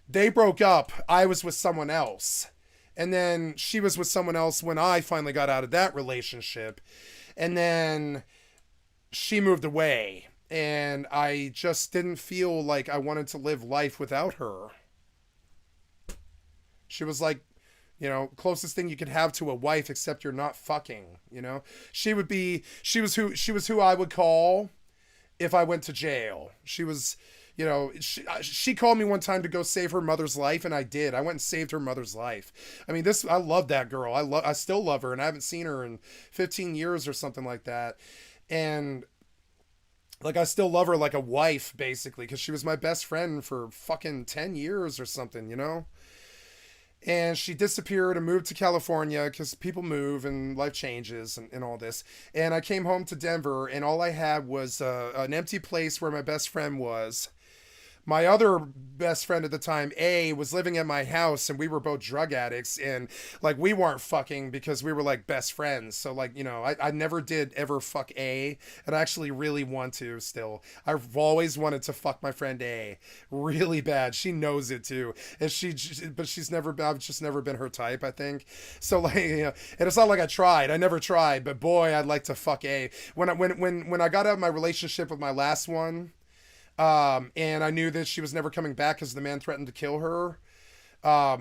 they broke up, I was with someone else. And then she was with someone else when I finally got out of that relationship. And then she moved away. And I just didn't feel like I wanted to live life without her. She was like, closest thing you could have to a wife, except you're not fucking, She was who I would call if I went to jail. She was, she called me one time to go save her mother's life, and I did. I went and saved her mother's life. I mean, I love that girl. I still love her, and I haven't seen her in 15 years or something like that. And like, I still love her like a wife, basically, because she was my best friend for fucking 10 years or something, And she disappeared and moved to California because people move and life changes and all this. And I came home to Denver, and all I had was an empty place where my best friend was. My other best friend at the time, A, was living at my house, and we were both drug addicts, and like we weren't fucking because we were like best friends. So like, I never did ever fuck A, and I actually really want to still. I've always wanted to fuck my friend A really bad. She knows it too. And I've just never been her type, I think. So like, and it's not like I never tried, but boy, I'd like to fuck A. When I got out of my relationship with my last one, and I knew that she was never coming back because the man threatened to kill her. I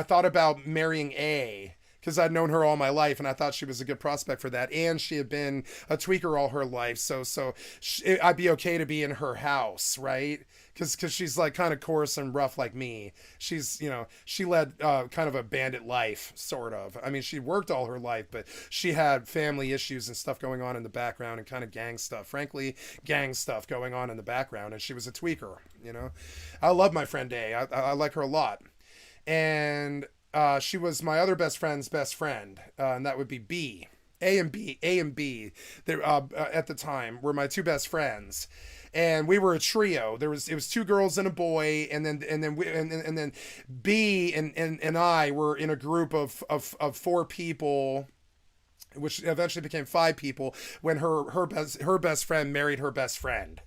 thought about marrying A because I'd known her all my life, and I thought she was a good prospect for that. And she had been a tweaker all her life, so I'd be okay to be in her house, right? Because she's like kind of coarse and rough like me. She's, she led kind of a bandit life, sort of. I mean, she worked all her life, but she had family issues and stuff going on in the background, and kind of gang stuff. Frankly, gang stuff going on in the background, and she was a tweaker, I love my friend A. I like her a lot. And she was my other best friend's best friend, and that would be B. A and B, they, at the time, were my two best friends. And we were a trio. It was two girls and a boy, and then B and I were in a group of 4 people, which eventually became 5 people when her best friend married her best friend.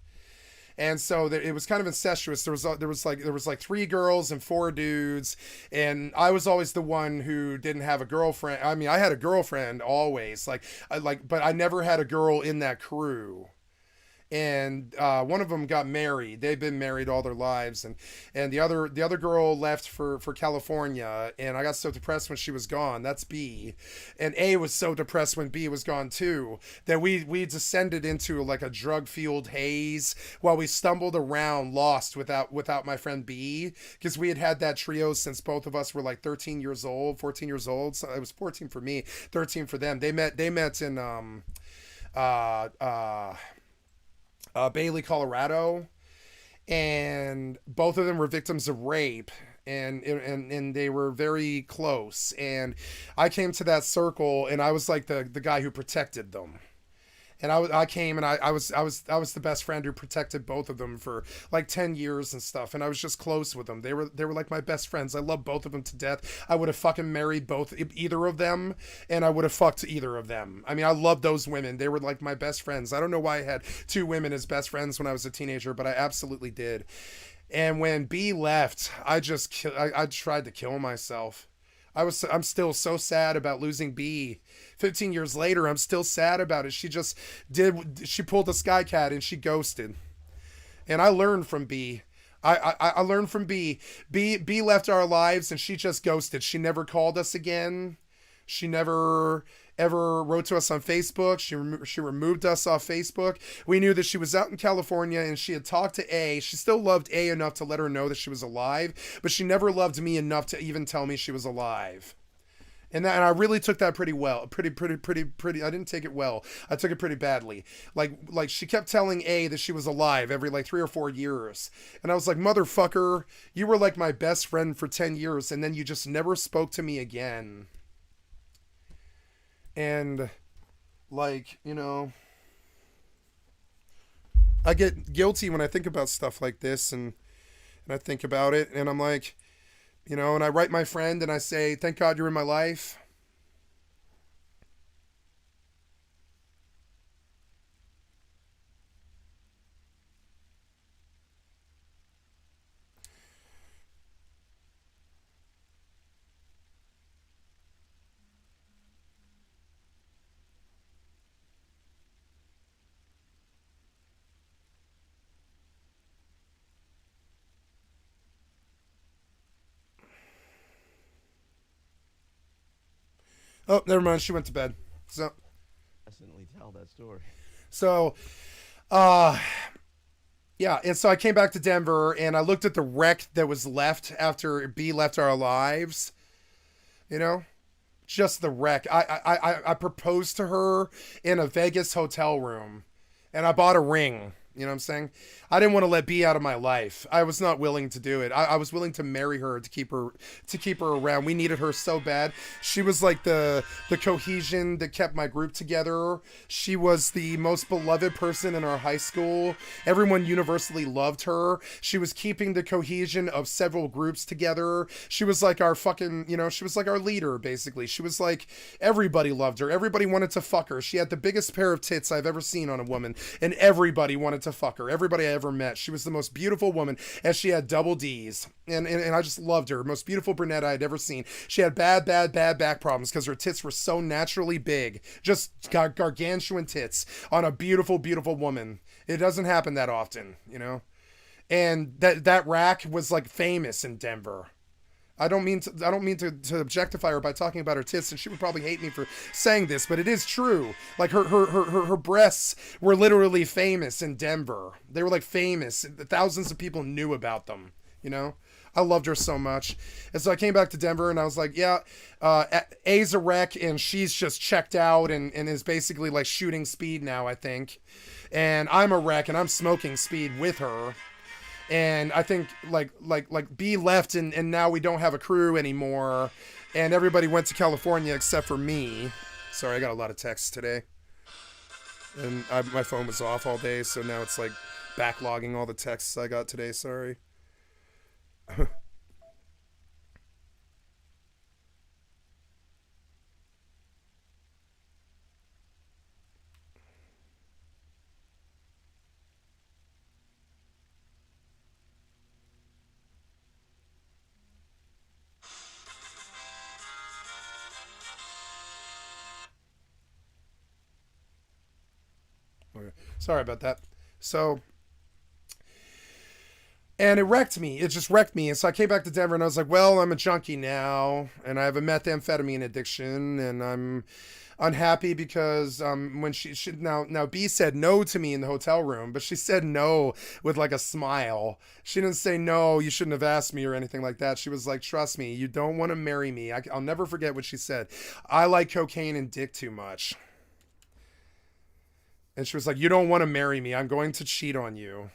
And so it was kind of incestuous. There was like 3 girls and 4 dudes, and I was always the one who didn't have a girlfriend. I mean, I had a girlfriend always, but I never had a girl in that crew. and one of them got married. They've been married all their lives, and the other girl left for California, and I got so depressed when she was gone. That's B, and A was so depressed when B was gone too that we descended into like a drug fueled haze while we stumbled around lost without my friend B, because we had that trio since both of us were like 13 years old, 14 years old. So it was 14 for me, 13 for them. They met in Bailey, Colorado, and both of them were victims of rape, and they were very close. And I came to that circle, and I was like the guy who protected them. And I came, and I was the best friend who protected both of them for like 10 years and stuff. And I was just close with them. They were like my best friends. I love both of them to death. I would have fucking married either of them, and I would have fucked either of them. I mean, I love those women. They were like my best friends. I don't know why I had two women as best friends when I was a teenager, but I absolutely did. And when B left, I tried to kill myself. I'm still so sad about losing B. 15 years later, I'm still sad about it. She pulled a skycat and she ghosted. And I learned from B. I learned from B. B left our lives and she just ghosted. She never called us again. She never ever wrote to us on Facebook. She removed us off Facebook. We knew that she was out in California and she had talked to A. She still loved A enough to let her know that she was alive, but she never loved me enough to even tell me she was alive. And I really took that pretty well. Pretty. I didn't take it well. I took it pretty badly. Like she kept telling A that she was alive every like 3 or 4 years. And I was like, motherfucker, you were like my best friend for 10 years and then you just never spoke to me again. And like, you know, I get guilty when I think about stuff like this, and I think about it, and I'm like, you know, and I write my friend and I say, thank God you're in my life. Oh, never mind. She went to bed. So, Definitely tell that story. So, yeah, and so I came back to Denver and I looked at the wreck that was left after B left our lives. You know, just the wreck. I proposed to her in a Vegas hotel room, and I bought a ring. You know what I'm saying? I didn't want to let B out of my life. I was not willing to do it. I was willing to marry her to keep her around. We needed her so bad. She was like the cohesion that kept my group together. She was the most beloved person in our high school. Everyone universally loved her. She was keeping the cohesion of several groups together. She was like our fucking, you know, she was like our leader, basically. She was like, everybody loved her. Everybody wanted to fuck her. She had the biggest pair of tits I've ever seen on a woman, and everybody wanted to fuck her. Everybody I ever met. She was the most beautiful woman, and she had double D's, and I just loved her. Most beautiful brunette I had ever seen. She had bad back problems because her tits were so naturally big, just gargantuan tits on a beautiful woman. It doesn't happen that often, you know. And that rack was like famous in Denver. I don't mean to objectify her by talking about her tits, and she would probably hate me for saying this, but it is true. Like her breasts were literally famous in Denver. They were like famous. Thousands of people knew about them, you know? I loved her so much. And so I came back to Denver and I was like, yeah, A's a wreck and she's just checked out and is basically like shooting speed now, I think. And I'm a wreck and I'm smoking speed with her. And I think like B left and now we don't have a crew anymore. And everybody went to California except for me. Sorry, I got a lot of texts today. And my phone was off all day, so now it's like backlogging all the texts I got today. Sorry. Okay. Sorry about that. So, and it wrecked me. It just wrecked me. And so I came back to Denver and I was like, well, I'm a junkie now and I have a methamphetamine addiction and I'm unhappy because when she now B said no to me in the hotel room, but she said no with like a smile. She didn't say no, you shouldn't have asked me or anything like that. She was like, trust me, you don't want to marry me. I'll never forget what she said. I like cocaine and dick too much. And she was like, you don't want to marry me. I'm going to cheat on you.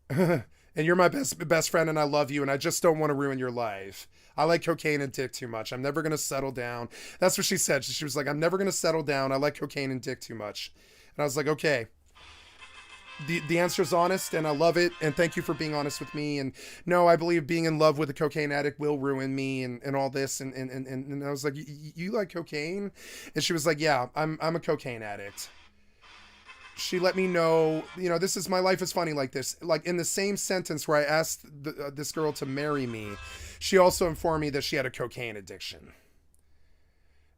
And you're my best friend and I love you and I just don't want to ruin your life. I like cocaine and dick too much. I'm never going to settle down. That's what she said. She was like, I'm never going to settle down. I like cocaine and dick too much. And I was like, okay. The answer's honest and I love it. And thank you for being honest with me. And no, I believe being in love with a cocaine addict will ruin me and all this. And I was like, you like cocaine? And she was like, yeah, I'm a cocaine addict. She let me know, this is my life is funny like this. Like in the same sentence where I asked this girl to marry me, she also informed me that she had a cocaine addiction.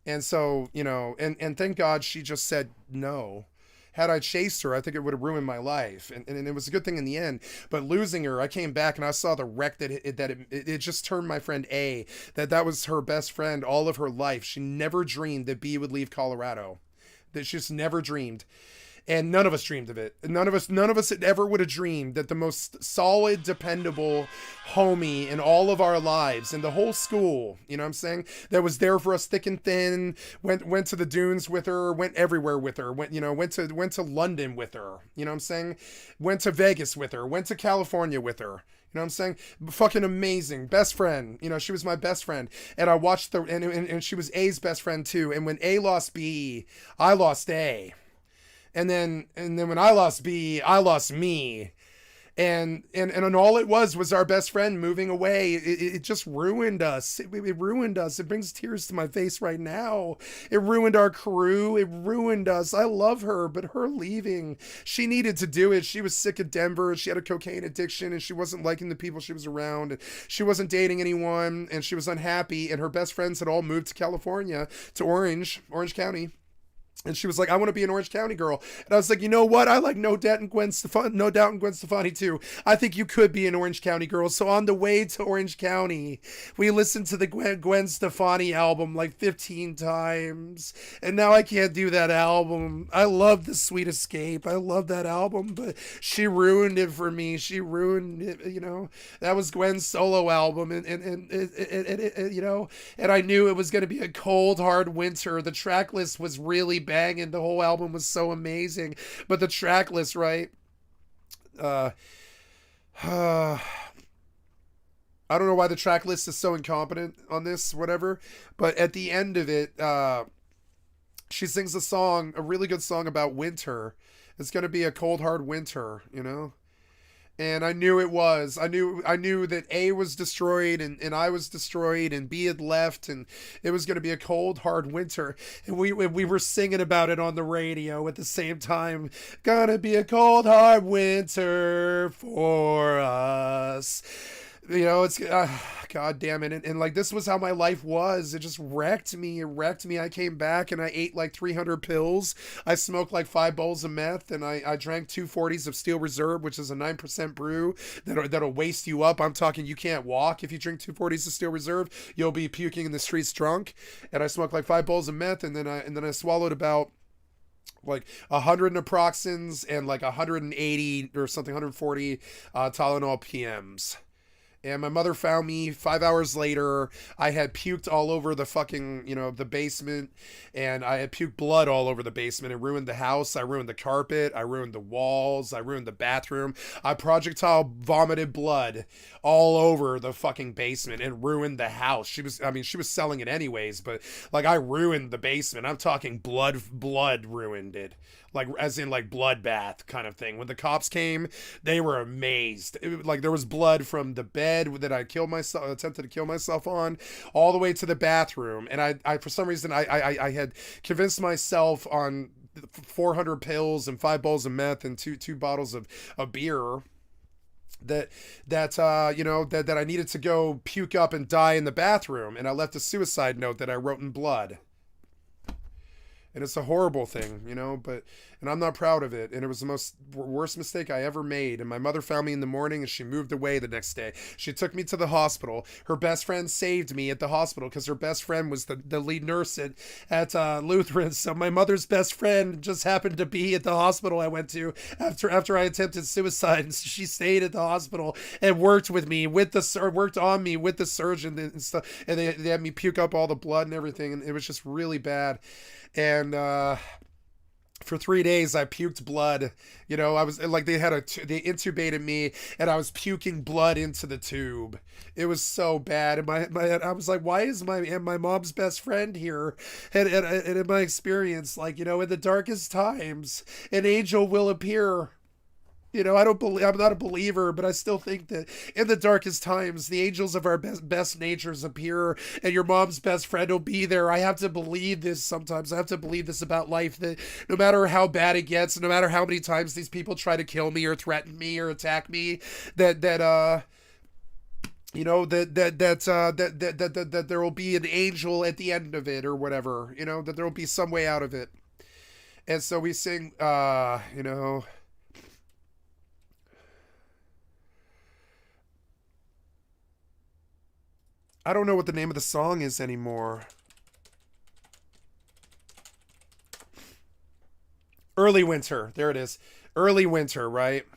And so, and thank God she just said no. Had I chased her, I think it would have ruined my life. And it was a good thing in the end. But losing her, I came back and I saw the wreck that it just turned my friend A, that was her best friend all of her life. She never dreamed that B would leave Colorado. That she just never dreamed. And none of us dreamed of it. None of us ever would have dreamed that the most solid, dependable homie in all of our lives, in the whole school, you know what I'm saying, that was there for us thick and thin, went to the dunes with her, went everywhere with her, went to London with her, you know what I'm saying, went to Vegas with her, went to California with her. You know what I'm saying? Fucking amazing. Best friend. She was my best friend. And I watched and she was A's best friend too. And when A lost B, I lost A. And then when I lost B, I lost me. And all it was our best friend moving away. It just ruined us. It ruined us. It brings tears to my face right now. It ruined our crew. It ruined us. I love her, but her leaving, she needed to do it. She was sick of Denver. She had a cocaine addiction and she wasn't liking the people she was around. And she wasn't dating anyone and she was unhappy. And her best friends had all moved to California, to Orange County. And she was like, I want to be an Orange County girl. And I was like, you know what? I like No Doubt and Gwen Stefani too. I think you could be an Orange County girl. So on the way to Orange County, we listened to the Gwen Stefani album like 15 times. And now I can't do that album. I love The Sweet Escape. I love that album, but she ruined it for me. She ruined it, That was Gwen's solo album. And I knew it was going to be a cold, hard winter. The track list was really banging. The whole album was so amazing, but the track list, right? I don't know why the track list is so incompetent on this, whatever, but at the end of it, she sings a really good song about winter. It's going to be a cold, hard winter, And I knew it was. I knew that A was destroyed and I was destroyed and B had left and it was going to be a cold, hard winter. And we were singing about it on the radio at the same time. Gonna be a cold, hard winter for us. It's God damn it. And like, this was how my life was. It just wrecked me. I came back and I ate like 300 pills. I smoked like 5 bowls of meth and I drank 240s of Steel Reserve, which is a 9% brew that'll waste you up. I'm talking, you can't walk if you drink 240s of Steel Reserve. You'll be puking in the streets drunk. And I smoked like 5 bowls of meth and then I swallowed about like 100 naproxens and like 180 or something, 140 Tylenol PMs. And my mother found me 5 hours later. I had puked all over the fucking, the basement. And I had puked blood all over the basement and ruined the house. I ruined the carpet. I ruined the walls. I ruined the bathroom. I projectile vomited blood all over the fucking basement and ruined the house. She was selling it anyways. But like, I ruined the basement. I'm talking blood ruined it. Like, as in like bloodbath kind of thing. When the cops came, they were amazed. Like, there was blood from the bed that I attempted to kill myself on, all the way to the bathroom. And I for some reason, I had convinced myself on 400 pills and 5 bowls of meth and two bottles of beer that I needed to go puke up and die in the bathroom. And I left a suicide note that I wrote in blood. And it's a horrible thing, but and I'm not proud of it. And it was the worst mistake I ever made. And my mother found me in the morning, and she moved away the next day. She took me to the hospital. Her best friend saved me at the hospital because her best friend was the lead nurse at Lutheran. So my mother's best friend just happened to be at the hospital I went to after I attempted suicide. And she stayed at the hospital and worked on me with the surgeon and stuff. And they had me puke up all the blood and everything. And it was just really bad. And for 3 days I puked blood. You know, I was like, they intubated me and I was puking blood into the tube. It was so bad. And I was like, why is my mom's best friend here? And in my experience, like, you know, in the darkest times, an angel will appear. You know, I'm not a believer, but I still think that in the darkest times, the angels of our best natures appear, and your mom's best friend will be there. I have to believe this sometimes. I have to believe this about life, that no matter how bad it gets, no matter how many times these people try to kill me or threaten me or attack me, that there will be an angel at the end of it or whatever, you know, that there will be some way out of it. And so we sing, you know, I don't know what the name of the song is anymore. Early Winter. There it is. Early Winter, right?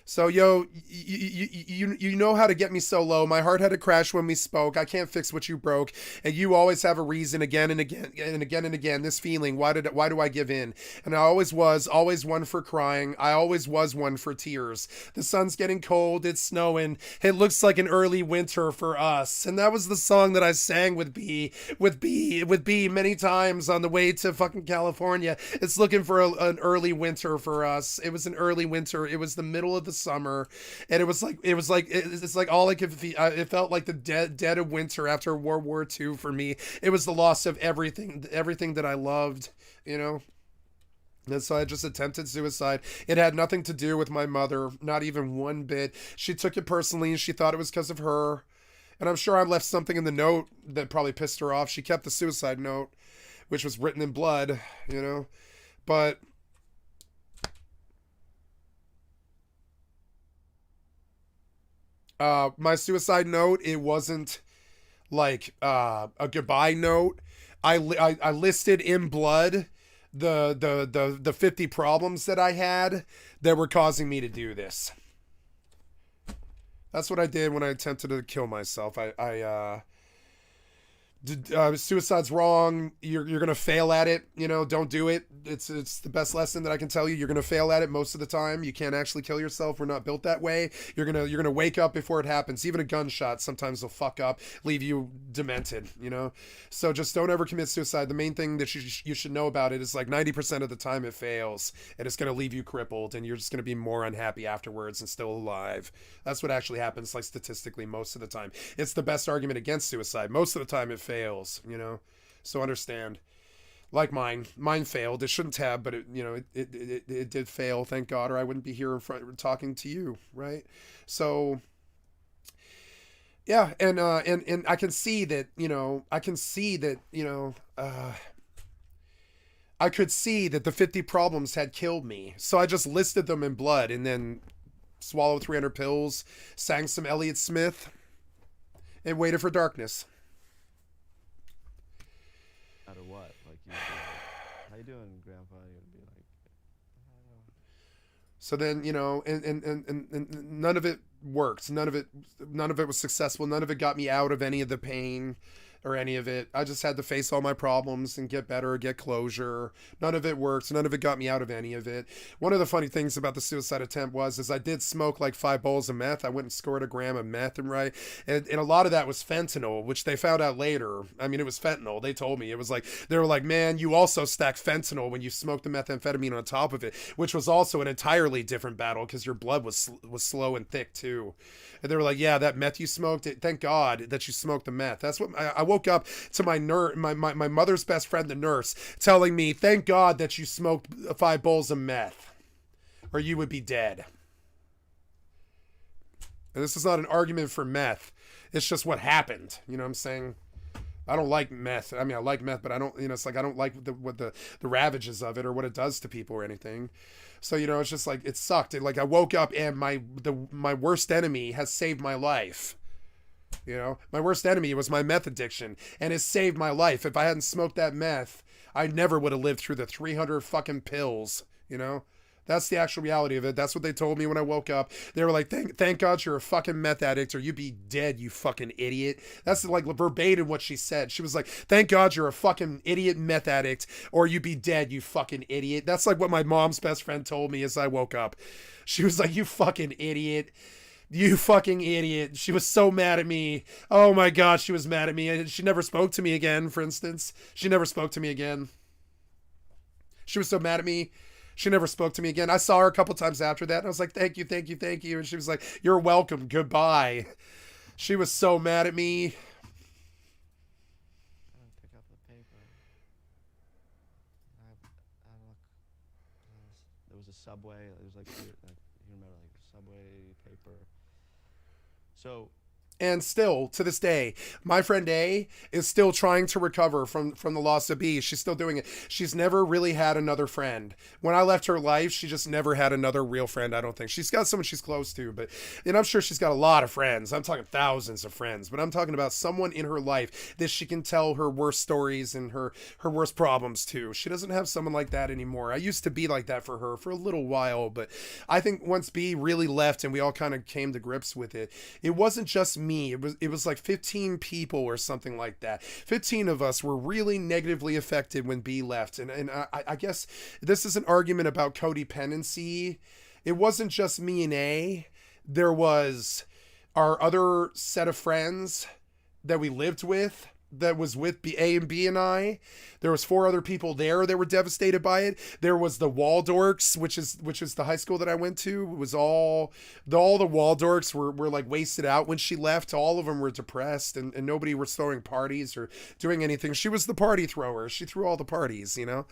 So, yo, you know how to get me so low. My heart had to crash when we spoke. I can't fix what you broke. And you always have a reason again and again and again and again. This feeling, why do I give in? And I always was one for crying. I always was one for tears. The sun's getting cold. It's snowing. It looks like an early winter for us. And that was the song that I sang with B many times on the way to fucking California. It's looking for an early winter for us. It was an early winter. It was the middle of the summer, and it's like all I could feel. It felt like the dead of winter after World War II for me. It was the loss of everything that I loved, you know. And so I just attempted suicide. It had nothing to do with my mother, not even one bit. She took it personally, and she thought it was because of her. And I'm sure I left something in the note that probably pissed her off. She kept the suicide note, which was written in blood, you know. But my suicide note, it wasn't like a goodbye note. I listed in blood the 50 problems that I had that were causing me to do this. That's what I did when I attempted to kill myself. Suicide's wrong. You're gonna fail at it. You know, don't do it. It's the best lesson that I can tell you. You're gonna fail at it most of the time. You can't actually kill yourself. We're not built that way. You're gonna wake up before it happens. Even a gunshot sometimes will fuck up, leave you demented. You know, so just don't ever commit suicide. The main thing that you should know about it is like 90% of the time it fails, and it's gonna leave you crippled, and you're just gonna be more unhappy afterwards and still alive. That's what actually happens, like statistically, most of the time. It's the best argument against suicide. Most of the time it fails, you know, so understand. Like mine failed. It shouldn't have, but it did fail, thank God, or I wouldn't be here in front talking to you, right? So yeah, and I can see that, I could see that the 50 problems had killed me. So I just listed them in blood and then swallowed 300 pills, sang some Elliott Smith, and waited for darkness. Matter what, like, how you doing, Grandpa? You'd be like, so then, and none of it worked. None of it was successful. None of it got me out of any of the pain or any of it. I just had to face all my problems and get better, get closure. None of it worked. None of it got me out of any of it. One of the funny things about the suicide attempt is I did smoke like 5 bowls of meth. I went and scored a gram of meth and a lot of that was fentanyl, which they found out later. I mean, it was fentanyl. They told me. It was like, they were like, man, you also stack fentanyl when you smoke the methamphetamine on top of it, which was also an entirely different battle because your blood was slow and thick too. And they were like, yeah, that meth you smoked, thank God that you smoked the meth. That's what I woke up to my mother's best friend, the nurse, telling me, thank God that you smoked 5 bowls of meth or you would be dead. And this is not an argument for meth. It's just what happened. You know what I'm saying? I don't like meth. I mean, I like meth, but I don't, it's like I don't like what the ravages of it or what it does to people or anything. So, it's just like it sucked. Like I woke up and my worst enemy has saved my life. My worst enemy was my meth addiction and it saved my life. If I hadn't smoked that meth, I never would have lived through the 300 fucking pills, That's the actual reality of it. That's what they told me when I woke up. They were like, thank God you're a fucking meth addict or you'd be dead, you fucking idiot. That's like verbatim what she said. She was like, thank God you're a fucking idiot meth addict or you'd be dead, you fucking idiot. That's like what my mom's best friend told me as I woke up. She was like, you fucking idiot. You fucking idiot. She was so mad at me. Oh my God, she was mad at me. And she never spoke to me again, for instance. She never spoke to me again. She was so mad at me. She never spoke to me again. I saw her a couple times after that. And I was like, thank you, thank you, thank you. And she was like, you're welcome. Goodbye. She was so mad at me. Pick up the paper. There was a Subway. It was like you remember, like Subway paper. So. And still, to this day, my friend A is still trying to recover from the loss of B. She's still doing it. She's never really had another friend. When I left her life, she just never had another real friend, I don't think. She's got someone she's close to, and I'm sure she's got a lot of friends. I'm talking thousands of friends, but I'm talking about someone in her life that she can tell her worst stories and her worst problems to. She doesn't have someone like that anymore. I used to be like that for her for a little while, but I think once B really left and we all kind of came to grips with it, it wasn't just me. It was like 15 people or something like that. 15 of us were really negatively affected when B left. And I guess this is an argument about codependency. It wasn't just me and A. There was our other set of friends that we lived with that was with A and B and I. There was 4 other people there that were devastated by it. There was the Waldorks, which is the high school that I went to. It was all the Waldorks were like wasted out when she left. All of them were depressed and nobody was throwing parties or doing anything. She was the party thrower. She threw all the parties, and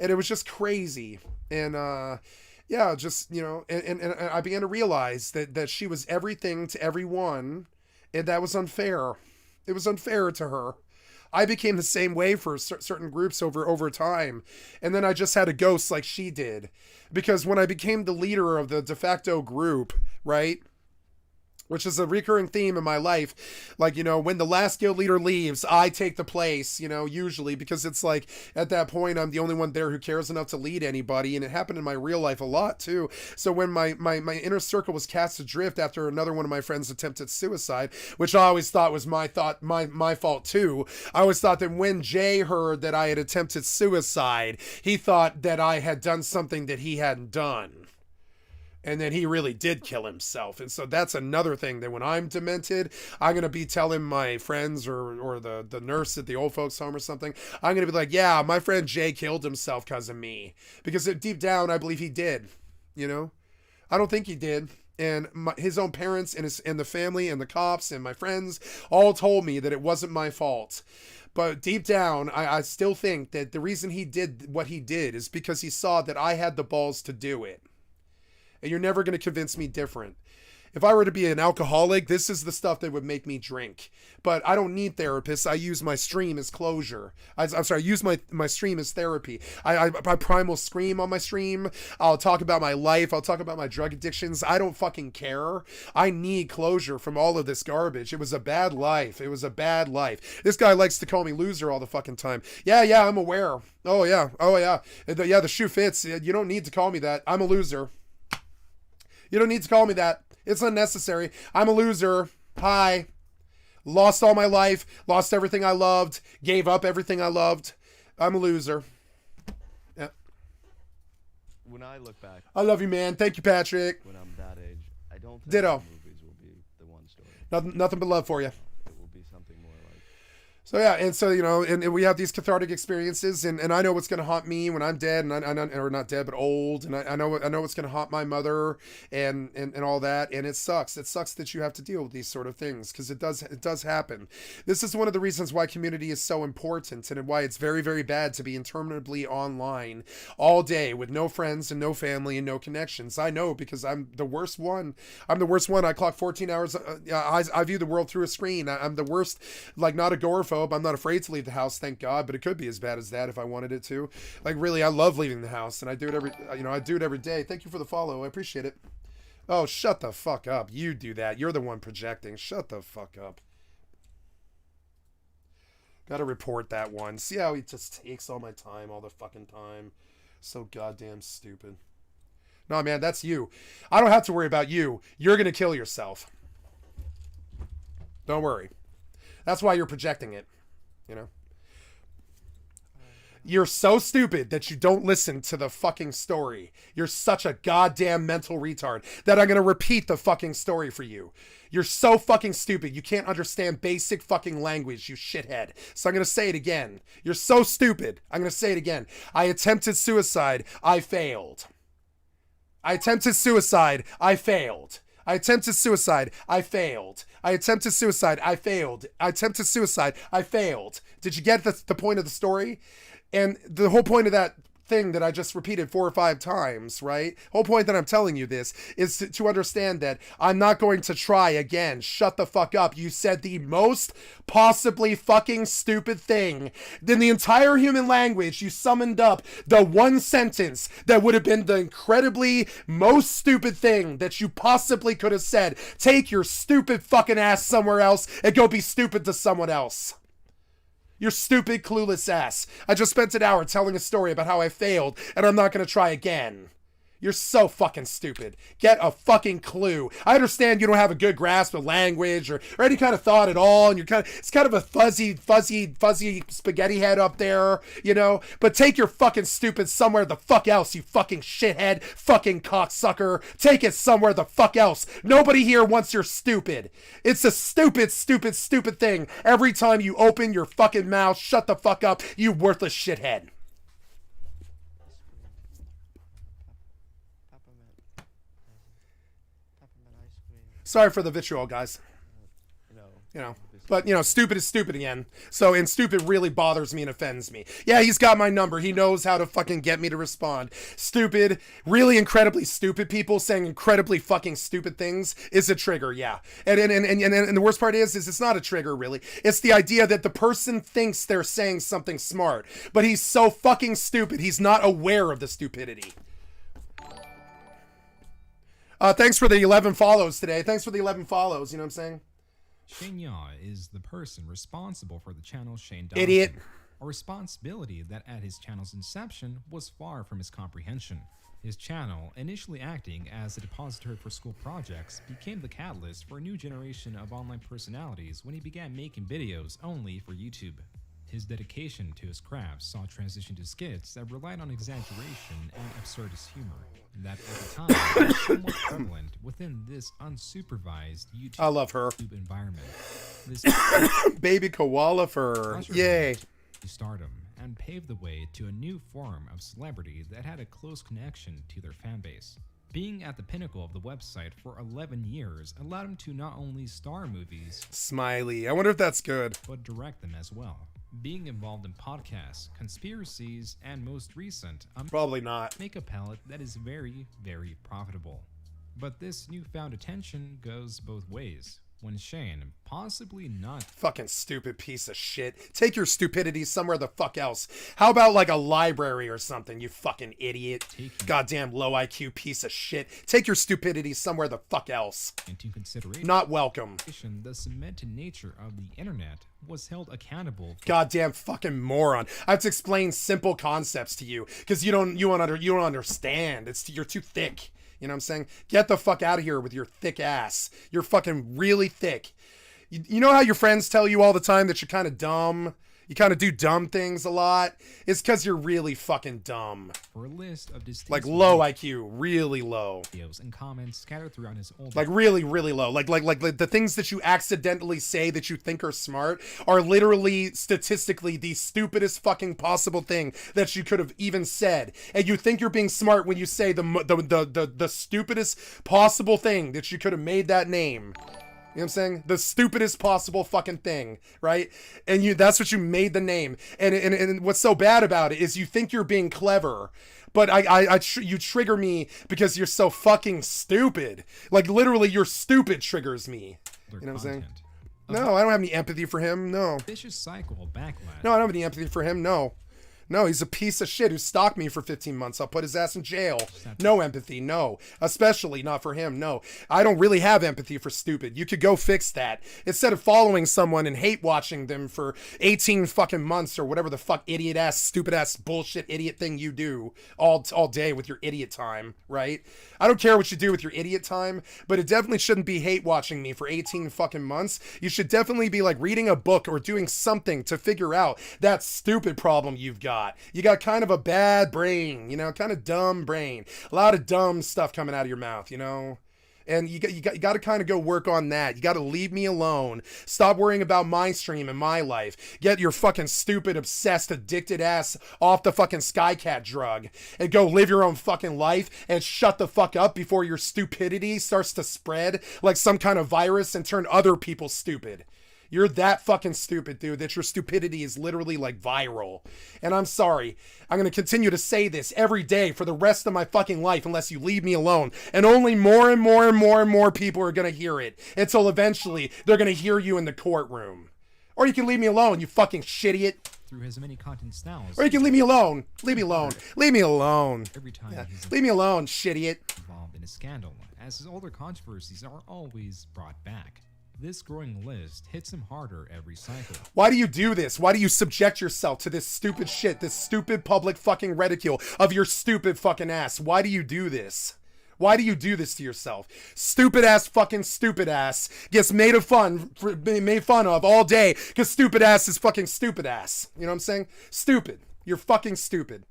it was just crazy. And, yeah, just, and I began to realize that she was everything to everyone and that was unfair. It was unfair to her. I became the same way for certain groups over time. And then I just had a ghost like she did. Because when I became the leader of the de facto group, right? Which is a recurring theme in my life. Like, when the last guild leader leaves, I take the place, usually. Because it's like, at that point, I'm the only one there who cares enough to lead anybody. And it happened in my real life a lot, too. So when my inner circle was cast adrift after another one of my friends attempted suicide, which I always thought was my fault, too. I always thought that when Jay heard that I had attempted suicide, he thought that I had done something that he hadn't done. And then he really did kill himself. And so that's another thing that when I'm demented, I'm going to be telling my friends or the nurse at the old folks home or something. I'm going to be like, yeah, my friend Jay killed himself because of me. Because deep down, I believe he did. I don't think he did. And his own parents and the family and the cops and my friends all told me that it wasn't my fault. But deep down, I still think that the reason he did what he did is because he saw that I had the balls to do it. And you're never going to convince me different. If I were to be an alcoholic, this is the stuff that would make me drink. But I don't need therapists. I use my stream as closure. I use my stream as therapy. I primal scream on my stream. I'll talk about my life. I'll talk about my drug addictions. I don't fucking care. I need closure from all of this garbage. It was a bad life. It was a bad life. This guy likes to call me loser all the fucking time. Yeah, I'm aware. Oh, yeah. The shoe fits. You don't need to call me that. I'm a loser. You don't need to call me that. It's unnecessary. I'm a loser. Hi. Lost all my life. Lost everything I loved. Gave up everything I loved. I'm a loser. Yeah. When I look back. I love you, man. Thank you, Patrick. When I'm that age, I don't think Ditto. the movies will be the one story. Nothing but love for you. It will be something more like. So yeah, and so and we have these cathartic experiences, and I know what's gonna haunt me when I'm dead, and or not dead but old, and I know what's gonna haunt my mother, and all that, and it sucks. It sucks that you have to deal with these sort of things because it does happen. This is one of the reasons why community is so important, and why it's very, very bad to be interminably online all day with no friends and no family and no connections. I know because I'm the worst one. I clock 14 hours. I view the world through a screen. I'm the worst, like not agoraphobe. hope. I'm not afraid to leave the house, thank God, but it could be as bad as that if I wanted it to. Like, really, I love leaving the house, and I do it I do it every day. Thank you for the follow. I appreciate it. Oh, shut the fuck up. You do that. You're the one projecting. Shut the fuck up. Gotta report that one. See how he just takes all my time all the fucking time. So goddamn stupid. No, man, that's you. I don't have to worry about you. You're gonna kill yourself. Don't worry. That's why you're projecting it. You know? You're so stupid that you don't listen to the fucking story. You're such a goddamn mental retard that I'm gonna repeat the fucking story for you. You're so fucking stupid. You can't understand basic fucking language, you shithead. So I'm gonna say it again. You're so stupid. I'm gonna say it again. I attempted suicide. I failed. I attempted suicide. I failed. I attempted suicide. I failed. I attempted suicide. I failed. I attempted suicide. I failed. Did you get the point of the story? And the whole point of that thing that I just repeated 4 or 5 times, right? Whole point that I'm telling you this is to understand that I'm not going to try again. Shut the fuck up. You said the most possibly fucking stupid thing in the entire human language. You summoned up the one sentence that would have been the incredibly most stupid thing that you possibly could have said. Take your stupid fucking ass somewhere else and go be stupid to someone else. Your stupid, clueless ass. I just spent an hour telling a story about how I failed, and I'm not gonna try again. You're so fucking stupid. Get a fucking clue. I understand you don't have a good grasp of language or any kind of thought at all, and it's kind of a fuzzy spaghetti head up there, you know? But take your fucking stupid somewhere the fuck else, you fucking shithead, fucking cocksucker. Take it somewhere the fuck else. Nobody here wants your stupid. It's a stupid thing. Every time you open your fucking mouth, shut the fuck up, you worthless shithead. Sorry for the vitriol, guys. You know, but, you know, stupid is stupid again. So, and stupid really bothers me and offends me. Yeah, he's got my number. He knows how to fucking get me to respond. Stupid, really incredibly stupid people saying incredibly fucking stupid things is a trigger, yeah. And the worst part is it's not a trigger, really. It's the idea that the person thinks they're saying something smart, but he's so fucking stupid, he's not aware of the stupidity. Thanks for the 11 follows today. Thanks for the 11 follows, you know what I'm saying? Shane Yaw is the person responsible for the channel Shane Dawson. Idiot. A responsibility that at his channel's inception was far from his comprehension. His channel, initially acting as a depository for school projects, became the catalyst for a new generation of online personalities when he began making videos only for YouTube. His dedication to his craft saw transition to skits that relied on exaggeration and absurdist humor that at the time was somewhat prevalent within this unsupervised YouTube I love her. environment. This baby koala fur. Yay. To stardom and paved the way to a new form of celebrity that had a close connection to their fan base. Being at the pinnacle of the website for 11 years allowed him to not only star movies, Smiley. I wonder if that's good. but direct them as well. Being involved in podcasts, conspiracies, and most recent, probably not, make a palette that is very, very profitable. But this newfound attention goes both ways. When Shane, possibly not fucking stupid piece of shit, take your stupidity somewhere the fuck else. How about like a library or something, you fucking idiot. Goddamn low IQ piece of shit. Take your stupidity somewhere the fuck else. into consideration, Not welcome. the cemented nature of the internet was held accountable for Goddamn fucking moron. I have to explain simple concepts to you because you don't understand. You're too thick. You know what I'm saying? Get the fuck out of here with your thick ass. You're fucking really thick. You know how your friends tell you all the time that you're kind of dumb? You kind of do dumb things a lot? It's because you're really fucking dumb. for a list of distinct Like low IQ, really low. videos and comments scattered throughout his old Like really, really low. Like the things that you accidentally say that you think are smart are literally statistically the stupidest fucking possible thing that you could have even said. And you think you're being smart when you say the stupidest possible thing that you could have made that name. You know what I'm saying? The stupidest possible fucking thing, right? And that's what you made the name. And what's so bad about it is you think you're being clever, but you trigger me because you're so fucking stupid. Like literally your stupid triggers me. You know what I'm saying? No, I don't have any empathy for him. No. Vicious cycle of backlash. No, I don't have any empathy for him. No. No, he's a piece of shit who stalked me for 15 months. I'll put his ass in jail. No empathy, no. Especially not for him, no. I don't really have empathy for stupid. You could go fix that. Instead of following someone and hate watching them for 18 fucking months or whatever the fuck idiot ass, stupid ass, bullshit idiot thing you do all day with your idiot time, right? I don't care what you do with your idiot time, but it definitely shouldn't be hate watching me for 18 fucking months. You should definitely be like reading a book or doing something to figure out that stupid problem you've got. You got kind of a bad brain, you know, kind of dumb brain. A lot of dumb stuff coming out of your mouth, you know. And you got to kind of go work on that. You got to leave me alone. Stop worrying about my stream and my life. Get your fucking stupid, obsessed, addicted ass off the fucking skycat drug and go live your own fucking life and shut the fuck up before your stupidity starts to spread like some kind of virus and turn other people stupid. You're that fucking stupid, dude, that your stupidity is literally like viral. And I'm sorry. I'm going to continue to say this every day for the rest of my fucking life unless you leave me alone. And only more and more and more and more people are going to hear it until eventually they're going to hear you in the courtroom. Or you can leave me alone, you fucking shit-idiot. Through his many content styles. Or you can leave me alone. Leave me alone. Leave me alone. Every time he's leave me alone, shit-idiot. Involved in a scandal, as his older controversies are always brought back. This growing list hits him harder every cycle. Why do you do this? Why do you subject yourself to this stupid shit, this stupid public fucking ridicule of your stupid fucking ass? Why do you do this? Why do you do this to yourself? Stupid ass fucking stupid ass gets made fun of all day because stupid ass is fucking stupid ass. You know what I'm saying? Stupid. You're fucking stupid.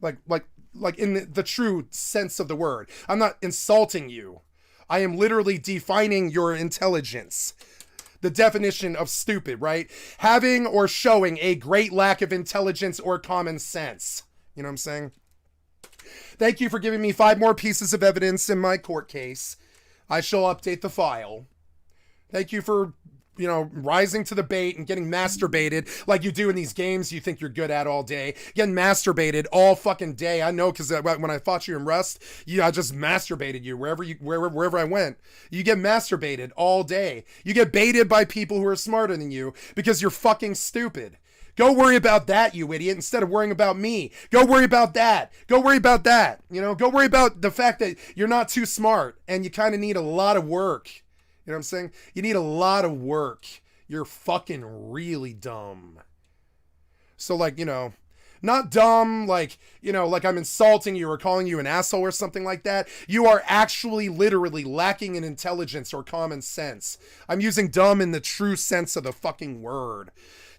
Like in the true sense of the word. I'm not insulting you. I am literally defining your intelligence. The definition of stupid, right? Having or showing a great lack of intelligence or common sense. You know what I'm saying? Thank you for giving me 5 more pieces of evidence in my court case. I shall update the file. Thank you for, you know, rising to the bait and getting masturbated like you do in these games you think you're good at all day. Getting masturbated all fucking day. I know, because when I fought you in Rust, I just masturbated you wherever I went. You get masturbated all day. You get baited by people who are smarter than you because you're fucking stupid. Go worry about that, you idiot, instead of worrying about me. Go worry about that. Go worry about that. You know, go worry about the fact that you're not too smart and you kind of need a lot of work. You know what I'm saying? You need a lot of work. You're fucking really dumb. So, like, you know, not dumb, like, you know, like I'm insulting you or calling you an asshole or something like that. You are actually literally lacking in intelligence or common sense. I'm using dumb in the true sense of the fucking word.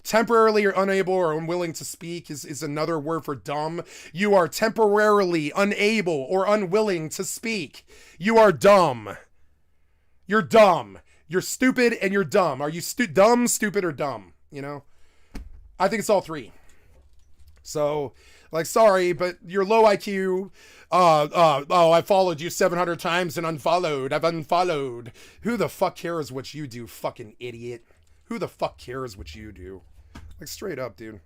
Temporarily unable or unwilling to speak is another word for dumb. You are temporarily unable or unwilling to speak. You are dumb. You're dumb. You're stupid and you're dumb. Are you dumb, stupid, or dumb? You know? I think it's all 3. So, like, sorry, but you're low IQ. I followed you 700 times and unfollowed. I've unfollowed. Who the fuck cares what you do, fucking idiot? Who the fuck cares what you do? Like, straight up, dude.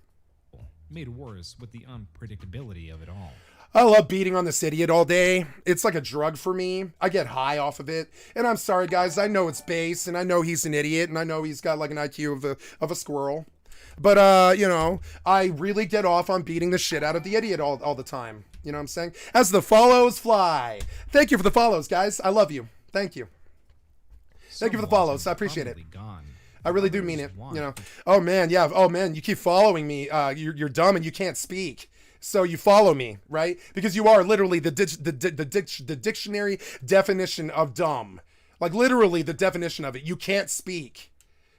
Made worse with the unpredictability of it all. I love beating on this idiot all day. It's like a drug for me. I get high off of it. And I'm sorry, guys. I know it's base, and I know he's an idiot, and I know he's got like an IQ of a squirrel. But, you know, I really get off on beating the shit out of the idiot all the time. You know what I'm saying? As the follows fly. Thank you for the follows, guys. I love you. Thank you. Thank you for the follows. I appreciate it. I really do mean it. You know. Oh man, yeah. Oh man, you keep following me. You're dumb and you can't speak. So you follow me, right? Because you are literally the dictionary definition of dumb. Like literally the definition of it. You can't speak.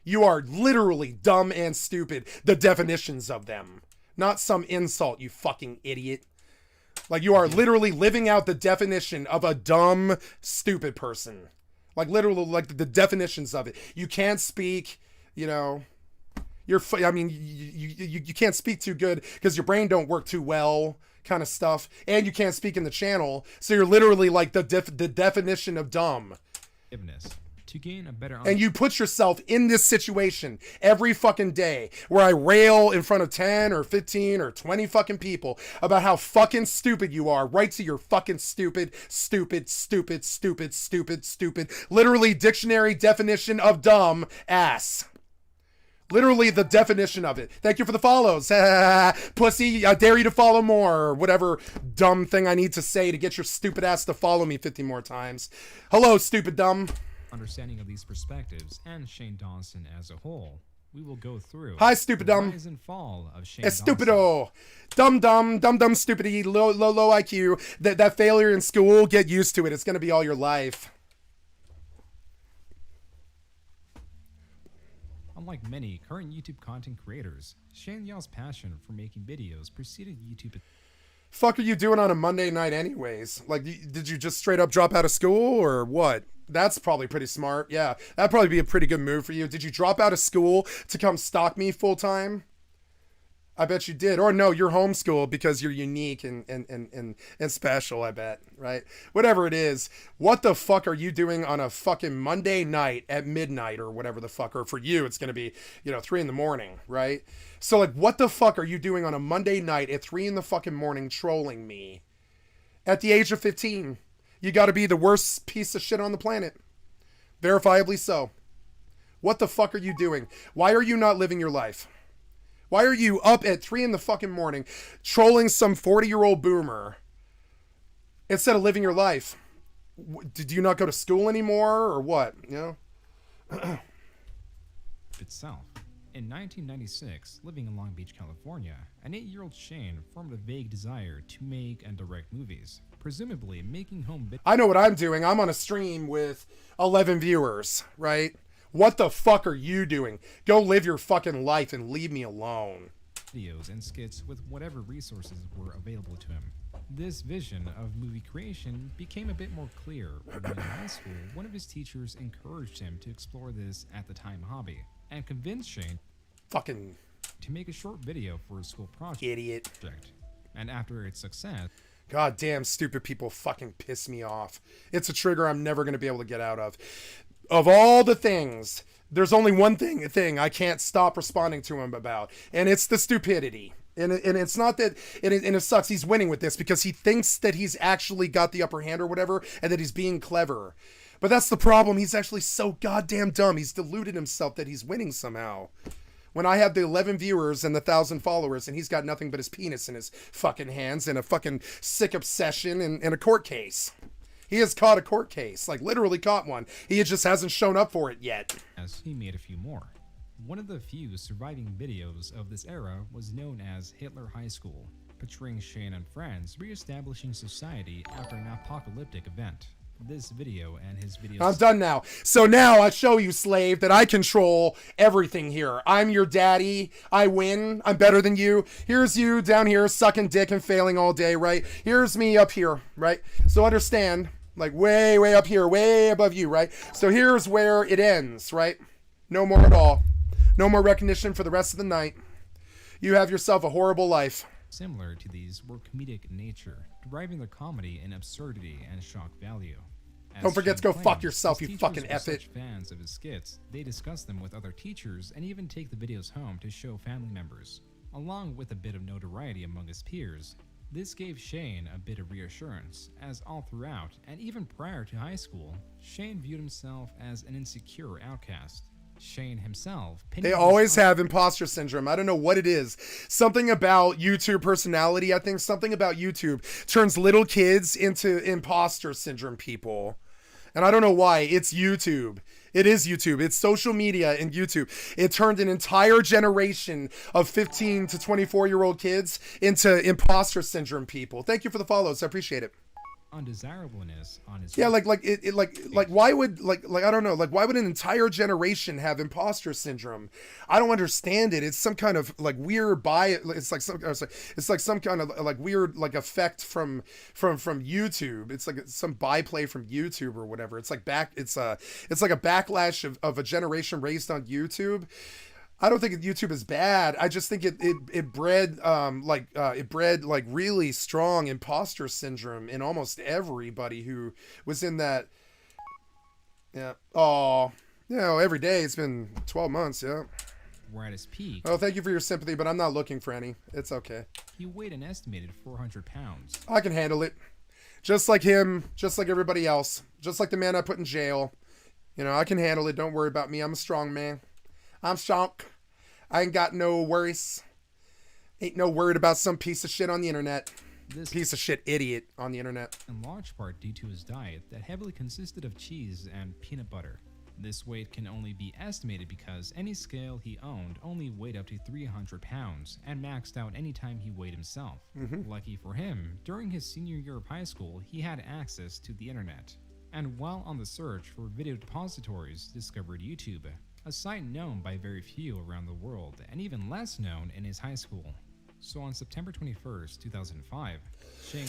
You are literally dumb and stupid. The definitions of them. Not some insult, you fucking idiot. Like you are literally living out the definition of a dumb, stupid person. Like literally, like the definitions of it. You can't speak, you know. You can't speak too good because your brain don't work too well, kind of stuff. And you can't speak in the channel, so you're literally like the definition of dumb. To gain a better And you put yourself in this situation every fucking day where I rail in front of 10 or 15 or 20 fucking people about how fucking stupid you are, right to your fucking stupid, literally dictionary definition of dumb ass. Literally the definition of it. Thank you for the follows. Pussy, I dare you to follow more. Or whatever dumb thing I need to say to get your stupid ass to follow me 50 more times. Hello, stupid dumb. Understanding of these perspectives and Shane Dawson as a whole, we will go through Hi, stupid the dumb. rise and fall of Shane Dawson. Stupido. Dumb, stupidity, low IQ. That failure in school, get used to it. It's going to be all your life. Unlike many current YouTube content creators, Shane Yaw's passion for making videos preceded YouTube. Fuck are you doing on a Monday night anyways? Like, did you just straight up drop out of school or what? That's probably pretty smart. Yeah, that'd probably be a pretty good move for you. Did you drop out of school to come stalk me full time? I bet you did. Or no, you're homeschooled because you're unique and special, I bet, right? Whatever it is, what the fuck are you doing on a fucking Monday night at midnight or whatever the fuck, or for you, it's going to be, 3 in the morning, right? So like, what the fuck are you doing on a Monday night at 3 in the fucking morning trolling me? At the age of 15, you got to be the worst piece of shit on the planet. Verifiably so. What the fuck are you doing? Why are you not living your life? Why are you up at 3 in the fucking morning trolling some 40-year-old boomer instead of living your life? Did you not go to school anymore or what? Itself. In 1996, living in Long Beach, California, an 8-year-old Shane formed a vague desire to make and direct movies, presumably making home I know what I'm doing. I'm on a stream with 11 viewers, right? What the fuck are you doing? Go live your fucking life and leave me alone. Videos and skits with whatever resources were available to him. This vision of movie creation became a bit more clear when in high school, one of his teachers encouraged him to explore this at the time hobby and convinced Shane to make a short video for his school project. Idiot. And after its success, God damn, stupid people fucking piss me off. It's a trigger I'm never going to be able to get out of. Of all the things, there's only one thing I can't stop responding to him about, and it's the stupidity. And it's not that, and it sucks. He's winning with this because he thinks that he's actually got the upper hand or whatever, and that he's being clever. But that's the problem. He's actually so goddamn dumb. He's deluded himself that he's winning somehow. When I have the 11 viewers and the 1,000 followers, and he's got nothing but his penis in his fucking hands and a fucking sick obsession and a court case. He has caught a court case, like literally caught one. He just hasn't shown up for it yet. As he made a few more. One of the few surviving videos of this era was known as Hitler High School, portraying Shane and friends reestablishing society after an apocalyptic event. This video and his videos... I'm done now. So now I show you, slave, that I control everything here. I'm your daddy. I win. I'm better than you. Here's you down here sucking dick and failing all day, right? Here's me up here, right? So understand, like way, way up here, way above you, right? So here's where it ends, right? No more at all. No more recognition for the rest of the night. You have yourself a horrible life. Similar to these were comedic in nature, deriving their comedy in absurdity and shock value. Don't forget to go fuck yourself, you fucking effort. Fans of his skits, they discuss them with other teachers and even take the videos home to show family members. Along with a bit of notoriety among his peers, this gave Shane a bit of reassurance, as all throughout, and even prior to high school, Shane viewed himself as an insecure outcast. Shane himself... They always have imposter syndrome. I don't know what it is. Something about YouTube personality, I think something about YouTube turns little kids into imposter syndrome people. And I don't know why. It's YouTube. It is YouTube. It's social media and YouTube. It turned an entire generation of 15 to 24-year-old kids into imposter syndrome people. Thank you for the follows. I appreciate it. Undesirableness on his... Yeah, like why would I don't know, like why would an entire generation have imposter syndrome? I don't understand it. It's some kind of like weird it's like some kind of like weird like effect from YouTube. It's like some byplay from YouTube or whatever. It's like it's like a backlash of a generation raised on YouTube. I don't think YouTube is bad. I just think it bred like really strong imposter syndrome in almost everybody who was in that Yeah. Oh, every day. It's been 12 months. Yeah. Were at his peak. Oh, thank you for your sympathy, but I'm not looking for any. It's okay. He weighed an estimated 400 pounds. I can handle it. Just like him, just like everybody else, just like the man I put in jail. You know, I can handle it. Don't worry about me. I'm a strong man. I'm strong. I ain't got no worries. Ain't no worried about some piece of shit on the internet. This piece of shit idiot on the internet. In large part due to his diet that heavily consisted of cheese and peanut butter. This weight can only be estimated because any scale he owned only weighed up to 300 pounds and maxed out any time he weighed himself. Lucky for him, during his senior year of high school, he had access to the internet. And while on the search for video depositories, discovered YouTube, a site known by very few around the world and even less known in his high school. So on September 21st, 2005, Shane...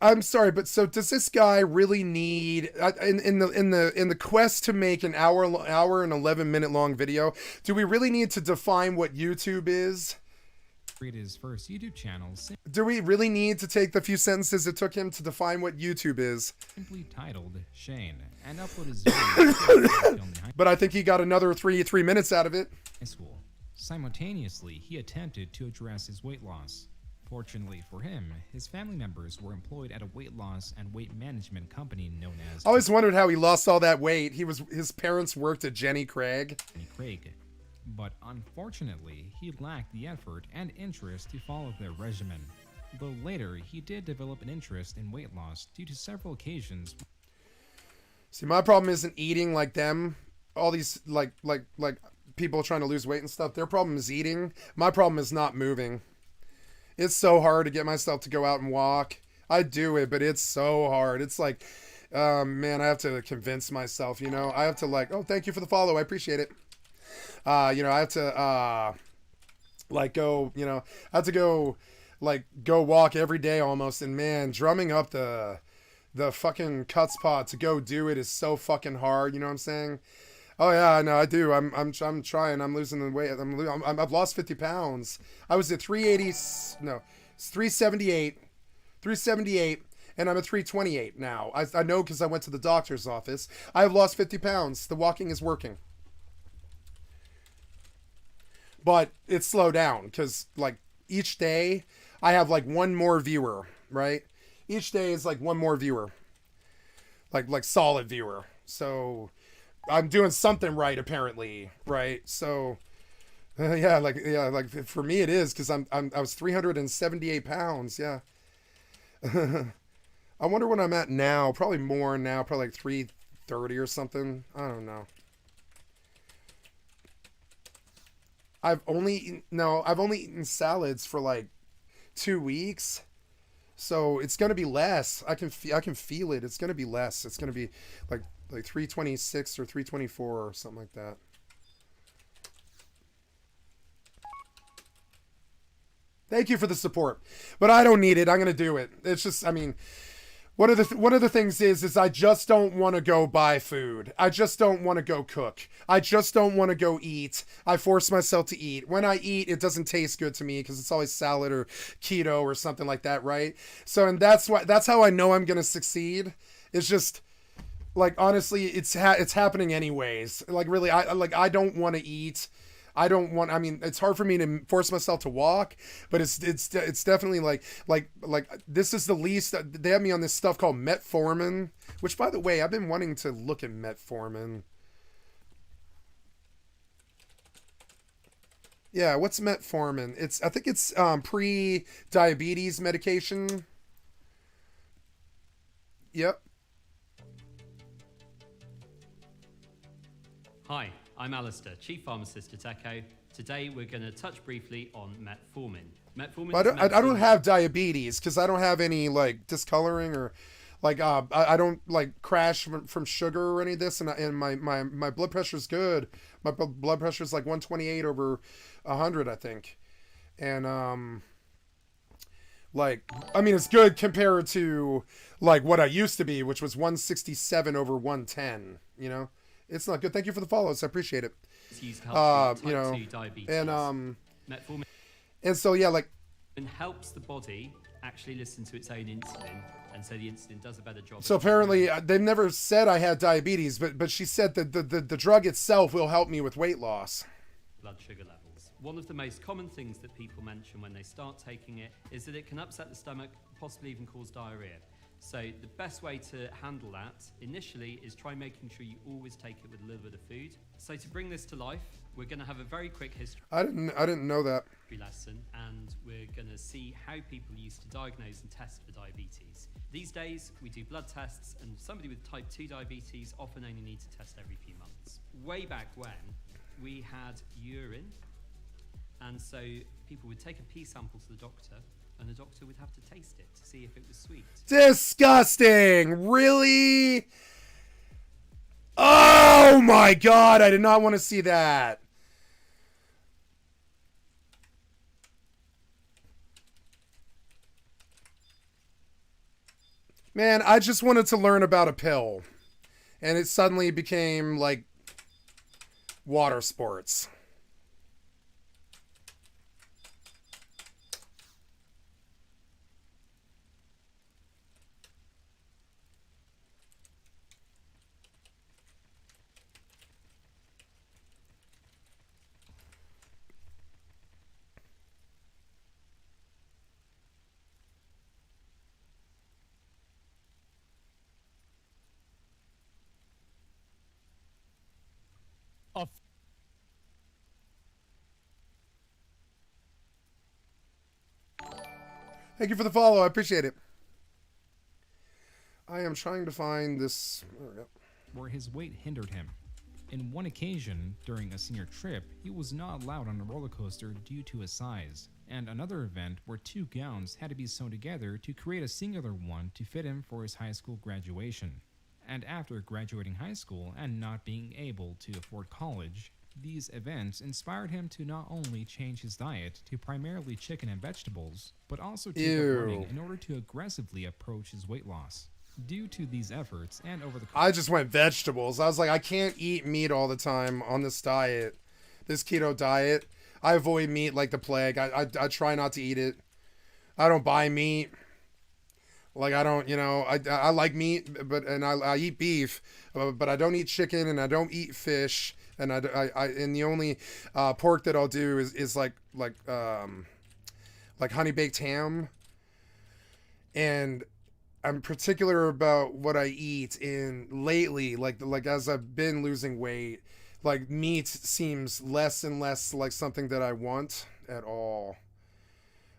I'm sorry, but so does this guy really need in the quest to make an hour and 11-minute long video? Do we really need to define what YouTube is? Created his first YouTube channel. Do we really need to take the few sentences it took him to define what YouTube is? Simply titled Shane and upload his video. But I think he got another three minutes out of it. High school. Simultaneously, he attempted to address his weight loss. Fortunately for him, his family members were employed at a weight loss and weight management company known as... I always wondered how he lost all that weight. His parents worked at Jenny Craig. But unfortunately, he lacked the effort and interest to follow their regimen. Though later, he did develop an interest in weight loss due to several occasions. See, my problem isn't eating like them. All these, like people trying to lose weight and stuff, their problem is eating. My problem is not moving. It's so hard to get myself to go out and walk. I do it, but it's so hard. It's like, man, I have to convince myself, you know. I have to oh, thank you for the follow. I appreciate it. You know, I have to, go, you know, I have to go walk every day almost. And man, drumming up the fucking cuts pod to go do it is so fucking hard. You know what I'm saying? Oh yeah, no, I do. I'm trying. I'm losing the weight. I've lost 50 pounds. I was at 378, and I'm at 328 now. I know because I went to the doctor's office. I have lost 50 pounds. The walking is working, but it's slowed down because each day I have one more viewer. Right? Each day is one more viewer, like solid viewer. So I'm doing something right, apparently, right? So, yeah, for me it is because I was 378 pounds, yeah. I wonder what I'm at now. Probably more now, probably 330 or something. I don't know. I've only eaten salads for 2 weeks. So it's gonna be less. I can feel it. It's gonna be less. It's gonna be like 326 or 324 or something like that. Thank you for the support, but I don't need it. I'm gonna do it. It's just, I mean, one of the things is I just don't want to go buy food. I just don't want to go cook. I just don't want to go eat. I force myself to eat. When I eat, it doesn't taste good to me because it's always salad or keto or something like that, right? So, and that's how I know I'm gonna succeed. It's just honestly, it's happening anyways. Really, I don't want to eat. I mean, it's hard for me to force myself to walk, but it's definitely like this is the least. They have me on this stuff called metformin, which, by the way, I've been wanting to look at metformin. Yeah, what's metformin? I think it's pre-diabetes medication. Yep. Hi, I'm Alistair, Chief Pharmacist at Echo. Today we're going to touch briefly on metformin. Metformin. I don't have diabetes because I don't have any discoloring or I don't crash from sugar or any of this, and my blood pressure's good. My blood pressure's 128 over 100, I think, and I mean, it's good compared to what I used to be, which was 167 over 110. You know. It's not good. Thank you for the follows. I appreciate it. You know, diabetes. And metformin and so yeah, and helps the body actually listen to its own insulin, and so the insulin does a better job. So apparently, they've never said I had diabetes, but she said that the drug itself will help me with weight loss. Blood sugar levels. One of the most common things that people mention when they start taking it is that it can upset the stomach, possibly even cause diarrhea. So the best way to handle that initially is try making sure you always take it with a little bit of food. So to bring this to life, we're going to have a very quick history I didn't know that. lesson, and we're going to see how people used to diagnose and test for diabetes. These days, we do blood tests, and somebody with type 2 diabetes often only needs to test every few months. Way back when, we had urine, and so people would take a pee sample to the doctor, and the doctor would have to taste it to see if it was sweet. Disgusting! Really? Oh my god, I did not want to see that. Man, I just wanted to learn about a pill. And it suddenly became like water sports. Thank you for the follow. I appreciate it. I am trying to find this. There we go. Where his weight hindered him. In one occasion, during a senior trip, he was not allowed on a roller coaster due to his size. And another event where two gowns had to be sewn together to create a singular one to fit him for his high school graduation. And after graduating high school and not being able to afford college, these events inspired him to not only change his diet to primarily chicken and vegetables, but also take up running in order to aggressively approach his weight loss. Due to these efforts and over the I just went vegetables. I was like, I can't eat meat all the time on this diet. This keto diet. I avoid meat like the plague. I try not to eat it. I don't buy meat. Like, I don't, you know, I like meat, and I eat beef, but I don't eat chicken, and I don't eat fish. And and the only pork that I'll do is like honey baked ham. And I'm particular about what I eat. And lately, like as I've been losing weight, like meat seems less and less like something that I want at all.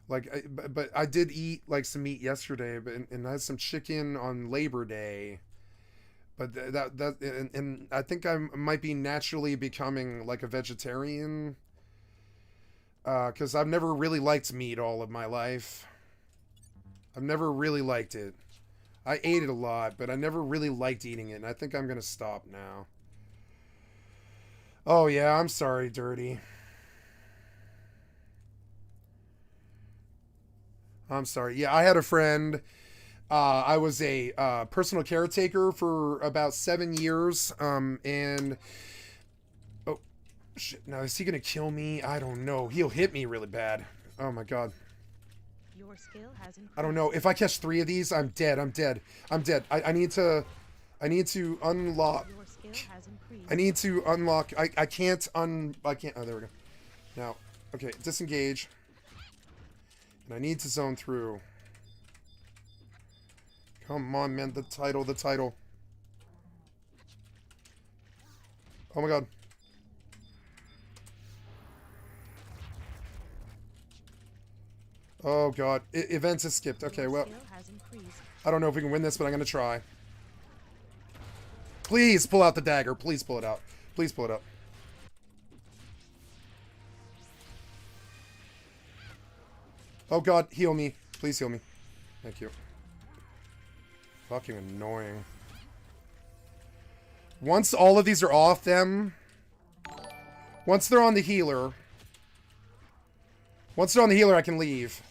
Like, but I did eat like some meat yesterday, and I had some chicken on Labor Day. But and I think I might be naturally becoming like a vegetarian, because I've never really liked meat all of my life. I've never really liked it. I ate it a lot, but I never really liked eating it, and I think I'm gonna stop now. Oh yeah, I'm sorry, Dirty. I'm sorry. Yeah, I had a friend. I was a personal caretaker for about 7 years, and oh shit! Now is he gonna kill me? I don't know. He'll hit me really bad. Oh my god. Your skill has increased. I don't know. If I catch 3 of these, I'm dead. I'm dead. I'm dead. I need to unlock. Your skill has increased. I need to unlock. I can't I can't. Oh, there we go. Now, okay, disengage. And I need to zone through. Come on, man. The title. Oh my god. Oh god. Events is skipped. Okay, well. I don't know if we can win this, but I'm going to try. Please pull out the dagger. Please pull it out. Please pull it out. Oh god, heal me. Please heal me. Thank you. Fucking annoying. Once all of these are off them, once they're on the healer, I can leave.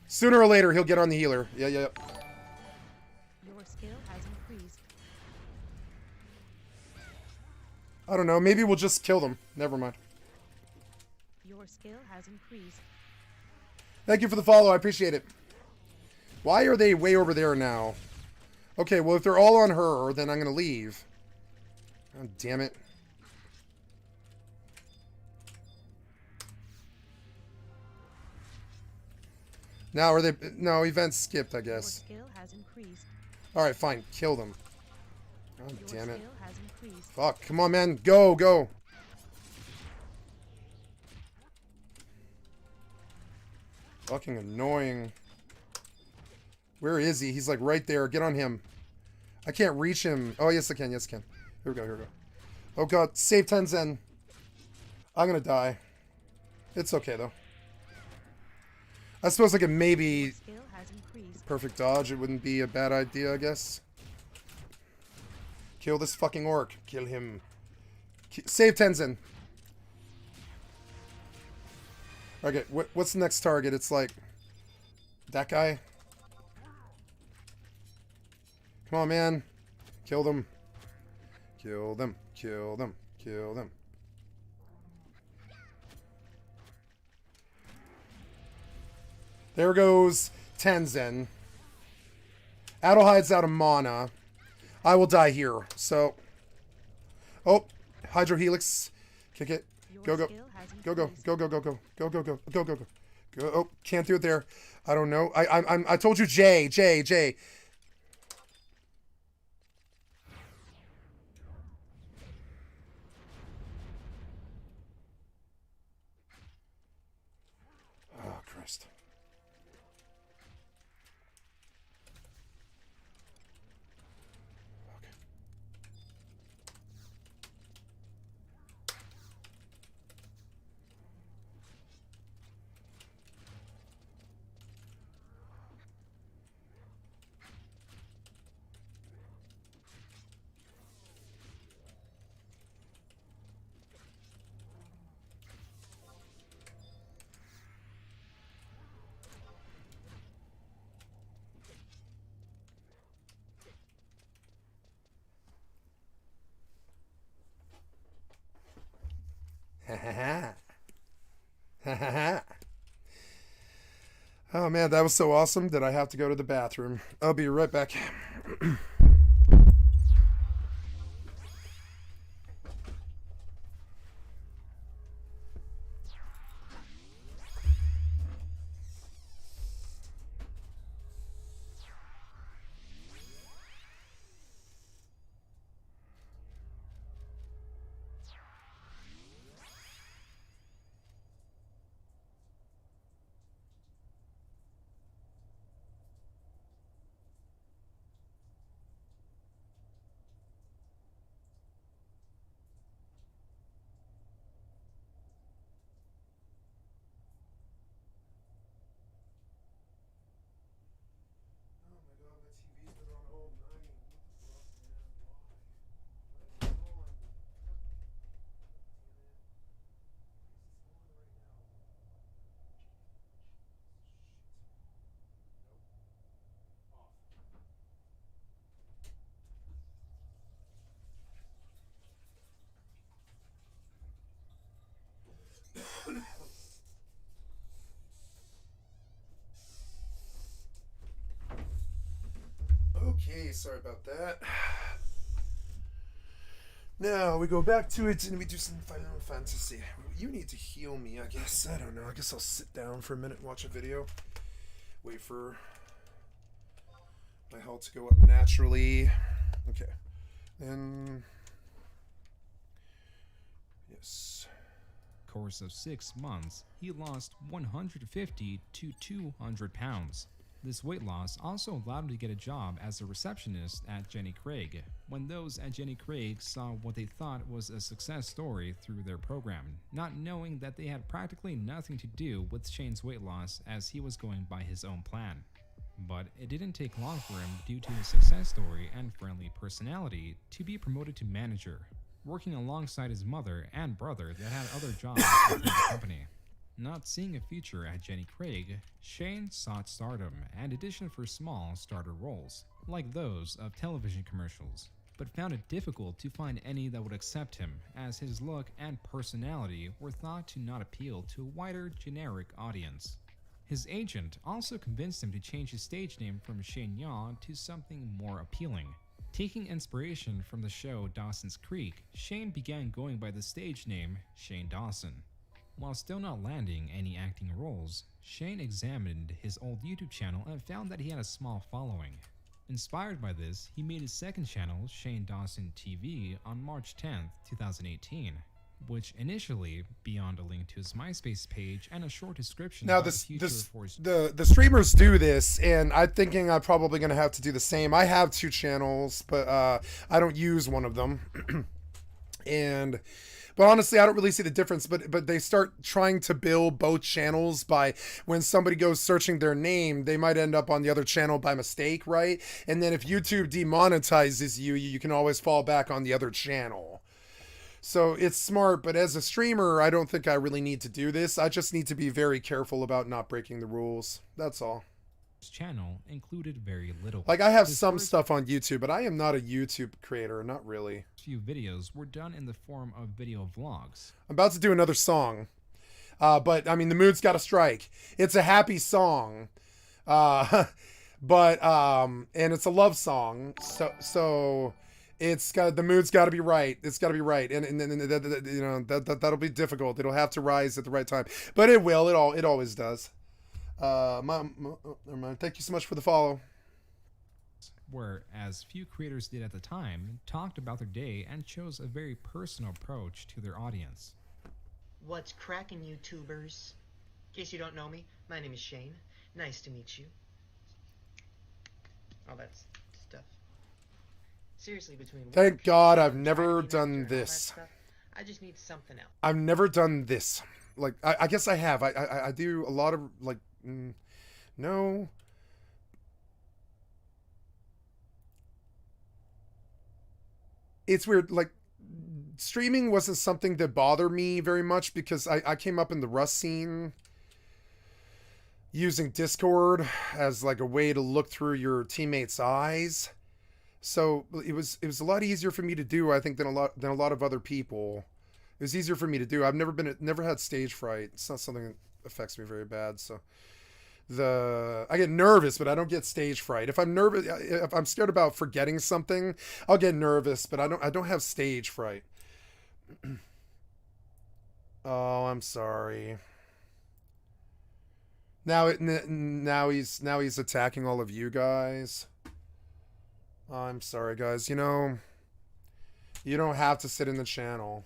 Sooner or later, he'll get on the healer. Yeah. Your skill has increased. I don't know. Maybe we'll just kill them. Never mind. Your skill has increased. Thank you for the follow. I appreciate it. Why are they way over there now? Okay, well, if they're all on her, then I'm going to leave. God damn it. Now, are they... No, events skipped, I guess. Your skill has increased. Alright, fine. Kill them. God damn it. Skill has increased. Fuck. Come on, man. Go, go. Fucking annoying. Where is he? He's like right there. Get on him. I can't reach him. Oh, yes, I can. Yes, I can. Here we go. Here we go. Oh, God. Save Tenzen. I'm gonna die. It's okay, though. I suppose I could maybe... Perfect dodge. It wouldn't be a bad idea, I guess. Kill this fucking orc. Kill him. Save Tenzen. Okay, what's the next target? It's like... that guy? Come on, man. Kill them. Kill them. Kill them. Kill them. There goes Tenzen. Adelhide's out of mana. I will die here, so... Oh, Hydro Helix. Kick it. Go, go. Go, go. Go, go, go, go. Go, go, go. Go, go, go. Go. Oh, can't do it there. I don't know. I told you J. Oh, Christ. Oh man, that was so awesome that I have to go to the bathroom. I'll be right back. Okay, sorry about that. Now we go back to it and we do some Final Fantasy. You need to heal me, I guess. I don't know. I guess I'll sit down for a minute and watch a video. Wait for my health to go up naturally. Okay. Then... yes. Course of 6 months, he lost 150 to 200 pounds. This weight loss also allowed him to get a job as a receptionist at Jenny Craig, when those at Jenny Craig saw what they thought was a success story through their program, not knowing that they had practically nothing to do with Shane's weight loss as he was going by his own plan. But it didn't take long for him, due to his success story and friendly personality, to be promoted to manager, working alongside his mother and brother that had other jobs within the company. Not seeing a future at Jenny Craig, Shane sought stardom and auditioned for small starter roles, like those of television commercials, but found it difficult to find any that would accept him, as his look and personality were thought to not appeal to a wider generic audience. His agent also convinced him to change his stage name from Shane Yaw to something more appealing. Taking inspiration from the show Dawson's Creek, Shane began going by the stage name Shane Dawson. While still not landing any acting roles, Shane examined his old YouTube channel and found that he had a small following. Inspired by this, he made his second channel, Shane Dawson TV, on March 10th, 2018, which initially, beyond a link to his MySpace page and a short description Now, about the future for his the streamers do this, and I'm thinking I'm probably going to have to do the same. I have 2 channels, but I don't use one of them. But honestly, I don't really see the difference. But they start trying to build both channels by when somebody goes searching their name, they might end up on the other channel by mistake, right? And then if YouTube demonetizes you, you can always fall back on the other channel. So it's smart, but as a streamer, I don't think I really need to do this. I just need to be very careful about not breaking the rules. That's all. channel included very little. Like, I have some stuff on YouTube, but I am not a YouTube creator, not really. Few videos were done in the form of video vlogs. I'm about to do another song. But, I mean, the mood's got to strike. It's a happy song. And it's a love song. So it's got, the mood's got to be right. It's got to be right. And you know, that'll be difficult. It'll have to rise at the right time. But it will. It always does. Never mind. Thank you so much for the follow. Whereas few creators did at the time, talked about their day and chose a very personal approach to their audience. What's cracking, YouTubers? In case you don't know me, my name is Shane. Nice to meet you. All that stuff. Seriously, between Thank God I've never done this. I just need something else. I've never done this. Like, I guess I have. I do a lot of, like, no. It's weird, like, streaming wasn't something that bothered me very much because I came up in the Rust scene using Discord as like a way to look through your teammates' eyes. So it was a lot easier for me to do, I think, than a lot of other people. It was easier for me to do. I've never had stage fright. It's not something that affects me very bad. So I get nervous, but I don't get stage fright. If I'm nervous, if I'm scared about forgetting something, I'll get nervous, but I don't have stage fright. Oh, I'm sorry. Now he's attacking all of you guys. Oh, I'm sorry, guys. You know, you don't have to sit in the channel.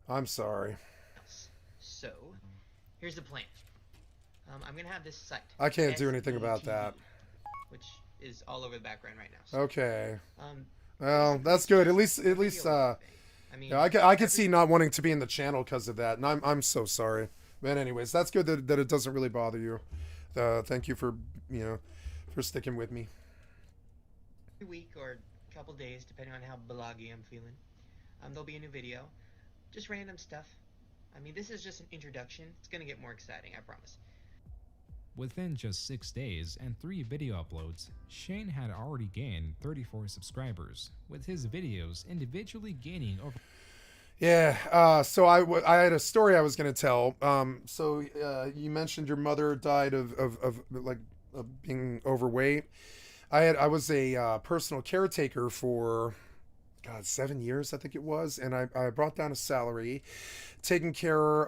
I'm sorry. So, here's the plan. I'm gonna have this site. I can't do anything about that. Which is all over the background right now. So, okay. Well, that's good. At least I mean, yeah, I could see not wanting to be in the channel because of that, and I'm so sorry. But anyways, that's good that it doesn't really bother you. Thank you for for sticking with me. Every week or a couple days, depending on how bloggy I'm feeling, there'll be a new video. Just random stuff. I mean, this is just an introduction. It's gonna get more exciting, I promise. Within just 6 days and 3 video uploads, Shane had already gained 34 subscribers, with his videos individually gaining over... Yeah, so I had a story I was going to tell. So you mentioned your mother died of being overweight. I was a personal caretaker for... God, 7 years, I think it was, and I brought down a salary, taking care.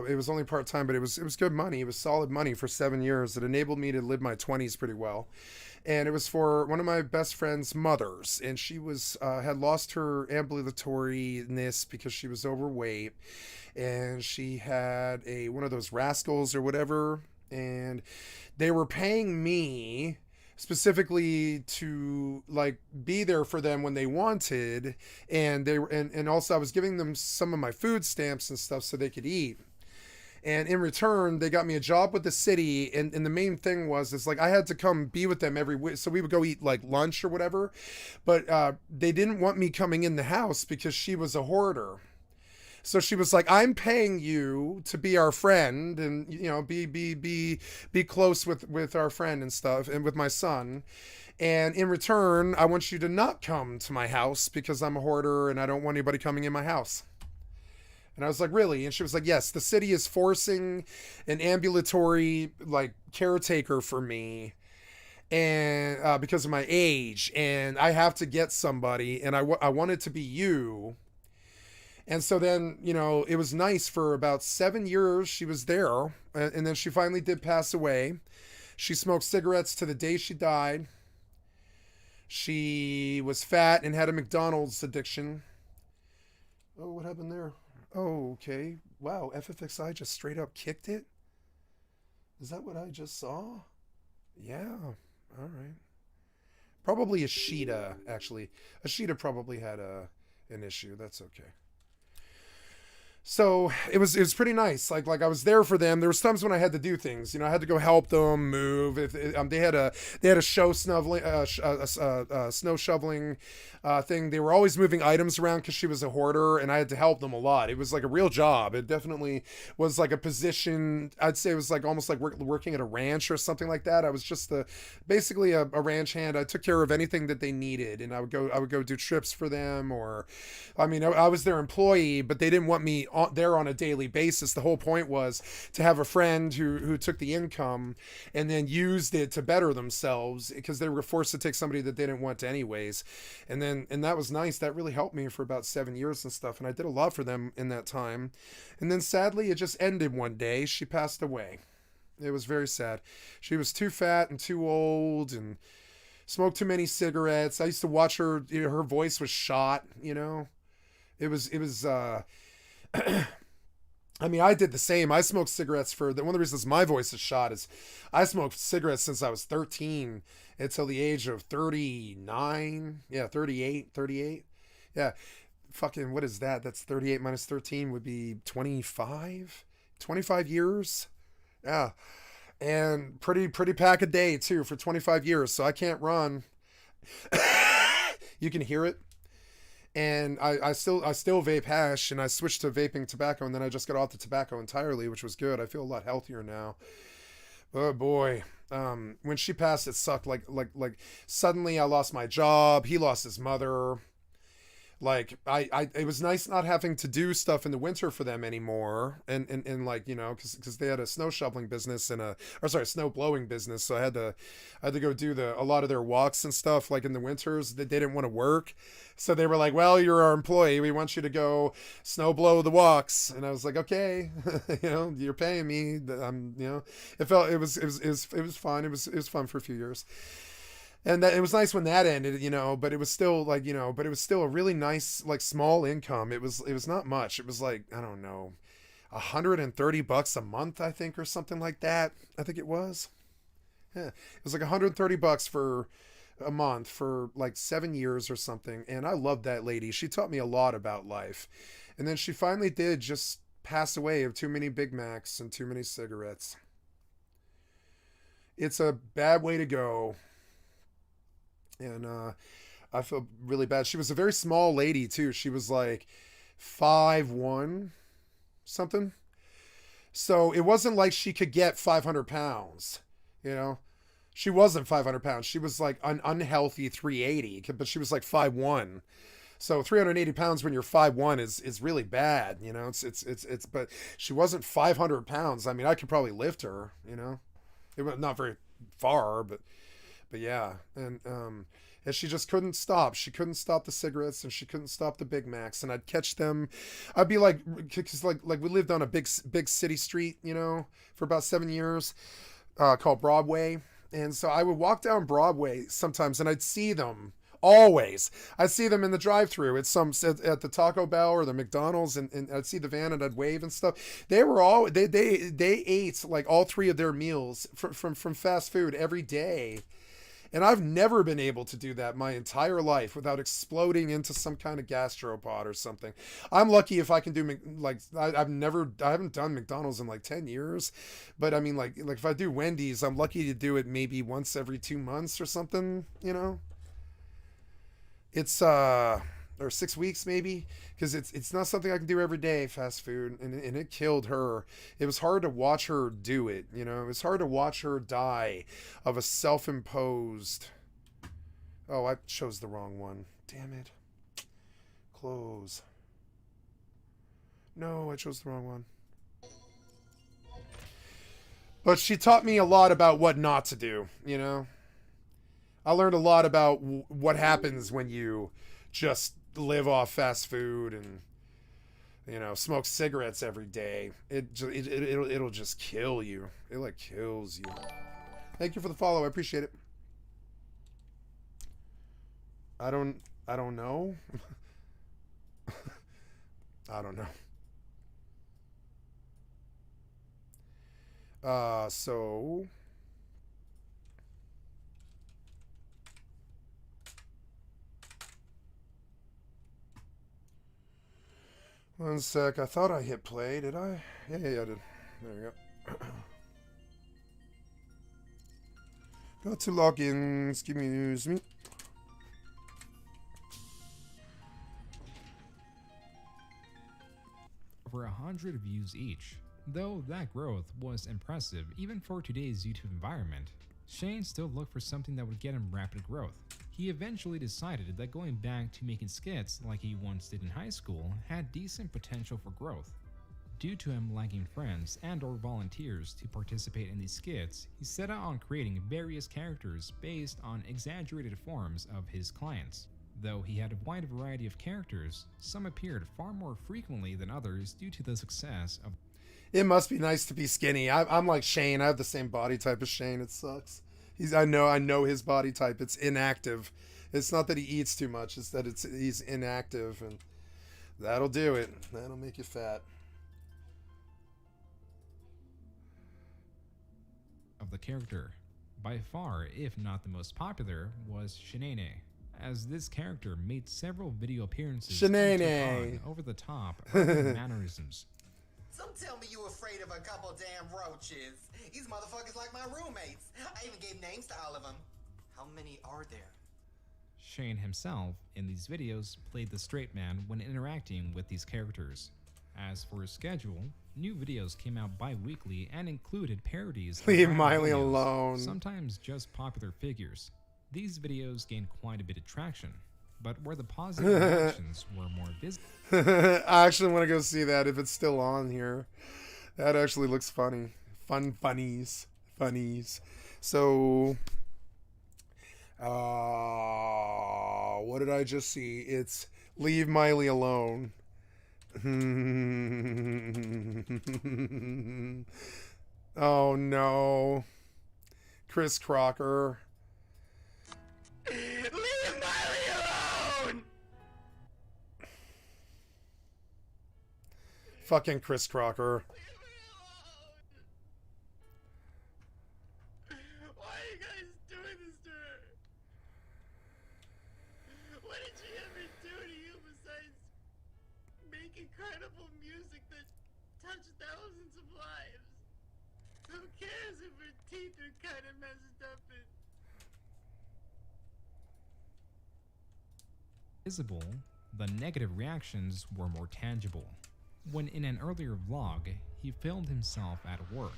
It was only part-time, but it was good money. It was solid money for 7 years. It enabled me to live my 20s pretty well, and it was for one of my best friend's mothers, and she was had lost her ambulatoriness because she was overweight, and she had one of those rascals or whatever, and they were paying me specifically to like be there for them when they wanted, and they were and also I was giving them some of my food stamps and stuff so they could eat, and in return they got me a job with the city, and the main thing was like I had to come be with them every week, so we would go eat like lunch or whatever, but they didn't want me coming in the house because she was a hoarder. So she was like, I'm paying you to be our friend and, you know, be close with our friend and stuff and with my son. And in return, I want you to not come to my house because I'm a hoarder and I don't want anybody coming in my house. And I was like, really? And she was like, yes, the city is forcing an ambulatory like caretaker for me, and because of my age, and I have to get somebody, and I want it to be you. And so then, you know, it was nice for about 7 years. She was there, and then she finally did pass away. She smoked cigarettes to the day she died. She was fat and had a McDonald's addiction. Oh, what happened there? Oh, okay. Wow, FFXI just straight up kicked it? Is that what I just saw? Yeah, all right. Probably Ashita, actually. Ashita probably had an issue. That's okay. So it was pretty nice. Like I was there for them. There was times when I had to do things. You know, I had to go help them move. If they had a snow shoveling thing. They were always moving items around because she was a hoarder, and I had to help them a lot. It was like a real job. It definitely was like a position. I'd say it was like almost like working at a ranch or something like that. I was just basically a ranch hand. I took care of anything that they needed, and I would go do trips for them, or I mean, I was their employee, but they didn't want me there on a daily basis. The whole point was to have a friend who took the income and then used it to better themselves, because they were forced to take somebody that they didn't want anyways. And that was nice. That really helped me for about 7 years and stuff, and I did a lot for them in that time. And then sadly it just ended one day. She passed away. It was very sad. She was too fat and too old and smoked too many cigarettes. I used to watch her, you know, her voice was shot, you know. It was I mean, I did the same. I smoked cigarettes one of the reasons my voice is shot is I smoked cigarettes since I was 13 until the age of 39. Yeah, 38. Yeah. Fucking, what is that? That's 38 minus 13 would be 25 years. Yeah. And pretty pack a day too for 25 years. So I can't run. You can hear it. And I still vape hash, and I switched to vaping tobacco, and then I just got off the tobacco entirely, which was good. I feel a lot healthier now. Oh boy. When she passed, it sucked. Like suddenly I lost my job. He lost his mother. Like it was nice not having to do stuff in the winter for them anymore, and like, you know, because they had a snow shoveling business and snow blowing business, so I had to go do a lot of their walks and stuff like in the winters. They didn't want to work, so they were like, well, you're our employee, we want you to go snow blow the walks. And I was like, okay, you know, you're paying me. You know, it was fun. It was fun for a few years. And that it was nice when that ended, you know, but it was still like, you know, but it was still a really nice, like, small income. It was not much. It was like, I don't know, $130 a month, I think, or something like that. I think it was. Yeah. It was like $130 for a month for like 7 years or something. And I loved that lady. She taught me a lot about life. And then she finally did just pass away of too many Big Macs and too many cigarettes. It's a bad way to go. And I feel really bad. She was a very small lady too. She was like 5'1" something. So it wasn't like she could get 500 pounds, you know. She wasn't 500 pounds. She was like an unhealthy 380, but she was like 5'1". So 380 pounds when you're 5'1" is really bad, you know. It's but she wasn't 500 pounds. I mean, I could probably lift her, you know. It went not very far, but yeah. And she just couldn't stop. She couldn't stop the cigarettes, and she couldn't stop the Big Macs. And I'd catch them. I'd be like, because like we lived on a big city street, you know, for about 7 years, called Broadway. And so I would walk down Broadway sometimes, and I'd see them. Always. I'd see them in the drive-thru at the Taco Bell or the McDonald's, and I'd see the van and I'd wave and stuff. They ate like all three of their meals from fast food every day. And I've never been able to do that my entire life without exploding into some kind of gastropod or something. I'm lucky if I can do, like, I haven't done McDonald's in like 10 years, but I mean, like if I do Wendy's, I'm lucky to do it maybe once every 2 months or something, you know? It's or 6 weeks maybe, because it's not something I can do every day, fast food, and it killed her. It was hard to watch her do it, you know. It was hard to watch her die of a self-imposed. Oh, I chose the wrong one. Damn it. Close. No, I chose the wrong one. But she taught me a lot about what not to do, you know. I learned a lot about what happens when you just live off fast food and, you know, smoke cigarettes every day. It'll just kill you. It like kills you. Thank you for the follow. I appreciate it. I don't know. I don't know. So one sec. I thought I hit play. Did I? Yeah, I did. There we go. Got 2 logins. Excuse me. Over 100 views each. Though that growth was impressive even for today's YouTube environment, Shane still looked for something that would get him rapid growth. He eventually decided that going back to making skits like he once did in high school had decent potential for growth. Due to him lacking friends and or volunteers to participate in these skits, he set out on creating various characters based on exaggerated forms of his clients. Though he had a wide variety of characters, some appeared far more frequently than others due to the success of. It must be nice to be skinny. I'm like Shane. I have the same body type as Shane. It sucks. I know his body type. It's inactive. It's not that he eats too much. It's that he's inactive, and that'll do it. That'll make you fat. Of the character. By far, if not the most popular, was Shenane, as this character made several video appearances and took on over-the-top mannerisms. Don't tell me you afraid of a couple damn roaches. These motherfuckers like my roommates. I even gave names to all of them. How many are there? Shane himself, in these videos, played the straight man when interacting with these characters. As for his schedule, new videos came out bi-weekly and included parodies of Leave random Miley videos, alone. sometimes just popular figures. These videos gained quite a bit of traction, but where the positive reactions were more visible. I actually want to go see that if it's still on here. That actually looks funny. Funnies. So, what did I just see? It's Leave Miley Alone. Oh no. Chris Crocker. Leave Miley alone! Fucking Chris Crocker. Why are you guys doing this to her? What did she ever do to you besides make incredible music that touched thousands of lives? Who cares if her teeth are kind of messed up and... Visible, the negative reactions were more tangible. When in an earlier vlog, he filmed himself at work,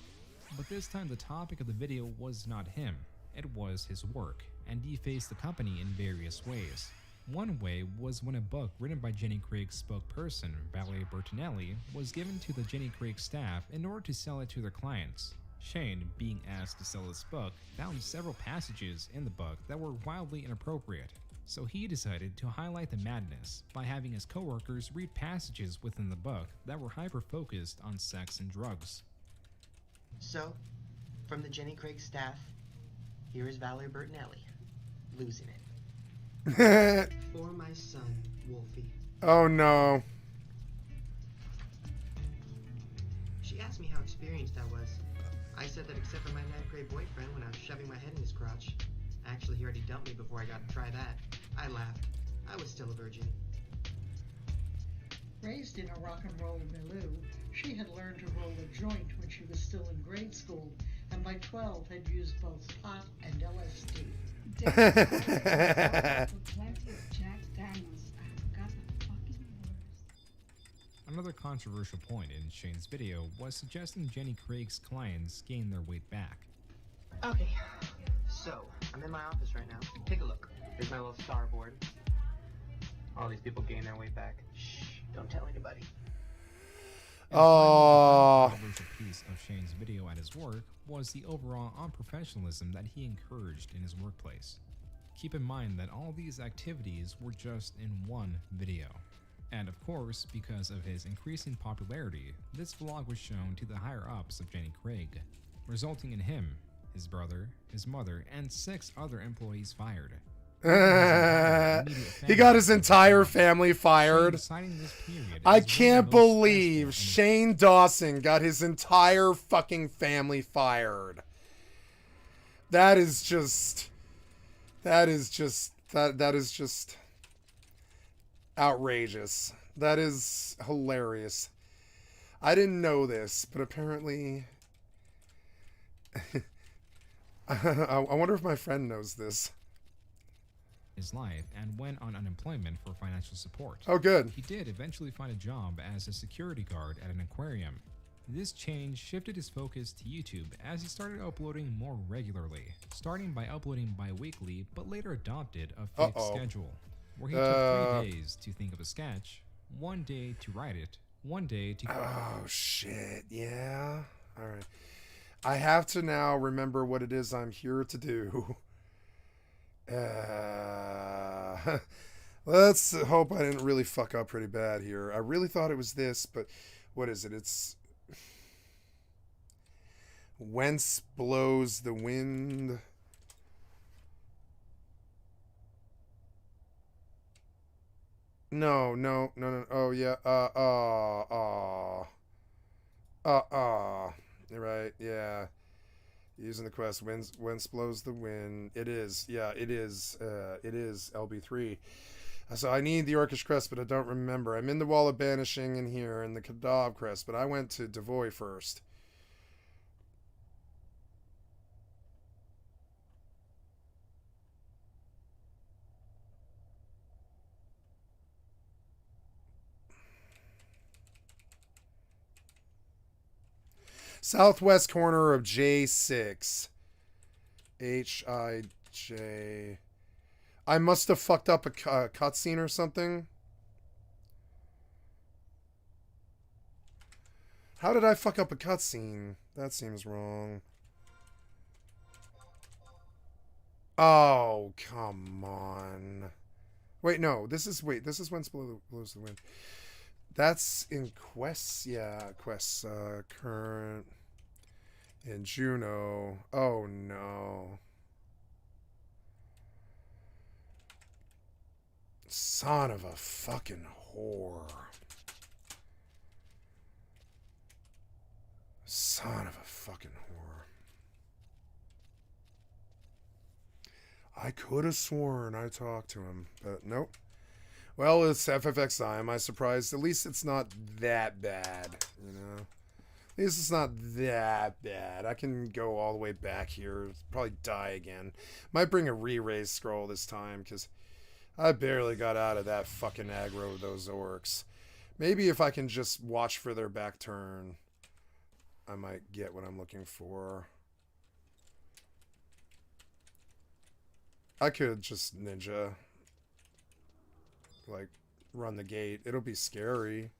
but this time the topic of the video was not him, it was his work, and defaced the company in various ways. One way was when a book written by Jenny Craig's spokesperson, Valerie Bertinelli, was given to the Jenny Craig staff in order to sell it to their clients. Shane, being asked to sell this book, found several passages in the book that were wildly inappropriate. So he decided to highlight the madness by having his coworkers read passages within the book that were hyper-focused on sex and drugs. So, from the Jenny Craig staff, here is Valerie Bertinelli, losing it. For my son, Wolfie. Oh no. She asked me how experienced I was. I said that except for my ninth grade boyfriend when I was shoving my head in his crotch. Actually, he already dumped me before I got to try that. I laughed. I was still a virgin. Raised in a rock and roll milieu, she had learned to roll a joint when she was still in grade school, and by 12 had used both pot and LSD. Plenty of Jack Daniels. I've got Another controversial point in Shane's video was suggesting Jenny Craig's clients gain their weight back. Okay, so I'm in my office right now. Take a look. Here's my little star board. All these people gain their weight back. Shh, don't tell anybody. The controversial piece of Shane's video at his work was the overall unprofessionalism that he encouraged in his workplace. Keep in mind that all these activities were just in one video. And of course, because of his increasing popularity, this vlog was shown to the higher-ups of Jenny Craig, resulting in him, his brother, his mother, and 6 other employees fired. He got his entire family fired. I can't believe Shane Dawson got his entire fucking family fired. That is just outrageous. That is hilarious. I didn't know this, but apparently I wonder if my friend knows this. His life and went on unemployment for financial support. Oh, good. He did eventually find a job as a security guard at an aquarium. This change shifted his focus to YouTube as he started uploading more regularly, starting by uploading bi-weekly, but later adopted a fixed schedule, where he took 3 days to think of a sketch, 1 day to write it, 1 day to... Oh, shit. Yeah. All right. I have to now remember what it is I'm here to do. Let's hope I didn't really fuck up pretty bad here. I really thought it was this, but what is it? It's whence blows the wind. No. Oh yeah. You're right. Yeah. Using the quest, whence blows the wind. It is, yeah, it is LB3. So I need the Orcish crest, but I don't remember. I'm in the Wall of Banishing in here, and the Kadav crest, but I went to Devoy first. Southwest corner of J6. H-I-J. I must have fucked up a cutscene or something. How did I fuck up a cutscene? That seems wrong. Oh, come on. Wait, no. This is Whence Blows the Wind. That's in quests. Yeah, quests. Current. In Juno. Oh, no. Son of a fucking whore. Son of a fucking whore. I could have sworn I talked to him, but nope. Well, it's FFXI. Am I surprised? At least it's not that bad, you know? At least it's not that bad. I can go all the way back here. Probably die again. Might bring a re-raise scroll this time, because I barely got out of that fucking aggro of those orcs. Maybe if I can just watch for their back turn, I might get what I'm looking for. I could just ninja. Like, run the gate. It'll be scary.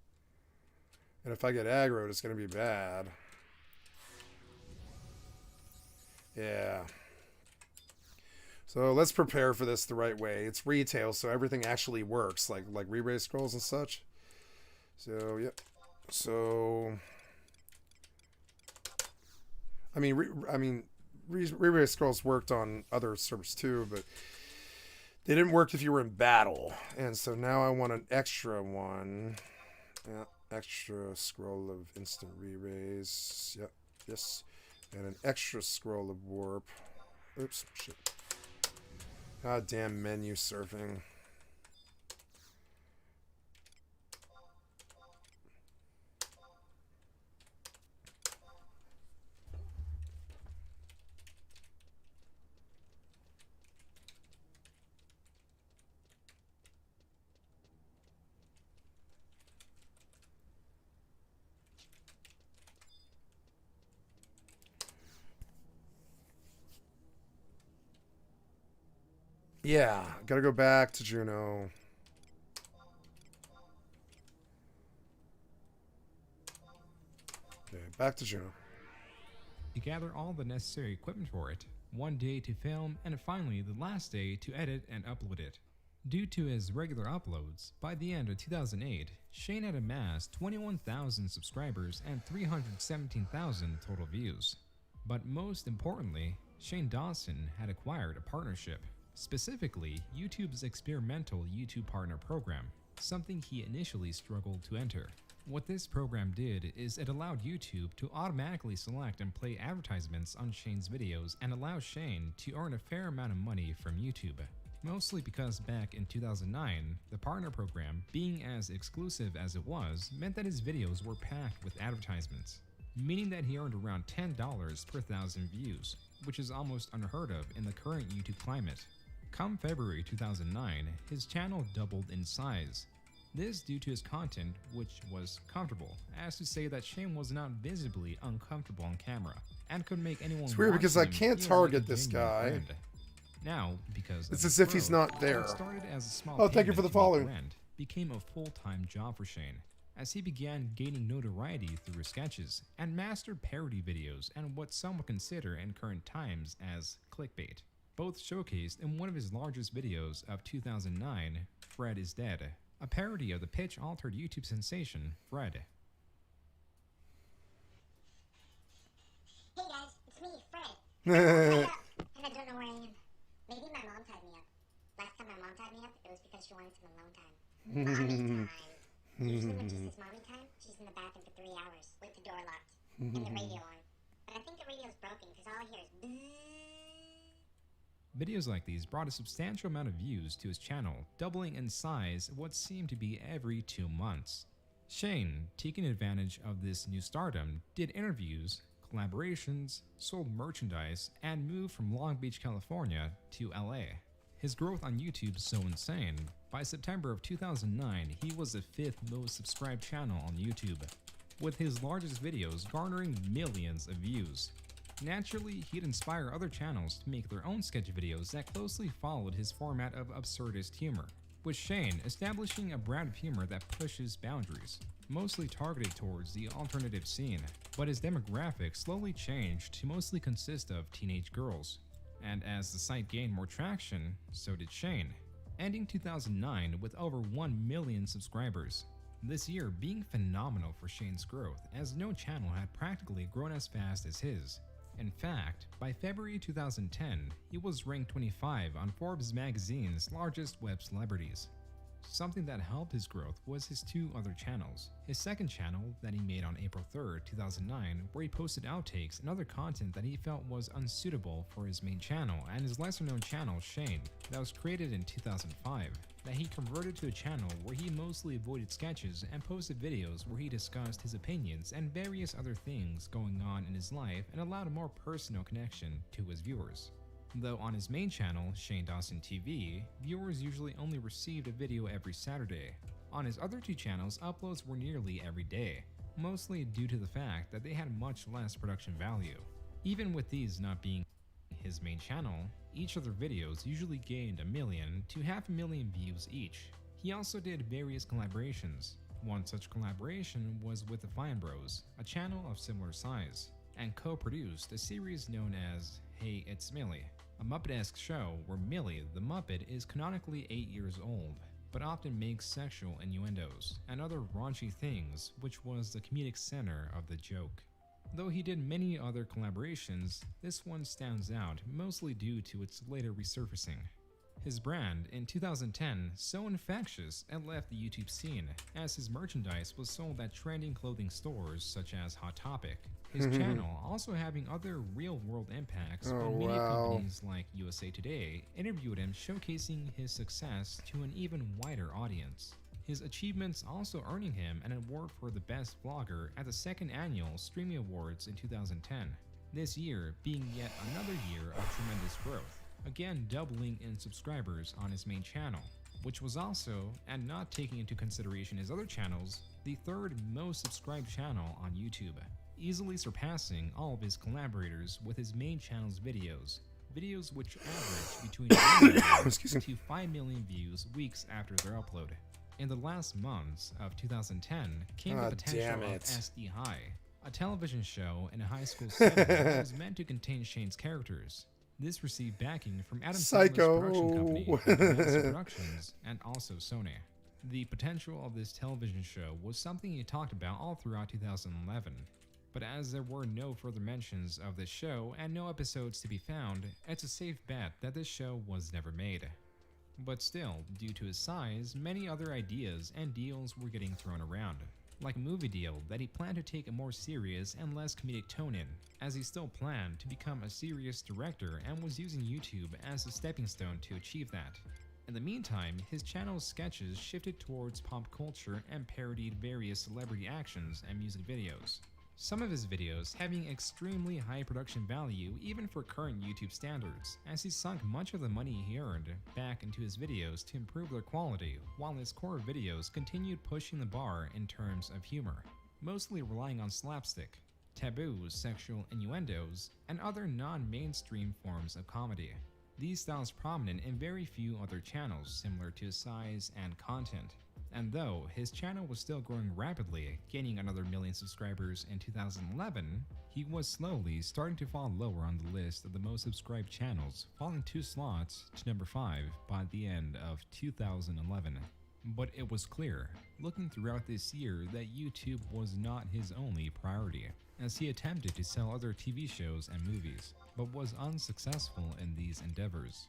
And if I get aggroed, it's going to be bad. Yeah. So let's prepare for this the right way. It's retail, so everything actually works, like re-raise scrolls and such. So, yep. So, I mean, re-raise scrolls worked on other servers too, but they didn't work if you were in battle. And so now I want an extra one. Yeah, extra scroll of instant re-raise. Yep, yes. And an extra scroll of warp. Oops, shit. God damn menu surfing. Yeah, gotta go back to Juno. Okay, back to Juno. To gather all the necessary equipment for it, 1 day to film, and finally the last day to edit and upload it. Due to his regular uploads, by the end of 2008, Shane had amassed 21,000 subscribers and 317,000 total views. But most importantly, Shane Dawson had acquired a partnership, specifically YouTube's experimental YouTube Partner program, something he initially struggled to enter. What this program did is it allowed YouTube to automatically select and play advertisements on Shane's videos and allow Shane to earn a fair amount of money from YouTube. Mostly because back in 2009, the partner program, being as exclusive as it was, meant that his videos were packed with advertisements, meaning that he earned around $10 per 1,000 views, which is almost unheard of in the current YouTube climate. Come February 2009, his channel doubled in size. This due to his content, which was comfortable, as to say that Shane was not visibly uncomfortable on camera, and could make anyone It's weird because I watching can't feel like a target this genuine guy. friend. Now, because It's of as his if he's growth, not there. what started as a small Oh, thank you payment for the to make follow. rent became a full-time job for Shane, as he began gaining notoriety through his sketches and mastered parody videos and what some would consider in current times as clickbait, both showcased in one of his largest videos of 2009, Fred is Dead, a parody of the pitch-altered YouTube sensation Fred. Hey guys, it's me, Fred. And I don't know where I am. Maybe my mom tied me up. Last time my mom tied me up, it was because she wanted some alone time. Mommy time. Usually when she says mommy time, she's in the bathroom for 3 hours with the door locked and the radio on. But I think the radio's broken because all I hear is Videos like these brought a substantial amount of views to his channel, doubling in size what seemed to be every 2 months. Shane, taking advantage of this new stardom, did interviews, collaborations, sold merchandise, and moved from Long Beach, California to LA. His growth on YouTube is so insane, by September of 2009 he was the 5th most subscribed channel on YouTube, with his largest videos garnering millions of views. Naturally, he'd inspire other channels to make their own sketch videos that closely followed his format of absurdist humor, with Shane establishing a brand of humor that pushes boundaries, mostly targeted towards the alternative scene, but his demographic slowly changed to mostly consist of teenage girls. And as the site gained more traction, so did Shane, ending 2009 with over 1 million subscribers. This year being phenomenal for Shane's growth, as no channel had practically grown as fast as his. In fact, by February 2010, he was ranked 25 on Forbes magazine's largest web celebrities. Something that helped his growth was his 2 other channels. His second channel that he made on April 3rd, 2009, where he posted outtakes and other content that he felt was unsuitable for his main channel, and his lesser known channel, Shane, that was created in 2005, that he converted to a channel where he mostly avoided sketches and posted videos where he discussed his opinions and various other things going on in his life and allowed a more personal connection to his viewers. Though on his main channel, Shane Dawson TV, viewers usually only received a video every Saturday. On his other 2 channels, uploads were nearly every day, mostly due to the fact that they had much less production value. Even with these not being his main channel, each of their videos usually gained 1 million to 500,000 views each. He also did various collaborations. One such collaboration was with the Fine Bros, a channel of similar size, and co-produced a series known as Hey It's Millie, a Muppet-esque show where Millie the Muppet is canonically 8 years old, but often makes sexual innuendos and other raunchy things, which was the comedic center of the joke. Though he did many other collaborations, this one stands out mostly due to its later resurfacing. His brand, in 2010, so infectious it left the YouTube scene, as his merchandise was sold at trending clothing stores such as Hot Topic. His channel also having other real-world impacts when media companies like USA Today interviewed him, showcasing his success to an even wider audience. His achievements also earning him an award for the best vlogger at the 2nd annual Streaming Awards in 2010. This year being yet another year of tremendous growth, again doubling in subscribers on his main channel, which was also, and not taking into consideration his other channels, the 3rd most subscribed channel on YouTube, easily surpassing all of his collaborators with his main channel's videos. videos which average between 1 million to 5 million views weeks after their upload. In the last months of 2010 came the potential of SD High, a television show in a high school setting that was meant to contain Shane's characters. This received backing from Adam Sandler's production company, Advanced Productions, and also Sony. The potential of this television show was something he talked about all throughout 2011, but as there were no further mentions of this show and no episodes to be found, it's a safe bet that this show was never made. But still, due to his size, many other ideas and deals were getting thrown around, like a movie deal that he planned to take a more serious and less comedic tone in, as he still planned to become a serious director and was using YouTube as a stepping stone to achieve that. In the meantime, his channel's sketches shifted towards pop culture and parodied various celebrity actions and music videos. Some of his videos having extremely high production value even for current YouTube standards, as he sunk much of the money he earned back into his videos to improve their quality, while his core videos continued pushing the bar in terms of humor, mostly relying on slapstick, taboos, sexual innuendos, and other non-mainstream forms of comedy. These styles prominent in very few other channels similar to his size and content. And though his channel was still growing rapidly, gaining another 1 million subscribers in 2011, he was slowly starting to fall lower on the list of the most subscribed channels, falling 2 slots to number 5 by the end of 2011. But it was clear, looking throughout this year, that YouTube was not his only priority, as he attempted to sell other TV shows and movies, but was unsuccessful in these endeavors.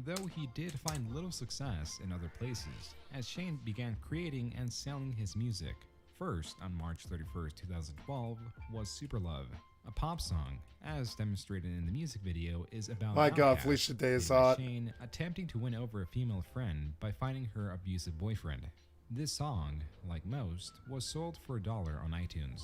Though he did find little success in other places, as Shane began creating and selling his music. First, on March 31st, 2012, was Super Love, a pop song, as demonstrated in the music video, is about My God, Outkast, Felicia Day is played by hot. Shane attempting to win over a female friend by finding her abusive boyfriend. This song, like most, was sold for $1 on iTunes.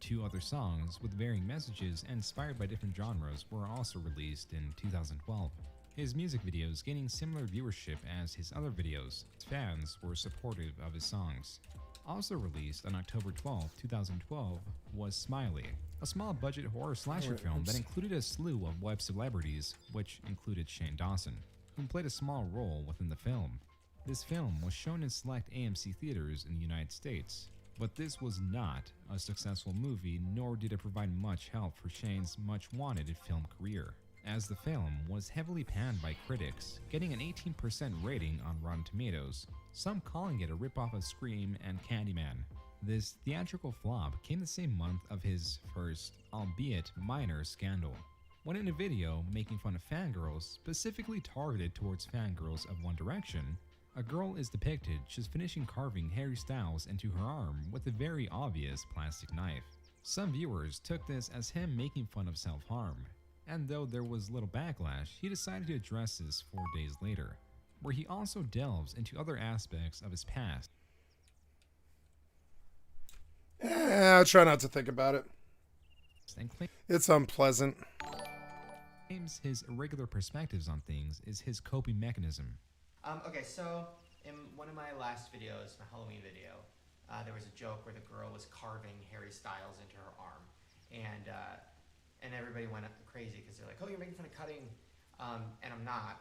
2 other songs with varying messages and inspired by different genres were also released in 2012. His music videos gaining similar viewership as his other videos. Fans were supportive of his songs. Also released on October 12, 2012 was Smiley, a small budget horror slasher film that included a slew of web celebrities, which included Shane Dawson, who played a small role within the film. This film was shown in select AMC theaters in the United States, but this was not a successful movie, nor did it provide much help for Shane's much-wanted film career, as the film was heavily panned by critics, getting an 18% rating on Rotten Tomatoes, some calling it a ripoff of Scream and Candyman. This theatrical flop came the same month of his first, albeit minor, scandal, when in a video making fun of fangirls, specifically targeted towards fangirls of One Direction, a girl is depicted just finishing carving Harry Styles into her arm with a very obvious plastic knife. Some viewers took this as him making fun of self-harm, and though there was little backlash, he decided to address this 4 days later, where he also delves into other aspects of his past. I'll try not to think about it. It's unpleasant. Claims his irregular perspectives on things is his coping mechanism. Okay, so in one of my last videos, my Halloween video, there was a joke where the girl was carving Harry Styles into her arm, and everybody went up crazy because they're like, "Oh, you're making fun of cutting," and I'm not.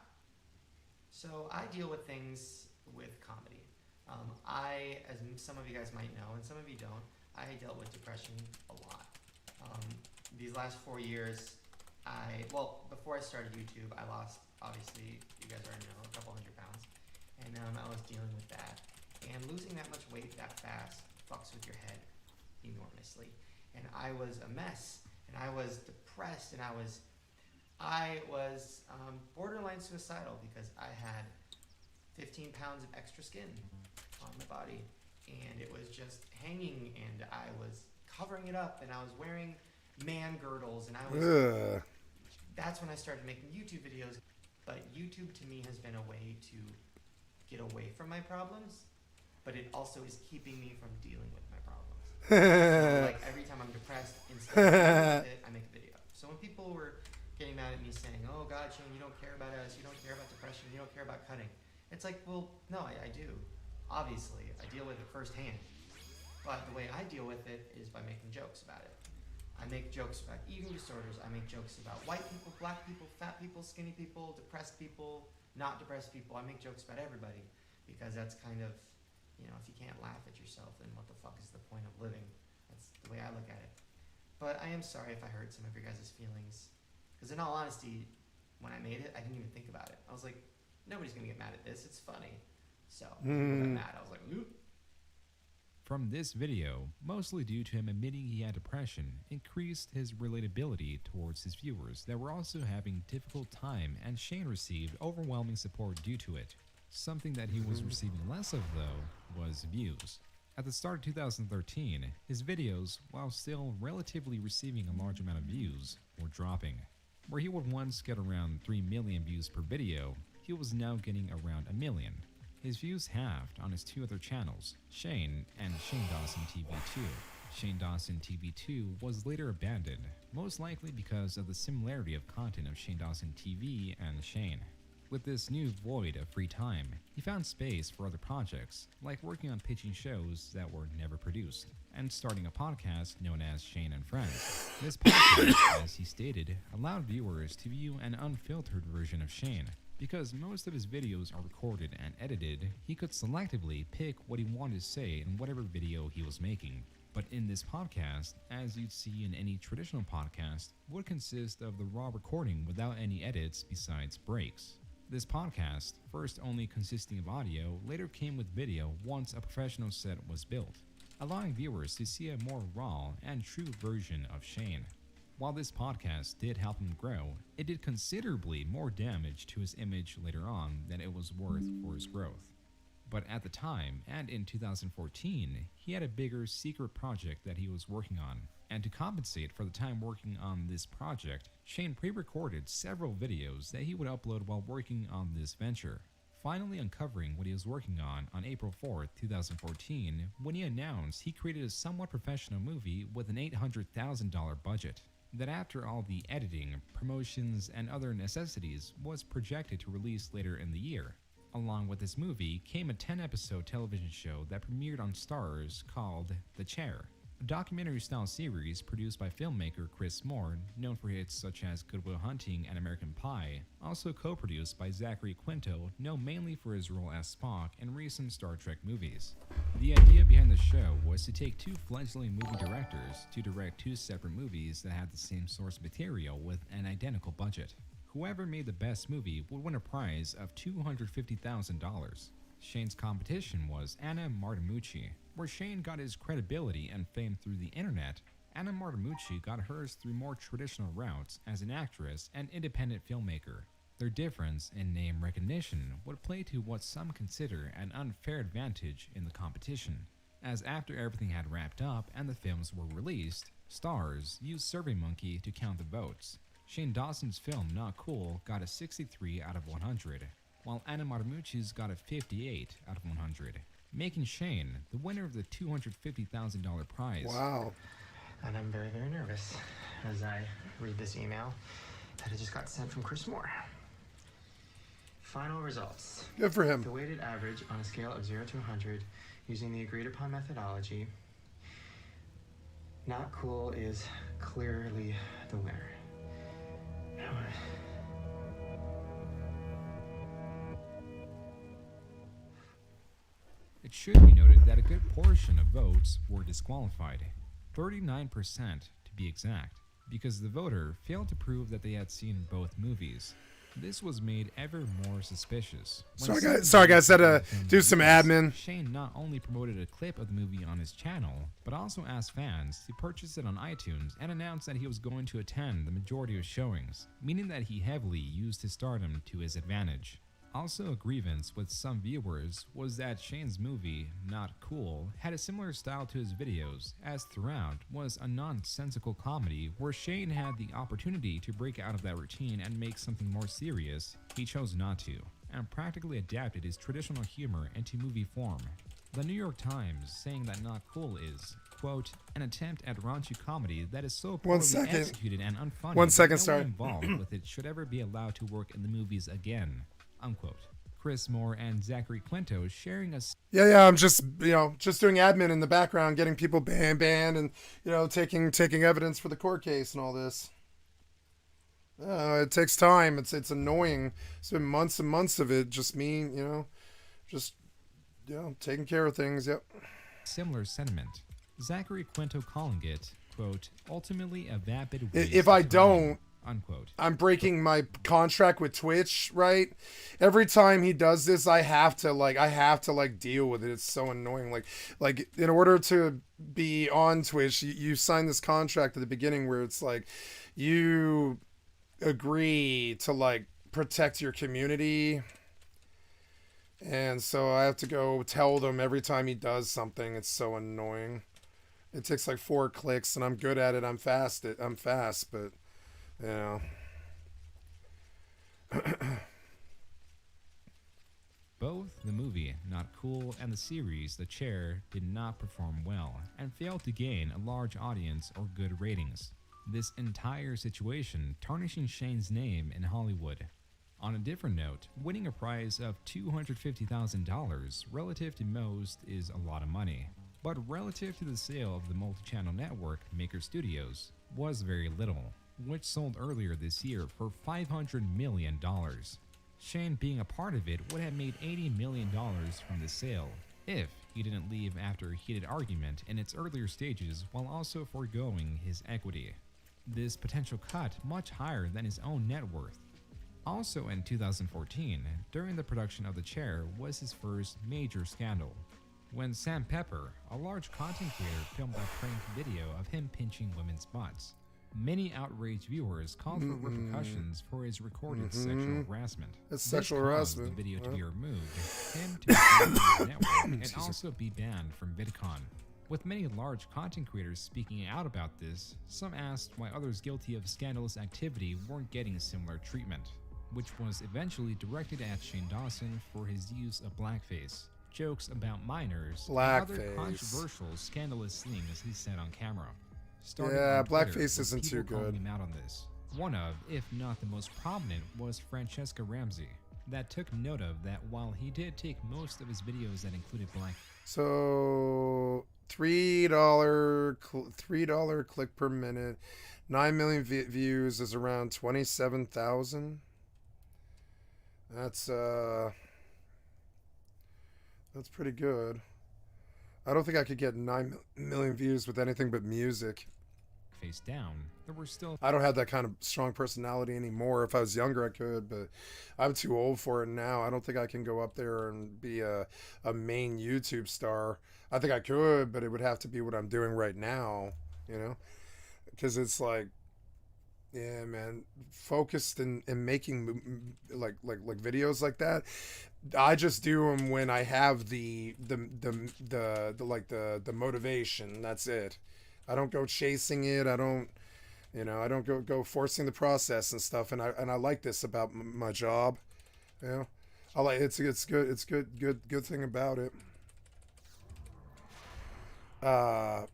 So I deal with things with comedy. As some of you guys might know, and some of you don't, I dealt with depression a lot. These last 4 years, before I started YouTube, I lost, obviously, you guys already know, a couple hundred pounds, and I was dealing with that. And losing that much weight that fast fucks with your head enormously. And I was a mess, and I was depressed, and I was borderline suicidal because I had 15 pounds of extra skin on my body, and it was just hanging, and I was covering it up, and I was wearing man girdles, and I was... That's when I started making YouTube videos. But YouTube to me has been a way to get away from my problems, but it also is keeping me from dealing with my problems. So, like every time I'm depressed, instead of dealing with it, I make a video. So when people were getting mad at me saying, "Oh God, Shane, you don't care about us, you don't care about depression, you don't care about cutting," it's like, well, no, I do. Obviously, I deal with it firsthand. But the way I deal with it is by making jokes about it. I make jokes about eating disorders. I make jokes about white people, black people, fat people, skinny people, depressed people, not depressed people. I make jokes about everybody because that's kind of, you know, if you can't laugh at yourself, then what the fuck is the point of living? That's the way I look at it. But I am sorry if I hurt some of your guys' feelings. Because in all honesty, when I made it, I didn't even think about it. I was like, nobody's going to get mad at this. It's funny. So when people got mad, I was like, ooh. From this video, mostly due to him admitting he had depression, increased his relatability towards his viewers that were also having a difficult time, and Shane received overwhelming support due to it. Something that he was receiving less of, though, was views. At the start of 2013, his videos, while still relatively receiving a large amount of views, were dropping. Where he would once get around 3 million views per video, he was now getting around 1 million. His views halved on his two other channels, Shane and Shane Dawson TV2. Shane Dawson TV2 was later abandoned, most likely because of the similarity of content of Shane Dawson TV and Shane. With this new void of free time, he found space for other projects, like working on pitching shows that were never produced, and starting a podcast known as Shane and Friends. This podcast, as he stated, allowed viewers to view an unfiltered version of Shane. Because most of his videos are recorded and edited, he could selectively pick what he wanted to say in whatever video he was making. But in this podcast, as you'd see in any traditional podcast, would consist of the raw recording without any edits besides breaks. This podcast, first only consisting of audio, later came with video once a professional set was built, allowing viewers to see a more raw and true version of Shane. While this podcast did help him grow, it did considerably more damage to his image later on than it was worth for his growth. But at the time, and in 2014, he had a bigger secret project that he was working on, and to compensate for the time working on this project, Shane pre-recorded several videos that he would upload while working on this venture, finally uncovering what he was working on April 4th, 2014, when he announced he created a somewhat professional movie with an $800,000 budget. That after all the editing, promotions, and other necessities was projected to release later in the year. Along with this movie came a 10-episode television show that premiered on Starz called The Chair, a documentary-style series produced by filmmaker Chris Moore, known for hits such as Good Will Hunting and American Pie, also co-produced by Zachary Quinto, known mainly for his role as Spock in recent Star Trek movies. The idea behind the show was to take two fledgling movie directors to direct two separate movies that had the same source material with an identical budget. Whoever made the best movie would win a prize of $250,000. Shane's competition was Anna Martinucci. Where Shane got his credibility and fame through the internet, Anna Martinucci got hers through more traditional routes as an actress and independent filmmaker. Their difference in name recognition would play to what some consider an unfair advantage in the competition, as after everything had wrapped up and the films were released, Starz used SurveyMonkey to count the votes. Shane Dawson's film Not Cool got a 63 out of 100, while Anna Martinucci's got a 58 out of 100, making Shane the winner of the $250,000 prize. Wow. And I'm very, very nervous as I read this email that I just got sent from Chris Moore. Final results. Good for him. The weighted average on a scale of 0 to 100 using the agreed upon methodology. Not Cool is clearly the winner. It should be noted that a good portion of votes were disqualified, 39% to be exact, because the voter failed to prove that they had seen both movies. This was made ever more suspicious. Sorry guys, had to do some admin. Shane not only promoted a clip of the movie on his channel, but also asked fans to purchase it on iTunes and announced that he was going to attend the majority of showings, meaning that he heavily used his stardom to his advantage. Also a grievance with some viewers was that Shane's movie, Not Cool, had a similar style to his videos, as throughout was a nonsensical comedy where Shane had the opportunity to break out of that routine and make something more serious. He chose not to, and practically adapted his traditional humor into movie form. The New York Times saying that Not Cool is, quote, an attempt at raunchy comedy that is so poorly executed and unfunny that no one involved with it should ever be allowed to work in the movies again. Unquote. Chris Moore and Zachary Quinto sharing a Yeah, I'm just, just doing admin in the background, getting people banned and, taking evidence for the court case and all this. It takes time. It's annoying. It's been months and months of it. Just me, just, taking care of things. Yep. similar sentiment. Zachary Quinto calling it, quote, ultimately a vapid waste If I of time, don't, unquote. I'm breaking my contract with Twitch, right? Every time he does this, I have to deal with it. It's so annoying. Like in order to be on Twitch, you sign this contract at the beginning where it's like you agree to protect your community. And so I have to go tell them every time he does something. It's so annoying. It takes 4 clicks and I'm good at it. I'm fast, but Both the movie Not Cool and the series The Chair did not perform well and failed to gain a large audience or good ratings. This entire situation tarnishing Shane's name in Hollywood. On a different note, winning a prize of $250,000 relative to most is a lot of money, but relative to the sale of the multi-channel network Maker Studios was very little, which sold earlier this year for $500 million. Shane being a part of it would have made $80 million from the sale, if he didn't leave after a heated argument in its earlier stages while also foregoing his equity. This potential cut much higher than his own net worth. Also in 2014, during the production of The Chair was his first major scandal, when Sam Pepper, a large content creator, filmed a prank video of him pinching women's butts. Many outraged viewers called for repercussions for his recorded sexual harassment. It's This sexual caused harassment. the video to be Huh? removed, him to be banned from the network, and Excuse me. also be banned from VidCon. With many large content creators speaking out about this, some asked why others guilty of scandalous activity weren't getting similar treatment, which was eventually directed at Shane Dawson for his use of blackface, jokes about minors, and other Blackface. controversial, scandalous things he said on camera. Starting Yeah, on Twitter blackface with isn't too people calling good. him out on this. One of, if not the most prominent, was Francesca Ramsey, that took note of that while he did take most of his videos that included black. So $3 click per minute, 9 million views is around 27,000. That's pretty good. I don't think I could get 9 million views with anything but music. Face down, there were still I don't have that kind of strong personality anymore. If I was younger, I could, but I'm too old for it now. I don't think I can go up there and be a main YouTube star. I think I could, but it would have to be what I'm doing right now, because it's yeah, man, focused in making like videos like that. I just do them when I have the motivation. That's it. I don't go chasing it. I don't, I don't go forcing the process and stuff. And I like this about my job. I like it's good. It's good thing about it. I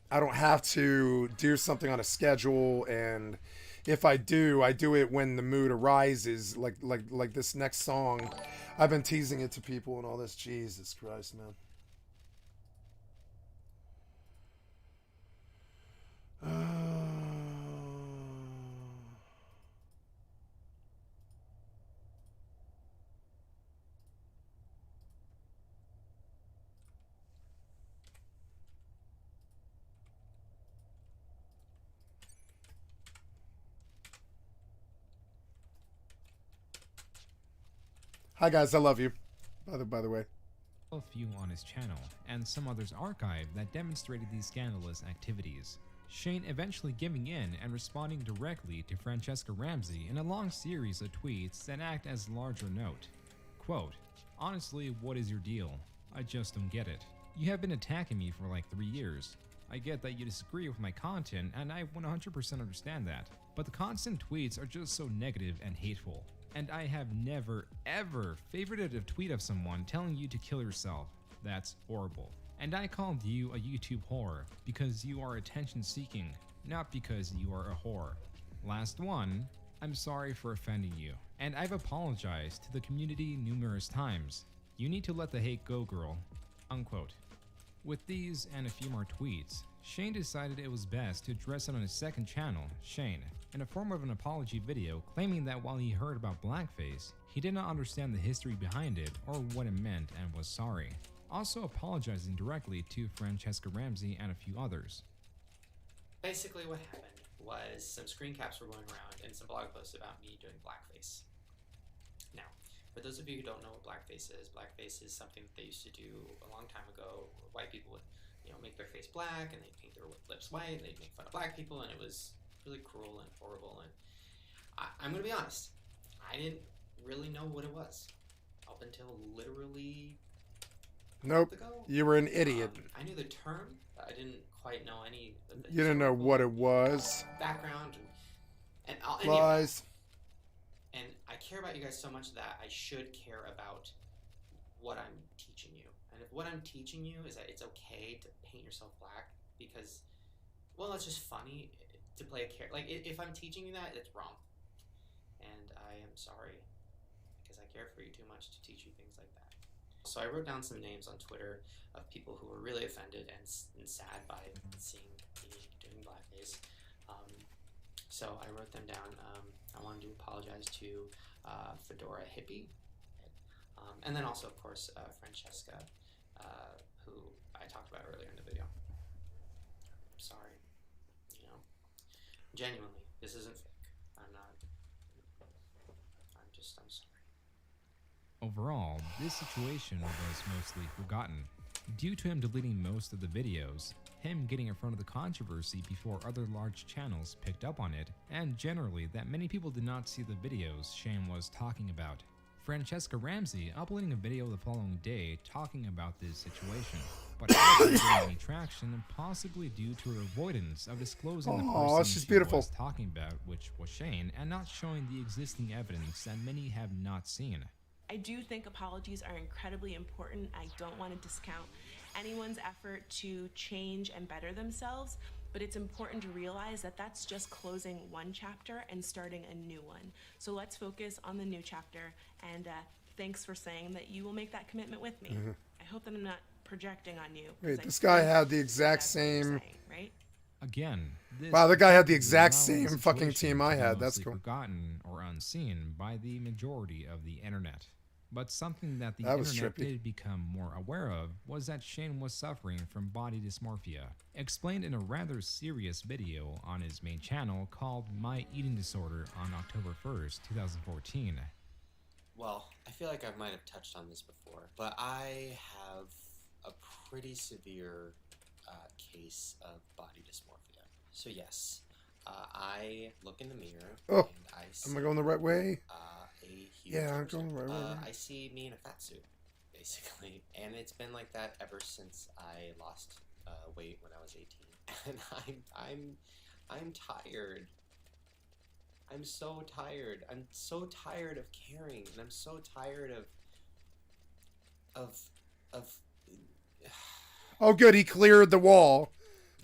don't have to do something on a schedule, and if I do it when the mood arises, like this next song. I've been teasing it to people and all this. Jesus Christ, man. Hi guys, I love you. By the way. A few on his channel, and some others archived that demonstrated these scandalous activities. Shane eventually giving in and responding directly to Francesca Ramsey in a long series of tweets that act as larger note. Quote, honestly, what is your deal? I just don't get it. You have been attacking me for 3 years. I get that you disagree with my content, and I 100% understand that. But the constant tweets are just so negative and hateful. And I have never, ever favorited a tweet of someone telling you to kill yourself. That's horrible. And I called you a YouTube whore because you are attention seeking, not because you are a whore. Last one, I'm sorry for offending you, and I've apologized to the community numerous times. You need to let the hate go, girl." Unquote. With these and a few more tweets, Shane decided it was best to address it on his second channel, Shane, in a form of an apology video claiming that while he heard about blackface, he did not understand the history behind it or what it meant and was sorry. Also apologizing directly to Francesca Ramsey and a few others. Basically what happened was some screen caps were going around and some blog posts about me doing blackface. Now, for those of you who don't know what blackface is something that they used to do a long time ago. White people would, make their face black and they'd paint their lips white and they'd make fun of black people, and it was really cruel and horrible. And I'm gonna be honest, I didn't really know what it was up until literally a Nope. month ago. You were an idiot. I knew the term, but I didn't quite know any of the You didn't know what it was. background and Lies. and I care about you guys so much that I should care about what I'm teaching you. And if what I'm teaching you is that it's okay to paint yourself black because, well, it's just funny to play a character. Like, if I'm teaching you that, it's wrong. And I am sorry because I care for you too much to teach you things like that. So I wrote down some names on Twitter of people who were really offended and sad by seeing me doing blackface. So I wrote them down. I wanted to apologize to Fedora Hippie, and then also, of course, Francesca, who I talked about earlier in the video. I'm sorry. Genuinely, this isn't fake. I'm sorry. Overall, this situation was mostly forgotten. Due to him deleting most of the videos, him getting in front of the controversy before other large channels picked up on it, and generally that many people did not see the videos Shane was talking about. Francesca Ramsey uploading a video the following day talking about this situation, but not getting any traction, possibly due to her avoidance of disclosing the person she's she beautiful. was talking about, which was Shane, and not showing the existing evidence that many have not seen. I do think apologies are incredibly important. I don't want to discount anyone's effort to change and better themselves, but it's important to realize that that's just closing one chapter and starting a new one. So let's focus on the new chapter, and thanks for saying that you will make that commitment with me. Mhm. I hope that I'm not projecting on you. 'Cause Wait, I this guy think had the exact that's what you're same. saying, right? Again, this Wow, the guy had the is exact allowing the same fucking situation team to I be had. That's mostly cool. Forgotten or unseen by the majority of the internet. But something that the That was internet trippy. did become more aware of was that Shane was suffering from body dysmorphia, explained in a rather serious video on his main channel called My Eating Disorder on October 1st, 2014. Well, I feel like I might have touched on this before, but I have a pretty severe case of body dysmorphia. So yes, I look in the mirror Oh, and I see am I going the right way? a huge Yeah, I'm torso. going the right way. I see me in a fat suit, basically, and it's been like that ever since I lost weight when I was 18. And I'm tired. I'm so tired. I'm so tired of caring, and I'm so tired of Oh, good. He cleared the wall.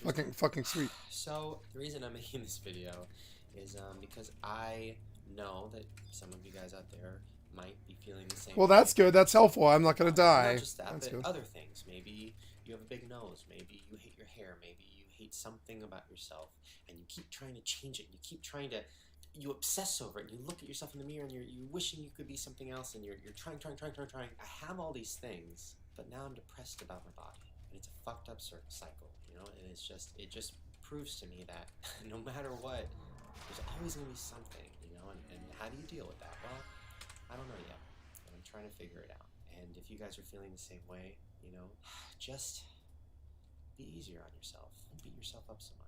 Fucking sweet. So the reason I'm making this video is because I know that some of you guys out there might be feeling the same. Well, that's way. good. That's helpful. I'm not gonna die. Not just that, That's but good. other things. Maybe you have a big nose. Maybe you hate your hair. Maybe you hate something about yourself, and you keep trying to change it. You keep trying to. You obsess over it. And you look at yourself in the mirror, and you're wishing you could be something else, and you're trying. I have all these things, but now I'm depressed about my body, and it's a fucked up cycle, And it just proves to me that no matter what, there's always gonna be something, And how do you deal with that? Well, I don't know yet, but I'm trying to figure it out. And if you guys are feeling the same way, just be easier on yourself. Don't beat yourself up so much.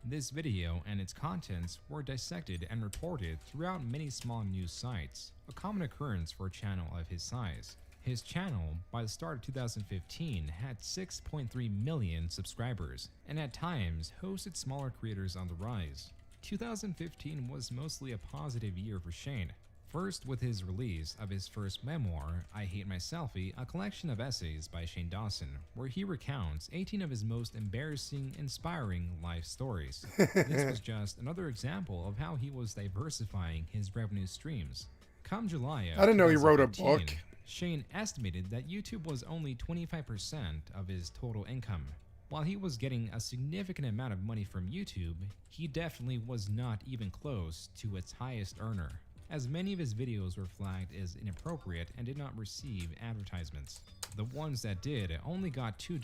This video and its contents were dissected and reported throughout many small news sites, a common occurrence for a channel of his size. His channel, by the start of 2015, had 6.3 million subscribers, and at times hosted smaller creators on the rise. 2015 was mostly a positive year for Shane. First, with his release of his first memoir, I Hate My Selfie, a collection of essays by Shane Dawson, where he recounts 18 of his most embarrassing, inspiring life stories. This was just another example of how he was diversifying his revenue streams. Come July of I didn't know he wrote a 2015, book. Shane estimated that YouTube was only 25% of his total income. While he was getting a significant amount of money from YouTube, he definitely was not even close to its highest earner, as many of his videos were flagged as inappropriate and did not receive advertisements. The ones that did only got $2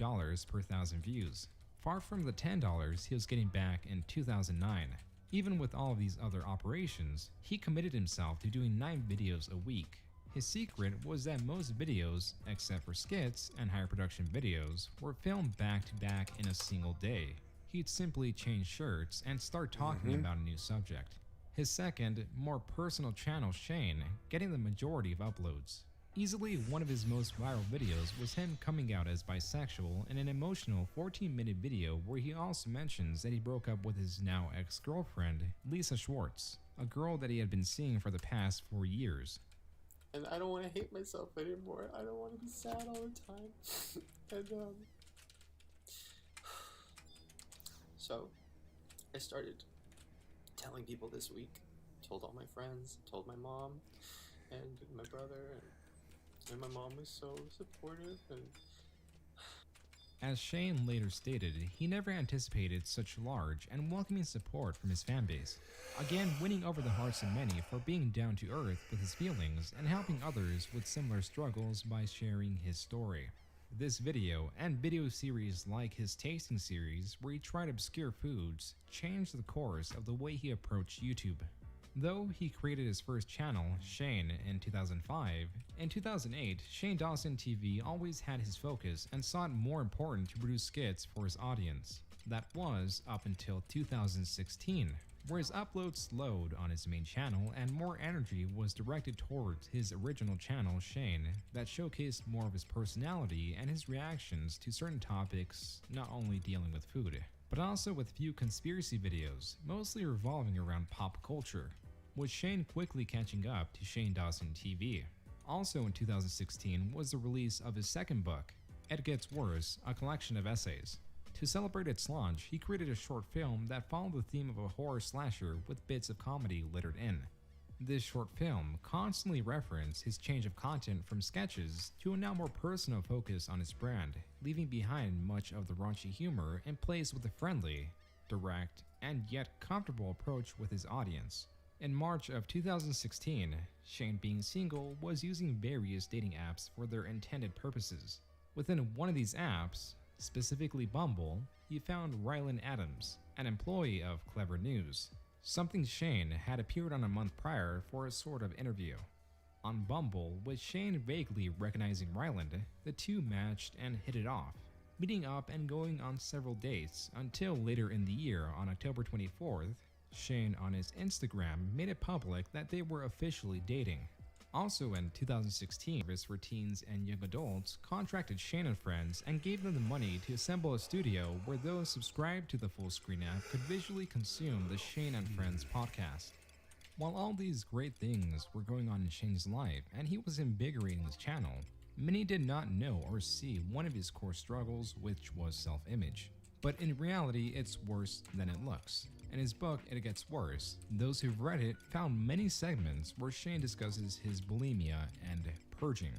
per 1,000 views, far from the $10 he was getting back in 2009. Even with all of these other operations, he committed himself to doing 9 videos a week. His secret was that most videos, except for skits and higher production videos, were filmed back to back in a single day. He'd simply change shirts and start talking about a new subject. His second, more personal channel, Shane, getting the majority of uploads. Easily one of his most viral videos was him coming out as bisexual in an emotional 14-minute video where he also mentions that he broke up with his now ex-girlfriend, Lisa Schwartz, a girl that he had been seeing for the past 4 years. And I don't want to hate myself anymore. I don't want to be sad all the time. And, so, I started telling people this week. Told all my friends, told my mom, and my brother, and my mom was so supportive. And As Shane later stated, he never anticipated such large and welcoming support from his fanbase, again winning over the hearts of many for being down to earth with his feelings and helping others with similar struggles by sharing his story. This video, and video series like his tasting series where he tried obscure foods, changed the course of the way he approached YouTube. Though he created his first channel, Shane, in 2005, in 2008, Shane Dawson TV always had his focus and saw it more important to produce skits for his audience. That was up until 2016, where his uploads slowed on his main channel and more energy was directed towards his original channel, Shane, that showcased more of his personality and his reactions to certain topics, not only dealing with food, but also with few conspiracy videos, mostly revolving around pop culture, with Shane quickly catching up to Shane Dawson TV. Also in 2016 was the release of his second book, It Gets Worse, a collection of essays. To celebrate its launch, he created a short film that followed the theme of a horror slasher with bits of comedy littered in. This short film constantly referenced his change of content from sketches to a now more personal focus on his brand, leaving behind much of the raunchy humor in place with a friendly, direct, and yet comfortable approach with his audience. In March of 2016, Shane, being single, was using various dating apps for their intended purposes. Within one of these apps, specifically Bumble, he found Rylan Adams, an employee of Clever News, something Shane had appeared on a month prior for a sort of interview. On Bumble, with Shane vaguely recognizing Ryland, the two matched and hit it off, meeting up and going on several dates until later in the year on October 24th, Shane on his Instagram made it public that they were officially dating. Also in 2016, service for teens and young adults contracted Shane and Friends and gave them the money to assemble a studio where those subscribed to the full screen app could visually consume the Shane and Friends podcast. While all these great things were going on in Shane's life and he was invigorating his channel, many did not know or see one of his core struggles, which was self-image. But in reality, it's worse than it looks. In his book, It Gets Worse, those who've read it found many segments where Shane discusses his bulimia and purging.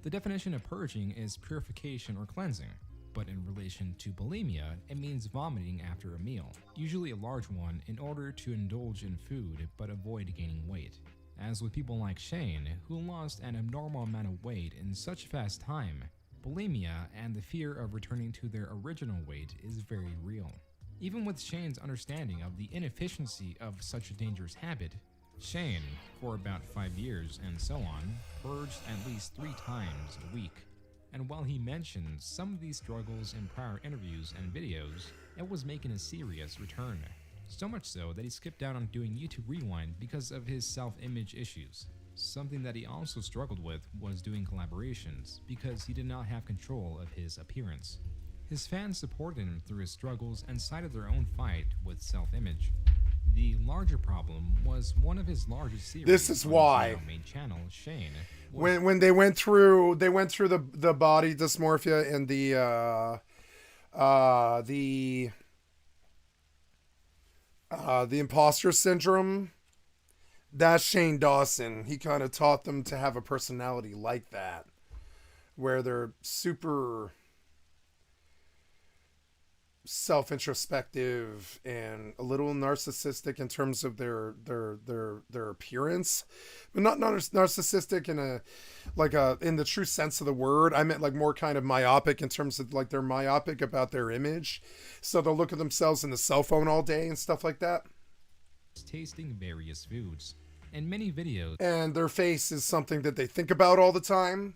The definition of purging is purification or cleansing, but in relation to bulimia, it means vomiting after a meal, usually a large one, in order to indulge in food but avoid gaining weight. As with people like Shane, who lost an abnormal amount of weight in such fast time, bulimia and the fear of returning to their original weight is very real. Even with Shane's understanding of the inefficiency of such a dangerous habit, Shane, for about 5 years and so on, purged at least 3 times a week. And while he mentioned some of these struggles in prior interviews and videos, it was making a serious return. So much so that he skipped out on doing YouTube Rewind because of his self-image issues. Something that he also struggled with was doing collaborations because he did not have control of his appearance. His fans supported him through his struggles and cited their own fight with self-image. The large larger problem was one of his largest series. This is on why. his now main channel, Shane. was- When they went through the body dysmorphia and the imposter syndrome, that's Shane Dawson. He kind of taught them to have a personality like that, where they're super self-introspective and a little narcissistic in terms of their appearance, but not narcissistic in the true sense of the word. I meant like more kind of myopic in terms of like they're myopic about their image, so they'll look at themselves in the cell phone all day and stuff like that. Tasting various foods. In many videos, And their face is something that they think about all the time.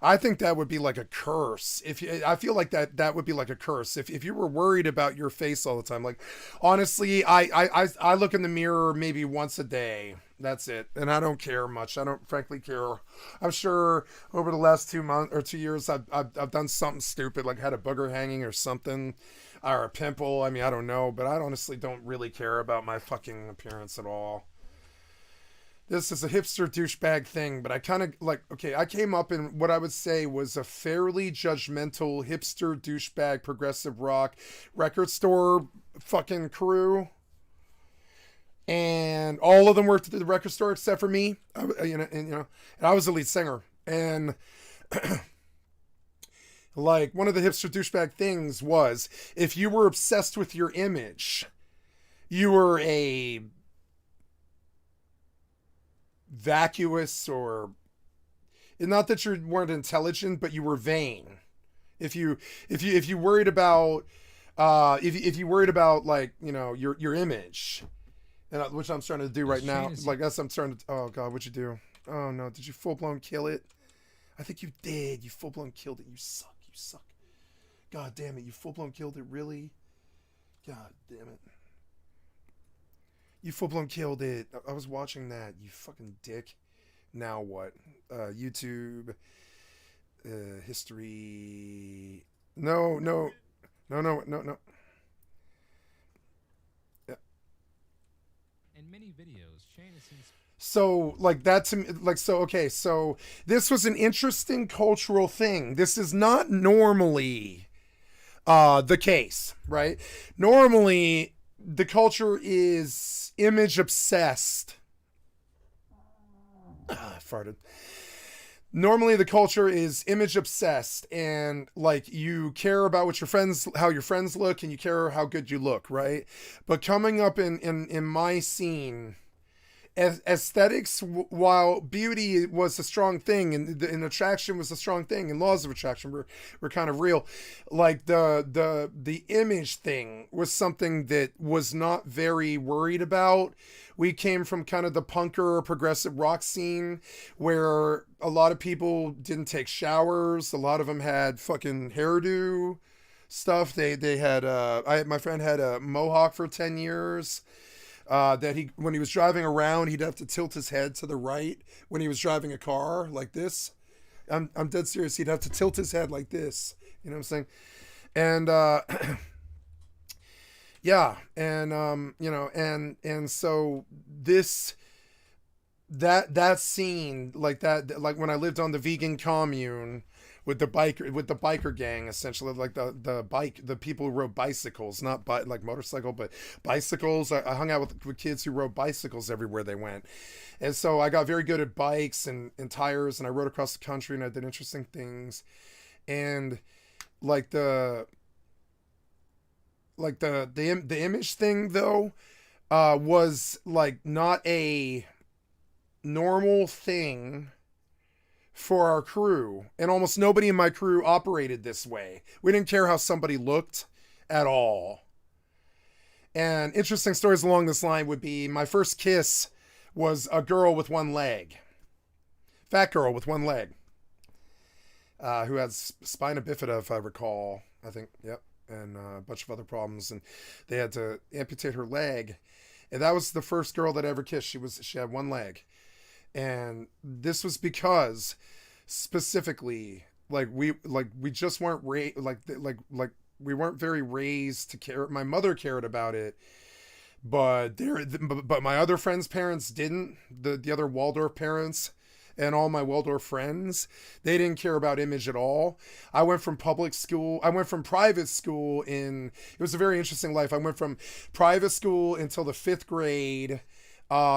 I think that would be like a curse. I feel like that would be like a curse if you were worried about your face all the time. Like, honestly, I look in the mirror maybe once a day. That's it, and I don't care much. I don't frankly care. I'm sure over the last 2 months or 2 years, I've done something stupid, like had a booger hanging or something, or a pimple. I mean, I don't know, but I honestly don't really care about my fucking appearance at all. This is a hipster douchebag thing, but I kind of like, okay, I came up in what I would say was a fairly judgmental hipster douchebag progressive rock record store fucking crew. And all of them worked at the record store except for me. And I was the lead singer. And like one of the hipster douchebag things was if you were obsessed with your image, you were a vacuous, or not that you weren't intelligent, but you were vain. If you worried about if you worried about like your image, and which I'm starting to do right now, like that's I'm starting to. Oh God, what'd you do? Oh no, did you full blown kill it? I think you did. You full blown killed it. You suck. You suck. God damn it! You full blown killed it. Really? God damn it! You full-blown killed it. I was watching that, you fucking dick. Now what? YouTube. History. No. Yeah. in many videos, Shane has seen. So, like, that to me, like, so, okay, so this was an interesting cultural thing. This is not normally the case, right? Normally, the culture is image obsessed. I farted. Normally the culture is image obsessed, and like you care about what how your friends look, and you care how good you look, right? But coming up in my scene, aesthetics, while beauty was a strong thing and attraction was a strong thing, and laws of attraction were kind of real, like the image thing was something that was not very worried about. We came from kind of the punker progressive rock scene where a lot of people didn't take showers. A lot of them had fucking hairdo stuff. They had my friend had a mohawk for 10 years. That when he was driving around, he'd have to tilt his head to the right when he was driving a car like this. I'm dead serious. He'd have to tilt his head like this. You know what I'm saying? And yeah, and and so that scene, like that, like when I lived on the vegan commune with the biker gang, essentially, like the people who rode bicycles, not like motorcycle, but bicycles. I hung out with kids who rode bicycles everywhere they went. And so I got very good at bikes and tires, and I rode across the country, and I did interesting things. And like the image thing though, was like not a normal thing for our crew, and almost nobody in my crew operated this way. We didn't care how somebody looked at all. And interesting stories along this line would be my first kiss was a girl with one leg. Fat girl with one leg. Who had spina bifida, if I recall. I think, yep. And a bunch of other problems. And they had to amputate her leg. And that was the first girl that I ever kissed. She had one leg. And this was because specifically, like we just weren't we weren't very raised to care. My mother cared about it, but my other friends' parents didn't. The other Waldorf parents and all my Waldorf friends, they didn't care about image at all. I went from private school it was a very interesting life. I went from private school until the 5th grade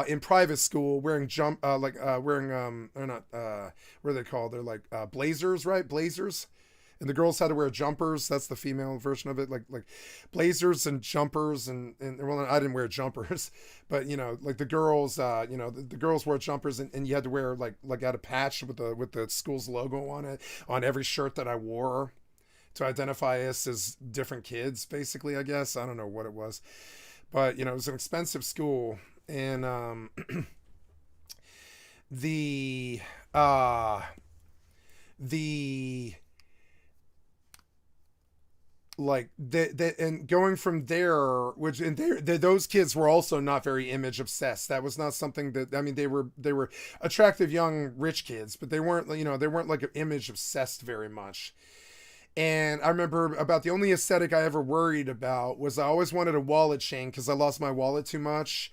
in private school wearing they're not what are they called? They're like blazers, right? Blazers. And the girls had to wear jumpers. That's the female version of it, like blazers and jumpers, and well, I didn't wear jumpers, but like the girls, the girls wore jumpers, and you had to wear like had a patch with the school's logo on it on every shirt that I wore to identify us as different kids, basically. I guess I don't know what it was, but it was an expensive school, and and going from there, those kids were also not very image obsessed. That was not something that, I mean, they were attractive young rich kids, but they weren't like image obsessed very much. And I remember about the only aesthetic I ever worried about was I always wanted a wallet chain because I lost my wallet too much.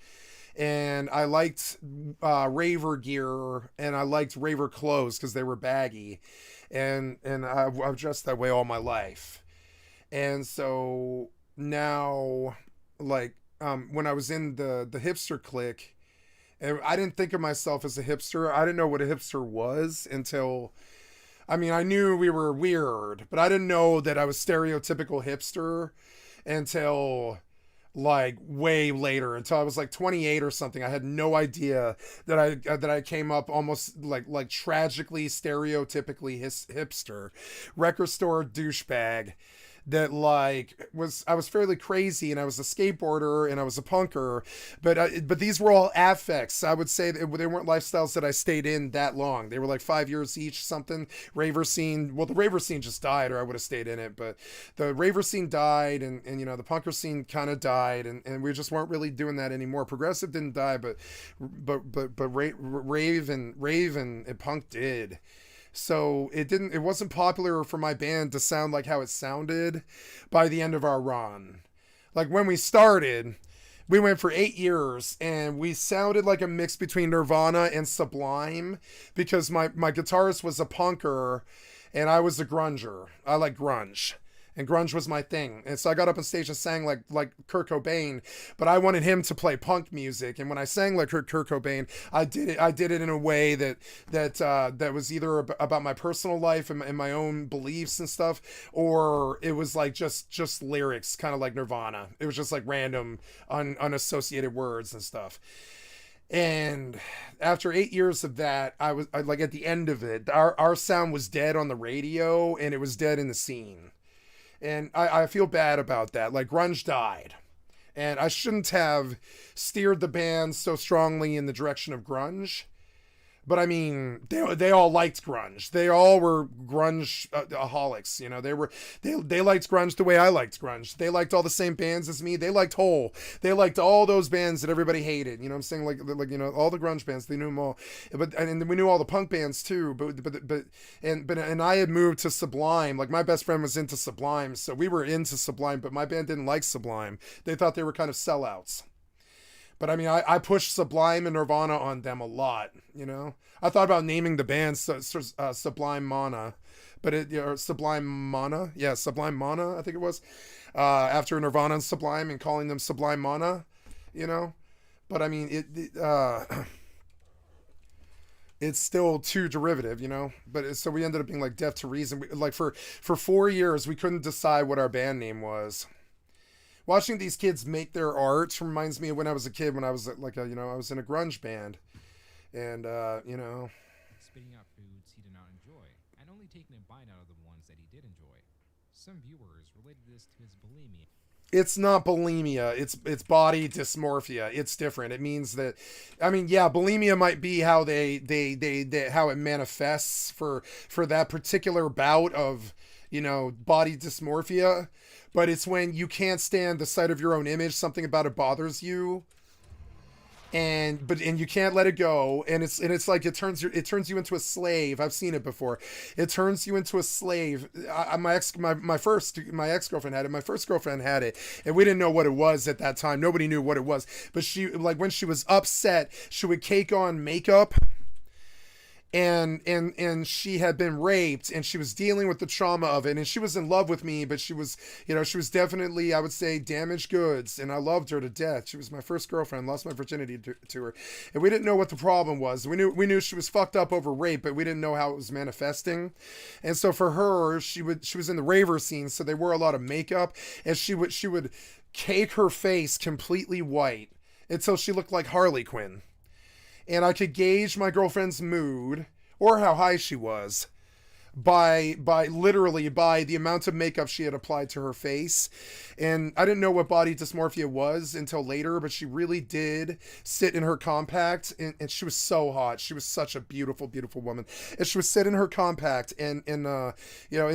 And I liked raver gear, and I liked raver clothes because they were baggy, and I've dressed that way all my life. And so now, like, when I was in the hipster clique, and I didn't think of myself as a hipster. I didn't know what a hipster was until, I mean, I knew we were weird, but I didn't know that I was stereotypical hipster until like way later, until I was like 28 or something. I had no idea that I came up almost like tragically stereotypically hipster, record store douchebag. That I was fairly crazy, and I was a skateboarder, and I was a punker, but these were all affects. I would say they weren't lifestyles that I stayed in that long. They were like 5 years each, something. Raver scene, well, the raver scene just died, or I would have stayed in it, but the raver scene died, and the punker scene kind of died, and we just weren't really doing that anymore. Progressive didn't die, but rave and punk did. So it wasn't popular for my band to sound like how it sounded by the end of our run. Like when we started, we went for 8 years, and we sounded like a mix between Nirvana and Sublime, because my guitarist was a punker and I was a grunger. I like grunge. And grunge was my thing. And so I got up on stage and sang like Kurt Cobain, but I wanted him to play punk music. And when I sang like Kurt Cobain, I did it in a way that was either about my personal life and my own beliefs and stuff, or it was like just lyrics, kind of like Nirvana. It was just like random unassociated words and stuff. And after 8 years of that, I like at the end of it, our sound was dead on the radio, and it was dead in the scene. And I feel bad about that. Like, grunge died. And I shouldn't have steered the band so strongly in the direction of grunge. But I mean, they all liked grunge. They all were grunge-aholics. They liked grunge the way I liked grunge. They liked all the same bands as me. They liked Hole. They liked all those bands that everybody hated. You know what I'm saying? Like all the grunge bands. They knew them all. And we knew all the punk bands too. But I had moved to Sublime. Like, my best friend was into Sublime, so we were into Sublime. But my band didn't like Sublime. They thought they were kind of sellouts. But I mean, I pushed Sublime and Nirvana on them a lot, I thought about naming the band Sublime Mana, but Sublime Mana, yeah, Sublime Mana, I think it was, after Nirvana and Sublime, and calling them Sublime Mana, But I mean, it's still too derivative, But so we ended up being like Deaf to Reason. Like for 4 years, we couldn't decide what our band name was. Watching these kids make their art reminds me of when I was a kid, when I was I was in a grunge band, and spitting out foods he did not enjoy, and only taking a bite out of the ones that he did enjoy. Some viewers related this to his bulimia. It's not bulimia. It's body dysmorphia. It's different. It means that, I mean, yeah, bulimia might be how they how it manifests for that particular bout of body dysmorphia. But it's when you can't stand the sight of your own image, something about it bothers you, and you can't let it go, and it's like it turns you into a slave. I've seen it before. It turns you into a slave. My ex-girlfriend had it. My first girlfriend had it, and we didn't know what it was at that time. Nobody knew what it was. But she, like, when she was upset, she would cake on makeup. And she had been raped, and she was dealing with the trauma of it, and she was in love with me, but she was definitely, I would say, damaged goods, and I loved her to death. She was my first girlfriend, lost my virginity to her, and we didn't know what the problem was. We knew she was fucked up over rape, but we didn't know how it was manifesting. And so for her, she was in the raver scene, so they wore a lot of makeup, and she would cake her face completely white until she looked like Harley Quinn. And I could gauge my girlfriend's mood or how high she was by literally by the amount of makeup she had applied to her face. And I didn't know what body dysmorphia was until later, but she really did sit in her compact, and she was so hot. She was such a beautiful, beautiful woman. And she would sit in her compact and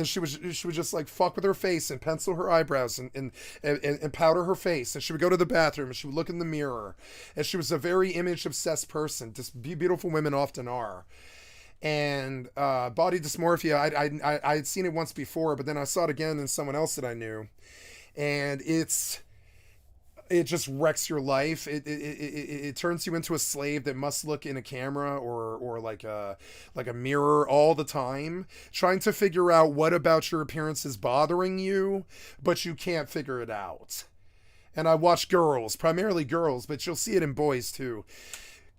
she would just like fuck with her face and pencil her eyebrows and powder her face. And she would go to the bathroom and she would look in the mirror. And she was a very image obsessed person. Just beautiful women often are. And body dysmorphia, I had seen it once before, but then I saw it again in someone else that I knew, and it just wrecks your life. It turns you into a slave that must look in a camera or like a mirror all the time, trying to figure out what about your appearance is bothering you, but you can't figure it out. And I watch primarily girls, but you'll see it in boys too.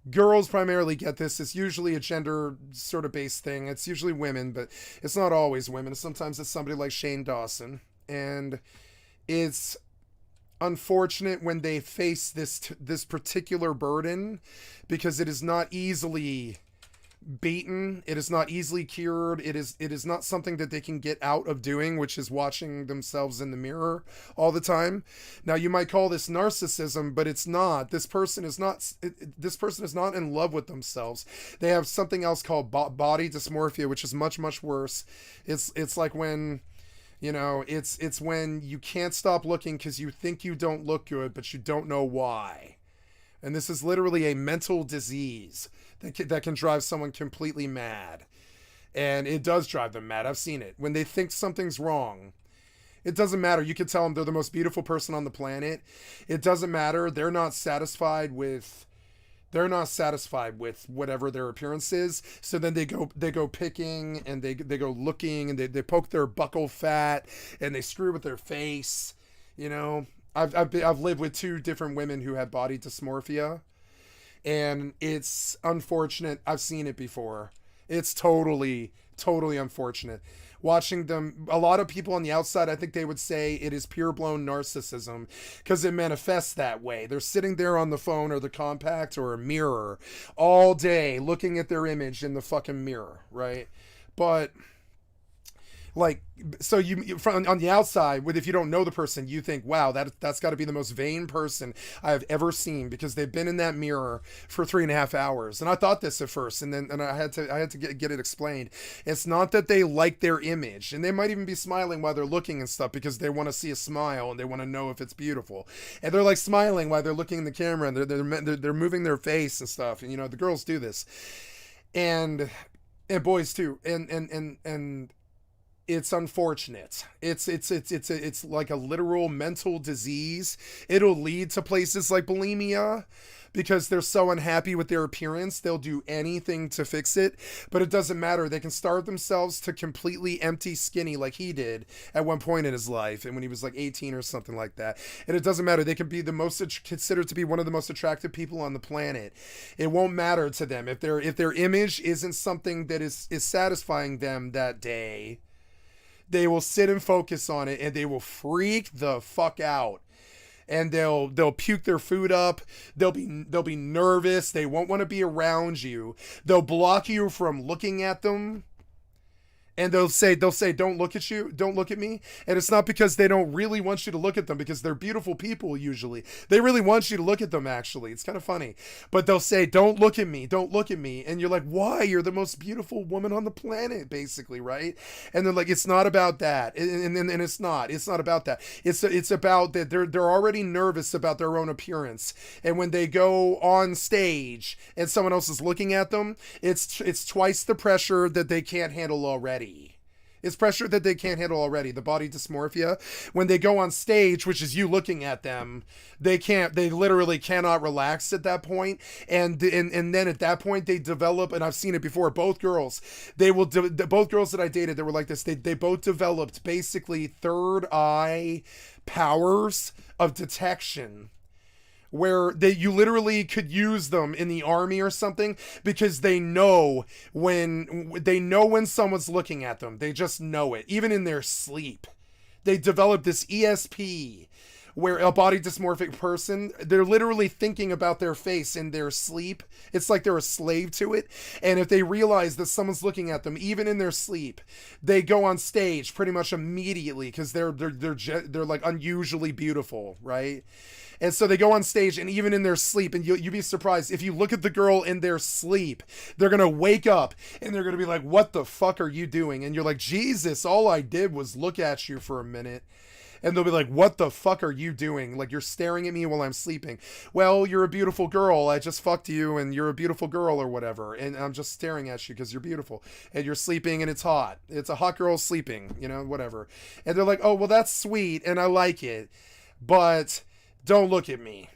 Girls primarily get this. It's usually a gender sort of based thing. It's usually women, but it's not always women. Sometimes it's somebody like Shane Dawson. And it's unfortunate when they face this particular burden, because it is not easily beaten. It is not easily cured. It is not something that they can get out of doing, which is watching themselves in the mirror all the time. Now, you might call this narcissism, but it's not. This person is not in love with themselves. They have something else called body dysmorphia, which is much, much worse. It's like when, it's when you can't stop looking because you think you don't look good, but you don't know why. And this is literally a mental disease that can drive someone completely mad. And it does drive them mad. I've seen it. When they think something's wrong, it doesn't matter. You can tell them they're the most beautiful person on the planet. It doesn't matter. They're not satisfied with whatever their appearance is. So then they go picking, and they go looking, and they poke their buccal fat, and they screw with their face. I've lived with 2 different women who had body dysmorphia, and it's unfortunate. I've seen it before. It's totally, totally unfortunate. Watching them, a lot of people on the outside, I think they would say it is pure blown narcissism, because it manifests that way. They're sitting there on the phone or the compact or a mirror all day looking at their image in the fucking mirror, right? But like, so you from on the outside, if you don't know the person, you think, wow, that's got to be the most vain person I have ever seen, because they've been in that mirror for 3.5 hours. And I thought this at first, and I had to get it explained. It's not that they like their image, and they might even be smiling while they're looking and stuff, because they want to see a smile and they want to know if it's beautiful. And they're like smiling while they're looking in the camera, and they're moving their face and stuff. And the girls do this, and boys too, and it's unfortunate. It's like a literal mental disease. It'll lead to places like bulimia, because they're so unhappy with their appearance. They'll do anything to fix it, but it doesn't matter. They can starve themselves to completely empty skinny, like he did at one point in his life, and when he was like 18 or something like that. And it doesn't matter. They can be considered to be one of the most attractive people on the planet. It won't matter to them if their image isn't something that is satisfying them that day. They will sit and focus on it, and they will freak the fuck out. And they'll puke their food up. They'll be nervous. They won't want to be around you. They'll block you from looking at them. And they'll say, don't look at me. And it's not because they don't really want you to look at them, because they're beautiful people usually. They really want you to look at them, actually. It's kind of funny. But they'll say, don't look at me. And you're like, why? You're the most beautiful woman on the planet, basically, right? And they're like, it's not about that. And it's not about that. It's about that they're already nervous about their own appearance. And when they go on stage and someone else is looking at them, it's twice the pressure that they can't handle already. It's pressure that they can't handle already. The body dysmorphia. When they go on stage, which is you looking at them, they literally cannot relax at that point. And then at that point they develop, and I've seen it before, both girls that I dated that were like this, they both developed basically third eye powers of detection, where you literally could use them in the army or something, because they know when someone's looking at them. They just know it, even in their sleep. They develop this ESP where a body dysmorphic person, they're literally thinking about their face in their sleep. It's like they're a slave to it. And if they realize that someone's looking at them, even in their sleep, they go on stage pretty much immediately, because they're like unusually beautiful, right? And so they go on stage, and even in their sleep, and you'd be surprised, if you look at the girl in their sleep, they're going to wake up, and they're going to be like, what the fuck are you doing? And you're like, Jesus, all I did was look at you for a minute. And they'll be like, what the fuck are you doing? Like, you're staring at me while I'm sleeping. Well, you're a beautiful girl. I just fucked you, and you're a beautiful girl or whatever. And I'm just staring at you because you're beautiful. And you're sleeping, and it's hot. It's a hot girl sleeping, whatever. And they're like, oh, well, that's sweet, and I like it. But don't look at me.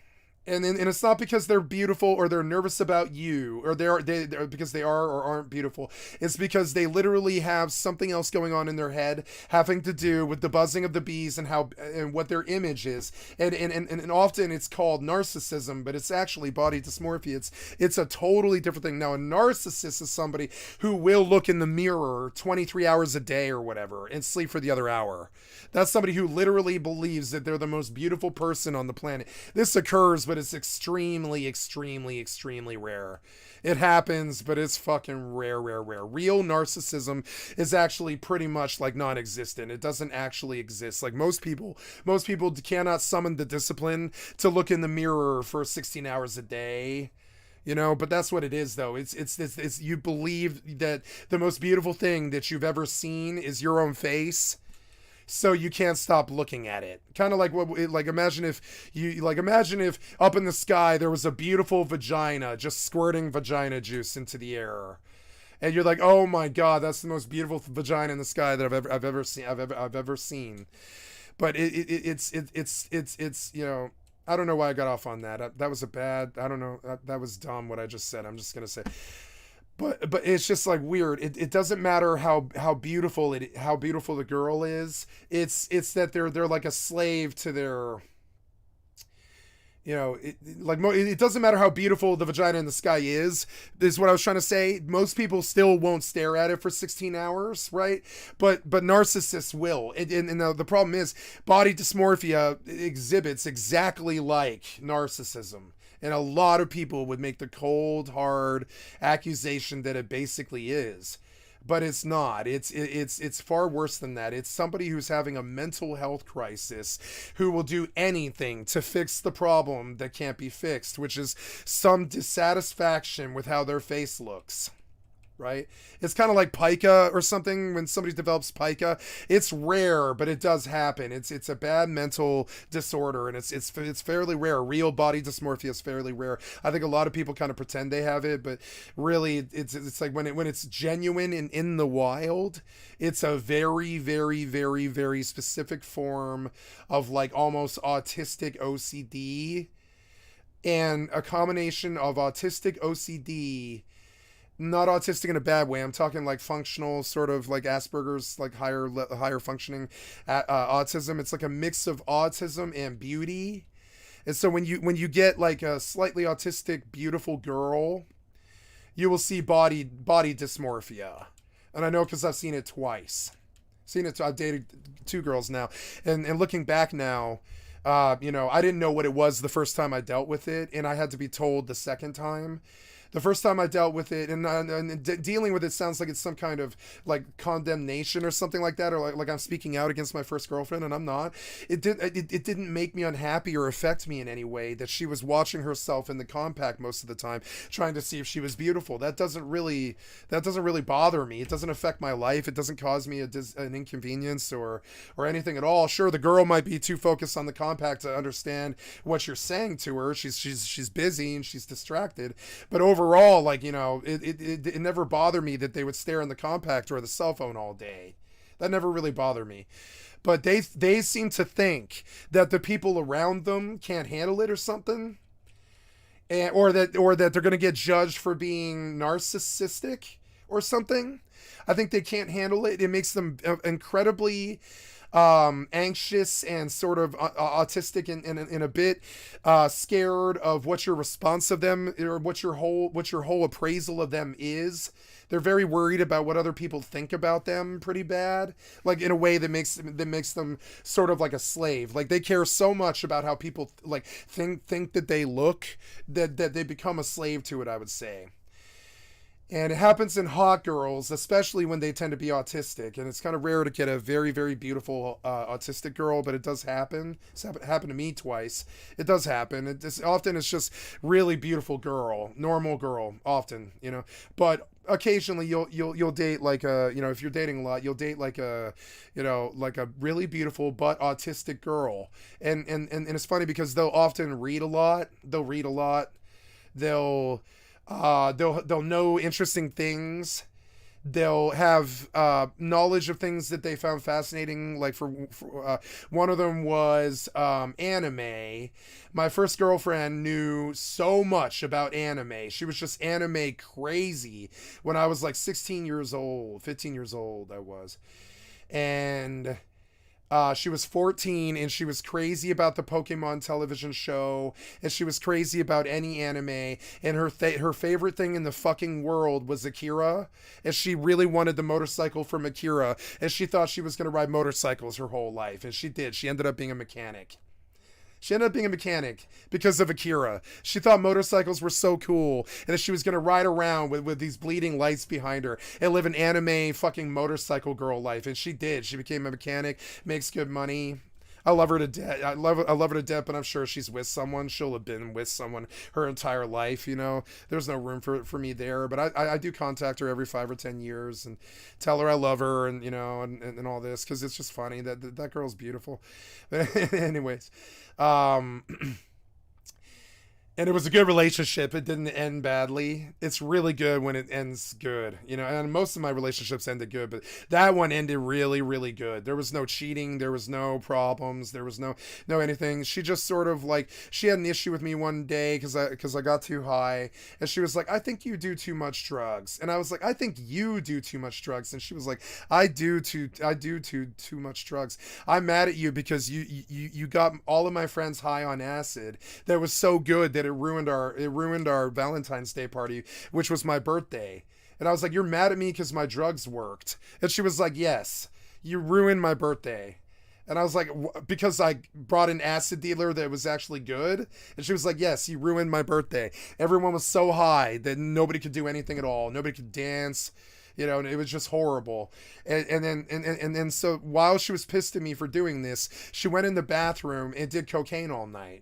And it's not because they're beautiful or they're nervous about you, or they're because they are or aren't beautiful. It's because they literally have something else going on in their head, having to do with the buzzing of the bees and what their image is. And often it's called narcissism, but it's actually body dysmorphia. It's a totally different thing. Now, a narcissist is somebody who will look in the mirror 23 hours a day or whatever and sleep for the other hour. That's somebody who literally believes that they're the most beautiful person on the planet. This occurs, but it's extremely, extremely, extremely rare. It happens, but it's fucking rare. Real narcissism is actually pretty much like non-existent. It doesn't actually exist. Like most people cannot summon the discipline to look in the mirror for 16 hours a day. But that's what it is, though. It's you believe that the most beautiful thing that you've ever seen is your own face, so you can't stop looking at it. Kind of like imagine if up in the sky there was a beautiful vagina just squirting vagina juice into the air, and you're like, oh my god, that's the most beautiful vagina in the sky that I've ever seen. But it's I don't know why I got off on that. That was I don't know. That was dumb what I just said. I'm just gonna say. But it's just like weird. It doesn't matter how beautiful the girl is. It's that they're like a slave to their, it doesn't matter how beautiful the vagina in the sky is what I was trying to say. Most people still won't stare at it for 16 hours, right? But narcissists will. And the problem is body dysmorphia exhibits exactly like narcissism. And a lot of people would make the cold, hard accusation that it basically is. But it's not. It's far worse than that. It's somebody who's having a mental health crisis who will do anything to fix the problem that can't be fixed, which is some dissatisfaction with how their face looks. Right? It's kind of like pica or something. When somebody develops pica, it's rare, but it does happen. It's a bad mental disorder, and it's fairly rare. Real body dysmorphia is fairly rare. I think a lot of people kind of pretend they have it, but really it's like when it's genuine and in the wild, it's a very, very, very, very specific form of like almost autistic OCD, and a combination of autistic OCD. Not autistic in a bad way. I'm talking like functional, sort of like Asperger's, like higher functioning autism. It's like a mix of autism and beauty. And so when you get like a slightly autistic, beautiful girl, you will see body dysmorphia. And I know because I've seen it twice. I've dated 2 girls now, and looking back now, I didn't know what it was the first time I dealt with it, and I had to be told the second time. The first time I dealt with it, and dealing with it sounds like it's some kind of like condemnation or something like that, or like I'm speaking out against my first girlfriend, and I'm not. It didn't make me unhappy or affect me in any way that she was watching herself in the compact most of the time, trying to see if she was beautiful. That doesn't really bother me. It doesn't affect my life. It doesn't cause me an inconvenience or anything at all. Sure, the girl might be too focused on the compact to understand what you're saying to her. She's busy and she's distracted, but overall, like, you know, it never bothered me that they would stare in the compact or the cell phone all day. That never really bothered me. But they seem to think that the people around them can't handle it or something, or that they're going to get judged for being narcissistic or something. I think they can't handle it. It makes them incredibly anxious and sort of autistic and a bit scared of what your response of them, or what your whole appraisal of them is. They're very worried about what other people think about them pretty bad, like in a way that makes them sort of like a slave. Like they care so much about how people like think that they look, that they become a slave to it, I would say. And it happens in hot girls, especially when they tend to be autistic. And it's kind of rare to get a very, very beautiful autistic girl, but it does happen. It's happened to me twice. It does happen. Often it's just really beautiful girl, normal girl, often, you know. But occasionally you'll date like a, you know, if you're dating a lot, you'll date like a, you know, like a really beautiful but autistic girl. And it's funny because they'll often read a lot. They'll know interesting things. They'll have knowledge of things that they found fascinating. Like for one of them was anime. My first girlfriend knew so much about anime. She was just anime crazy when I was like 15 years old I was. And she was 14 and she was crazy about the Pokemon television show, and she was crazy about any anime, and her favorite thing in the fucking world was Akira, and she really wanted the motorcycle from Akira, and she thought she was going to ride motorcycles her whole life, and she did. She ended up being a mechanic. Because of Akira. She thought motorcycles were so cool, and that she was going to ride around with these bleeding lights behind her and live an anime fucking motorcycle girl life. And she did. She became a mechanic, makes good money. I love her to death. I love her to death, but I'm sure she's with someone. She'll have been with someone her entire life, you know. There's no room for me there, but I do contact her every 5 or 10 years and tell her I love her, and, you know, and all this, because it's just funny. That girl's beautiful. But anyways, and it was a good relationship. It didn't end badly. It's really good when it ends good, you know, and most of my relationships ended good, but that one ended really, really good. There was no cheating. There was no problems. There was no anything. She just sort of like, she had an issue with me one day because I got too high, and she was like, I think you do too much drugs. And I was like, I think you do too much drugs. And she was like, I do too much drugs. I'm mad at you because you got all of my friends high on acid that was so good that it ruined our Valentine's Day party, which was my birthday. And I was like, you're mad at me because my drugs worked? And she was like, yes, you ruined my birthday. And I was like, because I brought an acid dealer that was actually good? And she was like, yes, you ruined my birthday. Everyone was so high that nobody could do anything at all. Nobody could dance. You know, and it was just horrible. And then so while she was pissed at me for doing this, she went in the bathroom and did cocaine all night.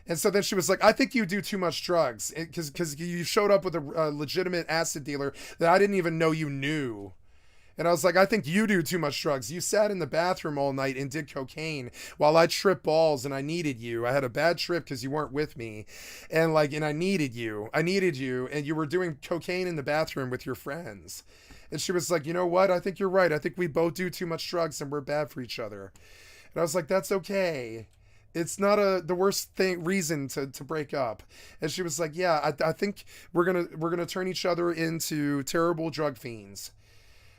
And so then she was like, I think you do too much drugs, because you showed up with a legitimate acid dealer that I didn't even know you knew. And I was like, I think you do too much drugs. You sat in the bathroom all night and did cocaine while I tripped balls, and I needed you. I had a bad trip because you weren't with me. And I needed you. And you were doing cocaine in the bathroom with your friends. And she was like, you know what? I think you're right. I think we both do too much drugs and we're bad for each other. And I was like, that's okay. It's not the worst reason to break up. And she was like, yeah, I think we're gonna turn each other into terrible drug fiends.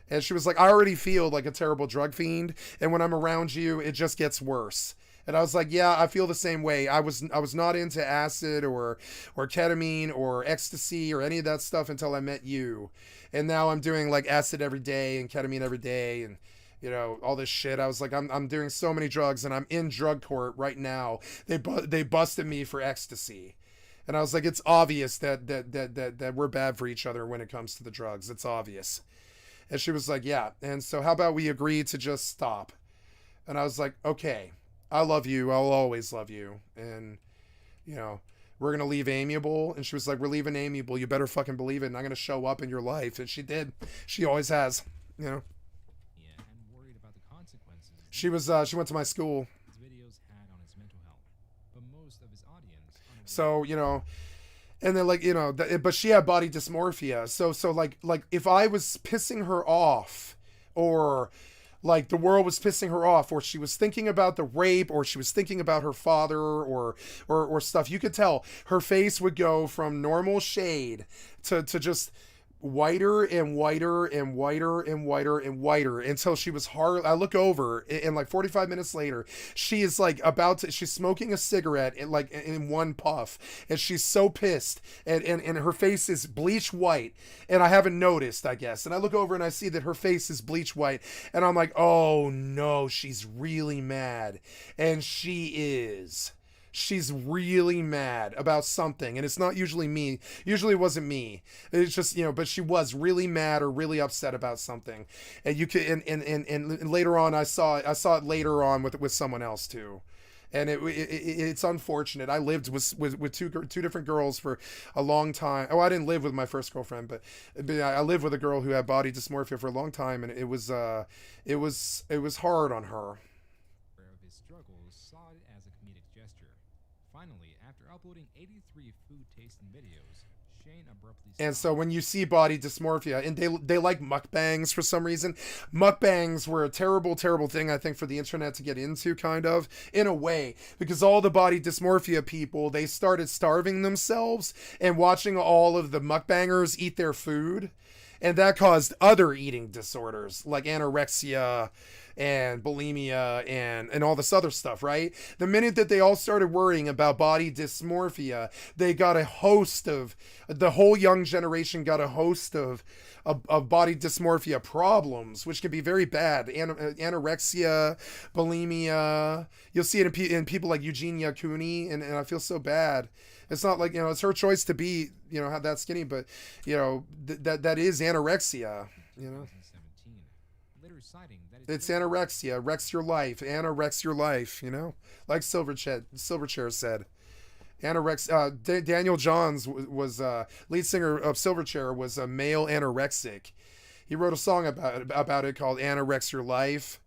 And she was like, I already feel like a terrible drug fiend, and when I'm around you, it just gets worse. And I was like, yeah, I feel the same way. I was not into acid or ketamine or ecstasy or any of that stuff until I met you. And now I'm doing like acid every day and ketamine every day and, you know, all this shit. I was like, I'm doing so many drugs, and I'm in drug court right now. They busted me for ecstasy. And I was like, it's obvious that we're bad for each other when it comes to the drugs. It's obvious. And she was like, yeah. And so how about we agree to just stop? And I was like, okay, I love you. I'll always love you. And, you know, we're going to leave amiable. And she was like, we're leaving amiable. You better fucking believe it. And I'm going to show up in your life. And she did. She always has, you know. And worried about the consequences She went to my school. his videos had on his mental health. But most of his audience So, you know, and then like, you know, but she had body dysmorphia. So like if I was pissing her off, or like the world was pissing her off, or she was thinking about the rape, or she was thinking about her father, or stuff, you could tell her face would go from normal shade to just whiter and whiter and whiter and whiter and whiter until she was hard. I look over and like 45 minutes later, she is like she's smoking a cigarette in one puff, and she's so pissed, and her face is bleach white, and I haven't noticed, I guess. And I look over and I see that her face is bleach white, and I'm like, oh no, she's really mad. And she's really mad about something, and it's not usually me. Usually it wasn't me. It's just, you know, but she was really mad or really upset about something. And you could, and later on, I saw it later on with someone else too. And it's unfortunate. I lived with two different girls for a long time. Oh, I didn't live with my first girlfriend, but I lived with a girl who had body dysmorphia for a long time, and it was hard on her. of his struggles saw it as a comedic gesture. Finally, after uploading 83 food tasting videos, Shane abruptly And so when you see body dysmorphia, and they like mukbangs for some reason. Mukbangs were a terrible, terrible thing, I think, for the internet to get into, kind of, in a way, because all the body dysmorphia people, they started starving themselves and watching all of the mukbangers eat their food. And that caused other eating disorders like anorexia and bulimia and all this other stuff, right? The minute that they all started worrying about body dysmorphia, they got the whole young generation got a host of body dysmorphia problems, which can be very bad. Anorexia, bulimia. You'll see it in people like Eugenia Cooney, and I feel so bad. It's not like, you know, it's her choice to be, you know, that skinny, but, you know, that is anorexia, you know. It's anorexia. Rex your life. Anorex your life, you know, like Silverchair said. Daniel Johns was lead singer of Silverchair, was a male anorexic. He wrote a song about it called Anorex Your Life,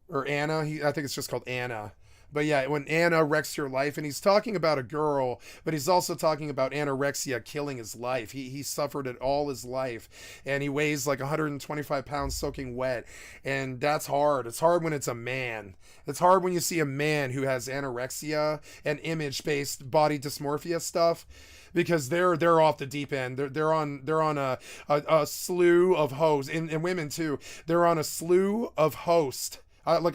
or Anna. I think it's just called Anna. But yeah, when Anna wrecks your life, and he's talking about a girl, but he's also talking about anorexia killing his life. He suffered it all his life, and he weighs like 125 pounds soaking wet, and that's hard. It's hard when it's a man. It's hard when you see a man who has anorexia and image-based body dysmorphia stuff, because they're off the deep end. They're on a slew of hoes, and women too. They're on a slew of hosts. Like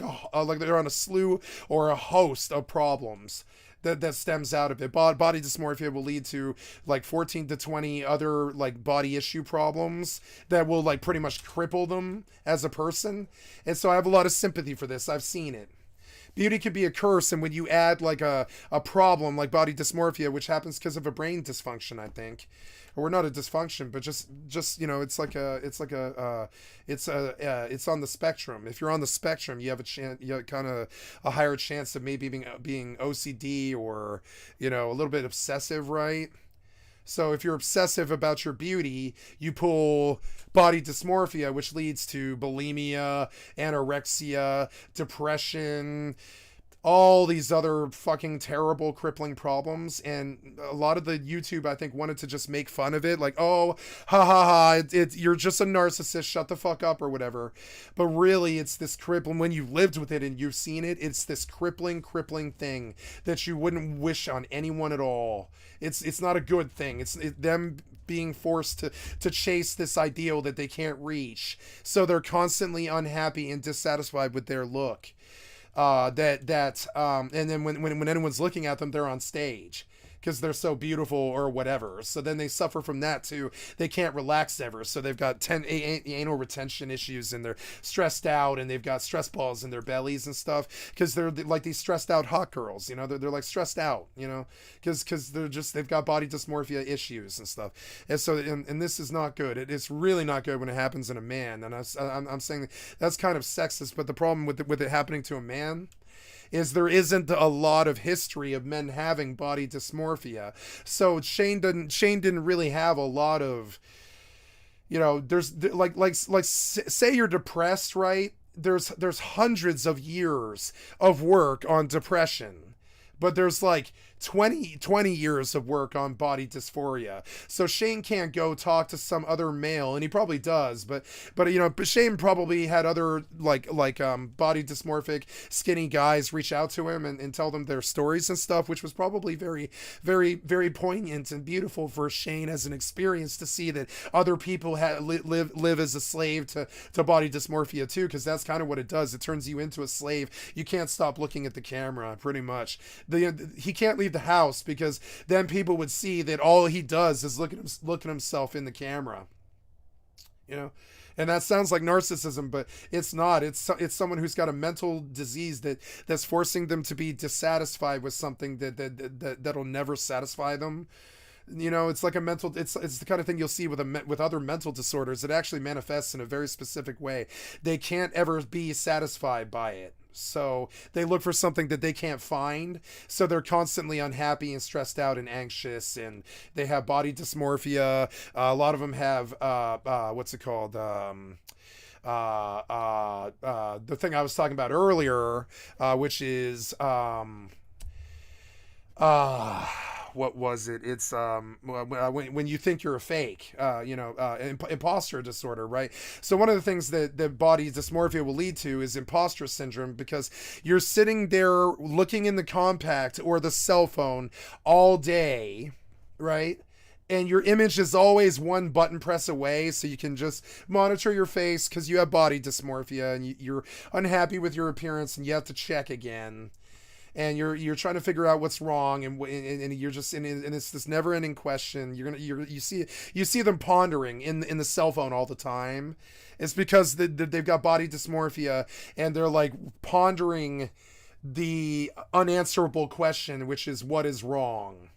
they're on a slew or a host of problems that stems out of it. Body dysmorphia will lead to like 14 to 20 other like body issue problems that will like pretty much cripple them as a person. And so I have a lot of sympathy for this. I've seen it. Beauty could be a curse, and when you add like a problem like body dysmorphia, which happens because of a brain dysfunction, I think, or not a dysfunction, but just you know, it's on the spectrum. If you're on the spectrum, you have a chance, you have kind of a higher chance of maybe being OCD, or, you know, a little bit obsessive, right? So if you're obsessive about your beauty, you pull body dysmorphia, which leads to bulimia, anorexia, depression, all these other fucking terrible, crippling problems. And a lot of the YouTube, I think, wanted to just make fun of it. Like, oh, ha ha ha, you're just a narcissist, shut the fuck up, or whatever. But really, it's this crippling, when you've lived with it and you've seen it, it's this crippling thing that you wouldn't wish on anyone at all. It's not a good thing. It's them being forced to chase this ideal that they can't reach. So they're constantly unhappy and dissatisfied with their look. And then when anyone's looking at them, they're on stage. because they're so beautiful or whatever. So then they suffer from that too. They can't relax ever. So they've got anal retention issues, and they're stressed out, and they've got stress balls in their bellies and stuff, because they're like these stressed out hot girls, you know, they're like stressed out, you know, because they've got body dysmorphia issues and stuff. And so, and this is not good. It's really not good when it happens in a man. And I'm saying that's kind of sexist, but the problem with it happening to a man is there isn't a lot of history of men having body dysmorphia. So Shane didn't really have a lot of, you know, there's like say you're depressed, right? There's hundreds of years of work on depression, but there's like 20 years of work on body dysphoria. So Shane can't go talk to some other male, and he probably does, but you know, Shane probably had other like body dysmorphic skinny guys reach out to him and tell them their stories and stuff, which was probably very, very, very poignant and beautiful for Shane as an experience to see that other people live as a slave to body dysmorphia too, because that's kind of what it does. It turns you into a slave. You can't stop looking at the camera, pretty much. He can't leave the house, because then people would see that all he does is look at himself in the camera, you know. And that sounds like narcissism, but it's not. It's someone who's got a mental disease that's forcing them to be dissatisfied with something that'll never satisfy them. You know, it's like a mental, it's the kind of thing you'll see with other mental disorders. It actually manifests in a very specific way. They can't ever be satisfied by it. So they look for something that they can't find. So they're constantly unhappy and stressed out and anxious, and they have body dysmorphia. A lot of them have, what's it called? The thing I was talking about earlier, which is, what was it? It's when you think you're a fake, you know, imposter disorder, right? So one of the things that body dysmorphia will lead to is imposter syndrome, because you're sitting there looking in the compact or the cell phone all day, right? And your image is always one button press away, so you can just monitor your face because you have body dysmorphia and you're unhappy with your appearance, and you have to check again. And you're trying to figure out what's wrong, and you're just and it's this never-ending question. You see them pondering in the cell phone all the time. It's because they've got body dysmorphia, and they're like pondering the unanswerable question, which is what is wrong.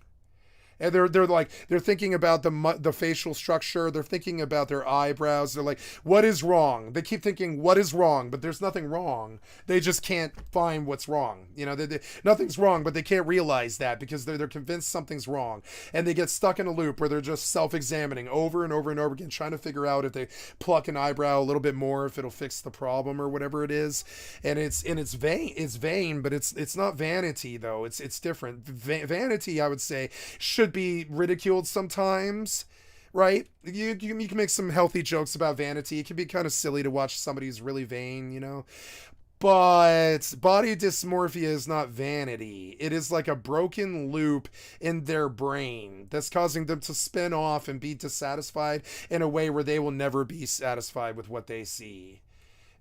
And they're thinking about the facial structure. They're thinking about their eyebrows. They're like, what is wrong? They keep thinking, what is wrong? But there's nothing wrong. They just can't find what's wrong. You know, nothing's wrong, but they can't realize that because they're convinced something's wrong. And they get stuck in a loop where they're just self-examining over and over and over again, trying to figure out if they pluck an eyebrow a little bit more, if it'll fix the problem or whatever it is. And it's vain, but it's not vanity though. It's different. Vanity, I would say, should be ridiculed sometimes, right? You can make some healthy jokes about vanity. It can be kind of silly to watch somebody who's really vain, you know. But body dysmorphia is not vanity. It is like a broken loop in their brain that's causing them to spin off and be dissatisfied in a way where they will never be satisfied with what they see.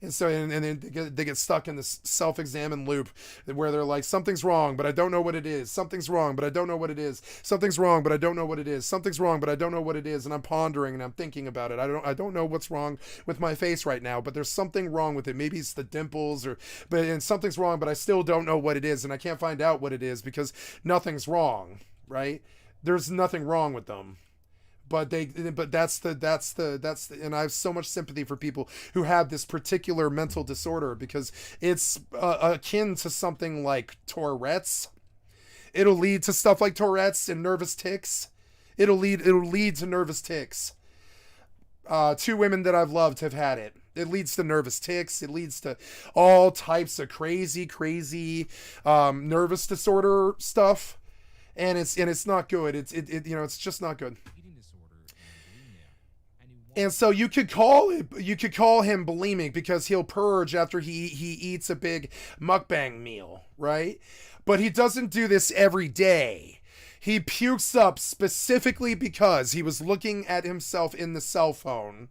And so, and then they get stuck in this self-examine loop where they're like, something's wrong, but I don't know what it is. Something's wrong, but I don't know what it is. Something's wrong, but I don't know what it is. Something's wrong, but I don't know what it is. And I'm pondering and I'm thinking about it. I don't know what's wrong with my face right now, but there's something wrong with it. Maybe it's the dimples and something's wrong, but I still don't know what it is. And I can't find out what it is because nothing's wrong, right? There's nothing wrong with them. But that's the, and I have so much sympathy for people who have this particular mental disorder because it's akin to something like Tourette's. It'll lead to stuff like Tourette's and nervous tics. It'll lead to nervous tics. 2 women that I've loved have had it. It leads to nervous tics. It leads to all types of crazy nervous disorder stuff, and it's not good. It's just not good. And so you could call him bulimic because he'll purge after he eats a big mukbang meal, right? But he doesn't do this every day. He pukes up specifically because he was looking at himself in the cell phone.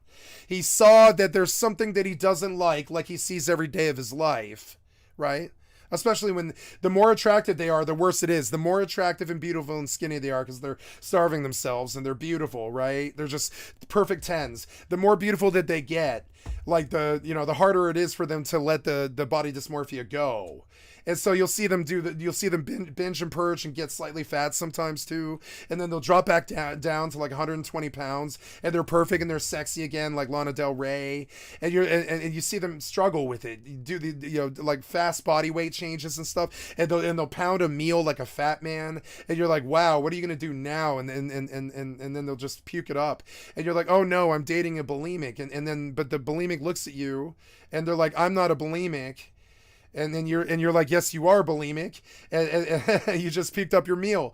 He saw that there's something that he doesn't like he sees every day of his life, right? Especially when the more attractive they are, the worse it is. The more attractive and beautiful and skinny they are because they're starving themselves and they're beautiful, right? They're just perfect 10s. The more beautiful that they get, like the harder it is for them to let the body dysmorphia go. And so you'll see them binge and purge and get slightly fat sometimes too. And then they'll drop back down to like 120 pounds and they're perfect and they're sexy again, like Lana Del Rey. And you see them struggle with it. You do the, like fast body weight changes and stuff. And they'll pound a meal like a fat man. And you're like, wow, what are you going to do now? And then they'll just puke it up. And you're like, oh no, I'm dating a bulimic. But the bulimic looks at you and they're like, I'm not a bulimic. And then you're like, yes, you are bulimic, and you just puked up your meal,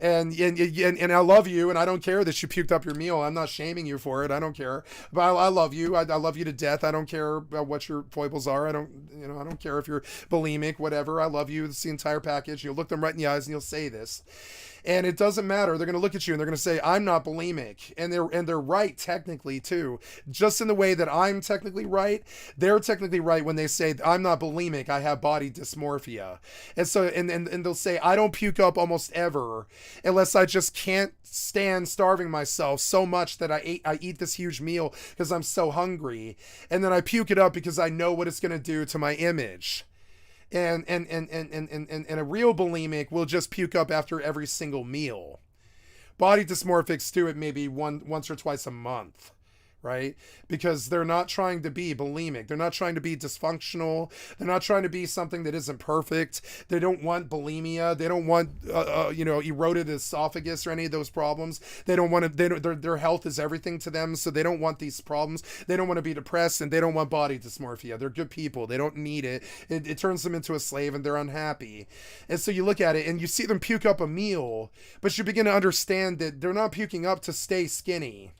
and I love you, and I don't care that you puked up your meal. I'm not shaming you for it. I don't care, but I love you. I love you to death. I don't care about what your foibles are. I don't care if you're bulimic, whatever. I love you. It's the entire package. You'll look them right in the eyes and you'll say this. And it doesn't matter. They're going to look at you and they're going to say, I'm not bulimic. And they're right technically too. Just in the way that I'm technically right, they're technically right when they say, I'm not bulimic, I have body dysmorphia. And so, and they'll say, I don't puke up almost ever unless I just can't stand starving myself so much that I eat this huge meal because I'm so hungry. And then I puke it up because I know what it's going to do to my image. And a real bulimic will just puke up after every single meal. Body dysmorphics do it maybe once or twice a month, right? Because they're not trying to be bulimic. They're not trying to be dysfunctional. They're not trying to be something that isn't perfect. They don't want bulimia. They don't want, eroded esophagus or any of those problems. They don't want to, their health is everything to them. So they don't want these problems. They don't want to be depressed and they don't want body dysmorphia. They're good people. They don't need it. It turns them into a slave and they're unhappy. And so you look at it and you see them puke up a meal, but you begin to understand that they're not puking up to stay skinny.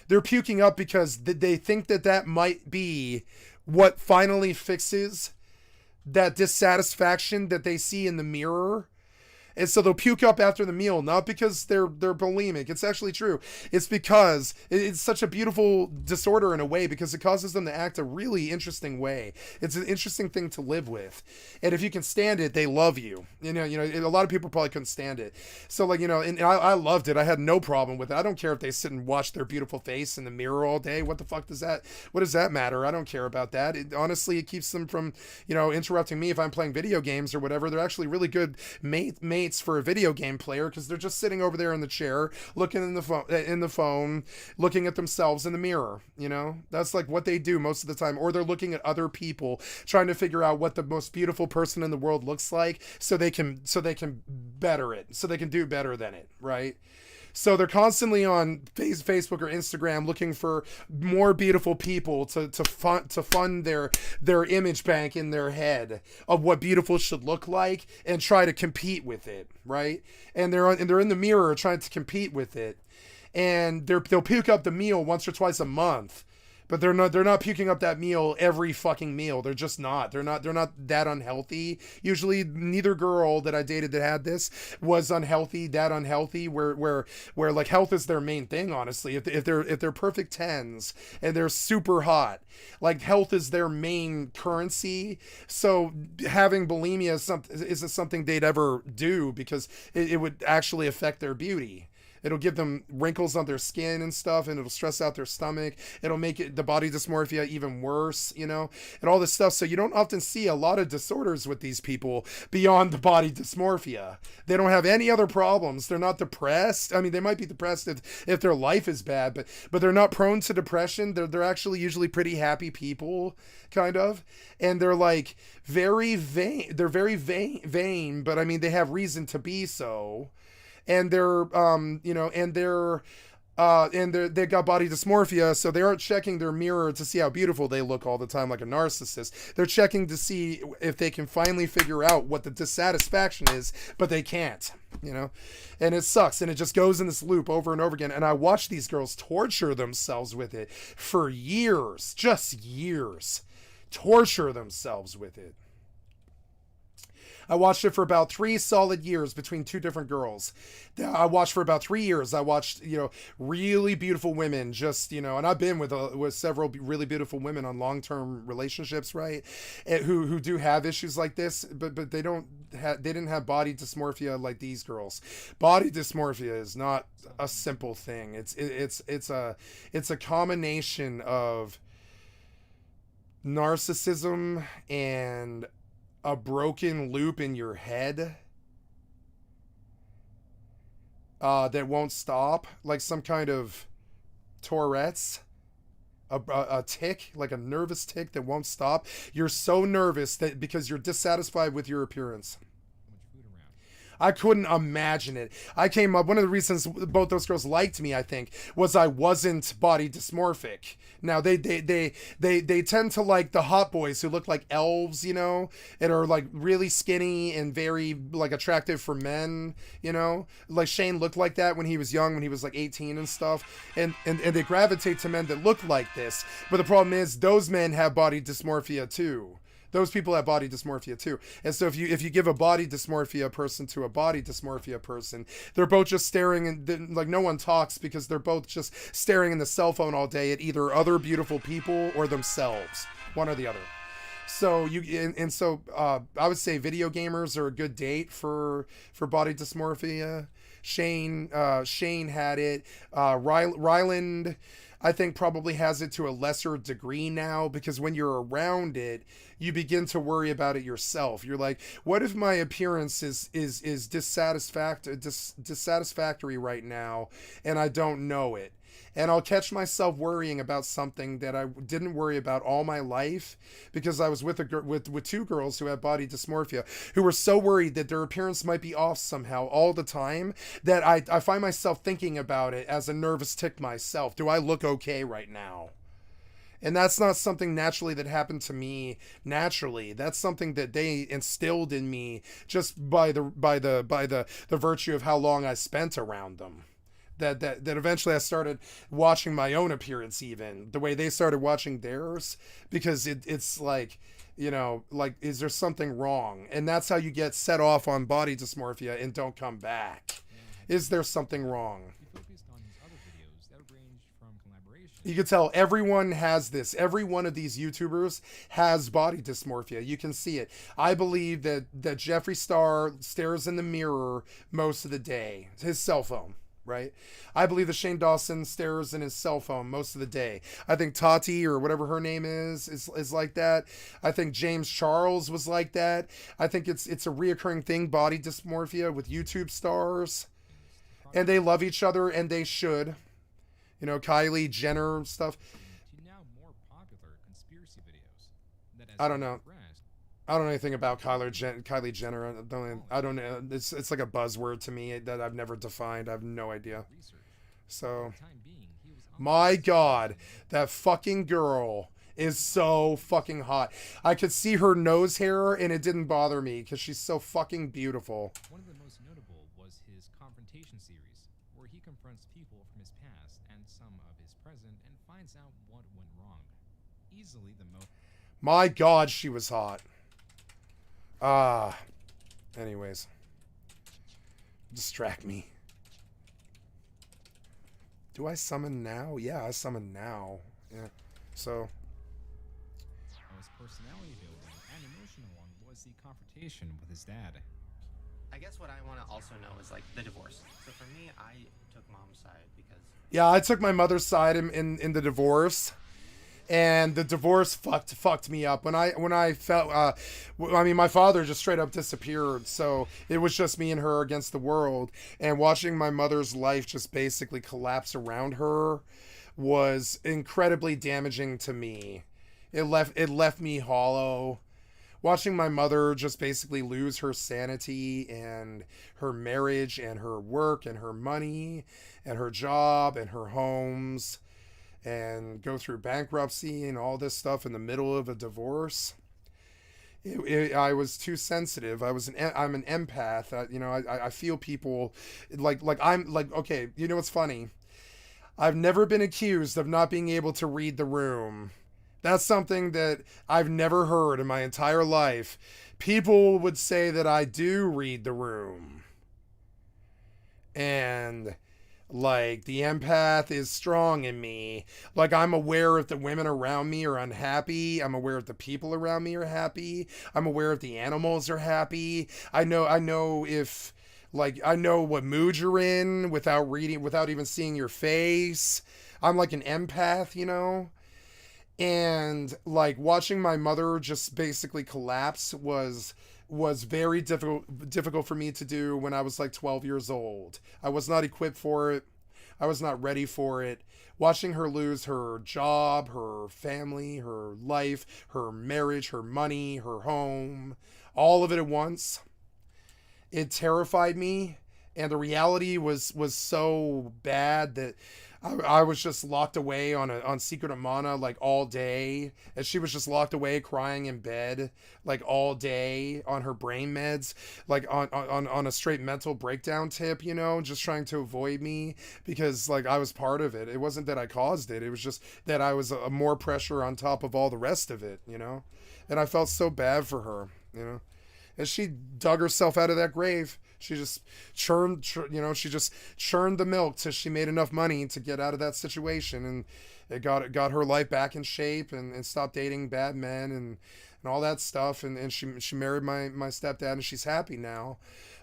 They're puking up because they think that might be what finally fixes that dissatisfaction that they see in the mirror. And so they'll puke up after the meal, not because they're bulimic. It's actually true. It's because it's such a beautiful disorder in a way because it causes them to act a really interesting way. It's an interesting thing to live with. And if you can stand it, they love you. You know, a lot of people probably couldn't stand it. So like, and I loved it. I had no problem with it. I don't care if they sit and watch their beautiful face in the mirror all day. What does that matter? I don't care about that. Honestly, it keeps them from, interrupting me if I'm playing video games or whatever. They're actually really good mates for a video game player because they're just sitting over there in the chair looking in the phone looking at themselves in the mirror. That's like what they do most of the time, or they're looking at other people trying to figure out what the most beautiful person in the world looks like so they can better it, so they can do better than it, right? So they're constantly on Facebook or Instagram looking for more beautiful people to fund their image bank in their head of what beautiful should look like and try to compete with it, right? And they're in the mirror trying to compete with it, and they'll puke up the meal once or twice a month. But they're not puking up that meal every fucking meal. They're just not. They're not that unhealthy. Usually neither girl that I dated that had this was that unhealthy where like health is their main thing, honestly. If they're perfect 10s and they're super hot, like health is their main currency. So having bulimia isn't something they'd ever do because it would actually affect their beauty. It'll give them wrinkles on their skin and stuff, and it'll stress out their stomach. It'll make the body dysmorphia even worse, and all this stuff. So you don't often see a lot of disorders with these people beyond the body dysmorphia. They don't have any other problems. They're not depressed. I mean, they might be depressed if their life is bad, but they're not prone to depression. They're actually usually pretty happy people, kind of. And they're like very vain. They're very vain, but I mean, they have reason to be so. And they're they've got body dysmorphia, so they aren't checking their mirror to see how beautiful they look all the time like a narcissist. They're checking to see if they can finally figure out what the dissatisfaction is, but they can't, and it sucks, and it just goes in this loop over and over again. And I watch these girls torture themselves with it for years, just years, torture themselves with it. I watched it for about 3 solid years between 2 different girls. I watched for about 3 years. I watched, really beautiful women, just, and I've been with several really beautiful women on long-term relationships, right? Who do have issues like this, but they didn't have body dysmorphia like these girls. Body dysmorphia is not a simple thing. It's a combination of narcissism and a broken loop in your head that won't stop, like some kind of Tourette's, a tick, like a nervous tick that won't stop. You're so nervous that because you're dissatisfied with your appearance. I couldn't imagine it. I came up, one of the reasons both those girls liked me, I think, was I wasn't body dysmorphic. Now they tend to like the hot boys who look like elves, and are like really skinny and very like attractive for men, like Shane looked like that when he was young, when he was like 18 and stuff. And they gravitate to men that look like this. But the problem is those men have body dysmorphia too. Those people have body dysmorphia too. And so if you give a body dysmorphia person to a body dysmorphia person, they're both just staring and like no one talks because they're both just staring in the cell phone all day at either other beautiful people or themselves, one or the other. So I would say video gamers are a good date for body dysmorphia. Shane had it. Ryland, I think, probably has it to a lesser degree now, because when you're around it, you begin to worry about it yourself. You're like, what if my appearance is dissatisfactory right now and I don't know it? And I'll catch myself worrying about something that I didn't worry about all my life, because I was with 2 girls who had body dysmorphia, who were so worried that their appearance might be off somehow all the time that I find myself thinking about it as a nervous tick myself. Do I look okay right now? And that's not something naturally that happened to me naturally. That's something that they instilled in me just by the virtue of how long I spent around them. That eventually I started watching my own appearance, even the way they started watching theirs, because it's like, like, is there something wrong? And that's how you get set off on body dysmorphia and don't come back. Is there something wrong? You can tell everyone has this. Every one of these YouTubers has body dysmorphia. You can see it. I believe that Jeffree Star stares in the mirror most of the day, his cell phone. Right? I believe that Shane Dawson stares in his cell phone most of the day. I think Tati, or whatever her name is like that. I think James Charles was like that. I think it's a reoccurring thing, body dysmorphia with YouTube stars. And they love each other, and they should. Kylie Jenner stuff. I don't know. I don't know anything about Kylie Jenner. I don't know. It's like a buzzword to me that I've never defined. I have no idea. So, my God, that fucking girl is so fucking hot. I could see her nose hair and it didn't bother me because she's so fucking beautiful. One of the most notable was his confrontation series, where he confronts people from his past and some of his present and finds out what went wrong. Easily the most. My God, she was hot. Anyways. Distract me. Do I summon now? Yeah, I summon now. Yeah. So. Most personality building and emotional one was the confrontation with his dad. I guess what I want to also know is like the divorce. So for me, I took mom's side because. Yeah, I took my mother's side in the divorce. And the divorce fucked me up when I felt my father just straight up disappeared, so it was just me and her against the world, and watching my mother's life just basically collapse around her was incredibly damaging to me. It left me hollow. Watching my mother just basically lose her sanity and her marriage and her work and her money and her job and her homes, and go through bankruptcy and all this stuff in the middle of a divorce. I was too sensitive. I'm an empath. I feel people okay. What's funny? I've never been accused of not being able to read the room That's something that I've never heard in my entire life. People would say that I do read the room. And like the empath is strong in me. Like I'm aware if the women around me are unhappy. I'm aware if the people around me are happy. I'm aware if the animals are happy. I know if like I know what mood you're in without even seeing your face. I'm like an empath, you know? And like watching my mother just basically collapse was very difficult for me to do when I was like 12 years old. I was not equipped for it. I was not ready for it. Watching her lose her job, her family, her life, her marriage, her money, her home, all of it at once, it terrified me. And the reality was so bad that I was just locked away on Secret Amana like all day, and she was just locked away crying in bed like all day on her brain meds, like on a straight mental breakdown tip, you know, just trying to avoid me because like I was part of it. It wasn't that I caused it. It was just that I was more pressure on top of all the rest of it, you know, and I felt so bad for her, you know, and she dug herself out of that grave. She just churned the milk till she made enough money to get out of that situation, and it got her life back in shape and stopped dating bad men and all that stuff, and she married my stepdad, and she's happy now.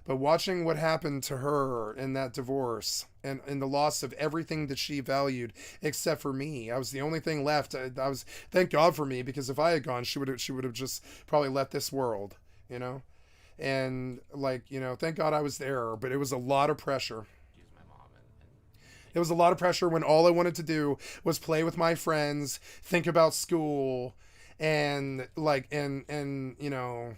But watching what happened to her in that divorce and the loss of everything that she valued except for me, I was the only thing left. I was, thank God for me, because if I had gone, she would have just probably left this world, you know. And like, you know, thank God I was there, but it was a lot of pressure. It was a lot of pressure when all I wanted to do was play with my friends, think about school, and like, and you know,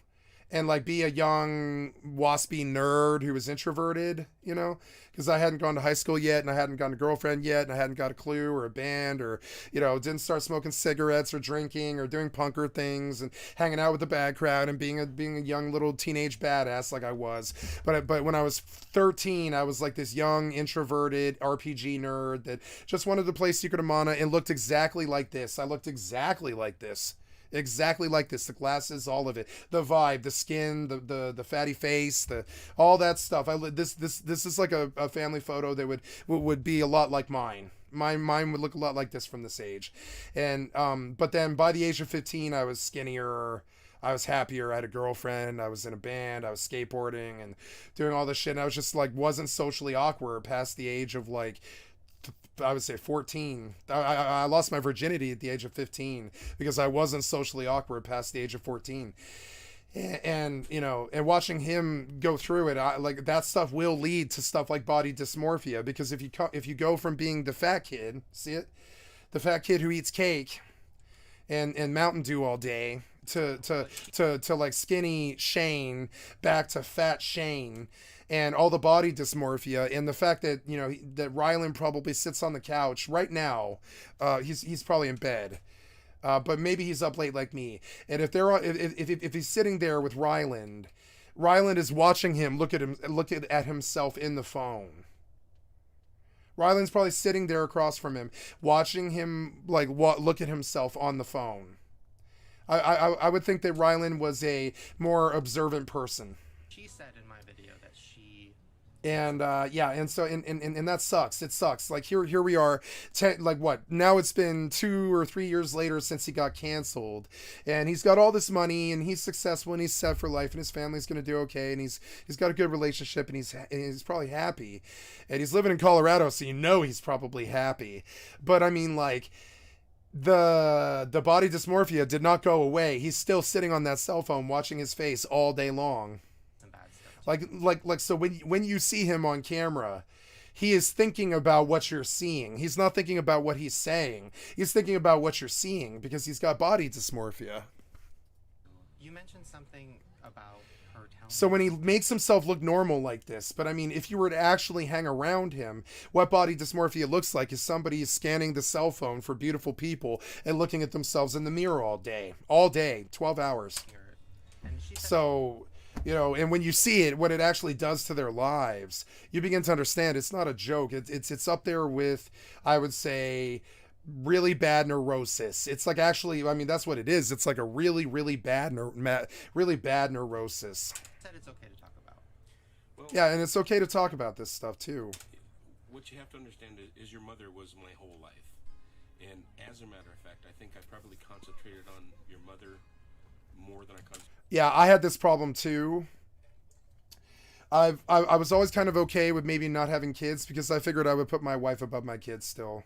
and like be a young waspy nerd who was introverted, you know, because I hadn't gone to high school yet, and I hadn't gotten a girlfriend yet, and I hadn't got a clue or a band, or, you know, didn't start smoking cigarettes or drinking or doing punker things and hanging out with the bad crowd and being a young little teenage badass like I was. But when I was 13, I was like this young introverted RPG nerd that just wanted to play Secret Amana and looked exactly like this. I looked exactly like this. Exactly like this, the glasses, all of it, the vibe, the skin, the fatty face, all that stuff. This is like a family photo that would be a lot like mine. Mine would look a lot like this from this age. And but then by the age of 15, I was skinnier, I was happier, I had a girlfriend, I was in a band, I was skateboarding and doing all this shit, and I was just like wasn't socially awkward past the age of like, I would say 14. I lost my virginity at the age of 15 because I wasn't socially awkward past the age of 14. And you know, and watching him go through it, like that stuff will lead to stuff like body dysmorphia, because if you go from being the fat kid, see it, the fat kid who eats cake and Mountain Dew all day to like skinny Shane back to fat Shane, and all the body dysmorphia, and the fact that, you know, that Ryland probably sits on the couch right now. He's probably in bed, but maybe he's up late like me. And if he's sitting there with Ryland is watching him look at himself in the phone. Ryland's probably sitting there across from him, watching him like look at himself on the phone. I would think that Ryland was a more observant person. She said in my video that she... And yeah, and so and that sucks. It sucks. Like here we are, like what? Now it's been 2 or 3 years later since he got canceled, and he's got all this money, and he's successful, and he's set for life, and his family's gonna do okay, and he's got a good relationship, and he's probably happy, and he's living in Colorado, so you know he's probably happy. But I mean, like, the body dysmorphia did not go away. He's still sitting on that cell phone watching his face all day long. Like so when you see him on camera, he is thinking about what you're seeing. He's not thinking about what he's saying. He's thinking about what you're seeing because he's got body dysmorphia. You mentioned something about her telling... So when he makes himself look normal like this, but I mean, if you were to actually hang around him, what body dysmorphia looks like is somebody scanning the cell phone for beautiful people and looking at themselves in the mirror all day, 12 hours. So, you know, and when you see it, what it actually does to their lives, you begin to understand it's not a joke. It's up there with, I would say, really bad neurosis. It's like, actually, I mean, that's what it is. It's like a really, really bad neurosis. Said it's okay to talk about. Yeah, and it's okay to talk about this stuff too. What you have to understand is your mother was my whole life. And as a matter of fact, I think I probably concentrated on your mother more than I concentrated. Yeah, I had this problem too. I was always kind of okay with maybe not having kids because I figured I would put my wife above my kids still,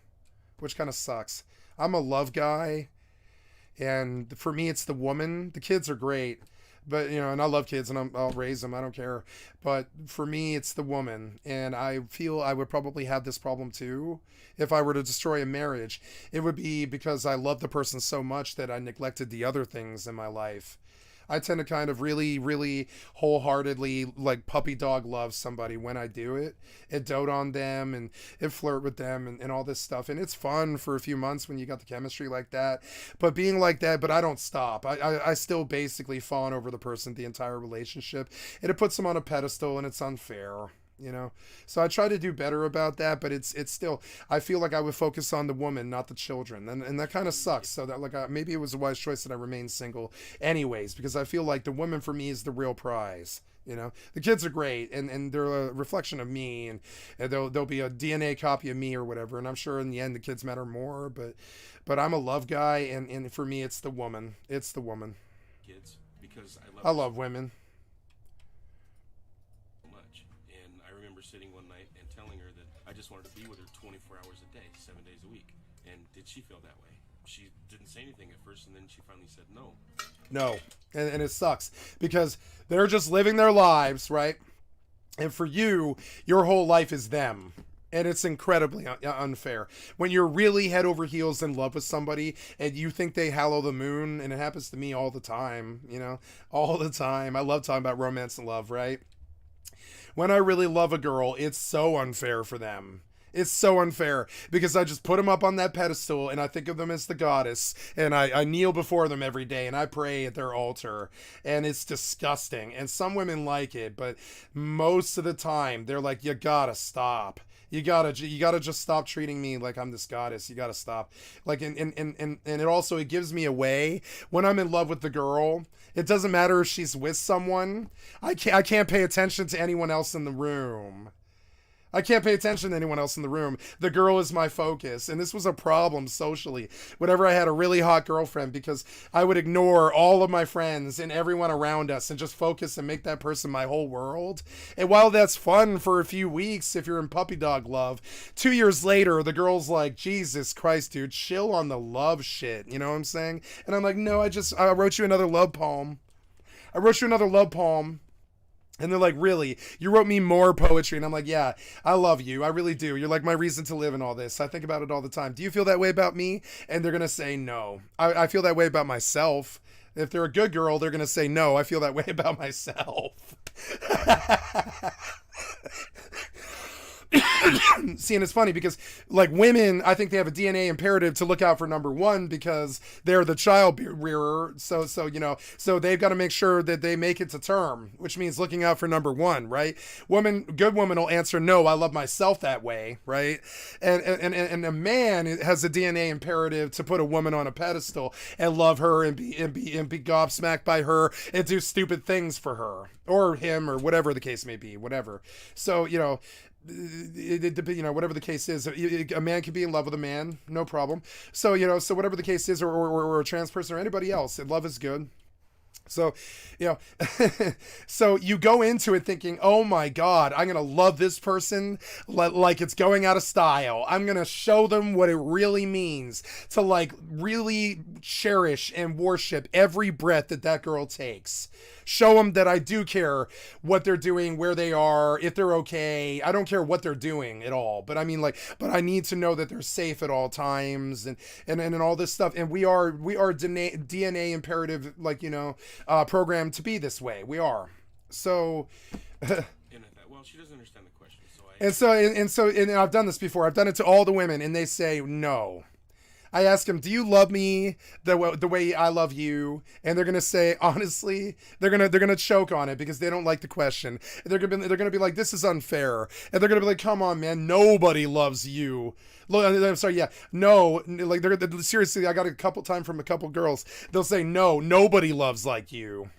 which kind of sucks. I'm a love guy, and for me it's the woman. The kids are great, but you know, and I love kids and I'll raise them. I don't care. But for me, it's the woman, and I feel I would probably have this problem too if I were to destroy a marriage. It would be because I love the person so much that I neglected the other things in my life. I tend to kind of really, really wholeheartedly like puppy dog love somebody when I do it and dote on them and flirt with them and all this stuff. And it's fun for a few months when you got the chemistry like that. But being like that, but I don't stop. I still basically fawn over the person the entire relationship. And it puts them on a pedestal, and it's unfair. You know, so I try to do better about that, but it's still, I feel like I would focus on the woman, not the children, and that kind of sucks. So that, like, maybe it was a wise choice that I remain single anyways, because I feel like the woman for me is the real prize. You know, the kids are great, and they're a reflection of me, and they'll be a DNA copy of me or whatever, and I'm sure in the end the kids matter more, but I'm a love guy, and for me it's the woman. It's the woman. Kids, because I love women. Sitting one night and telling her that I just wanted to be with her 24 hours a day, 7 days a week. And did she feel that way? She didn't say anything at first, and then she finally said no. No, and it sucks because they're just living their lives, right? And for you, your whole life is them. And it's incredibly unfair. When you're really head over heels in love with somebody and you think they hallow the moon, and it happens to me all the time, you know, all the time. I love talking about romance and love, right? When I really love a girl, it's so unfair for them. It's so unfair because I just put them up on that pedestal and I think of them as the goddess, and I kneel before them every day and I pray at their altar, and it's disgusting. And some women like it, but most of the time they're like, you gotta stop. You gotta just stop treating me like I'm this goddess. You gotta stop. Like, and it also, it gives me away when I'm in love with the girl. It doesn't matter if she's with someone. I can't pay attention to anyone else in the room. I can't pay attention to anyone else in the room. The girl is my focus. And this was a problem socially whenever I had a really hot girlfriend, because I would ignore all of my friends and everyone around us and just focus and make that person my whole world. And while that's fun for a few weeks, if you're in puppy dog love, 2 years later, the girl's like, Jesus Christ, dude, chill on the love shit. You know what I'm saying? And I'm like, no, I wrote you another love poem. I wrote you another love poem. And they're like, really? You wrote me more poetry? And I'm like, yeah, I love you. I really do. You're like my reason to live in all this. I think about it all the time. Do you feel that way about me? And they're going to say no. I feel that way about myself. If they're a good girl, they're going to say no. I feel that way about myself. See, and it's funny because, like, women, I think they have a DNA imperative to look out for number one because they're the child rearer. So you know, so they've got to make sure that they make it to term, which means looking out for number one, right? Good woman will answer no. I love myself that way, right? And a man has a DNA imperative to put a woman on a pedestal and love her and be gobsmacked by her and do stupid things for her or him or whatever the case may be, whatever. So, you know, you know, whatever the case is, a man can be in love with a man, no problem. So, you know, so whatever the case is, or a trans person or anybody else, love is good. So, you know, so you go into it thinking, oh my God, I'm going to love this person like it's going out of style. I'm going to show them what it really means to, like, really cherish and worship every breath that girl takes. Show them that I do care what they're doing, where they are, if they're okay. I don't care what they're doing at all. But I mean, like, but I need to know that they're safe at all times and all this stuff. And we are DNA imperative, like, you know, programmed to be this way. We are. So. Well, she doesn't understand the question. So I've done this before. I've done it to all the women, and they say no. I ask them, do you love me the way I love you? And they're gonna say, honestly, they're gonna choke on it because they don't like the question. They're gonna be like, this is unfair, and they're gonna be like, come on, man, nobody loves you. I'm sorry, yeah, no, like they're seriously. I got a couple time from a couple girls. They'll say, no, nobody loves like you.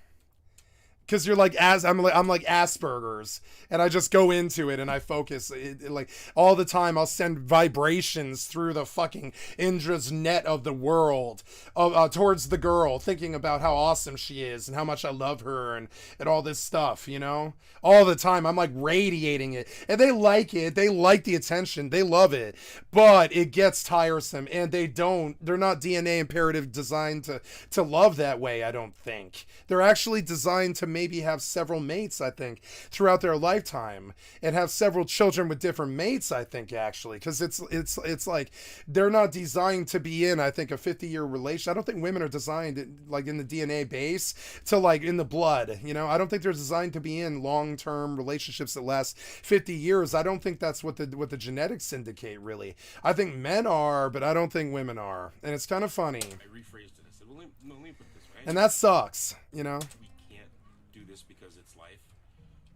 Because you're like I'm like Asperger's, and I just go into it and I focus like all the time. I'll send vibrations through the fucking Indra's net of the world towards the girl, thinking about how awesome she is and how much I love her and all this stuff, you know, all the time. I'm like radiating it, and they like it. They like the attention. They love it, but it gets tiresome, and they're not DNA imperative designed to love that way. I don't think they're actually designed to maybe have several mates, I think, throughout their lifetime, and have several children with different mates, I think, actually, because it's like they're not designed to be in, I think, a 50-year relation. I don't think women are designed like in the DNA base to like in the blood, you know. I don't think they're designed to be in long-term relationships that last 50 years. I don't think that's what the genetics indicate, really. I think men are, but I don't think women are, and it's kind of funny. I rephrased it. I said, well, let me put it this way. And that sucks, you know. We can't do this because it's life,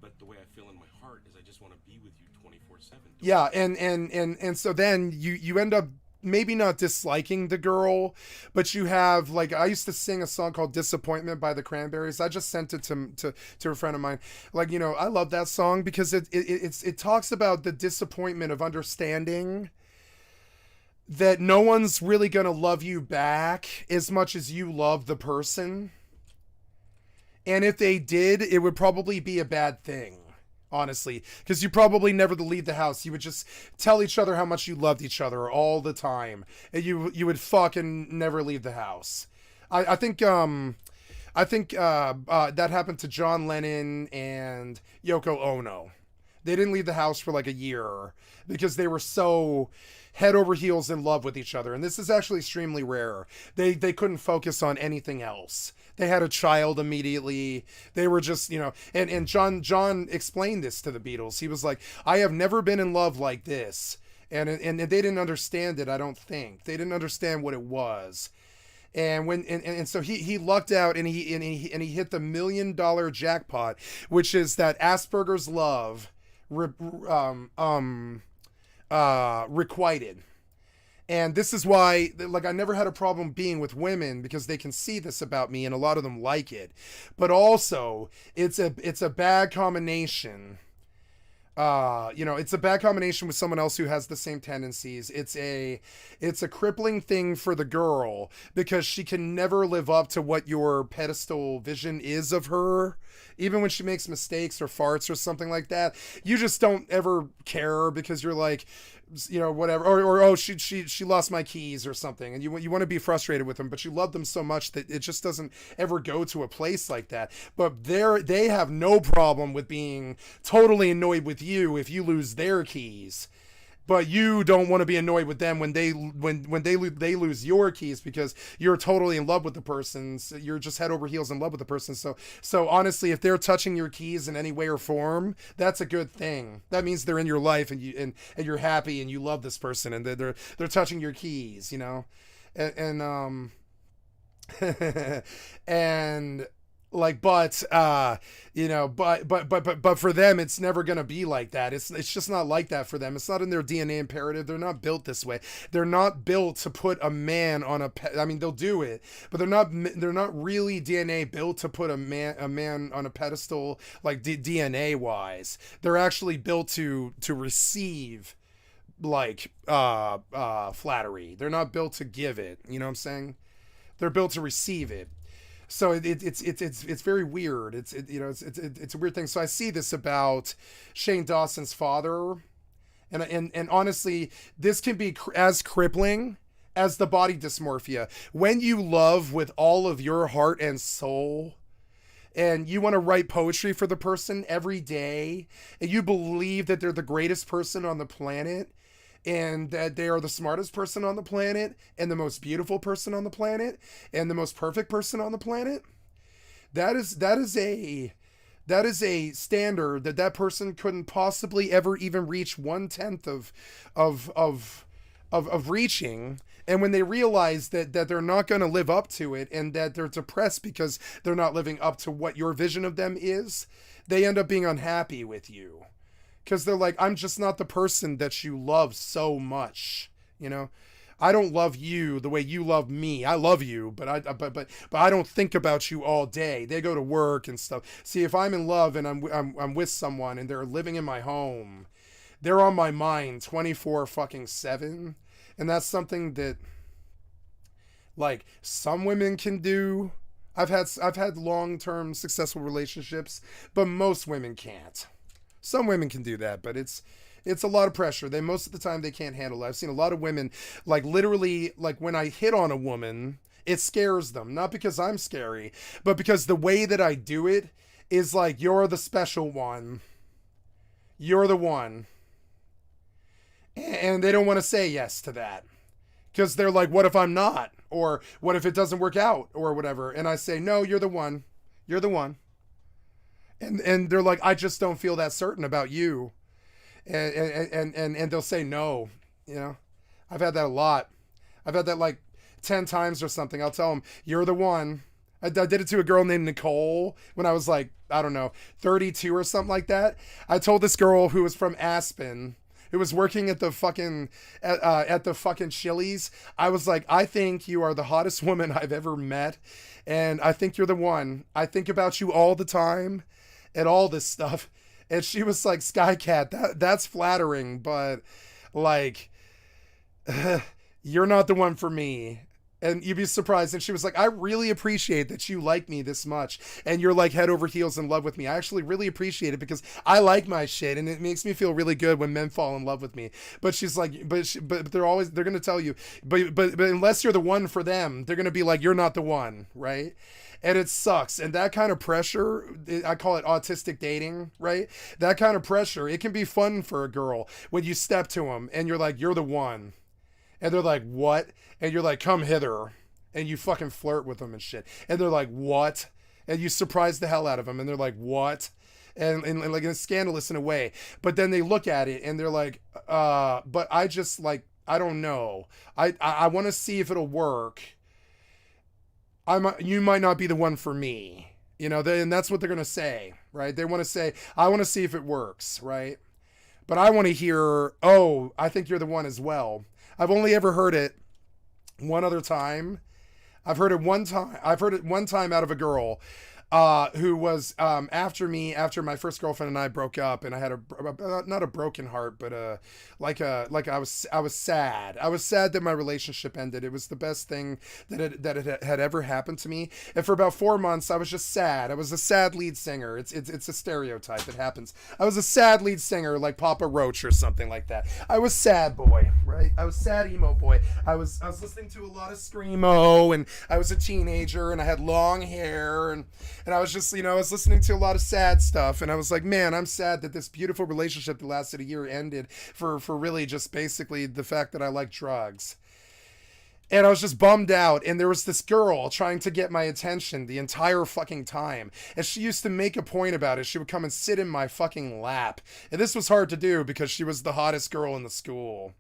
but the way I feel in my heart is I just want to be with you 24/7. Yeah, and so then you end up maybe not disliking the girl, but you have, like, I used to sing a song called Disappointment by the Cranberries. I just sent it to a friend of mine. Like, you know, I love that song because it talks about the disappointment of understanding that no one's really gonna love you back as much as you love the person. And if they did, it would probably be a bad thing, honestly, because you probably never leave the house. You would just tell each other how much you loved each other all the time, and you would fucking never leave the house. I think that happened to John Lennon and Yoko Ono. They didn't leave the house for like a year because they were so head over heels in love with each other, and this is actually extremely rare. They couldn't focus on anything else. They had a child immediately. They were just, you know, and John explained this to the Beatles. He was like, I have never been in love like this. And they didn't understand it, I don't think. They didn't understand what it was. And so he lucked out, and he hit the $1 million jackpot, which is that Asperger's love requited. And this is why, like, I never had a problem being with women, because they can see this about me and a lot of them like it. But also, it's a bad combination. You know, it's a bad combination with someone else who has the same tendencies. It's a crippling thing for the girl, because she can never live up to what your pedestal vision is of her. Even when she makes mistakes or farts or something like that, you just don't ever care, because you're like, you know, whatever, or oh, she lost my keys or something, and you want to be frustrated with them, but you love them so much that it just doesn't ever go to a place like that. But they have no problem with being totally annoyed with you if you lose their keys. But you don't want to be annoyed with them when they lose your keys, because you're totally in love with the person. So you're just head over heels in love with the person. So honestly, if they're touching your keys in any way or form, that's a good thing. That means they're in your life, and you're happy and you love this person, and they're touching your keys, you know, and and like, but you know, but for them, it's never gonna be like that. It's just not like that for them. It's not in their DNA imperative. They're not built this way. They're not built to put a man on a I mean, they'll do it, but they're not really DNA built to put a man on a pedestal, like DNA wise. They're actually built to receive, like, flattery. They're not built to give it, you know what I'm saying? They're built to receive it. So it's very weird. It's a weird thing. So I see this about Shane Dawson's father, and honestly, this can be as crippling as the body dysmorphia. When you love with all of your heart and soul, and you want to write poetry for the person every day, and you believe that they're the greatest person on the planet, and that they are the smartest person on the planet, and the most beautiful person on the planet, and the most perfect person on the planet, that is a standard that person couldn't possibly ever even reach 1/10 of reaching. And when they realize that they're not going to live up to it, and that they're depressed because they're not living up to what your vision of them is, they end up being unhappy with you. Because they're like, I'm just not the person that you love so much, you know? I don't love you the way you love me. I love you, but I don't think about you all day. They go to work and stuff. See, if I'm in love and I'm with someone and they're living in my home, they're on my mind 24/7, and that's something that, like, some women can do. I've had long-term successful relationships, but most women can't. Some women can do that, but it's a lot of pressure. Most of the time they can't handle it. I've seen a lot of women, like, literally, like, when I hit on a woman, it scares them. Not because I'm scary, but because the way that I do it is like, you're the special one. You're the one. And they don't want to say yes to that. Because they're like, what if I'm not? Or what if it doesn't work out? Or whatever. And I say, no, you're the one. You're the one. And they're like, I just don't feel that certain about you. And they'll say no, you know. I've had that a lot. I've had that like 10 times or something. I'll tell them, you're the one. I did it to a girl named Nicole when I was like, I don't know, 32 or something like that. I told this girl who was from Aspen, who was working at the fucking Chili's. I was like, I think you are the hottest woman I've ever met, and I think you're the one. I think about you all the time and all this stuff. And she was like, Skycat, that's flattering, but like, you're not the one for me. And you'd be surprised. And she was like, I really appreciate that you like me this much. And you're like head over heels in love with me. I actually really appreciate it because I like my shit. And it makes me feel really good when men fall in love with me. But she's like, but they're going to tell you, but unless you're the one for them, they're going to be like, you're not the one. Right. And it sucks. And that kind of pressure, I call it autistic dating, right? That kind of pressure, it can be fun for a girl when you step to them and you're like, you're the one. And they're like, what? And you're like, come hither. And you fucking flirt with them and shit. And they're like, what? And you surprise the hell out of them. And they're like, what? And like, it's scandalous in a way. But then they look at it and they're like, but I just like, I don't know. I want to see if it'll work. You might not be the one for me. You know, and that's what they're going to say, right? They want to say, I want to see if it works, right? But I want to hear, oh, I think you're the one as well. I've only ever heard it one other time. I've heard it one time out of a girl who was after me, after my first girlfriend and I broke up, and I had not a broken heart, but I was sad. I was sad that my relationship ended. It was the best thing that it had ever happened to me. And for about 4 months, I was just sad. I was a sad lead singer. It's a stereotype. It happens. I was a sad lead singer, like Papa Roach or something like that. I was sad boy, right? I was sad emo boy. I was listening to a lot of screamo, and I was a teenager, and I had long hair, and I was just, I was listening to a lot of sad stuff, and I was like, man, I'm sad that this beautiful relationship that lasted a year ended for really just basically the fact that I like drugs. And I was just bummed out, and there was this girl trying to get my attention the entire fucking time, and she used to make a point about it. She would come and sit in my fucking lap, and this was hard to do because she was the hottest girl in the school.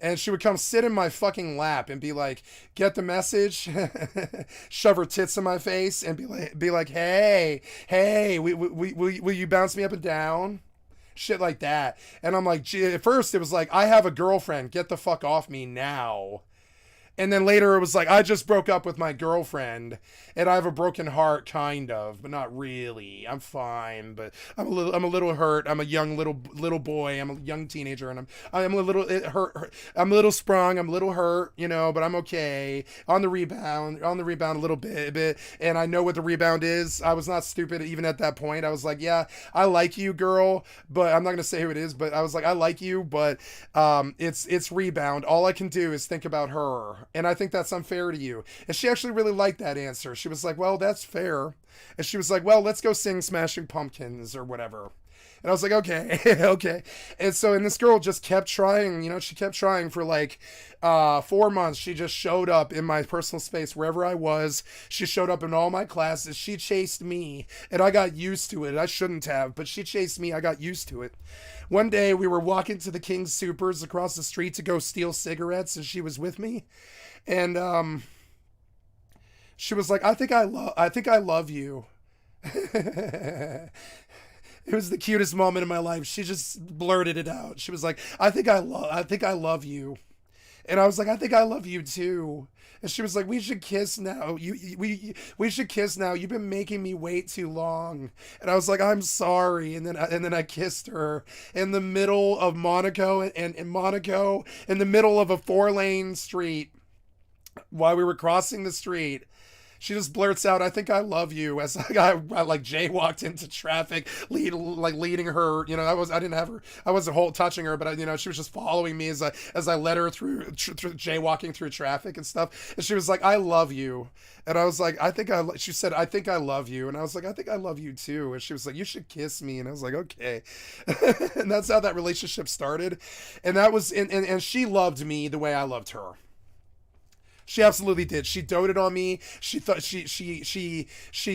And she would come sit in my fucking lap and be like, get the message, shove her tits in my face and be like, hey, will you bounce me up and down? Shit like that. And I'm like, gee, at first it was like, I have a girlfriend, get the fuck off me now. And then later it was like, I just broke up with my girlfriend and I have a broken heart, kind of, but not really. I'm fine, but I'm a little hurt. I'm a young little boy. I'm a young teenager, and I'm a little hurt. I'm a little sprung. I'm a little hurt, but I'm okay. On the rebound a little bit. And I know what the rebound is. I was not stupid even at that point. I was like, yeah, I like you, girl, but I'm not gonna say who it is. But I was like, I like you, but it's rebound. All I can do is think about her. And I think that's unfair to you. And she actually really liked that answer. She was like, well, that's fair. And she was like, well, let's go sing Smashing Pumpkins or whatever. And I was like, okay, okay. And this girl just kept trying, she kept trying for like 4 months. She just showed up in my personal space wherever I was. She showed up in all my classes. She chased me, and I got used to it. I shouldn't have, but she chased me. I got used to it. one day we were walking to the King's Supers across the street to go steal cigarettes, and she was with me, and she was like, I think I love you. It was the cutest moment in my life. She just blurted it out. She was like, I think I love you. And I was like, I think I love you too. And she was like, we should kiss now. We should kiss now. You've been making me wait too long. And I was like, I'm sorry. And then I kissed her in the middle of Monaco, and in Monaco, in the middle of a 4-lane street. While we were crossing the street, she just blurts out, I think I love you, as I like jaywalked into traffic, leading her. You know, I wasn't touching her, but she was just following me as I led her through jaywalking through traffic and stuff. And she was like, I love you. And I was like, she said, I think I love you. And I was like, I think I love you too. And she was like, you should kiss me. And I was like, okay. And that's how that relationship started. And that was, and she loved me the way I loved her. She absolutely did. She doted on me. She thought she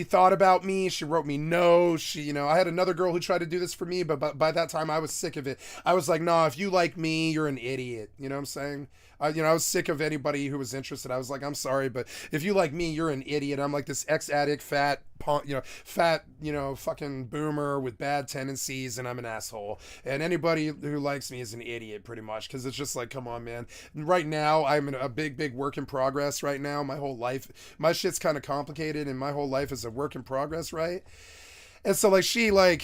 thought about me. She wrote me notes. I had another girl who tried to do this for me, but by that time I was sick of it. I was like, nah, if you like me, you're an idiot. You know what I'm saying? I was sick of anybody who was interested. I was like, I'm sorry, but if you like me, you're an idiot. I'm like this ex-addict, fat, fucking boomer with bad tendencies, and I'm an asshole. And anybody who likes me is an idiot, pretty much, because it's just like, come on, man. Right now, I'm in a big work in progress right now. My whole life, my shit's kind of complicated, and my whole life is a work in progress, right? And so, like, she would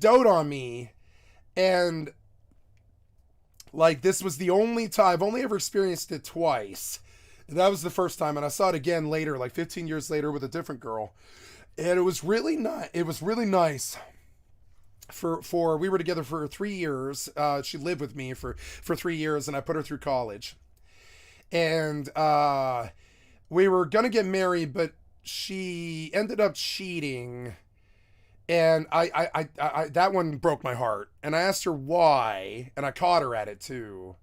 dote on me, and like, this was the only time. I've only ever experienced it twice. And that was the first time, and I saw it again later, like 15 years later, with a different girl. And it was really nice. It was really nice. For we were together for 3 years. She lived with me for 3 years, and I put her through college. And we were gonna get married, but she ended up cheating. And I that one broke my heart. And I asked her why, and I caught her at it too.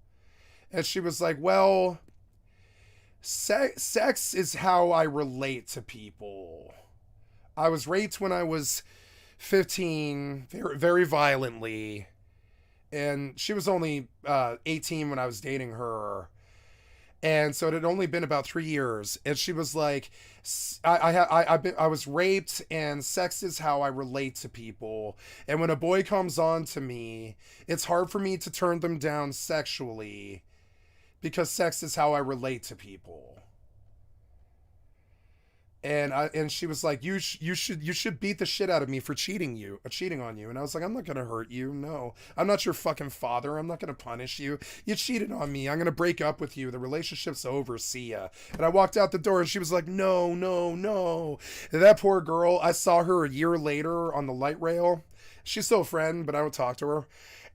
And she was like, well, sex is how I relate to people. I was raped when I was 15, very, very violently. And she was only 18 when I was dating her. And so it had only been about 3 years. And she was like, I was raped, and sex is how I relate to people. And when a boy comes on to me, it's hard for me to turn them down sexually, because sex is how I relate to people. And she was like, you should beat the shit out of me for cheating on you. And I was like, I'm not gonna hurt you. No, I'm not your fucking father. I'm not gonna punish you. You cheated on me. I'm gonna break up with you. The relationship's over. See ya. And I walked out the door, and she was like, no. And that poor girl, I saw her a year later on the light rail. She's still a friend, but I don't talk to her.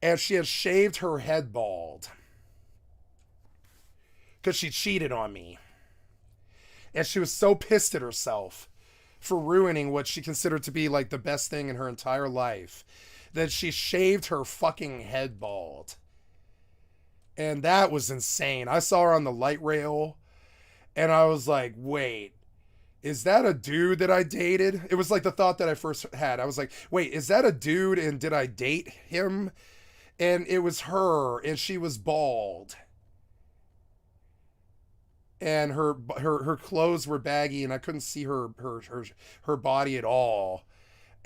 And she had shaved her head bald because she cheated on me. And she was so pissed at herself for ruining what she considered to be like the best thing in her entire life, that she shaved her fucking head bald. And that was insane. I saw her on the light rail, and I was like, wait, is that a dude that I dated? It was like the thought that I first had. I was like, wait, is that a dude, and did I date him? And it was her, and she was bald. And her clothes were baggy, and I couldn't see her body at all.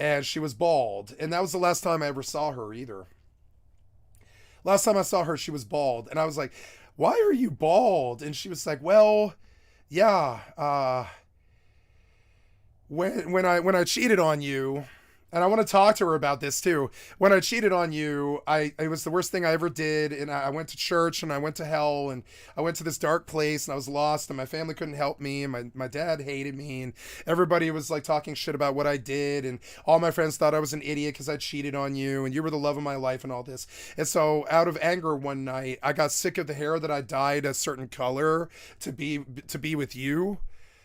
And she was bald. And that was the last time I ever saw her either. Last time I saw her, she was bald. And I was like, why are you bald? And she was like, well, yeah, when I cheated on you, and I want to talk to her about this too. When I cheated on you, it was the worst thing I ever did. And I went to church, and I went to hell, and I went to this dark place, and I was lost, and my family couldn't help me, and my dad hated me, and everybody was like talking shit about what I did. And all my friends thought I was an idiot because I cheated on you, and you were the love of my life and all this. And so out of anger one night, I got sick of the hair that I dyed a certain color to be with you.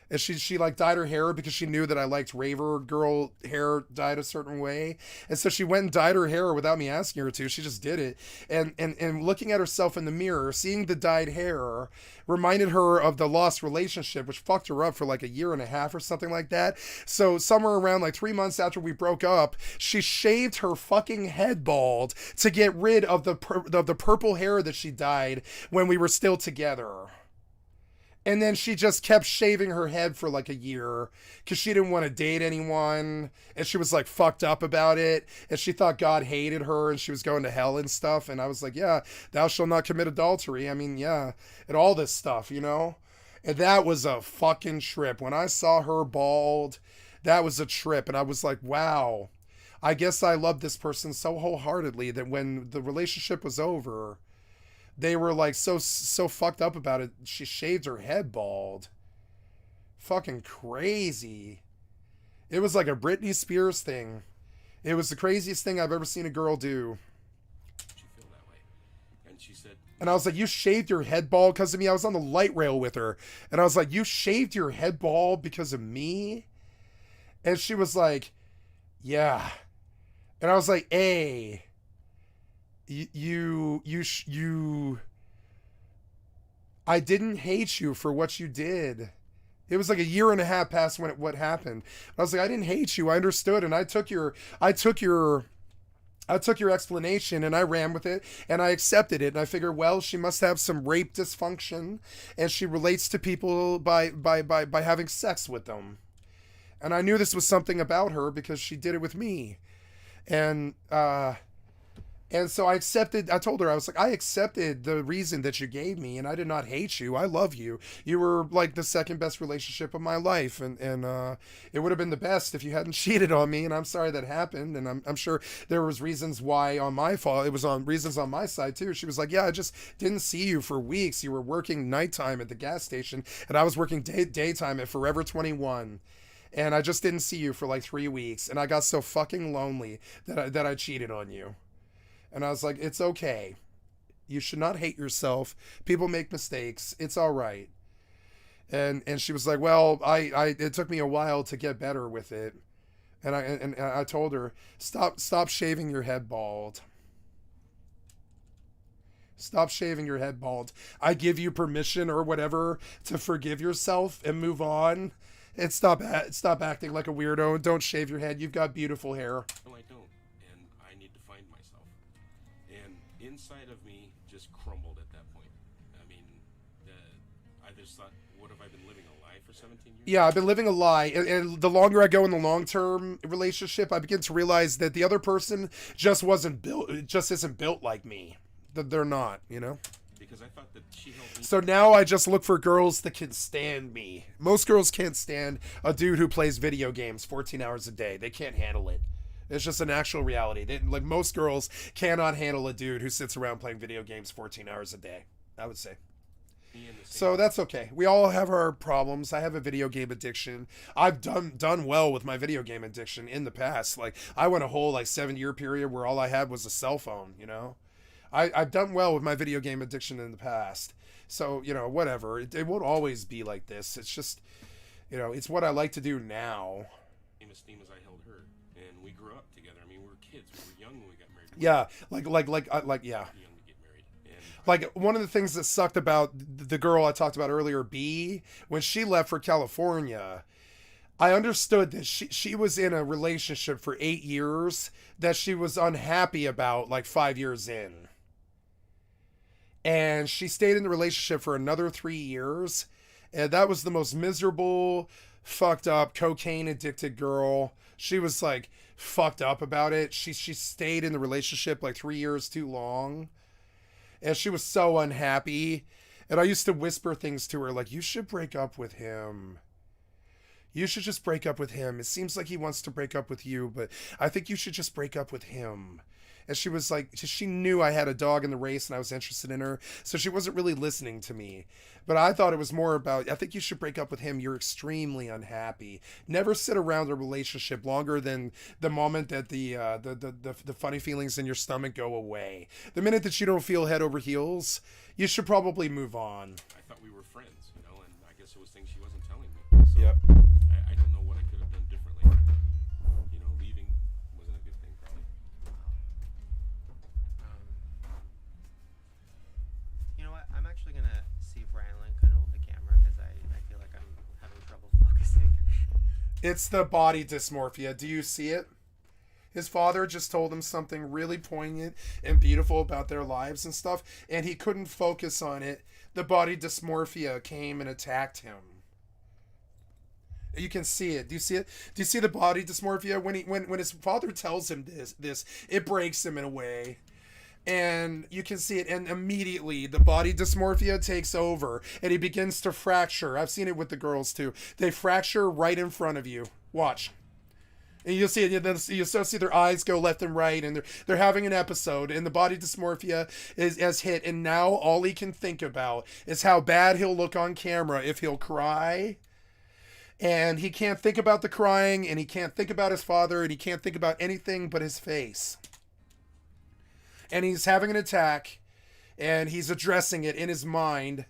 And she like dyed her hair because she knew that I liked raver girl hair dyed a certain way. And so she went and dyed her hair without me asking her to. She just did it. And looking at herself in the mirror, seeing the dyed hair reminded her of the lost relationship, which fucked her up for like a year and a half or something like that. So somewhere around like 3 months after we broke up, she shaved her fucking head bald to get rid of the purple hair that she dyed when we were still together. And then she just kept shaving her head for like a year because she didn't want to date anyone. And she was like fucked up about it. And she thought God hated her and she was going to hell and stuff. And I was like, yeah, thou shalt not commit adultery. I mean, yeah, and all this stuff, you know? And that was a fucking trip. When I saw her bald, that was a trip. And I was like, wow, I guess I loved this person so wholeheartedly that when the relationship was over, they were like so fucked up about it. She shaved her head bald. Fucking crazy. It was like a Britney Spears thing. It was the craziest thing I've ever seen a girl do. She feel that way. And she said, and I was like, you shaved your head bald because of me? I was on the light rail with her. And I was like, you shaved your head bald because of me? And she was like, yeah. And I was like, hey. I didn't hate you for what you did. It was like a year and a half past when what happened. I was like, I didn't hate you. I understood, and I took your explanation and I ran with it and I accepted it. And I figured, well, she must have some rape dysfunction, and she relates to people by having sex with them. And I knew this was something about her because she did it with me, and so I told her, I was like, I accepted the reason that you gave me, and I did not hate you. I love you. You were like the second best relationship of my life. And it would have been the best if you hadn't cheated on me. And I'm sorry that happened. And I'm sure there was reasons why on my fault. It was on reasons on my side too. She was like, yeah, I just didn't see you for weeks. You were working nighttime at the gas station and I was working daytime at Forever 21. And I just didn't see you for like 3 weeks. And I got so fucking lonely that I cheated on you. And I was like, it's okay. You should not hate yourself. People make mistakes. It's all right. And she was like, well, it took me a while to get better with it. And I told her, stop shaving your head bald. Stop shaving your head bald. I give you permission or whatever to forgive yourself and move on. And stop acting like a weirdo. Don't shave your head. You've got beautiful hair. no, I don't. And I need to find myself. And inside of me just crumbled at that point. I mean, I just thought, what have I been living a lie for 17 years? Yeah, I've been living a lie. And the longer I go in the long-term relationship, I begin to realize that the other person just isn't built like me. That they're not, you know? Because I thought that she helped me. So now I just look for girls that can stand me. Most girls can't stand a dude who plays video games 14 hours a day. They can't handle it. It's just an actual reality. Like most girls cannot handle a dude who sits around playing video games 14 hours a day, I would say. So that's okay. We all have our problems. I have a video game addiction. I've done well with my video game addiction in the past. Like I went a whole 7-year period where all I had was a cell phone, you know? I've done well with my video game addiction in the past. So, you know, whatever. It won't always be like this. It's just, you know, it's what I like to do now. Same esteem as I held her. And we grew up together. I mean, we were kids. We were young when we got married. Yeah, yeah. Like, one of the things that sucked about the girl I talked about earlier, B, when she left for California, I understood that she was in a relationship for 8 years that she was unhappy about 5 years in. And she stayed in the relationship for another 3 years. And that was the most miserable, fucked up, cocaine addicted girl. She was fucked up about it. She stayed in the relationship 3 years too long. And she was so unhappy. And I used to whisper things to her you should break up with him. You should just break up with him. It seems like he wants to break up with you, but I think you should just break up with him. And she was she knew I had a dog in the race and I was interested in her. So she wasn't really listening to me. But I thought it was more about, I think you should break up with him. You're extremely unhappy. Never sit around a relationship longer than the moment that the funny feelings in your stomach go away. The minute that you don't feel head over heels, you should probably move on. I thought we were friends, you know, and I guess it was things she wasn't telling me. So Yep. I don't know what I could have done differently. You know, leaving wasn't a good thing, probably. You know what? I'm actually gonna see if Rylan can hold the camera because I feel like I'm having trouble focusing. It's the body dysmorphia. Do you see it? His father just told him something really poignant and beautiful about their lives and stuff, and he couldn't focus on it. The body dysmorphia came and attacked him. You can see it. Do you see it? Do you see the body dysmorphia? When his father tells him this, it breaks him in a way. And you can see it, and immediately the body dysmorphia takes over, and he begins to fracture. I've seen it with the girls too. They fracture right in front of you. Watch. And you'll see it. You'll start to see their eyes go left and right, and they're having an episode, and the body dysmorphia has hit, and now all he can think about is how bad he'll look on camera if he'll cry. And he can't think about the crying, and he can't think about his father, and he can't think about anything but his face. And he's having an attack, and he's addressing it in his mind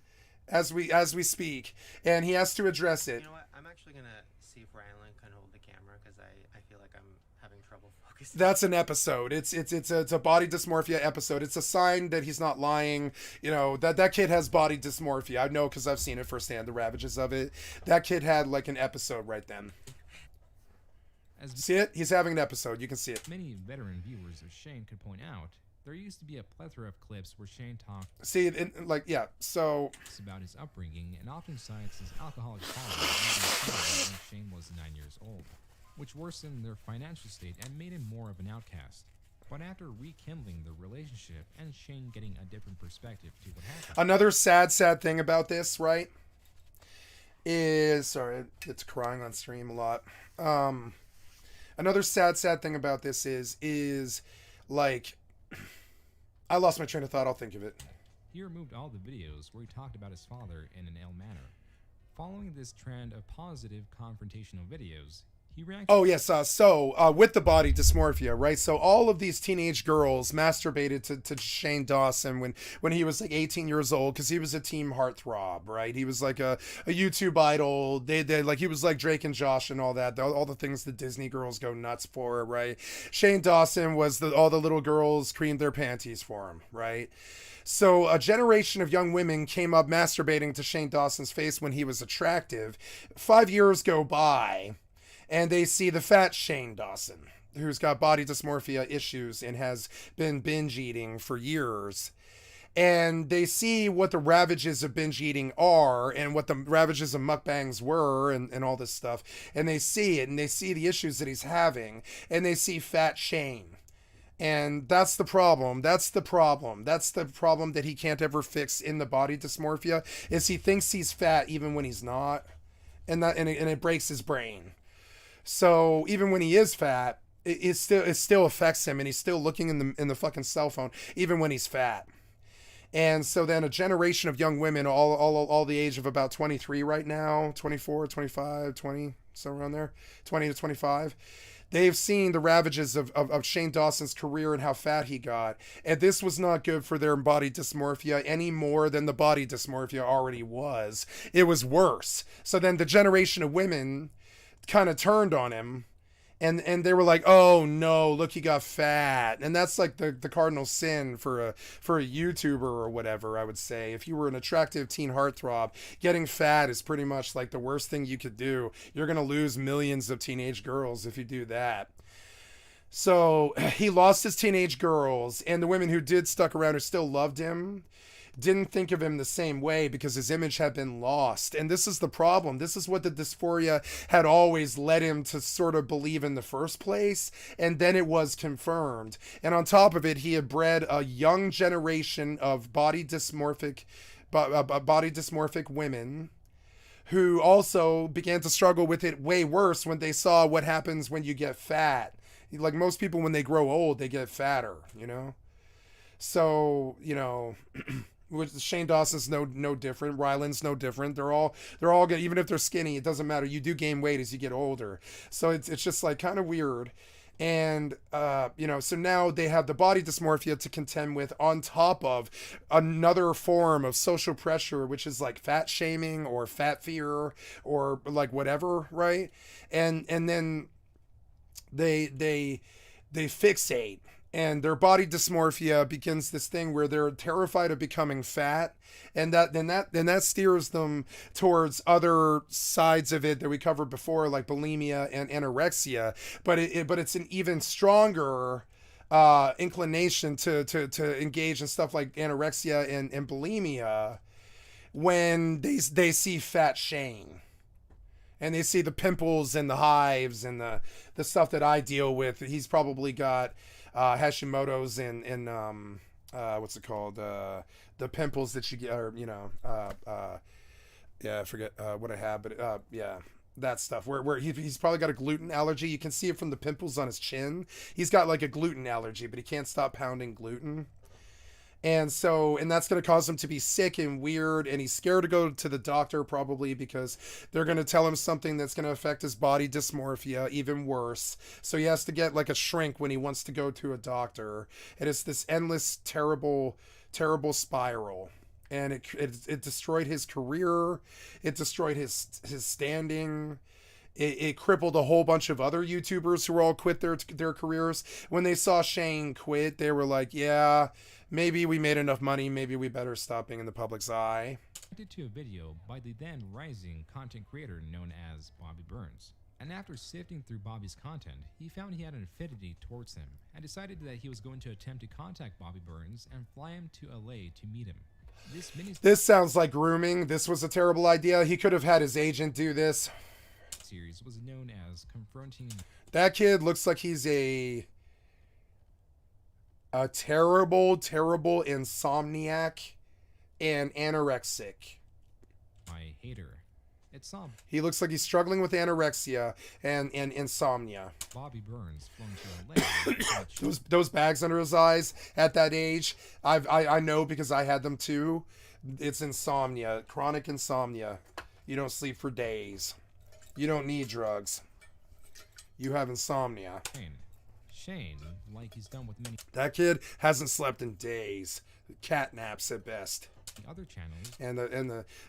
as we speak, and he has to address it. You know what? I'm actually gonna see if Rylan can hold the camera because I feel like I'm having trouble focusing. That's an episode. It's a body dysmorphia episode. It's a sign that he's not lying. You know, that kid has body dysmorphia. I know because I've seen it firsthand, the ravages of it. That kid had like an episode right then. See it? He's having an episode. You can see it. Many veteran viewers of Shane could point out, there used to be a plethora of clips where Shane talked See it, so about his upbringing and often cites his alcoholic father when Shane was 9 years old, which worsened their financial state and made him more of an outcast. But after rekindling the relationship and Shane getting a different perspective to what happened. Another sad thing about this, right, is, sorry, it's crying on stream a lot. Another sad thing about this is like, I lost my train of thought. I'll think of it. He removed all the videos where he talked about his father in an ill manner. Following this trend of positive confrontational videos, he reacted... Oh, yes. So with the body dysmorphia, right? So all of these teenage girls masturbated to Shane Dawson when he was like 18 years old because he was a teen heartthrob, right? He was like a YouTube idol. They like, he was like Drake and Josh and all that. All the things the Disney girls go nuts for, right? Shane Dawson was all the little girls creamed their panties for him, right? So a generation of young women came up masturbating to Shane Dawson's face when he was attractive. 5 years go by, and they see the fat Shane Dawson, who's got body dysmorphia issues and has been binge eating for years. And they see what the ravages of binge eating are and what the ravages of mukbangs were and all this stuff. And they see it, and they see the issues that he's having, and they see fat Shane. And that's the problem. That's the problem that he can't ever fix in the body dysmorphia, is he thinks he's fat even when he's not. And it breaks his brain. So even when he is fat, it still affects him, and he's still looking in the fucking cell phone even when he's fat. And so then a generation of young women, all the age of about 23 right now, 24, 25, 20, somewhere around there, 20 to 25, they've seen the ravages of Shane Dawson's career and how fat he got. And this was not good for their body dysmorphia any more than the body dysmorphia already was. It was worse. So then the generation of women kind of turned on him, and they were like, oh no, look, he got fat. And that's like the cardinal sin for a YouTuber or whatever, I would say. If you were an attractive teen heartthrob, getting fat is pretty much like the worst thing you could do. You're gonna lose millions of teenage girls if you do that. So he lost his teenage girls, and the women who did stuck around, who still loved him, didn't think of him the same way because his image had been lost. And this is the problem. This is what the dysphoria had always led him to sort of believe in the first place. And then it was confirmed. And on top of it, he had bred a young generation of body dysmorphic women who also began to struggle with it way worse when they saw what happens when you get fat. Like most people, when they grow old, they get fatter, you know? So, you know... Shane Dawson's no different. Ryland's no different. They're all good. Even if they're skinny, it doesn't matter. You do gain weight as you get older. So it's just like kind of weird. And so now they have the body dysmorphia to contend with, on top of another form of social pressure, which is like fat shaming or fat fear or like whatever, right? And then they fixate, and their body dysmorphia begins this thing where they're terrified of becoming fat, and that steers them towards other sides of it that we covered before, like bulimia and anorexia. But it's an even stronger inclination to engage in stuff like anorexia and bulimia when they see fat Shane. And they see the pimples and the hives and the stuff that I deal with. He's probably got Hashimoto's and what's it called? The pimples that you get, or I forget what I have, but yeah, that stuff. Where he's probably got a gluten allergy. You can see it from the pimples on his chin. He's got like a gluten allergy, but he can't stop pounding gluten. And that's going to cause him to be sick and weird, and he's scared to go to the doctor probably because they're going to tell him something that's going to affect his body dysmorphia even worse. So he has to get like a shrink when he wants to go to a doctor. And it's this endless, terrible, terrible spiral. And it destroyed his career. It destroyed his standing. It crippled a whole bunch of other YouTubers who all quit their careers. When they saw Shane quit, they were like, yeah, maybe we made enough money. Maybe we better stop being in the public's eye. To a video by the then rising content creator known as Bobby Burns. And after sifting through Bobby's content, he found he had an affinity towards him and decided that he was going to attempt to contact Bobby Burns and fly him to LA to meet him. This sounds like grooming. This was a terrible idea. He could have had his agent do this. Series was known as confronting. That kid looks like he's a terrible, terrible insomniac and anorexic. My hater. He looks like he's struggling with anorexia and insomnia. Bobby Burns flown to LA. those bags under his eyes at that age, I know because I had them too. It's insomnia, chronic insomnia. You don't sleep for days. You don't need drugs. You have insomnia. Shane, like he's done with many. That kid hasn't slept in days. Cat naps at best. Other channels. And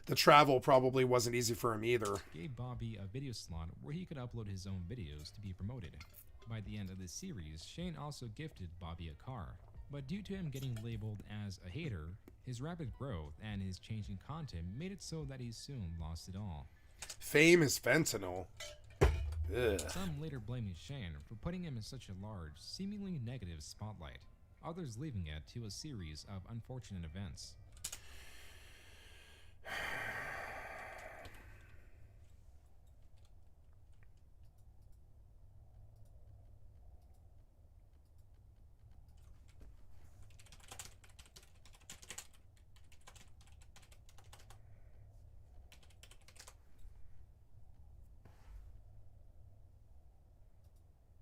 the travel probably wasn't easy for him either. Gave Bobby a video slot where he could upload his own videos to be promoted. By the end of this series, Shane also gifted Bobby a car. But due to him getting labeled as a hater, his rapid growth and his changing content made it so that he soon lost it all. Fame is fentanyl. Ugh. Some later blaming Shane for putting him in such a large, seemingly negative spotlight. Others leaving it to a series of unfortunate events.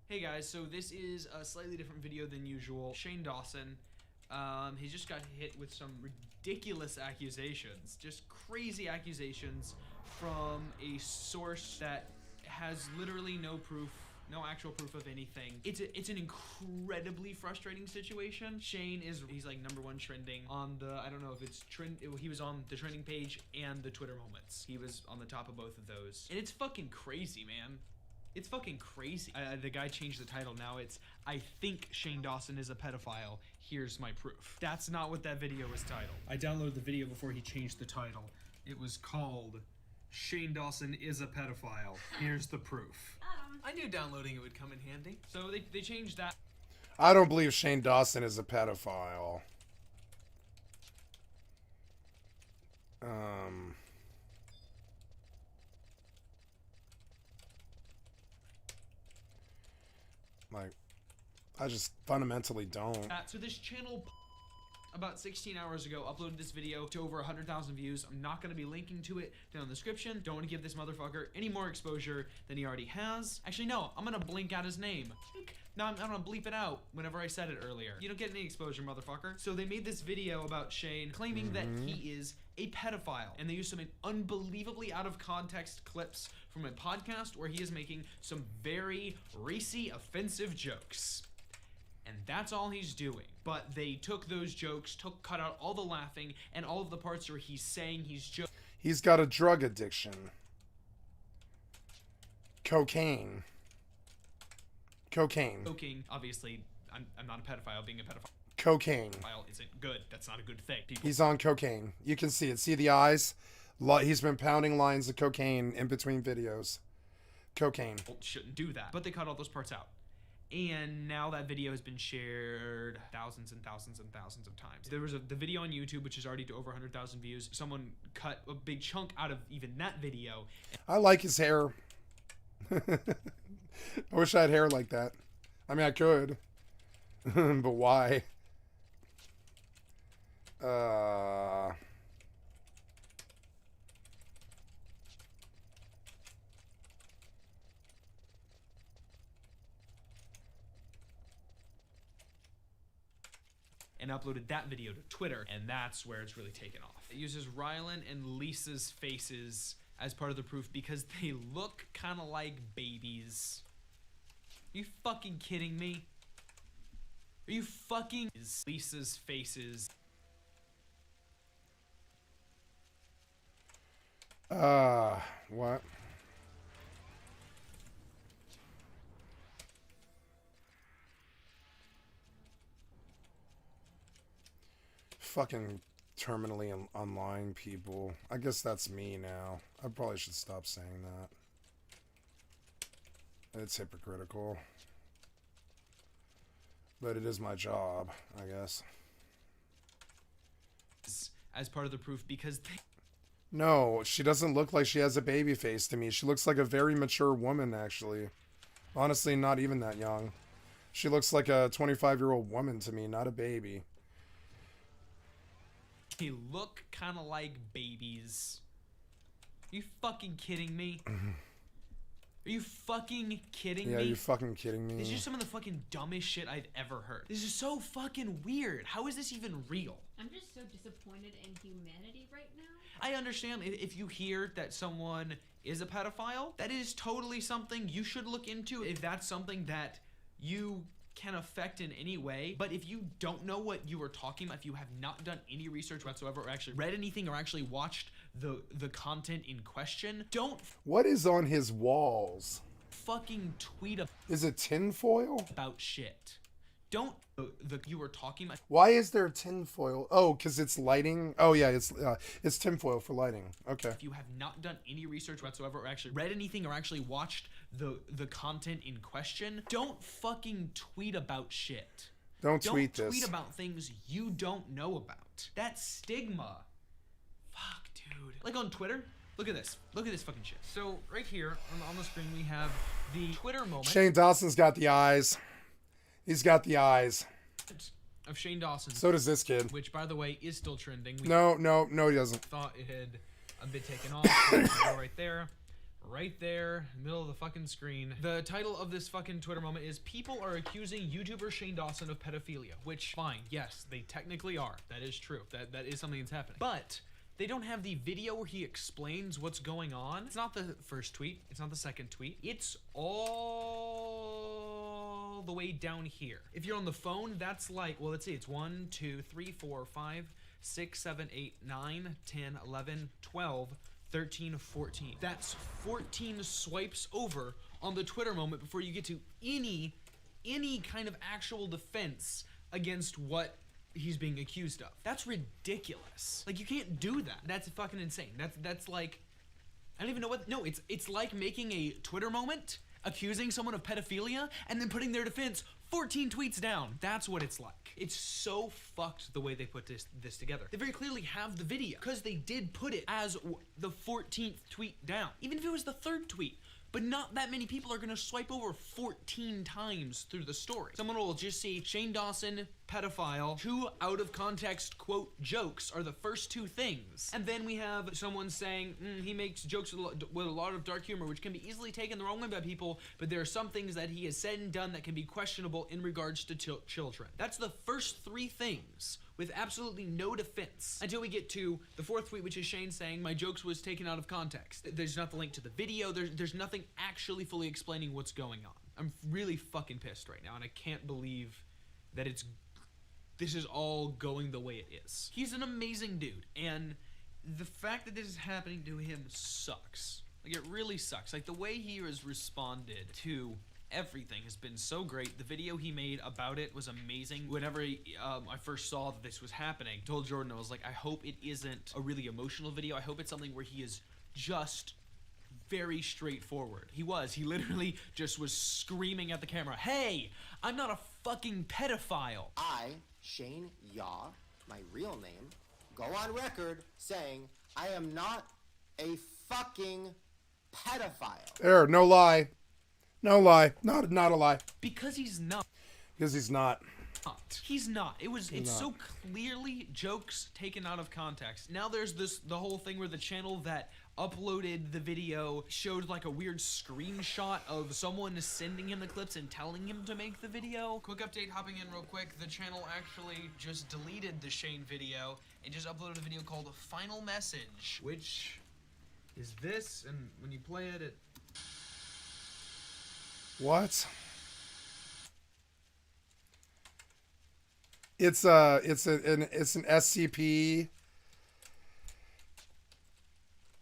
Hey guys, so this is a slightly different video than usual. Shane Dawson, he just got hit with some ridiculous accusations, just crazy accusations from a source that has literally no proof, no actual proof of anything. It's an incredibly frustrating situation. Shane he's like #1 trending on the, I don't know if it's he was on the trending page and the Twitter moments. He was on the top of both of those. And it's fucking crazy, man. It's fucking crazy. The guy changed the title. Now it's, I think Shane Dawson is a pedophile. Here's my proof. That's not what that video was titled. I downloaded the video before he changed the title. It was called Shane Dawson is a pedophile. Here's the proof. I knew downloading it would come in handy. So they changed that. I don't believe Shane Dawson is a pedophile. Like, I just fundamentally don't. So this channel about 16 hours ago uploaded this video to over 100,000 views. I'm not going to be linking to it down in the description. Don't want to give this motherfucker any more exposure than he already has. Actually, no, I'm going to blink out his name. Now I'm going to bleep it out whenever I said it earlier. You don't get any exposure, motherfucker. So they made this video about Shane claiming that he is a pedophile, and they use some unbelievably out of context clips from a podcast where he is making some very racy, offensive jokes. And that's all he's doing. But they took those jokes, cut out all the laughing, and all of the parts where he's saying he's joking. He's got a drug addiction. Cocaine. Joking, obviously, I'm not a pedophile. Being a pedophile Cocaine. isn't good. That's not a good thing. People He's on cocaine. You can see it. See the eyes? He's been pounding lines of cocaine in between videos. Cocaine. shouldn't do that. But they cut all those parts out. And now that video has been shared thousands and thousands and thousands of times. There was the video on YouTube, which is already to over 100,000 views. Someone cut a big chunk out of even that video. I like his hair. I wish I had hair like that. I mean, I could. But why? And uploaded that video to Twitter, and that's where it's really taken off. It uses Rylan and Lisa's faces as part of the proof because they look kind of like babies. Are you fucking kidding me? Are you fucking Lisa's faces? What? Fucking terminally online people. I guess that's me now. I probably should stop saying that. It's hypocritical. But it is my job, I guess. As part of the proof because they... No, she doesn't look like she has a baby face to me. She looks like a very mature woman, actually. Honestly, not even that young. She looks like a 25-year-old woman to me, not a baby. They look kind of like babies. Are you fucking kidding me? Are you fucking kidding me? Yeah, you fucking kidding me? This is just some of the fucking dumbest shit I've ever heard. This is so fucking weird. How is this even real? I'm just so disappointed in humanity right now. I understand if you hear that someone is a pedophile, that is totally something you should look into if that's something that you can affect in any way. But if you don't know what you are talking about, if you have not done any research whatsoever or actually read anything or actually watched the content in question, don't What is on his walls? fucking tweet Is it tinfoil? about shit. Don't you were talking about. Why is there tinfoil? Oh, because it's lighting. Oh yeah, it's tinfoil for lighting. Okay. If you have not done any research whatsoever or actually read anything or actually watched the content in question, don't fucking tweet about shit. Don't tweet Don't this. tweet about things you don't know about. That stigma. Fuck, dude. Like on Twitter. Look at this. Look at this fucking shit. So right here on the screen we have the Twitter moment. Shane Dawson's got the eyes. He's got the eyes. Of Shane Dawson. So does this kid. Which, by the way, is still trending. No, he doesn't. Thought it had a bit taken off. So go right there. Right there. Middle of the fucking screen. The title of this fucking Twitter moment is "People are accusing YouTuber Shane Dawson of pedophilia." Which, fine. Yes, they technically are. That is true. That is something that's happening. But they don't have the video where he explains what's going on. It's not the first tweet. It's not the second tweet. It's all the way down here. If you're on the phone, that's like, well, let's see, it's 1, 2, 3, 4, 5, 6, 7, 8, 9, 10, 11, 12, 13, 14. That's 14 swipes over on the Twitter moment before you get to any kind of actual defense against what he's being accused of. That's ridiculous. Like, you can't do that. That's fucking insane. That's like, I don't even know what, no, it's like making a Twitter moment, accusing someone of pedophilia, and then putting their defense 14 tweets down. That's what it's like. It's so fucked the way they put this together. They very clearly have the video, because they did put it as the 14th tweet down. Even if it was the third tweet. But not that many people are gonna swipe over 14 times through the story. Someone will just see Shane Dawson pedophile, 2 out of context quote jokes are the first 2 things. And then we have someone saying he makes jokes with a lot of dark humor, which can be easily taken the wrong way by people, but there are some things that he has said and done that can be questionable in regards to children. That's the first 3 things with absolutely no defense until we get to the 4th tweet, which is Shane saying my jokes was taken out of context. There's not the link to the video. There's nothing actually fully explaining what's going on. I'm really fucking pissed right now, and I can't believe that this is all going the way it is. He's an amazing dude, and the fact that this is happening to him sucks. Like, it really sucks. Like, the way he has responded to everything has been so great. The video he made about it was amazing. Whenever I first saw that this was happening, I told Jordan, I was like, I hope it isn't a really emotional video. I hope it's something where he is just very straightforward. He literally just was screaming at the camera, hey, I'm not a fucking pedophile. I, Shane Yaw, my real name, go on record saying I am not a fucking pedophile. There, no lie. No lie. Not a lie. Because he's not. Because he's not. He's not. It's so clearly jokes taken out of context. Now there's the whole thing where the channel that uploaded the video showed like a weird screenshot of someone sending him the clips and telling him to make the video. Quick update, hopping in real quick. The channel actually just deleted the Shane video and just uploaded a video called Final Message, which is this, and when you play it, What? It's an SCP.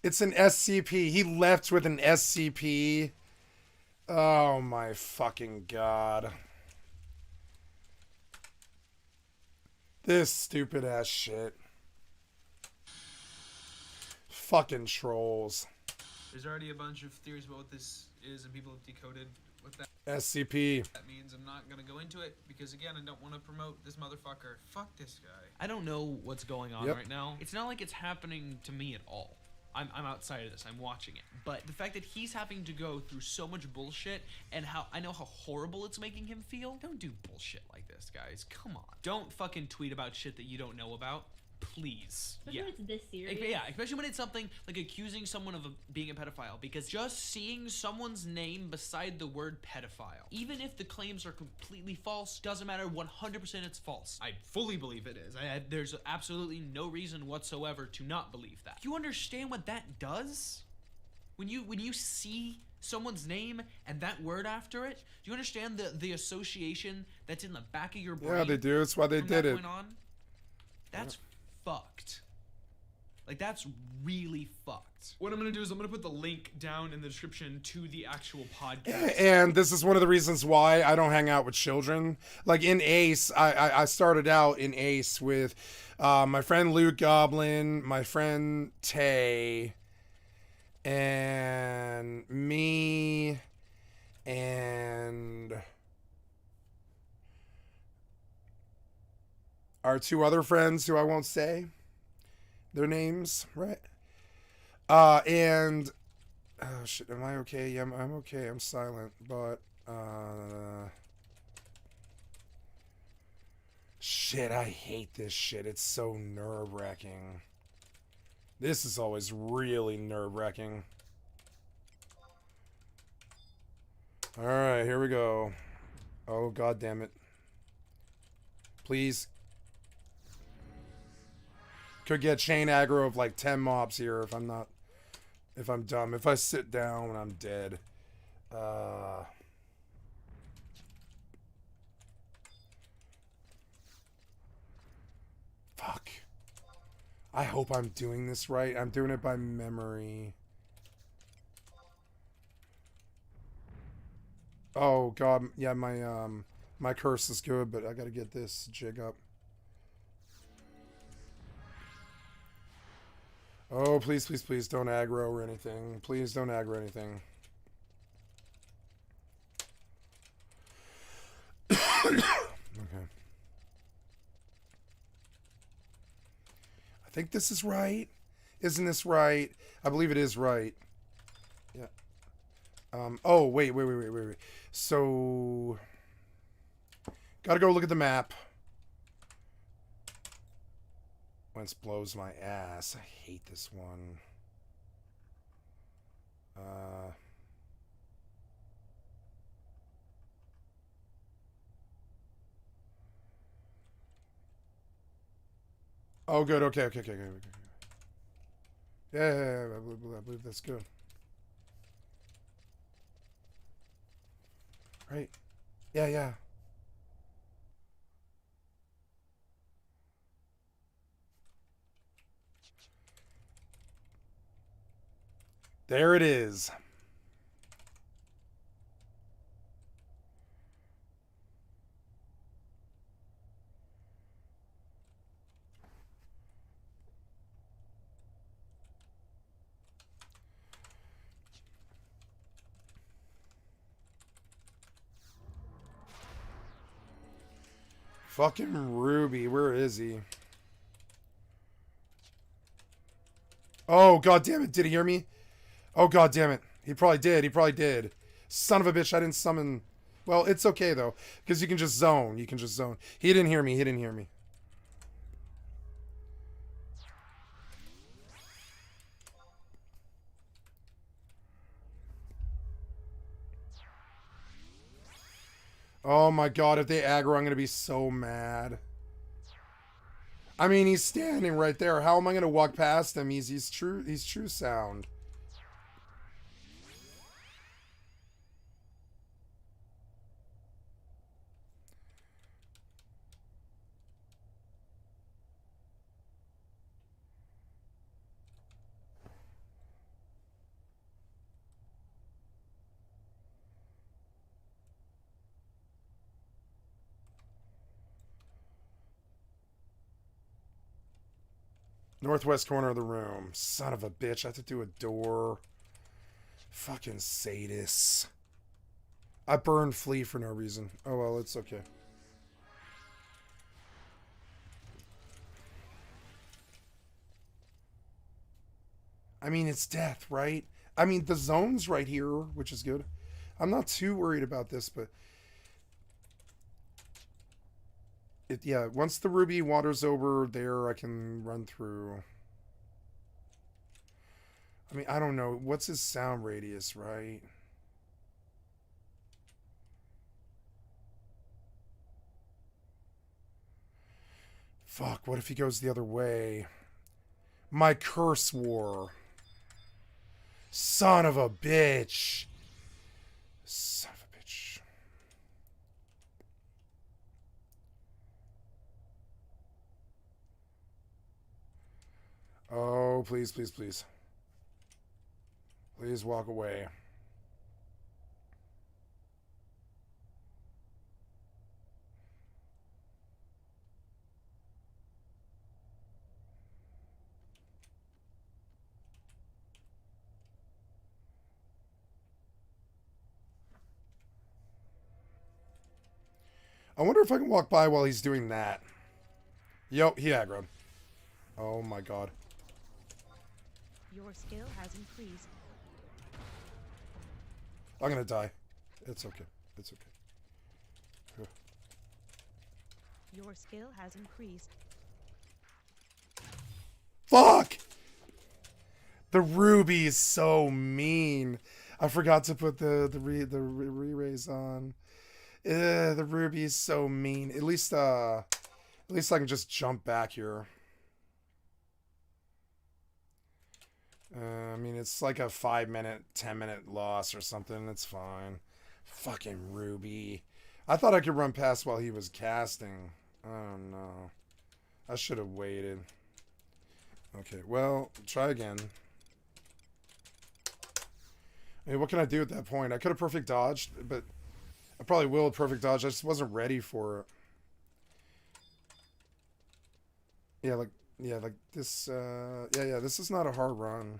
It's an SCP. He left with an SCP. Oh my fucking god. This stupid ass shit. Fucking trolls. There's already a bunch of theories about what this is, and people have decoded what that SCP. That means. I'm not gonna go into it because again, I don't want to promote this motherfucker. Fuck this guy. I don't know what's going on right now. It's not like it's happening to me at all. I'm outside of this. I'm watching it. But the fact that he's having to go through so much bullshit and how I know how horrible it's making him feel. Don't do bullshit like this, guys. Come on. Don't fucking tweet about shit that you don't know about. Please. Especially when it's this serious. Yeah, especially when it's something like accusing someone of being a pedophile, because just seeing someone's name beside the word pedophile, even if the claims are completely false, doesn't matter, 100% it's false. I fully believe it is. There's absolutely no reason whatsoever to not believe that. You understand what that does? When you see someone's name and that word after it, do you understand the association that's in the back of your brain? Yeah, they do. That's why they did it. That's fucked. Like, that's really fucked. What I'm gonna do is I'm gonna put the link down in the description to the actual podcast. And this is one of the reasons why I don't hang out with children. Like in Ace, I started out in Ace with my friend Luke Goblin, my friend Tay, and me, and our 2 other friends who I won't say their names, right? And oh shit, am I okay? Yeah, I'm okay. I'm silent, but shit, I hate this shit. It's so nerve-wracking. This is always really nerve-wracking. All right, here we go. Oh god damn it. Please. Could get chain aggro of like 10 mobs here if I'm dumb. If I sit down, I'm dead. Fuck. I hope I'm doing this right. I'm doing it by memory. Oh god, yeah, my curse is good, but I gotta get this jig up. Oh, please, please, please don't aggro or anything. Please don't aggro anything. Okay. I think this is right. Isn't this right? I believe it is right. Yeah. Oh, wait. So, gotta go look at the map. Wentz blows my ass. I hate this one. Oh, good. Okay. Yeah, I believe that's good. Right. Yeah. There it is. Fucking Ruby, where is he? Oh, god damn it. Did he hear me? Oh, god damn it. He probably did. Son of a bitch, I didn't summon... Well, it's okay, though, because you can just zone. He didn't hear me. Oh my god, if they aggro, I'm going to be so mad. I mean, he's standing right there. How am I going to walk past him? He's true sound. Northwest corner of the room. Son of a bitch. I have to do a door. Fucking sadists. I burned Flea for no reason. Oh well, it's okay. I mean, it's death, right? I mean, the zone's right here, which is good. I'm not too worried about this, but... yeah, once the Ruby water's over there, I can run through. I mean, I don't know. What's his sound radius, right? Fuck, what if he goes the other way? My curse war. Son of a bitch. Son of a bitch. Oh, please. Please walk away. I wonder if I can walk by while he's doing that. Yo, he aggroed. Oh my god. Your skill has increased. I'm gonna die. It's okay. Your skill has increased. Fuck! The Ruby is so mean. I forgot to put the re-raise on. The Ruby is so mean. At least I can just jump back here. I mean, it's like a 5-minute, 10-minute loss or something. It's fine. Fucking Ruby. I thought I could run past while he was casting. Oh no. I should have waited. Okay, well, try again. I mean, what can I do at that point? I could have perfect dodged, but I probably will have perfect dodge. I just wasn't ready for it. Yeah, like this, yeah, this is not a hard run.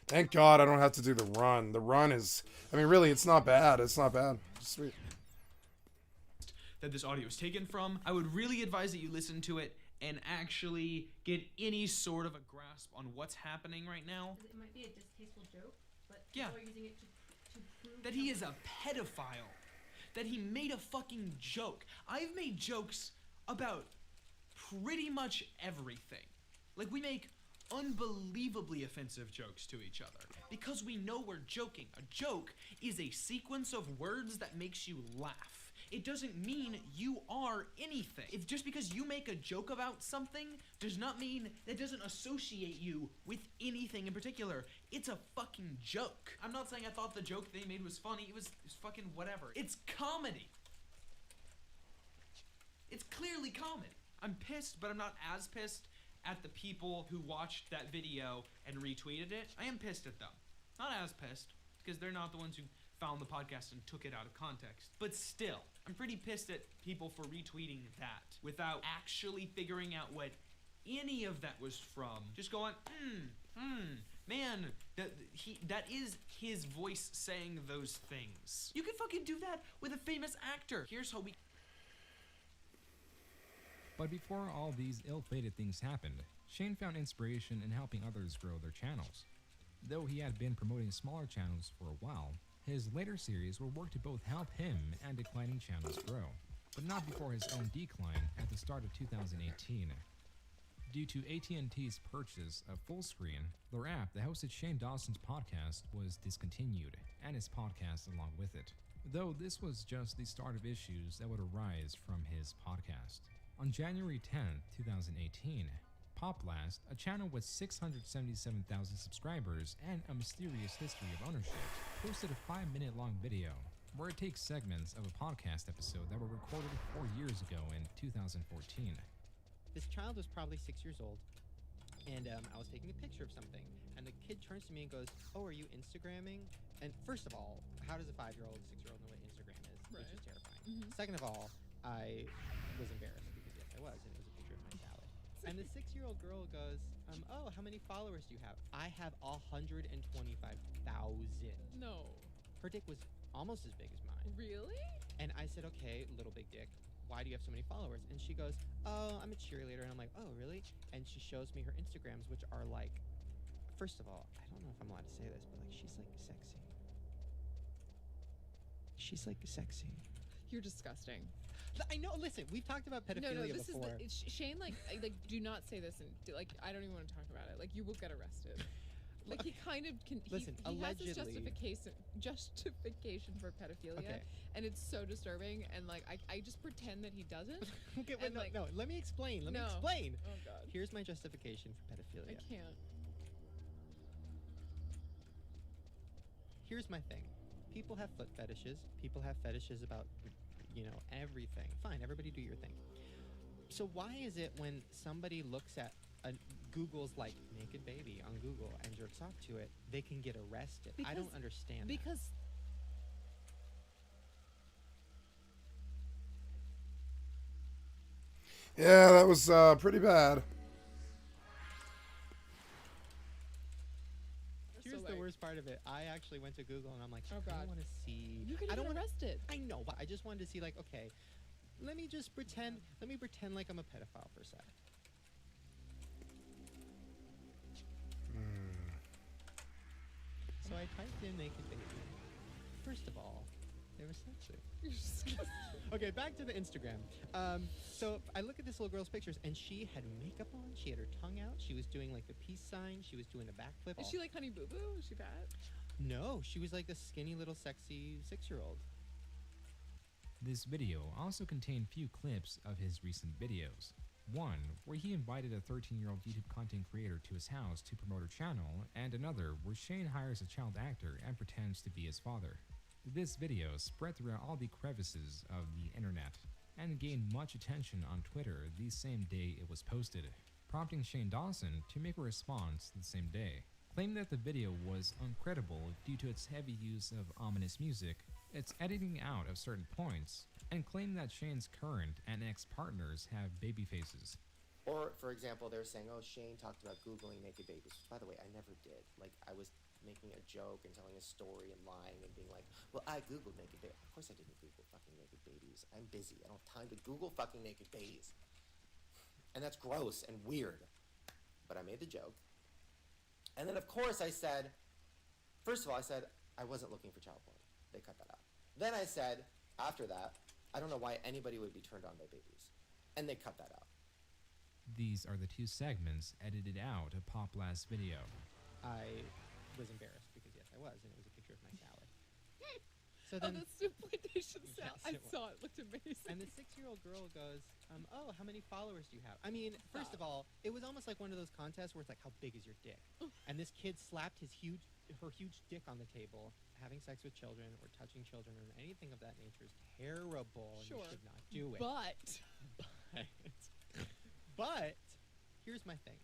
Thank God I don't have to do the run. The run is, I mean, really, it's not bad. It's not bad. Sweet. That this audio is taken from. I would really advise that you listen to it and actually get any sort of a grasp on what's happening right now. It might be a distasteful joke, but Yeah. people are using it to prove That he is a pedophile. That he made a fucking joke. I've made jokes about pretty much everything. Like, we make unbelievably offensive jokes to each other because we know we're joking. A joke is a sequence of words that makes you laugh. It doesn't mean you are anything. If just because you make a joke about something does not mean that doesn't associate you with anything in particular. It's a fucking joke. I'm not saying I thought the joke they made was funny. It was fucking whatever. It's comedy. It's clearly comedy. I'm pissed, but I'm not as pissed at the people who watched that video and retweeted it. I am pissed at them. Not as pissed, because they're not the ones who found the podcast and took it out of context. But still, I'm pretty pissed at people for retweeting that without actually figuring out what any of that was from. Just going, man, that is his voice saying those things. You can fucking do that with a famous actor. Here's how we... But before all these ill-fated things happened, Shane found inspiration in helping others grow their channels. Though he had been promoting smaller channels for a while, his later series will work to both help him and declining channels grow, but not before his own decline at the start of 2018. Due to AT&T's purchase of Fullscreen, their app that hosted Shane Dawson's podcast was discontinued, and his podcast along with it. Though this was just the start of issues that would arise from his podcast. On January 10th, 2018, Pop Blast, a channel with 677,000 subscribers and a mysterious history of ownership, posted a 5-minute long video where it takes segments of a podcast episode that were recorded 4 years ago in 2014. This child was probably 6 years old, and I was taking a picture of something, and the kid turns to me and goes, "Oh, are you Instagramming?" And first of all, how does a 5-year-old, 6-year-old know what Instagram is? Which is terrifying. Second of all, I was embarrassed because yes, I was, and it was a picture of my salad. And the 6-year-old girl goes, "Oh, how many followers do you have?" I have 125,000. No. Her dick was almost as big as mine. Really? And I said, "Okay, little big dick, why do you have so many followers?" And she goes, "Oh, I'm a cheerleader." And I'm like, "Oh, really?" And she shows me her Instagrams, which are like, first of all, I don't know if I'm allowed to say this, but like, she's like sexy. She's like sexy. You're disgusting. I know. Listen, we've talked about pedophilia this before. is Shane. Like, do not say this, and I don't even want to talk about it. Like, you will get arrested. Like, he kind of can. Listen, he has allegedly. this justification for pedophilia, Okay. and it's so disturbing. And like, I just pretend that he doesn't. Okay, wait, and, no. Let me explain. Let me No. explain. Oh God. Here's my justification for pedophilia. I can't. Here's my thing. People have foot fetishes. People have fetishes about, everything. Fine, everybody do your thing. So why is it when somebody looks at Google's like naked baby on Google and jerks off to it, they can get arrested? I don't understand. Because Yeah, that was pretty bad. Here's the worst part of it. I actually went to Google and I'm like, Oh, I God. don't want to see. You could I don't get wanna- arrested. I know, but I just wanted to see like, okay, let me pretend like I'm a pedophile for a sec. So I typed in naked baby. First of all, they were sexy. Okay, back to the Instagram. So I look at this little girl's pictures, and she had makeup on. She had her tongue out. She was doing like the peace sign. She was doing a backflip. Is she like Honey Boo Boo? Is she fat? No, she was like a skinny little sexy 6-year-old. This video also contained few clips of his recent videos. One, where he invited a 13-year-old YouTube content creator to his house to promote her channel, and another where Shane hires a child actor and pretends to be his father. This video spread throughout all the crevices of the internet, and gained much attention on Twitter the same day it was posted, prompting Shane Dawson to make a response the same day, claiming that the video was uncredible due to its heavy use of ominous music, its editing out of certain points, and claimed that Shane's current and ex-partners have baby faces. Or, for example, they're saying, "Oh, Shane talked about Googling naked babies." By the way, I never did. Like, I was making a joke and telling a story and lying and being like, "Well, I Googled naked babies." Of course I didn't Google fucking naked babies. I'm busy. I don't have time to Google fucking naked babies. And that's gross and weird. But I made the joke. And then, of course, I said, first of all, I said I wasn't looking for child porn. They cut that out. Then I said, after that, I don't know why anybody would be turned on by babies. And they cut that out. These are the two segments edited out of Pop Blast's video. I was embarrassed because yes, I was, and it was a picture of my salad. So Oh, then, the supplementation salad. Yes, I it saw it. Looked amazing. and the 6-year-old girl goes, "Oh, how many followers do you have?" I mean, first of all, it was almost like one of those contests where it's like, "How big is your dick?" And this kid slapped her huge dick on the table. Having sex with children or touching children or anything of that nature is terrible, and Sure. you should not do it. But here's my thing.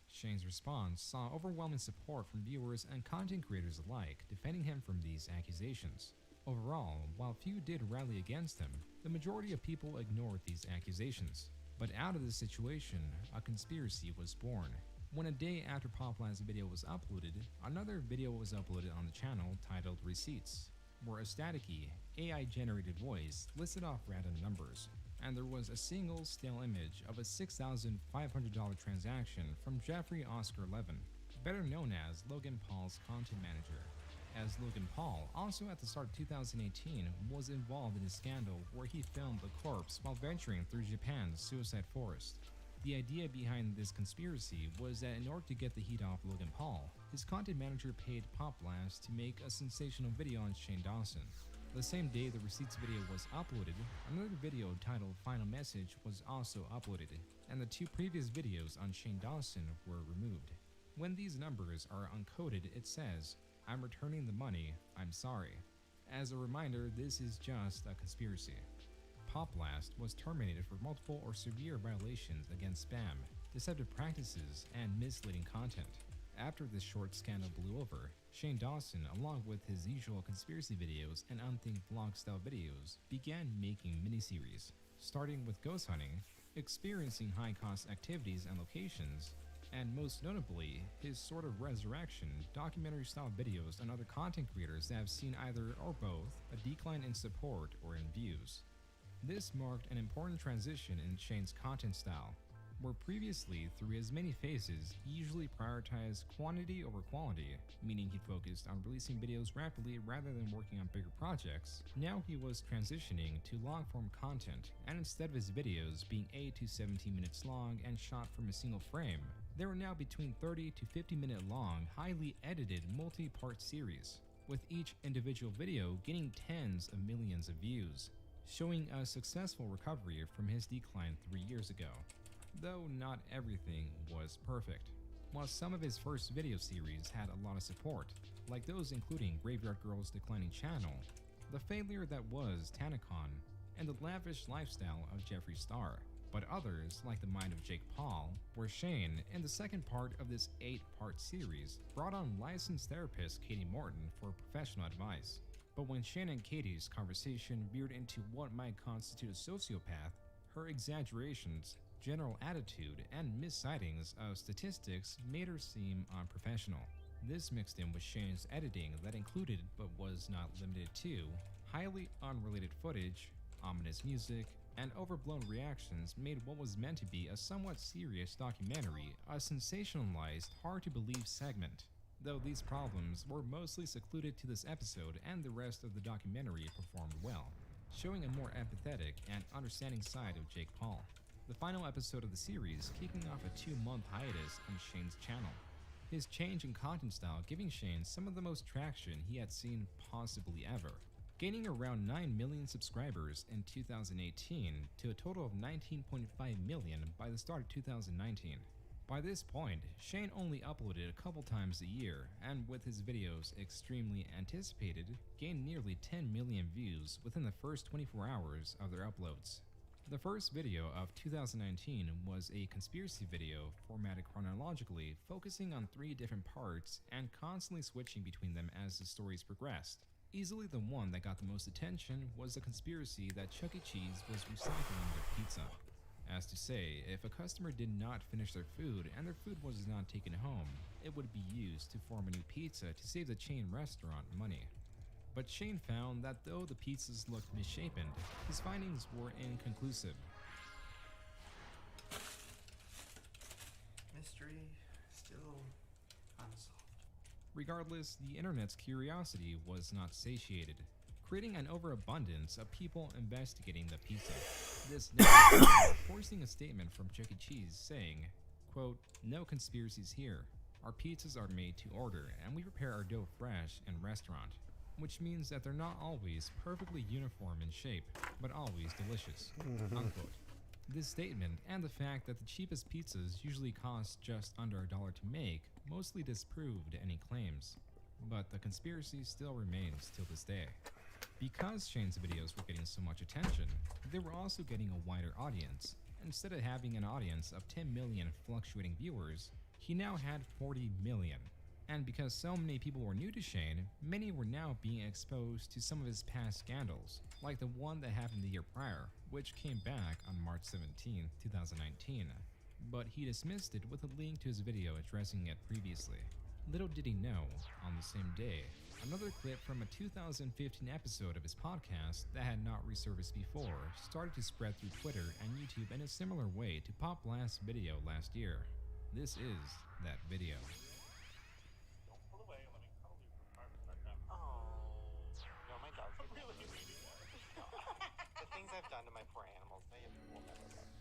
Shane's response saw overwhelming support from viewers and content creators alike, defending him from these accusations. Overall, while few did rally against him, the majority of people ignored these accusations. But out of this situation, a conspiracy was born. When a day after Popline's video was uploaded, another video was uploaded on the channel titled Receipts, where a staticky, AI-generated voice listed off random numbers, and there was a single still image of a $6,500 transaction from Jeffrey Oscar Levin, better known as Logan Paul's content manager, as Logan Paul, also at the start of 2018, was involved in a scandal where he filmed a corpse while venturing through Japan's suicide forest. The idea behind this conspiracy was that in order to get the heat off Logan Paul, his content manager paid Pop Blast to make a sensational video on Shane Dawson. The same day the Receipts video was uploaded, another video titled Final Message was also uploaded, and the two previous videos on Shane Dawson were removed. When these numbers are uncoded, it says, "I'm returning the money, I'm sorry." As a reminder, this is just a conspiracy. Pop Blast was terminated for multiple or severe violations against spam, deceptive practices, and misleading content. After this short scandal blew over, Shane Dawson, along with his usual conspiracy videos and unthemed vlog-style videos, began making miniseries, starting with ghost hunting, experiencing high-cost activities and locations, and most notably, his sort of resurrection, documentary-style videos and other content creators that have seen either or both a decline in support or in views. This marked an important transition in Shane's content style, where previously, through his many phases, he usually prioritized quantity over quality, meaning he focused on releasing videos rapidly rather than working on bigger projects. Now he was transitioning to long-form content, and instead of his videos being 8 to 17 minutes long and shot from a single frame, they were now between 30 to 50-minute long, highly edited multi-part series, with each individual video getting tens of millions of views, showing a successful recovery from his decline 3 years ago. Though not everything was perfect. While some of his first video series had a lot of support, like those including Graveyard Girl's declining channel, the failure that was Tanacon, and the lavish lifestyle of Jeffree Star, but others, like the mind of Jake Paul, where Shane, in the second part of this 8-part series, brought on licensed therapist Katie Morton for professional advice. But when Shane and Katie's conversation veered into what might constitute a sociopath, her exaggerations, general attitude, and miscitings of statistics made her seem unprofessional. This mixed in with Shane's editing that included, but was not limited to, highly unrelated footage, ominous music, and overblown reactions made what was meant to be a somewhat serious documentary a sensationalized, hard-to-believe segment. Though these problems were mostly secluded to this episode and the rest of the documentary performed well, showing a more empathetic and understanding side of Jake Paul. The final episode of the series kicking off a 2-month hiatus on Shane's channel. His change in content style giving Shane some of the most traction he had seen possibly ever, gaining around 9 million subscribers in 2018 to a total of 19.5 million by the start of 2019. By this point, Shane only uploaded a couple times a year, and with his videos extremely anticipated, gained nearly 10 million views within the first 24 hours of their uploads. The first video of 2019 was a conspiracy video formatted chronologically, focusing on 3 different parts and constantly switching between them as the stories progressed. Easily the one that got the most attention was the conspiracy that Chuck E. Cheese was recycling their pizza. As to say, if a customer did not finish their food and their food was not taken home, it would be used to form a new pizza to save the chain restaurant money. But Shane found that though the pizzas looked misshapen, his findings were inconclusive. mystery still unsolved. Regardless, the internet's curiosity was not satiated, creating an overabundance of people investigating the pizza. This next forcing a statement from Chuck E. Cheese saying, quote, "No conspiracies here. Our pizzas are made to order, and we prepare our dough fresh in restaurant," which means that they're not always perfectly uniform in shape, but always delicious, unquote. This statement, and the fact that the cheapest pizzas usually cost just under $1 to make, mostly disproved any claims. But the conspiracy still remains till this day. Because Shane's videos were getting so much attention, they were also getting a wider audience. Instead of having an audience of 10 million fluctuating viewers, he now had 40 million. And because so many people were new to Shane, many were now being exposed to some of his past scandals, like the one that happened the year prior, which came back on March 17, 2019. But he dismissed it with a link to his video addressing it previously. Little did he know, on the same day, another clip from a 2015 episode of his podcast that had not resurfaced before started to spread through Twitter and YouTube in a similar way to Pop Blast's video last year. This is that video. The things I've done to my poor animals, they will never love me.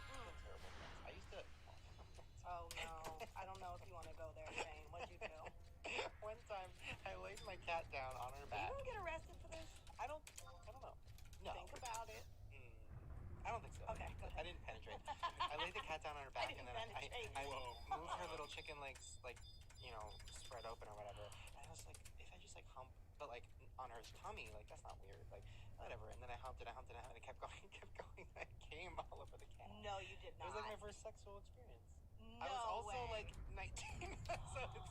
They're terrible things. I used to. Oh no, I don't know if you want to go there, Shane. What'd you do? One time, I laid my cat down on her Are back. you gonna get arrested for this? I don't know. No. Think about it. I don't think so. Okay, go ahead. I didn't penetrate. I laid the cat down on her back, and then I moved her little chicken legs, like, spread open or whatever. And I was like, if I just hump, but on her tummy, that's not weird, whatever. And then I humped it, and it kept going, and I came all over the cat. No, you did not. It was my first sexual experience. No I was also way. 19, so it's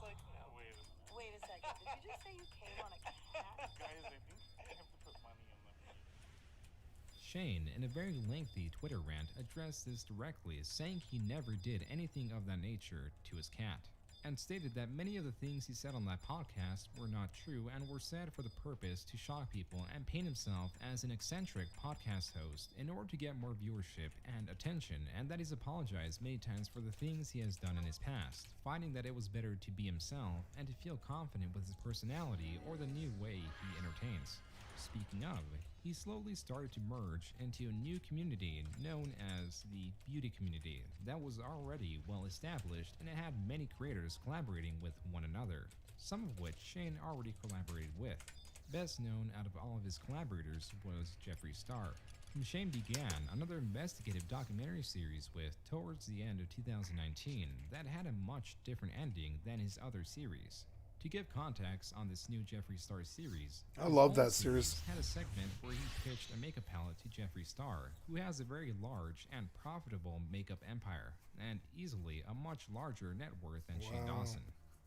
Wait a second. Did you just say you came on a cat? Guys, I think I have to put money on them. Shane, in a very lengthy Twitter rant, addressed this directly, saying he never did anything of that nature to his cat, and stated that many of the things he said on that podcast were not true and were said for the purpose to shock people and paint himself as an eccentric podcast host in order to get more viewership and attention, and that he's apologized many times for the things he has done in his past, finding that it was better to be himself and to feel confident with his personality or the new way he entertains. Speaking of, he slowly started to merge into a new community known as the beauty community that was already well established, and it had many creators collaborating with one another, some of which Shane already collaborated with. Best known out of all of his collaborators was Jeffree Star, whom Shane began another investigative documentary series with towards the end of 2019 that had a much different ending than his other series. To give context on this new Jeffree Star series, I love that series. Had a segment where he pitched a makeup palette to Jeffree Star, who has a very large and profitable makeup empire, and easily a much larger net worth than Shane Dawson.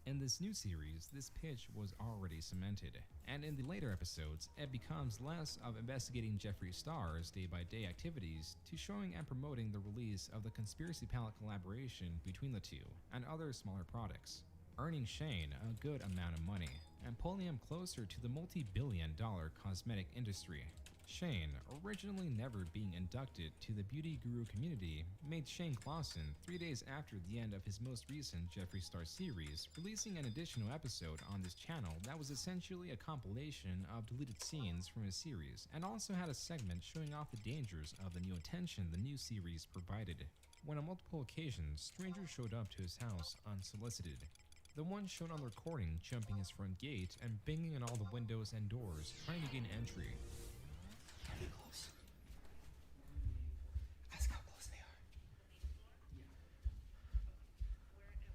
In this new series, this pitch was already cemented, and in the later episodes, it becomes less of investigating Jeffree Star's day-by-day activities to showing and promoting the release of the Conspiracy Palette collaboration between the two and other smaller products, earning Shane a good amount of money and pulling him closer to the multi-billion-dollar cosmetic industry. Shane, originally never being inducted to the beauty guru community, made Shane Clausen 3 days after the end of his most recent Jeffree Star series, releasing an additional episode on this channel that was essentially a compilation of deleted scenes from his series, and also had a segment showing off the dangers of the new attention the new series provided. When on multiple occasions, strangers showed up to his house unsolicited. The one shown on the recording jumping his front gate and banging on all the windows and doors, trying to gain entry. Very close. Ask how close they are.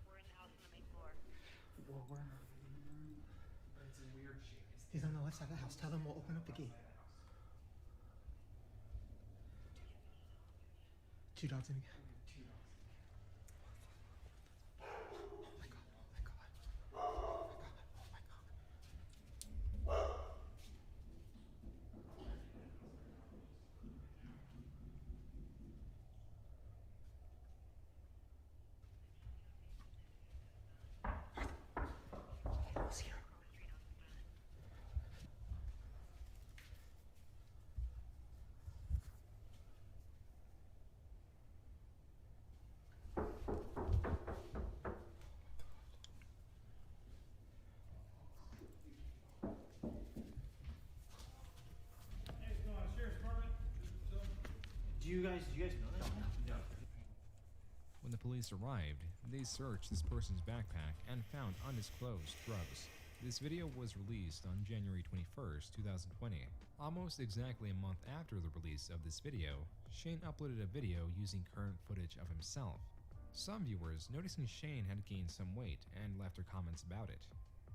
We're in the house on the main floor. Well, we're... But it's in weird shape. He's on the left side of the house. Tell them we'll open up the gate. 2 dogs in again. you guys know that? No. When the police arrived, they searched this person's backpack and found undisclosed drugs. This video was released on January 21st, 2020. Almost exactly a month after the release of this video, Shane uploaded a video using current footage of himself. Some viewers, noticing Shane had gained some weight, and left their comments about it.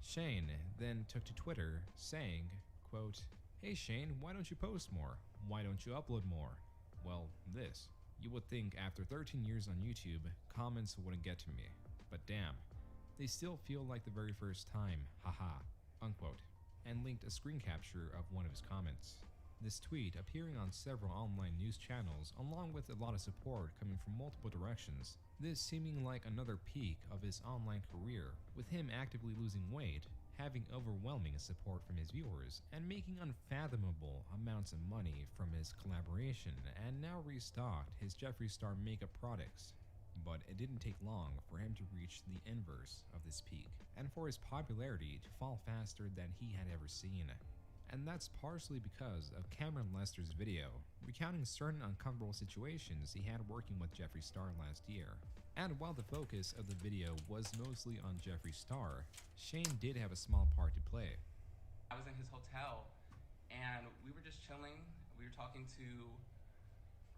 Shane then took to Twitter, saying, quote, "Hey Shane, why don't you post more? Why don't you upload more?" Well, this. You would think after 13 years on YouTube, comments wouldn't get to me. But damn, they still feel like the very first time, haha, unquote, and linked a screen capture of one of his comments. This tweet appearing on several online news channels, along with a lot of support coming from multiple directions, this seeming like another peak of his online career, with him actively losing weight, having overwhelming support from his viewers, and making unfathomable amounts of money from his collaboration, and now restocked his Jeffree Star makeup products. But it didn't take long for him to reach the inverse of this peak, and for his popularity to fall faster than he had ever seen. And that's partially because of Cameron Lester's video, recounting certain uncomfortable situations he had working with Jeffree Star last year. And while the focus of the video was mostly on Jeffree Star, Shane did have a small part to play. I was in his hotel, and we were just chilling. We were talking to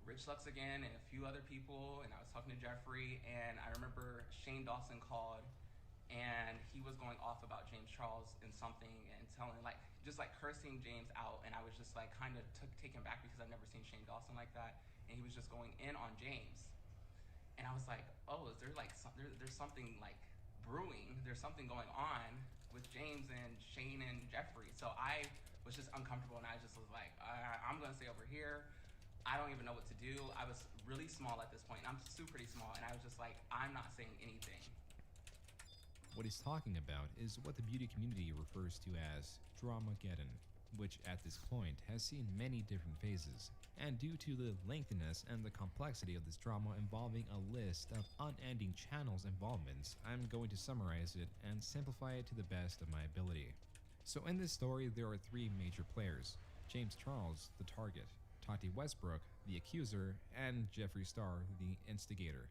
Rich Lux again and a few other people, and I was talking to Jeffree, and I remember Shane Dawson called, and he was going off about James Charles and something, and telling, like, just like cursing James out, and I was just like kind of taken back because I've never seen Shane Dawson like that, and he was just going in on James. And I was like, oh, is there like there's something like brewing? There's something going on with James and Shane and Jeffree. So I was just uncomfortable, and I just was like, I'm gonna stay over here. I don't even know what to do. I was really small at this point. I'm still pretty small, and I was just like, I'm not saying anything. What he's talking about is what the beauty community refers to as Dramageddon, which at this point has seen many different phases. And due to the lengthiness and the complexity of this drama involving a list of unending channels involvements, I'm going to summarize it and simplify it to the best of my ability. So in this story, there are three major players: James Charles, the target; Tati Westbrook, the accuser; and Jeffree Star, the instigator.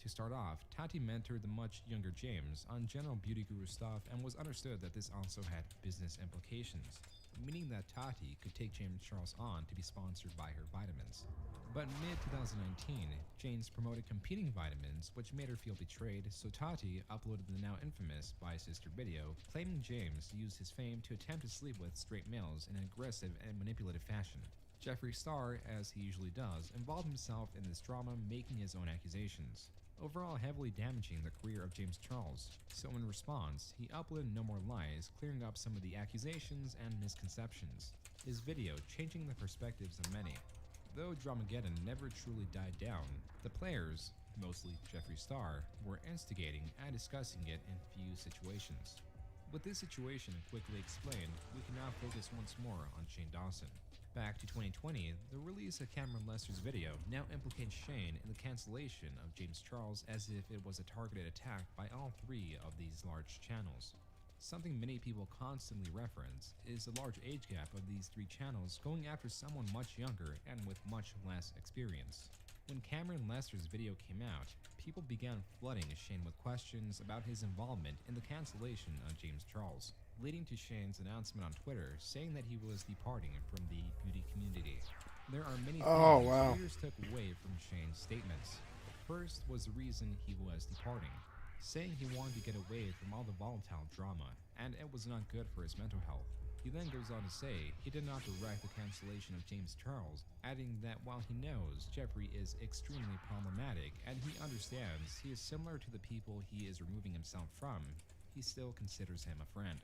To start off, Tati mentored the much younger James on general beauty guru stuff, and was understood that this also had business implications, meaning that Tati could take James Charles on to be sponsored by her vitamins. But mid-2019, James promoted competing vitamins, which made her feel betrayed, so Tati uploaded the now infamous By Sister video, claiming James used his fame to attempt to sleep with straight males in an aggressive and manipulative fashion. Jeffree Star, as he usually does, involved himself in this drama, making his own accusations, overall heavily damaging the career of James Charles. So in response, he uploaded No More Lies, clearing up some of the accusations and misconceptions, his video changing the perspectives of many. Though Dramageddon never truly died down, the players, mostly Jeffree Star, were instigating and discussing it in few situations. With this situation quickly explained, we can now focus once more on Shane Dawson. Back to 2020, the release of Cameron Lester's video now implicates Shane in the cancellation of James Charles, as if it was a targeted attack by all three of these large channels. Something many people constantly reference is the large age gap of these three channels going after someone much younger and with much less experience. When Cameron Lester's video came out, people began flooding Shane with questions about his involvement in the cancellation of James Charles, leading to Shane's announcement on Twitter saying that he was departing from the beauty community. There are many things readers took away from Shane's statements. First was the reason he was departing, saying he wanted to get away from all the volatile drama, and it was not good for his mental health. He then goes on to say he did not direct the cancellation of James Charles, adding that while he knows Jeffree is extremely problematic and he understands he is similar to the people he is removing himself from, he still considers him a friend.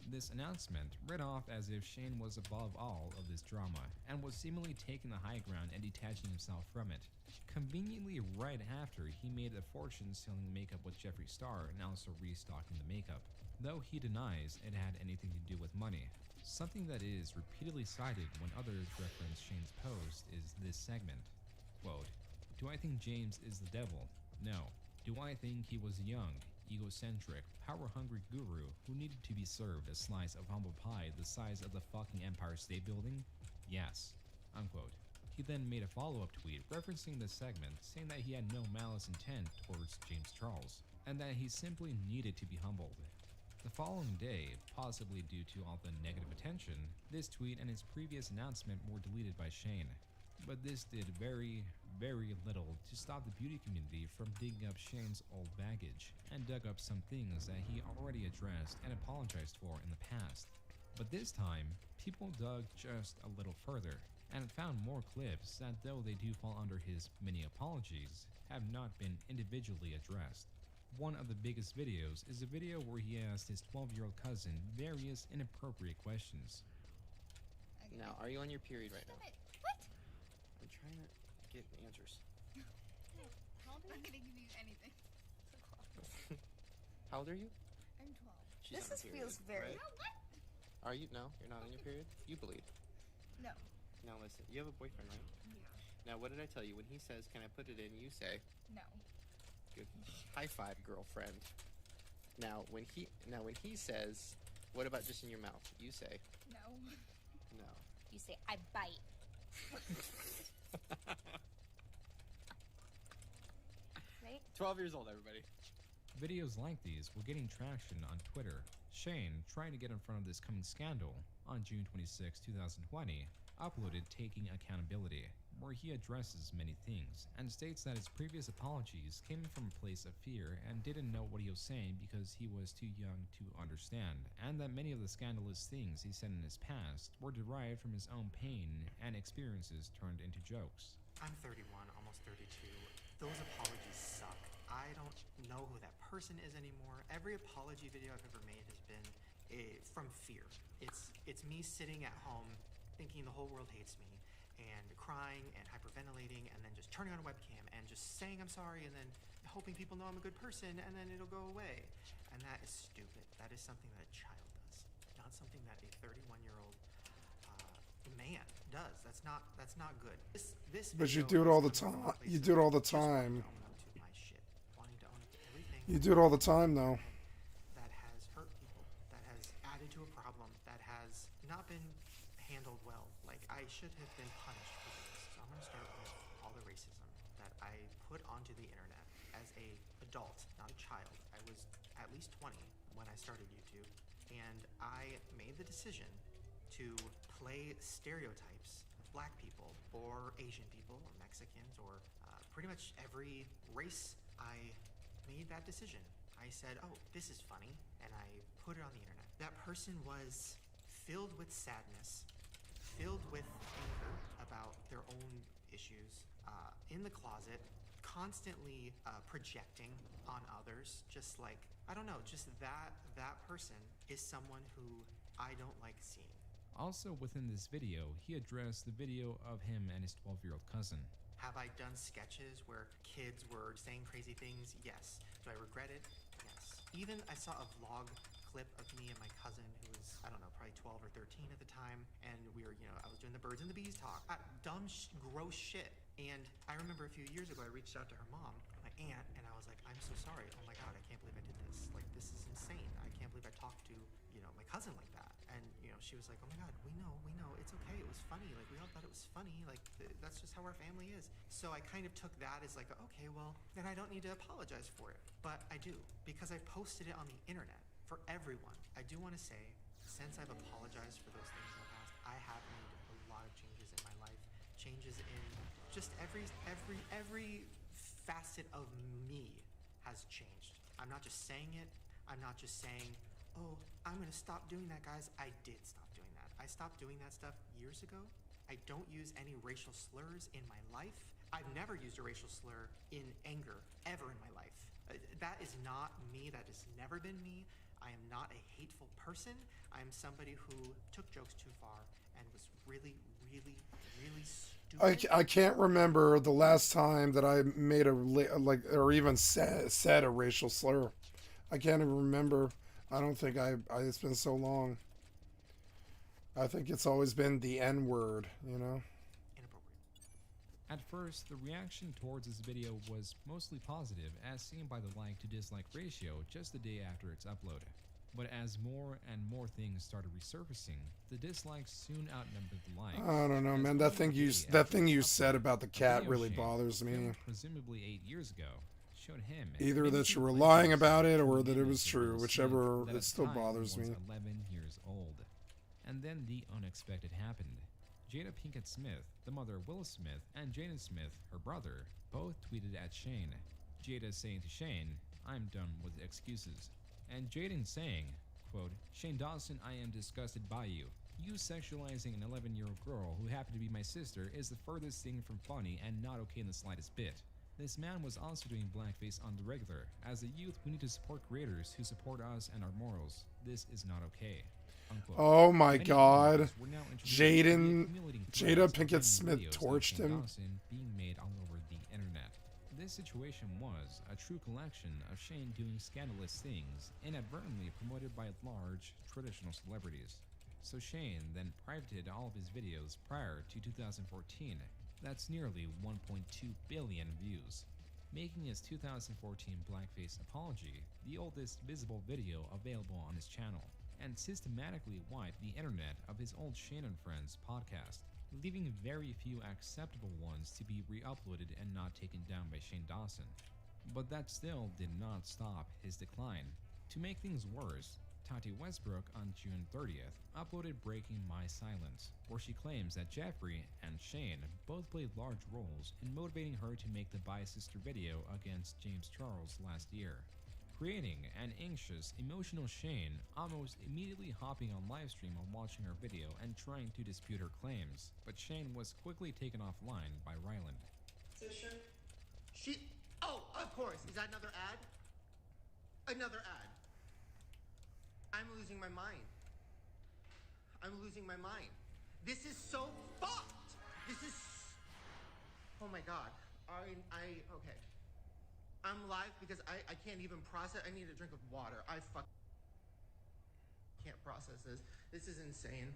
This announcement read off as if Shane was above all of this drama, and was seemingly taking the high ground and detaching himself from it. Conveniently right after, he made a fortune selling makeup with Jeffree Star and also restocking the makeup, though he denies it had anything to do with money. Something that is repeatedly cited when others reference Shane's post is this segment. Quote, "Do I think James is the devil? No. Do I think he was young, egocentric, power-hungry guru who needed to be served a slice of humble pie the size of the fucking Empire State Building? Yes." Unquote. He then made a follow-up tweet referencing the segment, saying that he had no malice intent towards James Charles, and that he simply needed to be humbled. The following day, possibly due to all the negative attention, this tweet and his previous announcement were deleted by Shane. But this did very, very little to stop the beauty community from digging up Shane's old baggage, and dug up some things that he already addressed and apologized for in the past. But this time, people dug just a little further, and found more clips that, though they do fall under his many apologies, have not been individually addressed. One of the biggest videos is a video where he asked his 12-year-old cousin various inappropriate questions. Now, are you on your period right now? What? I'm trying to get answers. How old are you? Not gonna give you anything. How old are you? I'm 12. She's on her period, right? No, what? Are you? No, you're not on your period? You bleed. No. Now listen, you have a boyfriend, right? Yeah. Now what did I tell you? When he says, can I put it in, you say, No. good. High five, girlfriend. Now when he says, what about just in your mouth? You say, No. no. You say, I bite. Right? 12 years old, everybody. Videos like these were getting traction on Twitter. Shane, trying to get in front of this coming scandal, on June 26, 2020, uploaded Taking Accountability, where he addresses many things, and states that his previous apologies came from a place of fear and didn't know what he was saying because he was too young to understand, and that many of the scandalous things he said in his past were derived from his own pain and experiences turned into jokes. I'm 31, almost 32. Those apologies suck. I don't know who that person is anymore. Every apology video I've ever made has been from fear. It's me sitting at home thinking the whole world hates me and crying and hyperventilating and then just turning on a webcam and just saying I'm sorry and then hoping people know I'm a good person and then it'll go away. And that is stupid. That is something that a child does, not something that a 31-year-old man does. That's not good. This But you video do it all is the coming from a time. place You of do it all the just wanting time. to own up to my shit, wanting to own up to everything You do it all the time, though. that has hurt people, that has added to a problem, that has not been handled well. Like, I should have been punished for this. So I'm going to start with all the racism that I put onto the internet as a adult, not a child. I was at least 20 when I started YouTube, and I made the decision to play stereotypes of black people or Asian people or Mexicans or pretty much every race. I made that decision. I said, oh, this is funny, and I put it on the internet. That person was filled with sadness, filled with anger about their own issues, in the closet, constantly projecting on others, just like, I don't know, just that person is someone who I don't like seeing. Also within this video, he addressed the video of him and his 12-year-old cousin. Have I done sketches where kids were saying crazy things? Yes. Do I regret it? Yes. Even I saw a vlog clip of me and my cousin who was, I don't know, probably 12 or 13 at the time, and we were, I was doing the birds and the bees talk. Dumb, gross shit. And I remember a few years ago, I reached out to her mom, my aunt, and I was like, I'm so sorry. Oh my God, I can't believe I did this. Like, this is insane. I can't believe I talked to, my cousin like that. And, she was like, oh my God, we know, it's okay. It was funny. Like, we all thought it was funny. Like, that's just how our family is. So I kind of took that as like, okay, well, then I don't need to apologize for it. But I do, because I posted it on the internet for everyone. I do want to say, since I've apologized for those things in the past, I have made a lot of changes in my life. Changes in just every facet of me has changed. I'm not just saying it. I'm not just saying, oh, I'm going to stop doing that, guys. I did stop doing that. I stopped doing that stuff years ago. I don't use any racial slurs in my life. I've never used a racial slur in anger ever in my life. That is not me. That has never been me. I am not a hateful person. I am somebody who took jokes too far and was really, really, really stupid. I can't remember the last time that I made or even said a racial slur. I can't even remember. I don't think it's been so long. I think it's always been the N-word, At first, the reaction towards this video was mostly positive, as seen by the like to dislike ratio just the day after its upload. But as more and more things started resurfacing, the dislikes soon outnumbered the likes. I don't know, man. That thing you said about the cat really bothers me. Presumably 8 years ago, showed him Either that you were lying about it or that it was true. Whichever, it still bothers me. 11 years old. And then the unexpected happened. Jada Pinkett Smith, the mother of Will Smith, and Jaden Smith, her brother, both tweeted at Shane. Jada saying to Shane, "I'm done with excuses." And Jaden saying, quote, "Shane Dawson, I am disgusted by you. You sexualizing an 11-year-old girl who happened to be my sister is the furthest thing from funny and not okay in the slightest bit." This man was also doing blackface on the regular. As a youth, we need to support creators who support us and our morals. This is not okay. Unquote. Oh my Many God. viewers were now introduced to the accumulating Jada threads of Pinkett many Smith videos of torched Shane him. Dawson being made all over the internet. This situation was a true collection of Shane doing scandalous things, inadvertently promoted by large traditional celebrities. So Shane then privated all of his videos prior to 2014. That's nearly 1.2 billion views, making his 2014 blackface apology the oldest visible video available on his channel, and systematically wiped the internet of his old Shane and Friends podcast, leaving very few acceptable ones to be re-uploaded and not taken down by Shane Dawson. But that still did not stop his decline. To make things worse, Tati Westbrook on June 30th uploaded Breaking My Silence, where she claims that Jeffree and Shane both played large roles in motivating her to make the Bye Sister video against James Charles last year, creating an anxious, emotional Shane almost immediately hopping on livestream while watching her video and trying to dispute her claims, but Shane was quickly taken offline by Ryland. So sure. Oh, of course. Is that another ad? Another ad. I'm losing my mind. I'm losing my mind. This is so fucked. This is. Oh my God. Okay. I'm live because I can't even process. I need a drink of water. I can't process this. This is insane.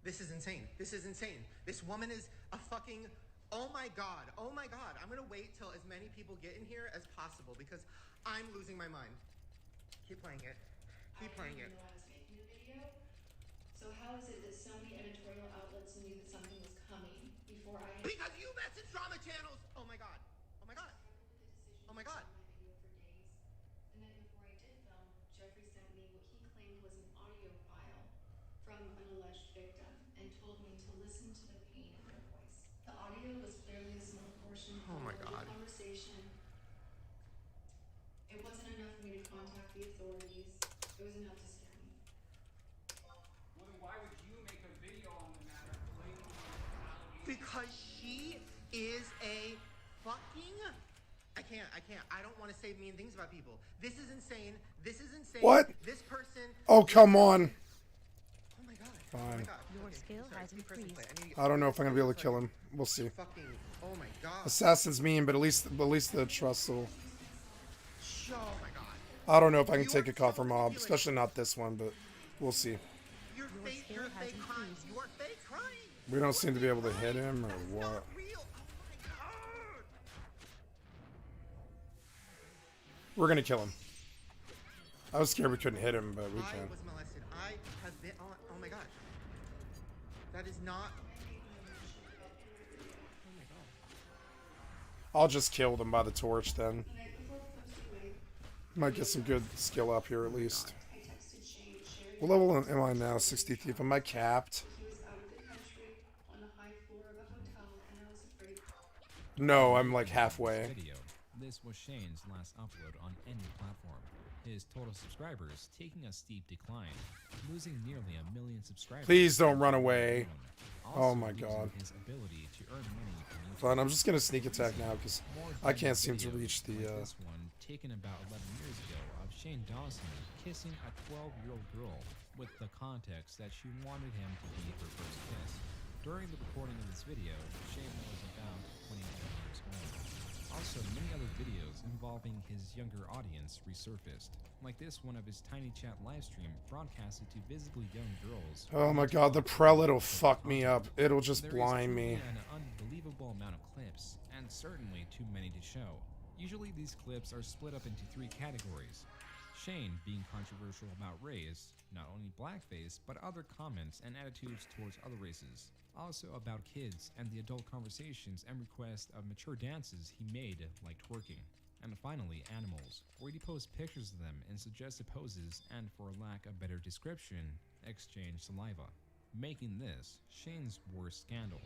This is insane. This is insane. This woman is a fucking. Oh my God. Oh my God. I'm gonna wait till as many people get in here as possible because I'm losing my mind. Keep playing it. Keep playing it. I was making a video. So how is it that so many editorial outlets knew that something was coming before I had... Because you message drama channels! Oh my God. Oh my God. Oh my God. The night before I did film, Jeffree sent me what he claimed was an audio file from an alleged victim and told me to listen to the pain in their voice. The audio was clearly a small portion of Oh my the God. conversation. It wasn't enough for me to contact the authorities. It was enough to scare me. Well, then why would you make a video on the matter claiming allegations? Because she is a fucking. I can't. I don't want to say mean things about people. This is insane. This is insane. What? This person. Oh, come on. Oh my God. Fine. Oh my God. Your Okay, skill sorry, has keep pressing play. increased. I I don't know if I'm gonna be able to kill him. We'll see. Fucking. Oh my God. Assassin's mean, but at least the trust will. Oh my God. I don't know if I can take a call from Mob, especially not this one, but we'll see. You're fake crying. You are fake crying. We don't seem to be able to hit him or what. We're gonna kill him. I was scared we couldn't hit him, but we I can. was molested. I have been. Oh my God. That is not. Oh my God. I'll just kill them by the torch then. Might get some good skill up here at least. What level am I now? 60 thief. Am I capped? No, I'm like halfway. This was Shane's last upload on any platform. His total subscribers taking a steep decline, losing nearly 1 million subscribers. Please don't run away. Also Oh my losing God. His ability to earn money from YouTube. Fine, I'm just gonna sneak attack now because I can't seem to Videos reach the. like this one taken about 11 years ago of Shane Dawson kissing a 12-year-old girl with the context that she wanted him to be her first kiss. During the recording of this video, Shane was about 21 years old. Also, many other videos involving his younger audience resurfaced, like this one of his Tiny Chat livestream broadcasted to visibly young girls. Oh my god, the prelit will fuck me up. It'll just blind me. There is truly an unbelievable amount of clips, and certainly too many to show. Usually these clips are split up into 3 categories. Shane being controversial about race, not only blackface, but other comments and attitudes towards other races. Also about kids and the adult conversations and requests of mature dances he made, like twerking. And finally, animals, where he posts pictures of them in suggested poses and, for lack of better description, exchange saliva. Making this Shane's worst scandal,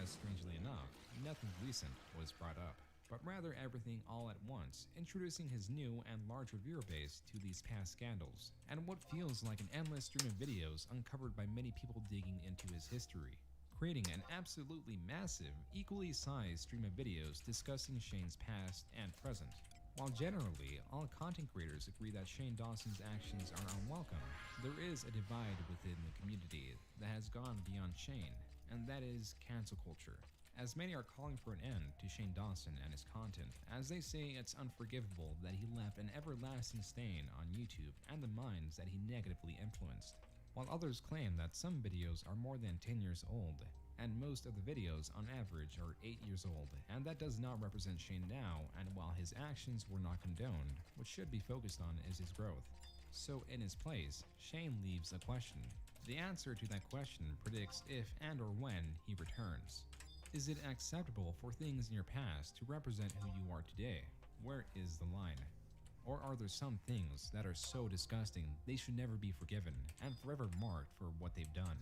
as strangely enough, nothing recent was brought up, but rather everything all at once, introducing his new and larger viewer base to these past scandals, and what feels like an endless stream of videos uncovered by many people digging into his history, creating an absolutely massive, equally sized stream of videos discussing Shane's past and present. While generally, all content creators agree that Shane Dawson's actions are unwelcome, there is a divide within the community that has gone beyond Shane, and that is cancel culture, as many are calling for an end to Shane Dawson and his content, as they say it's unforgivable that he left an everlasting stain on YouTube and the minds that he negatively influenced. While others claim that some videos are more than 10 years old, and most of the videos on average are 8 years old, and that does not represent Shane now, and while his actions were not condoned, what should be focused on is his growth. So in his place, Shane leaves a question. The answer to that question predicts if and or when he returns. Is it acceptable for things in your past to represent who you are today? Where is the line? Or are there some things that are so disgusting they should never be forgiven and forever marked for what they've done?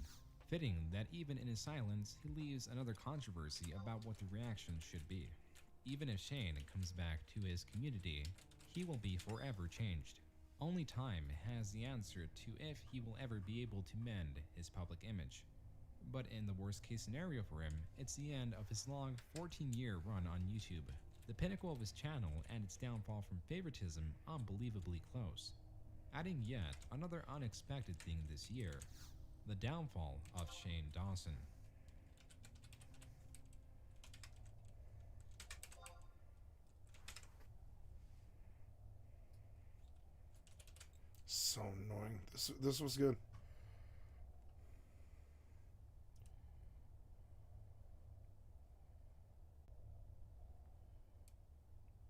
Fitting that even in his silence, he leaves another controversy about what the reaction should be. Even if Shane comes back to his community, he will be forever changed. Only time has the answer to if he will ever be able to mend his public image. But in the worst case scenario for him, it's the end of his long 14-year run on YouTube, the pinnacle of his channel and its downfall from favoritism unbelievably close. Adding yet another unexpected thing this year, the downfall of Shane Dawson. So annoying. This was good.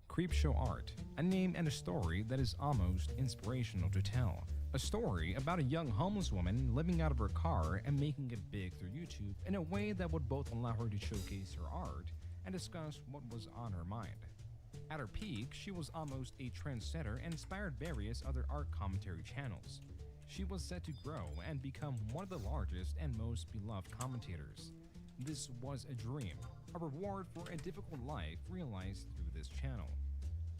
Creepshow Art, a name and a story that is almost inspirational to tell. A story about a young homeless woman living out of her car and making it big through YouTube in a way that would both allow her to showcase her art and discuss what was on her mind. At her peak, she was almost a trendsetter and inspired various other art commentary channels. She was set to grow and become one of the largest and most beloved commentators. This was a dream, a reward for a difficult life realized through this channel.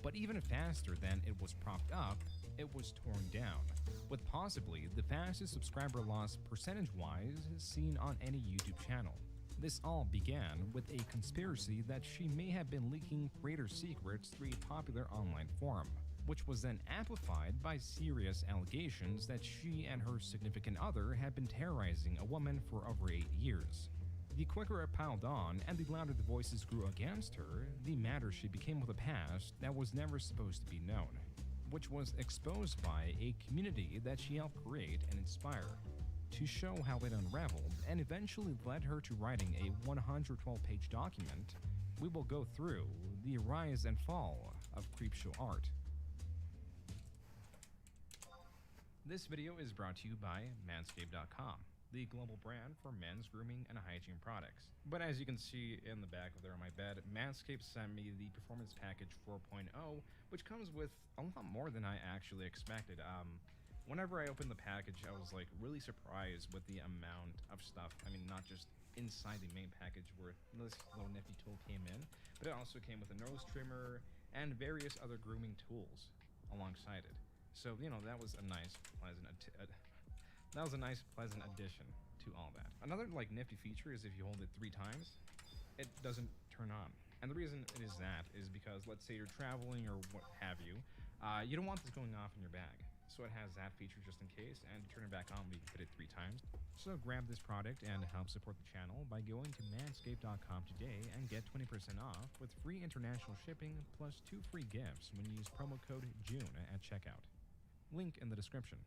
But even faster than it was propped up, it was torn down, with possibly the fastest subscriber loss percentage-wise seen on any YouTube channel. This all began with a conspiracy that she may have been leaking creator secrets through a popular online forum, which was then amplified by serious allegations that she and her significant other had been terrorizing a woman for over 8 years. The quicker it piled on and the louder the voices grew against her, the madder she became with a past that was never supposed to be known, which was exposed by a community that she helped create and inspire. To show how it unraveled and eventually led her to writing a 112-page document, we will go through the rise and fall of Creepshow Art. This video is brought to you by Manscaped.com, the global brand for men's grooming and hygiene products. But as you can see in the back of there on my bed, Manscaped sent me the Performance Package 4.0, which comes with a lot more than I actually expected. Whenever I opened the package, I was like really surprised with the amount of stuff. I mean, not just inside the main package where this little nifty tool came in, but it also came with a nose trimmer and various other grooming tools alongside it. So, you know, that was a nice, pleasant addition to all that. Another like nifty feature is if you hold it 3 times, it doesn't turn on. And the reason it is that is because let's say you're traveling or what have you, you don't want this going off in your bag. so it has that feature just in case, and to turn it back on, we can hit it 3 times. So grab this product and help support the channel by going to manscaped.com today and get 20% off with free international shipping plus 2 free gifts when you use promo code JUNE at checkout. Link in the description.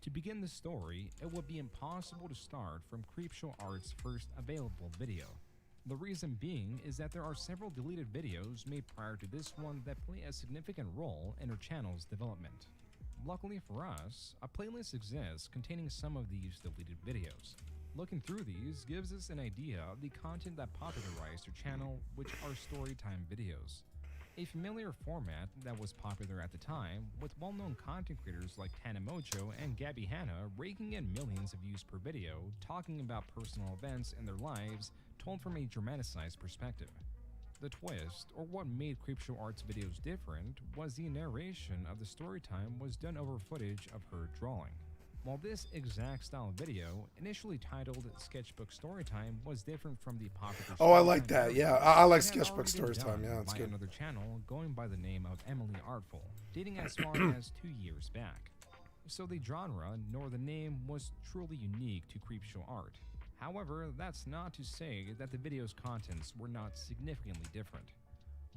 To begin the story, it would be impossible to start from Creepshow Art's first available video. The reason being is that there are several deleted videos made prior to this one that play a significant role in her channel's development. Luckily for us, a playlist exists containing some of these deleted videos. Looking through these gives us an idea of the content that popularized her channel, which are storytime videos. A familiar format that was popular at the time, with well-known content creators like Tana Mojo and Gabby Hanna raking in millions of views per video, talking about personal events in their lives, told from a dramatized perspective. The twist, or what made Creepshow Art's videos different, was the narration of the storytime was done over footage of her drawing. While this exact style of video, initially titled Sketchbook Storytime, was different from the popular Oh, I like Storytime that. version, Yeah, I like it had Sketchbook already been Storytime. done Yeah, that's by good. another channel going by the name of Emily Artful, dating as far as 2 years back. So the genre, nor the name, was truly unique to Creepshow Art. However, that's not to say that the video's contents were not significantly different.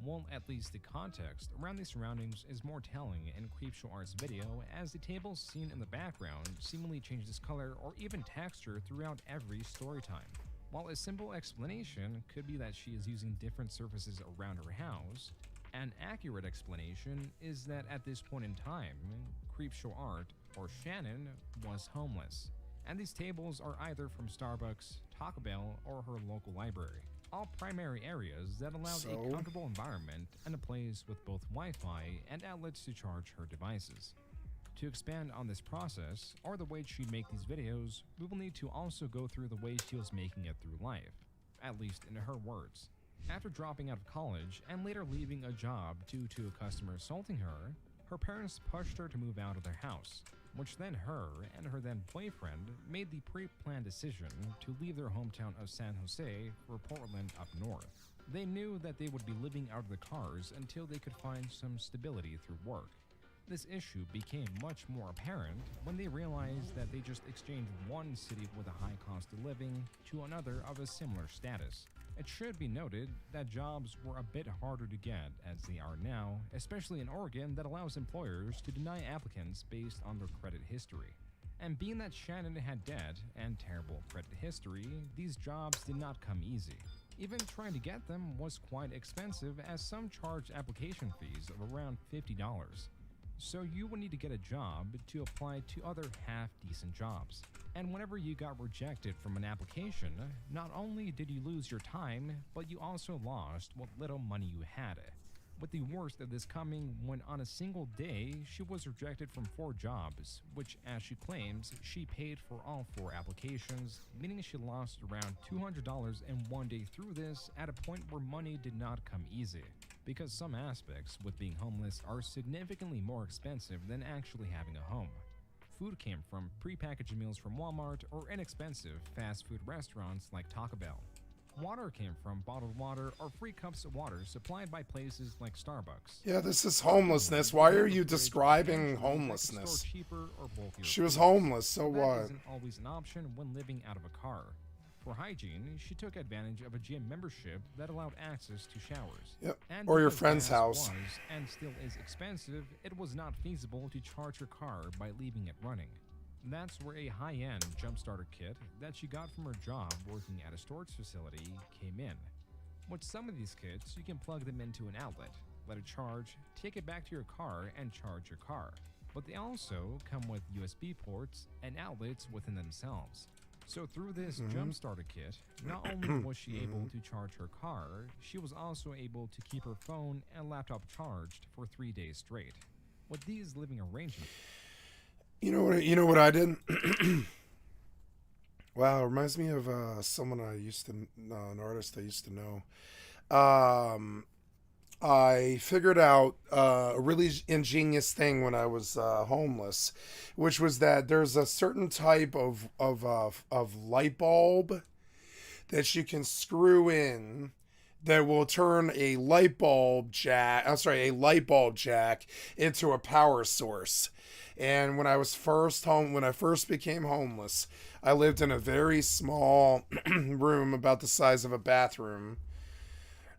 Well, at least the context around the surroundings is more telling in Creepshow Art's video, as the tables seen in the background seemingly changes color or even texture throughout every story time. While a simple explanation could be that she is using different surfaces around her house, an accurate explanation is that at this point in time, Creepshow Art, or Shannon, was homeless, and these tables are either from Starbucks, Taco Bell, or her local library. All primary areas that allowed a comfortable environment and a place with both Wi-Fi and outlets to charge her devices. To expand on this process, or the way she'd make these videos, we will need to also go through the way she was making it through life, at least in her words. After dropping out of college and later leaving a job due to a customer assaulting her, her parents pushed her to move out of their house, which then her and her then boyfriend made the pre-planned decision to leave their hometown of San Jose for Portland up north. They knew that they would be living out of the cars until they could find some stability through work. This issue became much more apparent when they realized that they just exchanged one city with a high cost of living to another of a similar status. It should be noted that jobs were a bit harder to get as they are now, especially in Oregon that allows employers to deny applicants based on their credit history. And being that Shannon had debt and terrible credit history, these jobs did not come easy. Even trying to get them was quite expensive, as some charged application fees of around $50. So you would need to get a job to apply to other half-decent jobs. And whenever you got rejected from an application, not only did you lose your time, but you also lost what little money you had. With the worst of this coming when on a single day, she was rejected from 4 jobs, which, as she claims, she paid for all 4 applications, meaning she lost around $200 in one day through this, at a point where money did not come easy. Because some aspects with being homeless are significantly more expensive than actually having a home. Food came from prepackaged meals from Walmart or inexpensive fast food restaurants like Taco Bell. Water came from bottled water or free cups of water supplied by places like Starbucks. Yeah, this is homelessness. Why are you describing homelessness? She was homeless, so That what? isn't always an option when living out of a car. For hygiene, she took advantage of a gym membership that allowed access to showers. Yep, And or your because friend's gas house. was, and still is expensive, it was not feasible to charge her car by leaving it running. That's where a high-end jump starter kit that she got from her job working at a storage facility came in. With some of these kits, you can plug them into an outlet, let it charge, take it back to your car, and charge your car. But they also come with USB ports and outlets within themselves. So through this jump starter kit, not only was she able to charge her car, she was also able to keep her phone and laptop charged for 3 days straight. With these living arrangements, You know what I did? Wow, it reminds me of someone I used to know, an artist I used to know. I figured out a really ingenious thing when I was homeless, which was that there's a certain type of light bulb that you can screw in that will turn a light bulb jack into a power source. And when I first became homeless, I lived in a very small room about the size of a bathroom.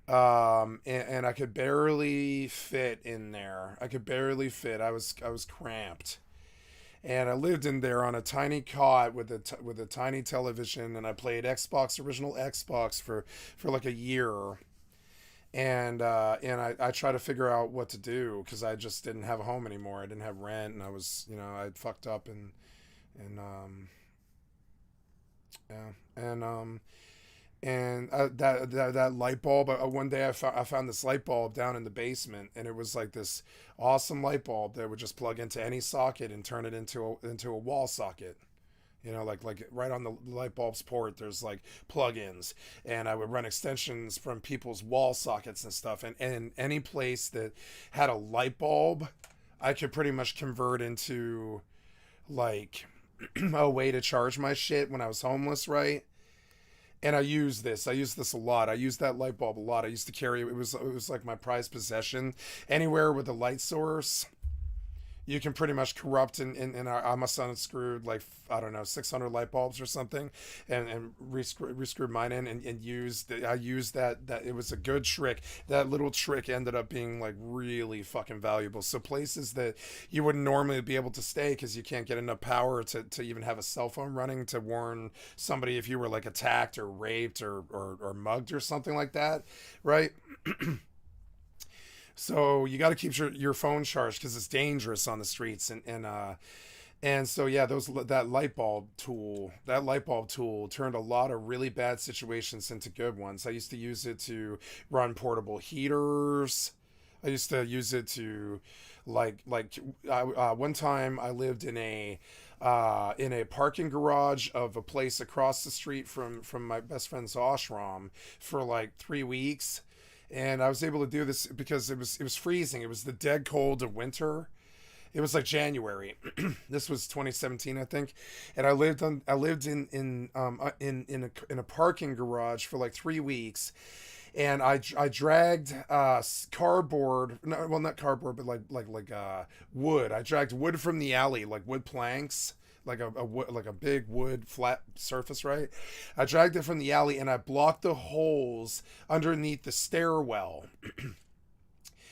And I could barely fit in there. I could barely fit. I was cramped. And I lived in there on a tiny cot with a tiny television, and I played original Xbox for like a year. And I tried to figure out what to do because I just didn't have a home anymore. I didn't have rent, and I was, I'd fucked up and that light bulb. One day I found this light bulb down in the basement, and it was like this awesome light bulb that would just plug into any socket and turn it into a wall socket. Like right on the light bulb's port, there's like plugins, and I would run extensions from people's wall sockets and stuff. And any place that had a light bulb, I could pretty much convert into like a way to charge my shit when I was homeless, right? And I used this a lot. I used that light bulb a lot. I used to carry it. It was like my prized possession. Anywhere with a light source, you can pretty much corrupt and I must have unscrewed like, I don't know, 600 light bulbs or something, and rescrewed mine in and used that. It was a good trick. That little trick ended up being like really fucking valuable. So places that you wouldn't normally be able to stay because you can't get enough power to even have a cell phone running to warn somebody if you were like attacked or raped or mugged or something like that, right? So you got to keep your phone charged because it's dangerous on the streets, and so yeah, that light bulb tool turned a lot of really bad situations into good ones. I used to use it to run portable heaters. I used to use it to one time I lived in a parking garage of a place across the street from my best friend's ashram for like 3 weeks. And I was able to do this because it was freezing. It was the dead cold of winter. It was like January. This was 2017, I think. And I lived in a parking garage for like 3 weeks. And I dragged cardboard, not cardboard, but like wood. I dragged wood from the alley, like wood planks. Like a big wood flat surface, right? I dragged it from the alley and I blocked the holes underneath the stairwell.